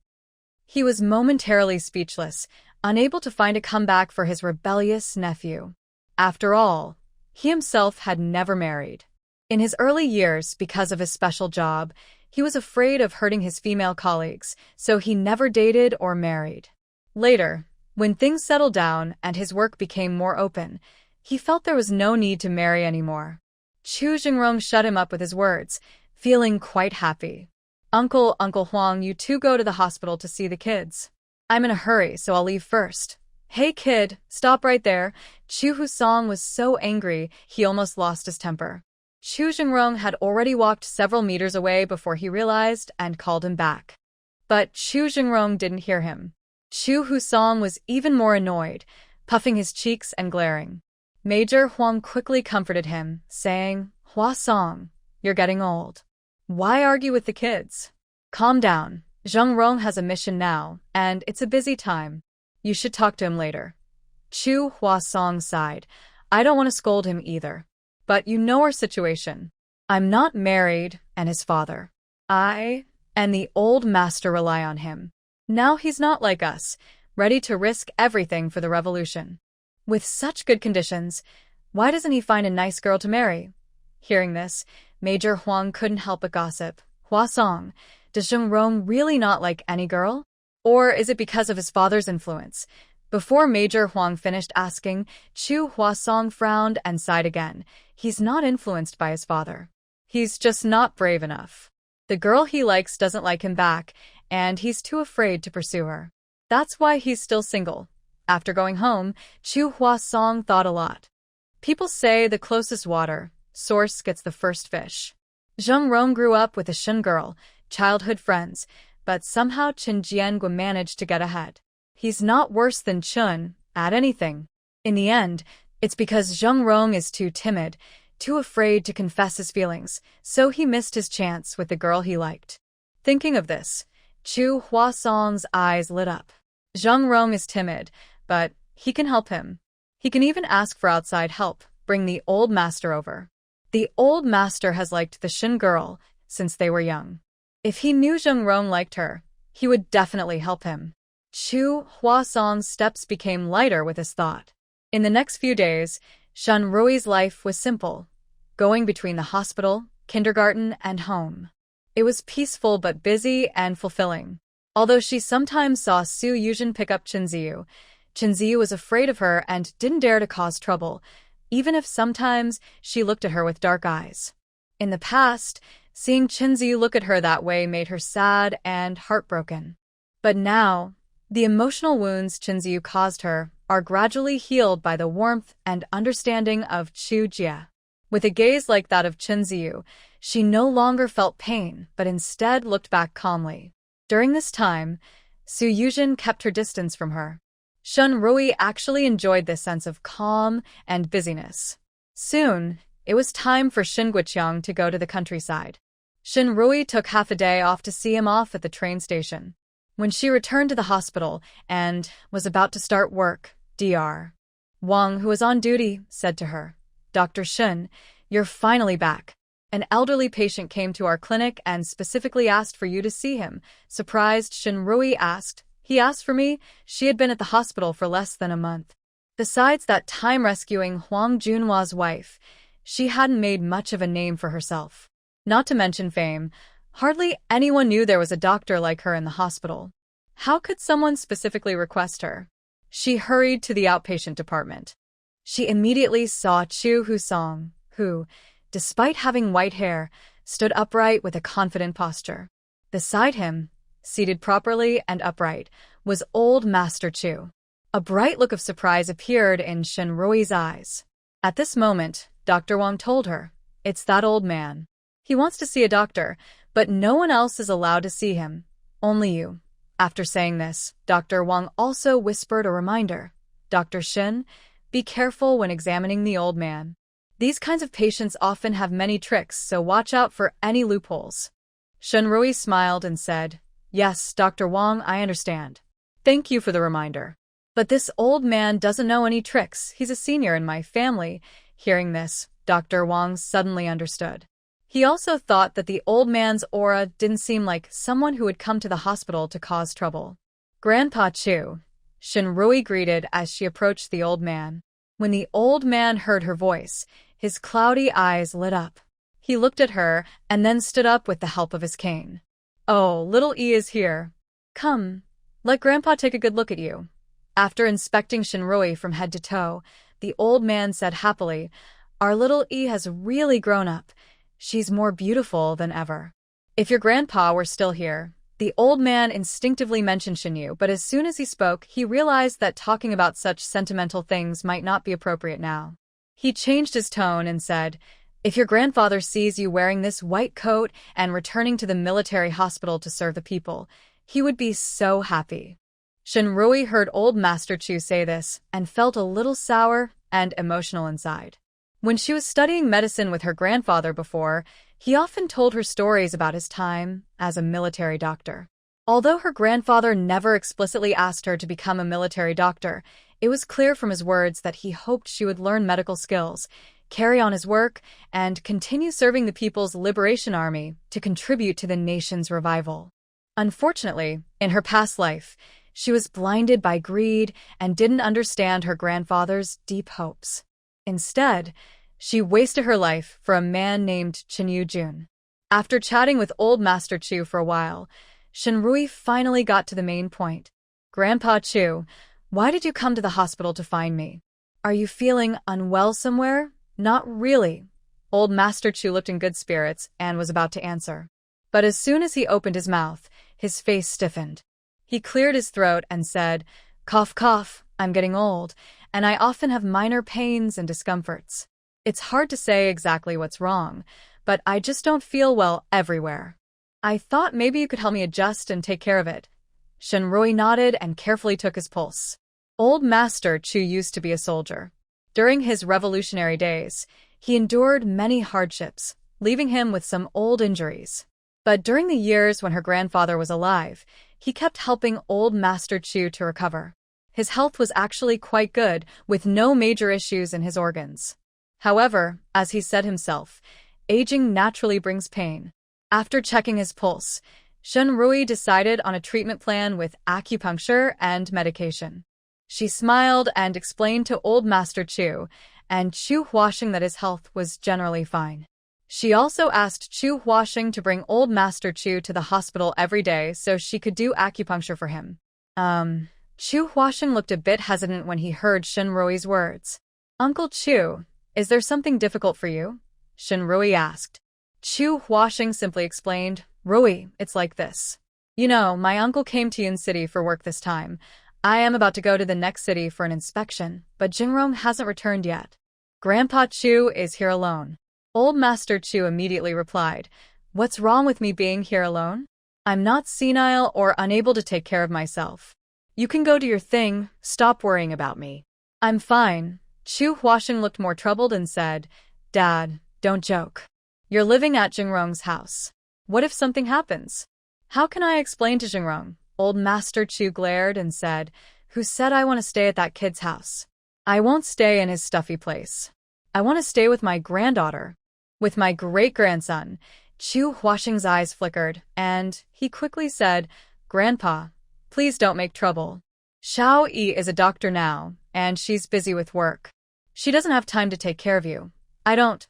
He was momentarily speechless, unable to find a comeback for his rebellious nephew. After all, he himself had never married. In his early years, because of his special job, he was afraid of hurting his female colleagues, so he never dated or married. Later, when things settled down and his work became more open, he felt there was no need to marry anymore. Chu Jingrong shut him up with his words, feeling quite happy. Uncle Huang, you 2 go to the hospital to see the kids. I'm in a hurry, so I'll leave first." "Hey kid, stop right there." Chu Husong was so angry he almost lost his temper. Chu Jingrong had already walked several meters away before he realized and called him back. But Chu Jingrong didn't hear him. Chu Husong was even more annoyed, puffing his cheeks and glaring. Major Huang quickly comforted him, saying, "Hua Song, you're getting old. Why argue with the kids? Calm down. Zheng Rong has a mission now, and it's a busy time. You should talk to him later." Chu Hua Song sighed. "I don't want to scold him either. But you know our situation. I'm not married, and his father. I and the old master rely on him. Now he's not like us, ready to risk everything for the revolution. With such good conditions, why doesn't he find a nice girl to marry?" Hearing this, Major Huang couldn't help but gossip. "Hua Song, does Zheng Rong really not like any girl? Or is it because of his father's influence?" Before Major Huang finished asking, Chu Hua Song frowned and sighed again. He's not influenced by his father. He's just not brave enough. The girl he likes doesn't like him back, and he's too afraid to pursue her. That's why he's still single. After going home, Chu Hua Song thought a lot. People say the closest water source gets the first fish. Zheng Rong grew up with a Shen girl, childhood friends, but somehow Chen Jiangua managed to get ahead. He's not worse than Chun at anything. In the end, it's because Zheng Rong is too timid, too afraid to confess his feelings, so he missed his chance with the girl he liked. Thinking of this, Chu Hua Song's eyes lit up. Zheng Rong is timid, but he can help him. He can even ask for outside help, bring the old master over. The old master has liked the Shen girl since they were young. If he knew Zheng Rong liked her, he would definitely help him. Chu Hua Song's steps became lighter with his thought. In the next few days, Shen Rui's life was simple, going between the hospital, kindergarten, and home. It was peaceful but busy and fulfilling. Although she sometimes saw Su Yuzhen pick up Chen Ziyu was afraid of her and didn't dare to cause trouble, even if sometimes she looked at her with dark eyes. In the past, Seeing Chinziyu look at her that way made her sad and heartbroken. But now, the emotional wounds Chinziyu caused her are gradually healed by the warmth and understanding of Chu Jia. With a gaze like that of Chinziyu, she no longer felt pain, but instead looked back calmly. During this time, Su Yuzhen kept her distance from her. Shun Rui actually enjoyed this sense of calm and busyness. Soon, it was time for Shin Guiqiang to go to the countryside. Shin Rui took half a day off to see him off at the train station. When she returned to the hospital and was about to start work, Dr. Wang, who was on duty, said to her, "Dr. Shin, you're finally back. An elderly patient came to our clinic and specifically asked for you to see him." Surprised, Shin Rui asked, "He asked for me?" She had been at the hospital for less than a month. Besides that time rescuing Huang Junhua's wife, she hadn't made much of a name for herself. Not to mention fame, hardly anyone knew there was a doctor like her in the hospital. How could someone specifically request her? She hurried to the outpatient department. She immediately saw Chu Husong, who, despite having white hair, stood upright with a confident posture. Beside him, seated properly and upright, was old Master Chu. A bright look of surprise appeared in Shin Rui's eyes. At this moment, Dr. Wang told her, "It's that old man. He wants to see a doctor, but no one else is allowed to see him. Only you." After saying this, Dr. Wang also whispered a reminder. "Dr. Shin, be careful when examining the old man. These kinds of patients often have many tricks, so watch out for any loopholes." Shin Rui smiled and said, "Yes, Dr. Wang, I understand. Thank you for the reminder. But this old man doesn't know any tricks. He's a senior in my family." Hearing this, Dr. Wang suddenly understood. He also thought that the old man's aura didn't seem like someone who would come to the hospital to cause trouble. "Grandpa Chu," Shin Rui greeted as she approached the old man. When the old man heard her voice, his cloudy eyes lit up. He looked at her and then stood up with the help of his cane. "Oh, little E is here. Come, let Grandpa take a good look at you." After inspecting Shin Rui from head to toe, the old man said happily, "Our little E has really grown up. She's more beautiful than ever." If your grandpa were still here, the old man instinctively mentioned Shinyu, but as soon as he spoke, he realized that talking about such sentimental things might not be appropriate now. He changed his tone and said, "If your grandfather sees you wearing this white coat and returning to the military hospital to serve the people, he would be so happy." Shin Rui heard old Master Chu say this and felt a little sour and emotional inside. When she was studying medicine with her grandfather before, he often told her stories about his time as a military doctor. Although her grandfather never explicitly asked her to become a military doctor, it was clear from his words that he hoped she would learn medical skills, carry on his work, and continue serving the People's Liberation Army to contribute to the nation's revival. Unfortunately, in her past life, she was blinded by greed and didn't understand her grandfather's deep hopes. Instead, she wasted her life for a man named Chen Yujun. After chatting with old Master Chu for a while, Shin Rui finally got to the main point. "Grandpa Chu, why did you come to the hospital to find me? Are you feeling unwell somewhere?" "Not really." Old Master Chu looked in good spirits and was about to answer. But as soon as he opened his mouth, his face stiffened. He cleared his throat and said, "Cough, cough, I'm getting old, and I often have minor pains and discomforts. It's hard to say exactly what's wrong, but I just don't feel well everywhere. I thought maybe you could help me adjust and take care of it." Shin Rui nodded and carefully took his pulse. Old Master Chu used to be a soldier. During his revolutionary days, he endured many hardships, leaving him with some old injuries. But during the years when her grandfather was alive, he kept helping old Master Chu to recover. His health was actually quite good, with no major issues in his organs. However, as he said himself, aging naturally brings pain. After checking his pulse, Shin Rui decided on a treatment plan with acupuncture and medication. She smiled and explained to old Master Chu and Chu Huasheng that his health was generally fine. She also asked Chu Huasheng to bring old Master Chu to the hospital every day so she could do acupuncture for him. Chu Huasheng looked a bit hesitant when he heard Shin Rui's words. "Uncle Chu, is there something difficult for you?" Shin Rui asked. Chu Huaxing simply explained, Rui, it's like this. You know, my uncle came to Yun City for work this time. I am about to go to the next city for an inspection, but Jingrong hasn't returned yet. Grandpa Chu is here alone. Old Master Chu immediately replied, What's wrong with me being here alone? I'm not senile or unable to take care of myself. You can go do your thing, stop worrying about me. I'm fine. Chu Huaxing looked more troubled and said, Dad, don't joke. You're living at Jingrong's house. What if something happens? How can I explain to Jingrong? Old Master Chu glared and said, Who said I want to stay at that kid's house? I won't stay in his stuffy place. I want to stay with my granddaughter. With my great-grandson. Chu Huaxing's eyes flickered, and he quickly said, Grandpa, please don't make trouble. Xiao Yi is a doctor now, and she's busy with work. She doesn't have time to take care of you. I don't.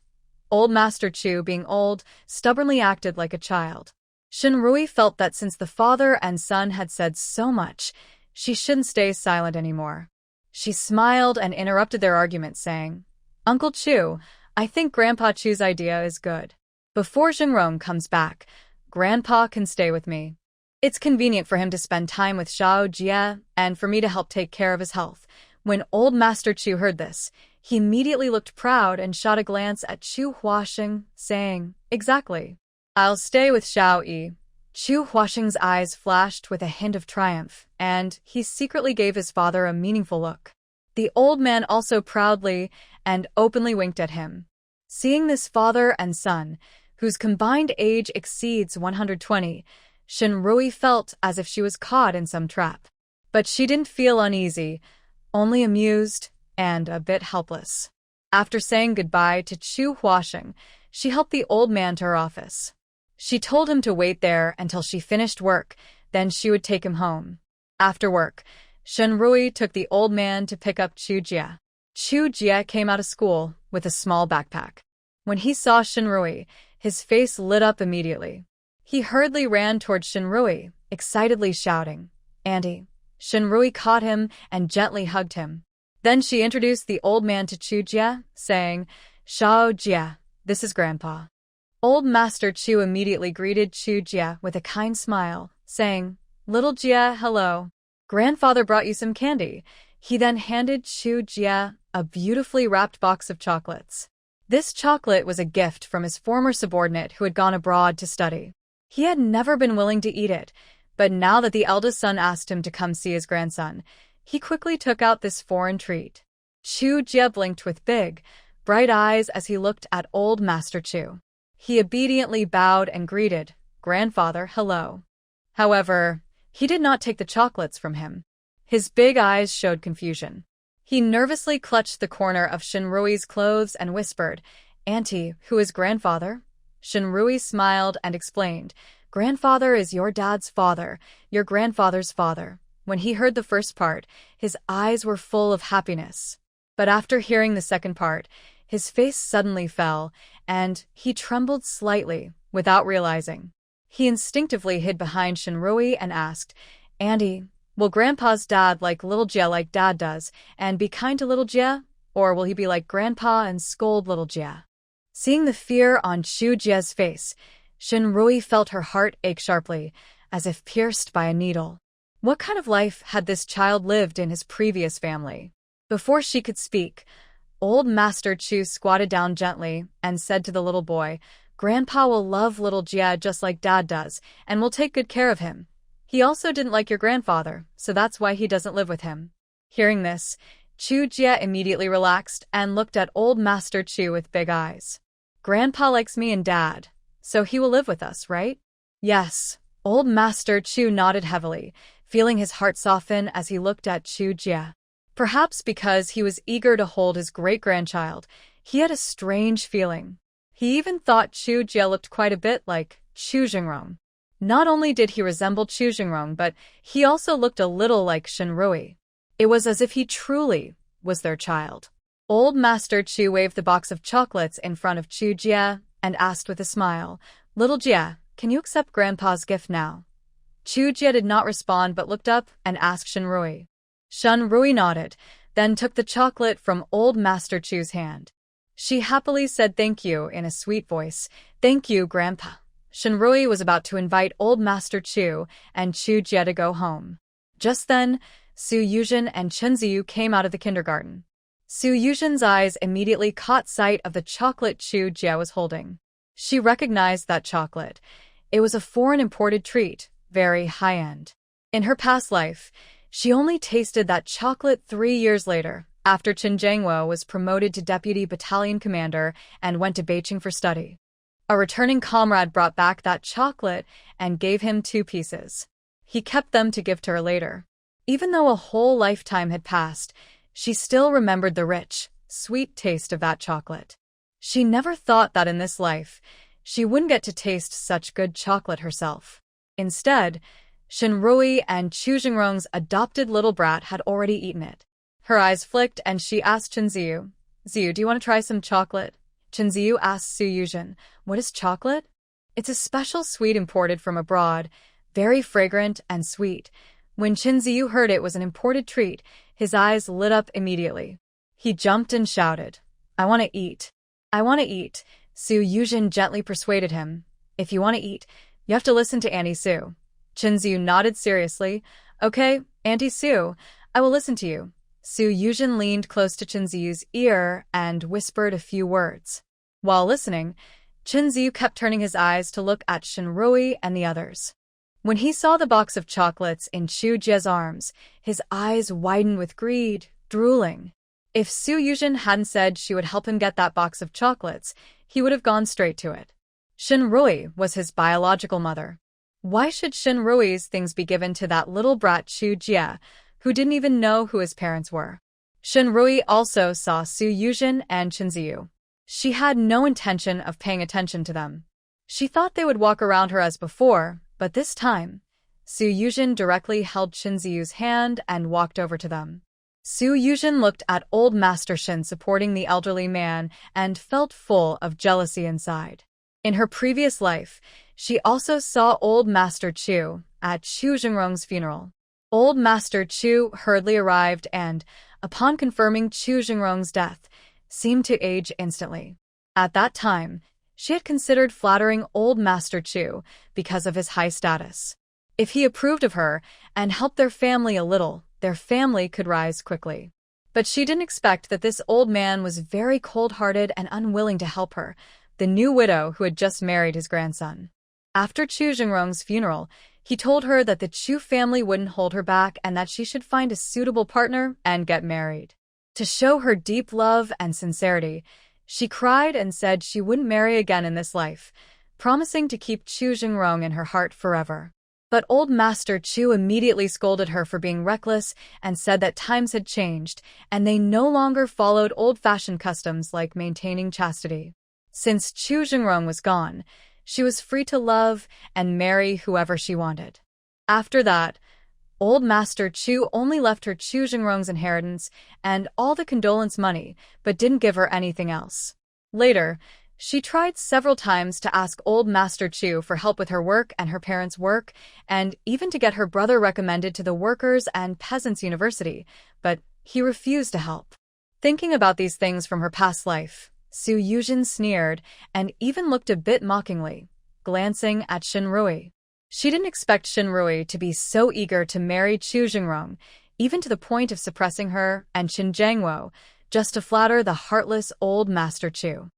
Old Master Chu, being old, stubbornly acted like a child. Shenrui felt that since the father and son had said so much, she shouldn't stay silent anymore. She smiled and interrupted their argument, saying, Uncle Chu, I think Grandpa Chu's idea is good. Before Jingrong comes back, Grandpa can stay with me. It's convenient for him to spend time with Xiao Jie and for me to help take care of his health. When Old Master Chu heard this, he immediately looked proud and shot a glance at Chu Huaxing, saying, Exactly. I'll stay with Xiao Yi. Chu Huaxing's eyes flashed with a hint of triumph, and he secretly gave his father a meaningful look. The old man also proudly and openly winked at him. Seeing this father and son, whose combined age exceeds 120, Shenrui felt as if she was caught in some trap. But she didn't feel uneasy, only amused and a bit helpless. After saying goodbye to Chu Huaxing, she helped the old man to her office. She told him to wait there until she finished work, then she would take him home. After work, Shenrui took the old man to pick up Chu Jie. Chu Jie came out of school with a small backpack. When he saw Shenrui, his face lit up immediately. He hurriedly ran toward Shenrui, excitedly shouting, Auntie. Shenrui caught him and gently hugged him. Then she introduced the old man to Chu Jie, saying, Xiao Jie, this is Grandpa. Old Master Chu immediately greeted Chu Jie with a kind smile, saying, Little Jie, hello. Grandfather brought you some candy. He then handed Chu Jie a beautifully wrapped box of chocolates. This chocolate was a gift from his former subordinate who had gone abroad to study. He had never been willing to eat it, but now that the eldest son asked him to come see his grandson, he quickly took out this foreign treat. Chu Jie blinked with big, bright eyes as he looked at Old Master Chu. He obediently bowed and greeted, Grandfather, hello. However, he did not take the chocolates from him. His big eyes showed confusion. He nervously clutched the corner of Shenrui's clothes and whispered, Auntie, who is Grandfather? Shenrui smiled and explained, Grandfather is your dad's father, your grandfather's father. When he heard the first part, his eyes were full of happiness. But after hearing the second part, his face suddenly fell, and he trembled slightly, without realizing. He instinctively hid behind Shenrui and asked, Auntie, will Grandpa's dad like little Jie like Dad does, and be kind to little Jie? Or will he be like Grandpa and scold little Jie? Seeing the fear on Chu Jie's face, Shenrui felt her heart ache sharply, as if pierced by a needle. What kind of life had this child lived in his previous family? Before she could speak, Old Master Chu squatted down gently and said to the little boy, Grandpa will love little Jie just like Dad does, and will take good care of him. He also didn't like your grandfather, so that's why he doesn't live with him. Hearing this, Chu Jie immediately relaxed and looked at Old Master Chu with big eyes. Grandpa likes me and Dad, so he will live with us, right? Yes. Old Master Chu nodded heavily, feeling his heart soften as he looked at Chu Jie. Perhaps because he was eager to hold his great-grandchild, he had a strange feeling. He even thought Chu Jie looked quite a bit like Chu Jingrong. Not only did he resemble Chu Jingrong, but he also looked a little like Shenrui. It was as if he truly was their child. Old Master Chu waved the box of chocolates in front of Chu Jie and asked with a smile, Little Jie, can you accept Grandpa's gift now? Chu Jie did not respond but looked up and asked Shenrui. Shenrui nodded, then took the chocolate from Old Master Chu's hand. She happily said thank you in a sweet voice, Thank you, Grandpa. Shinrui was about to invite old Master Chu and Chu Jie to go home. Just then, Su Yuzhen and Chen Ziyu came out of the kindergarten. Su Yuzhen's eyes immediately caught sight of the chocolate Chu Jie was holding. She recognized that chocolate. It was a foreign imported treat, very high-end. In her past life, she only tasted that chocolate 3 years later, after Chen Jiangwo was promoted to deputy battalion commander and went to Beijing for study. A returning comrade brought back that chocolate and gave him 2 pieces. He kept them to give to her later. Even though a whole lifetime had passed, she still remembered the rich, sweet taste of that chocolate. She never thought that in this life, she wouldn't get to taste such good chocolate herself. Instead, Shinrui and Chu Jingrong's adopted little brat had already eaten it. Her eyes flicked and she asked Chen Ziyu, "Ziyu, do you want to try some chocolate?" Chen Ziyu asked Su Yuzhen, "What is chocolate?" "It's a special sweet imported from abroad, very fragrant and sweet." When Chen Ziyu heard it was an imported treat, his eyes lit up immediately. He jumped and shouted, "I want to eat. I want to eat." Su Yuzhen gently persuaded him, "If you want to eat, you have to listen to Auntie Su." Chen Ziyu nodded seriously. "Okay, Auntie Su, I will listen to you." Su Yuzhen leaned close to Chen Ziyu's ear and whispered a few words. While listening, Chen Ziyu kept turning his eyes to look at Shinrui and the others. When he saw the box of chocolates in Chu Jie's arms, his eyes widened with greed, drooling. If Su Yuzhen hadn't said she would help him get that box of chocolates, he would have gone straight to it. Shinrui was his biological mother. Why should Shinrui's things be given to that little brat Chu Jie, who didn't even know who his parents were? Shinrui also saw Su Yuzhen and Chen Ziyu. She had no intention of paying attention to them. She thought they would walk around her as before, but this time, Su Yuzhen directly held Chen Ziyu's hand and walked over to them. Su Yuzhen looked at old Master Shin supporting the elderly man and felt full of jealousy inside. In her previous life, she also saw old Master Chu at Chu Jingrong's funeral. Old Master Chu hurriedly arrived and, upon confirming Chu Jingrong's death, seemed to age instantly. At that time, she had considered flattering old Master Chu because of his high status. If he approved of her and helped their family a little, their family could rise quickly. But she didn't expect that this old man was very cold-hearted and unwilling to help her, the new widow who had just married his grandson. After Chu Jingrong's funeral, he told her that the Chu family wouldn't hold her back and that she should find a suitable partner and get married. To show her deep love and sincerity, she cried and said she wouldn't marry again in this life, promising to keep Chu Jingrong in her heart forever. But old Master Chu immediately scolded her for being reckless and said that times had changed and they no longer followed old-fashioned customs like maintaining chastity. Since Chu Jingrong was gone, she was free to love and marry whoever she wanted. After that, old Master Chu only left her Chu Jingrong's inheritance and all the condolence money, but didn't give her anything else. Later, she tried several times to ask old Master Chu for help with her work and her parents' work, and even to get her brother recommended to the Workers' and Peasants' University, but he refused to help. Thinking about these things from her past life, Su Yuzhen sneered and even looked a bit mockingly, glancing at Shinrui. She didn't expect Shinrui to be so eager to marry Chu Jingrong, even to the point of suppressing her and Chen Jiangwo, just to flatter the heartless old Master Chu.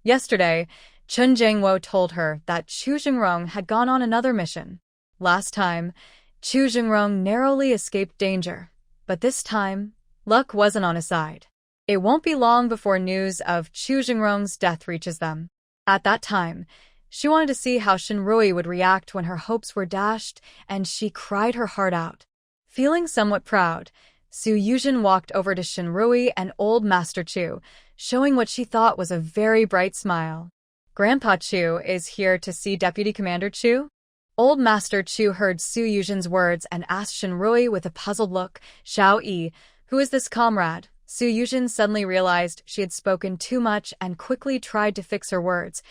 Yesterday, Chen Jiangwo told her that Chu Jingrong had gone on another mission. Last time, Chu Jingrong narrowly escaped danger, but this time, luck wasn't on his side. It won't be long before news of Chu Jingrong's death reaches them. At that time, she wanted to see how Shinrui would react when her hopes were dashed, and she cried her heart out. Feeling somewhat proud, Su Yuzhen walked over to Shinrui and old Master Chu, showing what she thought was a very bright smile. "Grandpa Chu is here to see Deputy Commander Chu?" Old Master Chu heard Su Yuzhen's words and asked Shinrui with a puzzled look, "Xiao Yi, who is this comrade?" Su Yuzhen suddenly realized she had spoken too much and quickly tried to fix her words.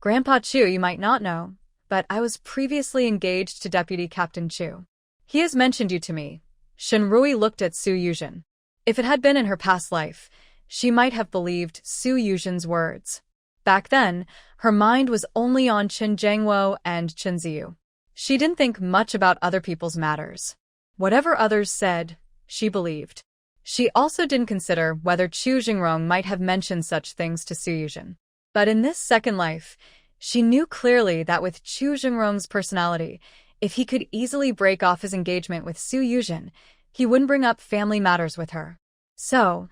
"Grandpa Chu, you might not know, but I was previously engaged to Deputy Captain Chu. He has mentioned you to me." Shinrui looked at Su Yuzhen. If it had been in her past life, she might have believed Su Yuzhen's words. Back then, her mind was only on Qin Jiangwo and Qin Ziyu. She didn't think much about other people's matters. Whatever others said, she believed. She also didn't consider whether Chu Jingrong might have mentioned such things to Su Yuzhen. But in this second life, she knew clearly that with Chu Jingrong's personality, if he could easily break off his engagement with Su Yuzhen, he wouldn't bring up family matters with her. So,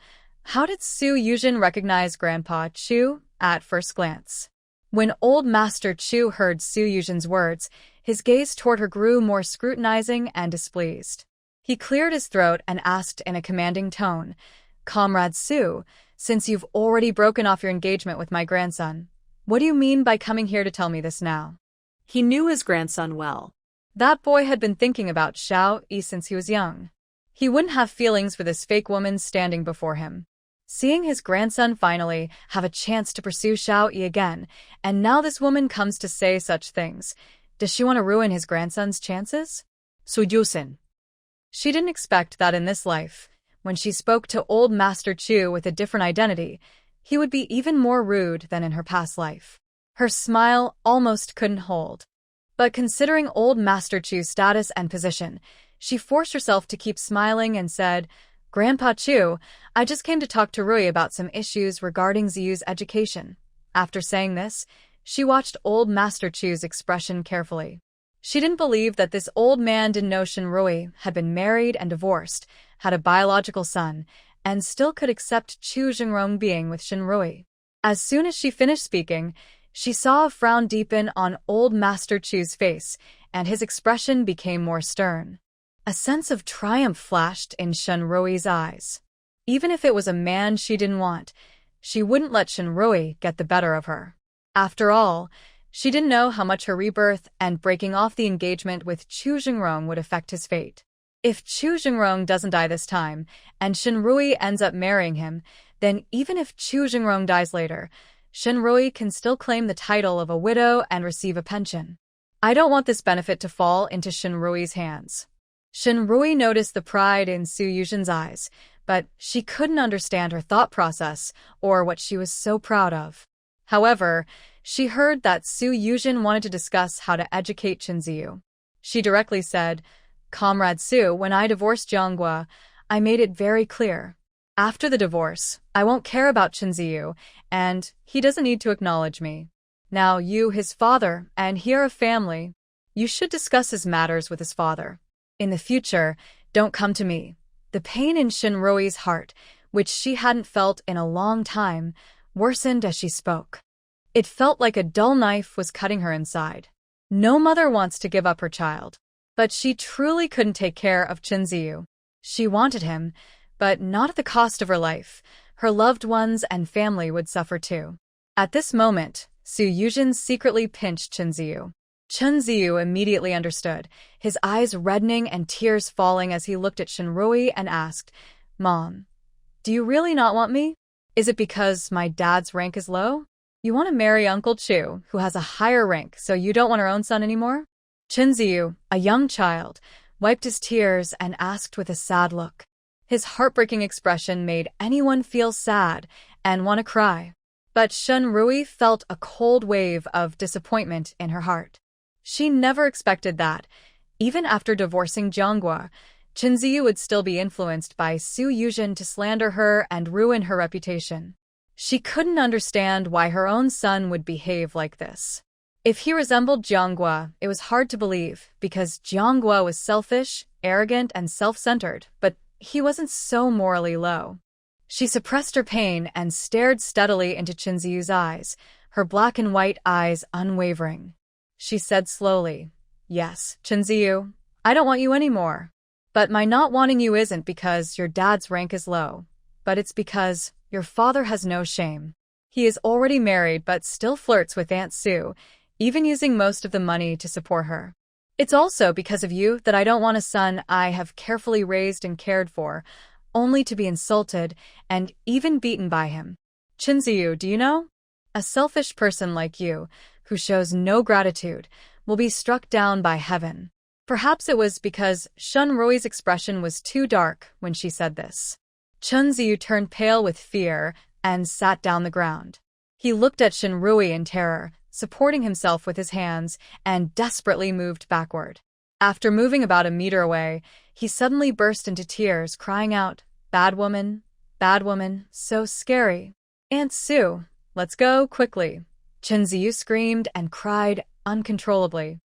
how did Su Yuzhen recognize Grandpa Chu at first glance? When Old Master Chu heard Su Yuzhen's words, his gaze toward her grew more scrutinizing and displeased. He cleared his throat and asked in a commanding tone, "Comrade Su, since you've already broken off your engagement with my grandson, what do you mean by coming here to tell me this now?" He knew his grandson well. That boy had been thinking about Xiao Yi since he was young. He wouldn't have feelings for this fake woman standing before him. Seeing his grandson finally have a chance to pursue Xiao Yi again, and now this woman comes to say such things, does she want to ruin his grandson's chances? Su Yuzhen. She didn't expect that in this life, when she spoke to Old Master Chu with a different identity, he would be even more rude than in her past life. Her smile almost couldn't hold. But considering Old Master Chu's status and position, she forced herself to keep smiling and said, "Grandpa Chu, I just came to talk to Rui about some issues regarding Ziyu's education." After saying this, she watched Old Master Chu's expression carefully. She didn't believe that this old man didn't know Rui had been married and divorced, had a biological son, and still could accept Chu Jingrong being with Rui. As soon as she finished speaking, she saw a frown deepen on Old Master Chu's face, and his expression became more stern. A sense of triumph flashed in Rui's eyes. Even if it was a man she didn't want, she wouldn't let Rui get the better of her. After all, she didn't know how much her rebirth and breaking off the engagement with Chu Jingrong would affect his fate. If Chu Jingrong doesn't die this time, and Rui ends up marrying him, then even if Chu Jingrong dies later, Rui can still claim the title of a widow and receive a pension. I don't want this benefit to fall into Rui's hands. Rui noticed the pride in Su Yuzhen's eyes, but she couldn't understand her thought process or what she was so proud of. However, she heard that Su Yuzhen wanted to discuss how to educate Qin Ziyu. She directly said, "Comrade Su, when I divorced Jianghua, I made it very clear. After the divorce, I won't care about Qin Ziyu, and he doesn't need to acknowledge me. Now you, his father, and he are a family. You should discuss his matters with his father. In the future, don't come to me." The pain in Rui's heart, which she hadn't felt in a long time, worsened as she spoke. It felt like a dull knife was cutting her inside. No mother wants to give up her child. But she truly couldn't take care of Qin Ziyu. She wanted him, but not at the cost of her life. Her loved ones and family would suffer too. At this moment, Su Yuzhen secretly pinched Qin Ziyu. Qin Ziyu immediately understood, his eyes reddening and tears falling as he looked at Rui and asked, "Mom, do you really not want me? Is it because my dad's rank is low? You want to marry Uncle Chu, who has a higher rank, so you don't want our own son anymore?" Qin Ziyu, a young child, wiped his tears and asked with a sad look. His heartbreaking expression made anyone feel sad and want to cry. But Rui felt a cold wave of disappointment in her heart. She never expected that, even after divorcing Jianghua, Qin Ziyu would still be influenced by Su Yuzhen to slander her and ruin her reputation. She couldn't understand why her own son would behave like this. If he resembled Jianghua, it was hard to believe, because Jianghua was selfish, arrogant, and self-centered, but he wasn't so morally low. She suppressed her pain and stared steadily into Qin Ziyu's eyes, her black and white eyes unwavering. She said slowly, "Yes, Qin Ziyu, I don't want you anymore. But my not wanting you isn't because your dad's rank is low, but it's because your father has no shame. He is already married but still flirts with Aunt Su, even using most of the money to support her. It's also because of you that I don't want a son I have carefully raised and cared for, only to be insulted and even beaten by him. Qin Ziyu, do you know? A selfish person like you, who shows no gratitude, will be struck down by heaven." Perhaps it was because Rui's expression was too dark when she said this. Qin Ziyu turned pale with fear and sat down the ground. He looked at Shinrui in terror, supporting himself with his hands, and desperately moved backward. After moving about a meter away, he suddenly burst into tears, crying out, bad woman, so scary. Aunt Sue, let's go, quickly. Chen Ziyu screamed and cried uncontrollably.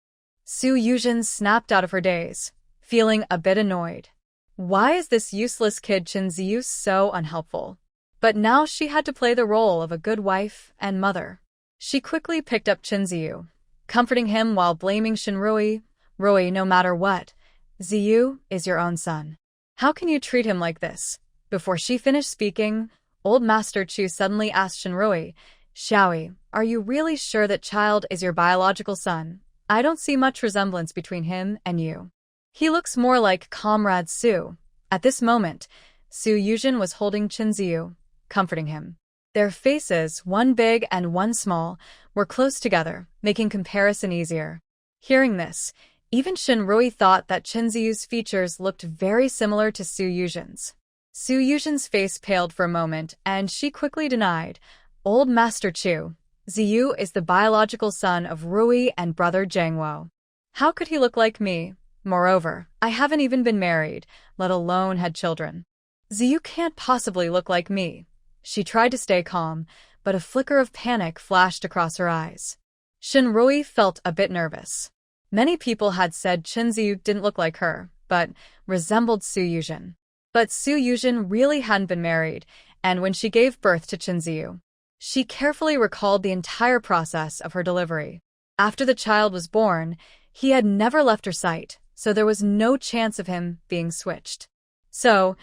Su Yuzhen snapped out of her daze, feeling a bit annoyed. Why is this useless kid Chen Ziyu so unhelpful? But now she had to play the role of a good wife and mother. She quickly picked up Chen Ziyu, comforting him while blaming Shinrui. Rui, no matter what, Ziyu is your own son. How can you treat him like this? Before she finished speaking, old Master Chu suddenly asked Shinrui, Xiaoyi, are you really sure that child is your biological son? I don't see much resemblance between him and you. He looks more like Comrade Su. At this moment, Su Yuzhen was holding Chen Ziyu, comforting him. Their faces, one big and one small, were close together, making comparison easier. Hearing this, even Shinrui thought that Chen Ziyu's features looked very similar to Su Yuzhen's. Su Yuzhen's face paled for a moment, and she quickly denied, Old Master Chu, Ziyu is the biological son of Rui and brother Jiangwo. How could he look like me? Moreover, I haven't even been married, let alone had children. Ziyu can't possibly look like me. She tried to stay calm, but a flicker of panic flashed across her eyes. Shinrui felt a bit nervous. Many people had said Chen Ziyu didn't look like her, but resembled Su Yuzhen. But Su Yuzhen really hadn't been married, and when she gave birth to Chen Ziyu, she carefully recalled the entire process of her delivery. After the child was born, he had never left her sight, so there was no chance of him being switched. So,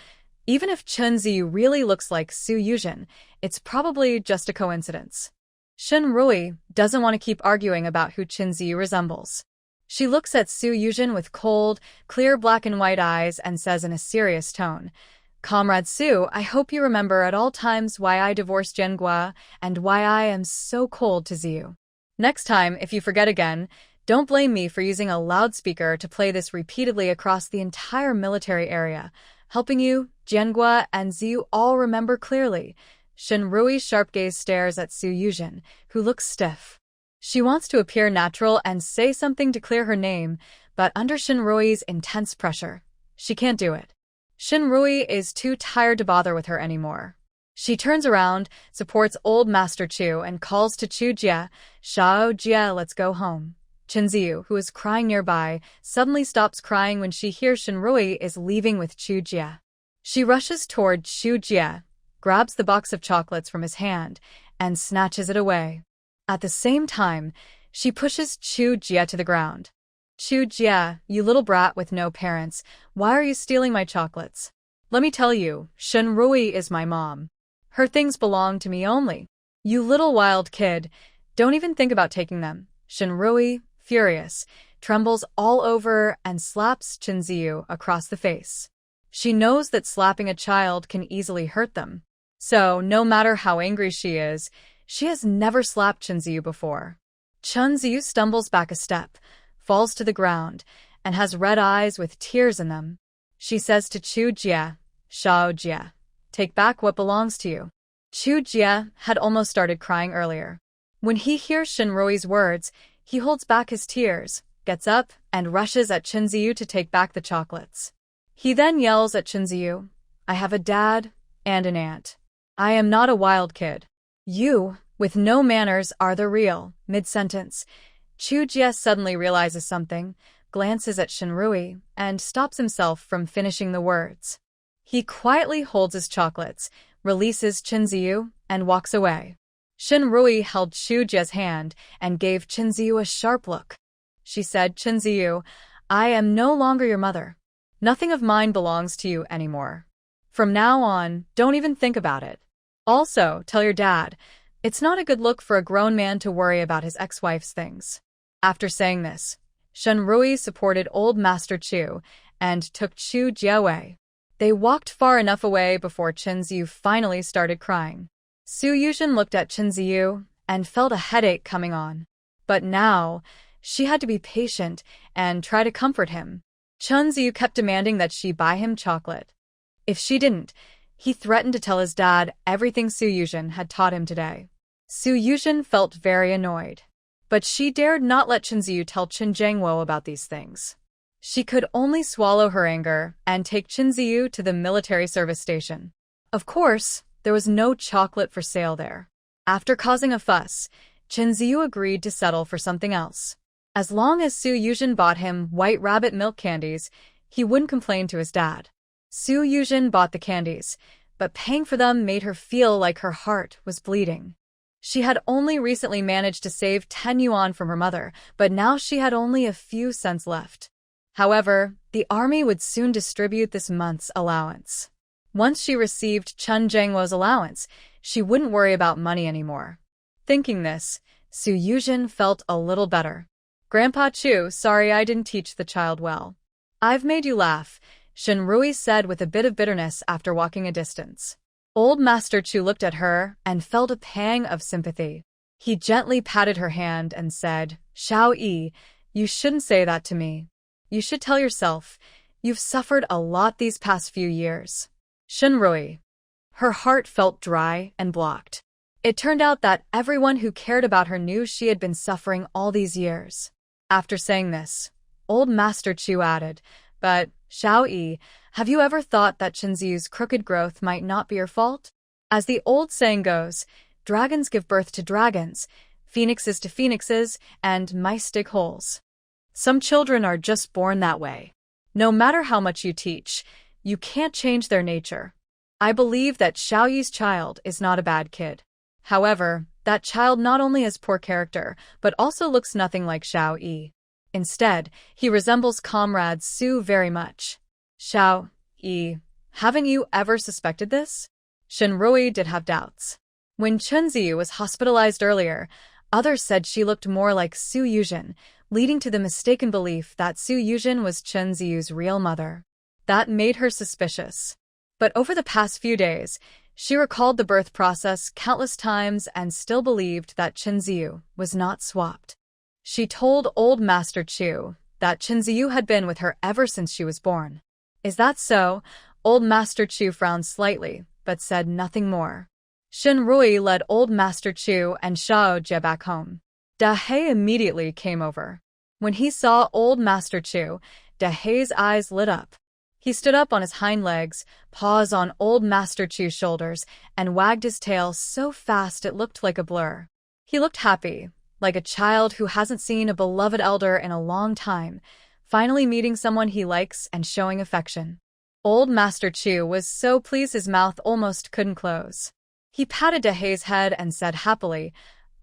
even if Chen Ziyu really looks like Su Yuzhen, it's probably just a coincidence. Shinrui doesn't want to keep arguing about who Chen Ziyu resembles. She looks at Su Yuzhen with cold, clear black and white eyes and says in a serious tone, Comrade Su, I hope you remember at all times why I divorced Jiangua and why I am so cold to Ziyu. Next time, if you forget again, don't blame me for using a loudspeaker to play this repeatedly across the entire military area, helping you, Jiangua, and Ziyu all remember clearly. Shinrui's sharp gaze stares at Su Yuzhen, who looks stiff. She wants to appear natural and say something to clear her name, but under Shinrui's intense pressure, she can't do it. Shinrui is too tired to bother with her anymore. She turns around, supports old Master Chu, and calls to Chu Jie, Shao Jie, let's go home. Chen Ziyu, who is crying nearby, suddenly stops crying when she hears Shinrui is leaving with Chu Jie. She rushes toward Chu Jie, grabs the box of chocolates from his hand, and snatches it away. At the same time, she pushes Chu Jie to the ground. Chu Jie, you little brat with no parents, why are you stealing my chocolates? Let me tell you, Shinrui is my mom. Her things belong to me only. You little wild kid, don't even think about taking them. Shinrui, furious, trembles all over and slaps Chen Ziyu across the face. She knows that slapping a child can easily hurt them. So, no matter how angry she is, she has never slapped Chen Ziyu before. Chen Ziyu stumbles back a step, falls to the ground, and has red eyes with tears in them. She says to Chu Jie, Shao Jie, take back what belongs to you. Chu Jie had almost started crying earlier. When he hears Shinrui's words, he holds back his tears, gets up, and rushes at Chen Ziyu to take back the chocolates. He then yells at Chen Ziyu, I have a dad and an aunt. I am not a wild kid. You, with no manners, are the real. Mid-sentence, Chu Jie suddenly realizes something, glances at Shinrui, and stops himself from finishing the words. He quietly holds his chocolates, releases Chen Ziyu, and walks away. Shinrui held Chu Jie's hand and gave Chen Ziyu a sharp look. She said, Chen Ziyu, I am no longer your mother. Nothing of mine belongs to you anymore. From now on, don't even think about it. Also, tell your dad, it's not a good look for a grown man to worry about his ex-wife's things. After saying this, Shinrui supported old Master Chu and took Chu Jie away. They walked far enough away before Chen Ziyu finally started crying. Su Yuzhen looked at Chen Ziyu and felt a headache coming on. But now, she had to be patient and try to comfort him. Chen Ziyu kept demanding that she buy him chocolate. If she didn't, he threatened to tell his dad everything Su Yuzhen had taught him today. Su Yuzhen felt very annoyed. But she dared not let Chen Ziyu tell Chen Jiangwo about these things. She could only swallow her anger and take Chen Ziyu to the military service station. Of course, there was no chocolate for sale there. After causing a fuss, Chen Ziyu agreed to settle for something else. As long as Su Yuzhen bought him white rabbit milk candies, he wouldn't complain to his dad. Su Yuzhen bought the candies, but paying for them made her feel like her heart was bleeding. She had only recently managed to save 10 yuan from her mother, but now she had only a few cents left. However, the army would soon distribute this month's allowance. Once she received Chen Jiangwo's allowance, she wouldn't worry about money anymore. Thinking this, Su Yuzhen felt a little better. Grandpa Chu, sorry I didn't teach the child well. I've made you laugh, Shenrui said with a bit of bitterness after walking a distance. Old Master Chu looked at her and felt a pang of sympathy. He gently patted her hand and said, Xiao Yi, you shouldn't say that to me. You should tell yourself, you've suffered a lot these past few years. Shenrui. Her heart felt dry and blocked. It turned out that everyone who cared about her knew she had been suffering all these years. After saying this, Old Master Chu added, but, Xiao Yi, have you ever thought that Chen Ziyu's crooked growth might not be your fault? As the old saying goes, dragons give birth to dragons, phoenixes to phoenixes, and mice dig holes. Some children are just born that way. No matter how much you teach, you can't change their nature. I believe that Xiao Yi's child is not a bad kid. However, that child not only has poor character, but also looks nothing like Xiao Yi. Instead, he resembles comrade Su very much. Xiao Yi, haven't you ever suspected this? Shenrui did have doubts. When Chen Ziyu was hospitalized earlier, others said she looked more like Su Yuzhen, leading to the mistaken belief that Su Yuzhen was Chen Ziyu's real mother. That made her suspicious. But over the past few days, she recalled the birth process countless times and still believed that Chen Ziyu was not swapped. She told Old Master Chu that Chen Ziyu had been with her ever since she was born. Is that so? Old Master Chu frowned slightly, but said nothing more. Shenrui led Old Master Chu and Xiao Jie back home. Da He immediately came over. When he saw Old Master Chu, Da He's eyes lit up. He stood up on his hind legs, paws on Old Master Chu's shoulders, and wagged his tail so fast it looked like a blur. He looked happy, like a child who hasn't seen a beloved elder in a long time, finally meeting someone he likes and showing affection. Old Master Chu was so pleased his mouth almost couldn't close. He patted Da He's head and said happily,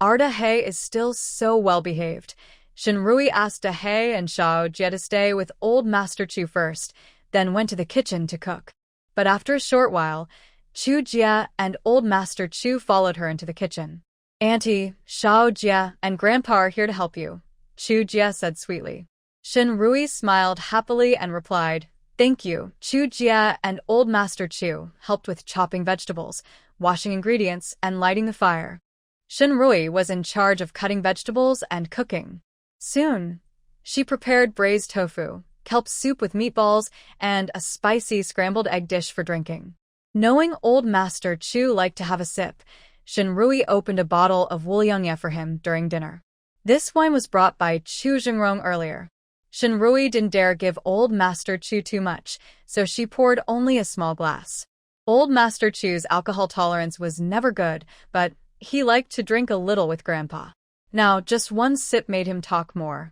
Our Da He is still so well-behaved. Shenrui asked Da He and Xiao Jie to stay with Old Master Chu first, then went to the kitchen to cook. But after a short while, Chu Jie and Old Master Chu followed her into the kitchen. Auntie, Xiao Jie, and Grandpa are here to help you, Chu Jie said sweetly. Shenrui smiled happily and replied, Thank you. Chu Jie and Old Master Chu helped with chopping vegetables, washing ingredients, and lighting the fire. Shenrui was in charge of cutting vegetables and cooking. Soon, she prepared braised tofu, kelp soup with meatballs, and a spicy scrambled egg dish for drinking. Knowing Old Master Chu liked to have a sip, Shenrui opened a bottle of Wuliangye for him during dinner. This wine was brought by Chu Jingrong earlier. Shenrui didn't dare give Old Master Chu too much, so she poured only a small glass. Old Master Chu's alcohol tolerance was never good, but he liked to drink a little with Grandpa. Now, just one sip made him talk more.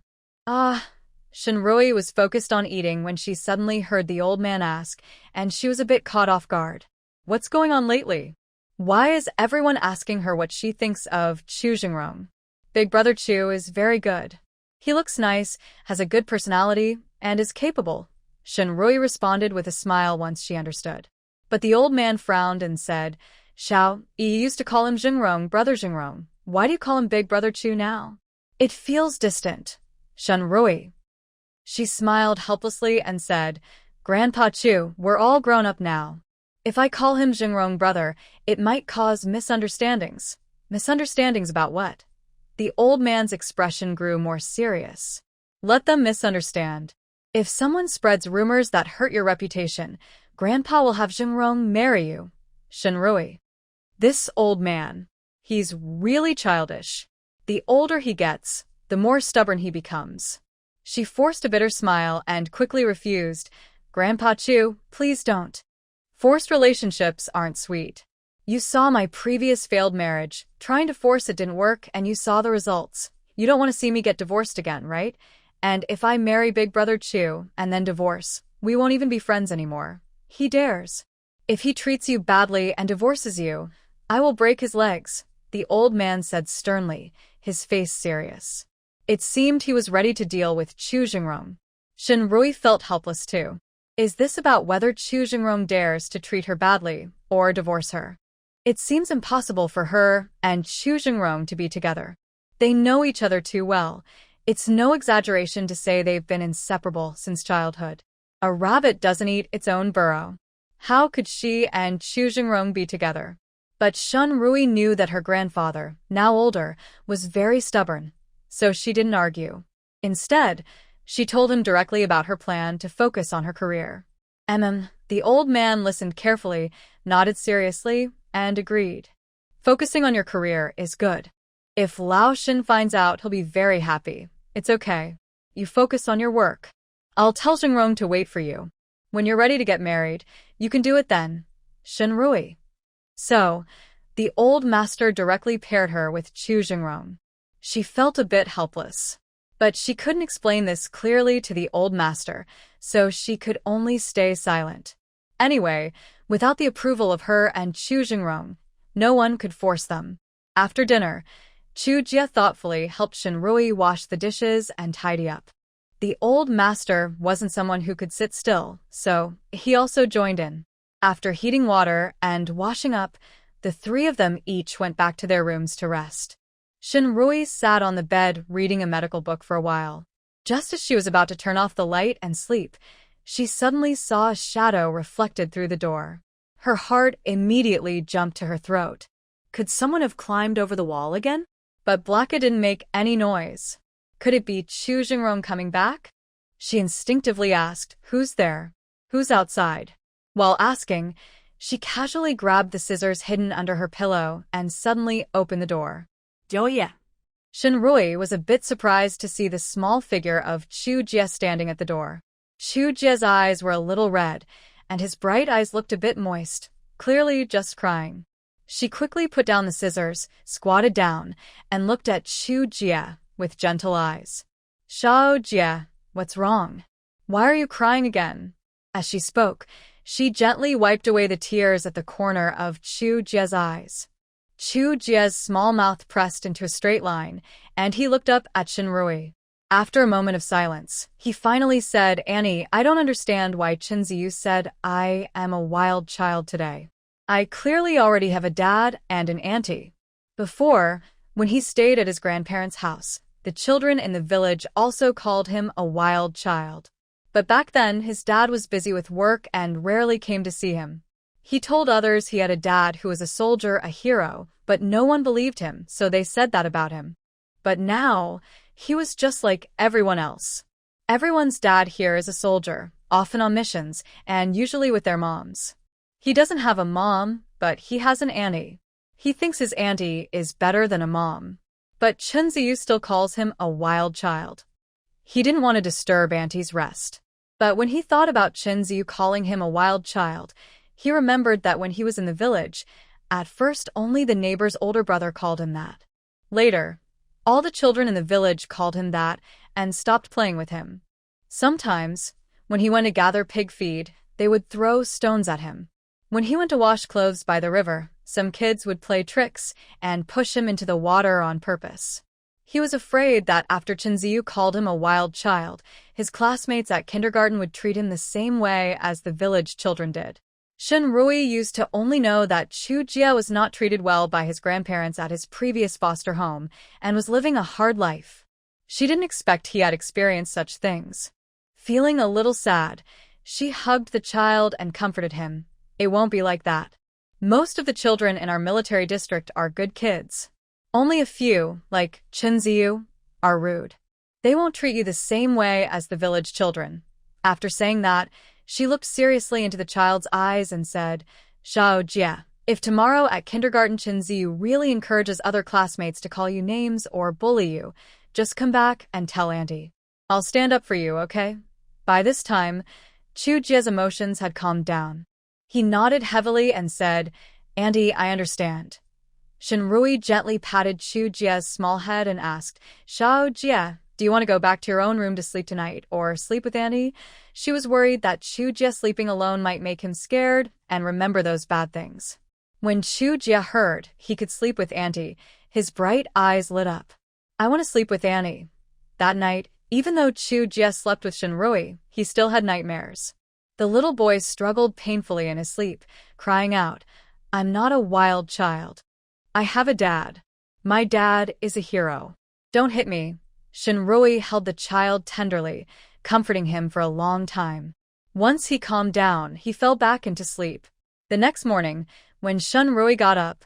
Shenrui was focused on eating when she suddenly heard the old man ask, and she was a bit caught off guard. What's going on lately? Why is everyone asking her what she thinks of Chu Jingrong? Big Brother Chu is very good. He looks nice, has a good personality, and is capable. Shenrui responded with a smile once she understood. But the old man frowned and said, Xiao, you used to call him Jingrong, Brother Jingrong. Why do you call him Big Brother Chu now? It feels distant. Shenrui. She smiled helplessly and said, Grandpa Chu, we're all grown up now. If I call him Jingrong brother, it might cause misunderstandings. Misunderstandings about what? The old man's expression grew more serious. Let them misunderstand. If someone spreads rumors that hurt your reputation, Grandpa will have Jingrong marry you. Shenrui. This old man. He's really childish. The older he gets, the more stubborn he becomes. She forced a bitter smile and quickly refused. Grandpa Chu, please don't. Forced relationships aren't sweet. You saw my previous failed marriage. Trying to force it didn't work, and you saw the results. You don't want to see me get divorced again, right? And if I marry Big Brother Chu and then divorce, we won't even be friends anymore. He dares. If he treats you badly and divorces you, I will break his legs, the old man said sternly, his face serious. It seemed he was ready to deal with Chu Jingrong. Shenrui felt helpless too. Is this about whether Chu Jingrong dares to treat her badly or divorce her? It seems impossible for her and Chu Jingrong to be together. They know each other too well. It's no exaggeration to say they've been inseparable since childhood. A rabbit doesn't eat its own burrow. How could she and Chu Jingrong be together? But Shenrui knew that her grandfather, now older, was very stubborn, so she didn't argue. Instead, she told him directly about her plan to focus on her career. The old man listened carefully, nodded seriously, and agreed. Focusing on your career is good. If Lao Shin finds out, he'll be very happy. It's okay. You focus on your work. I'll tell Jingrong to wait for you. When you're ready to get married, you can do it then. Shenrui. So, the old master directly paired her with Chu Jingrong. She felt a bit helpless. But she couldn't explain this clearly to the old master, so she could only stay silent. Anyway, without the approval of her and Chu Jingrong, no one could force them. After dinner, Chu Jie thoughtfully helped Shenrui wash the dishes and tidy up. The old master wasn't someone who could sit still, so he also joined in. After heating water and washing up, the three of them each went back to their rooms to rest. Shenrui sat on the bed reading a medical book for a while. Just as she was about to turn off the light and sleep, she suddenly saw a shadow reflected through the door. Her heart immediately jumped to her throat. Could someone have climbed over the wall again? But Blacka didn't make any noise. Could it be Chu Jingrong coming back? She instinctively asked, "Who's there? Who's outside?" While asking, she casually grabbed the scissors hidden under her pillow and suddenly opened the door. Joya. Shenrui was a bit surprised to see the small figure of Chu Jie standing at the door. Chu Jie's eyes were a little red, and his bright eyes looked a bit moist, clearly just crying. She quickly put down the scissors, squatted down, and looked at Chu Jie with gentle eyes. "Shao Jie, what's wrong? Why are you crying again?" As she spoke, she gently wiped away the tears at the corner of Chu Jie's eyes. Chu Jie's small mouth pressed into a straight line, and he looked up at Shenrui. After a moment of silence, he finally said, "Annie, I don't understand why Chen Ziyu said I am a wild child today. I clearly already have a dad and an auntie." Before, when he stayed at his grandparents' house, the children in the village also called him a wild child. But back then, his dad was busy with work and rarely came to see him. He told others he had a dad who was a soldier, a hero, but no one believed him, so they said that about him. But now, he was just like everyone else. Everyone's dad here is a soldier, often on missions, and usually with their moms. He doesn't have a mom, but he has an auntie. He thinks his auntie is better than a mom. But Chen Ziyu still calls him a wild child. He didn't want to disturb auntie's rest. But when he thought about Chen Ziyu calling him a wild child, he remembered that when he was in the village, at first only the neighbor's older brother called him that. Later, all the children in the village called him that and stopped playing with him. Sometimes, when he went to gather pig feed, they would throw stones at him. When he went to wash clothes by the river, some kids would play tricks and push him into the water on purpose. He was afraid that after Chen Ziyu called him a wild child, his classmates at kindergarten would treat him the same way as the village children did. Shenrui used to only know that Chu Jie was not treated well by his grandparents at his previous foster home and was living a hard life. She didn't expect he had experienced such things. Feeling a little sad, she hugged the child and comforted him. "It won't be like that. Most of the children in our military district are good kids. Only a few, like Chen Ziyu, are rude. They won't treat you the same way as the village children." After saying that, she looked seriously into the child's eyes and said, "Shao Jie, If tomorrow at kindergarten Chinzi really encourages other classmates to call you names or bully you, just come back and tell Auntie. I'll stand up for you, okay? By this time, Chu Jie's emotions had calmed down. He nodded heavily and said, Auntie, I understand. Shinrui gently patted Chu Jie's small head and asked, Xiao Jie, do you want to go back to your own room to sleep tonight, or sleep with Auntie? She was worried that Chu Jie sleeping alone might make him scared and remember those bad things. When Chu Jie heard he could sleep with Auntie, his bright eyes lit up. I want to sleep with Auntie. That night, even though Chu Jie slept with Shinrui, he still had nightmares. The little boy struggled painfully in his sleep, crying out, I'm not a wild child. I have a dad. My dad is a hero. Don't hit me. Shinrui held the child tenderly, comforting him for a long time. Once he calmed down, he fell back into sleep. The next morning, when Shinrui got up,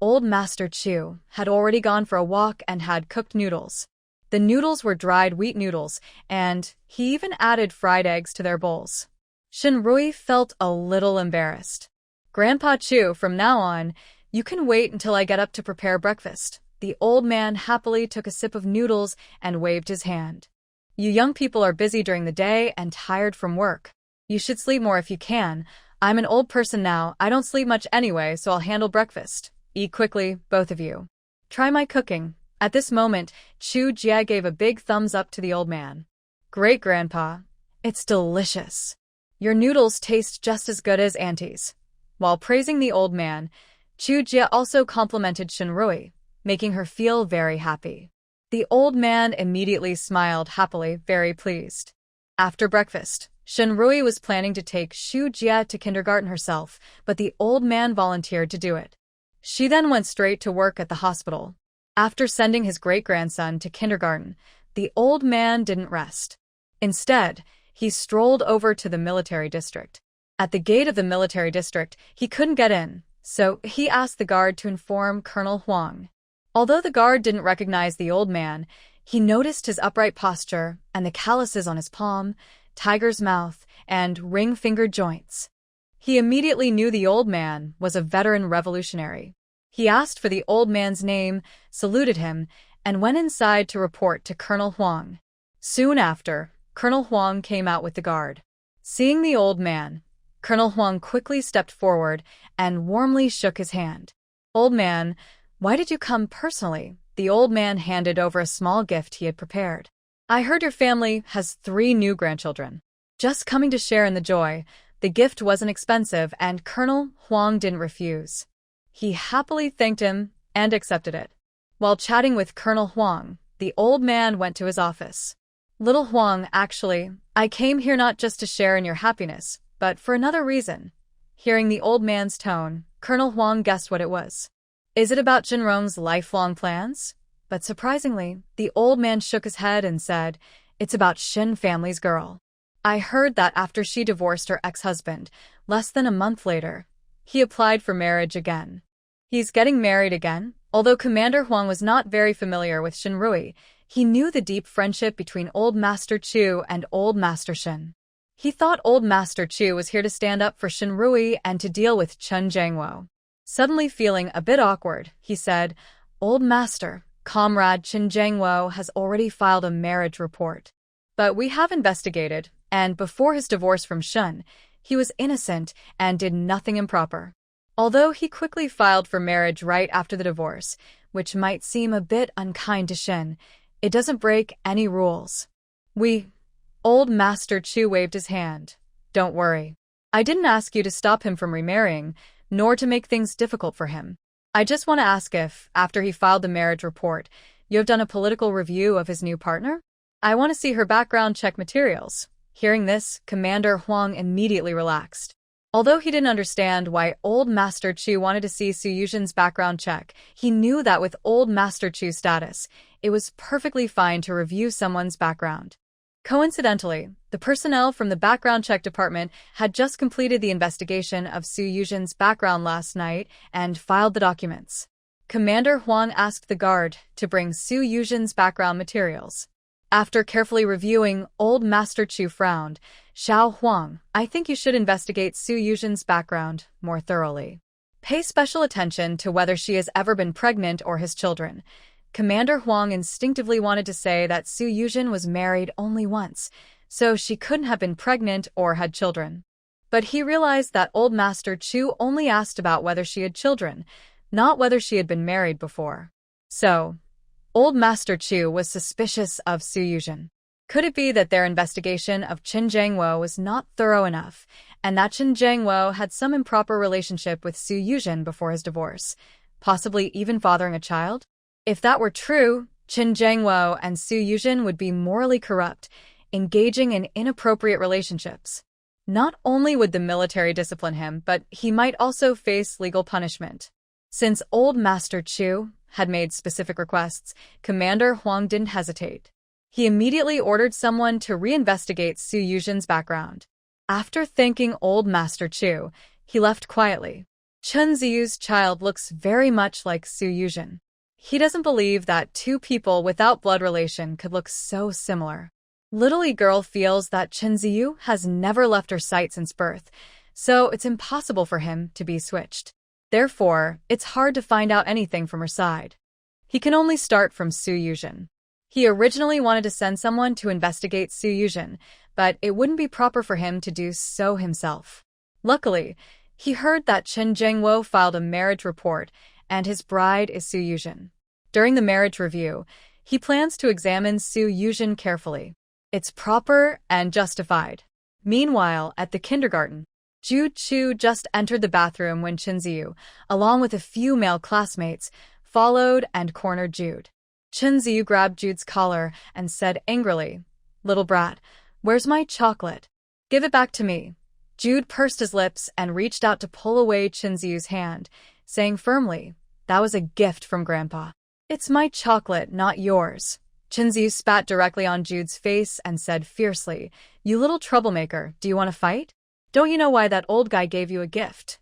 old Master Chu had already gone for a walk and had cooked noodles. The noodles were dried wheat noodles, and he even added fried eggs to their bowls. Shinrui felt a little embarrassed. Grandpa Chu, from now on, you can wait until I get up to prepare breakfast. The old man happily took a sip of noodles and waved his hand. You young people are busy during the day and tired from work. You should sleep more if you can. I'm an old person now. I don't sleep much anyway, so I'll handle breakfast. Eat quickly, both of you. Try my cooking. At this moment, Chu Jie gave a big thumbs up to the old man. Great, Grandpa. It's delicious. Your noodles taste just as good as Auntie's. While praising the old man, Chu Jie also complimented Shinrui, making her feel very happy. The old man immediately smiled happily, very pleased. After breakfast, Shinrui was planning to take Chu Jie to kindergarten herself, but the old man volunteered to do it. She then went straight to work at the hospital. After sending his great-grandson to kindergarten, the old man didn't rest. Instead, he strolled over to the military district. At the gate of the military district, he couldn't get in, so he asked the guard to inform Colonel Huang. Although the guard didn't recognize the old man, he noticed his upright posture and the calluses on his palm, tiger's mouth, and ring-fingered joints. He immediately knew the old man was a veteran revolutionary. He asked for the old man's name, saluted him, and went inside to report to Colonel Huang. Soon after, Colonel Huang came out with the guard. Seeing the old man, Colonel Huang quickly stepped forward and warmly shook his hand. Old man, why did you come personally? The old man handed over a small gift he had prepared. I heard your family has 3 new grandchildren. Just coming to share in the joy. The gift wasn't expensive and Colonel Huang didn't refuse. He happily thanked him and accepted it. While chatting with Colonel Huang, the old man went to his office. Little Huang, actually, I came here not just to share in your happiness, but for another reason. Hearing the old man's tone, Colonel Huang guessed what it was. Is it about Jinrong's lifelong plans? But surprisingly, the old man shook his head and said, it's about Shin family's girl. I heard that after she divorced her ex-husband, less than a month later, he applied for marriage again. He's getting married again? Although Commander Huang was not very familiar with Shinrui, he knew the deep friendship between Old Master Chu and Old Master Shin. He thought Old Master Chu was here to stand up for Shinrui and to deal with Chen Jiangwo. Suddenly feeling a bit awkward, he said, Old Master, Comrade Chen Jiangwo has already filed a marriage report. But we have investigated, and before his divorce from Shen, he was innocent and did nothing improper. Although he quickly filed for marriage right after the divorce, which might seem a bit unkind to Shen, it doesn't break any rules. Old Master Chu waved his hand. Don't worry. I didn't ask you to stop him from remarrying, nor to make things difficult for him. I just want to ask if, after he filed the marriage report, you have done a political review of his new partner? I want to see her background check materials. Hearing this, Commander Huang immediately relaxed. Although he didn't understand why Old Master Chu wanted to see Su Yuzhen's background check, he knew that with Old Master Chu's status, it was perfectly fine to review someone's background. Coincidentally, the personnel from the background check department had just completed the investigation of Su Yuzhen's background last night and filed the documents. Commander Huang asked the guard to bring Su Yuzhen's background materials. After carefully reviewing, Old Master Chu frowned. Xiao Huang, I think you should investigate Su Yuzhen's background more thoroughly. Pay special attention to whether she has ever been pregnant or has children. Commander Huang instinctively wanted to say that Su Yuzhen was married only once, so she couldn't have been pregnant or had children. But he realized that Old Master Chu only asked about whether she had children, not whether she had been married before. So, Old Master Chu was suspicious of Su Yuzhen. Could it be that their investigation of Qin Jiangwo was not thorough enough, and that Qin Jiangwo had some improper relationship with Su Yuzhen before his divorce, possibly even fathering a child? If that were true, Qin Jiangwo and Su Yuzhen would be morally corrupt, engaging in inappropriate relationships. Not only would the military discipline him, but he might also face legal punishment. Since Old Master Chu had made specific requests, Commander Huang didn't hesitate. He immediately ordered someone to reinvestigate Su Yuzhen's background. After thanking Old Master Chu, he left quietly. Chen Ziyu's child looks very much like Su Yuzhen. He doesn't believe that two people without blood relation could look so similar. Little girl feels that Chen Ziyu has never left her sight since birth, so it's impossible for him to be switched. Therefore, it's hard to find out anything from her side. He can only start from Su Yuzhen. He originally wanted to send someone to investigate Su Yuzhen, but it wouldn't be proper for him to do so himself. Luckily, he heard that Chen Jiangwo filed a marriage report, and his bride is Su Yuzhen. During the marriage review, he plans to examine Su Yuzhen carefully. It's proper and justified. Meanwhile, at the kindergarten, Jude Chu just entered the bathroom when Chen Ziyu, along with a few male classmates, followed and cornered Jude. Chen Ziyu grabbed Jude's collar and said angrily, "Little brat, where's my chocolate? Give it back to me." Jude pursed his lips and reached out to pull away Chen Ziyu's hand, saying firmly, "That was a gift from Grandpa. It's my chocolate, not yours." Chen Ziyu spat directly on Jude's face and said fiercely, "You little troublemaker, do you want to fight? Don't you know why that old guy gave you a gift?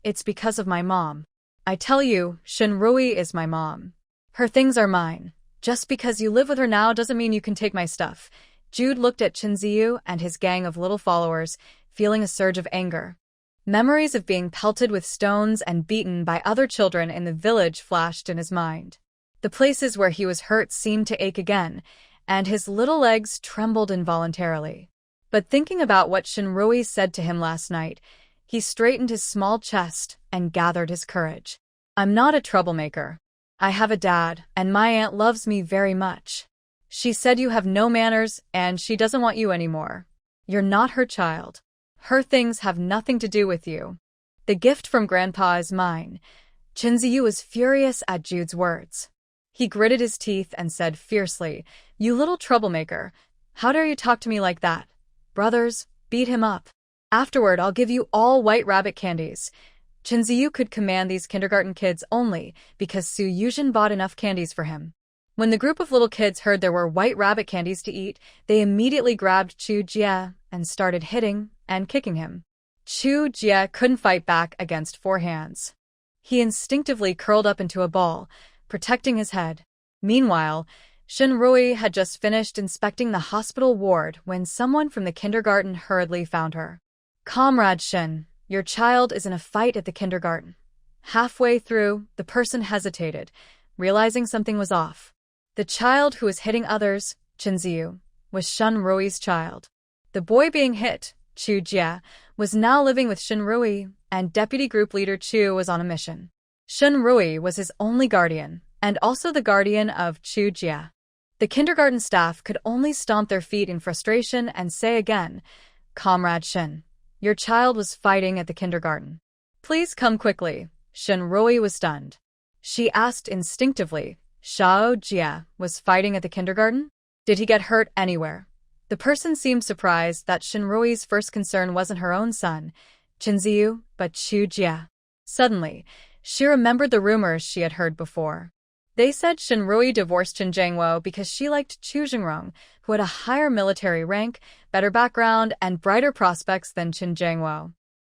It's because of my mom. I tell you, Shen Rui is my mom. Her things are mine. Just because you live with her now doesn't mean you can take my stuff." Jude looked at Chen Ziyu and his gang of little followers, feeling a surge of anger. Memories of being pelted with stones and beaten by other children in the village flashed in his mind. The places where he was hurt seemed to ache again, and his little legs trembled involuntarily. But thinking about what Shinrui said to him last night, he straightened his small chest and gathered his courage. "I'm not a troublemaker. I have a dad, and my aunt loves me very much. She said you have no manners, and she doesn't want you anymore. You're not her child. Her things have nothing to do with you. The gift from Grandpa is mine." Chen Ziyu was furious at Jude's words. He gritted his teeth and said fiercely, "You little troublemaker, how dare you talk to me like that? Brothers, beat him up. Afterward, I'll give you all white rabbit candies." Chen Ziyu could command these kindergarten kids only because Su Yuzhen bought enough candies for him. When the group of little kids heard there were white rabbit candies to eat, they immediately grabbed Chu Jie and started hitting and kicking him. Chu Jie couldn't fight back against four hands. He instinctively curled up into a ball, protecting his head. Meanwhile, Shen Rui had just finished inspecting the hospital ward when someone from the kindergarten hurriedly found her. "Comrade Shen, your child is in a fight at the kindergarten." Halfway through, the person hesitated, realizing something was off. The child who was hitting others, Chen Ziyu, was Shen Rui's child. The boy being hit, Chu Jie, was now living with Shen Rui, and Deputy Group Leader Chu was on a mission. Shen Rui was his only guardian, and also the guardian of Chu Jie. The kindergarten staff could only stomp their feet in frustration and say again, "Comrade Shen, your child was fighting at the kindergarten. Please come quickly." Shen Rui was stunned. She asked instinctively, "Shao Jie was fighting at the kindergarten? Did he get hurt anywhere?" The person seemed surprised that Shen Rui's first concern wasn't her own son, Chen Ziyu, but Chu Jie. Suddenly, she remembered the rumors she had heard before. They said Shen Rui divorced Chen Jiangwo because she liked Chu Jingrong, who had a higher military rank, better background, and brighter prospects than Chen Jiangwo.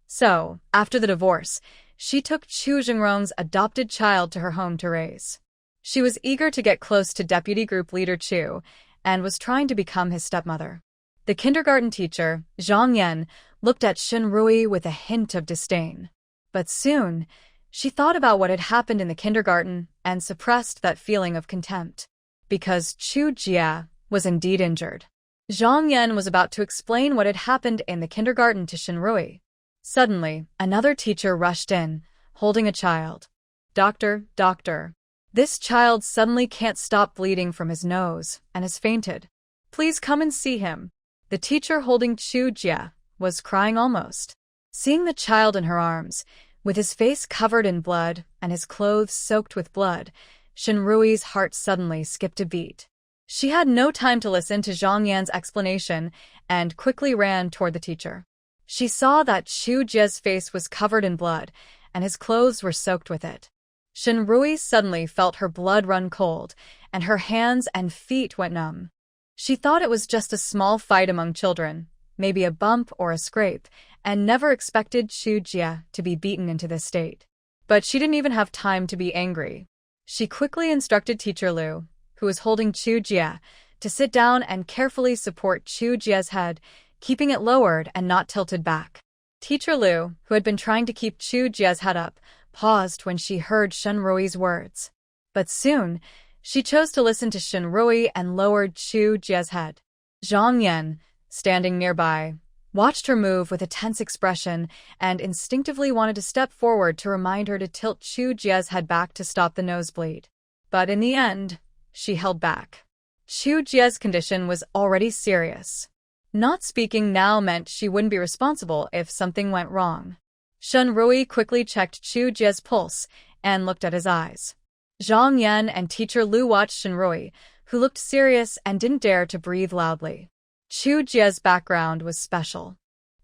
So, after the divorce, she took Chu Jingrong's adopted child to her home to raise. She was eager to get close to Deputy Group Leader Chu, and was trying to become his stepmother. The kindergarten teacher, Zhang Yan, looked at Shen Rui with a hint of disdain. But soon, She thought about what had happened in the kindergarten and suppressed that feeling of contempt. Because Chu Jia was indeed injured. Zhang Yan was about to explain what had happened in the kindergarten to Shinrui. Suddenly, another teacher rushed in, holding a child. Doctor, doctor. This child suddenly can't stop bleeding from his nose and has fainted. Please come and see him. The teacher holding Chu Jia was crying almost. Seeing the child in her arms, with his face covered in blood and his clothes soaked with blood, Shinrui's heart suddenly skipped a beat. She had no time to listen to Zhang Yan's explanation and quickly ran toward the teacher. She saw that Chu Jia's face was covered in blood and his clothes were soaked with it. Shinrui suddenly felt her blood run cold and her hands and feet went numb. She thought it was just a small fight among children, maybe a bump or a scrape, and never expected Chu Jia to be beaten into this state. But she didn't even have time to be angry. She quickly instructed Teacher Liu, who was holding Chu Jia, to sit down and carefully support Chu Jia's head, keeping it lowered and not tilted back. Teacher Liu, who had been trying to keep Chu Jia's head up, paused when she heard Shinrui's words. But soon, she chose to listen to Shinrui and lowered Chu Jia's head. Zhang Yan, standing nearby, watched her move with a tense expression and instinctively wanted to step forward to remind her to tilt Chu Jia's head back to stop the nosebleed. But in the end, she held back. Chu Jia's condition was already serious. Not speaking now meant she wouldn't be responsible if something went wrong. Shinrui quickly checked Chu Jia's pulse and looked at his eyes. Zhang Yan and Teacher Liu watched Shinrui, who looked serious and didn't dare to breathe loudly. Chu Jia's background was special.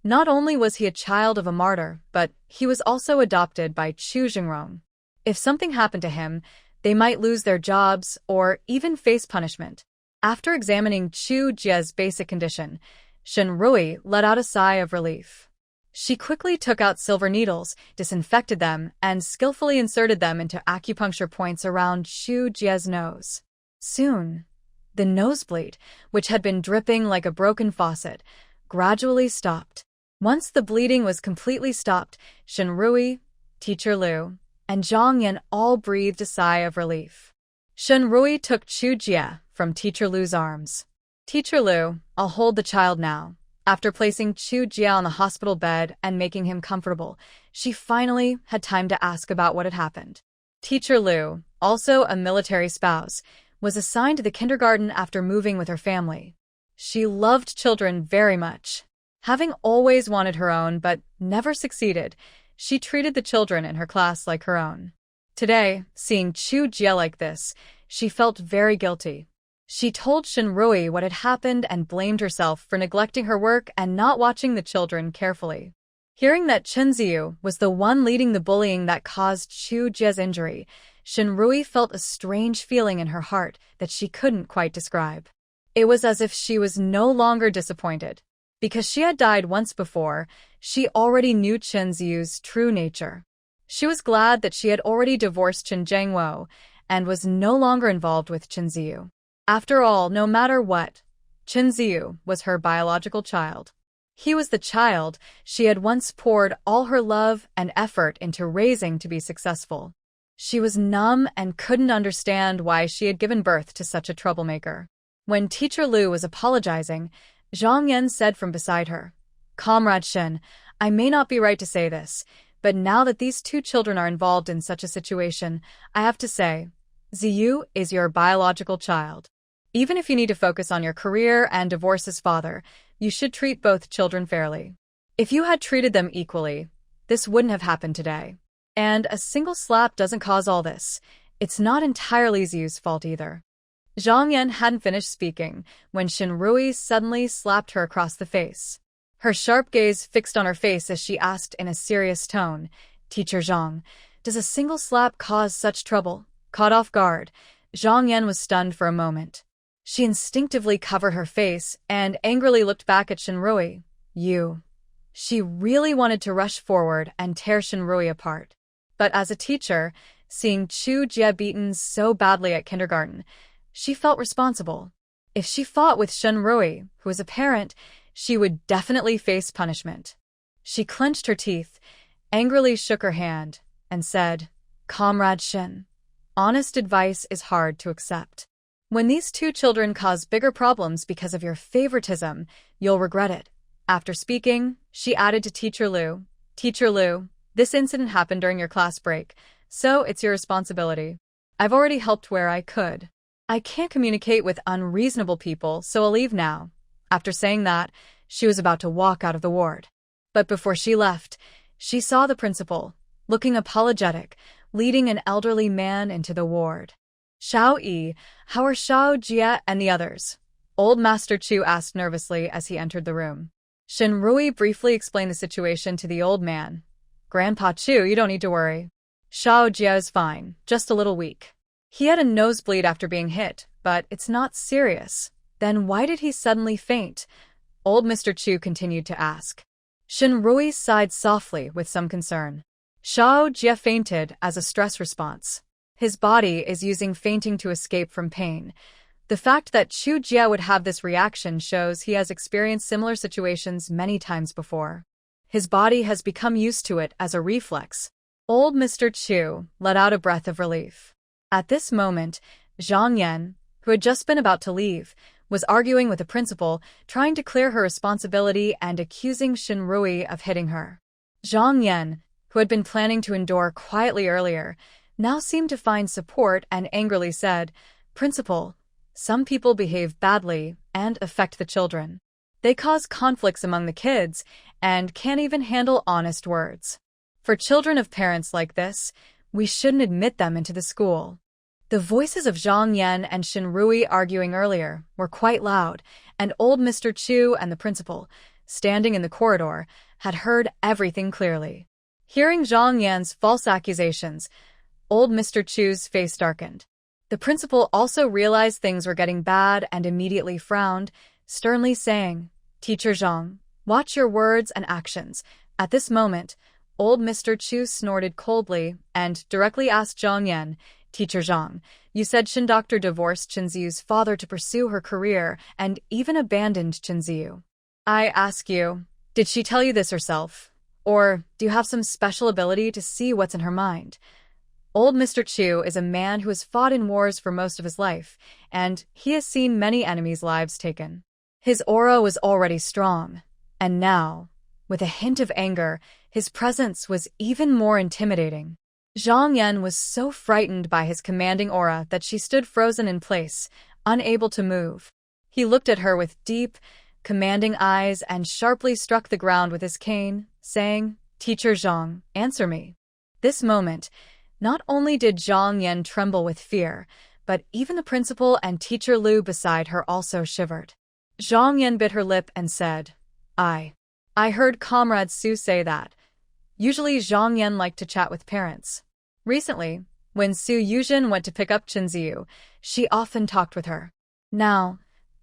Not only was he a child of a martyr, but he was also adopted by Chu Jingrong. If something happened to him, they might lose their jobs or even face punishment. After examining Chu Jia's basic condition, Shinrui let out a sigh of relief. She quickly took out silver needles, disinfected them, and skillfully inserted them into acupuncture points around Chu Jia's nose. Soon, the nosebleed, which had been dripping like a broken faucet, gradually stopped. Once the bleeding was completely stopped, Shinrui, Teacher Liu, and Zhang Yan all breathed a sigh of relief. Shinrui took Chu Jia from Teacher Liu's arms. Teacher Liu, I'll hold the child now. After placing Chu Jia on the hospital bed and making him comfortable, she finally had time to ask about what had happened. Teacher Liu, also a military spouse, was assigned to the kindergarten after moving with her family. She loved children very much. Having always wanted her own but never succeeded, she treated the children in her class like her own. Today, seeing Chu Jia like this, she felt very guilty. She told Shinrui what had happened and blamed herself for neglecting her work and not watching the children carefully. Hearing that Chen Ziyu was the one leading the bullying that caused Chu Jia's injury, Shinrui felt a strange feeling in her heart that she couldn't quite describe. It was as if she was no longer disappointed. Because she had died once before, she already knew Chen Ziyu's true nature. She was glad that she had already divorced Chen Zhengwo and was no longer involved with Chen Ziyu. After all, no matter what, Chen Ziyu was her biological child. He was the child she had once poured all her love and effort into raising to be successful. She was numb and couldn't understand why she had given birth to such a troublemaker. When Teacher Liu was apologizing, Zhang Yan said from beside her, "Comrade Shen, I may not be right to say this, but now that these two children are involved in such a situation, I have to say, Ziyu is your biological child. Even if you need to focus on your career and divorce his father, you should treat both children fairly. If you had treated them equally, this wouldn't have happened today. And a single slap doesn't cause all this. It's not entirely Ziyu's fault either." Zhang Yan hadn't finished speaking when Shinrui suddenly slapped her across the face. Her sharp gaze fixed on her face as she asked in a serious tone, "Teacher Zhang, does a single slap cause such trouble?" Caught off guard, Zhang Yan was stunned for a moment. She instinctively covered her face and angrily looked back at Shinrui. "You." She really wanted to rush forward and tear Shinrui apart. But as a teacher, seeing Chu Jia beaten so badly at kindergarten, she felt responsible. If she fought with Shinrui, who was a parent, she would definitely face punishment. She clenched her teeth, angrily shook her hand, and said, "Comrade Shin, honest advice is hard to accept. When these two children cause bigger problems because of your favoritism, you'll regret it." After speaking, she added to Teacher Liu, "Teacher Liu, this incident happened during your class break, so it's your responsibility. I've already helped where I could. I can't communicate with unreasonable people, so I'll leave now." After saying that, she was about to walk out of the ward. But before she left, she saw the principal, looking apologetic, leading an elderly man into the ward. "Xiao Yi, how are Xiao Jia and the others?" Old Master Chu asked nervously as he entered the room. Shen Rui briefly explained the situation to the old man. "Grandpa Chu, you don't need to worry. Xiao Jia is fine, just a little weak. He had a nosebleed after being hit, but it's not serious." "Then why did he suddenly faint?" Old Mr. Chu continued to ask. Shen Rui sighed softly with some concern. "Xiao Jia fainted as a stress response. His body is using fainting to escape from pain. The fact that Chu Jia would have this reaction shows he has experienced similar situations many times before. His body has become used to it as a reflex." Old Mr. Chu let out a breath of relief. At this moment, Zhang Yan, who had just been about to leave, was arguing with the principal, trying to clear her responsibility and accusing Shen Rui of hitting her. Zhang Yan, who had been planning to endure quietly earlier, now seemed to find support and angrily said, "Principal, some people behave badly and affect the children. They cause conflicts among the kids and can't even handle honest words. For children of parents like this, we shouldn't admit them into the school." The voices of Zhang Yan and Shen Rui arguing earlier were quite loud, and old Mr. Chu and the principal, standing in the corridor, had heard everything clearly. Hearing Zhang Yan's false accusations, old Mr. Chu's face darkened. The principal also realized things were getting bad and immediately frowned, sternly saying, "Teacher Zhang, watch your words and actions." At this moment, old Mr. Chu snorted coldly and directly asked Zhang Yan, "Teacher Zhang, you said Shin Doctor divorced Chenziu's father to pursue her career and even abandoned Chenziu. I ask you, did she tell you this herself? Or do you have some special ability to see what's in her mind?" Old Mr. Chu is a man who has fought in wars for most of his life, and he has seen many enemies' lives taken. His aura was already strong, and now, with a hint of anger, his presence was even more intimidating. Zhang Yan was so frightened by his commanding aura that she stood frozen in place, unable to move. He looked at her with deep, commanding eyes and sharply struck the ground with his cane, saying, "Teacher Zhang, answer me." This moment, not only did Zhang Yan tremble with fear, but even the principal and Teacher Liu beside her also shivered. Zhang Yan bit her lip and said, I heard Comrade Su say that. Usually Zhang Yan liked to chat with parents. Recently, when Su Yuzhen went to pick up Chenziu, she often talked with her. Now,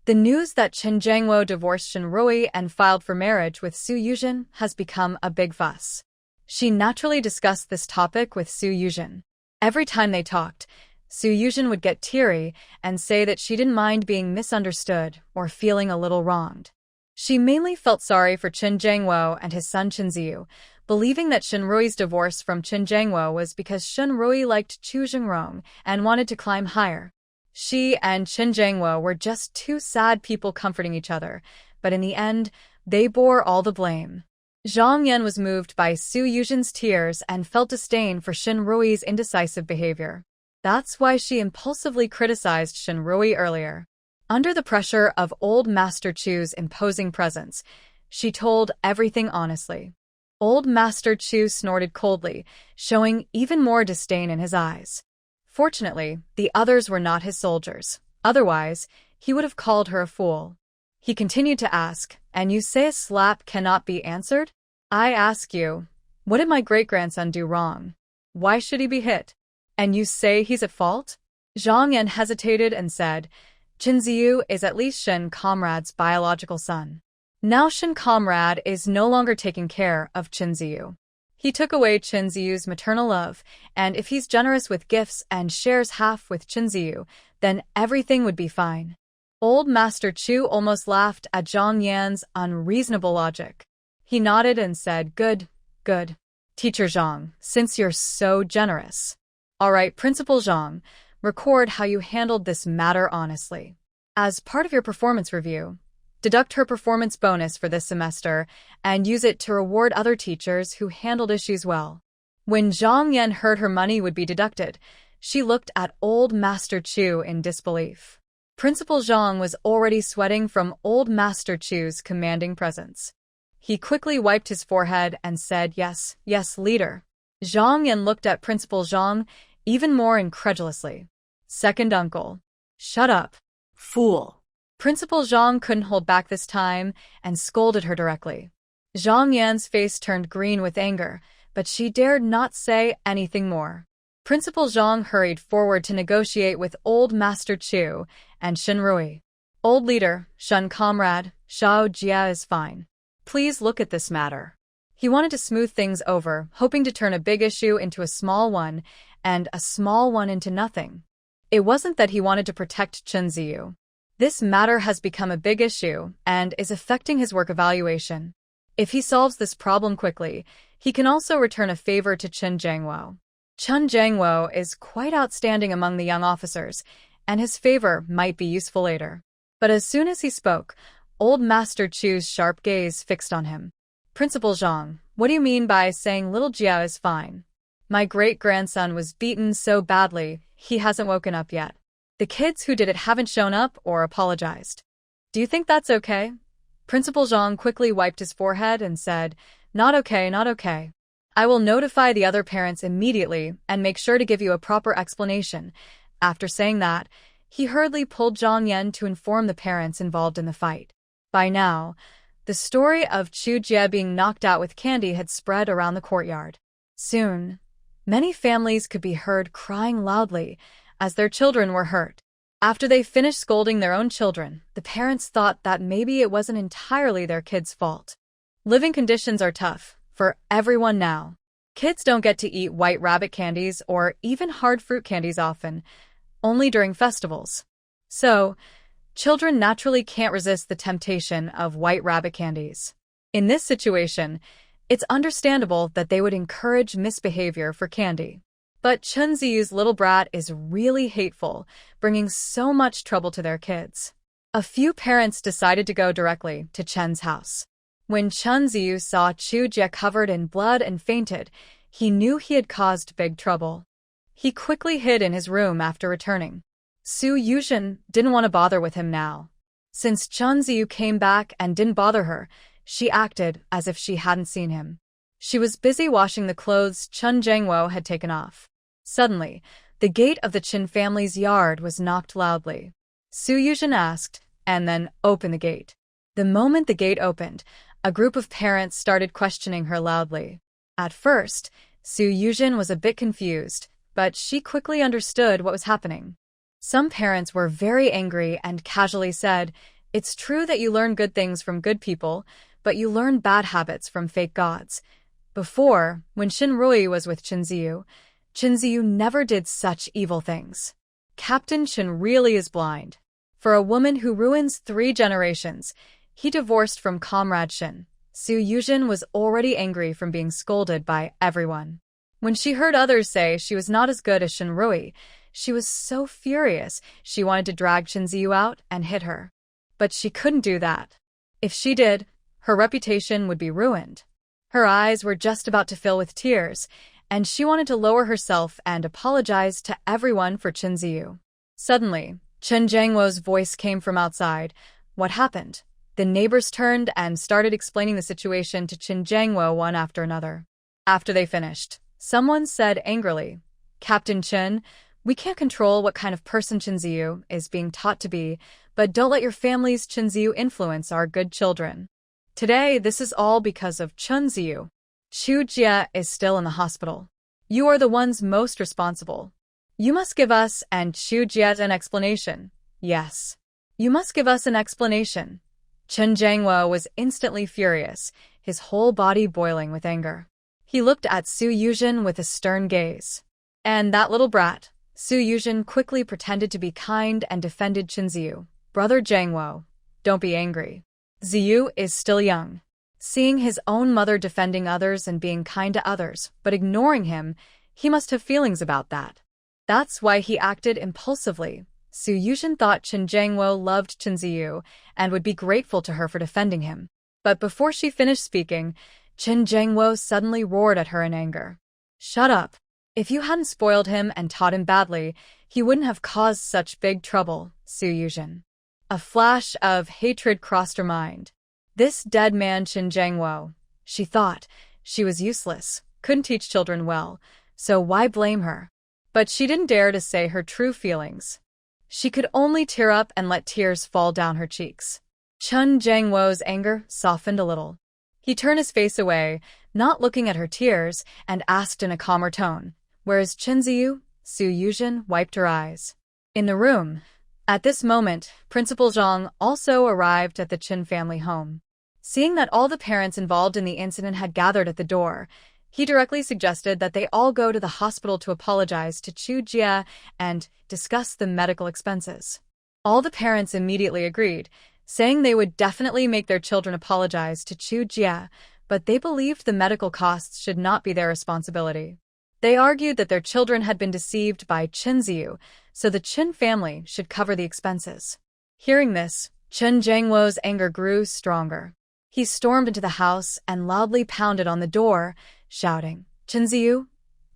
the news that Chen Jiangwo divorced Shen Rui and filed for marriage with Su Yuzhen has become a big fuss. She naturally discussed this topic with Su Yuzhen. Every time they talked, Su Yuzhen would get teary and say that she didn't mind being misunderstood or feeling a little wronged. She mainly felt sorry for Chen Jiangwo and his son Chenziu, believing that Shen Rui's divorce from Chen Jiangwo was because Shen Rui liked Chu Jingrong and wanted to climb higher. She and Chen Jiangwo were just two sad people comforting each other, but in the end, they bore all the blame. Zhang Yan was moved by Su Yuzhen's tears and felt disdain for Shen Rui's indecisive behavior. That's why she impulsively criticized Shen Rui earlier. Under the pressure of old Master Chu's imposing presence, she told everything honestly. Old Master Chu snorted coldly, showing even more disdain in his eyes. Fortunately, the others were not his soldiers. Otherwise, he would have called her a fool. He continued to ask, "And you say a slap cannot be answered? I ask you, what did my great-grandson do wrong? Why should he be hit? And you say he's at fault?" Zhang Yan hesitated and said, "Chenziu is at least Shen Comrade's biological son. Now Shen Comrade is no longer taking care of Chenziu. He took away Chenziu's maternal love, and if he's generous with gifts and shares half with Chenziu, then everything would be fine." Old Master Chu almost laughed at Zhang Yan's unreasonable logic. He nodded and said, Good. Teacher Zhang, since you're so generous. All right, Principal Zhang, record how you handled this matter honestly. As part of your performance review, deduct her performance bonus for this semester and use it to reward other teachers who handled issues well. When Zhang Yan heard her money would be deducted, she looked at old Master Chu in disbelief. Principal Zhang was already sweating from old Master Chu's commanding presence. He quickly wiped his forehead and said, "Yes, yes, leader." Zhang Yan looked at Principal Zhang even more incredulously. "Second uncle." "Shut up." Fool. Principal Zhang couldn't hold back this time and scolded her directly. Zhang Yan's face turned green with anger, but she dared not say anything more. Principal Zhang hurried forward to negotiate with old Master Chu and Shen Rui. "Old leader, Shen comrade, Xiao Jia is fine. Please look at this matter." He wanted to smooth things over, hoping to turn a big issue into a small one and a small one into nothing. It wasn't that he wanted to protect Chen Ziyu. This matter has become a big issue and is affecting his work evaluation. If he solves this problem quickly, he can also return a favor to Chen Jiangwo. Chen Jiangwo is quite outstanding among the young officers, and his favor might be useful later. But as soon as he spoke, old Master Chu's sharp gaze fixed on him. "Principal Zhang, what do you mean by saying little Jia is fine? My great-grandson was beaten so badly, he hasn't woken up yet. The kids who did it haven't shown up or apologized. Do you think that's okay?" Principal Zhang quickly wiped his forehead and said, "Not okay, not okay. I will notify the other parents immediately and make sure to give you a proper explanation." After saying that, he hurriedly pulled Zhang Yan to inform the parents involved in the fight. By now, the story of Chu Jie being knocked out with candy had spread around the courtyard. Soon, many families could be heard crying loudly as their children were hurt. After they finished scolding their own children, the parents thought that maybe it wasn't entirely their kids' fault. Living conditions are tough for everyone now. Kids don't get to eat white rabbit candies or even hard fruit candies often, only during festivals. So, children naturally can't resist the temptation of white rabbit candies. In this situation, it's understandable that they would encourage misbehavior for candy. But Chen Ziyu's little brat is really hateful, bringing so much trouble to their kids. A few parents decided to go directly to Chen's house. When Chen Ziyu saw Chu Jie covered in blood and fainted, he knew he had caused big trouble. He quickly hid in his room after returning. Su Yuzhen didn't want to bother with him now. Since Chen Ziyu came back and didn't bother her, she acted as if she hadn't seen him. She was busy washing the clothes Chen Jiangwo had taken off. Suddenly, the gate of the Qin family's yard was knocked loudly. Su Yuzhen asked, and then opened the gate. The moment the gate opened, a group of parents started questioning her loudly. At first, Su Yuzhen was a bit confused, but she quickly understood what was happening. Some parents were very angry and casually said, "It's true that you learn good things from good people, but you learn bad habits from fake gods." Before, when Shen Rui was with Chen Ziyu never did such evil things. Captain Chen really is blind. For a woman who ruins 3 generations, he divorced from Comrade Shen. Su Yuzhen was already angry from being scolded by everyone. When she heard others say she was not as good as Shen Rui, she was so furious she wanted to drag Chen Ziyu out and hit her. But she couldn't do that. If she did, her reputation would be ruined. Her eyes were just about to fill with tears, and she wanted to lower herself and apologize to everyone for Chen Ziyu. Suddenly, Chen Jiangwo's voice came from outside. What happened? The neighbors turned and started explaining the situation to Chen Jiangwo one after another. After they finished, someone said angrily, "Captain Chen, we can't control what kind of person Chen Ziyu is being taught to be, but don't let your family's Chen Ziyu influence our good children. Today, this is all because of Chen Ziyu. Chu Jie is still in the hospital. You are the ones most responsible. You must give us and Chu Jie an explanation." "Yes. You must give us an explanation." Chen Jiangwo was instantly furious, his whole body boiling with anger. He looked at Su Yuzhen with a stern gaze. "And that little brat." Su Yuzhen quickly pretended to be kind and defended Chen Ziyu. "Brother Jiangwo, don't be angry. Ziyu is still young. Seeing his own mother defending others and being kind to others, but ignoring him, he must have feelings about that. That's why he acted impulsively. Su Yuzhen thought Chen Jiangwo loved Chen Ziyu and would be grateful to her for defending him. But before she finished speaking, Chen Jiangwo suddenly roared at her in anger. "Shut up. If you hadn't spoiled him and taught him badly, he wouldn't have caused such big trouble, Su Yuzhen." A flash of hatred crossed her mind. This dead man Chen Jiangwo, she thought, she was useless, couldn't teach children well, so why blame her? But she didn't dare to say her true feelings. She could only tear up and let tears fall down her cheeks. Chen Jiangwo's anger softened a little. He turned his face away, not looking at her tears, and asked in a calmer tone, "Where is Chen Ziyu?" Su Yuzhen wiped her eyes. In the room. At this moment, Principal Zhang also arrived at the Chen family home. Seeing that all the parents involved in the incident had gathered at the door, he directly suggested that they all go to the hospital to apologize to Chu Jia and discuss the medical expenses. All the parents immediately agreed, saying they would definitely make their children apologize to Chu Jia, but they believed the medical costs should not be their responsibility. They argued that their children had been deceived by Chen Ziyu, so the Chen family should cover the expenses. Hearing this, Chen Jiangwo's anger grew stronger. He stormed into the house and loudly pounded on the door, shouting, "Chen Ziyu,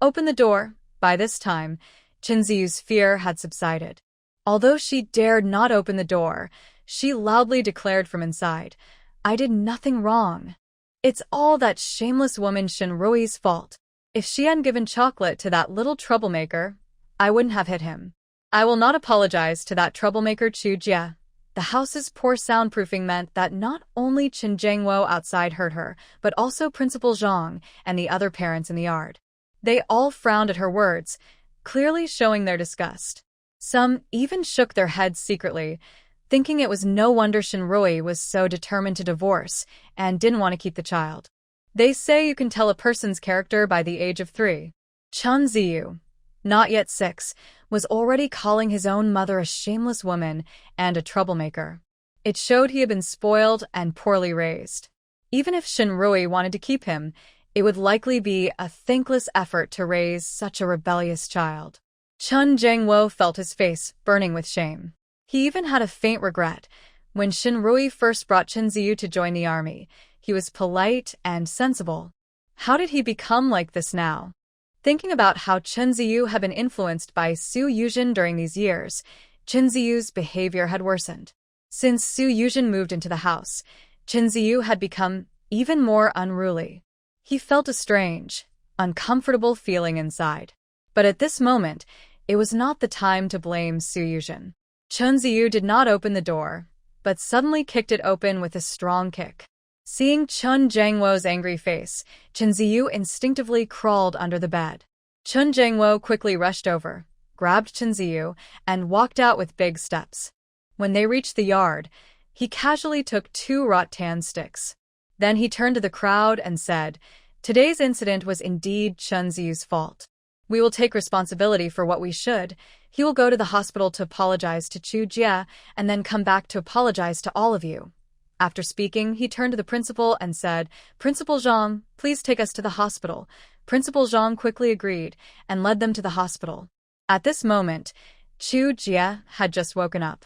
open the door." By this time, Chen Ziyu's fear had subsided. Although she dared not open the door, she loudly declared from inside, "I did nothing wrong. It's all that shameless woman Shen Rui's fault. If she hadn't given chocolate to that little troublemaker, I wouldn't have hit him. I will not apologize to that troublemaker Chu Jia." The house's poor soundproofing meant that not only Chen Jiangwo outside heard her, but also Principal Zhang and the other parents in the yard. They all frowned at her words, clearly showing their disgust. Some even shook their heads secretly, thinking it was no wonder Shen Rui was so determined to divorce and didn't want to keep the child. They say you can tell a person's character by the age of 3. Chen Ziyu, not yet 6, was already calling his own mother a shameless woman and a troublemaker. It showed he had been spoiled and poorly raised. Even if Shen Rui wanted to keep him, it would likely be a thankless effort to raise such a rebellious child. Chen Jiangwo felt his face burning with shame. He even had a faint regret. When Shen Rui first brought Chen Ziyu to join the army, he was polite and sensible. How did he become like this now? Thinking about how Chen Ziyu had been influenced by Su Yuzhen during these years, Chen Ziyu's behavior had worsened. Since Su Yuzhen moved into the house, Chen Ziyu had become even more unruly. He felt a strange, uncomfortable feeling inside. But at this moment, it was not the time to blame Su Yuzhen. Chen Ziyu did not open the door, but suddenly kicked it open with a strong kick. Seeing Chen Jiangwo's angry face, Chen Ziyu instinctively crawled under the bed. Chen Jiangwo quickly rushed over, grabbed Chen Ziyu, and walked out with big steps. When they reached the yard, he casually took 2 rattan sticks. Then he turned to the crowd and said, "Today's incident was indeed Chen Ziyu's fault. We will take responsibility for what we should. He will go to the hospital to apologize to Chu Jia and then come back to apologize to all of you." After speaking, he turned to the principal and said, "Principal Zhang, please take us to the hospital." Principal Zhang quickly agreed and led them to the hospital. At this moment, Chu Jia had just woken up.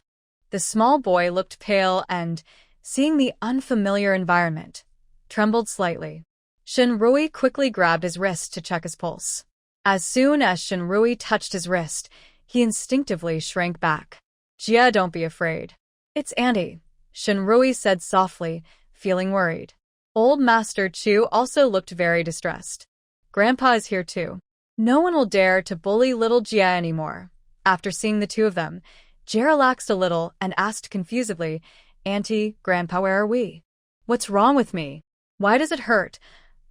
The small boy looked pale and, seeing the unfamiliar environment, trembled slightly. Shen Rui quickly grabbed his wrist to check his pulse. As soon as Shen Rui touched his wrist, he instinctively shrank back. "Jia, don't be afraid. It's Auntie," Shen Rui said softly, feeling worried. Old Master Chu also looked very distressed. "Grandpa is here too. No one will dare to bully little Jia anymore." After seeing the two of them, Jia relaxed a little and asked confusedly, "Auntie, Grandpa, where are we? What's wrong with me? Why does it hurt?"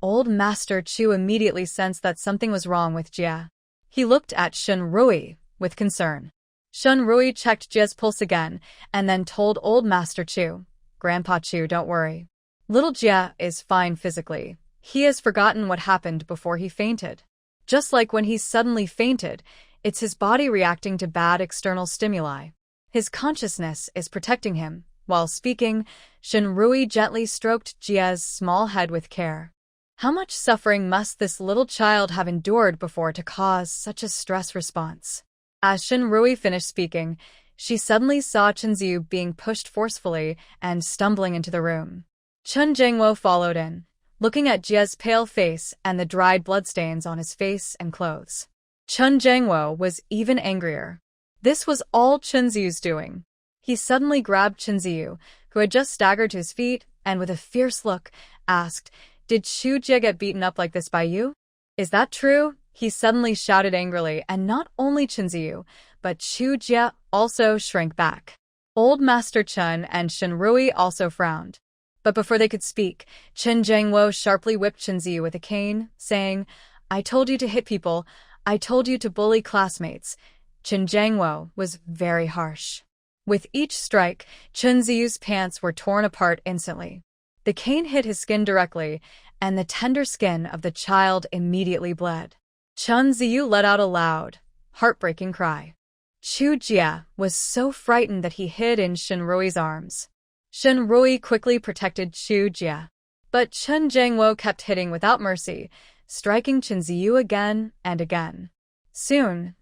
Old Master Chu immediately sensed that something was wrong with Jia. He looked at Shen Rui with concern. Shen Rui checked Jia's pulse again and then told Old Master Chu, "Grandpa Chu, don't worry. Little Jia is fine physically. He has forgotten what happened before he fainted. Just like when he suddenly fainted, it's his body reacting to bad external stimuli. His consciousness is protecting him. While speaking, Shinrui gently stroked Jie's small head with care. How much suffering must this little child have endured before to cause such a stress response? As Shinrui finished speaking, she suddenly saw Chenziu being pushed forcefully and stumbling into the room. Chen Jingwo followed in, looking at Jie's pale face and the dried bloodstains on his face and clothes. Chen Jingwo was even angrier. This was all Chenziu's doing. He suddenly grabbed Chenziu, who had just staggered to his feet, and with a fierce look, asked, "Did Chu Jie get beaten up like this by you? Is that true?" He suddenly shouted angrily, and not only Chenziu, but Chu Jie also shrank back. Old Master Chen and Shinrui also frowned. But before they could speak, Chen Jingwo sharply whipped Chenziu with a cane, saying, "I told you to hit people. I told you to bully classmates." Chen Jingwo was very harsh. With each strike, Chenziu's pants were torn apart instantly. The cane hit his skin directly, and the tender skin of the child immediately bled. Chenziu let out a loud, heartbreaking cry. Chu Jie was so frightened that he hid in Shinrui's arms. Shinrui quickly protected Chu Jie. But Chen Jingwo kept hitting without mercy, striking Chenziu again and again. Soon,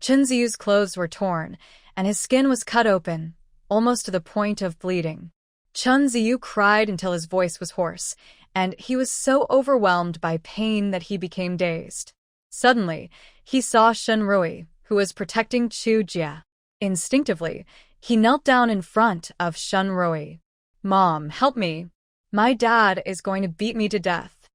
Chenziu's clothes were torn, and his skin was cut open, almost to the point of bleeding. Chenziu cried until his voice was hoarse, and he was so overwhelmed by pain that he became dazed. Suddenly, he saw Shinrui, who was protecting Chu Jie. Instinctively, he knelt down in front of Shinrui. "Mom, help me. My dad is going to beat me to death.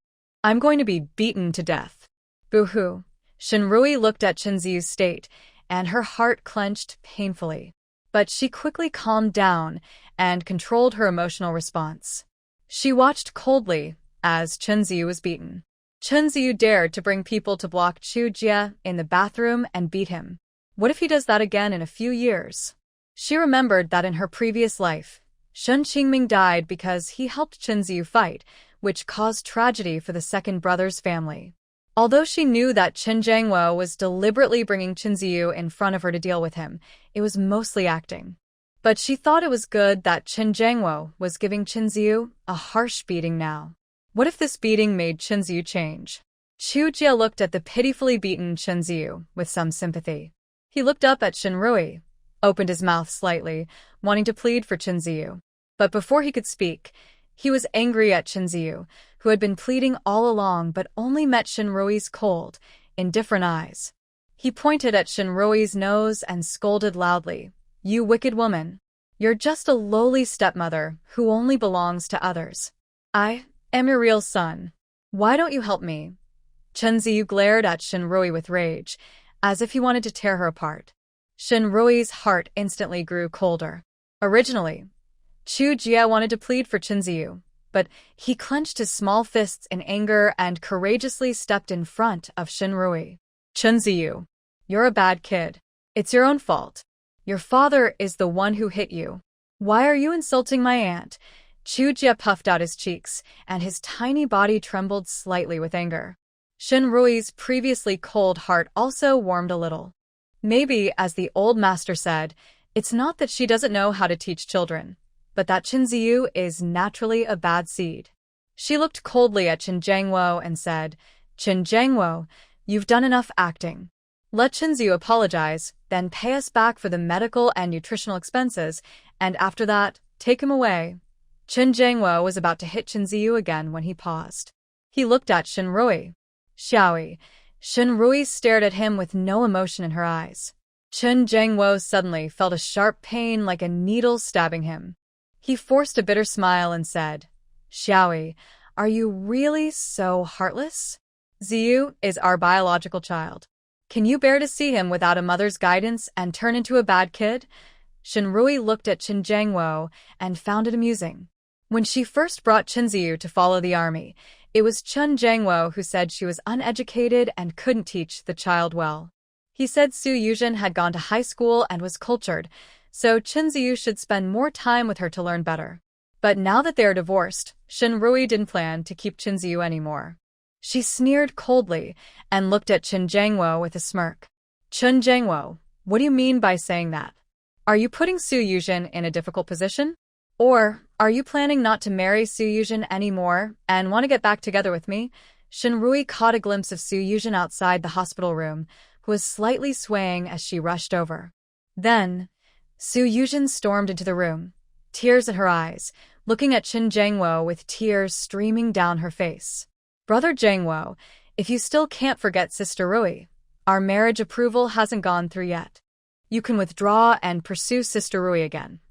I'm going to be beaten to death." Boo-hoo. Shinrui looked at Chenziu's state, and her heart clenched painfully. But she quickly calmed down and controlled her emotional response. She watched coldly as Chenziu was beaten. Chenziu dared to bring people to block Chu Jie in the bathroom and beat him. What if he does that again in a few years? She remembered that in her previous life, Shen Qingming died because he helped Chenziu fight, which caused tragedy for the second brother's family. Although she knew that Chen Jingwo was deliberately bringing Chenziu in front of her to deal with him, it was mostly acting. But she thought it was good that Chen Jingwo was giving Chenziu a harsh beating now. What if this beating made Chenziu change? Chu Jie looked at the pitifully beaten Chenziu with some sympathy. He looked up at Shinrui, opened his mouth slightly, wanting to plead for Chenziu. But before he could speak, he was angry at Chenziu, who had been pleading all along but only met Shinrui's cold, indifferent eyes. He pointed at Shinrui's nose and scolded loudly, "You wicked woman! You're just a lowly stepmother who only belongs to others. I am your real son. Why don't you help me?" Chenziu glared at Shinrui with rage, as if he wanted to tear her apart. Shinrui's heart instantly grew colder. Originally, Chu Jie wanted to plead for Chenziu, but he clenched his small fists in anger and courageously stepped in front of Shinrui. "Chenziu, you're a bad kid. It's your own fault. Your father is the one who hit you. Why are you insulting my aunt?" Chu Jie puffed out his cheeks, and his tiny body trembled slightly with anger. Shinrui's previously cold heart also warmed a little. Maybe, as the old master said, it's not that she doesn't know how to teach children, but that Chenziu is naturally a bad seed. She looked coldly at Chen Jingwo and said, "Chen Jingwo, you've done enough acting. Let Chenziu apologize, then pay us back for the medical and nutritional expenses, and after that, take him away." Chen Jingwo was about to hit Chenziu again when he paused. He looked at Shinrui. "Xiaoi." Shinrui stared at him with no emotion in her eyes. Chen Jingwo suddenly felt a sharp pain like a needle stabbing him. He forced a bitter smile and said, "Xiaoi, are you really so heartless? Ziyu is our biological child. Can you bear to see him without a mother's guidance and turn into a bad kid?" Shinrui looked at Chen Jingwo and found it amusing. When she first brought Chenziu to follow the army, it was Chen Jingwo who said she was uneducated and couldn't teach the child well. He said Su Yuzhen had gone to high school and was cultured, so Chenziu should spend more time with her to learn better. But now that they are divorced, Shinrui didn't plan to keep Chenziu anymore. She sneered coldly and looked at Chen Jingwo with a smirk. "Chen Jingwo, what do you mean by saying that? Are you putting Su Yuzhen in a difficult position? Or, are you planning not to marry Su Yujin anymore and want to get back together with me? Shinrui caught a glimpse of Su Yujin outside the hospital room, who was slightly swaying as she rushed over. Then, Su Yujin stormed into the room, tears in her eyes, looking at Qin Jiangwo with tears streaming down her face. Brother Jiangwo, if you still can't forget Sister Rui, our marriage approval hasn't gone through yet. You can withdraw and pursue Sister Rui again.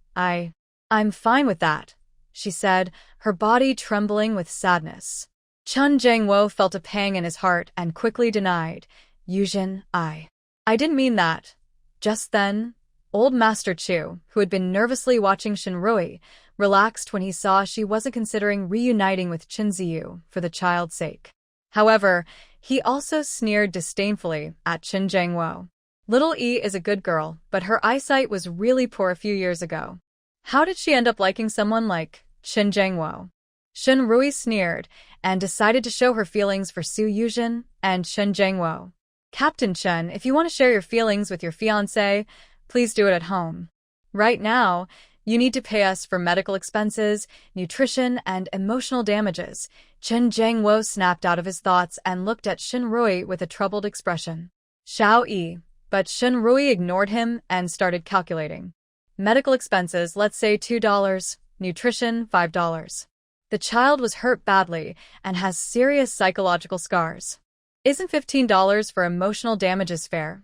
I'm fine with that, she said, her body trembling with sadness. Qin Jiangwo felt a pang in his heart and quickly denied, Yujin, I didn't mean that. Just then, old Master Chu, who had been nervously watching Shinrui, relaxed when he saw she wasn't considering reuniting with Qin Ziyu for the child's sake. However, he also sneered disdainfully at Qin Jiangwo. Little E is a good girl, but her eyesight was really poor a few years ago. How did she end up liking someone like Qin Jiangwo? Shinrui sneered and decided to show her feelings for Su Yujin and Qin Jiangwo. Captain Chen, if you want to share your feelings with your fiancé, please do it at home. Right now, you need to pay us for medical expenses, nutrition, and emotional damages. Qin Jiangwo snapped out of his thoughts and looked at Shinrui with a troubled expression. Xiao Yi, but Shinrui ignored him and started calculating. Medical expenses, let's say $2, nutrition, $5. The child was hurt badly and has serious psychological scars. Isn't $15 for emotional damages fair?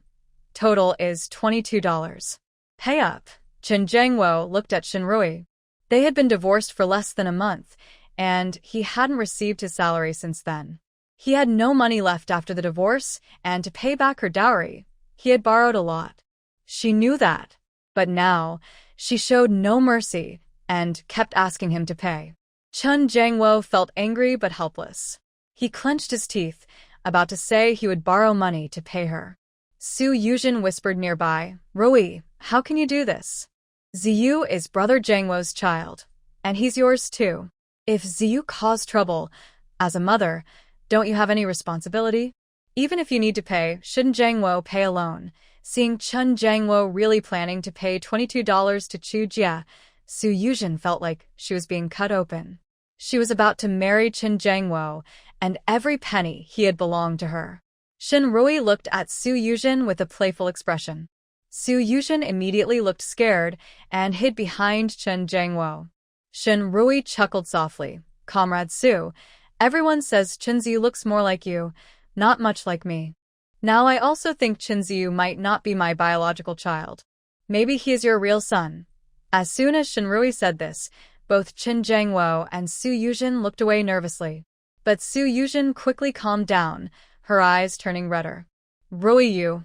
Total is $22. Pay up. Qin Jiangwo looked at Shinrui. They had been divorced for less than a month, and he hadn't received his salary since then. He had no money left after the divorce, and to pay back her dowry, he had borrowed a lot. She knew that, but now she showed no mercy and kept asking him to pay. Qin Jiangwo felt angry but helpless. He clenched his teeth, about to say he would borrow money to pay her. Su Yujin whispered nearby, Rui, how can you do this? Ziyu is Brother Jiangwo's child, and he's yours too. If Ziyu caused trouble, as a mother, don't you have any responsibility? Even if you need to pay, shouldn't Jiangwo pay alone? Seeing Qin Jiangwo really planning to pay $22 to Chu Jia, Su Yujin felt like she was being cut open. She was about to marry Qin Jiangwo, and every penny he had belonged to her. Shinrui looked at Su Yujin with a playful expression. Su Yujin immediately looked scared and hid behind Qin Jiangwo. Shinrui chuckled softly. Comrade Su, everyone says Qinziyu looks more like you, not much like me. Now I also think Qinziyu might not be my biological child. Maybe he is your real son. As soon as Shinrui said this, both Qin Jiangwo and Su Yujin looked away nervously. But Su Yujin quickly calmed down, her eyes turning redder. Rui, you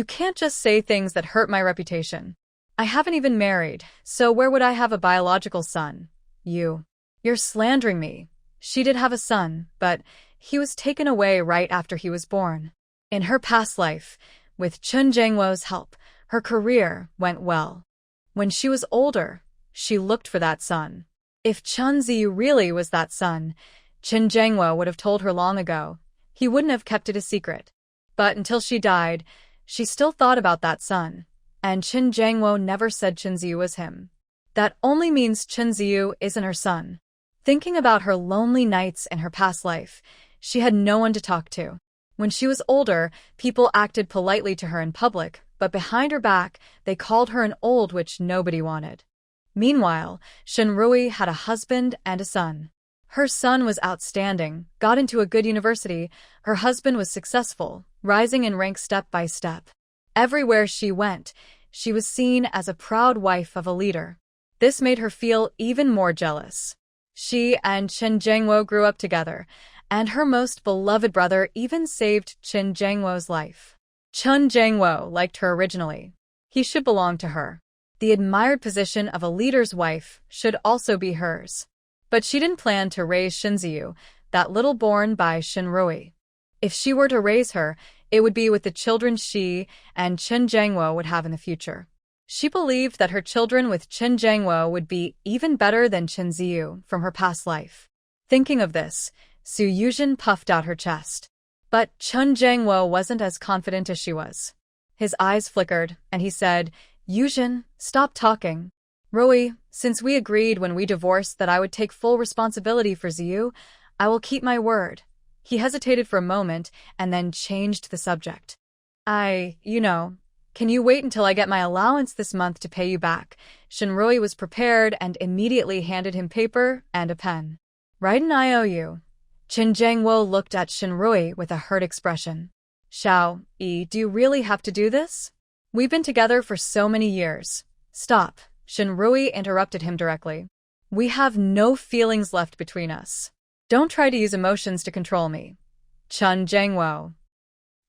can't just say things that hurt my reputation. I haven't even married, so where would I have a biological son? You're slandering me. She did have a son, but he was taken away right after he was born. In her past life, with Qin Jiangwo's help, her career went well. When she was older, she looked for that son. If Qin Ziyu really was that son, Qin Jiangwo would have told her long ago. He wouldn't have kept it a secret. But until she died, she still thought about that son, and Qin Jiangwo never said Qin Ziyu was him. That only means Qin Ziyu isn't her son. Thinking about her lonely nights in her past life, she had no one to talk to. When she was older, people acted politely to her in public, but behind her back, they called her an old witch nobody wanted. Meanwhile, Shinrui had a husband and a son. Her son was outstanding, got into a good university. Her husband was successful, rising in rank step by step. Everywhere she went, she was seen as a proud wife of a leader. This made her feel even more jealous. She and Qin Jiangwo grew up together, and her most beloved brother even saved Qin Jiangwo's life. Qin Jiangwo liked her originally. He should belong to her. The admired position of a leader's wife should also be hers. But she didn't plan to raise Shinziyu, that little born by Shinrui. If she were to raise her, it would be with the children she and Qin Jiangwo would have in the future. She believed that her children with Qin Jiangwo would be even better than Qin Ziyu from her past life. Thinking of this, Su Yujin puffed out her chest. But Qin Jiangwo wasn't as confident as she was. His eyes flickered, and he said, Yujin, stop talking. Rui, since we agreed when we divorced that I would take full responsibility for Ziyu, I will keep my word. He hesitated for a moment and then changed the subject. Can you wait until I get my allowance this month to pay you back? Shinrui was prepared and immediately handed him paper and a pen. Write an IOU. Qin Jiangwo looked at Shinrui with a hurt expression. Xiao Yi, do you really have to do this? We've been together for so many years. Stop, Shinrui interrupted him directly. We have no feelings left between us. Don't try to use emotions to control me. Qin Jiangwo.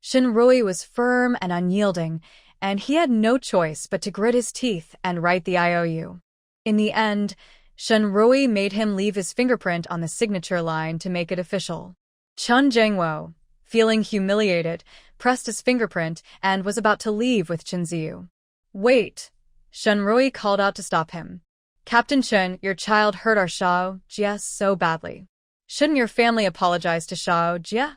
Shinrui was firm and unyielding, and he had no choice but to grit his teeth and write the IOU. In the end, Shinrui made him leave his fingerprint on the signature line to make it official. Qin Jiangwo, feeling humiliated, pressed his fingerprint and was about to leave with Qin Ziyu. Wait! Shinrui called out to stop him. Captain Qin, your child hurt our Xiao Jie so badly. Shouldn't your family apologize to Xiao Jie?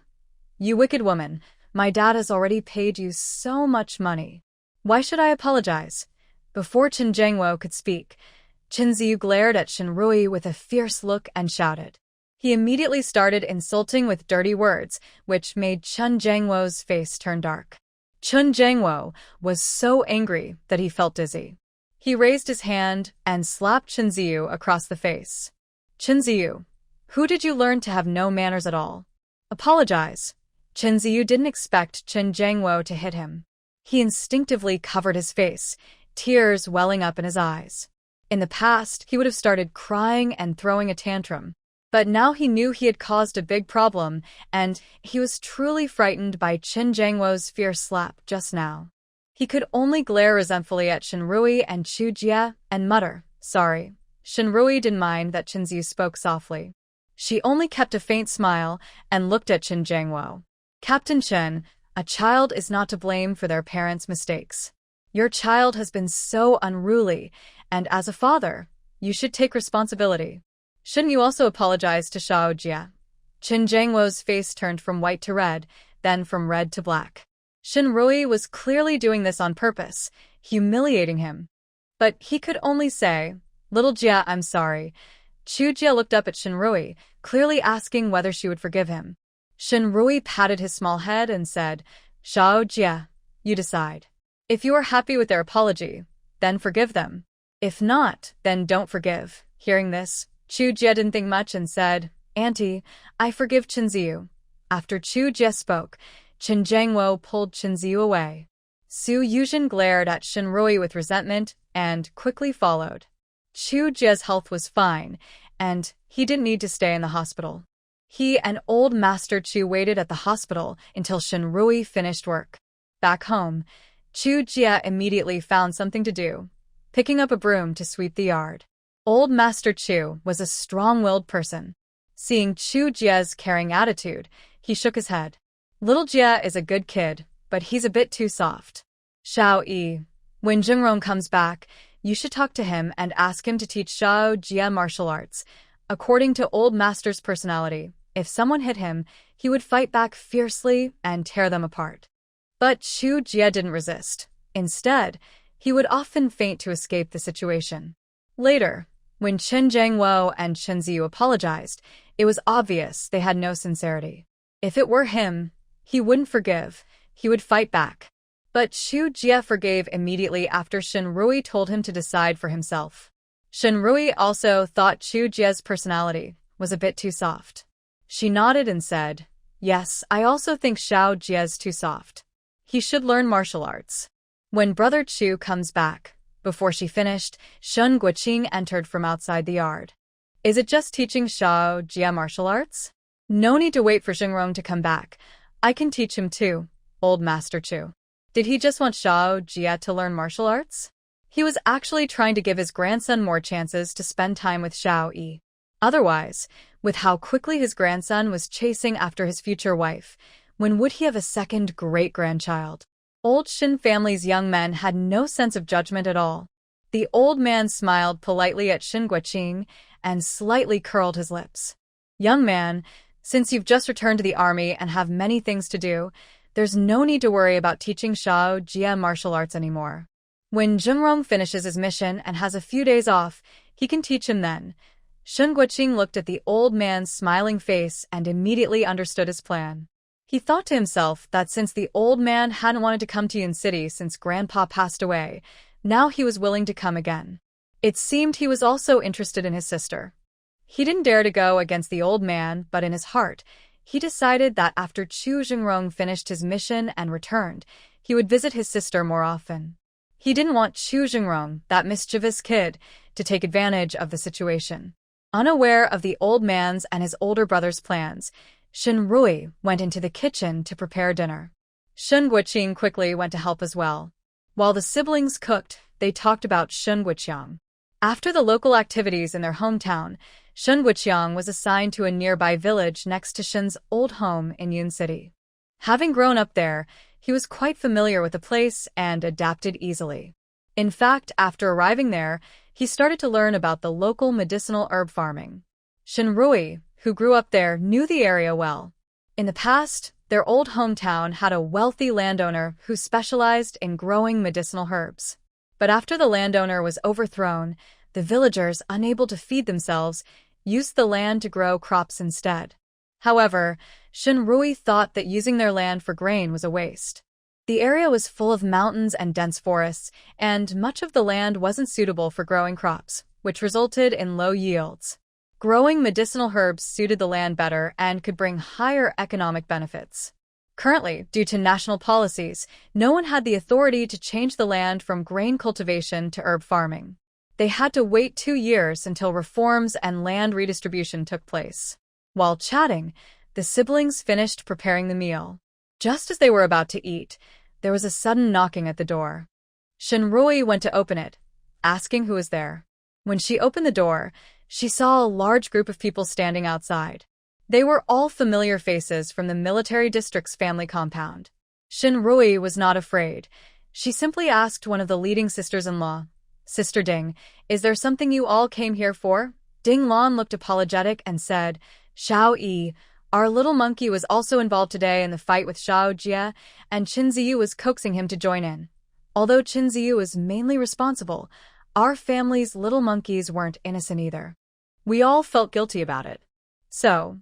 You wicked woman, my dad has already paid you so much money. Why should I apologize? Before Qin Jiangwo could speak, Qin Ziyu glared at Shinrui with a fierce look and shouted. He immediately started insulting with dirty words, which made Qin Jiangwo's face turn dark. Qin Jiangwo was so angry that he felt dizzy. He raised his hand and slapped Qin Ziyu across the face. Qin Ziyu, who did you learn to have no manners at all? Apologize. Qin Ziyu didn't expect Qin Jiangwo to hit him. He instinctively covered his face, tears welling up in his eyes. In the past, he would have started crying and throwing a tantrum. But now he knew he had caused a big problem, and he was truly frightened by Qin Jiangwo's fierce slap just now. He could only glare resentfully at Shinrui and Chu Jie and mutter, sorry. Shinrui didn't mind that Qin Ziyu spoke softly. She only kept a faint smile and looked at Qin Jiangwo. Captain Qin, a child is not to blame for their parents' mistakes. Your child has been so unruly, and as a father, you should take responsibility. Shouldn't you also apologize to Xiao Jie? Qin Jiangwo's face turned from white to red, then from red to black. Shinrui was clearly doing this on purpose, humiliating him. But he could only say, Little Jie, I'm sorry. Chu Jie looked up at Shinrui, clearly asking whether she would forgive him. Shinrui patted his small head and said, Xiao Jie, you decide. If you are happy with their apology, then forgive them. If not, then don't forgive. Hearing this, Chu Jie didn't think much and said, Auntie, I forgive Qin Ziyu. After Chu Jie spoke, Qin Jiangwo pulled Qin Ziyu away. Su Yuzhen glared at Shinrui with resentment and quickly followed. Chu Jie's health was fine, and he didn't need to stay in the hospital. He and old Master Chu waited at the hospital until Shinrui finished work. Back home, Chu Jie immediately found something to do, picking up a broom to sweep the yard. Old Master Chu was a strong-willed person. Seeing Chu Jie's caring attitude, he shook his head. Little Jie is a good kid, but he's a bit too soft. Xiao Yi, when Jingrong comes back, you should talk to him and ask him to teach Xiao Jie martial arts. According to Old Master's personality, if someone hit him, he would fight back fiercely and tear them apart. But Chu Jie didn't resist. Instead, he would often faint to escape the situation. Later, when Qin Jiangwo and Qin Ziyu apologized, it was obvious they had no sincerity. If it were him, he wouldn't forgive, he would fight back. But Chu Jie forgave immediately after Shinrui told him to decide for himself. Shinrui also thought Chu Jie's personality was a bit too soft. She nodded and said, Yes, I also think Xiao Jie's too soft. He should learn martial arts. When Brother Chu comes back, before she finished, Shun Guoqing entered from outside the yard. Is it just teaching Xiao Jie martial arts? No need to wait for Jingrong to come back. I can teach him too, Old Master Chu. Did he just want Xiao Jie to learn martial arts? He was actually trying to give his grandson more chances to spend time with Xiao Yi. Otherwise, with how quickly his grandson was chasing after his future wife, when would he have a second great-grandchild? Old Shin family's young men had no sense of judgment at all. The old man smiled politely at Shin Guoqing and slightly curled his lips. Young man, since you've just returned to the army and have many things to do, there's no need to worry about teaching Xiao Jie martial arts anymore. When Zhengrong finishes his mission and has a few days off, he can teach him then. Shen Guoqing looked at the old man's smiling face and immediately understood his plan. He thought to himself that since the old man hadn't wanted to come to Yun City since Grandpa passed away, now he was willing to come again. It seemed he was also interested in his sister. He didn't dare to go against the old man, but in his heart, he decided that after Chu Zhengrong finished his mission and returned, he would visit his sister more often. He didn't want Chu Zhengrong, that mischievous kid, to take advantage of the situation. Unaware of the old man's and his older brother's plans, Shen Rui went into the kitchen to prepare dinner. Shen Guoqing quickly went to help as well. While the siblings cooked, they talked about Shen Guoqiang. After the local activities in their hometown, Shen Guoqiang was assigned to a nearby village next to Shen's old home in Yun City. Having grown up there, he was quite familiar with the place and adapted easily. In fact, after arriving there, he started to learn about the local medicinal herb farming. Shen Rui, who grew up there, knew the area well. In the past, their old hometown had a wealthy landowner who specialized in growing medicinal herbs. But after the landowner was overthrown, the villagers, unable to feed themselves, used the land to grow crops instead. However, Shen Rui thought that using their land for grain was a waste. The area was full of mountains and dense forests, and much of the land wasn't suitable for growing crops, which resulted in low yields. Growing medicinal herbs suited the land better and could bring higher economic benefits. Currently, due to national policies, no one had the authority to change the land from grain cultivation to herb farming. They had to wait 2 years until reforms and land redistribution took place. While chatting, the siblings finished preparing the meal. Just as they were about to eat, there was a sudden knocking at the door. Shen Rui went to open it, asking who was there. When she opened the door, she saw a large group of people standing outside. They were all familiar faces from the military district's family compound. Shen Rui was not afraid. She simply asked one of the leading sisters-in-law, "Sister Ding, is there something you all came here for?" Ding Lan looked apologetic and said, "Xiao Yi, our little monkey was also involved today in the fight with Xiao Jie, and Qin Ziyu was coaxing him to join in. Although Qin Ziyu was mainly responsible, our family's little monkeys weren't innocent either. We all felt guilty about it. So,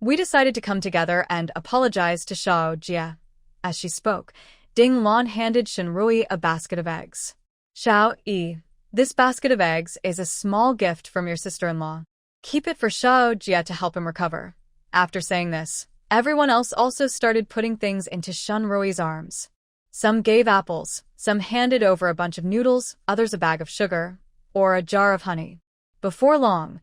we decided to come together and apologize to Xiao Jie." As she spoke, Ding Lan handed Shen Rui a basket of eggs. "Xiao Yi, this basket of eggs is a small gift from your sister-in-law. Keep it for Xiao Jie to help him recover." After saying this, everyone else also started putting things into Shen Rui's arms. Some gave apples, some handed over a bunch of noodles, others a bag of sugar, or a jar of honey. Before long,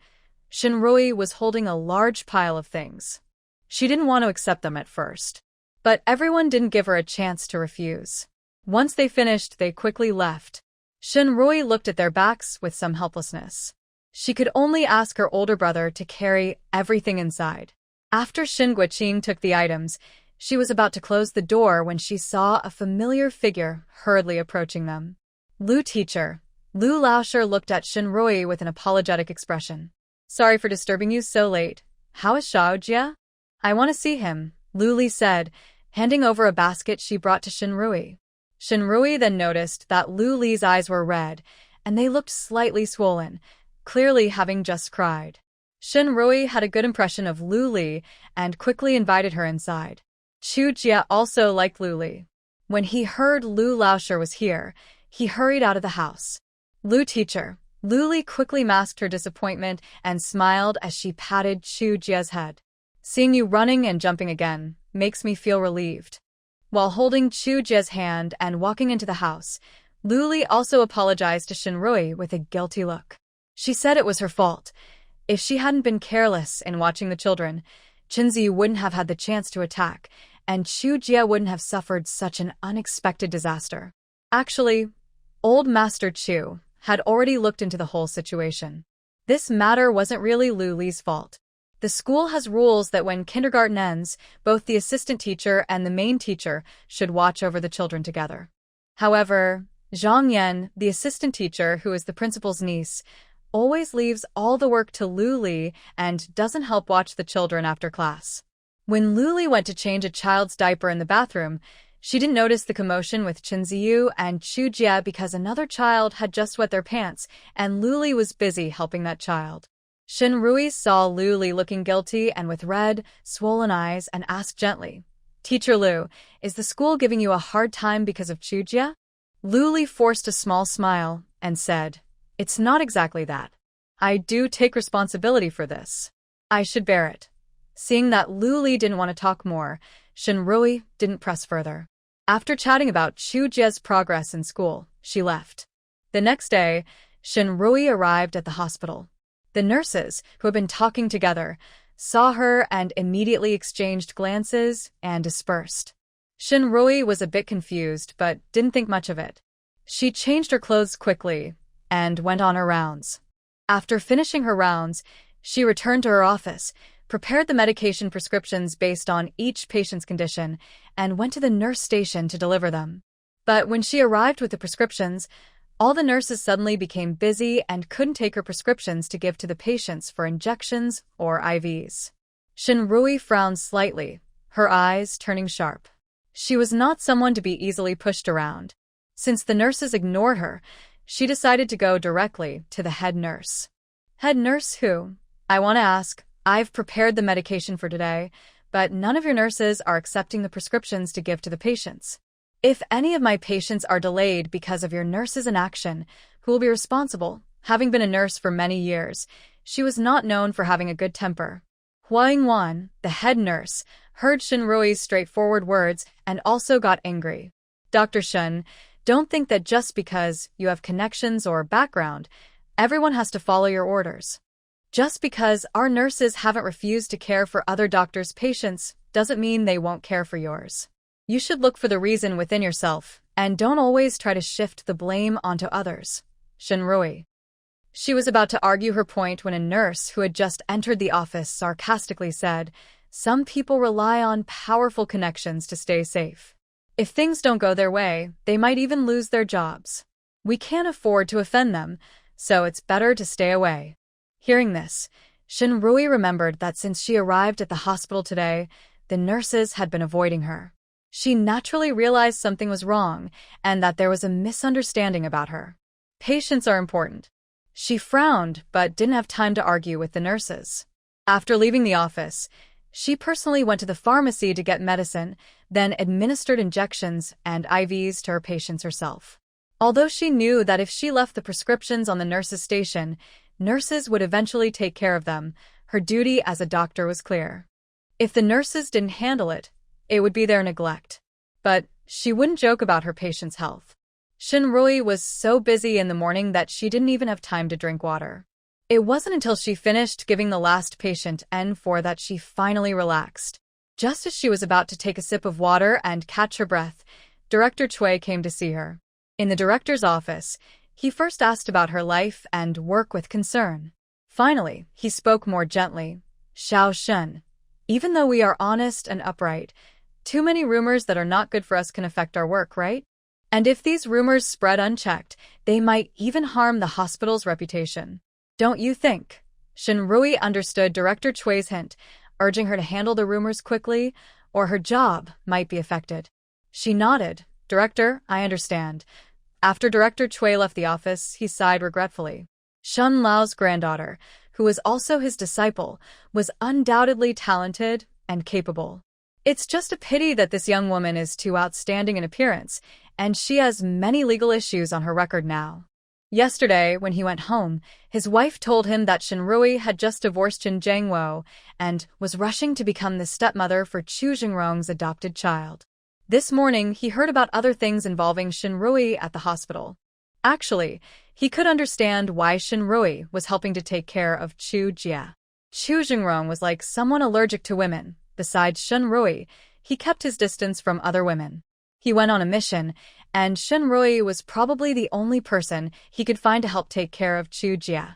Shen Rui was holding a large pile of things. She didn't want to accept them at first, but everyone didn't give her a chance to refuse. Once they finished, they quickly left. Shen Rui looked at their backs with some helplessness. She could only ask her older brother to carry everything inside. After Shen Guoqing took the items, she was about to close the door when she saw a familiar figure hurriedly approaching them. "Lu teacher." Lu Laosher looked at Shen Rui with an apologetic expression. "Sorry for disturbing you so late. How is Xiao Jie?" "I want to see him," Lu Li said, handing over a basket she brought to Shen Rui. Shen Rui then noticed that Lu Li's eyes were red, and they looked slightly swollen, clearly having just cried. Shen Rui had a good impression of Lu Li and quickly invited her inside. Chu Jie also liked Lu Li. When he heard Lu Laosher was here, he hurried out of the house. "Lu teacher." Lu Li quickly masked her disappointment and smiled as she patted Chu Jie's head. "Seeing you running and jumping again makes me feel relieved." While holding Chu Jie's hand and walking into the house, Lu Li also apologized to Shen Rui with a guilty look. She said it was her fault. If she hadn't been careless in watching the children, Qinzi wouldn't have had the chance to attack, and Chu Jie wouldn't have suffered such an unexpected disaster. Actually, old Master Chu had already looked into the whole situation. This matter wasn't really Lu Li's fault. The school has rules that when kindergarten ends, both the assistant teacher and the main teacher should watch over the children together. However, Zhang Yan, the assistant teacher who is the principal's niece, always leaves all the work to Lu Li and doesn't help watch the children after class. When Lu Li went to change a child's diaper in the bathroom, She didn't notice the commotion with Chinziyu and Chujia because another child had just wet their pants, and Luli was busy helping that child. Shinrui saw Luli looking guilty and with red, swollen eyes and asked gently, "Teacher Lu, is the school giving you a hard time because of Chujia?" Luli forced a small smile and said, "It's not exactly that. I do take responsibility for this. I should bear it." Seeing that Luli didn't want to talk more, Shinrui didn't press further. After chatting about Chujia's progress in school, she left. The next day, Shinrui arrived at the hospital. The nurses, who had been talking together, saw her and immediately exchanged glances and dispersed. Shinrui was a bit confused but didn't think much of it. She changed her clothes quickly and went on her rounds. After finishing her rounds, she returned to her office, prepared the medication prescriptions based on each patient's condition, and went to the nurse station to deliver them. But when she arrived with the prescriptions, all the nurses suddenly became busy and couldn't take her prescriptions to give to the patients for injections or IVs. Shinrui frowned slightly, her eyes turning sharp. She was not someone to be easily pushed around. Since the nurses ignored her, she decided to go directly to the head nurse. "Head nurse who? I want to ask. I've prepared the medication for today, but none of your nurses are accepting the prescriptions to give to the patients. If any of my patients are delayed because of your nurses' inaction, who will be responsible?" Having been a nurse for many years, she was not known for having a good temper. Hua Yingwan, the head nurse, heard Shinrui's straightforward words and also got angry. "Dr. Shun, don't think that just because you have connections or background, everyone has to follow your orders. Just because our nurses haven't refused to care for other doctors' patients doesn't mean they won't care for yours. You should look for the reason within yourself and don't always try to shift the blame onto others." Shinrui. She was about to argue her point when a nurse who had just entered the office sarcastically said, "Some people rely on powerful connections to stay safe. If things don't go their way, they might even lose their jobs. We can't afford to offend them, so it's better to stay away." Hearing this, Shinrui remembered that since she arrived at the hospital today, the nurses had been avoiding her. She naturally realized something was wrong and that there was a misunderstanding about her. Patients are important. She frowned but didn't have time to argue with the nurses. After leaving the office, she personally went to the pharmacy to get medicine, then administered injections and IVs to her patients herself. Although she knew that if she left the prescriptions on the nurses' station, nurses would eventually take care of them, her duty as a doctor was clear. If the nurses didn't handle it, it would be their neglect. But she wouldn't joke about her patient's health. Shinrui was so busy in the morning that she didn't even have time to drink water. It wasn't until she finished giving the last patient N4 that she finally relaxed. Just as she was about to take a sip of water and catch her breath, Director Cui came to see her. In the director's office, he first asked about her life and work with concern. Finally, he spoke more gently. "Xiao Shun, even though we are honest and upright, too many rumors that are not good for us can affect our work, right? And if these rumors spread unchecked, they might even harm the hospital's reputation. Don't you think?" Shinrui understood Director Chui's hint, urging her to handle the rumors quickly, or her job might be affected. She nodded. "Director, I understand." After Director Cui left the office, he sighed regretfully. Shun Lao's granddaughter, who was also his disciple, was undoubtedly talented and capable. It's just a pity that this young woman is too outstanding in appearance, and she has many legal issues on her record now. Yesterday, when he went home, his wife told him that Shinrui had just divorced Qin Jiangwo and was rushing to become the stepmother for Chu Jingrong's adopted child. This morning, he heard about other things involving Shinrui at the hospital. Actually, he could understand why Shinrui was helping to take care of Chu Jia. Chu Jingrong was like someone allergic to women. Besides Shinrui, he kept his distance from other women. He went on a mission, and Shinrui was probably the only person he could find to help take care of Chu Jia.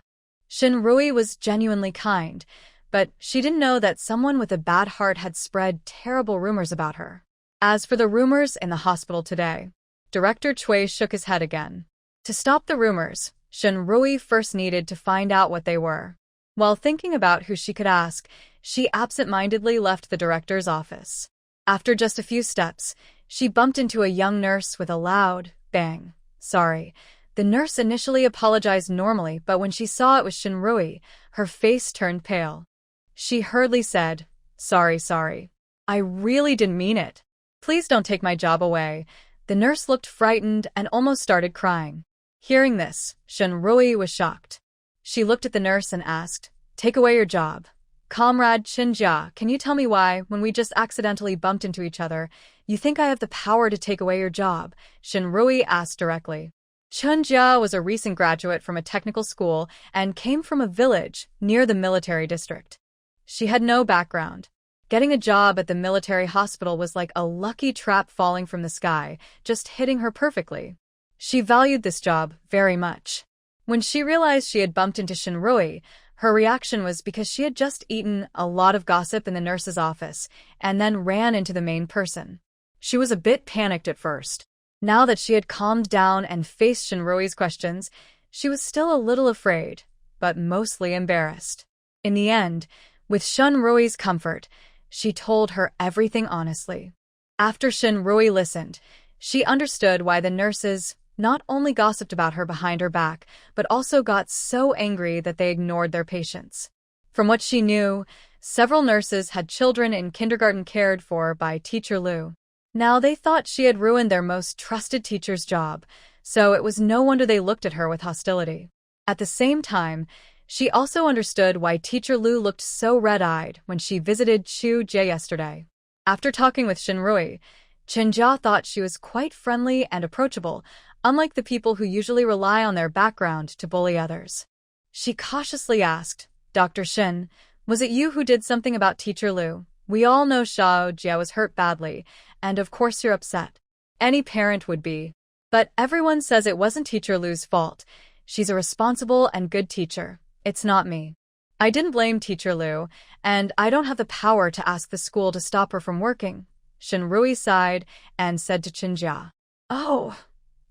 Shinrui was genuinely kind, but she didn't know that someone with a bad heart had spread terrible rumors about her. As for the rumors in the hospital today, Director Cui shook his head again. To stop the rumors, Shinrui first needed to find out what they were. While thinking about who she could ask, she absent-mindedly left the director's office. After just a few steps, She bumped into a young nurse with a loud bang. Sorry. The nurse initially apologized normally, but when she saw it was Shinrui, her face turned pale. She hurriedly said, Sorry. I really didn't mean it. Please don't take my job away. The nurse looked frightened and almost started crying. Hearing this, Shinrui was shocked. She looked at the nurse and asked, Take away your job. Comrade Chinjia, can you tell me why, when we just accidentally bumped into each other, you think I have the power to take away your job? Shinrui asked directly. Chinjia was a recent graduate from a technical school and came from a village near the military district. She had no background. Getting a job at the military hospital was like a lucky trap falling from the sky, just hitting her perfectly. She valued this job very much. When she realized she had bumped into Shinrui, her reaction was because she had just eaten a lot of gossip in the nurse's office and then ran into the main person. She was a bit panicked at first. Now that she had calmed down and faced Shinrui's questions, she was still a little afraid, but mostly embarrassed. In the end, with Shinrui's comfort, she told her everything honestly. After Shinrui listened, she understood why the nurses not only gossiped about her behind her back, but also got so angry that they ignored their patients. From what she knew, several nurses had children in kindergarten cared for by Teacher Lu. Now they thought she had ruined their most trusted teacher's job, so it was no wonder they looked at her with hostility. At the same time, she also understood why Teacher Lu looked so red-eyed when she visited Chu Jie yesterday. After talking with Shinrui, Chinjia thought she was quite friendly and approachable, unlike the people who usually rely on their background to bully others. She cautiously asked, Dr. Shin, was it you who did something about Teacher Lu? We all know Xiao Jia was hurt badly, and of course you're upset. Any parent would be. But everyone says it wasn't Teacher Lu's fault. She's a responsible and good teacher. It's not me. I didn't blame Teacher Lu, and I don't have the power to ask the school to stop her from working. Shinrui sighed and said to Chinjia. Oh.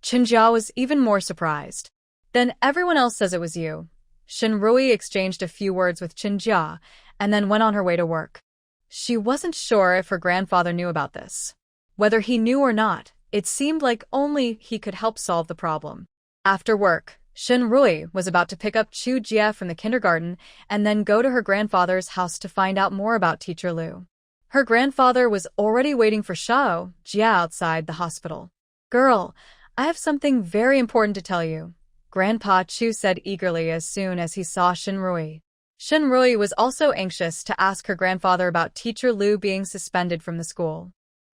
Chinjia was even more surprised. Then everyone else says it was you. Shinrui exchanged a few words with Chinjia and then went on her way to work. She wasn't sure if her grandfather knew about this. Whether he knew or not, it seemed like only he could help solve the problem. After work, Shinrui was about to pick up Chu Jie from the kindergarten and then go to her grandfather's house to find out more about Teacher Lu. Her grandfather was already waiting for Xiao Jia outside the hospital. Girl, I have something very important to tell you, Grandpa Chu said eagerly as soon as he saw Shinrui. Shinrui was also anxious to ask her grandfather about Teacher Lu being suspended from the school.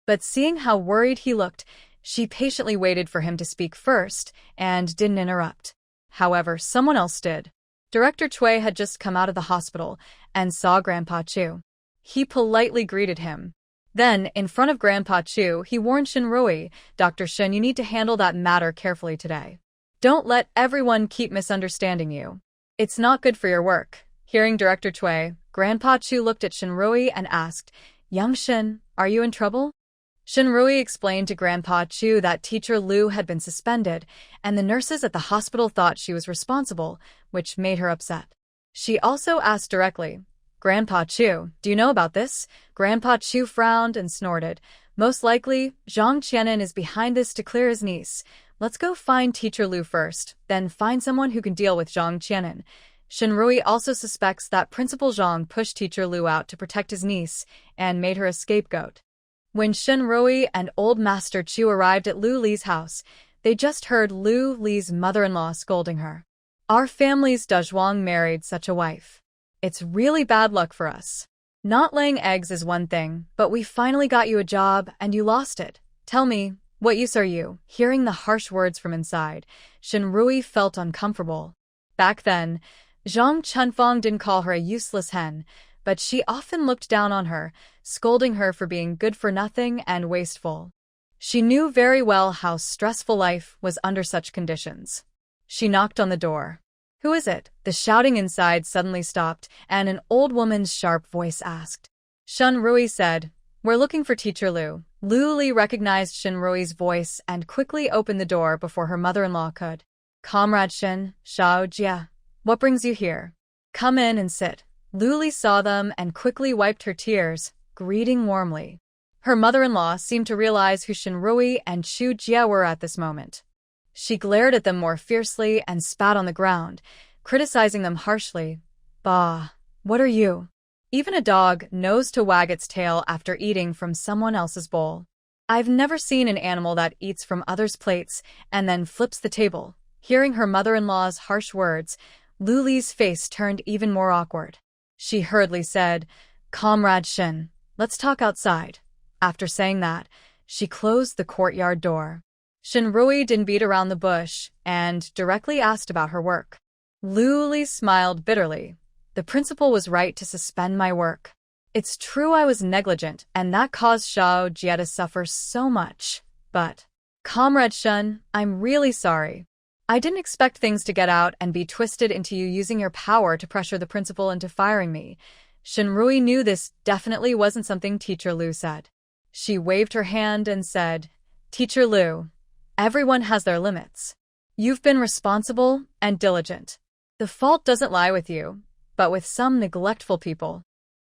But seeing how worried he looked, she patiently waited for him to speak first and didn't interrupt. However, someone else did. Director Cui had just come out of the hospital and saw Grandpa Chu. He politely greeted him. Then, in front of Grandpa Chu, he warned Shinrui, Dr. Shin, you need to handle that matter carefully today. Don't let everyone keep misunderstanding you. It's not good for your work. Hearing Director Cui, Grandpa Chu looked at Shinrui and asked, Young Shin, are you in trouble? Shinrui explained to Grandpa Chu that Teacher Lu had been suspended, and the nurses at the hospital thought she was responsible, which made her upset. She also asked directly, Grandpa Chu, do you know about this? Grandpa Chu frowned and snorted. Most likely, Zhang Qianan is behind this to clear his niece. Let's go find Teacher Lu first, then find someone who can deal with Zhang Qianan. Shinrui also suspects that Principal Zhang pushed Teacher Lu out to protect his niece and made her a scapegoat. When Shinrui and Old Master Chu arrived at Lu Li's house, they just heard Lu Li's mother-in-law scolding her. Our family's Dazhuang married such a wife. It's really bad luck for us. Not laying eggs is one thing, but we finally got you a job and you lost it. Tell me, what use are you? Hearing the harsh words from inside, Shinrui felt uncomfortable. Back then, Zhang Chunfeng didn't call her a useless hen, but she often looked down on her, scolding her for being good for nothing and wasteful. She knew very well how stressful life was under such conditions. She knocked on the door. Who is it? The shouting inside suddenly stopped, and an old woman's sharp voice asked. Shinrui said, We're looking for Teacher Lu. Lu Li recognized Shinrui's voice and quickly opened the door before her mother-in-law could. Comrade Shin, Xiao Jia, what brings you here? Come in and sit. Lu Li saw them and quickly wiped her tears, greeting warmly. Her mother-in-law seemed to realize who Shinrui and Chu Jie were at this moment. She glared at them more fiercely and spat on the ground, criticizing them harshly. Bah, what are you? Even a dog knows to wag its tail after eating from someone else's bowl. I've never seen an animal that eats from others' plates and then flips the table. Hearing her mother-in-law's harsh words, Lu Li's face turned even more awkward. She hurriedly said, "Comrade Shin, let's talk outside." After saying that, she closed the courtyard door. Shinrui didn't beat around the bush and directly asked about her work. Lu Li smiled bitterly. The principal was right to suspend my work. It's true I was negligent, and that caused Xiao Jie to suffer so much. But, Comrade Shun, I'm really sorry. I didn't expect things to get out and be twisted into you using your power to pressure the principal into firing me. Shinrui knew this definitely wasn't something Teacher Lu said. She waved her hand and said, "Teacher Lu, everyone has their limits. You've been responsible and diligent. The fault doesn't lie with you, but with some neglectful people.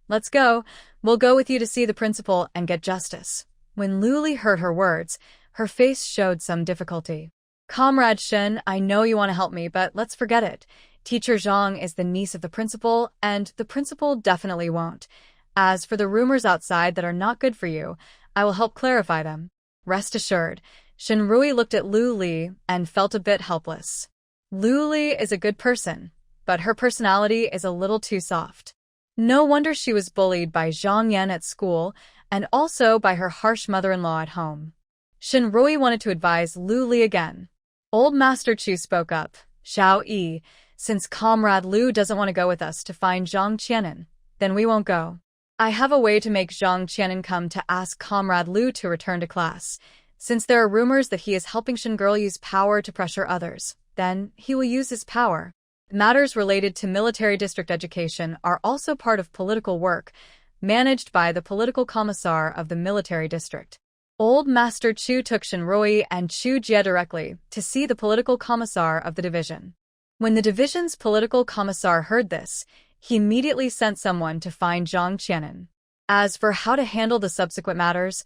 Let's go. We'll go with you to see the principal and get justice." When Lu Li heard her words, her face showed some difficulty. "Comrade Shen, I know you want to help me, but let's forget it. Teacher Zhang is the niece of the principal, and the principal definitely won't. As for the rumors outside that are not good for you, I will help clarify them." Rest assured, Shinrui looked at Lu Li and felt a bit helpless. Lu Li is a good person, but her personality is a little too soft. No wonder she was bullied by Zhang Yan at school and also by her harsh mother-in-law at home. Shinrui wanted to advise Lu Li again. Old Master Chu spoke up. "Xiao Yi, since Comrade Lu doesn't want to go with us to find Zhang Qianan, then we won't go. I have a way to make Zhang Qianan come to ask Comrade Lu to return to class. Since there are rumors that he is helping Shin Girl use power to pressure others, then he will use his power. Matters related to military district education are also part of political work, managed by the political commissar of the military district." Old Master Chu took Shinrui and Chu Jie directly to see the political commissar of the division. When the division's political commissar heard this, he immediately sent someone to find Zhang Qianan. As for how to handle the subsequent matters,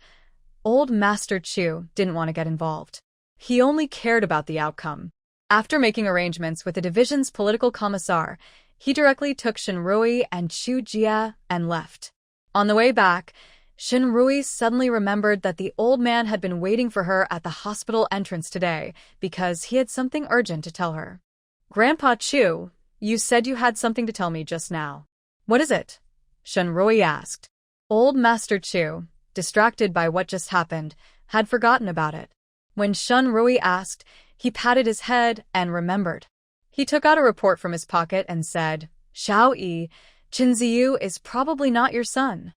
Old Master Chu didn't want to get involved. He only cared about the outcome. After making arrangements with the division's political commissar, he directly took Shinrui and Chu Jie and left. On the way back, Shinrui suddenly remembered that the old man had been waiting for her at the hospital entrance today because he had something urgent to tell her. "Grandpa Chu, you said you had something to tell me just now. What is it?" Shinrui asked. Old Master Chu, distracted by what just happened, had forgotten about it. When Shinrui asked, he patted his head and remembered. He took out a report from his pocket and said, "Xiao Yi, Qin Ziyu is probably not your son.